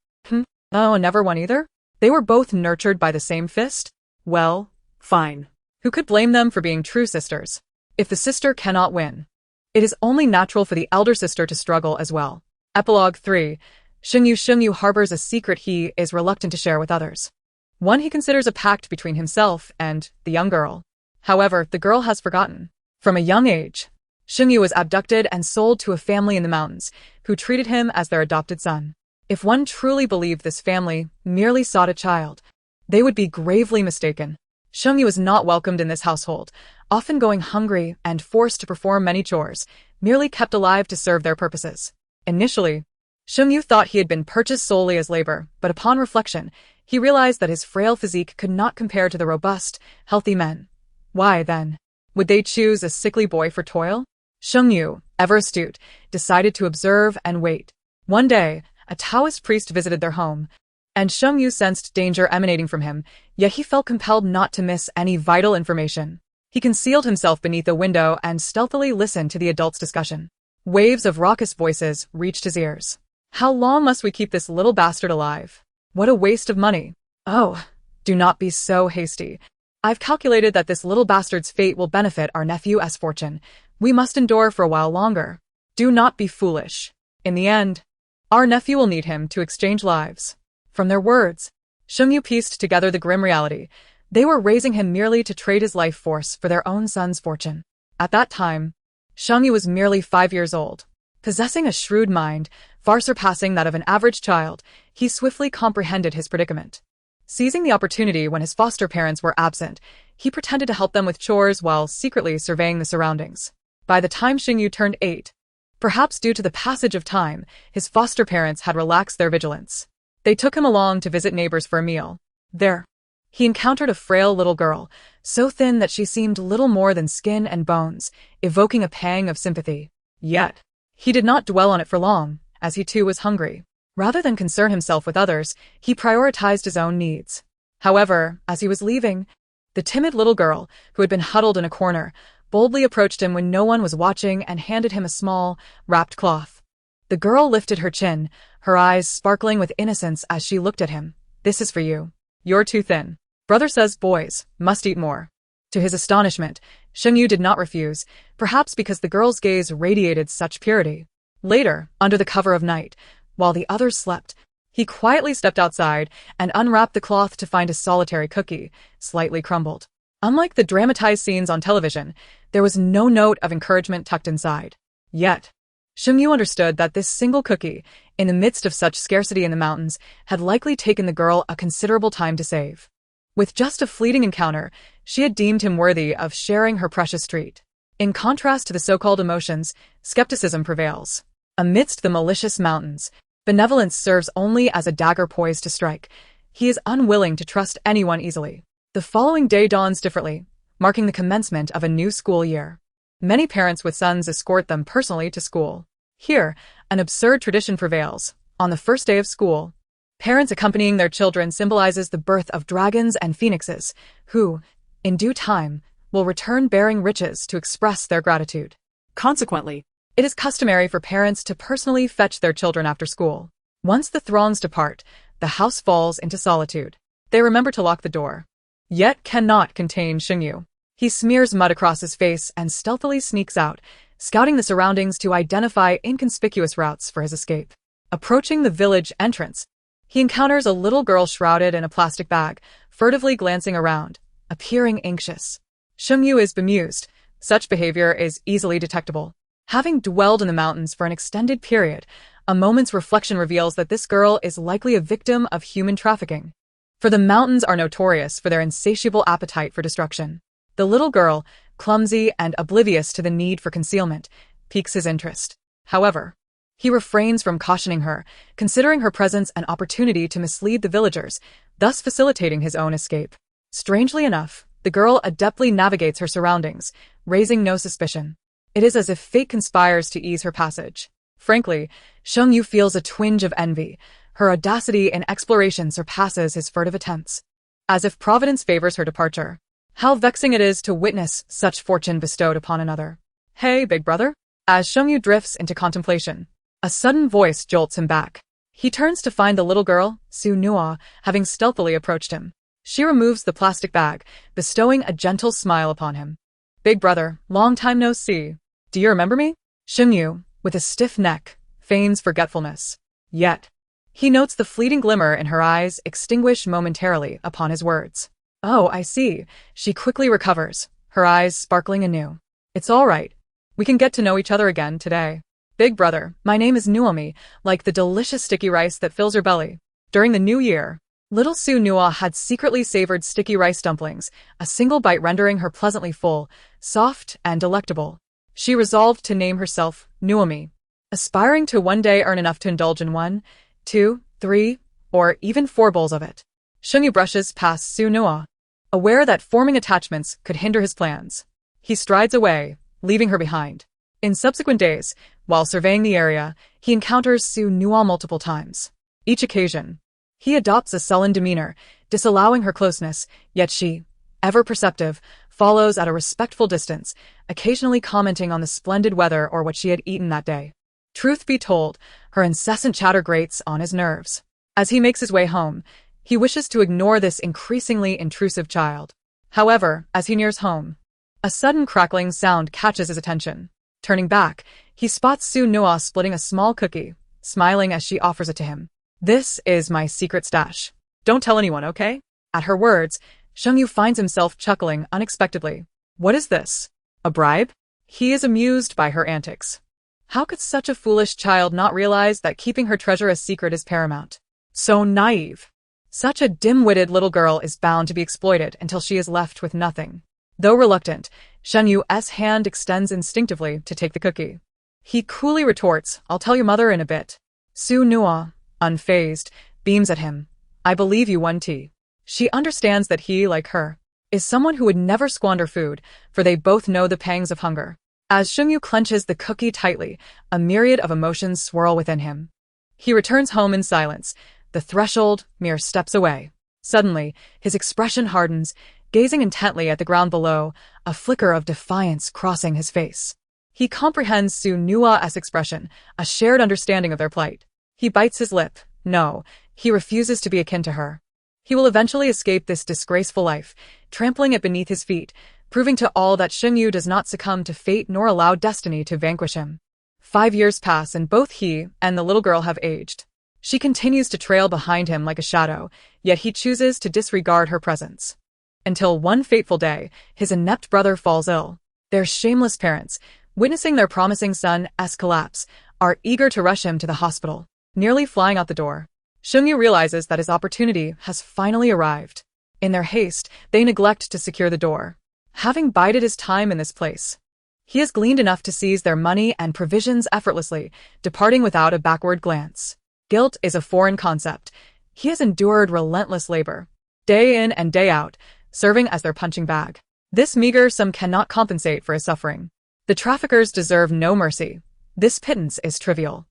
Oh, never won either? They were both nurtured by the same fist? Well, fine. Who could blame them for being true sisters? If the sister cannot win, it is only natural for the elder sister to struggle as well. Epilogue 3. Xingyu harbors a secret he is reluctant to share with others. One he considers a pact between himself and the young girl. However, the girl has forgotten. From a young age, Xingyu was abducted and sold to a family in the mountains, who treated him as their adopted son. If one truly believed this family merely sought a child, they would be gravely mistaken. Xingyu was not welcomed in this household, often going hungry and forced to perform many chores, merely kept alive to serve their purposes. Initially, Xingyu thought he had been purchased solely as labor, but upon reflection, he realized that his frail physique could not compare to the robust, healthy men. Why, then, would they choose a sickly boy for toil? Xingyu, ever astute, decided to observe and wait. One day, a Taoist priest visited their home, and Xingyu sensed danger emanating from him, yet he felt compelled not to miss any vital information. He concealed himself beneath a window and stealthily listened to the adults' discussion. Waves of raucous voices reached his ears. How long must we keep this little bastard alive? What a waste of money. Oh, do not be so hasty. I've calculated that this little bastard's fate will benefit our nephew's fortune. We must endure for a while longer. Do not be foolish. In the end, our nephew will need him to exchange lives. From their words, Xingyu pieced together the grim reality. They were raising him merely to trade his life force for their own son's fortune. At that time, Xingyu was merely 5 years old. Possessing a shrewd mind, far surpassing that of an average child, he swiftly comprehended his predicament. Seizing the opportunity when his foster parents were absent, he pretended to help them with chores while secretly surveying the surroundings. By the time Xingyu turned 8, perhaps due to the passage of time, his foster parents had relaxed their vigilance. They took him along to visit neighbors for a meal. There, he encountered a frail little girl, so thin that she seemed little more than skin and bones, evoking a pang of sympathy. Yet, he did not dwell on it for long, as he too was hungry. Rather than concern himself with others, he prioritized his own needs. However, as he was leaving, the timid little girl, who had been huddled in a corner, boldly approached him when no one was watching and handed him a small, wrapped cloth. The girl lifted her chin, her eyes sparkling with innocence as she looked at him. "This is for you. You're too thin. Brother says boys must eat more." To his astonishment, Xingyu did not refuse, perhaps because the girl's gaze radiated such purity. Later, under the cover of night, while the others slept, he quietly stepped outside and unwrapped the cloth to find a solitary cookie, slightly crumbled. Unlike the dramatized scenes on television, there was no note of encouragement tucked inside. Yet, Xingyu understood that this single cookie, in the midst of such scarcity in the mountains, had likely taken the girl a considerable time to save. With just a fleeting encounter, she had deemed him worthy of sharing her precious treat. In contrast to the so-called emotions, skepticism prevails. Amidst the malicious mountains, benevolence serves only as a dagger poised to strike. He is unwilling to trust anyone easily. The following day dawns differently, marking the commencement of a new school year. Many parents with sons escort them personally to school. Here, an absurd tradition prevails. On the first day of school, parents accompanying their children symbolizes the birth of dragons and phoenixes, who, in due time, will return bearing riches to express their gratitude. Consequently, it is customary for parents to personally fetch their children after school. Once the throngs depart, the house falls into solitude. They remember to lock the door, yet cannot contain Xingyu. He smears mud across his face and stealthily sneaks out, scouting the surroundings to identify inconspicuous routes for his escape. Approaching the village entrance, he encounters a little girl shrouded in a plastic bag, furtively glancing around, appearing anxious. Xingyu is bemused. Such behavior is easily detectable. Having dwelled in the mountains for an extended period, a moment's reflection reveals that this girl is likely a victim of human trafficking. For the mountains are notorious for their insatiable appetite for destruction. The little girl, clumsy and oblivious to the need for concealment, piques his interest. However, he refrains from cautioning her, considering her presence an opportunity to mislead the villagers, thus facilitating his own escape. Strangely enough, the girl adeptly navigates her surroundings, raising no suspicion. It is as if fate conspires to ease her passage. Frankly, Shengyu feels a twinge of envy. Her audacity in exploration surpasses his furtive attempts. As if Providence favors her departure. How vexing it is to witness such fortune bestowed upon another. Hey, big brother? As Shengyu drifts into contemplation, a sudden voice jolts him back. He turns to find the little girl, Su Nua, having stealthily approached him. She removes the plastic bag, bestowing a gentle smile upon him. Big brother, long time no see. Do you remember me? Shengyu, with a stiff neck, feigns forgetfulness. Yet, he notes the fleeting glimmer in her eyes extinguish momentarily upon his words. Oh, I see. She quickly recovers, her eyes sparkling anew. It's all right. We can get to know each other again today. Big brother, my name is Nuomi, like the delicious sticky rice that fills your belly. During the new year, little Su Nua had secretly savored sticky rice dumplings, a single bite rendering her pleasantly full, soft, and delectable. She resolved to name herself Nuomi, aspiring to one day earn enough to indulge in 1, 2, 3, or even 4 bowls of it. Shengyu brushes past Su Nua, aware that forming attachments could hinder his plans. He strides away, leaving her behind. In subsequent days, while surveying the area, he encounters Su Nua multiple times. Each occasion, he adopts a sullen demeanor, disallowing her closeness, yet she, ever perceptive, follows at a respectful distance, occasionally commenting on the splendid weather or what she had eaten that day. Truth be told, her incessant chatter grates on his nerves. As he makes his way home, he wishes to ignore this increasingly intrusive child. However, as he nears home, a sudden crackling sound catches his attention. Turning back, he spots Su Nua splitting a small cookie, smiling as she offers it to him. This is my secret stash. Don't tell anyone, okay? At her words, Shengyu finds himself chuckling unexpectedly. What is this? A bribe? He is amused by her antics. How could such a foolish child not realize that keeping her treasure a secret is paramount? So naive. Such a dim-witted little girl is bound to be exploited until she is left with nothing. Though reluctant, Shengyu's hand extends instinctively to take the cookie. He coolly retorts, I'll tell your mother in a bit. Su Nua, unfazed, beams at him. I believe you 1T. She understands that he, like her, is someone who would never squander food, for they both know the pangs of hunger. As Shengyu clenches the cookie tightly, a myriad of emotions swirl within him. He returns home in silence, the threshold mere steps away. Suddenly, his expression hardens, gazing intently at the ground below, a flicker of defiance crossing his face. He comprehends Su Nua's expression, a shared understanding of their plight. He bites his lip. No, he refuses to be akin to her. He will eventually escape this disgraceful life, trampling it beneath his feet, proving to all that Shengyu does not succumb to fate nor allow destiny to vanquish him. 5 years pass and both he and the little girl have aged. She continues to trail behind him like a shadow, yet he chooses to disregard her presence. Until one fateful day, his inept brother falls ill. Their shameless parents, witnessing their promising son's collapse, are eager to rush him to the hospital. Nearly flying out the door, Shengyu realizes that his opportunity has finally arrived. In their haste, they neglect to secure the door. Having bided his time in this place, he has gleaned enough to seize their money and provisions effortlessly, departing without a backward glance. Guilt is a foreign concept. He has endured relentless labor, day in and day out, serving as their punching bag. This meager sum cannot compensate for his suffering. The traffickers deserve no mercy. This pittance is trivial.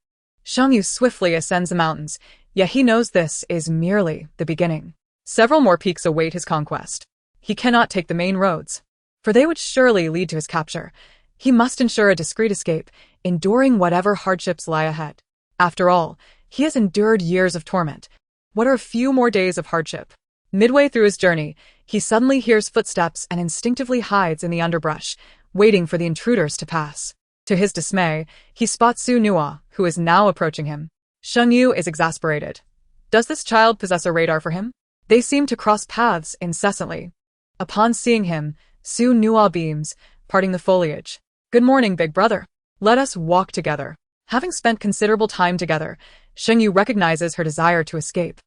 Shengyu swiftly ascends the mountains, yet he knows this is merely the beginning. Several more peaks await his conquest. He cannot take the main roads, for they would surely lead to his capture. He must ensure a discreet escape, enduring whatever hardships lie ahead. After all, he has endured years of torment. What are a few more days of hardship? Midway through his journey, he suddenly hears footsteps and instinctively hides in the underbrush, waiting for the intruders to pass. To his dismay, he spots Su Nua, who is now approaching him. Shengyu is exasperated. Does this child possess a radar for him? They seem to cross paths incessantly. Upon seeing him, Su Nua beams, parting the foliage. Good morning, big brother. Let us walk together. Having spent considerable time together, Shengyu recognizes her desire to escape.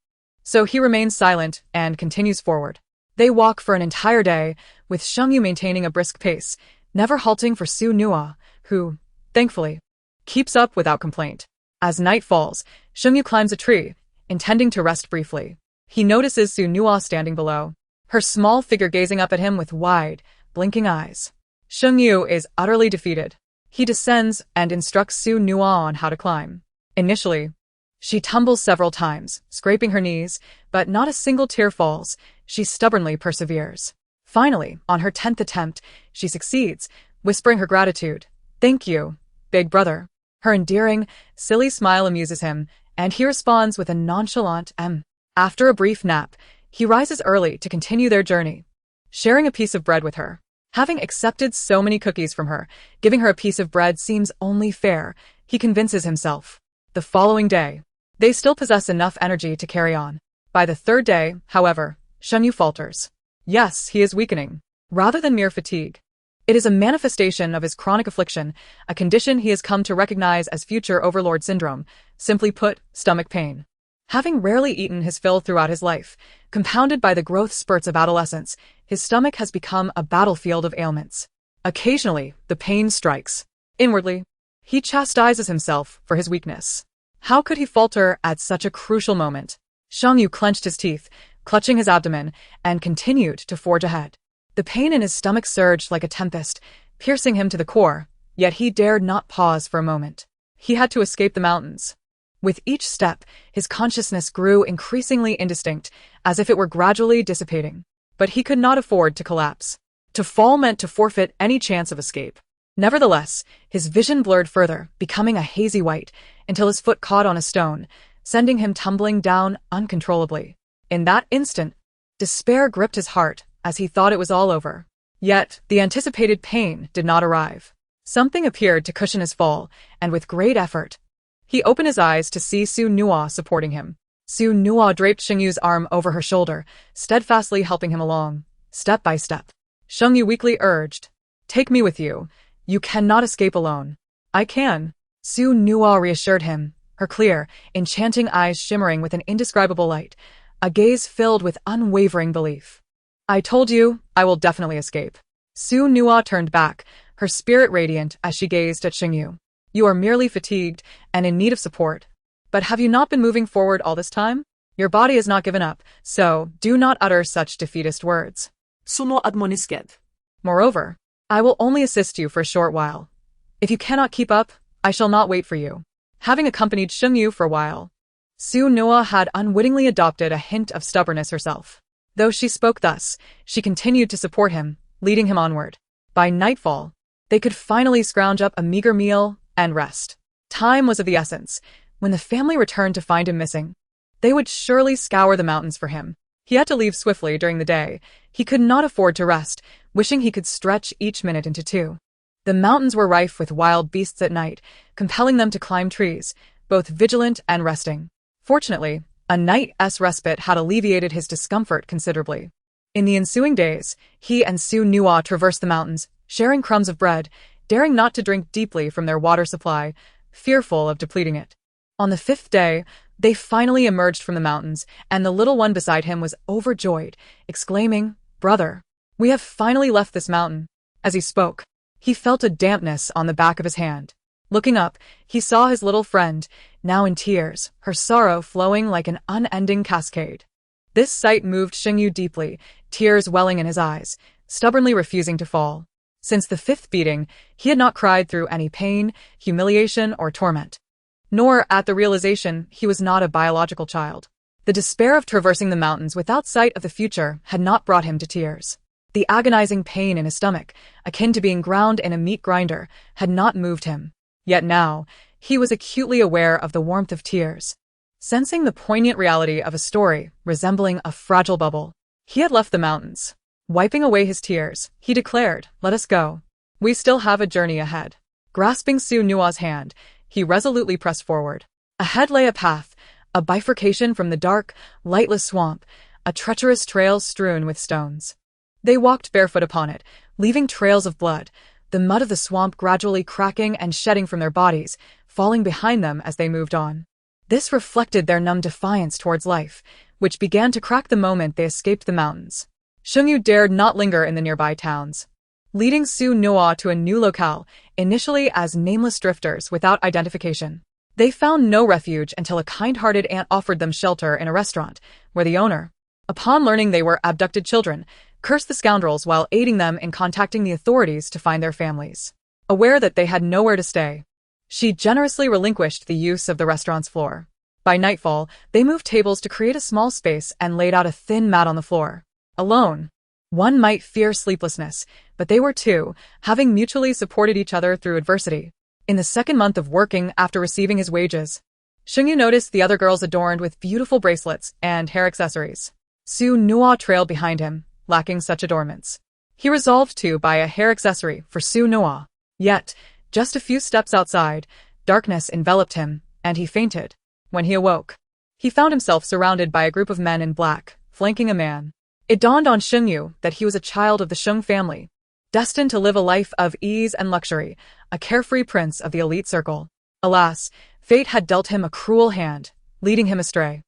So he remains silent and continues forward. They walk for an entire day, with Shengyu maintaining a brisk pace, never halting for Su Nua, who, thankfully, keeps up without complaint. As night falls, Shengyu climbs a tree, intending to rest briefly. He notices Su Nua standing below, her small figure gazing up at him with wide, blinking eyes. Shengyu is utterly defeated. He descends and instructs Su Nua on how to climb. Initially, she tumbles several times, scraping her knees, but not a single tear falls. She stubbornly perseveres. Finally, on her 10th attempt, she succeeds, whispering her gratitude. "Thank you, big brother." Her endearing, silly smile amuses him, and he responds with a nonchalant After a brief nap, he rises early to continue their journey, sharing a piece of bread with her. Having accepted so many cookies from her, giving her a piece of bread seems only fair, he convinces himself. The following day, they still possess enough energy to carry on. By the third day, however, Shengyu falters. Yes, he is weakening, rather than mere fatigue. It is a manifestation of his chronic affliction, a condition he has come to recognize as future overlord syndrome, simply put, stomach pain. Having rarely eaten his fill throughout his life, compounded by the growth spurts of adolescence, his stomach has become a battlefield of ailments. Occasionally, the pain strikes. Inwardly, he chastises himself for his weakness. How could he falter at such a crucial moment? Shengyu clenched his teeth, clutching his abdomen, and continued to forge ahead. The pain in his stomach surged like a tempest, piercing him to the core, yet he dared not pause for a moment. He had to escape the mountains. With each step, his consciousness grew increasingly indistinct, as if it were gradually dissipating. But he could not afford to collapse. To fall meant to forfeit any chance of escape. Nevertheless, his vision blurred further, becoming a hazy white, until his foot caught on a stone, sending him tumbling down uncontrollably. In that instant, despair gripped his heart, as he thought it was all over. Yet, the anticipated pain did not arrive. Something appeared to cushion his fall, and with great effort, he opened his eyes to see Su Nua supporting him. Su Nua draped Shengyu's arm over her shoulder, steadfastly helping him along, step by step. Shengyu weakly urged, "Take me with you. You cannot escape alone." "I can," Su Nua reassured him, her clear, enchanting eyes shimmering with an indescribable light, a gaze filled with unwavering belief. "I told you, I will definitely escape." Su Nua turned back, her spirit radiant as she gazed at Shengyu. "You are merely fatigued and in need of support. But have you not been moving forward all this time? Your body has not given up, so do not utter such defeatist words." Suno admonisket. "Moreover, I will only assist you for a short while. If you cannot keep up, I shall not wait for you." Having accompanied Shengyu for a while, Su Nua had unwittingly adopted a hint of stubbornness herself. Though she spoke thus, she continued to support him, leading him onward. By nightfall, they could finally scrounge up a meager meal and rest. Time was of the essence. When the family returned to find him missing, they would surely scour the mountains for him. He had to leave swiftly during the day. He could not afford to rest, wishing he could stretch each minute into two. The mountains were rife with wild beasts at night, compelling them to climb trees, both vigilant and resting. Fortunately, a night's respite had alleviated his discomfort considerably. In the ensuing days, he and Su Nua traversed the mountains, sharing crumbs of bread, daring not to drink deeply from their water supply, fearful of depleting it. On the 5th day, they finally emerged from the mountains, and the little one beside him was overjoyed, exclaiming, "Brother, we have finally left this mountain." As he spoke, he felt a dampness on the back of his hand. Looking up, he saw his little friend, now in tears, her sorrow flowing like an unending cascade. This sight moved Shengyu deeply, tears welling in his eyes, stubbornly refusing to fall. Since the 5th beating, he had not cried through any pain, humiliation, or torment. Nor at the realization he was not a biological child. The despair of traversing the mountains without sight of the future had not brought him to tears. The agonizing pain in his stomach, akin to being ground in a meat grinder, had not moved him. Yet now, he was acutely aware of the warmth of tears. Sensing the poignant reality of a story resembling a fragile bubble, he had left the mountains. Wiping away his tears, he declared, "Let us go. We still have a journey ahead." Grasping Su Nua's hand, he resolutely pressed forward. Ahead lay a path, a bifurcation from the dark, lightless swamp, a treacherous trail strewn with stones. They walked barefoot upon it, leaving trails of blood, the mud of the swamp gradually cracking and shedding from their bodies, falling behind them as they moved on. This reflected their numb defiance towards life, which began to crack the moment they escaped the mountains. Shengyu dared not linger in the nearby towns. Leading Su Nua to a new locale, initially as nameless drifters without identification. They found no refuge until a kind-hearted aunt offered them shelter in a restaurant, where the owner, upon learning they were abducted children, cursed the scoundrels while aiding them in contacting the authorities to find their families. Aware that they had nowhere to stay, she generously relinquished the use of the restaurant's floor. By nightfall, they moved tables to create a small space and laid out a thin mat on the floor. Alone, one might fear sleeplessness, but they were two, having mutually supported each other through adversity. In the second month of working after receiving his wages, Shengyu noticed the other girls adorned with beautiful bracelets and hair accessories. Su Nua trailed behind him, lacking such adornments. He resolved to buy a hair accessory for Su Nua. Yet, just a few steps outside, darkness enveloped him, and he fainted. When he awoke, he found himself surrounded by a group of men in black, flanking a man. It dawned on Shengyu that he was a child of the Sheng family, destined to live a life of ease and luxury, a carefree prince of the elite circle. Alas, fate had dealt him a cruel hand, leading him astray.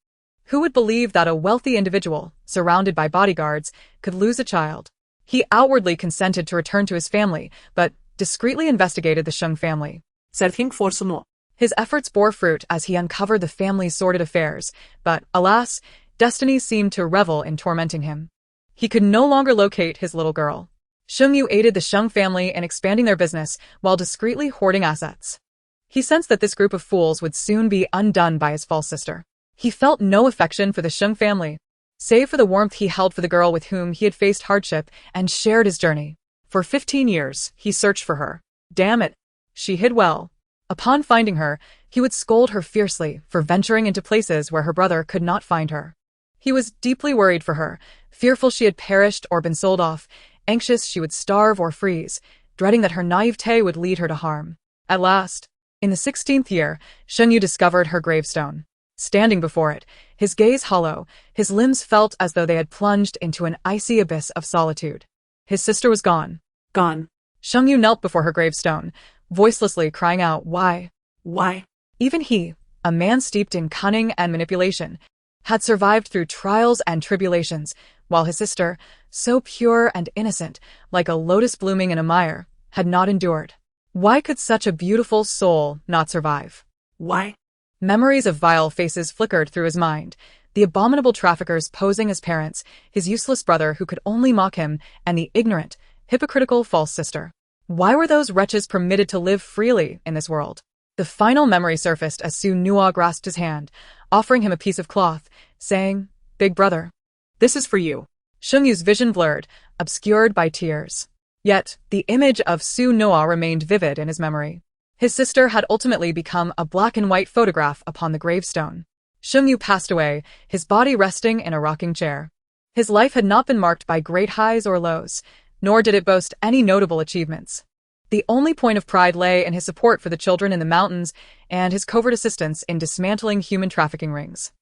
Who would believe that a wealthy individual, surrounded by bodyguards, could lose a child? He outwardly consented to return to his family, but discreetly investigated the Sheng family. Searching for Suno. His efforts bore fruit as he uncovered the family's sordid affairs, but, alas, destiny seemed to revel in tormenting him. He could no longer locate his little girl. Shengyu aided the Sheng family in expanding their business while discreetly hoarding assets. He sensed that this group of fools would soon be undone by his false sister. He felt no affection for the Sheng family, save for the warmth he held for the girl with whom he had faced hardship and shared his journey. For 15 years, he searched for her. Damn it, she hid well. Upon finding her, he would scold her fiercely for venturing into places where her brother could not find her. He was deeply worried for her, fearful she had perished or been sold off, anxious she would starve or freeze, dreading that her naivete would lead her to harm. At last, in the 16th year, Shengyu discovered her gravestone. Standing before it, his gaze hollow, his limbs felt as though they had plunged into an icy abyss of solitude. His sister was gone. Gone. Shengyu knelt before her gravestone, voicelessly crying out, "Why? Why?" Even he, a man steeped in cunning and manipulation, had survived through trials and tribulations, while his sister, so pure and innocent, like a lotus blooming in a mire, had not endured. Why could such a beautiful soul not survive? Why? Memories of vile faces flickered through his mind, the abominable traffickers posing as parents, his useless brother who could only mock him, and the ignorant, hypocritical false sister. Why were those wretches permitted to live freely in this world? The final memory surfaced as Su Nua grasped his hand, offering him a piece of cloth, saying, "Big brother, This is for you." Shengyu's vision blurred, obscured by tears. Yet, the image of Su Nua remained vivid in his memory. His sister had ultimately become a black-and-white photograph upon the gravestone. Shengyu passed away, his body resting in a rocking chair. His life had not been marked by great highs or lows, nor did it boast any notable achievements. The only point of pride lay in his support for the children in the mountains and his covert assistance in dismantling human trafficking rings.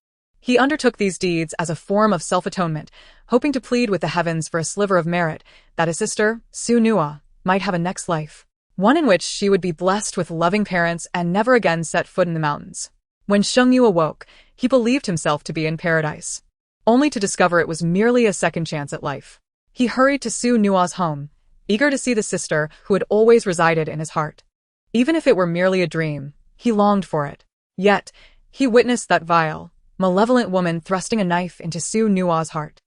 He undertook these deeds as a form of self-atonement, hoping to plead with the heavens for a sliver of merit that his sister, Su Nua, might have a next life, one in which she would be blessed with loving parents and never again set foot in the mountains. When Shengyu awoke, he believed himself to be in paradise, only to discover it was merely a second chance at life. He hurried to Su Nua's home, eager to see the sister who had always resided in his heart. Even if it were merely a dream, he longed for it. Yet, he witnessed that vile, malevolent woman thrusting a knife into Su Nua's heart.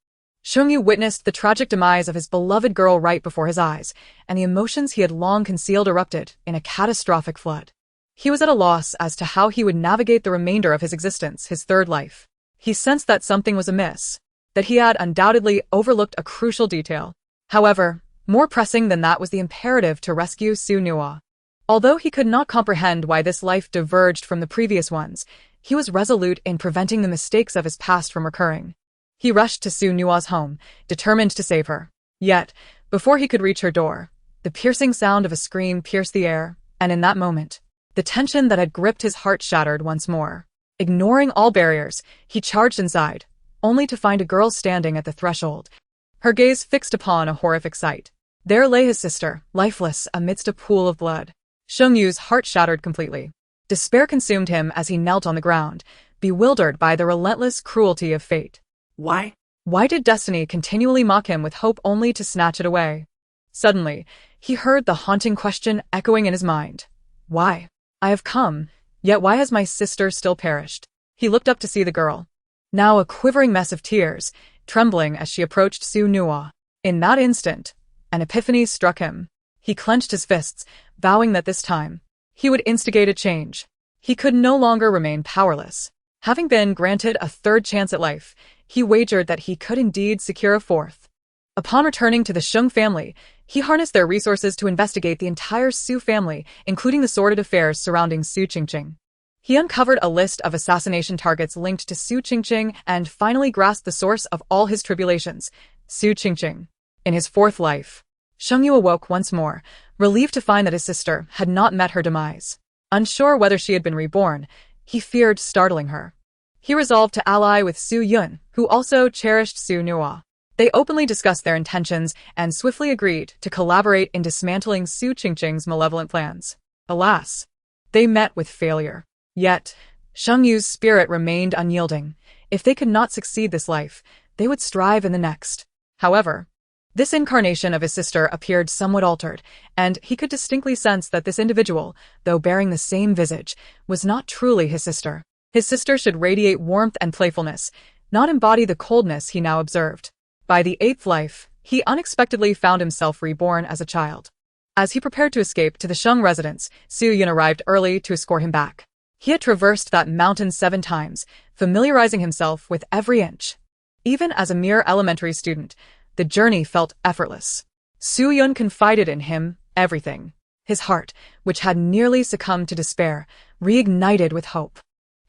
Shengyu witnessed the tragic demise of his beloved girl right before his eyes, and the emotions he had long concealed erupted in a catastrophic flood. He was at a loss as to how he would navigate the remainder of his existence, his third life. He sensed that something was amiss, that he had undoubtedly overlooked a crucial detail. However, more pressing than that was the imperative to rescue Su Nua. Although he could not comprehend why this life diverged from the previous ones, he was resolute in preventing the mistakes of his past from recurring. He rushed to Su Nua's home, determined to save her. Yet, before he could reach her door, the piercing sound of a scream pierced the air, and in that moment, the tension that had gripped his heart shattered once more. Ignoring all barriers, he charged inside, only to find a girl standing at the threshold, her gaze fixed upon a horrific sight. There lay his sister, lifeless amidst a pool of blood. Shengyu's heart shattered completely. Despair consumed him as he knelt on the ground, bewildered by the relentless cruelty of fate. Why? Why did destiny continually mock him with hope only to snatch it away? Suddenly, he heard the haunting question echoing in his mind. Why? I have come, yet why has my sister still perished? He looked up to see the girl, now a quivering mess of tears, trembling as she approached Su Nua. In that instant, an epiphany struck him. He clenched his fists, vowing that this time, he would instigate a change. He could no longer remain powerless. Having been granted a third chance at life, he wagered that he could indeed secure a fourth. Upon returning to the Sheng family, he harnessed their resources to investigate the entire Su family, including the sordid affairs surrounding Su Qingqing. He uncovered a list of assassination targets linked to Su Qingqing and finally grasped the source of all his tribulations, Su Qingqing. In his fourth life, Sheng Yu awoke once more, relieved to find that his sister had not met her demise. Unsure whether she had been reborn, he feared startling her. He resolved to ally with Su Yun, who also cherished Su Nua. They openly discussed their intentions and swiftly agreed to collaborate in dismantling Su Qingqing's malevolent plans. Alas, they met with failure. Yet, Sheng Yu's spirit remained unyielding. If they could not succeed this life, they would strive in the next. However, this incarnation of his sister appeared somewhat altered, and he could distinctly sense that this individual, though bearing the same visage, was not truly his sister. His sister should radiate warmth and playfulness, not embody the coldness he now observed. By the eighth life, he unexpectedly found himself reborn as a child. As he prepared to escape to the Sheng residence, Su Yun arrived early to escort him back. He had traversed that mountain 7 times, familiarizing himself with every inch. Even as a mere elementary student, the journey felt effortless. Su Yun confided in him everything. His heart, which had nearly succumbed to despair, reignited with hope.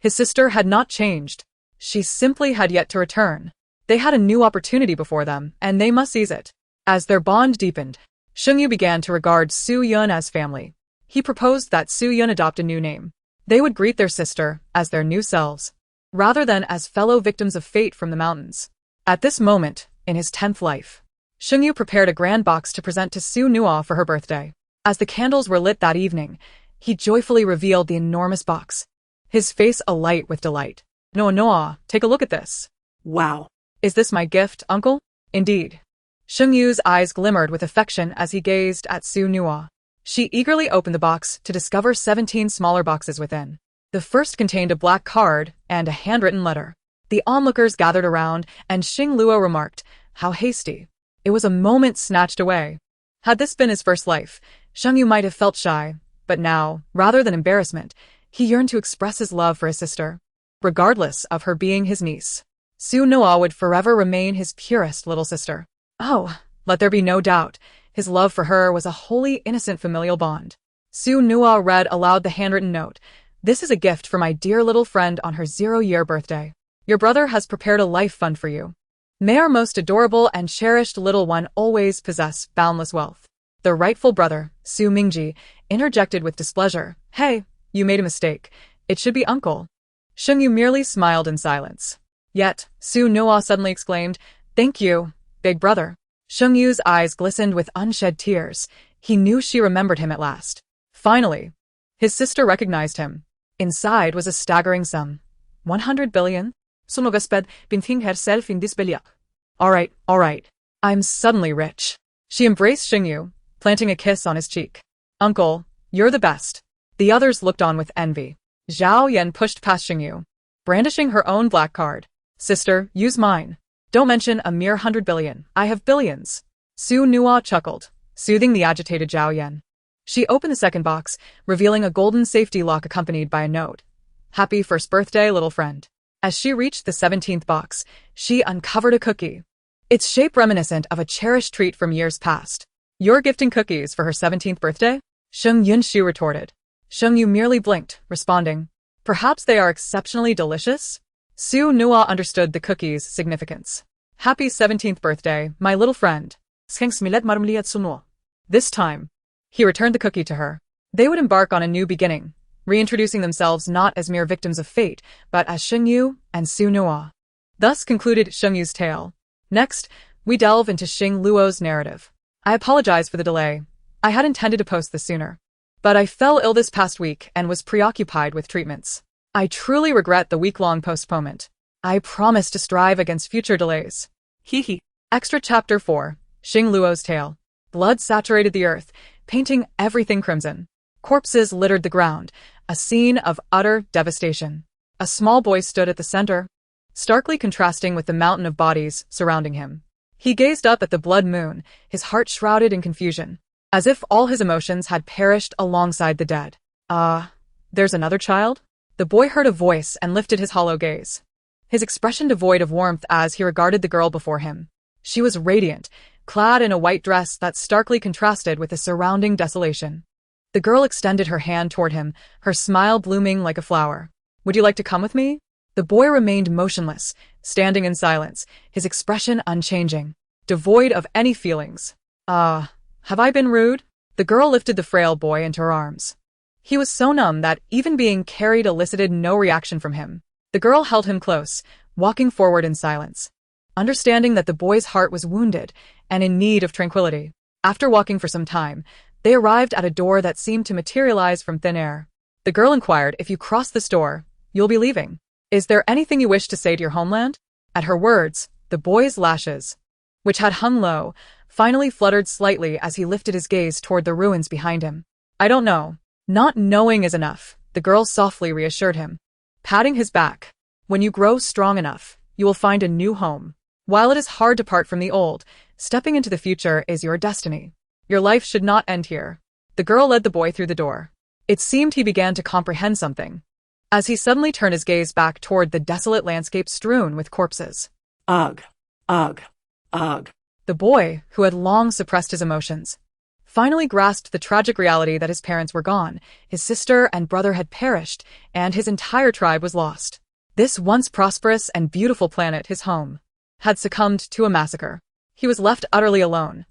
His sister had not changed. She simply had yet to return. They had a new opportunity before them, and they must seize it. As their bond deepened, Sheng Yu began to regard Su Yun as family. He proposed that Su Yun adopt a new name. They would greet their sister as their new selves, rather than as fellow victims of fate from the mountains. At this moment, in his 10th life, Sheng Yu prepared a grand box to present to Su Nua for her birthday. As the candles were lit that evening, he joyfully revealed the enormous box, his face alight with delight. Noa, take a look at this. Wow. Is this my gift, uncle? Indeed. Sheng Yu's eyes glimmered with affection as he gazed at Su Nua. She eagerly opened the box to discover 17 smaller boxes within. The first contained a black card and a handwritten letter. The onlookers gathered around, and Xing Luo remarked, "How hasty." It was a moment snatched away. Had this been his first life, Sheng Yu might have felt shy, but now, rather than embarrassment, he yearned to express his love for his sister. Regardless of her being his niece, Su Nua would forever remain his purest little sister. Oh, let there be no doubt, his love for her was a wholly innocent familial bond. Su Nua read aloud the handwritten note. "This is a gift for my dear little friend on her 0-year birthday. Your brother has prepared a life fund for you. May our most adorable and cherished little one always possess boundless wealth." The rightful brother, Su Mingji, interjected with displeasure. "Hey, you made a mistake. It should be uncle." Sheng Yu merely smiled in silence. Yet, Su Nua suddenly exclaimed, "Thank you, big brother." Sheng Yu's eyes glistened with unshed tears. He knew she remembered him at last. Finally, his sister recognized him. Inside was a staggering sum. 100 billion? Sunogasped bin think herself in disbelief. All right. I'm suddenly rich. She embraced Sheng Yu, planting a kiss on his cheek. "Uncle, you're the best." The others looked on with envy. Zhao Yan pushed past Sheng Yu, brandishing her own black card. "Sister, use mine. Don't mention a mere 100 billion. I have billions." Su Nua chuckled, soothing the agitated Zhao Yan. She opened the second box, revealing a golden safety lock accompanied by a note. "Happy first birthday, little friend." As she reached the 17th box, she uncovered a cookie. Its shape reminiscent of a cherished treat from years past. "You're gifting cookies for her 17th birthday?" Sheng Yunshu retorted. Sheng Yu merely blinked, responding, "Perhaps they are exceptionally delicious?" Su Nua understood the cookie's significance. "Happy 17th birthday, my little friend." This time, he returned the cookie to her. They would embark on a new beginning, reintroducing themselves not as mere victims of fate, but as Sheng Yu and Su Nua. Thus concluded Sheng Yu's tale. Next, we delve into Xing Luo's narrative. I apologize for the delay. I had intended to post this sooner, but I fell ill this past week and was preoccupied with treatments. I truly regret the week-long postponement. I promise to strive against future delays. Hee hee. Extra Chapter 4, Xing Luo's Tale. Blood saturated the earth, painting everything crimson. Corpses littered the ground, a scene of utter devastation. A small boy stood at the center, starkly contrasting with the mountain of bodies surrounding him. He gazed up at the blood moon, his heart shrouded in confusion, as if all his emotions had perished alongside the dead. There's another child? The boy heard a voice and lifted his hollow gaze, his expression devoid of warmth as he regarded the girl before him. She was radiant, clad in a white dress that starkly contrasted with the surrounding desolation. The girl extended her hand toward him, her smile blooming like a flower. Would you like to come with me? The boy remained motionless, standing in silence, his expression unchanging, devoid of any feelings. Have I been rude? The girl lifted the frail boy into her arms. He was so numb that even being carried elicited no reaction from him. The girl held him close, walking forward in silence, understanding that the boy's heart was wounded and in need of tranquility. After walking for some time, they arrived at a door that seemed to materialize from thin air. The girl inquired, if you cross this door, you'll be leaving. Is there anything you wish to say to your homeland? At her words, the boy's lashes, which had hung low, finally fluttered slightly as he lifted his gaze toward the ruins behind him. I don't know. Not knowing is enough, the girl softly reassured him, patting his back. When you grow strong enough, you will find a new home. While it is hard to part from the old, stepping into the future is your destiny. Your life should not end here. The girl led the boy through the door. It seemed he began to comprehend something, as he suddenly turned his gaze back toward the desolate landscape strewn with corpses. Ugh, ugh, ugh. The boy, who had long suppressed his emotions, finally grasped the tragic reality that his parents were gone, his sister and brother had perished, and his entire tribe was lost. This once prosperous and beautiful planet, his home, had succumbed to a massacre. He was left utterly alone.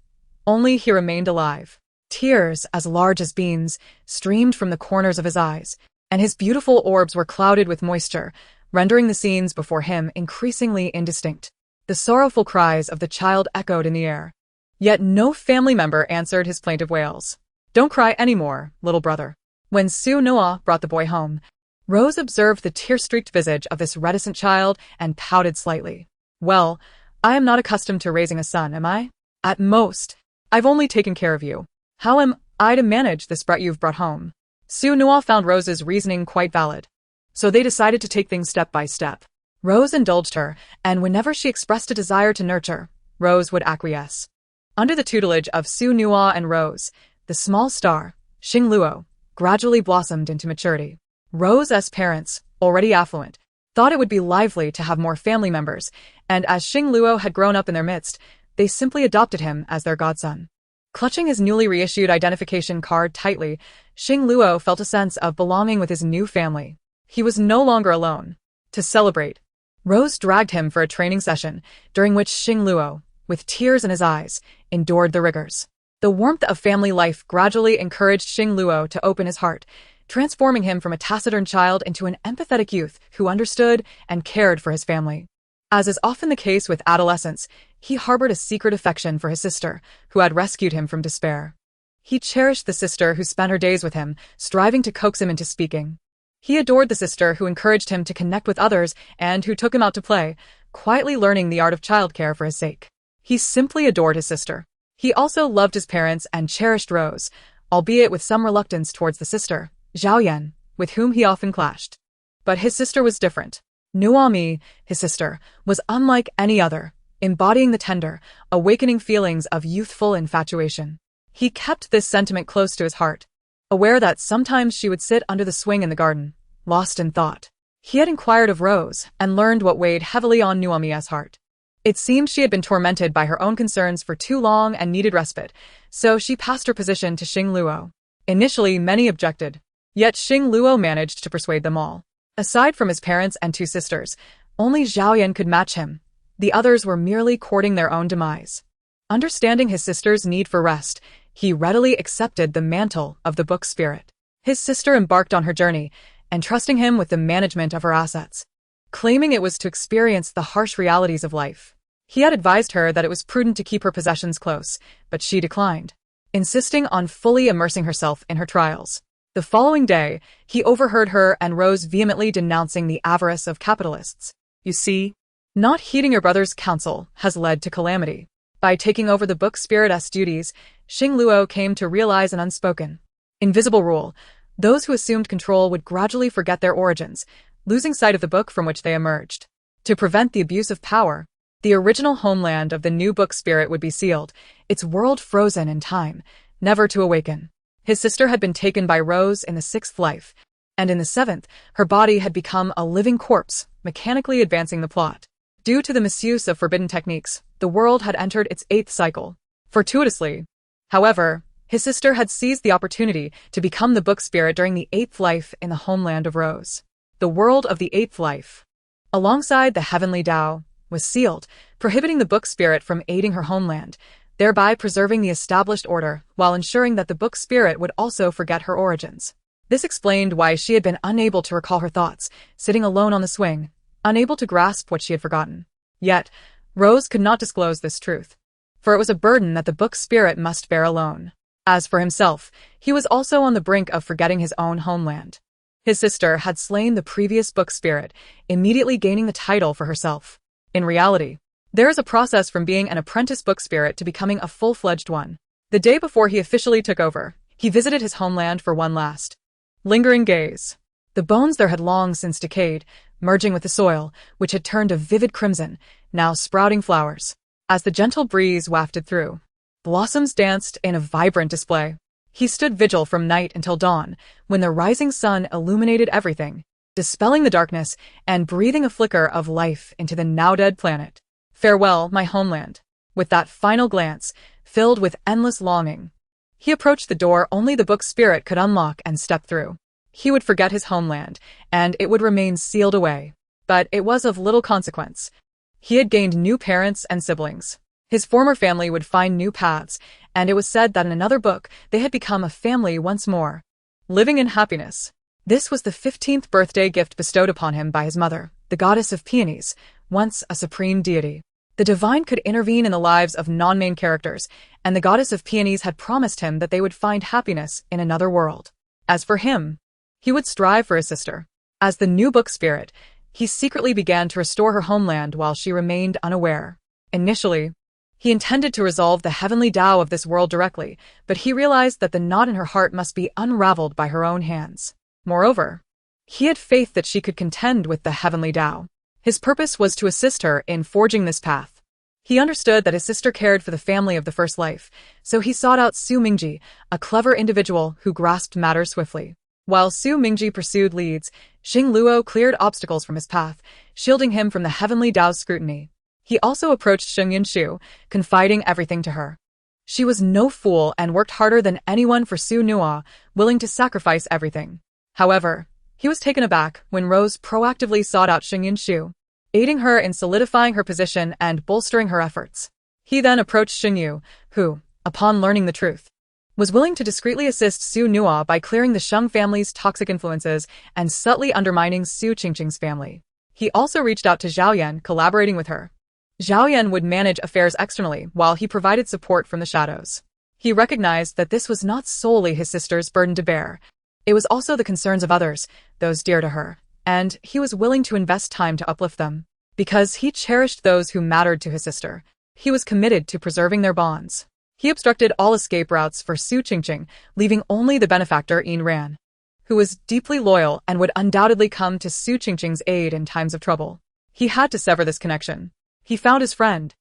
Only he remained alive. Tears, as large as beans, streamed from the corners of his eyes, and his beautiful orbs were clouded with moisture, rendering the scenes before him increasingly indistinct. The sorrowful cries of the child echoed in the air. Yet no family member answered his plaintive wails. Don't cry anymore, little brother. When Sue Noah brought the boy home, Rose observed the tear-streaked visage of this reticent child and pouted slightly. Well, I am not accustomed to raising a son, am I? At most, I've only taken care of you. How am I to manage this brat you've brought home? Sue Noah found Rose's reasoning quite valid. So they decided to take things step by step. Rose indulged her, and whenever she expressed a desire to nurture, Rose would acquiesce. Under the tutelage of Sue Noah and Rose, the small star, Xing Luo, gradually blossomed into maturity. Rose's parents, already affluent, thought it would be lively to have more family members, and as Xing Luo had grown up in their midst, they simply adopted him as their godson. Clutching his newly reissued identification card tightly, Xing Luo felt a sense of belonging with his new family. He was no longer alone. To celebrate, Rose dragged him for a training session, during which Xing Luo, with tears in his eyes, endured the rigors. The warmth of family life gradually encouraged Xing Luo to open his heart, transforming him from a taciturn child into an empathetic youth who understood and cared for his family. As is often the case with adolescents, he harbored a secret affection for his sister, who had rescued him from despair. He cherished the sister who spent her days with him, striving to coax him into speaking. He adored the sister who encouraged him to connect with others and who took him out to play, quietly learning the art of childcare for his sake. He simply adored his sister. He also loved his parents and cherished Rose, albeit with some reluctance towards the sister, Zhaoyan, with whom he often clashed. But his sister was different. Nuomi, his sister, was unlike any other, embodying the tender, awakening feelings of youthful infatuation. He kept this sentiment close to his heart, aware that sometimes she would sit under the swing in the garden, lost in thought. He had inquired of Rose and learned what weighed heavily on Nuomi's heart. It seemed she had been tormented by her own concerns for too long and needed respite, so she passed her position to Xing Luo. Initially, many objected, yet Xing Luo managed to persuade them all. Aside from his parents and two sisters, only Zhaoyan could match him. The others were merely courting their own demise. Understanding his sister's need for rest, he readily accepted the mantle of the book spirit. His sister embarked on her journey, entrusting him with the management of her assets, claiming it was to experience the harsh realities of life. He had advised her that it was prudent to keep her possessions close, but she declined, insisting on fully immersing herself in her trials. The following day, he overheard her and Rose vehemently denouncing the avarice of capitalists. You see, not heeding your brother's counsel has led to calamity. By taking over the book spirit's duties, Xing Luo came to realize an unspoken, invisible rule. Those who assumed control would gradually forget their origins, losing sight of the book from which they emerged. To prevent the abuse of power, the original homeland of the new book spirit would be sealed, its world frozen in time, never to awaken. His sister had been taken by Rose in the 6th life, and in the 7th, her body had become a living corpse, mechanically advancing the plot. Due to the misuse of forbidden techniques, the world had entered its 8th cycle. Fortuitously, however, his sister had seized the opportunity to become the book spirit during the 8th life in the homeland of Rose. The world of the 8th life, alongside the heavenly Tao, was sealed, prohibiting the book spirit from aiding her homeland, thereby preserving the established order while ensuring that the book spirit would also forget her origins. This explained why she had been unable to recall her thoughts, sitting alone on the swing, unable to grasp what she had forgotten. Yet, Rose could not disclose this truth, for it was a burden that the book spirit must bear alone. As for himself, he was also on the brink of forgetting his own homeland. His sister had slain the previous book spirit, immediately gaining the title for herself. In reality, there is a process from being an apprentice book spirit to becoming a full-fledged one. The day before he officially took over, he visited his homeland for one last lingering gaze. The bones there had long since decayed, merging with the soil, which had turned a vivid crimson, now sprouting flowers. As the gentle breeze wafted through, blossoms danced in a vibrant display. He stood vigil from night until dawn, when the rising sun illuminated everything, dispelling the darkness and breathing a flicker of life into the now-dead planet. Farewell, my homeland. With that final glance, filled with endless longing, he approached the door only the book spirit could unlock and step through. He would forget his homeland, and it would remain sealed away. But it was of little consequence. He had gained new parents and siblings. His former family would find new paths, and it was said that in another book they had become a family once more, living in happiness. This was the 15th birthday gift bestowed upon him by his mother, the goddess of peonies, once a supreme deity. The divine could intervene in the lives of non-main characters, and the goddess of peonies had promised him that they would find happiness in another world. As for him, he would strive for his sister. As the new book spirit, he secretly began to restore her homeland while she remained unaware. Initially, he intended to resolve the heavenly Tao of this world directly, but he realized that the knot in her heart must be unraveled by her own hands. Moreover, he had faith that she could contend with the heavenly Tao. His purpose was to assist her in forging this path. He understood that his sister cared for the family of the first life, so he sought out Su Mingji, a clever individual who grasped matters swiftly. While Su Mingji pursued leads, Xing Luo cleared obstacles from his path, shielding him from the heavenly Tao's scrutiny. He also approached Sheng Yinshu, confiding everything to her. She was no fool and worked harder than anyone for Su Nua, willing to sacrifice everything. However, he was taken aback when Rose proactively sought out Sheng Yinshu, aiding her in solidifying her position and bolstering her efforts. He then approached Xing Yu, who, upon learning the truth, was willing to discreetly assist Su Nua by clearing the Sheng family's toxic influences and subtly undermining Su Qingqing's family. He also reached out to Zhao Yan, collaborating with her. Zhao Yan would manage affairs externally while he provided support from the shadows. He recognized that this was not solely his sister's burden to bear. It was also the concerns of others, those dear to her, and he was willing to invest time to uplift them. Because he cherished those who mattered to his sister, he was committed to preserving their bonds. He obstructed all escape routes for Su Qingqing, leaving only the benefactor Yin Ran, who was deeply loyal and would undoubtedly come to Su Qingqing's aid in times of trouble. He had to sever this connection. He found his friend,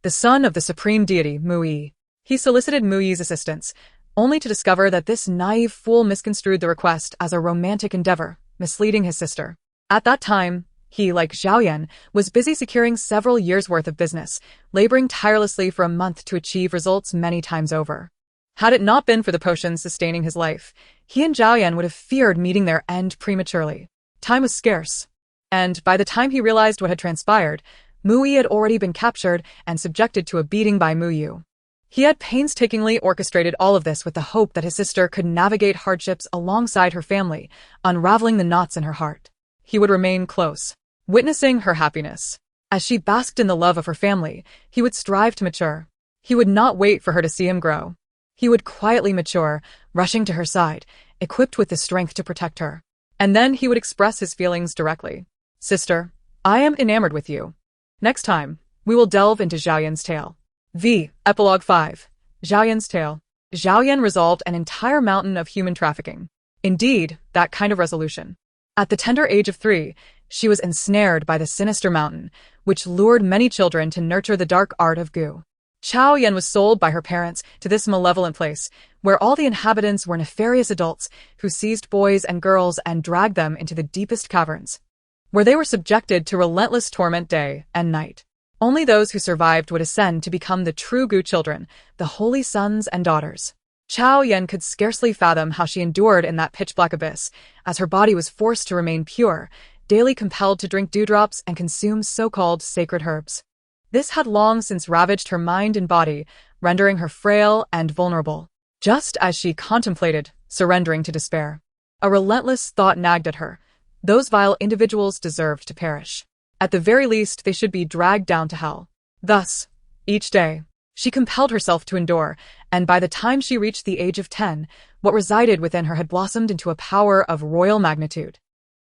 the son of the supreme deity Mu Yi. He solicited Mu Yi's assistance, only to discover that this naive fool misconstrued the request as a romantic endeavor, misleading his sister. At that time, he, like Zhao Yan, was busy securing several years' worth of business, laboring tirelessly for a month to achieve results many times over. Had it not been for the potions sustaining his life, he and Zhao Yan would have feared meeting their end prematurely. Time was scarce, and by the time he realized what had transpired, Mu Yi had already been captured and subjected to a beating by Mu Yu. He had painstakingly orchestrated all of this with the hope that his sister could navigate hardships alongside her family, unraveling the knots in her heart. He would remain close, witnessing her happiness. As she basked in the love of her family, he would strive to mature. He would not wait for her to see him grow. He would quietly mature, rushing to her side, equipped with the strength to protect her. And then he would express his feelings directly. Sister, I am enamored with you. Next time, we will delve into Zhao Yan's tale. Epilogue 5. Zhao Yan's tale. Zhao Yan resolved an entire mountain of human trafficking. Indeed, that kind of resolution. At the tender age of 3, she was ensnared by the sinister mountain, which lured many children to nurture the dark art of Gu. Chao Yan was sold by her parents to this malevolent place, where all the inhabitants were nefarious adults who seized boys and girls and dragged them into the deepest caverns, where they were subjected to relentless torment day and night. Only those who survived would ascend to become the true Gu children, the holy sons and daughters. Chao Yan could scarcely fathom how she endured in that pitch-black abyss, as her body was forced to remain pure, daily compelled to drink dewdrops and consume so-called sacred herbs. This had long since ravaged her mind and body, rendering her frail and vulnerable. Just as she contemplated surrendering to despair, a relentless thought nagged at her. Those vile individuals deserved to perish. At the very least, they should be dragged down to hell. Thus, each day, she compelled herself to endure, and by the time she reached the age of 10, what resided within her had blossomed into a power of royal magnitude.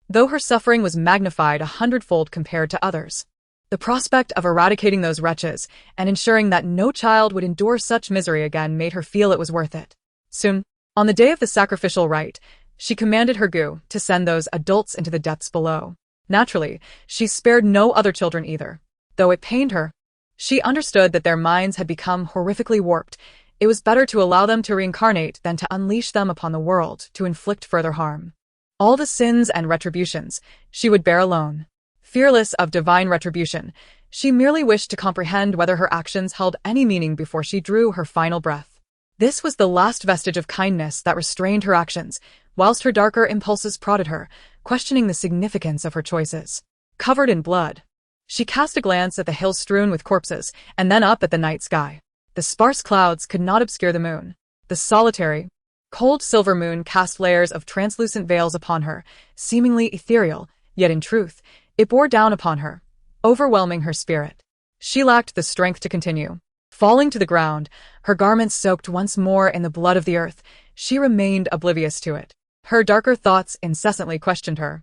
Though her suffering was magnified 100-fold compared to others, the prospect of eradicating those wretches and ensuring that no child would endure such misery again made her feel it was worth it. Soon, on the day of the sacrificial rite, she commanded her Gu to send those adults into the depths below. Naturally, she spared no other children either. Though it pained her, she understood that their minds had become horrifically warped. It was better to allow them to reincarnate than to unleash them upon the world to inflict further harm. All the sins and retributions she would bear alone. Fearless of divine retribution, she merely wished to comprehend whether her actions held any meaning before she drew her final breath. This was the last vestige of kindness that restrained her actions, whilst her darker impulses prodded her, questioning the significance of her choices. Covered in blood, she cast a glance at the hills strewn with corpses, and then up at the night sky. The sparse clouds could not obscure the moon. The solitary, cold silver moon cast layers of translucent veils upon her, seemingly ethereal, yet in truth, it bore down upon her, overwhelming her spirit. She lacked the strength to continue. Falling to the ground, her garments soaked once more in the blood of the earth, she remained oblivious to it. Her darker thoughts incessantly questioned her.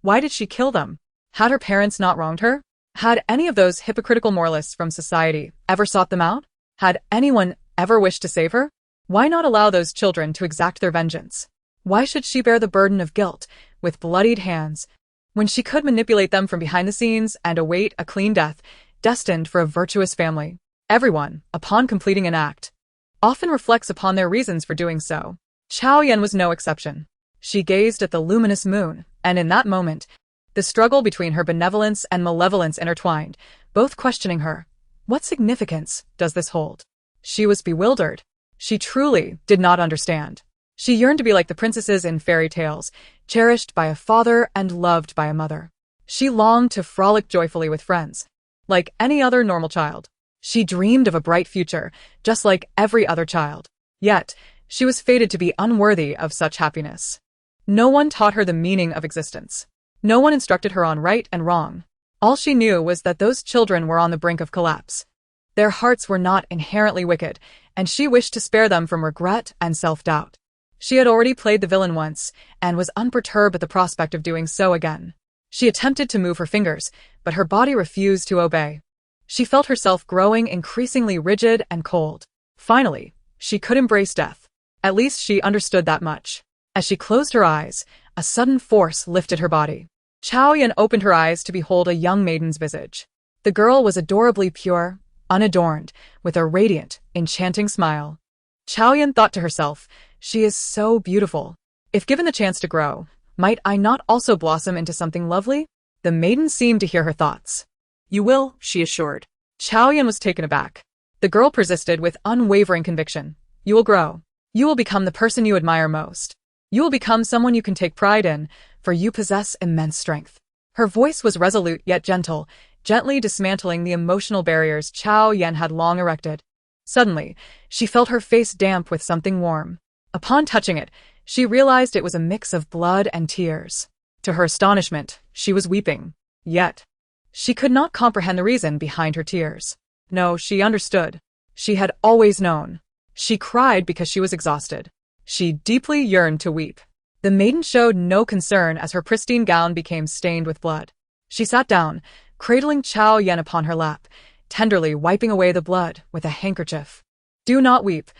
Why did she kill them? Had her parents not wronged her? Had any of those hypocritical moralists from society ever sought them out? Had anyone ever wished to save her? Why not allow those children to exact their vengeance? Why should she bear the burden of guilt with bloodied hands, when she could manipulate them from behind the scenes and await a clean death, destined for a virtuous family? Everyone, upon completing an act, often reflects upon their reasons for doing so. Chao Yan was no exception. She gazed at the luminous moon, and in that moment, the struggle between her benevolence and malevolence intertwined, both questioning her. What significance does this hold? She was bewildered. She truly did not understand. She yearned to be like the princesses in fairy tales, cherished by a father and loved by a mother. She longed to frolic joyfully with friends. Like any other normal child, she dreamed of a bright future, just like every other child. Yet, she was fated to be unworthy of such happiness. No one taught her the meaning of existence. No one instructed her on right and wrong. All she knew was that those children were on the brink of collapse. Their hearts were not inherently wicked, and she wished to spare them from regret and self-doubt. She had already played the villain once, and was unperturbed at the prospect of doing so again. She attempted to move her fingers, but her body refused to obey. She felt herself growing increasingly rigid and cold. Finally, she could embrace death. At least she understood that much. As she closed her eyes, a sudden force lifted her body. Chao Yan opened her eyes to behold a young maiden's visage. The girl was adorably pure, unadorned, with a radiant, enchanting smile. Chao Yan thought to herself, she is so beautiful. If given the chance to grow, might I not also blossom into something lovely? The maiden seemed to hear her thoughts. You will, she assured. Chao Yan was taken aback. The girl persisted with unwavering conviction. You will grow. You will become the person you admire most. You will become someone you can take pride in, for you possess immense strength. Her voice was resolute yet gentle, gently dismantling the emotional barriers Chao Yan had long erected. Suddenly, she felt her face damp with something warm. Upon touching it, she realized it was a mix of blood and tears. To her astonishment, she was weeping. Yet, she could not comprehend the reason behind her tears. No, she understood. She had always known. She cried because she was exhausted. She deeply yearned to weep. The maiden showed no concern as her pristine gown became stained with blood. She sat down, cradling Chao Yan upon her lap, tenderly wiping away the blood with a handkerchief. Do not weep.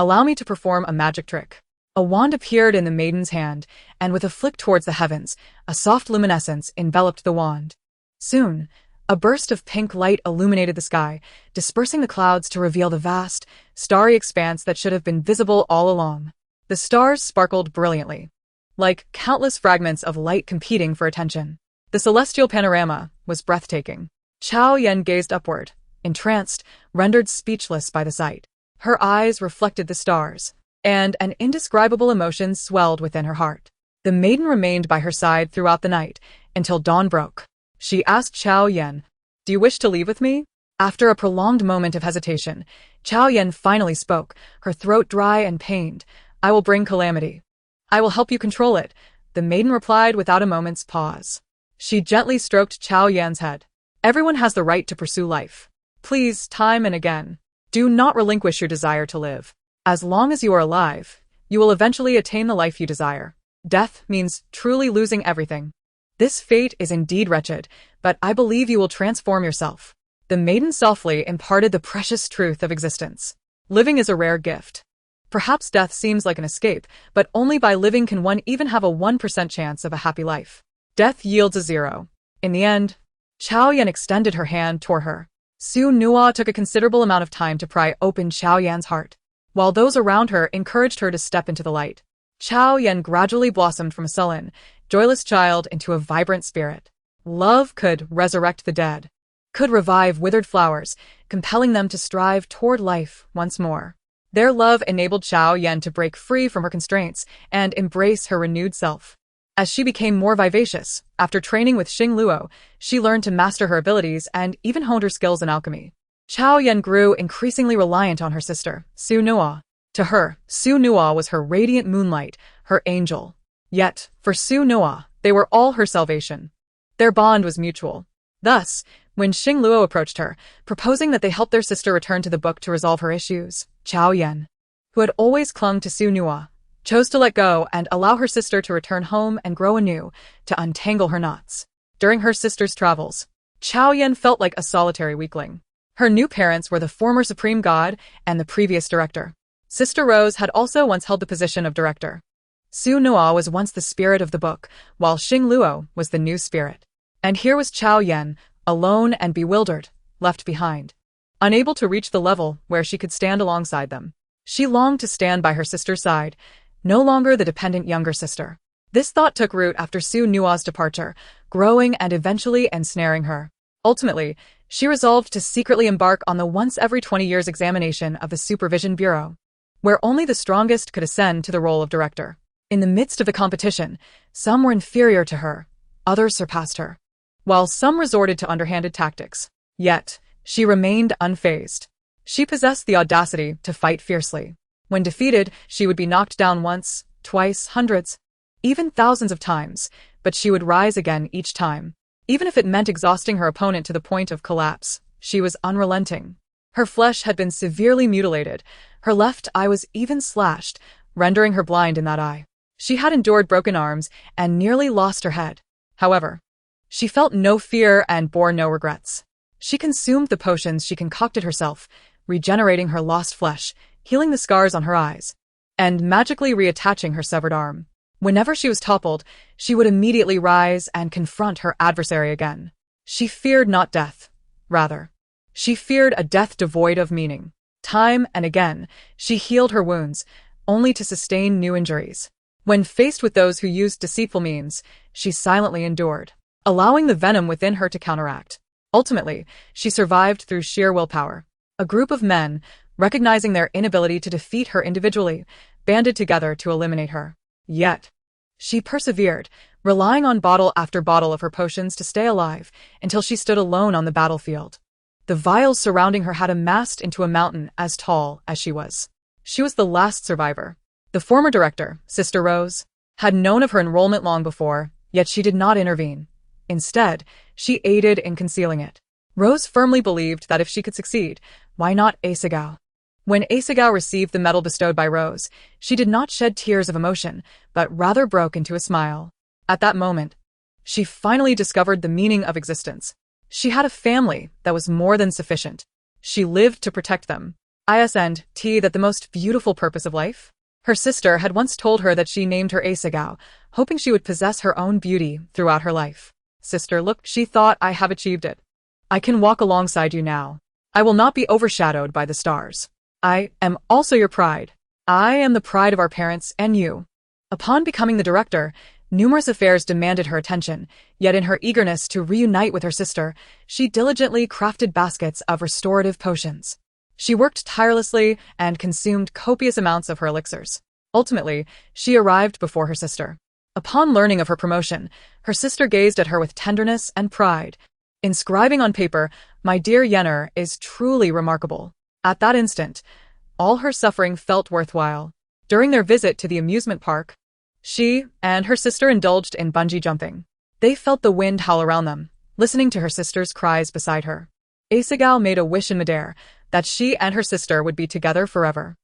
Allow me to perform a magic trick. A wand appeared in the maiden's hand, and with a flick towards the heavens, a soft luminescence enveloped the wand. Soon, a burst of pink light illuminated the sky, dispersing the clouds to reveal the vast, starry expanse that should have been visible all along. The stars sparkled brilliantly, like countless fragments of light competing for attention. The celestial panorama was breathtaking. Chao Yen gazed upward, entranced, rendered speechless by the sight. Her eyes reflected the stars, and an indescribable emotion swelled within her heart. The maiden remained by her side throughout the night, until dawn broke. She asked Chao Yen, "Do you wish to leave with me?" After a prolonged moment of hesitation, Chao Yen finally spoke, her throat dry and pained. "I will bring calamity. I will help you control it," the maiden replied without a moment's pause. She gently stroked Chao Yan's head. "Everyone has the right to pursue life. Please, time and again, do not relinquish your desire to live. As long as you are alive, you will eventually attain the life you desire. Death means truly losing everything. This fate is indeed wretched, but I believe you will transform yourself." The maiden softly imparted the precious truth of existence. Living is a rare gift. Perhaps death seems like an escape, but only by living can one even have a 1% chance of a happy life. Death yields a 0. In the end, Chao Yan extended her hand toward her. Su Nua took a considerable amount of time to pry open Chao Yan's heart, while those around her encouraged her to step into the light. Chao Yan gradually blossomed from a sullen, joyless child into a vibrant spirit. Love could resurrect the dead, could revive withered flowers, compelling them to strive toward life once more. Their love enabled Chao Yan to break free from her constraints and embrace her renewed self. As she became more vivacious, after training with Xing Luo, she learned to master her abilities and even honed her skills in alchemy. Chao Yan grew increasingly reliant on her sister, Su Nua. To her, Su Nua was her radiant moonlight, her angel. Yet, for Su Nua, they were all her salvation. Their bond was mutual. Thus, when Xing Luo approached her, proposing that they help their sister return to the book to resolve her issues, Chao Yan, who had always clung to Su Nua, chose to let go and allow her sister to return home and grow anew, to untangle her knots. During her sister's travels, Chao Yan felt like a solitary weakling. Her new parents were the former supreme god and the previous director. Sister Rose had also once held the position of director. Su Nua was once the spirit of the book, while Xing Luo was the new spirit. And here was Chao Yan, alone and bewildered, left behind, unable to reach the level where she could stand alongside them. She longed to stand by her sister's side, no longer the dependent younger sister. This thought took root after Su Nua's departure, growing and eventually ensnaring her. Ultimately, she resolved to secretly embark on the once every 20 years examination of the Supervision Bureau, where only the strongest could ascend to the role of director. In the midst of the competition, some were inferior to her, others surpassed her, while some resorted to underhanded tactics. Yet, she remained unfazed. She possessed the audacity to fight fiercely. When defeated, she would be knocked down once, twice, hundreds, even thousands of times, but she would rise again each time. Even if it meant exhausting her opponent to the point of collapse, she was unrelenting. Her flesh had been severely mutilated. Her left eye was even slashed, rendering her blind in that eye. She had endured broken arms and nearly lost her head. However, she felt no fear and bore no regrets. She consumed the potions she concocted herself, regenerating her lost flesh, healing the scars on her eyes, and magically reattaching her severed arm. Whenever she was toppled, she would immediately rise and confront her adversary again. She feared not death. Rather, she feared a death devoid of meaning. Time and again, she healed her wounds, only to sustain new injuries. When faced with those who used deceitful means, she silently endured, allowing the venom within her to counteract. Ultimately, she survived through sheer willpower. A group of men, recognizing their inability to defeat her individually, banded together to eliminate her. Yet, she persevered, relying on bottle after bottle of her potions to stay alive, until she stood alone on the battlefield. The vials surrounding her had amassed into a mountain as tall as she was. She was the last survivor. The former director, Sister Rose, had known of her enrollment long before, yet she did not intervene. Instead, she aided in concealing it. Rose firmly believed that if she could succeed, why not Asagao? When Asagao received the medal bestowed by Rose, she did not shed tears of emotion, but rather broke into a smile. At that moment, she finally discovered the meaning of existence. She had a family that was more than sufficient. She lived to protect them. Isn't that the most beautiful purpose of life? Her sister had once told her that she named her Asagao, hoping she would possess her own beauty throughout her life. Sister, look, she thought, I have achieved it. I can walk alongside you now. I will not be overshadowed by the stars. I am also your pride. I am the pride of our parents and you. Upon becoming the director, numerous affairs demanded her attention, yet in her eagerness to reunite with her sister, she diligently crafted baskets of restorative potions. She worked tirelessly and consumed copious amounts of her elixirs. Ultimately, she arrived before her sister. Upon learning of her promotion, her sister gazed at her with tenderness and pride, inscribing on paper, "My dear Yenner is truly remarkable." At that instant, all her suffering felt worthwhile. During their visit to the amusement park, she and her sister indulged in bungee jumping. They felt the wind howl around them, listening to her sister's cries beside her. Asagao made a wish in midair that she and her sister would be together forever.